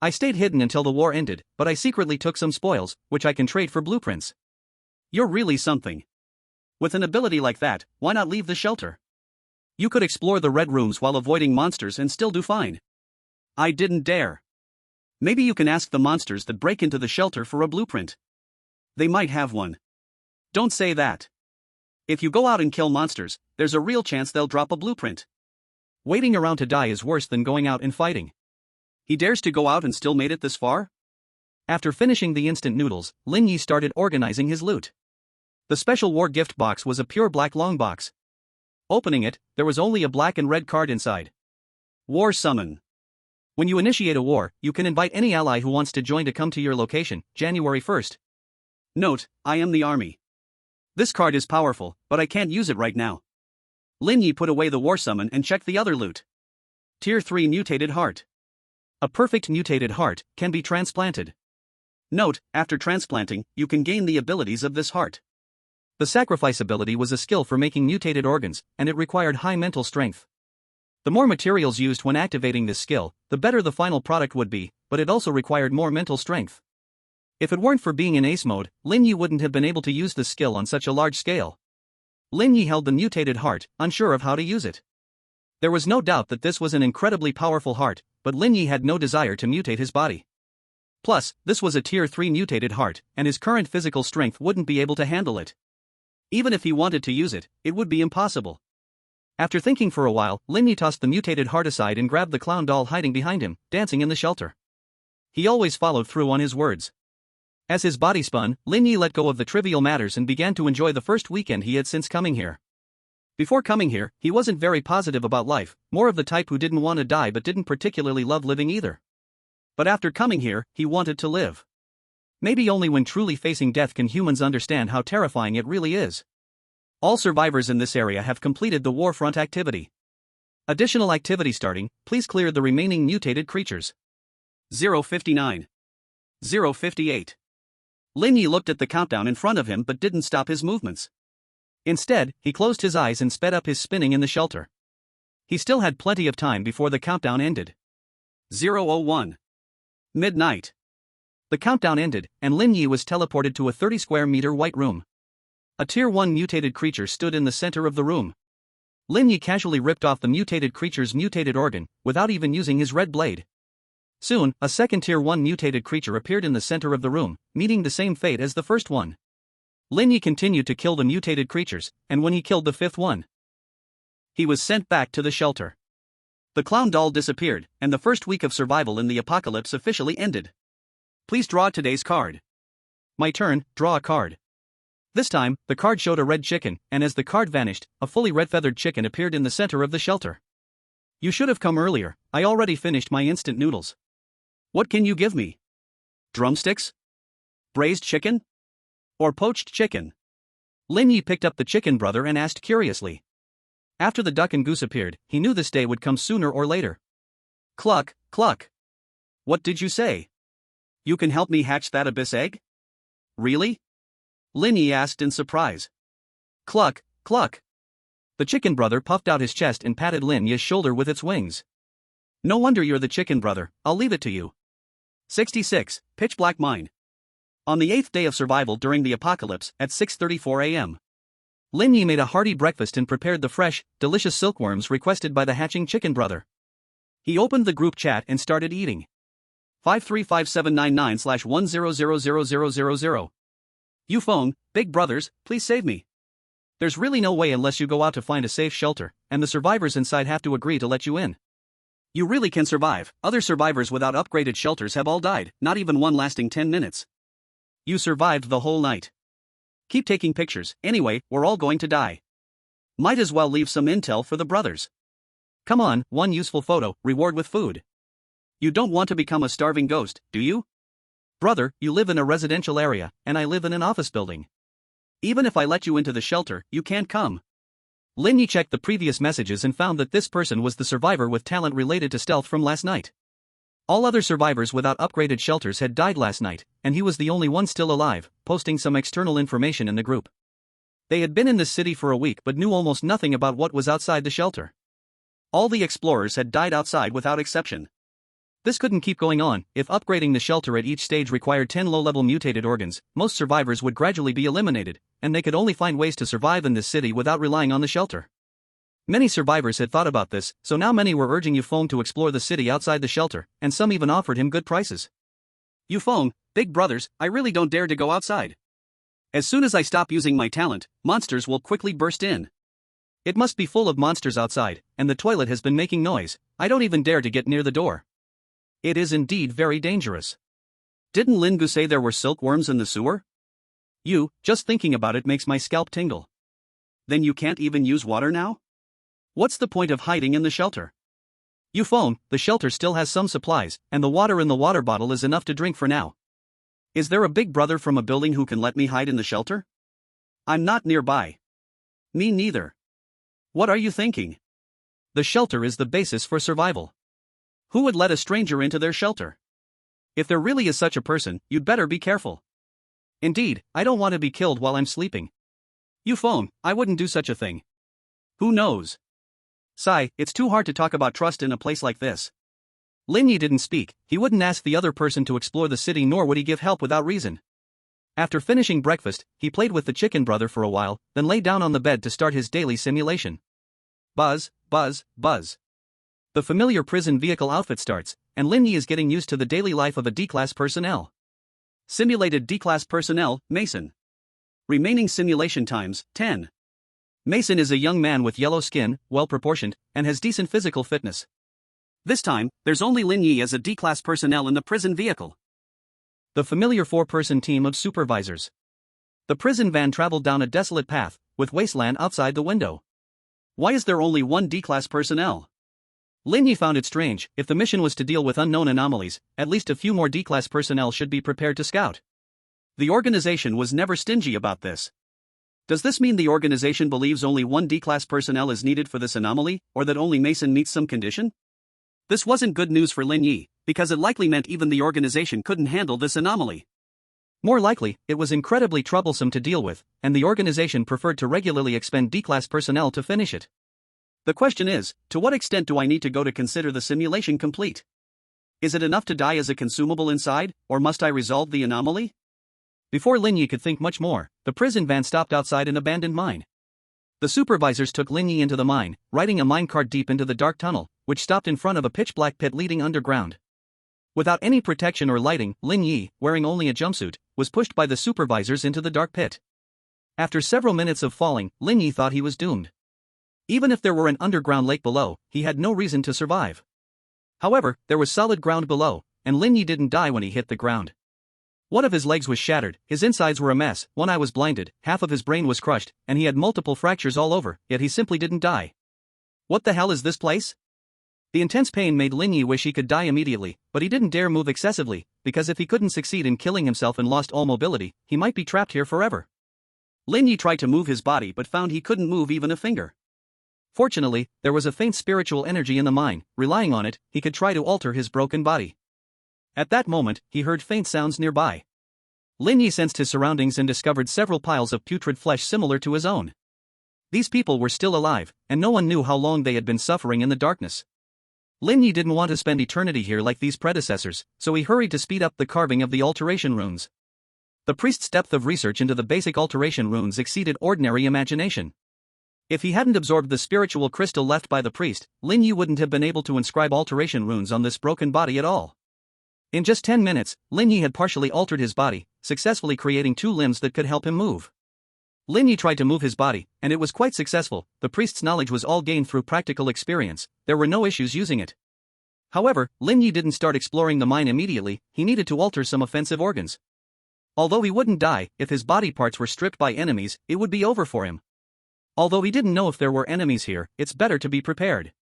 I stayed hidden until the war ended, but I secretly took some spoils, which I can trade for blueprints. You're really something. With an ability like that, why not leave the shelter? You could explore the red rooms while avoiding monsters and still do fine. I didn't dare. Maybe you can ask the monsters that break into the shelter for a blueprint. They might have one. Don't say that. If you go out and kill monsters, there's a real chance they'll drop a blueprint. Waiting around to die is worse than going out and fighting. He dares to go out and still made it this far? After finishing the instant noodles, Lin Ye started organizing his loot. The special war gift box was a pure black long box. Opening it, there was only a black and red card inside. War Summon. When you initiate a war, you can invite any ally who wants to join to come to your location, January 1st. Note, I am the army. This card is powerful, but I can't use it right now. Lin Ye put away the war summon and checked the other loot. Tier 3 mutated heart. A perfect mutated heart can be transplanted. Note, after transplanting, you can gain the abilities of this heart. The sacrifice ability was a skill for making mutated organs, and it required high mental strength. The more materials used when activating this skill, the better the final product would be, but it also required more mental strength. If it weren't for being in ace mode, Lin Ye wouldn't have been able to use this skill on such a large scale. Lin Ye held the mutated heart, unsure of how to use it. There was no doubt that this was an incredibly powerful heart, but Lin Ye had no desire to mutate his body. Plus, this was a tier 3 mutated heart, and his current physical strength wouldn't be able to handle it. Even if he wanted to use it, it would be impossible. After thinking for a while, Lin Ye tossed the mutated heart aside and grabbed the clown doll hiding behind him, dancing in the shelter. He always followed through on his words. As his body spun, Lin Ye let go of the trivial matters and began to enjoy the first weekend he had since coming here. Before coming here, he wasn't very positive about life, more of the type who didn't want to die but didn't particularly love living either. But after coming here, he wanted to live. Maybe only when truly facing death can humans understand how terrifying it really is. All survivors in this area have completed the warfront activity. Additional activity starting, please clear the remaining mutated creatures. 059. 058. Lin Ye looked at the countdown in front of him but didn't stop his movements. Instead, he closed his eyes and sped up his spinning in the shelter. He still had plenty of time before the countdown ended. 001. Midnight. The countdown ended, and Lin Ye was teleported to a 30 square meter white room. A tier 1 mutated creature stood in the center of the room. Lin Ye casually ripped off the mutated creature's mutated organ, without even using his red blade. Soon, a second tier 1 mutated creature appeared in the center of the room, meeting the same fate as the first one. Lin Ye continued to kill the mutated creatures, and when he killed the fifth one, he was sent back to the shelter. The clown doll disappeared, and the first week of survival in the apocalypse officially ended. Please draw today's card. My turn, draw a card. This time, the card showed a red chicken, and as the card vanished, a fully red-feathered chicken appeared in the center of the shelter. You should have come earlier, I already finished my instant noodles. What can you give me? Drumsticks? Braised chicken? Or poached chicken? Lin Ye picked up the chicken brother and asked curiously. After the duck and goose appeared, he knew this day would come sooner or later. Cluck, cluck. What did you say? You can help me hatch that abyss egg? Really? Lin Ye asked in surprise. Cluck, cluck. The chicken brother puffed out his chest and patted Lin Ye's shoulder with its wings. No wonder you're the chicken brother, I'll leave it to you. 66, Pitch Black Mine. On the 8th day of survival during the apocalypse, at 6:34 a.m. Lin Ye made a hearty breakfast and prepared the fresh, delicious silkworms requested by the hatching chicken brother. He opened the group chat and started eating. 535799/10000000. You phone, big brothers, please save me. There's really no way unless you go out to find a safe shelter, and the survivors inside have to agree to let you in. You really can survive, other survivors without upgraded shelters have all died, not even one lasting 10 minutes. You survived the whole night. Keep taking pictures, anyway, we're all going to die. Might as well leave some intel for the brothers. Come on, one useful photo, reward with food. You don't want to become a starving ghost, do you? Brother, you live in a residential area, and I live in an office building. Even if I let you into the shelter, you can't come. Lin Ye checked the previous messages and found that this person was the survivor with talent related to stealth from last night. All other survivors without upgraded shelters had died last night, and he was the only one still alive, posting some external information in the group. They had been in this city for a week but knew almost nothing about what was outside the shelter. All the explorers had died outside without exception. This couldn't keep going on. If upgrading the shelter at each stage required 10 low-level mutated organs, most survivors would gradually be eliminated, and they could only find ways to survive in this city without relying on the shelter. Many survivors had thought about this, so now many were urging Yufeng to explore the city outside the shelter, and some even offered him good prices. Yufeng, big brothers, I really don't dare to go outside. As soon as I stop using my talent, monsters will quickly burst in. It must be full of monsters outside, and the toilet has been making noise. I don't even dare to get near the door. It is indeed very dangerous. Didn't Lin Gu say there were silkworms in the sewer? Just thinking about it makes my scalp tingle. Then you can't even use water now? What's the point of hiding in the shelter? Yufeng, the shelter still has some supplies, and the water in the water bottle is enough to drink for now. Is there a big brother from a building who can let me hide in the shelter? I'm not nearby. Me neither. What are you thinking? The shelter is the basis for survival. Who would let a stranger into their shelter? If there really is such a person, you'd better be careful. Indeed, I don't want to be killed while I'm sleeping. You phone, I wouldn't do such a thing. Who knows? Sigh, it's too hard to talk about trust in a place like this. Lin Ye didn't speak. He wouldn't ask the other person to explore the city, nor would he give help without reason. After finishing breakfast, he played with the chicken brother for a while, then lay down on the bed to start his daily simulation. Buzz, buzz, buzz. The familiar prison vehicle outfit starts, and Lin Ye is getting used to the daily life of a D-class personnel. Simulated D-class personnel, Mason. Remaining simulation times, 10. Mason is a young man with yellow skin, well-proportioned, and has decent physical fitness. This time, there's only Lin Ye as a D-class personnel in the prison vehicle. The familiar 4-person team of supervisors. The prison van traveled down a desolate path, with wasteland outside the window. Why is there only one D-class personnel? Lin Ye found it strange. If the mission was to deal with unknown anomalies, at least a few more D-class personnel should be prepared to scout. The organization was never stingy about this. Does this mean the organization believes only one D-class personnel is needed for this anomaly, or that only Mason meets some condition? This wasn't good news for Lin Ye, because it likely meant even the organization couldn't handle this anomaly. More likely, it was incredibly troublesome to deal with, and the organization preferred to regularly expend D-class personnel to finish it. The question is, to what extent do I need to go to consider the simulation complete? Is it enough to die as a consumable inside, or must I resolve the anomaly? Before Lin Ye could think much more, the prison van stopped outside an abandoned mine. The supervisors took Lin Ye into the mine, riding a minecart deep into the dark tunnel, which stopped in front of a pitch-black pit leading underground. Without any protection or lighting, Lin Ye, wearing only a jumpsuit, was pushed by the supervisors into the dark pit. After several minutes of falling, Lin Ye thought he was doomed. Even if there were an underground lake below, he had no reason to survive. However, there was solid ground below, and Lin Ye didn't die when he hit the ground. One of his legs was shattered, his insides were a mess, one eye was blinded, half of his brain was crushed, and he had multiple fractures all over, yet he simply didn't die. What the hell is this place? The intense pain made Lin Ye wish he could die immediately, but he didn't dare move excessively, because if he couldn't succeed in killing himself and lost all mobility, he might be trapped here forever. Lin Ye tried to move his body but found he couldn't move even a finger. Fortunately, there was a faint spiritual energy in the mine. Relying on it, he could try to alter his broken body. At that moment, he heard faint sounds nearby. Lin Ye sensed his surroundings and discovered several piles of putrid flesh similar to his own. These people were still alive, and no one knew how long they had been suffering in the darkness. Lin Ye didn't want to spend eternity here like these predecessors, so he hurried to speed up the carving of the alteration runes. The priest's depth of research into the basic alteration runes exceeded ordinary imagination. If he hadn't absorbed the spiritual crystal left by the priest, Lin Ye wouldn't have been able to inscribe alteration runes on this broken body at all. In just 10 minutes, Lin Ye had partially altered his body, successfully creating 2 limbs that could help him move. Lin Ye tried to move his body, and it was quite successful. The priest's knowledge was all gained through practical experience. There were no issues using it. However, Lin Ye didn't start exploring the mine immediately. He needed to alter some offensive organs. Although he wouldn't die, if his body parts were stripped by enemies, it would be over for him. Although he didn't know if there were enemies here, it's better to be prepared.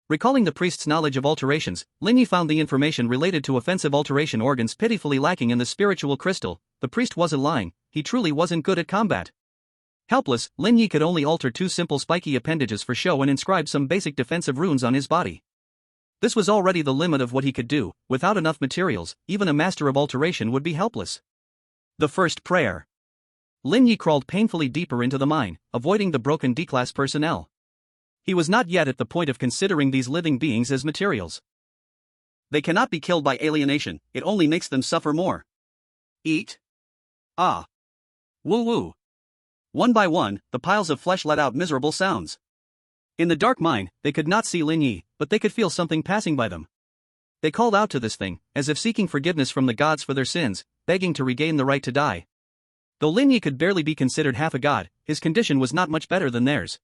Recalling the priest's knowledge of alterations, Lin Ye found the information related to offensive alteration organs pitifully lacking in the spiritual crystal. The priest wasn't lying, he truly wasn't good at combat. Helpless, Lin Ye could only alter 2 simple spiky appendages for show and inscribe some basic defensive runes on his body. This was already the limit of what he could do. Without enough materials, even a master of alteration would be helpless. The first prayer. Lin Ye crawled painfully deeper into the mine, avoiding the broken D-class personnel. He was not yet at the point of considering these living beings as materials. They cannot be killed by alienation, it only makes them suffer more. Eat. Ah. Woo woo. One by one, the piles of flesh let out miserable sounds. In the dark mine, they could not see Lin Ye, but they could feel something passing by them. They called out to this thing, as if seeking forgiveness from the gods for their sins, begging to regain the right to die. Though Lin Ye could barely be considered half a god, his condition was not much better than theirs.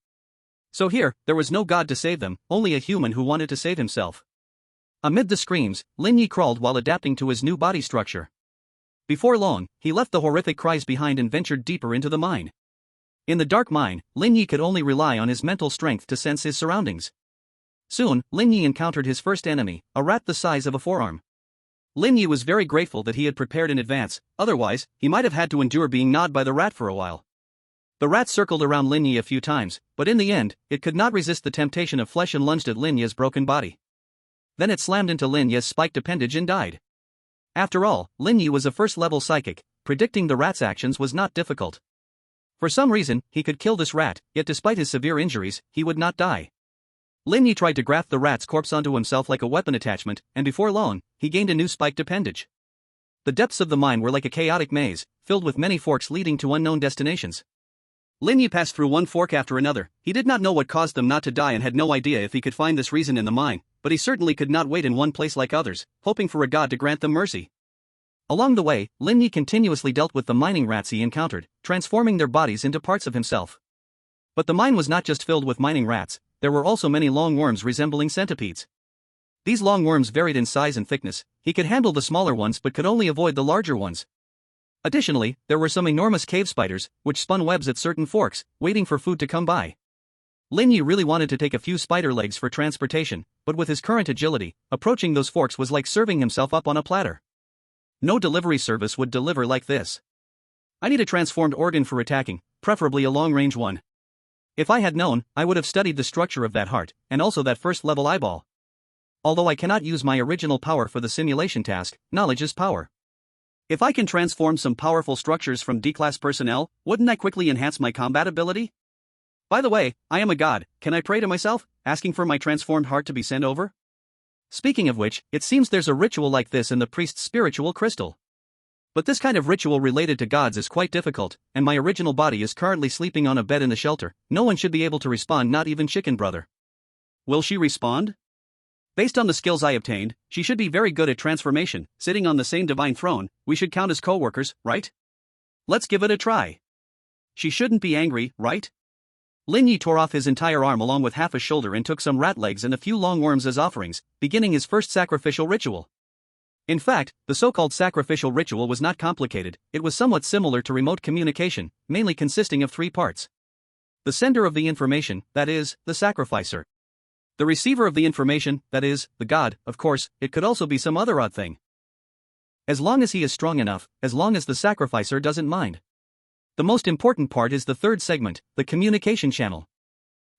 So here, there was no god to save them, only a human who wanted to save himself. Amid the screams, Lin Ye crawled while adapting to his new body structure. Before long, he left the horrific cries behind and ventured deeper into the mine. In the dark mine, Lin Ye could only rely on his mental strength to sense his surroundings. Soon, Lin Ye encountered his first enemy, a rat the size of a forearm. Lin Ye was very grateful that he had prepared in advance, otherwise, he might have had to endure being gnawed by the rat for a while. The rat circled around Lin Ye a few times, but in the end, it could not resist the temptation of flesh and lunged at Lin Ye's broken body. Then it slammed into Lin Ye's spiked appendage and died. After all, Lin Ye was a first-level psychic. Predicting the rat's actions was not difficult. For some reason, he could kill this rat, yet despite his severe injuries, he would not die. Lin Ye tried to graft the rat's corpse onto himself like a weapon attachment, and before long, he gained a new spiked appendage. The depths of the mine were like a chaotic maze, filled with many forks leading to unknown destinations. Lin Ye passed through one fork after another. He did not know what caused them not to die and had no idea if he could find this reason in the mine, but he certainly could not wait in one place like others, hoping for a god to grant them mercy. Along the way, Lin Ye continuously dealt with the mining rats he encountered, transforming their bodies into parts of himself. But the mine was not just filled with mining rats, there were also many long worms resembling centipedes. These long worms varied in size and thickness. He could handle the smaller ones but could only avoid the larger ones. Additionally, there were some enormous cave spiders, which spun webs at certain forks, waiting for food to come by. Lin Ye really wanted to take a few spider legs for transportation, but with his current agility, approaching those forks was like serving himself up on a platter. No delivery service would deliver like this. I need a transformed organ for attacking, preferably a long-range one. If I had known, I would have studied the structure of that heart, and also that first-level eyeball. Although I cannot use my original power for the simulation task, knowledge is power. If I can transform some powerful structures from D-class personnel, wouldn't I quickly enhance my combat ability? By the way, I am a god, can I pray to myself, asking for my transformed heart to be sent over? Speaking of which, it seems there's a ritual like this in the priest's spiritual crystal. But this kind of ritual related to gods is quite difficult, and my original body is currently sleeping on a bed in the shelter. No one should be able to respond, not even Chicken Brother. Will she respond? Based on the skills I obtained, she should be very good at transformation, sitting on the same divine throne. We should count as co-workers, right? Let's give it a try. She shouldn't be angry, right? Lin Ye tore off his entire arm along with half a shoulder and took some rat legs and a few long worms as offerings, beginning his first sacrificial ritual. In fact, the so-called sacrificial ritual was not complicated. It was somewhat similar to remote communication, mainly consisting of 3 parts. The sender of the information, that is, the sacrificer. The receiver of the information, that is, the god. Of course, it could also be some other odd thing. As long as he is strong enough, as long as the sacrificer doesn't mind. The most important part is the third segment, the communication channel.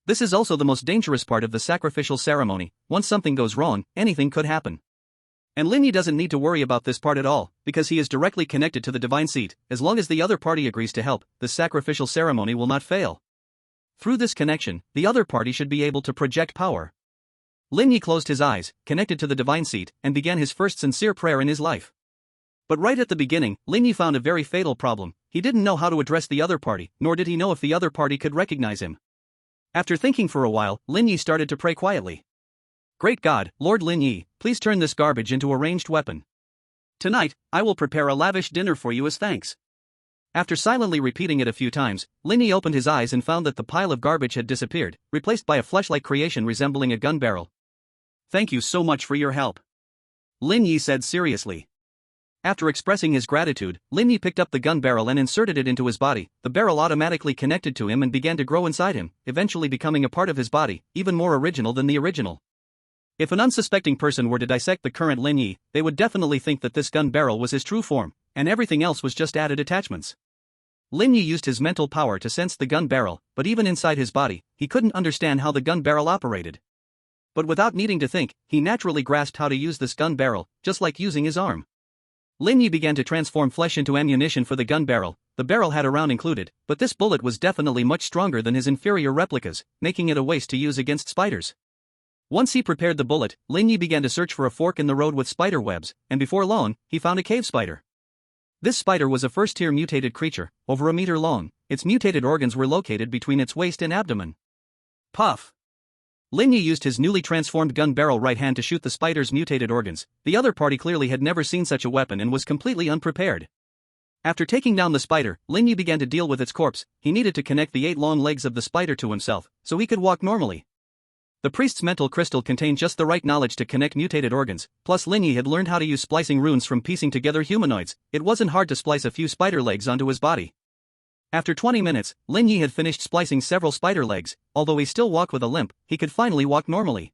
This is also the most dangerous part of the sacrificial ceremony. Once something goes wrong, anything could happen. And Lin Ye doesn't need to worry about this part at all, because he is directly connected to the divine seat. As long as the other party agrees to help, the sacrificial ceremony will not fail. Through this connection, the other party should be able to project power. Lin Ye closed his eyes, connected to the divine seat, and began his first sincere prayer in his life. But right at the beginning, Lin Ye found a very fatal problem. He didn't know how to address the other party, nor did he know if the other party could recognize him. After thinking for a while, Lin Ye started to pray quietly. Great God, Lord Lin Ye, please turn this garbage into a ranged weapon. Tonight, I will prepare a lavish dinner for you as thanks. After silently repeating it a few times, Lin Ye opened his eyes and found that the pile of garbage had disappeared, replaced by a flesh-like creation resembling a gun barrel. Thank you so much for your help. Lin Ye said seriously. After expressing his gratitude, Lin Ye picked up the gun barrel and inserted it into his body. The barrel automatically connected to him and began to grow inside him, eventually becoming a part of his body, even more original than the original. If an unsuspecting person were to dissect the current Lin Ye, they would definitely think that this gun barrel was his true form, and everything else was just added attachments. Lin Ye used his mental power to sense the gun barrel, but even inside his body, he couldn't understand how the gun barrel operated. But without needing to think, he naturally grasped how to use this gun barrel, just like using his arm. Lin Ye began to transform flesh into ammunition for the gun barrel. The barrel had a round included, but this bullet was definitely much stronger than his inferior replicas, making it a waste to use against spiders. Once he prepared the bullet, Lin Ye began to search for a fork in the road with spider webs, and before long, he found a cave spider. This spider was a first-tier mutated creature, over a meter long. Its mutated organs were located between its waist and abdomen. Puff! Lin Ye used his newly transformed gun barrel right hand to shoot the spider's mutated organs. The other party clearly had never seen such a weapon and was completely unprepared. After taking down the spider, Lin Ye began to deal with its corpse. He needed to connect the 8 long legs of the spider to himself, so he could walk normally. The priest's mental crystal contained just the right knowledge to connect mutated organs, plus Lin Ye had learned how to use splicing runes from piecing together humanoids. It wasn't hard to splice a few spider legs onto his body. After 20 minutes, Lin Ye had finished splicing several spider legs. Although he still walked with a limp, he could finally walk normally.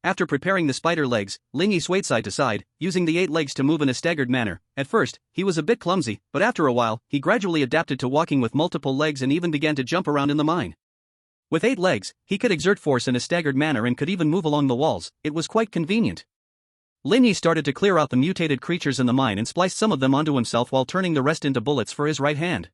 After preparing the spider legs, Lin Ye swayed side to side, using the 8 legs to move in a staggered manner. At first, he was a bit clumsy, but after a while, he gradually adapted to walking with multiple legs and even began to jump around in the mine. With 8 legs, he could exert force in a staggered manner and could even move along the walls. It was quite convenient. Lin Ye started to clear out the mutated creatures in the mine and spliced some of them onto himself while turning the rest into bullets for his right hand.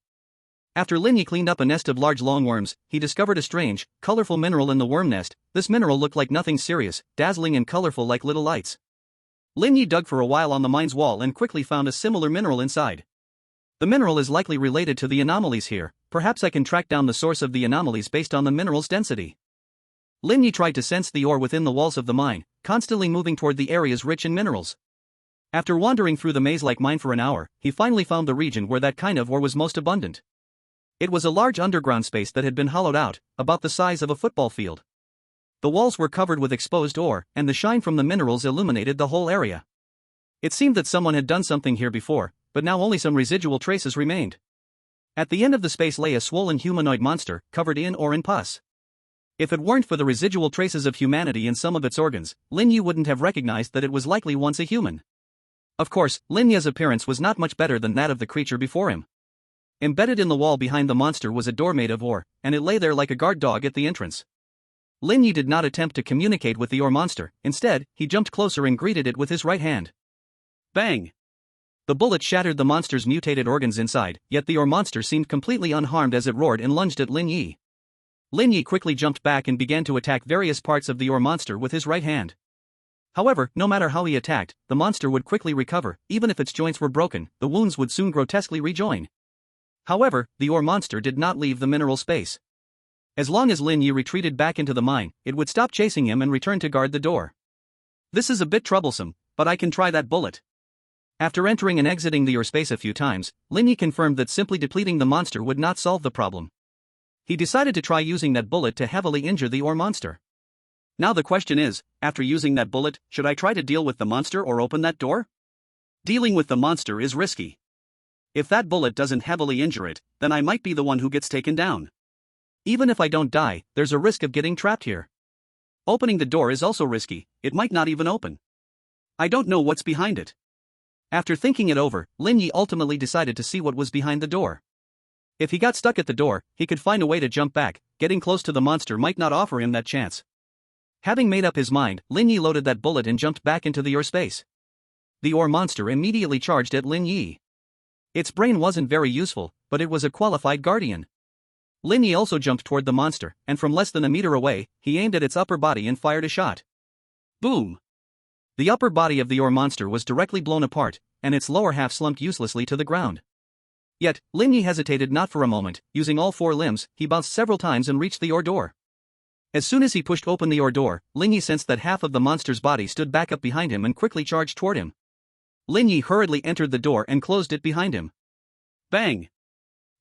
After Lin Ye cleaned up a nest of large longworms, he discovered a strange, colorful mineral in the worm nest. This mineral looked like nothing serious, dazzling and colorful like little lights. Lin Ye dug for a while on the mine's wall and quickly found a similar mineral inside. The mineral is likely related to the anomalies here. Perhaps I can track down the source of the anomalies based on the mineral's density. Lin Ye tried to sense the ore within the walls of the mine, constantly moving toward the areas rich in minerals. After wandering through the maze-like mine for an hour, he finally found the region where that kind of ore was most abundant. It was a large underground space that had been hollowed out, about the size of a football field. The walls were covered with exposed ore, and the shine from the minerals illuminated the whole area. It seemed that someone had done something here before, but now only some residual traces remained. At the end of the space lay a swollen humanoid monster, covered in ore and pus. If it weren't for the residual traces of humanity in some of its organs, Lin Ye wouldn't have recognized that it was likely once a human. Of course, Lin Ye's appearance was not much better than that of the creature before him. Embedded in the wall behind the monster was a door made of ore, and it lay there like a guard dog at the entrance. Lin Ye did not attempt to communicate with the ore monster. Instead, he jumped closer and greeted it with his right hand. Bang! The bullet shattered the monster's mutated organs inside, yet the ore monster seemed completely unharmed as it roared and lunged at Lin Ye. Lin Ye quickly jumped back and began to attack various parts of the ore monster with his right hand. However, no matter how he attacked, the monster would quickly recover. Even if its joints were broken, the wounds would soon grotesquely rejoin. However, the ore monster did not leave the mineral space. As long as Lin Ye retreated back into the mine, it would stop chasing him and return to guard the door. This is a bit troublesome, but I can try that bullet. After entering and exiting the ore space a few times, Lin Ye confirmed that simply depleting the monster would not solve the problem. He decided to try using that bullet to heavily injure the ore monster. Now the question is, after using that bullet, should I try to deal with the monster or open that door? Dealing with the monster is risky. If that bullet doesn't heavily injure it, then I might be the one who gets taken down. Even if I don't die, there's a risk of getting trapped here. Opening the door is also risky, it might not even open. I don't know what's behind it. After thinking it over, Lin Ye ultimately decided to see what was behind the door. If he got stuck at the door, he could find a way to jump back. Getting close to the monster might not offer him that chance. Having made up his mind, Lin Ye loaded that bullet and jumped back into the ore space. The ore monster immediately charged at Lin Ye. Its brain wasn't very useful, but it was a qualified guardian. Lin Ye also jumped toward the monster, and from less than a meter away, he aimed at its upper body and fired a shot. Boom! The upper body of the ore monster was directly blown apart, and its lower half slumped uselessly to the ground. Yet, Lin Ye hesitated not for a moment. Using all 4 limbs, he bounced several times and reached the ore door. As soon as he pushed open the ore door, Lin Ye sensed that half of the monster's body stood back up behind him and quickly charged toward him. Lin Ye hurriedly entered the door and closed it behind him. Bang!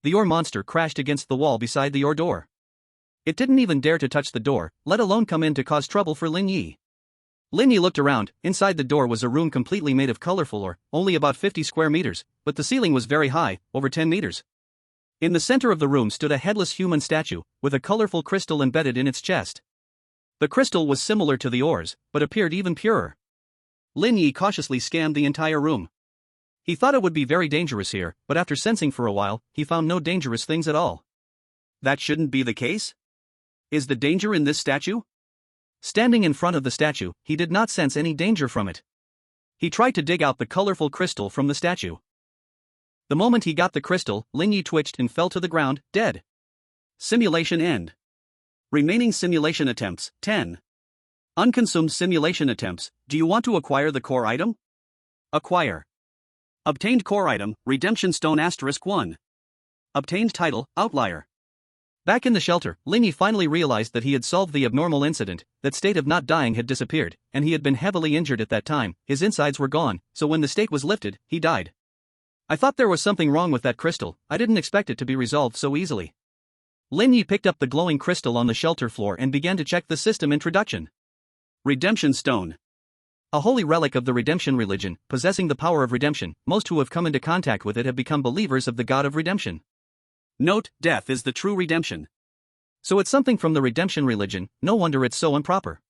The ore monster crashed against the wall beside the ore door. It didn't even dare to touch the door, let alone come in to cause trouble for Lin Ye. Lin Ye looked around. Inside the door was a room completely made of colorful ore, only about 50 square meters, but the ceiling was very high, over 10 meters. In the center of the room stood a headless human statue, with a colorful crystal embedded in its chest. The crystal was similar to the ores, but appeared even purer. Lin Ye cautiously scanned the entire room. He thought it would be very dangerous here, but after sensing for a while, he found no dangerous things at all. That shouldn't be the case? Is the danger in this statue? Standing in front of the statue, he did not sense any danger from it. He tried to dig out the colorful crystal from the statue. The moment he got the crystal, Lin Ye twitched and fell to the ground, dead. Simulation end. Remaining simulation attempts, 10. Unconsumed simulation attempts. Do you want to acquire the core item? Acquire. Obtained core item, Redemption Stone *1. Obtained title, Outlier. Back in the shelter, Lin Ye finally realized that he had solved the abnormal incident. That state of not dying had disappeared, and he had been heavily injured at that time. His insides were gone, so when the state was lifted, he died. I thought there was something wrong with that crystal. I didn't expect it to be resolved so easily. Lin Ye picked up the glowing crystal on the shelter floor and began to check the system introduction. Redemption Stone. A holy relic of the redemption religion, possessing the power of redemption. Most who have come into contact with it have become believers of the God of redemption. Note, death is the true redemption. So it's something from the redemption religion, no wonder it's so improper.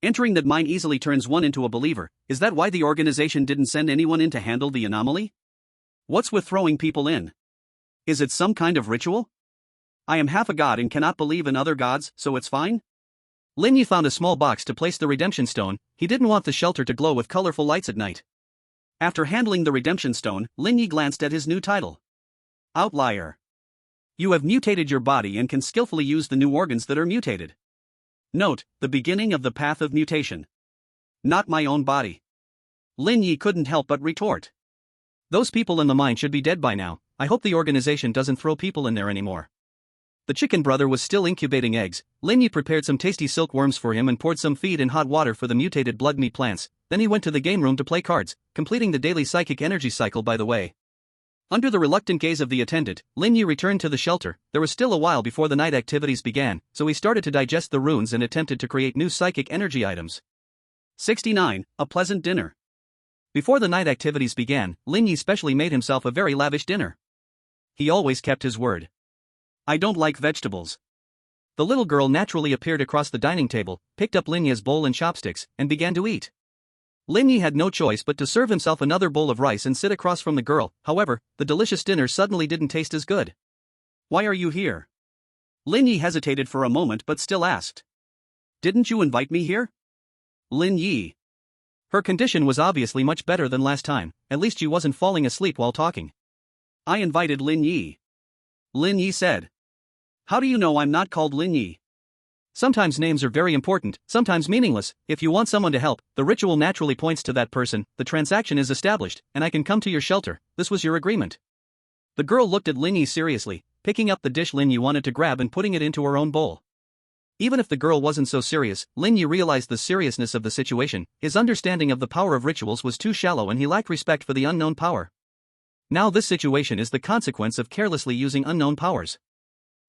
Entering that mine easily turns one into a believer. Is that why the organization didn't send anyone in to handle the anomaly? What's with throwing people in? Is it some kind of ritual? I am half a god and cannot believe in other gods, so it's fine? Lin Ye found a small box to place the redemption stone. He didn't want the shelter to glow with colorful lights at night. After handling the redemption stone, Lin Ye glanced at his new title. Outlier. You have mutated your body and can skillfully use the new organs that are mutated. Note, the beginning of the path of mutation. Not my own body. Lin Ye couldn't help but retort. Those people in the mine should be dead by now. I hope the organization doesn't throw people in there anymore. The chicken brother was still incubating eggs. Lin Ye prepared some tasty silkworms for him and poured some feed and hot water for the mutated blood meat plants. Then he went to the game room to play cards, completing the daily psychic energy cycle by the way. Under the reluctant gaze of the attendant, Lin Ye returned to the shelter. There was still a while before the night activities began, so he started to digest the runes and attempted to create new psychic energy items. 69. A pleasant dinner. Before the night activities began, Lin Ye specially made himself a very lavish dinner. He always kept his word. I don't like vegetables. The little girl naturally appeared across the dining table, picked up Lin Ye's bowl and chopsticks, and began to eat. Lin Ye had no choice but to serve himself another bowl of rice and sit across from the girl. However, the delicious dinner suddenly didn't taste as good. Why are you here? Lin Ye hesitated for a moment but still asked. Didn't you invite me here? Lin Ye. Her condition was obviously much better than last time, at least she wasn't falling asleep while talking. I invited Lin Ye. Lin Ye said. How do you know I'm not called Lin Ye? Sometimes names are very important, sometimes meaningless. If you want someone to help, the ritual naturally points to that person, the transaction is established, and I can come to your shelter. This was your agreement. The girl looked at Lin Ye seriously, picking up the dish Lin Ye wanted to grab and putting it into her own bowl. Even if the girl wasn't so serious, Lin Ye realized the seriousness of the situation. His understanding of the power of rituals was too shallow and he lacked respect for the unknown power. Now this situation is the consequence of carelessly using unknown powers.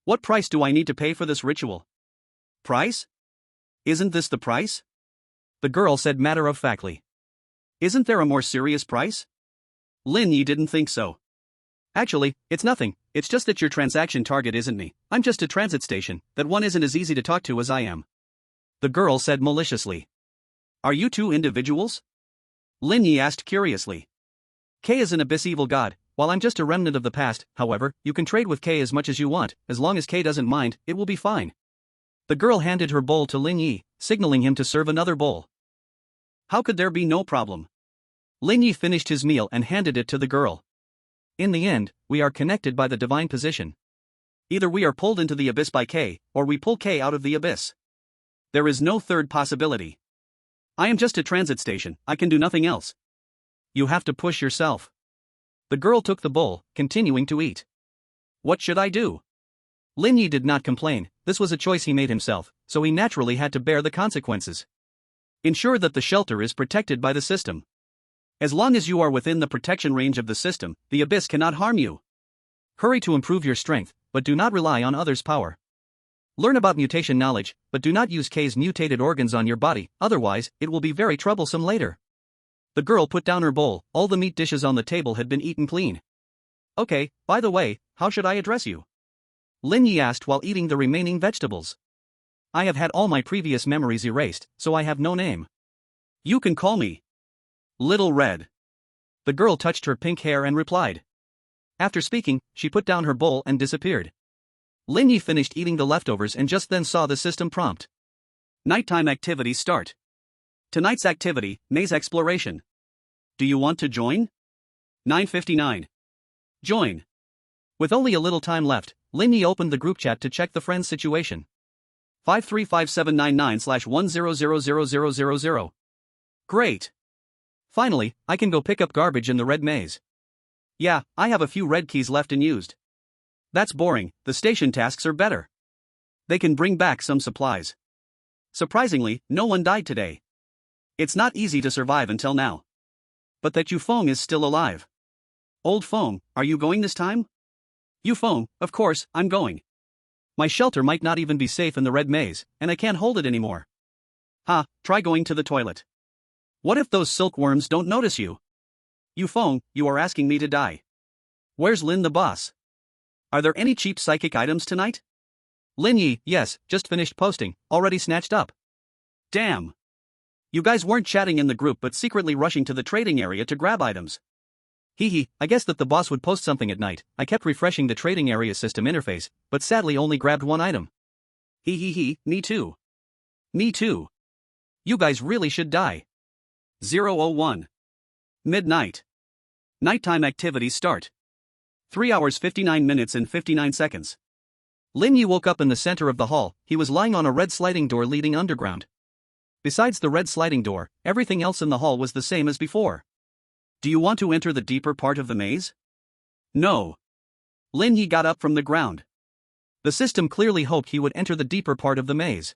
What price do I need to pay for this ritual? Price? Isn't this the price? The girl said matter-of-factly. Isn't there a more serious price? Lin Ye didn't think so. Actually, it's nothing, it's just that your transaction target isn't me. I'm just a transit station, that one isn't as easy to talk to as I am. The girl said maliciously. Are you two individuals? Lin Ye asked curiously. K is an abyss evil god, while I'm just a remnant of the past. However, you can trade with K as much as you want, as long as K doesn't mind, it will be fine. The girl handed her bowl to Lin Ye, signaling him to serve another bowl. How could there be no problem? Lin Ye finished his meal and handed it to the girl. In the end, we are connected by the divine position. Either we are pulled into the abyss by K, or we pull K out of the abyss. There is no third possibility. I am just a transit station, I can do nothing else. You have to push yourself. The girl took the bowl, continuing to eat. What should I do? Lin Ye did not complain, this was a choice he made himself, so he naturally had to bear the consequences. Ensure that the shelter is protected by the system. As long as you are within the protection range of the system, the abyss cannot harm you. Hurry to improve your strength, but do not rely on others' power. Learn about mutation knowledge, but do not use K's mutated organs on your body, otherwise, it will be very troublesome later. The girl put down her bowl, all the meat dishes on the table had been eaten clean. Okay, by the way, how should I address you? Lin Ye asked while eating the remaining vegetables. I have had all my previous memories erased, so I have no name. You can call me Little Red. The girl touched her pink hair and replied. After speaking, she put down her bowl and disappeared. Lin Ye finished eating the leftovers and just then saw the system prompt. Nighttime activities start. Tonight's activity, maze exploration. Do you want to join? 9:59. Join. With only a little time left, Lin Ye opened the group chat to check the friend's situation. 535799/10000000. Great. Finally, I can go pick up garbage in the red maze. Yeah, I have a few red keys left unused. That's boring, the station tasks are better. They can bring back some supplies. Surprisingly, no one died today. It's not easy to survive until now. But that Yufeng is still alive. Old Feng, are you going this time? Yufeng, of course, I'm going. My shelter might not even be safe in the red maze, and I can't hold it anymore. Ha, try going to the toilet. What if those silkworms don't notice you? Yufeng, you are asking me to die. Where's Lin the boss? Are there any cheap psychic items tonight? Lin Ye, yes, just finished posting, already snatched up. Damn. You guys weren't chatting in the group but secretly rushing to the trading area to grab items. Hee, I guess that the boss would post something at night. I kept refreshing the trading area system interface, but sadly only grabbed one item. Me too. Me too. You guys really should die. 001. Midnight. Nighttime activities start. 3 hours 59 minutes and 59 seconds. Lin Ye woke up in the center of the hall. He was lying on a red sliding door leading underground. Besides the red sliding door, everything else in the hall was the same as before. Do you want to enter the deeper part of the maze? No. Lin Ye got up from the ground. The system clearly hoped he would enter the deeper part of the maze.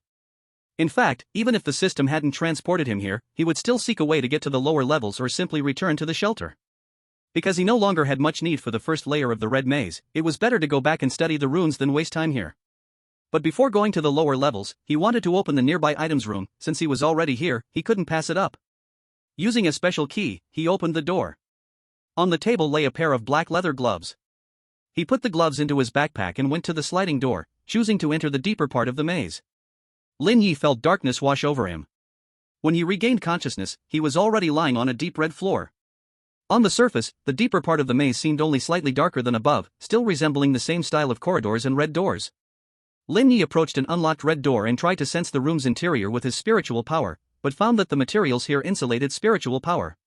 In fact, even if the system hadn't transported him here, he would still seek a way to get to the lower levels or simply return to the shelter. Because he no longer had much need for the first layer of the red maze, it was better to go back and study the runes than waste time here. But before going to the lower levels, he wanted to open the nearby items room. Since he was already here, he couldn't pass it up. Using a special key, he opened the door. On the table lay a pair of black leather gloves. He put the gloves into his backpack and went to the sliding door, choosing to enter the deeper part of the maze. Lin Ye felt darkness wash over him. When he regained consciousness, he was already lying on a deep red floor. On the surface, the deeper part of the maze seemed only slightly darker than above, still resembling the same style of corridors and red doors. Lin Ye approached an unlocked red door and tried to sense the room's interior with his spiritual power, but found that the materials here insulated spiritual power.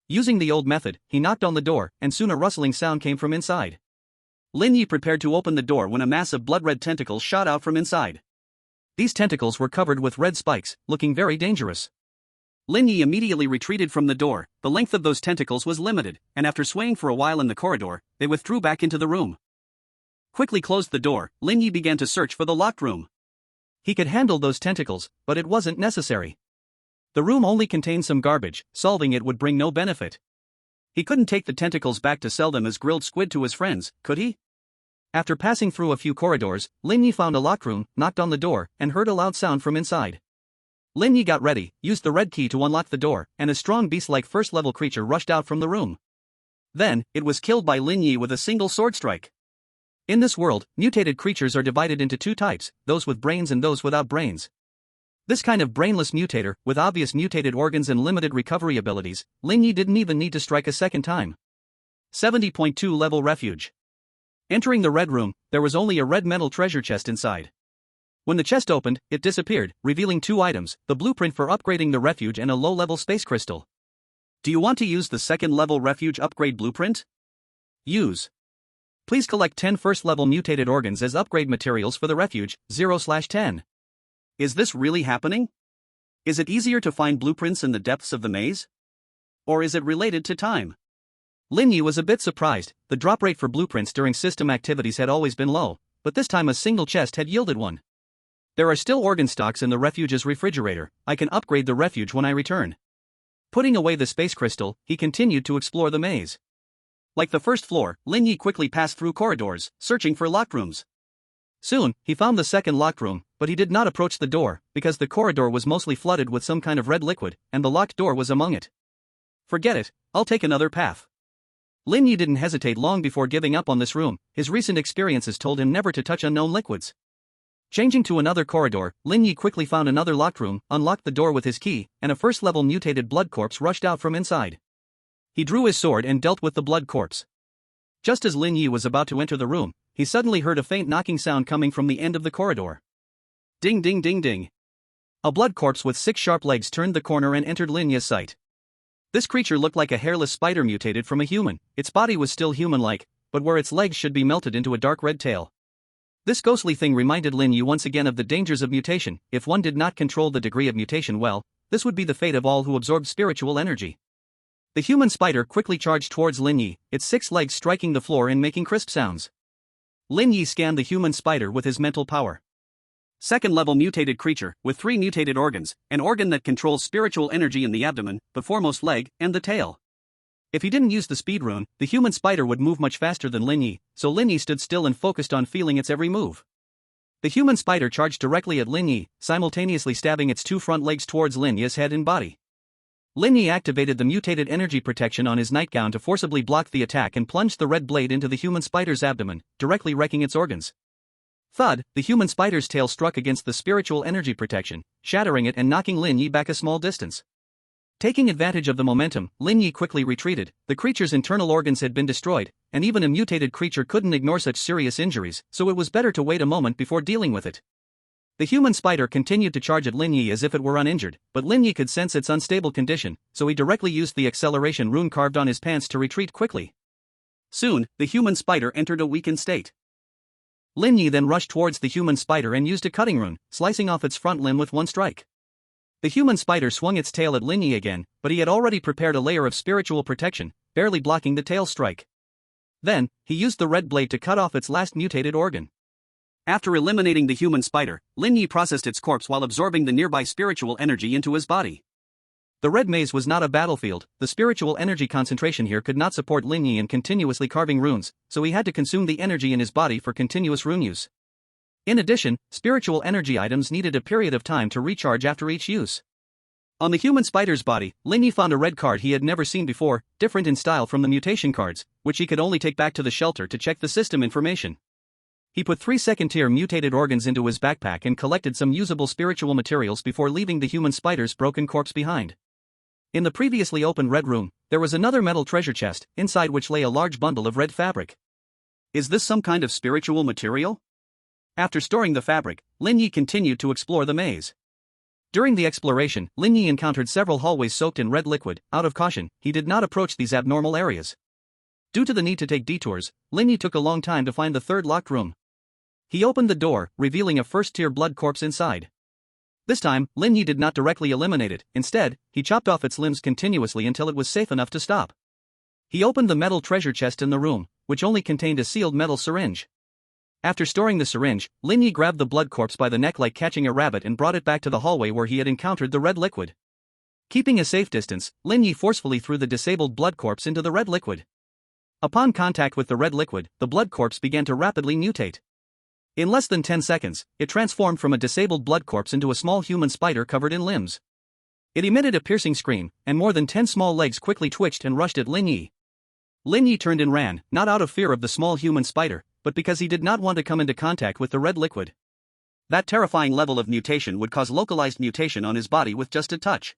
Using the old method, he knocked on the door, and soon a rustling sound came from inside. Lin Ye prepared to open the door when a mass of blood-red tentacles shot out from inside. These tentacles were covered with red spikes, looking very dangerous. Lin Ye immediately retreated from the door. The length of those tentacles was limited, and after swaying for a while in the corridor, they withdrew back into the room. Quickly closed the door, Lin Ye began to search for the locked room. He could handle those tentacles, but it wasn't necessary. The room only contained some garbage. Solving it would bring no benefit. He couldn't take the tentacles back to sell them as grilled squid to his friends, could he? After passing through a few corridors, Lin Ye found a locked room, knocked on the door, and heard a loud sound from inside. Lin Ye got ready, used the red key to unlock the door, and a strong beast-like first-level creature rushed out from the room. Then, it was killed by Lin Ye with a single sword strike. In this world, mutated creatures are divided into two types, those with brains and those without brains. This kind of brainless mutator, with obvious mutated organs and limited recovery abilities, Lin Ye didn't even need to strike a second time. 70.2 level refuge. Entering the red room, there was only a red metal treasure chest inside. When the chest opened, it disappeared, revealing two items, the blueprint for upgrading the refuge and a low-level space crystal. Do you want to use the second-level refuge upgrade blueprint? Use. Please collect 10 first-level mutated organs as upgrade materials for the refuge, 0/10. Is this really happening? Is it easier to find blueprints in the depths of the maze? Or is it related to time? Lin Ye was a bit surprised. The drop rate for blueprints during system activities had always been low, but this time a single chest had yielded one. There are still organ stocks in the refuge's refrigerator. I can upgrade the refuge when I return. Putting away the space crystal, he continued to explore the maze. Like the first floor, Lin Ye quickly passed through corridors, searching for locked rooms. Soon, he found the second locked room, but he did not approach the door, because the corridor was mostly flooded with some kind of red liquid, and the locked door was among it. Forget it, I'll take another path. Lin Ye didn't hesitate long before giving up on this room. His recent experiences told him never to touch unknown liquids. Changing to another corridor, Lin Ye quickly found another locked room, unlocked the door with his key, and a first-level mutated blood corpse rushed out from inside. He drew his sword and dealt with the blood corpse. Just as Lin Ye was about to enter the room, he suddenly heard a faint knocking sound coming from the end of the corridor. Ding ding ding ding. A blood corpse with 6 sharp legs turned the corner and entered Lin Ye's sight. This creature looked like a hairless spider mutated from a human. Its body was still human-like, but where its legs should be melted into a dark red tail. This ghostly thing reminded Lin Ye once again of the dangers of mutation. If one did not control the degree of mutation well, this would be the fate of all who absorbed spiritual energy. The human spider quickly charged towards Lin Ye, its 6 legs striking the floor and making crisp sounds. Lin Ye scanned the human spider with his mental power. Second-level mutated creature, with 3 mutated organs, an organ that controls spiritual energy in the abdomen, the foremost leg, and the tail. If he didn't use the speed rune, the human spider would move much faster than Lin Ye, so Lin Ye stood still and focused on feeling its every move. The human spider charged directly at Lin Ye, simultaneously stabbing its 2 front legs towards Lin Ye's head and body. Lin Ye activated the mutated energy protection on his nightgown to forcibly block the attack and plunged the red blade into the human spider's abdomen, directly wrecking its organs. Thud, the human spider's tail struck against the spiritual energy protection, shattering it and knocking Lin Ye back a small distance. Taking advantage of the momentum, Lin Ye quickly retreated. The creature's internal organs had been destroyed, and even a mutated creature couldn't ignore such serious injuries, so it was better to wait a moment before dealing with it. The human spider continued to charge at Lin Ye as if it were uninjured, but Lin Ye could sense its unstable condition, so he directly used the acceleration rune carved on his pants to retreat quickly. Soon, the human spider entered a weakened state. Lin Ye then rushed towards the human spider and used a cutting rune, slicing off its front limb with one strike. The human spider swung its tail at Lin Ye again, but he had already prepared a layer of spiritual protection, barely blocking the tail strike. Then, he used the red blade to cut off its last mutated organ. After eliminating the human spider, Lin Ye processed its corpse while absorbing the nearby spiritual energy into his body. The red maze was not a battlefield. The spiritual energy concentration here could not support Lin Ye in continuously carving runes, so he had to consume the energy in his body for continuous rune use. In addition, spiritual energy items needed a period of time to recharge after each use. On the human spider's body, Lin Ye found a red card he had never seen before, different in style from the mutation cards, which he could only take back to the shelter to check the system information. He put 3 second-tier mutated organs into his backpack and collected some usable spiritual materials before leaving the human spider's broken corpse behind. In the previously opened red room, there was another metal treasure chest, inside which lay a large bundle of red fabric. Is this some kind of spiritual material? After storing the fabric, Lin Ye continued to explore the maze. During the exploration, Lin Ye encountered several hallways soaked in red liquid. Out of caution, he did not approach these abnormal areas. Due to the need to take detours, Lin Ye took a long time to find the third locked room. He opened the door, revealing a first-tier blood corpse inside. This time, Lin Ye did not directly eliminate it. Instead, he chopped off its limbs continuously until it was safe enough to stop. He opened the metal treasure chest in the room, which only contained a sealed metal syringe. After storing the syringe, Lin Ye grabbed the blood corpse by the neck like catching a rabbit and brought it back to the hallway where he had encountered the red liquid. Keeping a safe distance, Lin Ye forcefully threw the disabled blood corpse into the red liquid. Upon contact with the red liquid, the blood corpse began to rapidly mutate. In less than 10 seconds, it transformed from a disabled blood corpse into a small human spider covered in limbs. It emitted a piercing scream, and more than 10 small legs quickly twitched and rushed at Lin Ye. Lin Ye turned and ran, not out of fear of the small human spider, but because he did not want to come into contact with the red liquid. That terrifying level of mutation would cause localized mutation on his body with just a touch.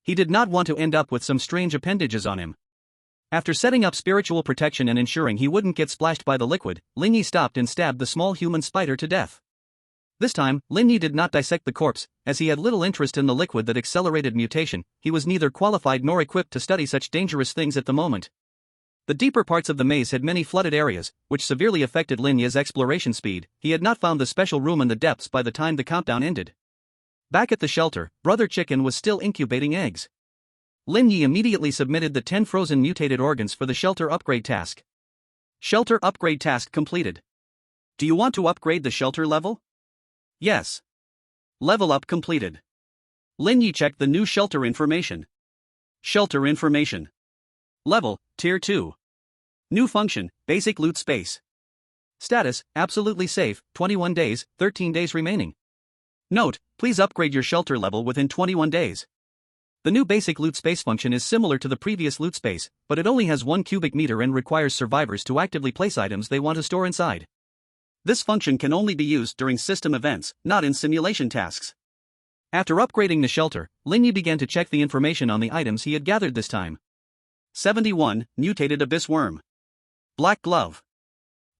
He did not want to end up with some strange appendages on him. After setting up spiritual protection and ensuring he wouldn't get splashed by the liquid, Lin Ye stopped and stabbed the small human spider to death. This time, Lin Ye did not dissect the corpse, as he had little interest in the liquid that accelerated mutation. He was neither qualified nor equipped to study such dangerous things at the moment. The deeper parts of the maze had many flooded areas, which severely affected Lin Ye's exploration speed. He had not found the special room in the depths by the time the countdown ended. Back at the shelter, Brother Chicken was still incubating eggs. Lin Ye immediately submitted the 10 frozen mutated organs for the shelter upgrade task. Shelter upgrade task completed. Do you want to upgrade the shelter level? Yes. Level up completed. Lin Ye checked the new shelter information. Shelter information. Level, Tier 2. New function, basic loot space. Status, absolutely safe, 21 days, 13 days remaining. Note, please upgrade your shelter level within 21 days. The new basic loot space function is similar to the previous loot space, but it only has 1 cubic meter and requires survivors to actively place items they want to store inside. This function can only be used during system events, not in simulation tasks. After upgrading the shelter, Lin Ye began to check the information on the items he had gathered this time. 71, Mutated Abyss Worm. Black Glove.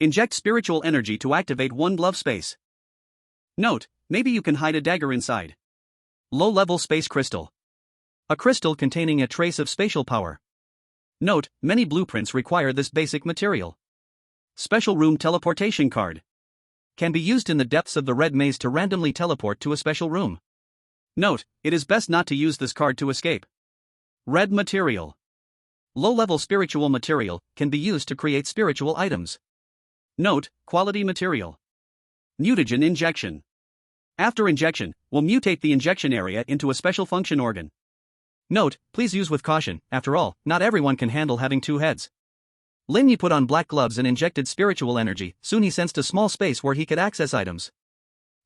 Inject spiritual energy to activate 1 glove space. Note, maybe you can hide a dagger inside. Low-level space crystal. A crystal containing a trace of spatial power. Note, many blueprints require this basic material. Special room teleportation card. Can be used in the depths of the red maze to randomly teleport to a special room. Note, it is best not to use this card to escape. Red material. Low-level spiritual material can be used to create spiritual items. Note, quality material. Mutagen injection. After injection, will mutate the injection area into a special function organ. Note, please use with caution. After all, not everyone can handle having 2 heads. Lin Ye put on black gloves and injected spiritual energy. Soon he sensed a small space where he could access items.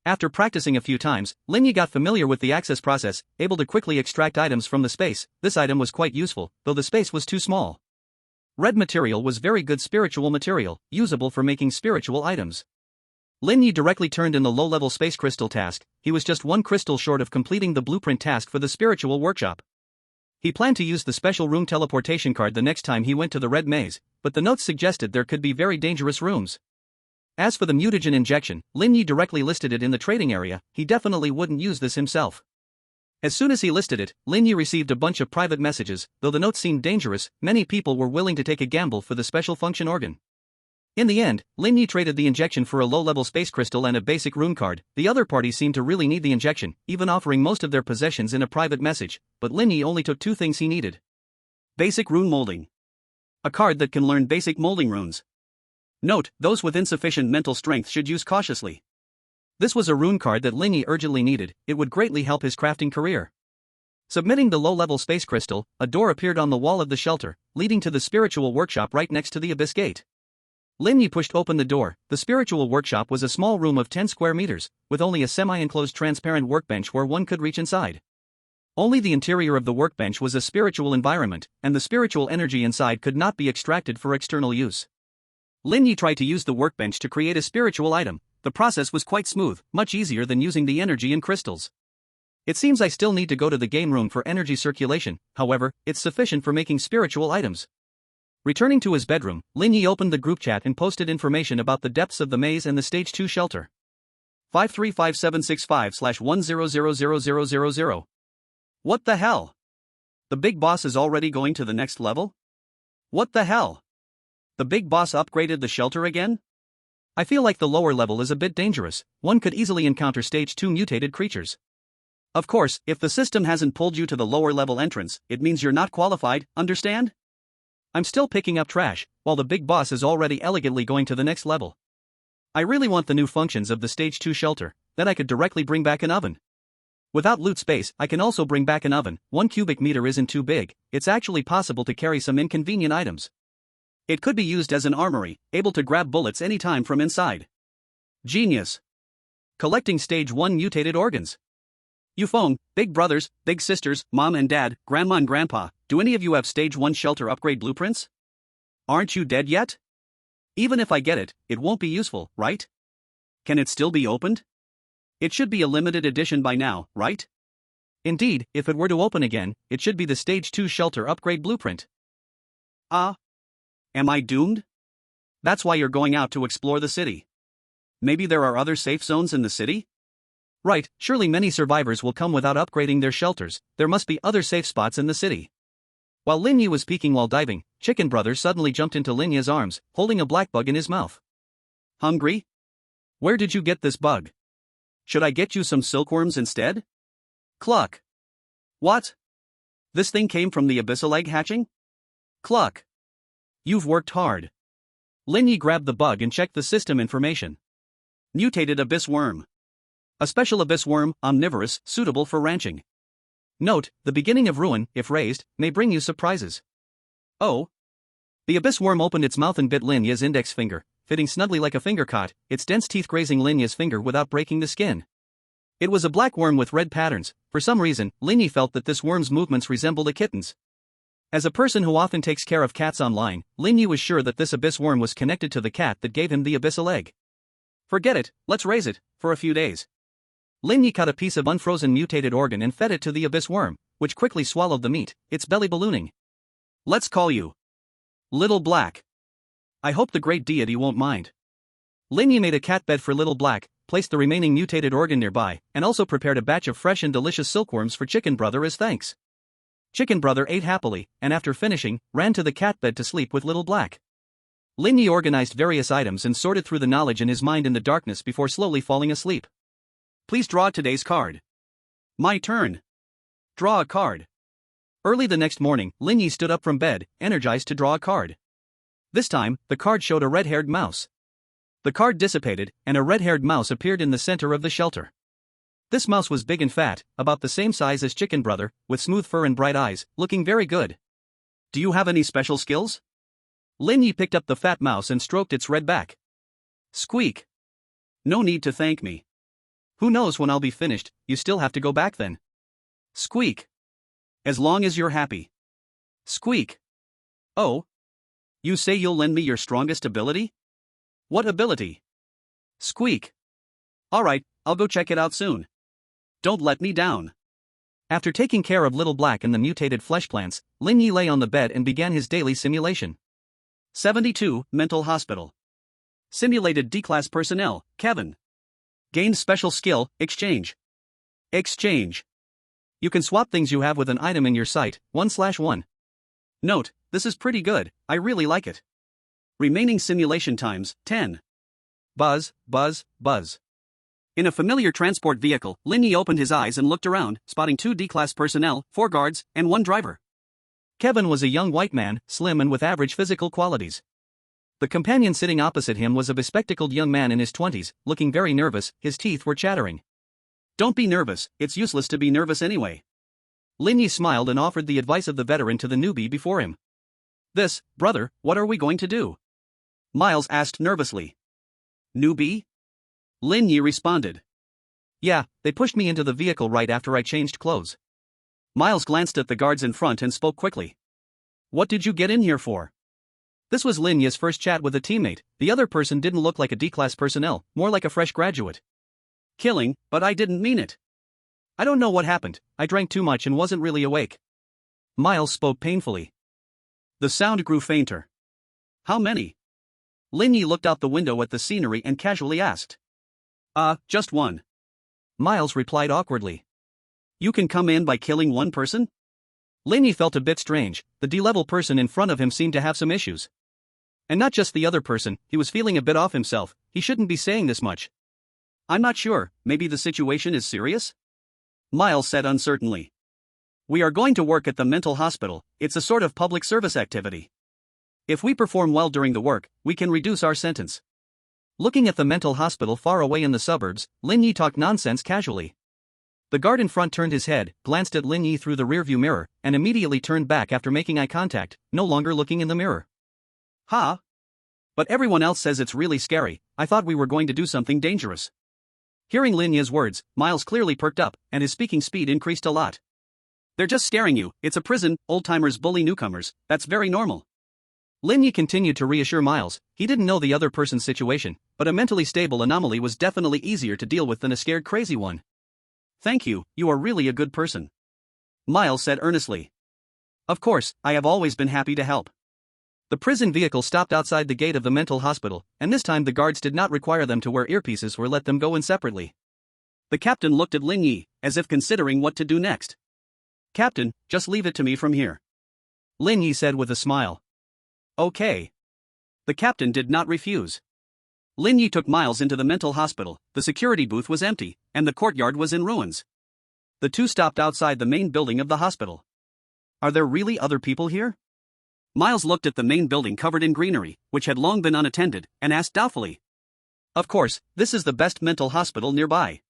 After practicing a few times, Lin Ye got familiar with the access process, able to quickly extract items from the space. This item was quite useful, though the space was too small. Red material was very good spiritual material, usable for making spiritual items. Lin Ye directly turned in the low-level space crystal task. He was just one crystal short of completing the blueprint task for the spiritual workshop. He planned to use the special room teleportation card the next time he went to the red maze, but the notes suggested there could be very dangerous rooms. As for the mutagen injection, Lin Ye directly listed it in the trading area. He definitely wouldn't use this himself. As soon as he listed it, Lin Ye received a bunch of private messages. Though the notes seemed dangerous, many people were willing to take a gamble for the special function organ. In the end, Lin Ye traded the injection for a low-level space crystal and a basic rune card. The other party seemed to really need the injection, even offering most of their possessions in a private message, but Lin Ye only took two things he needed. Basic rune molding. A card that can learn basic molding runes. Note, those with insufficient mental strength should use cautiously. This was a rune card that Lin Ye urgently needed. It would greatly help his crafting career. Submitting the low-level space crystal, a door appeared on the wall of the shelter, leading to the spiritual workshop right next to the abyss gate. Lin Ye pushed open the door. The spiritual workshop was a small room of 10 square meters, with only a semi-enclosed transparent workbench where one could reach inside. Only the interior of the workbench was a spiritual environment, and the spiritual energy inside could not be extracted for external use. Lin Ye tried to use the workbench to create a spiritual item. The process was quite smooth, much easier than using the energy in crystals. It seems I still need to go to the game room for energy circulation, however, it's sufficient for making spiritual items. Returning to his bedroom, Lin Ye opened the group chat and posted information about the depths of the maze and the Stage 2 shelter. 535765/10000000. What the hell? The big boss is already going to the next level? What the hell? The big boss upgraded the shelter again? I feel like the lower level is a bit dangerous. One could easily encounter Stage 2 mutated creatures. Of course, if the system hasn't pulled you to the lower level entrance, it means you're not qualified, understand? I'm still picking up trash, while the big boss is already elegantly going to the next level. I really want the new functions of the Stage 2 shelter, that I could directly bring back an oven. Without loot space, I can also bring back an oven. 1 cubic meter isn't too big. It's actually possible to carry some inconvenient items. It could be used as an armory, able to grab bullets anytime from inside. Genius. Collecting Stage 1 mutated organs. Euphone, big brothers, big sisters, mom and dad, grandma and grandpa, do any of you have Stage 1 shelter upgrade blueprints? Aren't you dead yet? Even if I get it, it won't be useful, right? Can it still be opened? It should be a limited edition by now, right? Indeed, if it were to open again, it should be the Stage 2 shelter upgrade blueprint. Am I doomed? That's why you're going out to explore the city. Maybe there are other safe zones in the city? Right, surely many survivors will come without upgrading their shelters. There must be other safe spots in the city. While Lin Ye was peeking while diving, Chicken Brother suddenly jumped into Lin Ye's arms, holding a black bug in his mouth. Hungry? Where did you get this bug? Should I get you some silkworms instead? Cluck. What? This thing came from the abyssal egg hatching? Cluck. You've worked hard. Lin Ye grabbed the bug and checked the system information. Mutated abyss worm. A special abyss worm, omnivorous, suitable for ranching. Note, the beginning of ruin, if raised, may bring you surprises. Oh. The abyss worm opened its mouth and bit Lin Ye's index finger, fitting snugly like a finger caught, its dense teeth grazing Lin Ye's finger without breaking the skin. It was a black worm with red patterns. For some reason, Lin Ye felt that this worm's movements resembled a kitten's. As a person who often takes care of cats online, Lin Ye was sure that this abyss worm was connected to the cat that gave him the abyssal egg. Forget it, let's raise it, for a few days. Lin Ye cut a piece of unfrozen mutated organ and fed it to the abyss worm, which quickly swallowed the meat, its belly ballooning. Let's call you Little Black. I hope the great deity won't mind. Lin Ye made a cat bed for Little Black, placed the remaining mutated organ nearby, and also prepared a batch of fresh and delicious silkworms for Chicken Brother as thanks. Chicken Brother ate happily, and after finishing, ran to the cat bed to sleep with Little Black. Lin Ye organized various items and sorted through the knowledge in his mind in the darkness before slowly falling asleep. Please draw today's card. My turn. Draw a card. Early the next morning, Lin Ye stood up from bed, energized to draw a card. This time, the card showed a red-haired mouse. The card dissipated, and a red-haired mouse appeared in the center of the shelter. This mouse was big and fat, about the same size as Chicken Brother, with smooth fur and bright eyes, looking very good. Do you have any special skills? Lin Ye picked up the fat mouse and stroked its red back. Squeak. No need to thank me. Who knows when I'll be finished, you still have to go back then. Squeak. As long as you're happy. Squeak. Oh. You say you'll lend me your strongest ability? What ability? Squeak. Alright, I'll go check it out soon. Don't let me down. After taking care of Little Black and the mutated flesh plants, Lin Ye lay on the bed and began his daily simulation. 72, Mental Hospital. Simulated D-Class personnel, Kevin. Gained special skill, Exchange. Exchange. You can swap things you have with an item in your sight, 1/1. Note, this is pretty good, I really like it. Remaining simulation times, 10. Buzz, buzz, buzz. In a familiar transport vehicle, Lin Ye opened his eyes and looked around, spotting 2 D-Class personnel, 4 guards, and 1 driver. Kevin was a young white man, slim and with average physical qualities. The companion sitting opposite him was a bespectacled young man in his 20s, looking very nervous, his teeth were chattering. Don't be nervous, it's useless to be nervous anyway. Lin Ye smiled and offered the advice of the veteran to the newbie before him. This, brother, what are we going to do? Miles asked nervously. Newbie? Lin Ye responded. Yeah, they pushed me into the vehicle right after I changed clothes. Miles glanced at the guards in front and spoke quickly. What did you get in here for? This was Lin Ye's first chat with a teammate. The other person didn't look like a D-Class personnel, more like a fresh graduate. Killing, but I didn't mean it. I don't know what happened, I drank too much and wasn't really awake. Miles spoke painfully. The sound grew fainter. How many? Lin Ye looked out the window at the scenery and casually asked. Just 1. Miles replied awkwardly. You can come in by killing 1 person? Lin Ye felt a bit strange, the D-level person in front of him seemed to have some issues. And not just the other person, he was feeling a bit off himself, he shouldn't be saying this much. I'm not sure, maybe the situation is serious? Miles said uncertainly. We are going to work at the mental hospital, it's a sort of public service activity. If we perform well during the work, we can reduce our sentence. Looking at the mental hospital far away in the suburbs, Lin Ye talked nonsense casually. The guard in front turned his head, glanced at Lin Ye through the rearview mirror, and immediately turned back after making eye contact, no longer looking in the mirror. Ha! But everyone else says it's really scary, I thought we were going to do something dangerous. Hearing Lin Ye's words, Miles clearly perked up, and his speaking speed increased a lot. They're just scaring you, it's a prison, old-timers bully newcomers, that's very normal. Lin Ye continued to reassure Miles, he didn't know the other person's situation, but a mentally stable anomaly was definitely easier to deal with than a scared crazy one. Thank you, you are really a good person. Miles said earnestly. Of course, I have always been happy to help. The prison vehicle stopped outside the gate of the mental hospital, and this time the guards did not require them to wear earpieces or let them go in separately. The captain looked at Lin Ye, as if considering what to do next. Captain, just leave it to me from here. Lin Ye said with a smile. Okay. The captain did not refuse. Lin Ye took Miles into the mental hospital, the security booth was empty, and the courtyard was in ruins. The two stopped outside the main building of the hospital. Are there really other people here? Miles looked at the main building covered in greenery, which had long been unattended, and asked doubtfully. Of course, this is the best mental hospital nearby.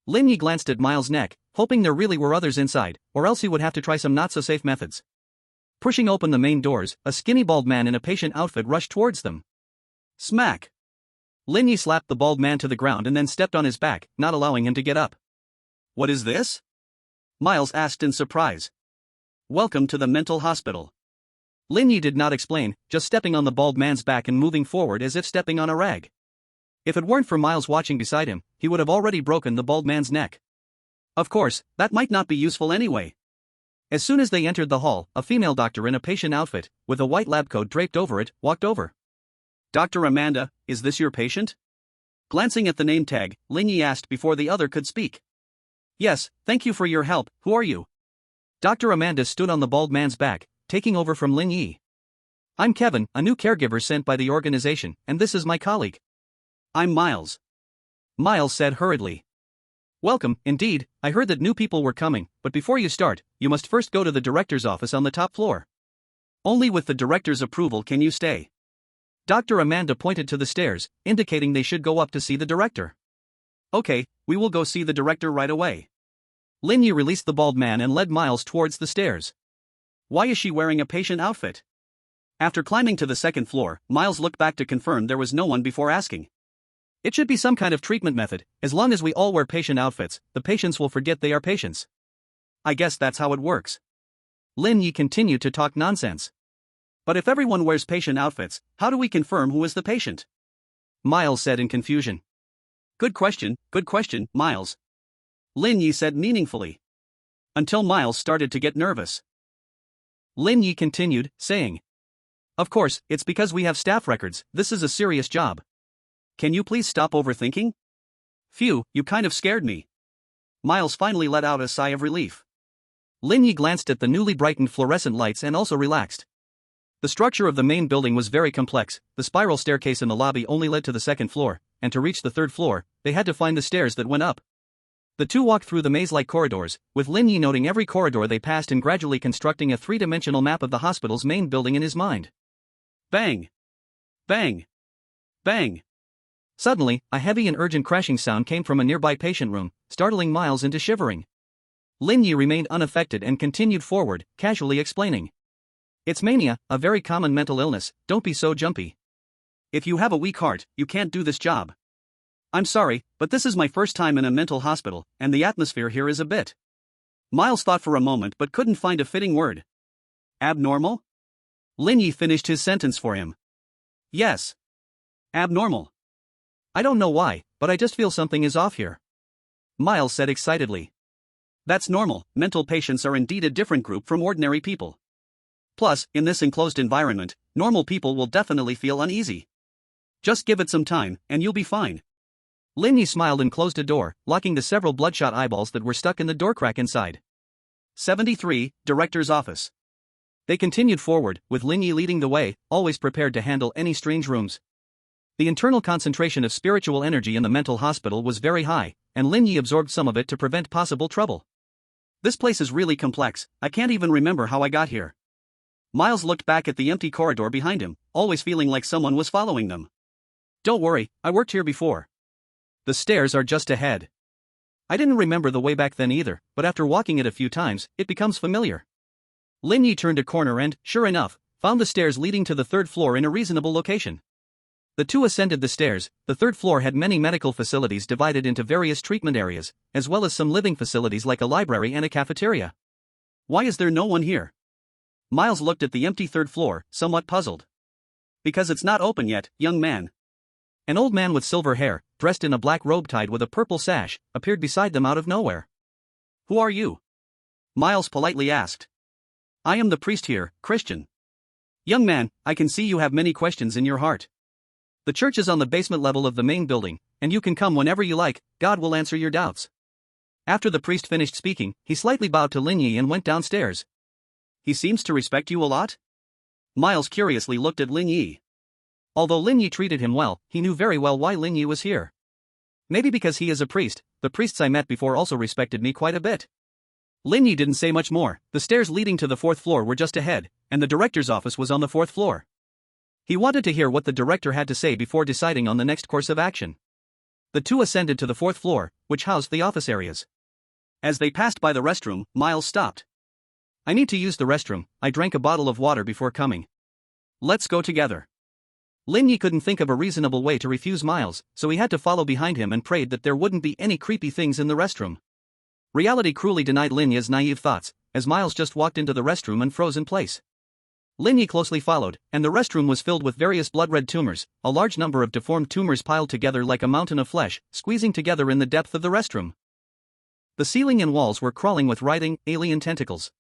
Lin Ye glanced at Miles' neck, hoping there really were others inside, or else he would have to try some not-so-safe methods. Pushing open the main doors, a skinny bald man in a patient outfit rushed towards them. Smack! Lin Ye slapped the bald man to the ground and then stepped on his back, not allowing him to get up. What is this? Miles asked in surprise. Welcome to the mental hospital. Lin Ye did not explain, just stepping on the bald man's back and moving forward as if stepping on a rag. If it weren't for Miles watching beside him, he would have already broken the bald man's neck. Of course, that might not be useful anyway. As soon as they entered the hall, a female doctor in a patient outfit, with a white lab coat draped over it, walked over. Dr. Amanda, is this your patient? Glancing at the name tag, Lin Ye asked before the other could speak. Yes, thank you for your help, who are you? Dr. Amanda stood on the bald man's back, taking over from Lin Ye. I'm Kevin, a new caregiver sent by the organization, and this is my colleague. I'm Miles. Miles said hurriedly. Welcome, indeed, I heard that new people were coming, but before you start, you must first go to the director's office on the top floor. Only with the director's approval can you stay. Dr. Amanda pointed to the stairs, indicating they should go up to see the director. Okay, we will go see the director right away. Lin Ye released the bald man and led Miles towards the stairs. Why is she wearing a patient outfit? After climbing to the second floor, Miles looked back to confirm there was no one before asking. It should be some kind of treatment method, as long as we all wear patient outfits, the patients will forget they are patients. I guess that's how it works. Lin Ye continued to talk nonsense. But if everyone wears patient outfits, how do we confirm who is the patient? Miles said in confusion. Good question, Miles. Lin Ye said meaningfully. Until Miles started to get nervous. Lin Ye continued, saying, "Of course, it's because we have staff records, this is a serious job. Can you please stop overthinking? Phew, you kind of scared me." Miles finally let out a sigh of relief. Lin Ye glanced at the newly brightened fluorescent lights and also relaxed. The structure of the main building was very complex. The spiral staircase in the lobby only led to the second floor, and to reach the third floor, they had to find the stairs that went up. The two walked through the maze-like corridors, with Lin Ye noting every corridor they passed and gradually constructing a three-dimensional map of the hospital's main building in his mind. Bang! Bang! Bang! Suddenly, a heavy and urgent crashing sound came from a nearby patient room, startling Miles into shivering. Lin Ye remained unaffected and continued forward, casually explaining. "It's mania, a very common mental illness, don't be so jumpy. If you have a weak heart, you can't do this job. I'm sorry, but this is my first time in a mental hospital, and the atmosphere here is a bit." Miles thought for a moment but couldn't find a fitting word. "Abnormal?" Lin Ye finished his sentence for him. "Yes. Abnormal. I don't know why, but I just feel something is off here," Miles said excitedly. "That's normal, mental patients are indeed a different group from ordinary people. Plus, in this enclosed environment, normal people will definitely feel uneasy. Just give it some time, and you'll be fine." Lin Ye smiled and closed a door, locking the several bloodshot eyeballs that were stuck in the door crack inside. 73, Director's Office. They continued forward, with Lin Ye leading the way, always prepared to handle any strange rooms. The internal concentration of spiritual energy in the mental hospital was very high, and Lin Ye absorbed some of it to prevent possible trouble. "This place is really complex, I can't even remember how I got here." Miles looked back at the empty corridor behind him, always feeling like someone was following them. "Don't worry, I worked here before. The stairs are just ahead." I didn't remember the way back then either, but after walking it a few times, it becomes familiar. Lin Ye turned a corner and, sure enough, found the stairs leading to the third floor in a reasonable location. The two ascended the stairs. The third floor had many medical facilities divided into various treatment areas, as well as some living facilities like a library and a cafeteria. "Why is there no one here?" Miles looked at the empty third floor, somewhat puzzled. "Because it's not open yet, young man." An old man with silver hair, dressed in a black robe tied with a purple sash, appeared beside them out of nowhere. "Who are you?" Miles politely asked. "I am the priest here, Christian." "Young man, I can see you have many questions in your heart. The church is on the basement level of the main building, and you can come whenever you like, God will answer your doubts." After the priest finished speaking, he slightly bowed to Lin Ye and went downstairs. "He seems to respect you a lot?" Miles curiously looked at Lin Ye. Although Lin Ye treated him well, he knew very well why Lin Ye was here. "Maybe because he is a priest, the priests I met before also respected me quite a bit." Lin Ye didn't say much more. The stairs leading to the fourth floor were just ahead, and the director's office was on the fourth floor. He wanted to hear what the director had to say before deciding on the next course of action. The two ascended to the fourth floor, which housed the office areas. As they passed by the restroom, Miles stopped. "I need to use the restroom, I drank a bottle of water before coming. Let's go together." Lin Ye couldn't think of a reasonable way to refuse Miles, so he had to follow behind him and prayed that there wouldn't be any creepy things in the restroom. Reality cruelly denied Lin Ye's naive thoughts, as Miles just walked into the restroom and froze in place. Lin Ye closely followed, and the restroom was filled with various blood-red tumors, a large number of deformed tumors piled together like a mountain of flesh, squeezing together in the depth of the restroom. The ceiling and walls were crawling with writhing, alien tentacles.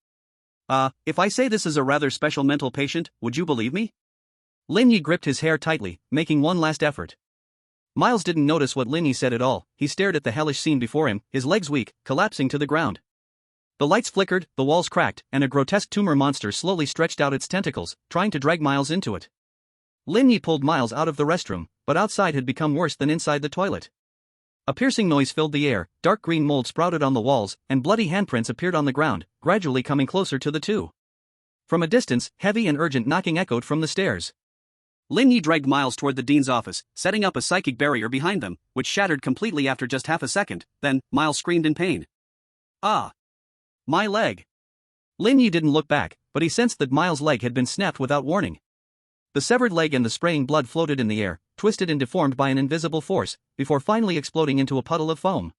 If I say this is a rather special mental patient, would you believe me?" Lin Ye gripped his hair tightly, making one last effort. Miles didn't notice what Lin Ye said at all. He stared at the hellish scene before him, his legs weak, collapsing to the ground. The lights flickered, the walls cracked, and a grotesque tumor monster slowly stretched out its tentacles, trying to drag Miles into it. Lin Ye pulled Miles out of the restroom, but outside had become worse than inside the toilet. A piercing noise filled the air, dark green mold sprouted on the walls, and bloody handprints appeared on the ground, gradually coming closer to the two. From a distance, heavy and urgent knocking echoed from the stairs. Lin Ye dragged Miles toward the dean's office, setting up a psychic barrier behind them, which shattered completely after just half a second. Then, Miles screamed in pain. "Ah! My leg!" Lin Ye didn't look back, but he sensed that Miles' leg had been snapped without warning. The severed leg and the spraying blood floated in the air, twisted and deformed by an invisible force, before finally exploding into a puddle of foam.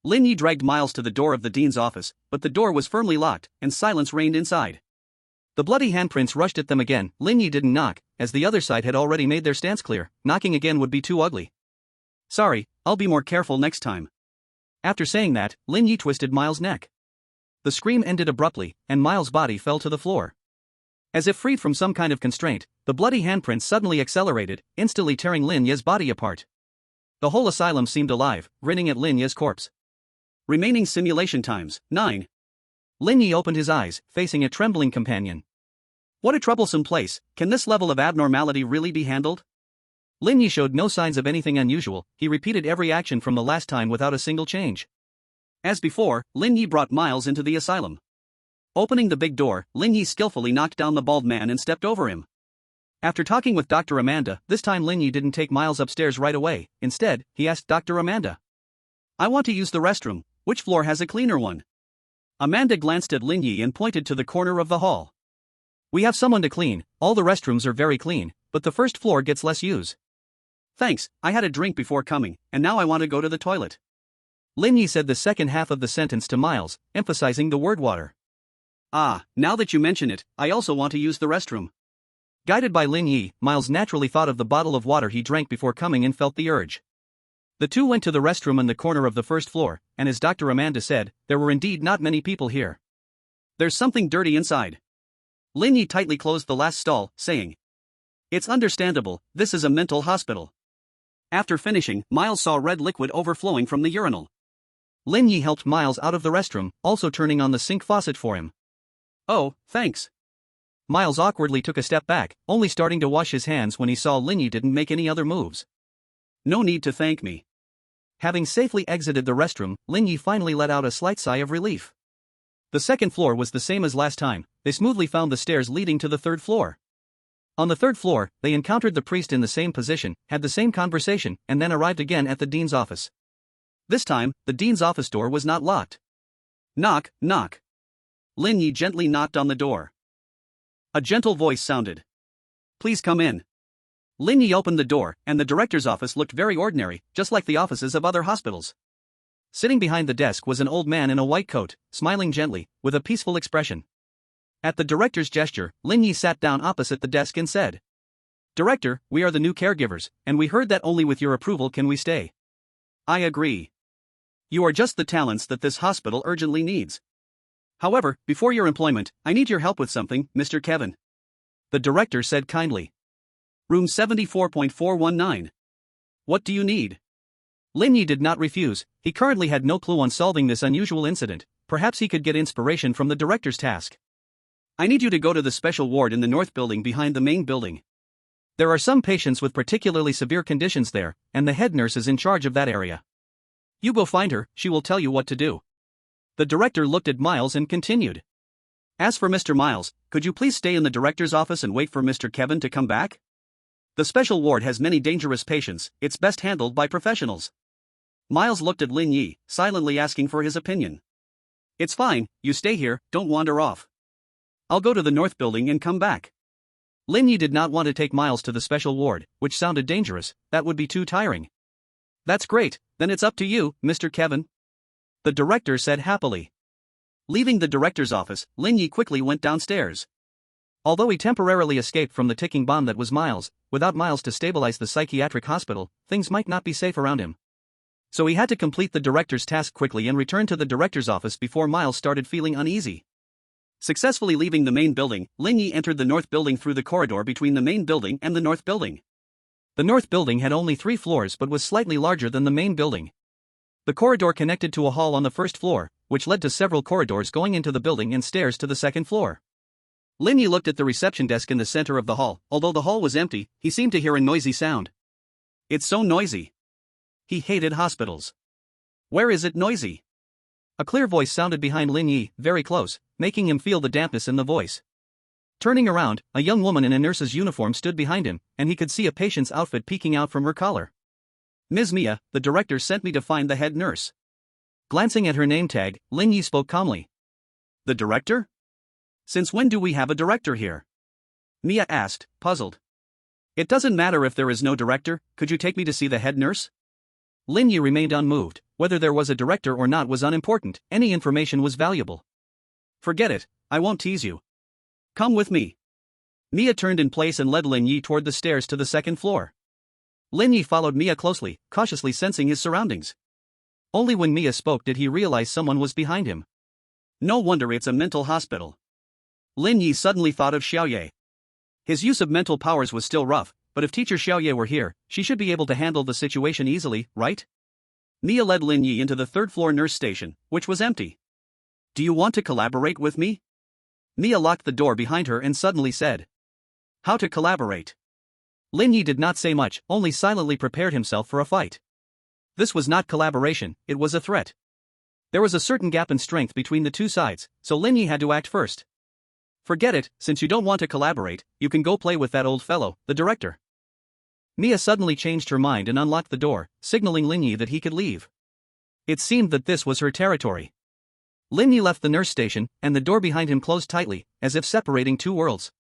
Lin Ye dragged Miles to the door of the dean's office, but the door was firmly locked, and silence reigned inside. The bloody handprints rushed at them again. Lin Ye didn't knock, as the other side had already made their stance clear. Knocking again would be too ugly. Sorry, I'll be more careful next time. After saying that, Lin Ye twisted Miles' neck. The scream ended abruptly, and Miles' body fell to the floor. As if freed from some kind of constraint, the bloody handprint suddenly accelerated, instantly tearing Lin Ye's body apart. The whole asylum seemed alive, grinning at Lin Ye's corpse. Remaining simulation times, 9. Lin Ye opened his eyes, facing a trembling companion. What a troublesome place, can this level of abnormality really be handled? Lin Ye showed no signs of anything unusual, he repeated every action from the last time without a single change. As before, Lin Ye brought Miles into the asylum. Opening the big door, Lin Ye skillfully knocked down the bald man and stepped over him. After talking with Dr. Amanda, this time Lin Ye didn't take Miles upstairs right away. Instead, he asked Dr. Amanda, "I want to use the restroom, which floor has a cleaner one?" Amanda glanced at Lin Ye and pointed to the corner of the hall. "We have someone to clean, all the restrooms are very clean, but the first floor gets less use." "Thanks, I had a drink before coming, and now I want to go to the toilet." Lin Ye said the second half of the sentence to Miles, emphasizing the word water. "Ah, now that you mention it, I also want to use the restroom." Guided by Lin Ye, Miles naturally thought of the bottle of water he drank before coming and felt the urge. The two went to the restroom in the corner of the first floor, and as Dr. Amanda said, there were indeed not many people here. "There's something dirty inside." Lin Ye tightly closed the last stall, saying, "It's understandable, this is a mental hospital." After finishing, Miles saw red liquid overflowing from the urinal. Lin Ye helped Miles out of the restroom, also turning on the sink faucet for him. "Oh, thanks." Miles awkwardly took a step back, only starting to wash his hands when he saw Lin Ye didn't make any other moves. "No need to thank me." Having safely exited the restroom, Lin Ye finally let out a slight sigh of relief. The second floor was the same as last time, they smoothly found the stairs leading to the third floor. On the third floor, they encountered the priest in the same position, had the same conversation, and then arrived again at the dean's office. This time, the dean's office door was not locked. "Knock, knock." Lin Ye gently knocked on the door. A gentle voice sounded. "Please come in." Lin Ye opened the door, and the director's office looked very ordinary, just like the offices of other hospitals. Sitting behind the desk was an old man in a white coat, smiling gently, with a peaceful expression. At the director's gesture, Lin Ye sat down opposite the desk and said, "Director, we are the new caregivers, and we heard that only with your approval can we stay." "I agree. You are just the talents that this hospital urgently needs. However, before your employment, I need your help with something, Mr. Kevin." The director said kindly. "Room 74.419. What do you need?" Lin Ye did not refuse, he currently had no clue on solving this unusual incident, perhaps he could get inspiration from the director's task. "I need you to go to the special ward in the north building behind the main building. There are some patients with particularly severe conditions there, and the head nurse is in charge of that area. You go find her, she will tell you what to do." The director looked at Miles and continued. "As for Mr. Miles, could you please stay in the director's office and wait for Mr. Kevin to come back? The special ward has many dangerous patients, it's best handled by professionals." Miles looked at Lin Ye, silently asking for his opinion. "It's fine, you stay here, don't wander off. I'll go to the north building and come back." Lin Ye did not want to take Miles to the special ward, which sounded dangerous, that would be too tiring. "That's great, then it's up to you, Mr. Kevin," the director said happily. Leaving the director's office, Lin Ye quickly went downstairs. Although he temporarily escaped from the ticking bomb that was Miles, without Miles to stabilize the psychiatric hospital, things might not be safe around him. So he had to complete the director's task quickly and return to the director's office before Miles started feeling uneasy. Successfully leaving the main building, Lin Ye entered the north building through the corridor between the main building and the north building. The north building had only 3 floors but was slightly larger than the main building. The corridor connected to a hall on the first floor, which led to several corridors going into the building and stairs to the second floor. Lin Ye looked at the reception desk in the center of the hall. Although the hall was empty, he seemed to hear a noisy sound. "It's so noisy." He hated hospitals. "Where is it noisy?" A clear voice sounded behind Lin Ye, very close, making him feel the dampness in the voice. Turning around, a young woman in a nurse's uniform stood behind him, and he could see a patient's outfit peeking out from her collar. "Ms. Mia, the director sent me to find the head nurse." Glancing at her name tag, Lin Ye spoke calmly. "The director? Since when do we have a director here?" Mia asked, puzzled. "It doesn't matter if there is no director, could you take me to see the head nurse?" Lin Ye remained unmoved, whether there was a director or not was unimportant, any information was valuable. "Forget it, I won't tease you. Come with me." Mia turned in place and led Lin Ye toward the stairs to the second floor. Lin Ye followed Mia closely, cautiously sensing his surroundings. Only when Mia spoke did he realize someone was behind him. No wonder it's a mental hospital. Lin Ye suddenly thought of Xiaoye. His use of mental powers was still rough, but if teacher Xiaoye were here, she should be able to handle the situation easily, right? Mia led Lin Ye into the third-floor nurse station, which was empty. Do you want to collaborate with me? Mia locked the door behind her and suddenly said. How to collaborate? Lin Ye did not say much, only silently prepared himself for a fight. This was not collaboration, it was a threat. There was a certain gap in strength between the two sides, so Lin Ye had to act first. Forget it, since you don't want to collaborate, you can go play with that old fellow, the director. Mia suddenly changed her mind and unlocked the door, signaling Lin Ye that he could leave. It seemed that this was her territory. Lin Ye left the nurse station, and the door behind him closed tightly, as if separating two worlds.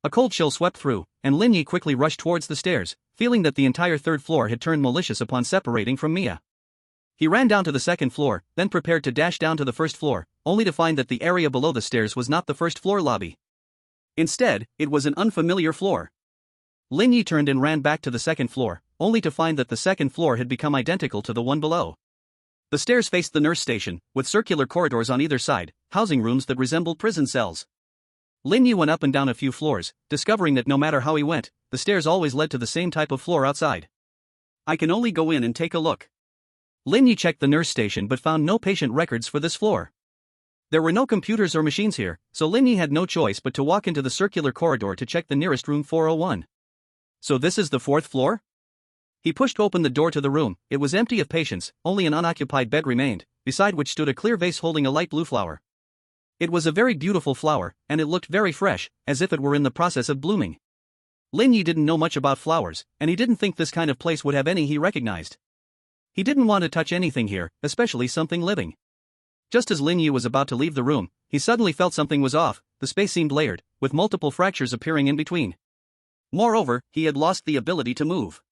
A cold chill swept through, and Lin Ye quickly rushed towards the stairs, feeling that the entire third floor had turned malicious upon separating from Mia. He ran down to the second floor, then prepared to dash down to the first floor, only to find that the area below the stairs was not the first floor lobby. Instead, it was an unfamiliar floor. Lin Ye turned and ran back to the second floor, only to find that the second floor had become identical to the one below. The stairs faced the nurse station, with circular corridors on either side, housing rooms that resembled prison cells. Lin Ye went up and down a few floors, discovering that no matter how he went, the stairs always led to the same type of floor outside. I can only go in and take a look. Lin Ye checked the nurse station but found no patient records for this floor. There were no computers or machines here, so Lin Ye had no choice but to walk into the circular corridor to check the nearest room 401. So this is the fourth floor? He pushed open the door to the room. It was empty of patients, only an unoccupied bed remained, beside which stood a clear vase holding a light blue flower. It was a very beautiful flower, and it looked very fresh, as if it were in the process of blooming. Lin Ye didn't know much about flowers, and he didn't think this kind of place would have any he recognized. He didn't want to touch anything here, especially something living. Just as Lin Ye was about to leave the room, he suddenly felt something was off. The space seemed layered, with multiple fractures appearing in between. Moreover, he had lost the ability to move.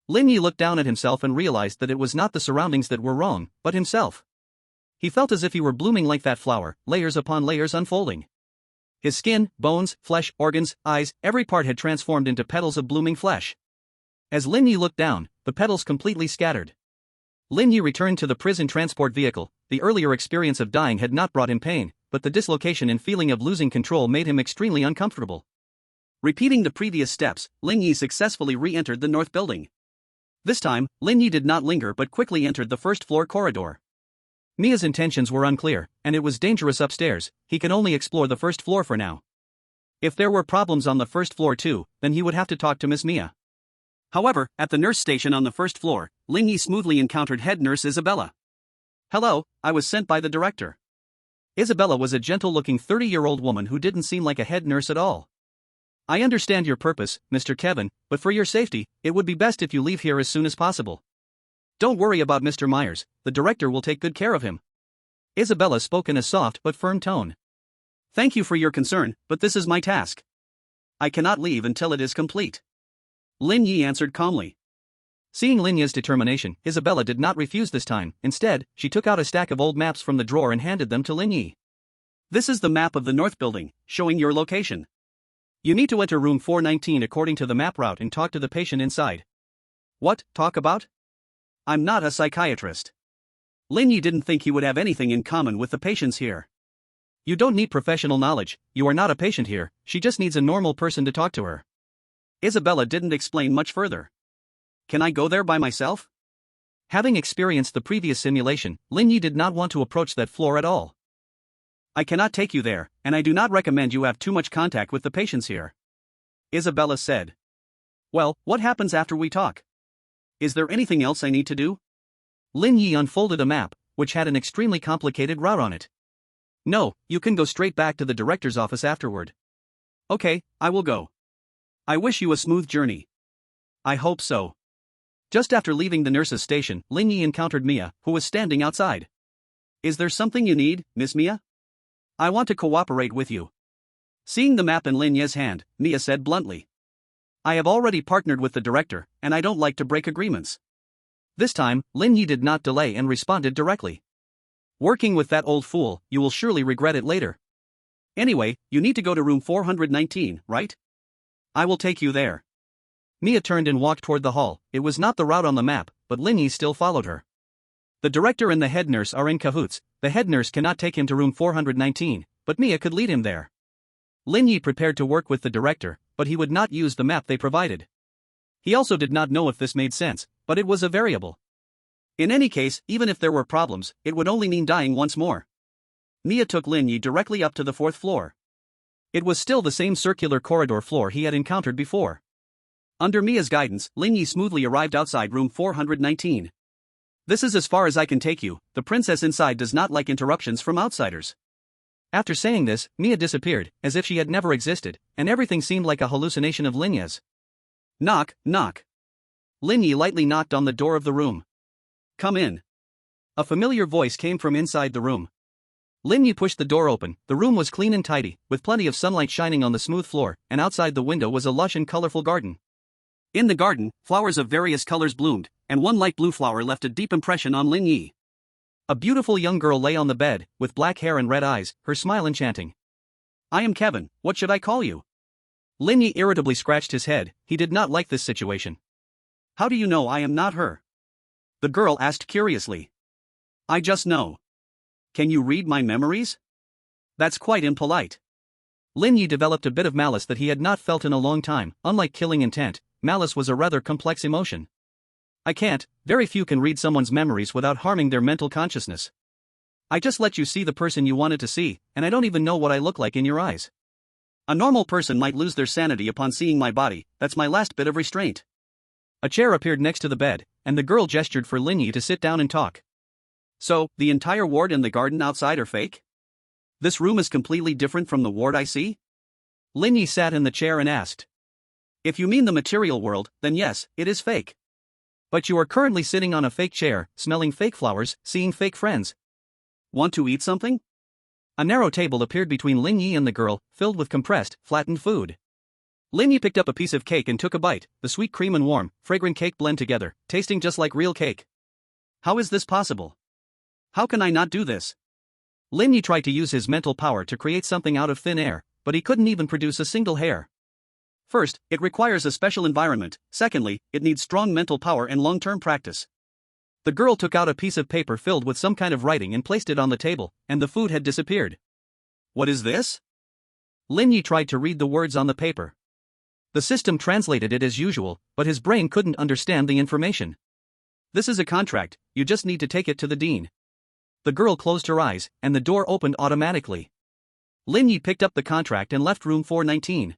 Lin Ye looked down at himself and realized that it was not the surroundings that were wrong, but himself. He felt as if he were blooming like that flower, layers upon layers unfolding. His skin, bones, flesh, organs, eyes, every part had transformed into petals of blooming flesh. As Lin Ye looked down, the petals completely scattered. Lin Ye returned to the prison transport vehicle. The earlier experience of dying had not brought him pain, but the dislocation and feeling of losing control made him extremely uncomfortable. Repeating the previous steps, Lin Ye successfully re-entered the north building. This time, Lin Ye did not linger but quickly entered the first floor corridor. Mia's intentions were unclear, and it was dangerous upstairs. He could only explore the first floor for now. If there were problems on the first floor too, then he would have to talk to Miss Mia. However, at the nurse station on the first floor, Lin Ye smoothly encountered head nurse Isabella. Hello, I was sent by the director. Isabella was a gentle-looking 30-year-old woman who didn't seem like a head nurse at all. I understand your purpose, Mr. Kevin, but for your safety, it would be best if you leave here as soon as possible. Don't worry about Mr. Myers, the director will take good care of him. Isabella spoke in a soft but firm tone. Thank you for your concern, but this is my task. I cannot leave until it is complete. Lin Ye answered calmly. Seeing Lin Ye's determination, Isabella did not refuse this time. Instead, she took out a stack of old maps from the drawer and handed them to Lin Ye. This is the map of the north building, showing your location. You need to enter room 419 according to the map route and talk to the patient inside. What, talk about? I'm not a psychiatrist. Lin Ye didn't think he would have anything in common with the patients here. You don't need professional knowledge, you are not a patient here, she just needs a normal person to talk to her. Isabella didn't explain much further. Can I go there by myself? Having experienced the previous simulation, Lin Ye did not want to approach that floor at all. I cannot take you there, and I do not recommend you have too much contact with the patients here. Isabella said. Well, what happens after we talk? Is there anything else I need to do? Lin Ye unfolded a map, which had an extremely complicated route on it. No, you can go straight back to the director's office afterward. Okay, I will go. I wish you a smooth journey. I hope so. Just after leaving the nurse's station, Lin Ye encountered Mia, who was standing outside. Is there something you need, Miss Mia? I want to cooperate with you. Seeing the map in Lin Ye's hand, Mia said bluntly. I have already partnered with the director, and I don't like to break agreements. This time, Lin Ye did not delay and responded directly. Working with that old fool, you will surely regret it later. Anyway, you need to go to room 419, right? I will take you there. Mia turned and walked toward the hall. It was not the route on the map, but Lin Ye still followed her. The director and the head nurse are in cahoots. The head nurse cannot take him to room 419, but Mia could lead him there. Lin Ye prepared to work with the director, but he would not use the map they provided. He also did not know if this made sense, but it was a variable. In any case, even if there were problems, it would only mean dying once more. Mia took Lin Ye directly up to the 4th floor. It was still the same circular corridor floor he had encountered before. Under Mia's guidance, Lin Ye smoothly arrived outside room 419. This is as far as I can take you. The princess inside does not like interruptions from outsiders. After saying this, Mia disappeared, as if she had never existed, and everything seemed like a hallucination of Lin Ye's. Knock, knock. Lin Ye lightly knocked on the door of the room. Come in. A familiar voice came from inside the room. Lin Ye pushed the door open. The room was clean and tidy, with plenty of sunlight shining on the smooth floor, and outside the window was a lush and colorful garden. In the garden, flowers of various colors bloomed, and one light blue flower left a deep impression on Lin Ye. A beautiful young girl lay on the bed, with black hair and red eyes, her smile enchanting. I am Kevin, what should I call you? Lin Ye irritably scratched his head. He did not like this situation. How do you know I am not her? The girl asked curiously. I just know. Can you read my memories? That's quite impolite. Lin Ye developed a bit of malice that he had not felt in a long time. Unlike killing intent, malice was a rather complex emotion. I can't. Very few can read someone's memories without harming their mental consciousness. I just let you see the person you wanted to see, and I don't even know what I look like in your eyes. A normal person might lose their sanity upon seeing my body. That's my last bit of restraint. A chair appeared next to the bed, and the girl gestured for Lin Ye to sit down and talk. So, the entire ward and the garden outside are fake? This room is completely different from the ward I see? Lin Ye sat in the chair and asked. If you mean the material world, then yes, it is fake. But you are currently sitting on a fake chair, smelling fake flowers, seeing fake friends. Want to eat something? A narrow table appeared between Lin Ye and the girl, filled with compressed, flattened food. Lin Ye picked up a piece of cake and took a bite. The sweet cream and warm, fragrant cake blend together, tasting just like real cake. How is this possible? How can I not do this? Lin Ye tried to use his mental power to create something out of thin air, but he couldn't even produce a single hair. First, it requires a special environment. Secondly, it needs strong mental power and long-term practice. The girl took out a piece of paper filled with some kind of writing and placed it on the table, and the food had disappeared. What is this? Lin Ye tried to read the words on the paper. The system translated it as usual, but his brain couldn't understand the information. This is a contract, you just need to take it to the dean. The girl closed her eyes, and the door opened automatically. Lin Ye picked up the contract and left room 419.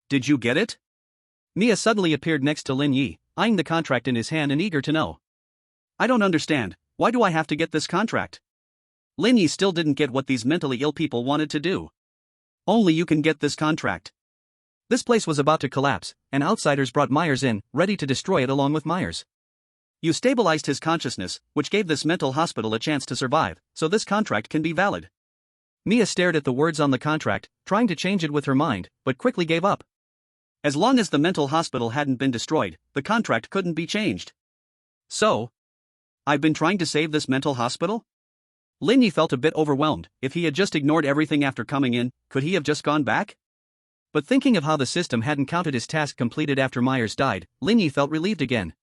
Did you get it? Mia suddenly appeared next to Lin Ye, eyeing the contract in his hand and eager to know. I don't understand, why do I have to get this contract? Lin Ye still didn't get what these mentally ill people wanted to do. Only you can get this contract. This place was about to collapse, and outsiders brought Myers in, ready to destroy it along with Myers. You stabilized his consciousness, which gave this mental hospital a chance to survive, so this contract can be valid. Mia stared at the words on the contract, trying to change it with her mind, but quickly gave up. As long as the mental hospital hadn't been destroyed, the contract couldn't be changed. So? I've been trying to save this mental hospital? Lin Ye felt a bit overwhelmed. If he had just ignored everything after coming in, could he have just gone back? But thinking of how the system hadn't counted his task completed after Myers died, Lin Ye felt relieved again.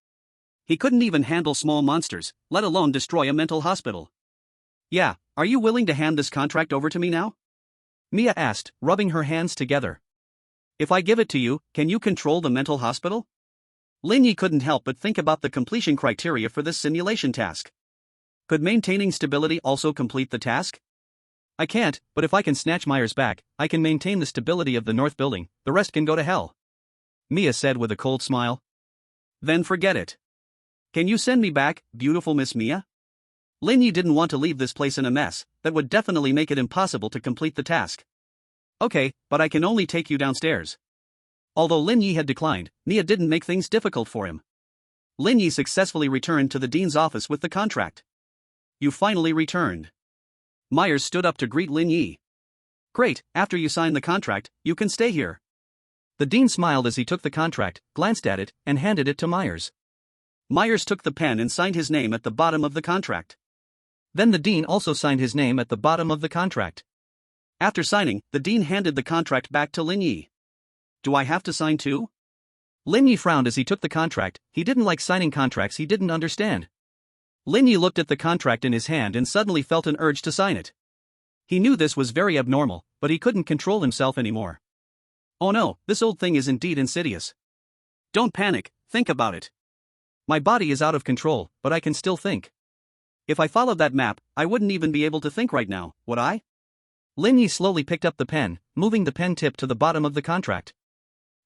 He couldn't even handle small monsters, let alone destroy a mental hospital. Yeah, are you willing to hand this contract over to me now? Mia asked, rubbing her hands together. If I give it to you, can you control the mental hospital? Lin Ye couldn't help but think about the completion criteria for this simulation task. Could maintaining stability also complete the task? I can't, but if I can snatch Myers back, I can maintain the stability of the North Building, the rest can go to hell. Mia said with a cold smile. Then forget it. Can you send me back, beautiful Miss Mia? Lin Ye didn't want to leave this place in a mess, that would definitely make it impossible to complete the task. Okay, but I can only take you downstairs. Although Lin Ye had declined, Mia didn't make things difficult for him. Lin Ye successfully returned to the dean's office with the contract. You finally returned. Myers stood up to greet Lin Ye. Great, after you sign the contract, you can stay here. The dean smiled as he took the contract, glanced at it, and handed it to Myers. Myers took the pen and signed his name at the bottom of the contract. Then the dean also signed his name at the bottom of the contract. After signing, the dean handed the contract back to Lin Ye. Do I have to sign too? Lin Ye frowned as he took the contract. He didn't like signing contracts he didn't understand. Lin Ye looked at the contract in his hand and suddenly felt an urge to sign it. He knew this was very abnormal, but he couldn't control himself anymore. Oh no, this old thing is indeed insidious. Don't panic, think about it. My body is out of control, but I can still think. If I followed that map, I wouldn't even be able to think right now, would I? Lin Ye slowly picked up the pen, moving the pen tip to the bottom of the contract.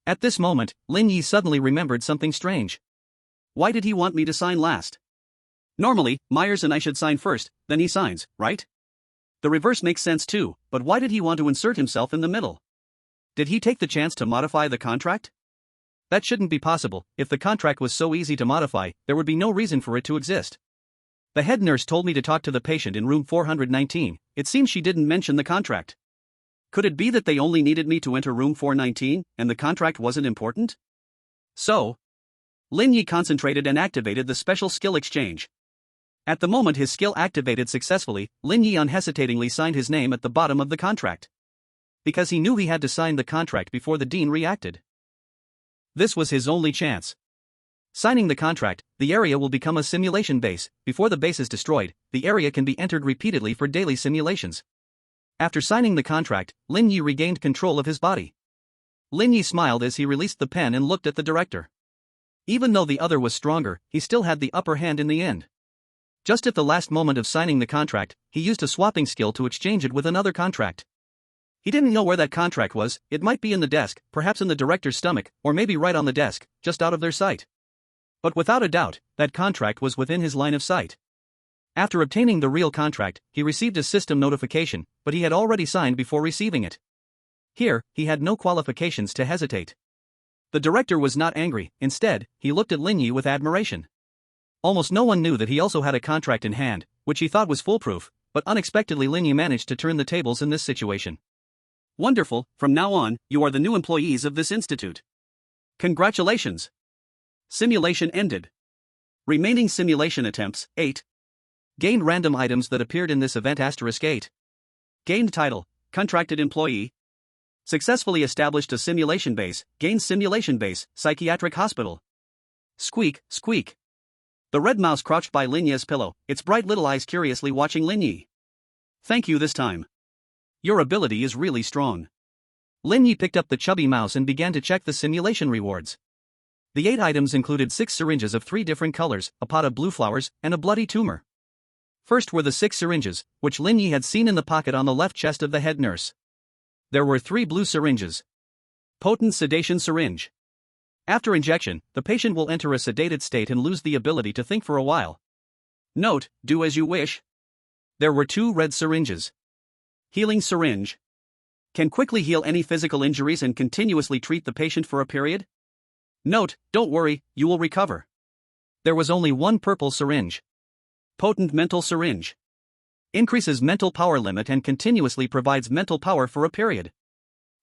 At this moment, Lin Ye suddenly remembered something strange. Why did he want me to sign last? Normally, Myers and I should sign first, then he signs, right? The reverse makes sense too, but why did he want to insert himself in the middle? Did he take the chance to modify the contract? That shouldn't be possible. If the contract was so easy to modify, there would be no reason for it to exist. The head nurse told me to talk to the patient in room 419, it seems she didn't mention the contract. Could it be that they only needed me to enter room 419, and the contract wasn't important? So, Lin Ye concentrated and activated the special skill exchange. At the moment his skill activated successfully, Lin Ye unhesitatingly signed his name at the bottom of the contract. Because he knew he had to sign the contract before the dean reacted. This was his only chance. Signing the contract, the area will become a simulation base. Before the base is destroyed, the area can be entered repeatedly for daily simulations. After signing the contract, Lin Ye regained control of his body. Lin Ye smiled as he released the pen and looked at the director. Even though the other was stronger, he still had the upper hand in the end. Just at the last moment of signing the contract, he used a swapping skill to exchange it with another contract. He didn't know where that contract was, it might be in the desk, perhaps in the director's stomach, or maybe right on the desk, just out of their sight. But without a doubt, that contract was within his line of sight. After obtaining the real contract, he received a system notification, but he had already signed before receiving it. Here, he had no qualifications to hesitate. The director was not angry, instead, he looked at Lin Ye with admiration. Almost no one knew that he also had a contract in hand, which he thought was foolproof, but unexpectedly Lin Ye managed to turn the tables in this situation. Wonderful, from now on, you are the new employees of this institute. Congratulations! Simulation ended. Remaining simulation attempts, 8. Gained random items that appeared in this event *8. Gained title, contracted employee. Successfully established a simulation base, gained simulation base, psychiatric hospital. Squeak, squeak. The red mouse crouched by Lin Ye's pillow, its bright little eyes curiously watching Lin Ye. Thank you this time. Your ability is really strong. Lin Ye picked up the chubby mouse and began to check the simulation rewards. The 8 items included 6 syringes of 3 different colors, a pot of blue flowers, and a bloody tumor. First were the 6 syringes, which Lin Ye had seen in the pocket on the left chest of the head nurse. There were 3 blue syringes. Potent sedation syringe. After injection, the patient will enter a sedated state and lose the ability to think for a while. Note, do as you wish. There were 2 red syringes. Healing syringe. Can quickly heal any physical injuries and continuously treat the patient for a period. Note, don't worry, you will recover. There was only 1 purple syringe. Potent mental syringe. Increases mental power limit and continuously provides mental power for a period.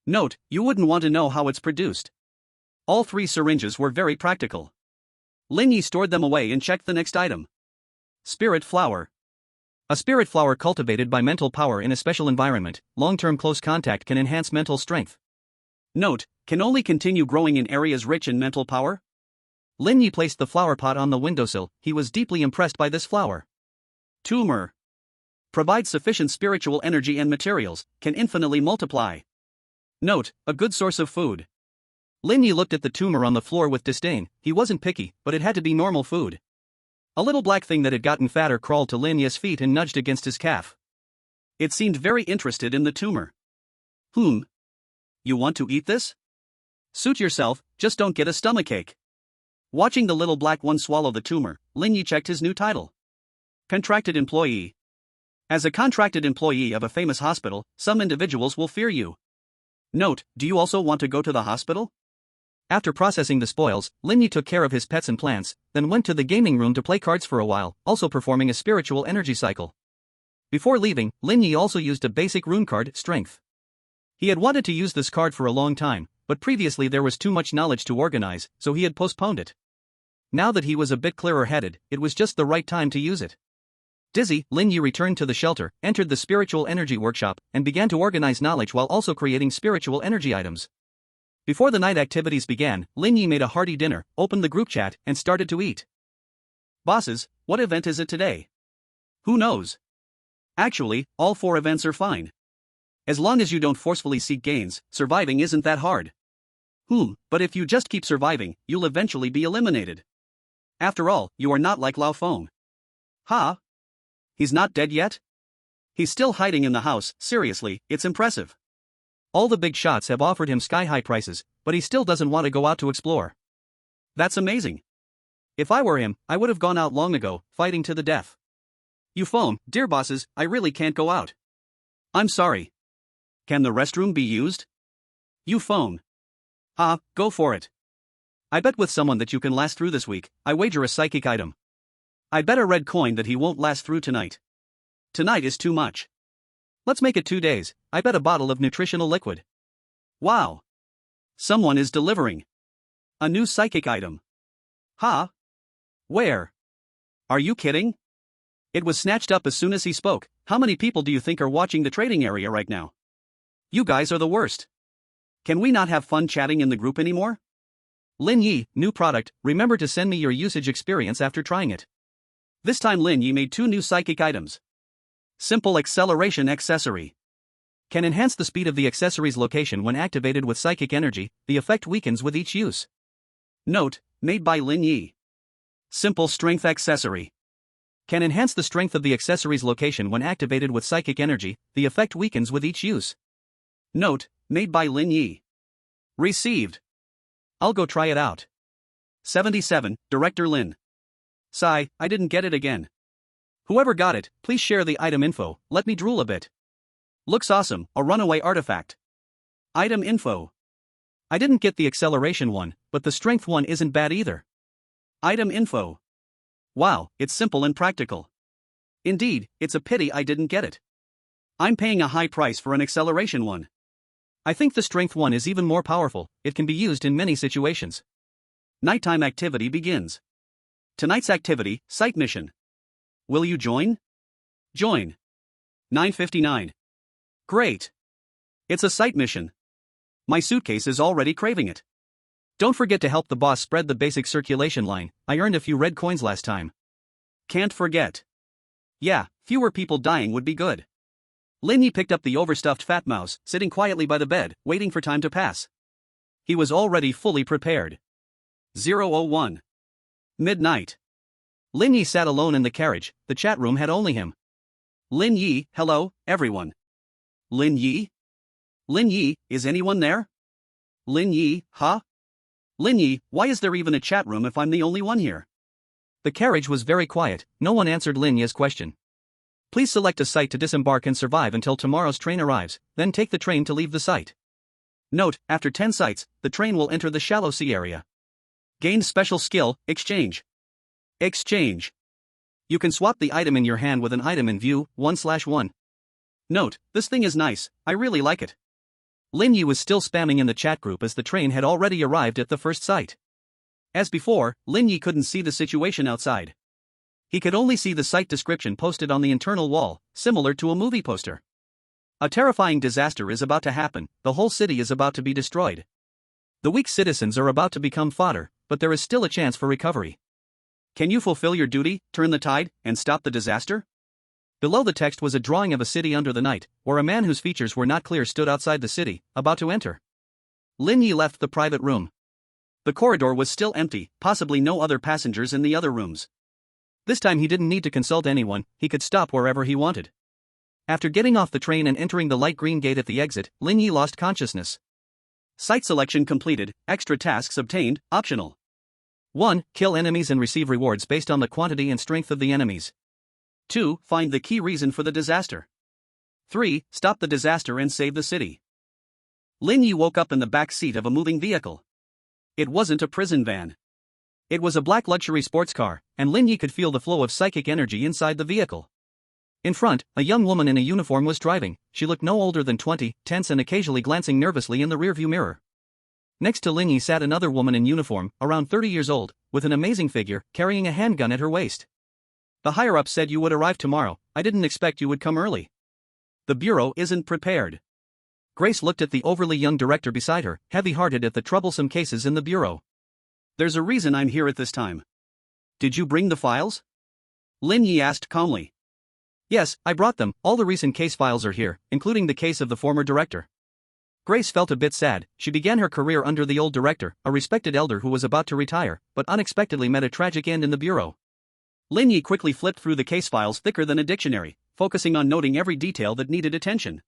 Note, you wouldn't want to know how it's produced. All 3 syringes were very practical. Lin Ye stored them away and checked the next item. Spirit flower. A spirit flower cultivated by mental power in a special environment, long-term close contact can enhance mental strength. Note, can only continue growing in areas rich in mental power? Lin Ye placed the flower pot on the windowsill, he was deeply impressed by this flower. Tumor. Provides sufficient spiritual energy and materials, can infinitely multiply. Note, a good source of food. Lin Ye looked at the tumor on the floor with disdain, he wasn't picky, but it had to be normal food. A little black thing that had gotten fatter crawled to Lin Ye's feet and nudged against his calf. It seemed very interested in the tumor. You want to eat this? Suit yourself, just don't get a stomachache. Watching the little black one swallow the tumor, Lin Ye checked his new title. Contracted employee. As a contracted employee of a famous hospital, some individuals will fear you. Note, do you also want to go to the hospital? After processing the spoils, Lin Ye took care of his pets and plants, then went to the gaming room to play cards for a while, also performing a spiritual energy cycle. Before leaving, Lin Ye also used a basic rune card, Strength. He had wanted to use this card for a long time, but previously there was too much knowledge to organize, so he had postponed it. Now that he was a bit clearer-headed, it was just the right time to use it. Dizzy, Lin Ye returned to the shelter, entered the spiritual energy workshop, and began to organize knowledge while also creating spiritual energy items. Before the night activities began, Lin Ye made a hearty dinner, opened the group chat, and started to eat. Bosses, what event is it today? Who knows? Actually, all 4 events are fine. As long as you don't forcefully seek gains, surviving isn't that hard. But if you just keep surviving, you'll eventually be eliminated. After all, you are not like Lao Feng. Ha? He's not dead yet? He's still hiding in the house. Seriously, it's impressive. All the big shots have offered him sky-high prices, but he still doesn't want to go out to explore. That's amazing. If I were him, I would have gone out long ago, fighting to the death. You phone, dear bosses, I really can't go out. I'm sorry. Can the restroom be used? You phone. Go for it. I bet with someone that you can last through this week. I wager a psychic item. I bet a red coin that he won't last through tonight. Tonight is too much. Let's make it 2 days. I bet a bottle of nutritional liquid. Wow. Someone is delivering. A new psychic item. Where? Are you kidding? It was snatched up as soon as he spoke. How many people do you think are watching the trading area right now? You guys are the worst. Can we not have fun chatting in the group anymore? Lin Ye, new product, remember to send me your usage experience after trying it. This time Lin Ye made 2 new psychic items. Simple acceleration accessory. Can enhance the speed of the accessory's location when activated with psychic energy, the effect weakens with each use. Note, made by Lin Ye. Simple strength accessory. Can enhance the strength of the accessory's location when activated with psychic energy, the effect weakens with each use. Note, made by Lin Ye. Received. I'll go try it out. 77, Director Lin. Sigh, I didn't get it again. Whoever got it, please share the item info, let me drool a bit. Looks awesome, a runaway artifact. Item info. I didn't get the acceleration one, but the strength one isn't bad either. Item info. Wow, it's simple and practical. Indeed, it's a pity I didn't get it. I'm paying a high price for an acceleration one. I think the strength one is even more powerful, it can be used in many situations. Nighttime activity begins. Tonight's activity, site mission. Will you join? Join. 9:59. Great. It's a site mission. My suitcase is already craving it. Don't forget to help the boss spread the basic circulation line. I earned a few red coins last time. Can't forget. Yeah, fewer people dying would be good. Lin Ye picked up the overstuffed fat mouse, sitting quietly by the bed, waiting for time to pass. He was already fully prepared. 001. Midnight. Lin Ye sat alone in the carriage, the chat room had only him. Lin Ye, hello, everyone. Lin Ye? Lin Ye, is anyone there? Lin Ye, huh? Lin Ye, why is there even a chat room if I'm the only one here? The carriage was very quiet, no one answered Lin Ye's question. Please select a site to disembark and survive until tomorrow's train arrives, then take the train to leave the site. Note, after 10 sites, the train will enter the shallow sea area. Gain special skill, exchange. Exchange. You can swap the item in your hand with an item in view, 1/1. Note, this thing is nice, I really like it. Lin Ye was still spamming in the chat group as the train had already arrived at the first site. As before, Lin Ye couldn't see the situation outside. He could only see the site description posted on the internal wall, similar to a movie poster. A terrifying disaster is about to happen, the whole city is about to be destroyed. The weak citizens are about to become fodder, but there is still a chance for recovery. Can you fulfill your duty, turn the tide, and stop the disaster? Below the text was a drawing of a city under the night, where a man whose features were not clear stood outside the city, about to enter. Lin Ye left the private room. The corridor was still empty, possibly no other passengers in the other rooms. This time he didn't need to consult anyone, he could stop wherever he wanted. After getting off the train and entering the light green gate at the exit, Lin Ye lost consciousness. Site selection completed, extra tasks obtained, optional. 1. Kill enemies and receive rewards based on the quantity and strength of the enemies. 2. Find the key reason for the disaster. 3. Stop the disaster and save the city. Lin Ye woke up in the back seat of a moving vehicle. It wasn't a prison van. It was a black luxury sports car, and Lin Ye could feel the flow of psychic energy inside the vehicle. In front, a young woman in a uniform was driving. She looked no older than 20, tense and occasionally glancing nervously in the rearview mirror. Next to Lin Ye sat another woman in uniform, around 30 years old, with an amazing figure, carrying a handgun at her waist. The higher-up said you would arrive tomorrow, I didn't expect you would come early. The bureau isn't prepared. Grace looked at the overly young director beside her, heavy-hearted at the troublesome cases in the bureau. There's a reason I'm here at this time. Did you bring the files? Lin Ye asked calmly. Yes, I brought them. All the recent case files are here, including the case of the former director. Grace felt a bit sad. She began her career under the old director, a respected elder who was about to retire, but unexpectedly met a tragic end in the bureau. Lin Ye quickly flipped through the case files thicker than a dictionary, focusing on noting every detail that needed attention.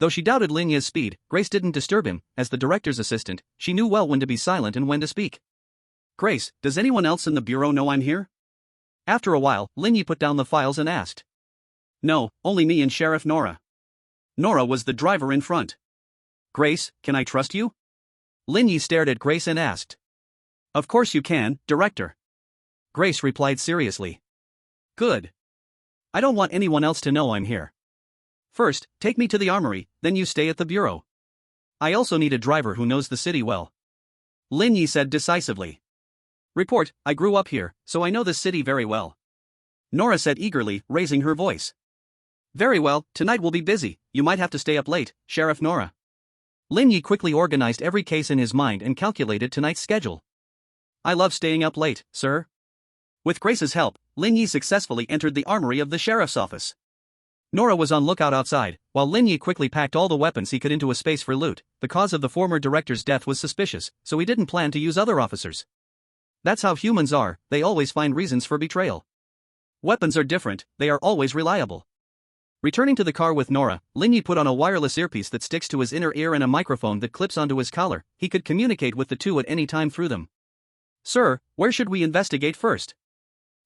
Though she doubted Lin Ye's speed, Grace didn't disturb him. As the director's assistant, she knew well when to be silent and when to speak. Grace, does anyone else in the bureau know I'm here? After a while, Lin Ye put down the files and asked. No, only me and Sheriff Nora. Nora was the driver in front. Grace, can I trust you? Lin Ye stared at Grace and asked. Of course you can, Director. Grace replied seriously. Good. I don't want anyone else to know I'm here. First, take me to the armory, then you stay at the bureau. I also need a driver who knows the city well. Lin Ye said decisively. Report, I grew up here, so I know the city very well. Nora said eagerly, raising her voice. Very well, tonight will be busy, you might have to stay up late, Sheriff Nora. Lin Ye quickly organized every case in his mind and calculated tonight's schedule. I love staying up late, sir. With Grace's help, Lin Ye successfully entered the armory of the sheriff's office. Nora was on lookout outside, while Lin Ye quickly packed all the weapons he could into a space for loot. The cause of the former director's death was suspicious, so he didn't plan to use other officers. That's how humans are, they always find reasons for betrayal. Weapons are different, they are always reliable. Returning to the car with Nora, Lin Ye put on a wireless earpiece that sticks to his inner ear and a microphone that clips onto his collar. He could communicate with the two at any time through them. Sir, where should we investigate first?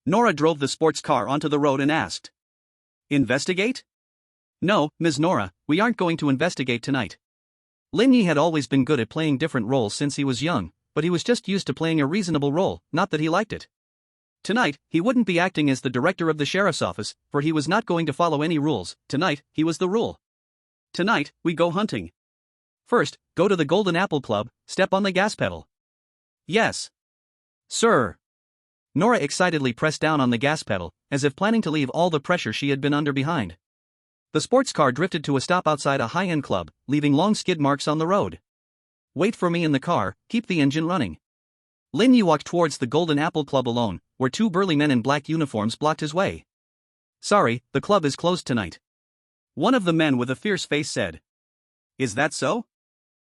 Nora drove the sports car onto the road and asked. Investigate? No, Ms. Nora, we aren't going to investigate tonight. Lin Ye had always been good at playing different roles since he was young, but he was just used to playing a reasonable role, not that he liked it. Tonight, he wouldn't be acting as the director of the sheriff's office, for he was not going to follow any rules. Tonight, he was the rule. Tonight, we go hunting. First, go to the Golden Apple Club, step on the gas pedal. Yes. Sir. Nora excitedly pressed down on the gas pedal, as if planning to leave all the pressure she had been under behind. The sports car drifted to a stop outside a high-end club, leaving long skid marks on the road. Wait for me in the car, keep the engine running. Lin Ye walked towards the Golden Apple Club alone, where two burly men in black uniforms blocked his way. Sorry, the club is closed tonight. One of the men with a fierce face said. Is that so?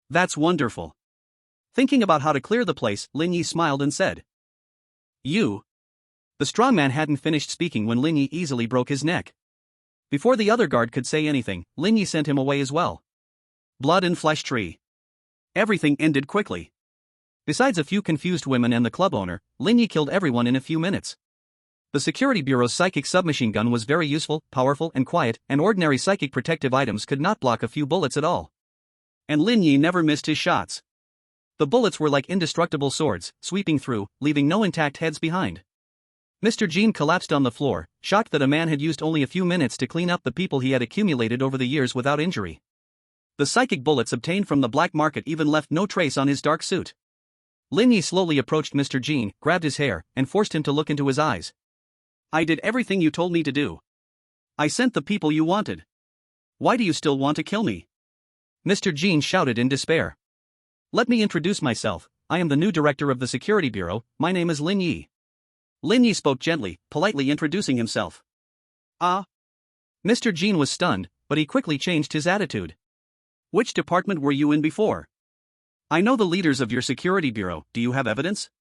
That's wonderful. Thinking about how to clear the place, Lin Ye smiled and said. You. The strongman hadn't finished speaking when Lin Ye easily broke his neck. Before the other guard could say anything, Lin Ye sent him away as well. Blood and flesh tree. Everything ended quickly. Besides a few confused women and the club owner, Lin Ye killed everyone in a few minutes. The security bureau's psychic submachine gun was very useful, powerful and quiet, and ordinary psychic protective items could not block a few bullets at all. And Lin Ye never missed his shots. The bullets were like indestructible swords, sweeping through, leaving no intact heads behind. Mr. Jean collapsed on the floor, shocked that a man had used only a few minutes to clean up the people he had accumulated over the years without injury. The psychic bullets obtained from the black market even left no trace on his dark suit. Lin Ye slowly approached Mr. Jean, grabbed his hair, and forced him to look into his eyes. I did everything you told me to do. I sent the people you wanted. Why do you still want to kill me? Mr. Jean shouted in despair. Let me introduce myself, I am the new director of the security bureau, my name is Lin Ye. Lin Ye spoke gently, politely introducing himself. Ah? Mr. Jean was stunned, but he quickly changed his attitude. Which department were you in before? I know the leaders of your security bureau, do you have evidence?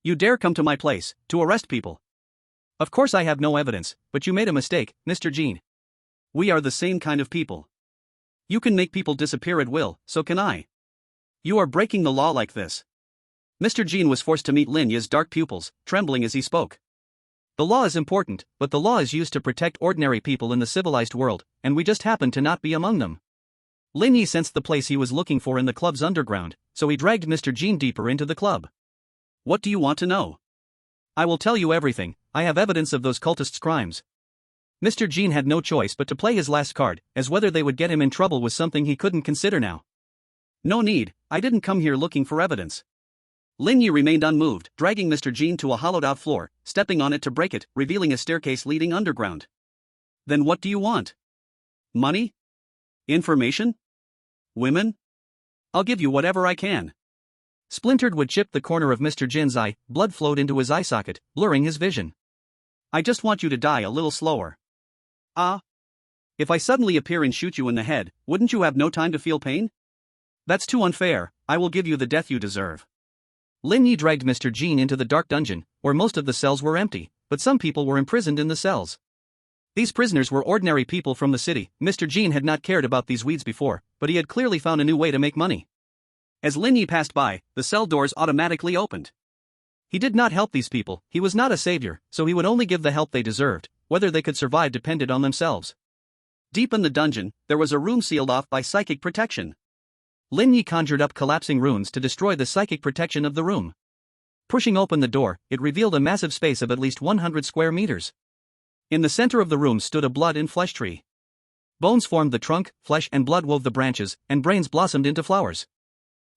You dare come to my place, to arrest people. Of course I have no evidence, but you made a mistake, Mr. Jean. We are the same kind of people. You can make people disappear at will, so can I. You are breaking the law like this. Mr. Jean was forced to meet Lin Ye's dark pupils, trembling as he spoke. The law is important, but the law is used to protect ordinary people in the civilized world, and we just happen to not be among them. Lin Ye sensed the place he was looking for in the club's underground, so he dragged Mr. Jean deeper into the club. What do you want to know? I will tell you everything, I have evidence of those cultists' crimes. Mr. Jean had no choice but to play his last card, as whether they would get him in trouble was something he couldn't consider now. No need, I didn't come here looking for evidence. Lin Ye remained unmoved, dragging Mr. Jean to a hollowed-out floor, stepping on it to break it, revealing a staircase leading underground. Then what do you want? Money? Information? Women? I'll give you whatever I can. Splintered wood chipped the corner of Mr. Jin's eye, blood flowed into his eye socket, blurring his vision. I just want you to die a little slower. Ah? If I suddenly appear and shoot you in the head, wouldn't you have no time to feel pain? That's too unfair, I will give you the death you deserve. Lin Ye dragged Mr. Jin into the dark dungeon, where most of the cells were empty, but some people were imprisoned in the cells. These prisoners were ordinary people from the city. Mr. Jin had not cared about these weeds before, but he had clearly found a new way to make money. As Lin Ye passed by, the cell doors automatically opened. He did not help these people, he was not a savior, so he would only give the help they deserved. Whether they could survive depended on themselves. Deep in the dungeon, there was a room sealed off by psychic protection. Lin Ye conjured up collapsing runes to destroy the psychic protection of the room. Pushing open the door, it revealed a massive space of at least 100 square meters. In the center of the room stood a blood and flesh tree. Bones formed the trunk, flesh and blood wove the branches, and brains blossomed into flowers.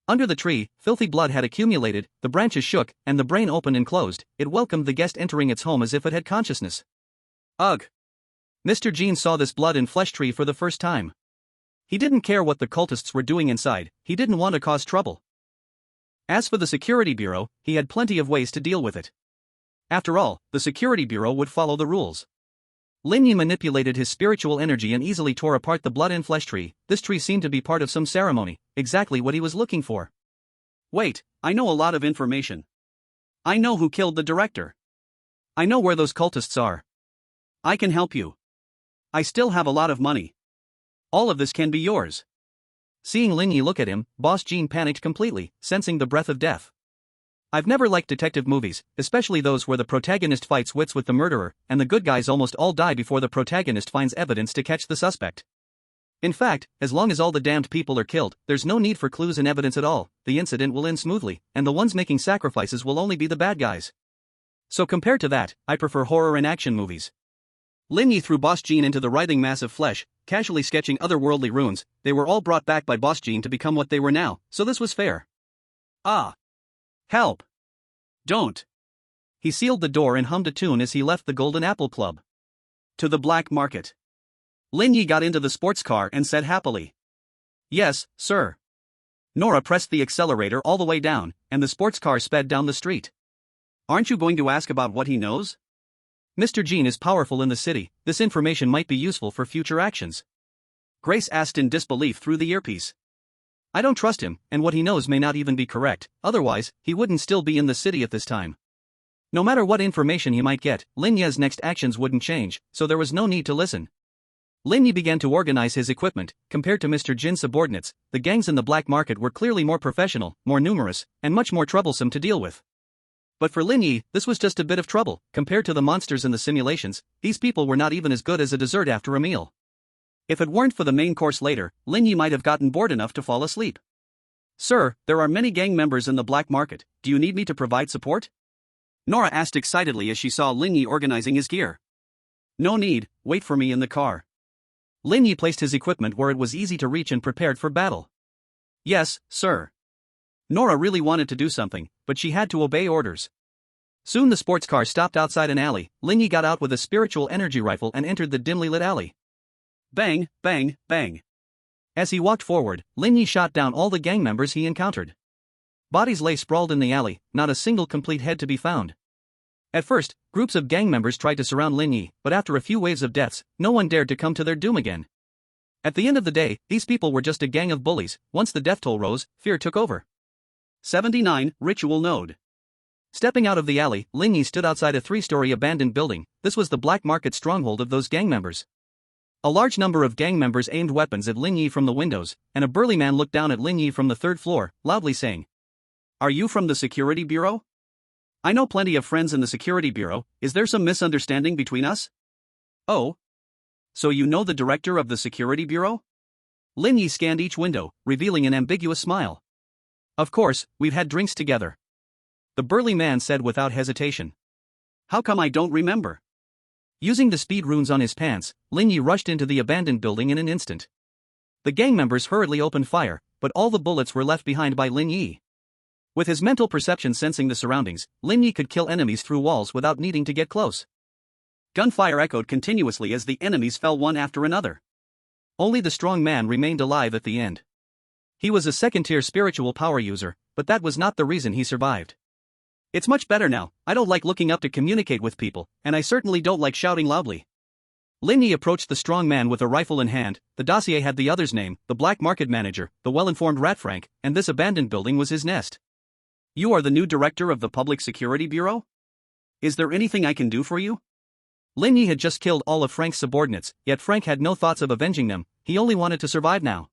Under the tree, filthy blood had accumulated, the branches shook, and the brain opened and closed. It welcomed the guest entering its home as if it had consciousness. Ugh! Mr. Jin saw this blood and flesh tree for the first time. He didn't care what the cultists were doing inside, he didn't want to cause trouble. As for the Security Bureau, he had plenty of ways to deal with it. After all, the Security Bureau would follow the rules. Lin Ye manipulated his spiritual energy and easily tore apart the blood and flesh tree. This tree seemed to be part of some ceremony, exactly what he was looking for. Wait, I know a lot of information. I know who killed the director. I know where those cultists are. I can help you. I still have a lot of money. All of this can be yours. Seeing Lin Ye look at him, Boss Jean panicked completely, sensing the breath of death. I've never liked detective movies, especially those where the protagonist fights wits with the murderer, and the good guys almost all die before the protagonist finds evidence to catch the suspect. In fact, as long as all the damned people are killed, there's no need for clues and evidence at all, the incident will end smoothly, and the ones making sacrifices will only be the bad guys. So compared to that, I prefer horror and action movies. Lin Ye threw Boss Jean into the writhing mass of flesh, casually sketching otherworldly runes. They were all brought back by Boss Jean to become what they were now, so this was fair. Ah! Help! Don't! He sealed the door and hummed a tune as he left the Golden Apple Club. To the black market. Lin Ye got into the sports car and said happily. Yes, sir. Nora pressed the accelerator all the way down, and the sports car sped down the street. Aren't you going to ask about what he knows? Mr. Jean is powerful in the city, this information might be useful for future actions. Grace asked in disbelief through the earpiece. I don't trust him, and what he knows may not even be correct, otherwise, he wouldn't still be in the city at this time. No matter what information he might get, Lin Ye's next actions wouldn't change, so there was no need to listen. Lin Ye began to organize his equipment. Compared to Mr. Jin's subordinates, the gangs in the black market were clearly more professional, more numerous, and much more troublesome to deal with. But for Lin Ye, this was just a bit of trouble. Compared to the monsters in the simulations, these people were not even as good as a dessert after a meal. If it weren't for the main course later, Lin Ye might have gotten bored enough to fall asleep. Sir, there are many gang members in the black market, do you need me to provide support? Nora asked excitedly as she saw Lin Ye organizing his gear. No need, wait for me in the car. Lin Ye placed his equipment where it was easy to reach and prepared for battle. Yes, sir. Nora really wanted to do something, but she had to obey orders. Soon the sports car stopped outside an alley. Lin Ye got out with a spiritual energy rifle and entered the dimly lit alley. Bang, bang, bang. As he walked forward, Lin Ye shot down all the gang members he encountered. Bodies lay sprawled in the alley, not a single complete head to be found. At first, groups of gang members tried to surround Lin Ye, but after a few waves of deaths, no one dared to come to their doom again. At the end of the day, these people were just a gang of bullies. Once the death toll rose, fear took over. 79, Ritual Node. Stepping out of the alley, Lin Ye stood outside a 3-story abandoned building. This was the black market stronghold of those gang members. A large number of gang members aimed weapons at Lin Ye from the windows, and a burly man looked down at Lin Ye from the 3rd floor, loudly saying, Are you from the Security Bureau? I know plenty of friends in the Security Bureau, is there some misunderstanding between us? Oh? So you know the director of the Security Bureau? Lin Ye scanned each window, revealing an ambiguous smile. Of course, we've had drinks together. The burly man said without hesitation. How come I don't remember? Using the speed runes on his pants, Lin Ye rushed into the abandoned building in an instant. The gang members hurriedly opened fire, but all the bullets were left behind by Lin Ye. With his mental perception sensing the surroundings, Lin Ye could kill enemies through walls without needing to get close. Gunfire echoed continuously as the enemies fell one after another. Only the strong man remained alive at the end. He was a second-tier spiritual power user, but that was not the reason he survived. It's much better now. I don't like looking up to communicate with people, and I certainly don't like shouting loudly. Lin Ye approached the strong man with a rifle in hand. The dossier had the other's name, the black market manager, the well-informed Rat Frank, and this abandoned building was his nest. You are the new director of the Public Security Bureau? Is there anything I can do for you? Lin Ye had just killed all of Frank's subordinates, yet Frank had no thoughts of avenging them. He only wanted to survive now.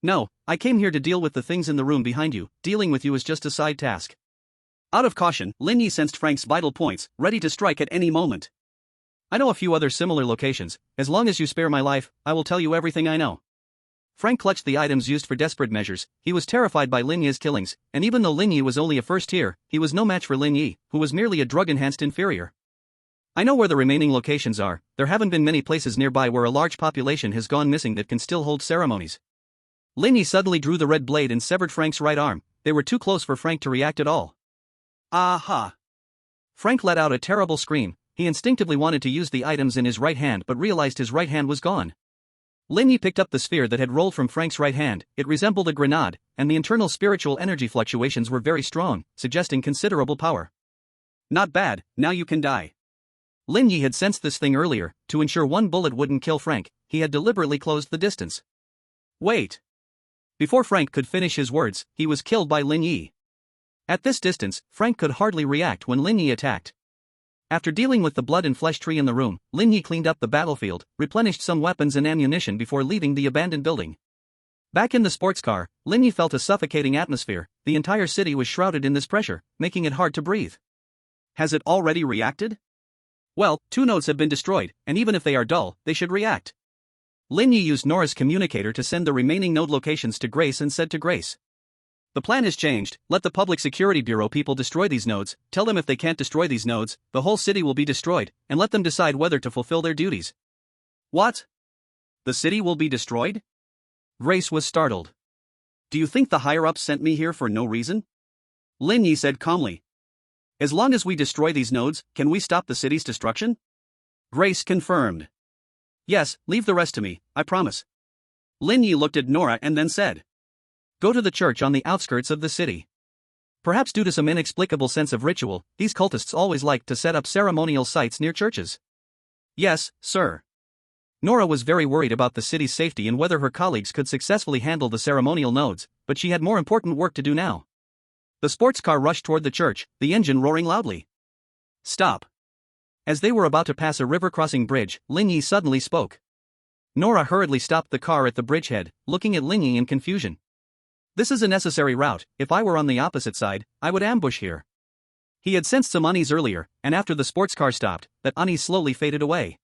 No, I came here to deal with the things in the room behind you. Dealing with you is just a side task. Out of caution, Lin Ye sensed Frank's vital points, ready to strike at any moment. I know a few other similar locations. As long as you spare my life, I will tell you everything I know. Frank clutched the items used for desperate measures. He was terrified by Lin Ye's killings, and even though Lin Ye was only a first tier, he was no match for Lin Ye, who was merely a drug-enhanced inferior. I know where the remaining locations are. There haven't been many places nearby where a large population has gone missing that can still hold ceremonies. Lin Ye suddenly drew the red blade and severed Frank's right arm. They were too close for Frank to react at all. Aha! Frank let out a terrible scream. He instinctively wanted to use the items in his right hand but realized his right hand was gone. Lin Ye picked up the sphere that had rolled from Frank's right hand. It resembled a grenade, and the internal spiritual energy fluctuations were very strong, suggesting considerable power. Not bad, now you can die. Lin Ye had sensed this thing earlier. To ensure one bullet wouldn't kill Frank, he had deliberately closed the distance. Wait! Before Frank could finish his words, he was killed by Lin Ye. At this distance, Frank could hardly react when Lin Ye attacked. After dealing with the blood and flesh tree in the room, Lin Ye cleaned up the battlefield, replenished some weapons and ammunition before leaving the abandoned building. Back in the sports car, Lin Ye felt a suffocating atmosphere. The entire city was shrouded in this pressure, making it hard to breathe. Has it already reacted? Well, 2 nodes have been destroyed, and even if they are dull, they should react. Lin Ye used Nora's communicator to send the remaining node locations to Grace and said to Grace, "The plan has changed. Let the Public Security Bureau people destroy these nodes. Tell them if they can't destroy these nodes, the whole city will be destroyed, and let them decide whether to fulfill their duties." What? The city will be destroyed? Grace was startled. Do you think the higher-ups sent me here for no reason? Lin Ye said calmly. As long as we destroy these nodes, can we stop the city's destruction? Grace confirmed. Yes, leave the rest to me, I promise. Lin Ye looked at Nora and then said, "Go to the church on the outskirts of the city." Perhaps due to some inexplicable sense of ritual, these cultists always liked to set up ceremonial sites near churches. Yes, sir. Nora was very worried about the city's safety and whether her colleagues could successfully handle the ceremonial nodes, but she had more important work to do now. The sports car rushed toward the church, the engine roaring loudly. Stop. As they were about to pass a river-crossing bridge, Lin Ye suddenly spoke. Nora hurriedly stopped the car at the bridgehead, looking at Lin Ye in confusion. This is a necessary route. If I were on the opposite side, I would ambush here. He had sensed some unease earlier, and after the sports car stopped, that unease slowly faded away.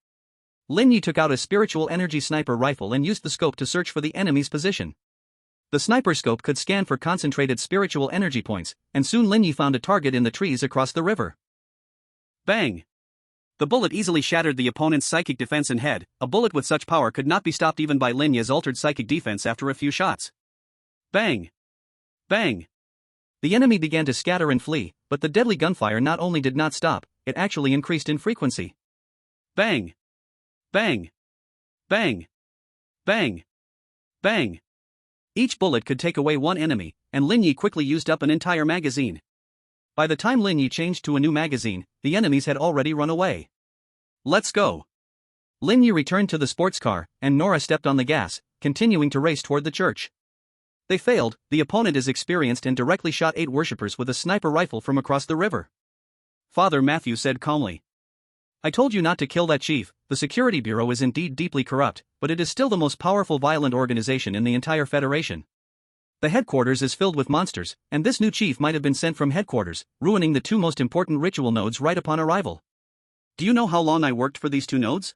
Lin Ye took out a spiritual energy sniper rifle and used the scope to search for the enemy's position. The sniper scope could scan for concentrated spiritual energy points, and soon Lin Ye found a target in the trees across the river. Bang! The bullet easily shattered the opponent's psychic defense and head. A bullet with such power could not be stopped even by Lin Ye's altered psychic defense after a few shots. Bang! Bang! The enemy began to scatter and flee, but the deadly gunfire not only did not stop, it actually increased in frequency. Bang! Bang! Bang! Bang! Bang! Each bullet could take away one enemy, and Lin Ye quickly used up an entire magazine. By the time Lin Ye changed to a new magazine, the enemies had already run away. Let's go. Lin Ye returned to the sports car, and Nora stepped on the gas, continuing to race toward the church. They failed. The opponent is experienced and directly shot 8 worshippers with a sniper rifle from across the river. Father Matthew said calmly. I told you not to kill that chief. The Security Bureau is indeed deeply corrupt, but it is still the most powerful violent organization in the entire Federation. The headquarters is filled with monsters, and this new chief might have been sent from headquarters, ruining the 2 most important ritual nodes right upon arrival. Do you know how long I worked for these 2 nodes?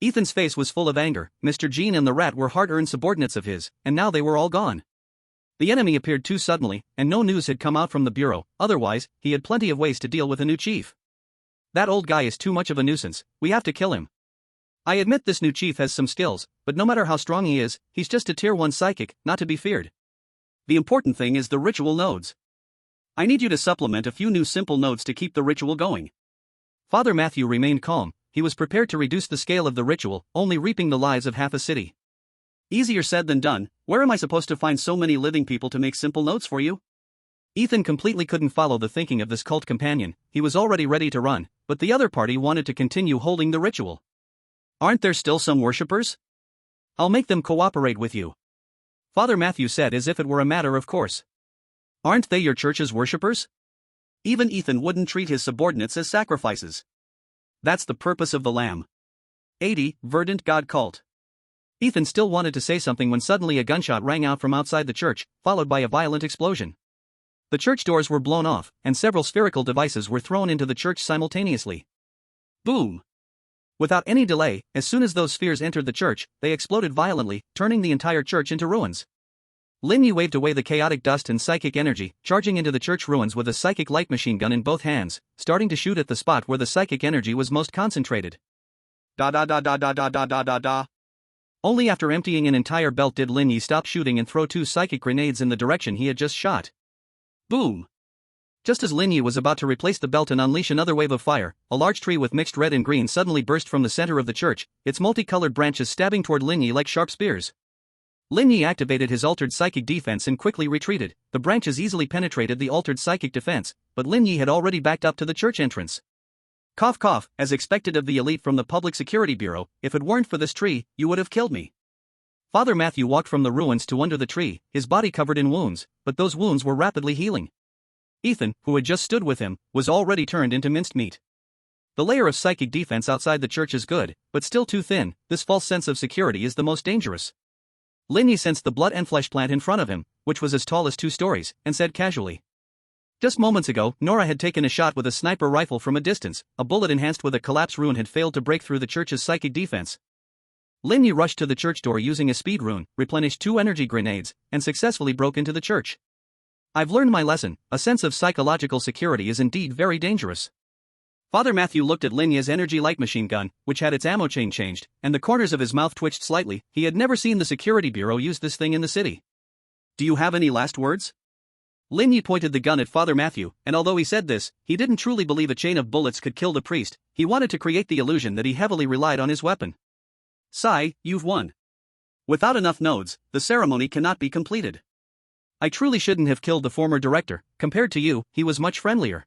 Ethan's face was full of anger. Mr. Jean and the rat were hard-earned subordinates of his, and now they were all gone. The enemy appeared too suddenly, and no news had come out from the bureau. Otherwise, he had plenty of ways to deal with a new chief. That old guy is too much of a nuisance. We have to kill him. I admit this new chief has some skills, but no matter how strong he is, he's just a tier 1 psychic, not to be feared. The important thing is the ritual nodes. I need you to supplement a few new simple nodes to keep the ritual going. Father Matthew remained calm. He was prepared to reduce the scale of the ritual, only reaping the lives of half a city. Easier said than done. Where am I supposed to find so many living people to make simple notes for you? Ethan completely couldn't follow the thinking of this cult companion. He was already ready to run, but the other party wanted to continue holding the ritual. Aren't there still some worshippers? I'll make them cooperate with you. Father Matthew said as if it were a matter of course. Aren't they your church's worshippers? Even Ethan wouldn't treat his subordinates as sacrifices. That's the purpose of the Lamb. 80. Verdant God Cult. Ethan still wanted to say something when suddenly a gunshot rang out from outside the church, followed by a violent explosion. The church doors were blown off, and several spherical devices were thrown into the church simultaneously. Boom! Without any delay, as soon as those spheres entered the church, they exploded violently, turning the entire church into ruins. Lin Ye waved away the chaotic dust and psychic energy, charging into the church ruins with a psychic light machine gun in both hands, starting to shoot at the spot where the psychic energy was most concentrated. Da da da da da da da da da da. Only after emptying an entire belt did Lin Ye stop shooting and throw 2 psychic grenades in the direction he had just shot. Boom! Just as Lin Ye was about to replace the belt and unleash another wave of fire, a large tree with mixed red and green suddenly burst from the center of the church, its multicolored branches stabbing toward Lin Ye like sharp spears. Lin Ye activated his altered psychic defense and quickly retreated. The branches easily penetrated the altered psychic defense, but Lin Ye had already backed up to the church entrance. Cough cough, as expected of the elite from the Public Security Bureau, if it weren't for this tree, you would have killed me. Father Matthew walked from the ruins to under the tree, his body covered in wounds, but those wounds were rapidly healing. Ethan, who had just stood with him, was already turned into minced meat. The layer of psychic defense outside the church is good, but still too thin. This false sense of security is the most dangerous. Lin Ye sensed the blood and flesh plant in front of him, which was as tall as 2 stories, and said casually. Just moments ago, Nora had taken a shot with a sniper rifle from a distance. A bullet enhanced with a collapse rune had failed to break through the church's psychic defense. Lin Ye rushed to the church door using a speed rune, replenished 2 energy grenades, and successfully broke into the church. I've learned my lesson. A sense of psychological security is indeed very dangerous. Father Matthew looked at Lin Ye's energy light machine gun, which had its ammo chain changed, and the corners of his mouth twitched slightly. He had never seen the security bureau use this thing in the city. Do you have any last words? Lin Ye pointed the gun at Father Matthew, and although he said this, he didn't truly believe a chain of bullets could kill the priest. He wanted to create the illusion that he heavily relied on his weapon. Sigh, you've won. Without enough nodes, the ceremony cannot be completed. I truly shouldn't have killed the former director. Compared to you, he was much friendlier.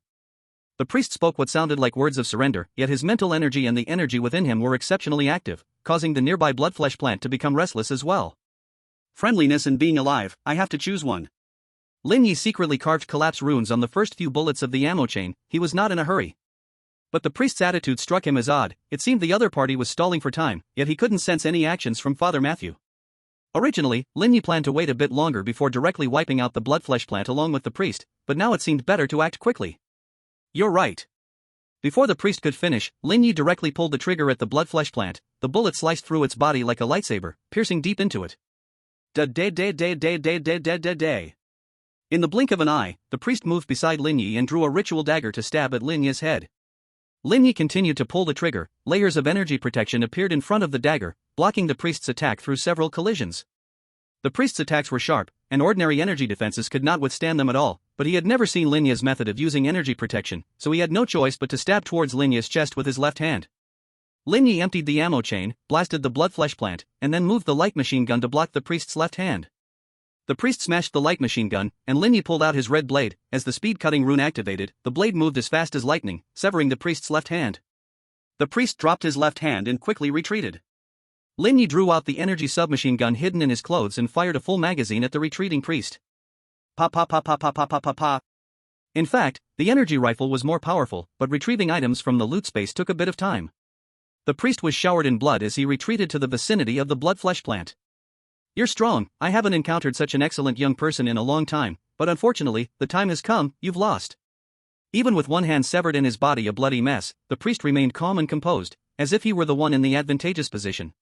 The priest spoke what sounded like words of surrender, yet his mental energy and the energy within him were exceptionally active, causing the nearby bloodflesh plant to become restless as well. Friendliness and being alive, I have to choose one. Lin Ye secretly carved collapse runes on the first few bullets of the ammo chain. He was not in a hurry. But the priest's attitude struck him as odd. It seemed the other party was stalling for time, yet he couldn't sense any actions from Father Matthew. Originally, Lin Ye planned to wait a bit longer before directly wiping out the bloodflesh plant along with the priest, but now it seemed better to act quickly. You're right. Before the priest could finish, Lin Ye directly pulled the trigger at the bloodflesh plant. The bullet sliced through its body like a lightsaber, piercing deep into it. In the blink of an eye, the priest moved beside Lin Ye and drew a ritual dagger to stab at Lin Ye's head. Lin Ye continued to pull the trigger. Layers of energy protection appeared in front of the dagger, blocking the priest's attack through several collisions. The priest's attacks were sharp, and ordinary energy defenses could not withstand them at all, but he had never seen Lin Ye's method of using energy protection, so he had no choice but to stab towards Lin Ye's chest with his left hand. Lin Ye emptied the ammo chain, blasted the bloodflesh plant, and then moved the light machine gun to block the priest's left hand. The priest smashed the light machine gun, and Lin Ye pulled out his red blade. As the speed-cutting rune activated, the blade moved as fast as lightning, severing the priest's left hand. The priest dropped his left hand and quickly retreated. Lin Ye drew out the energy submachine gun hidden in his clothes and fired a full magazine at the retreating priest. Pa pa pa pa pa pa pa pa pa. In fact, the energy rifle was more powerful, but retrieving items from the loot space took a bit of time. The priest was showered in blood as he retreated to the vicinity of the bloodflesh plant. You're strong. I haven't encountered such an excellent young person in a long time, but unfortunately, the time has come. You've lost. Even with one hand severed and his body a bloody mess, the priest remained calm and composed, as if he were the one in the advantageous position.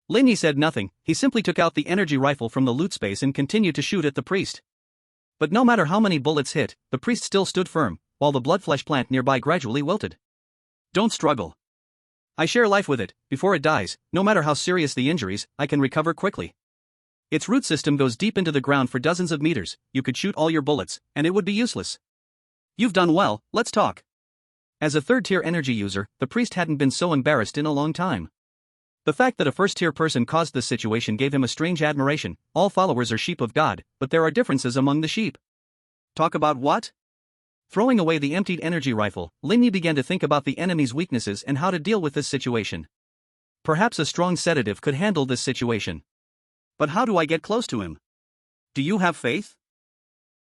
Lin Ye said nothing. He simply took out the energy rifle from the loot space and continued to shoot at the priest. But no matter how many bullets hit, the priest still stood firm, while the bloodflesh plant nearby gradually wilted. Don't struggle. I share life with it. Before it dies, no matter how serious the injuries, I can recover quickly. Its root system goes deep into the ground for dozens of meters. You could shoot all your bullets, and it would be useless. You've done well, let's talk. As a third-tier energy user, the priest hadn't been so embarrassed in a long time. The fact that a first-tier person caused this situation gave him a strange admiration. All followers are sheep of God, but there are differences among the sheep. Talk about what? Throwing away the emptied energy rifle, Lin Ye began to think about the enemy's weaknesses and how to deal with this situation. Perhaps a strong sedative could handle this situation. But how do I get close to him? Do you have faith?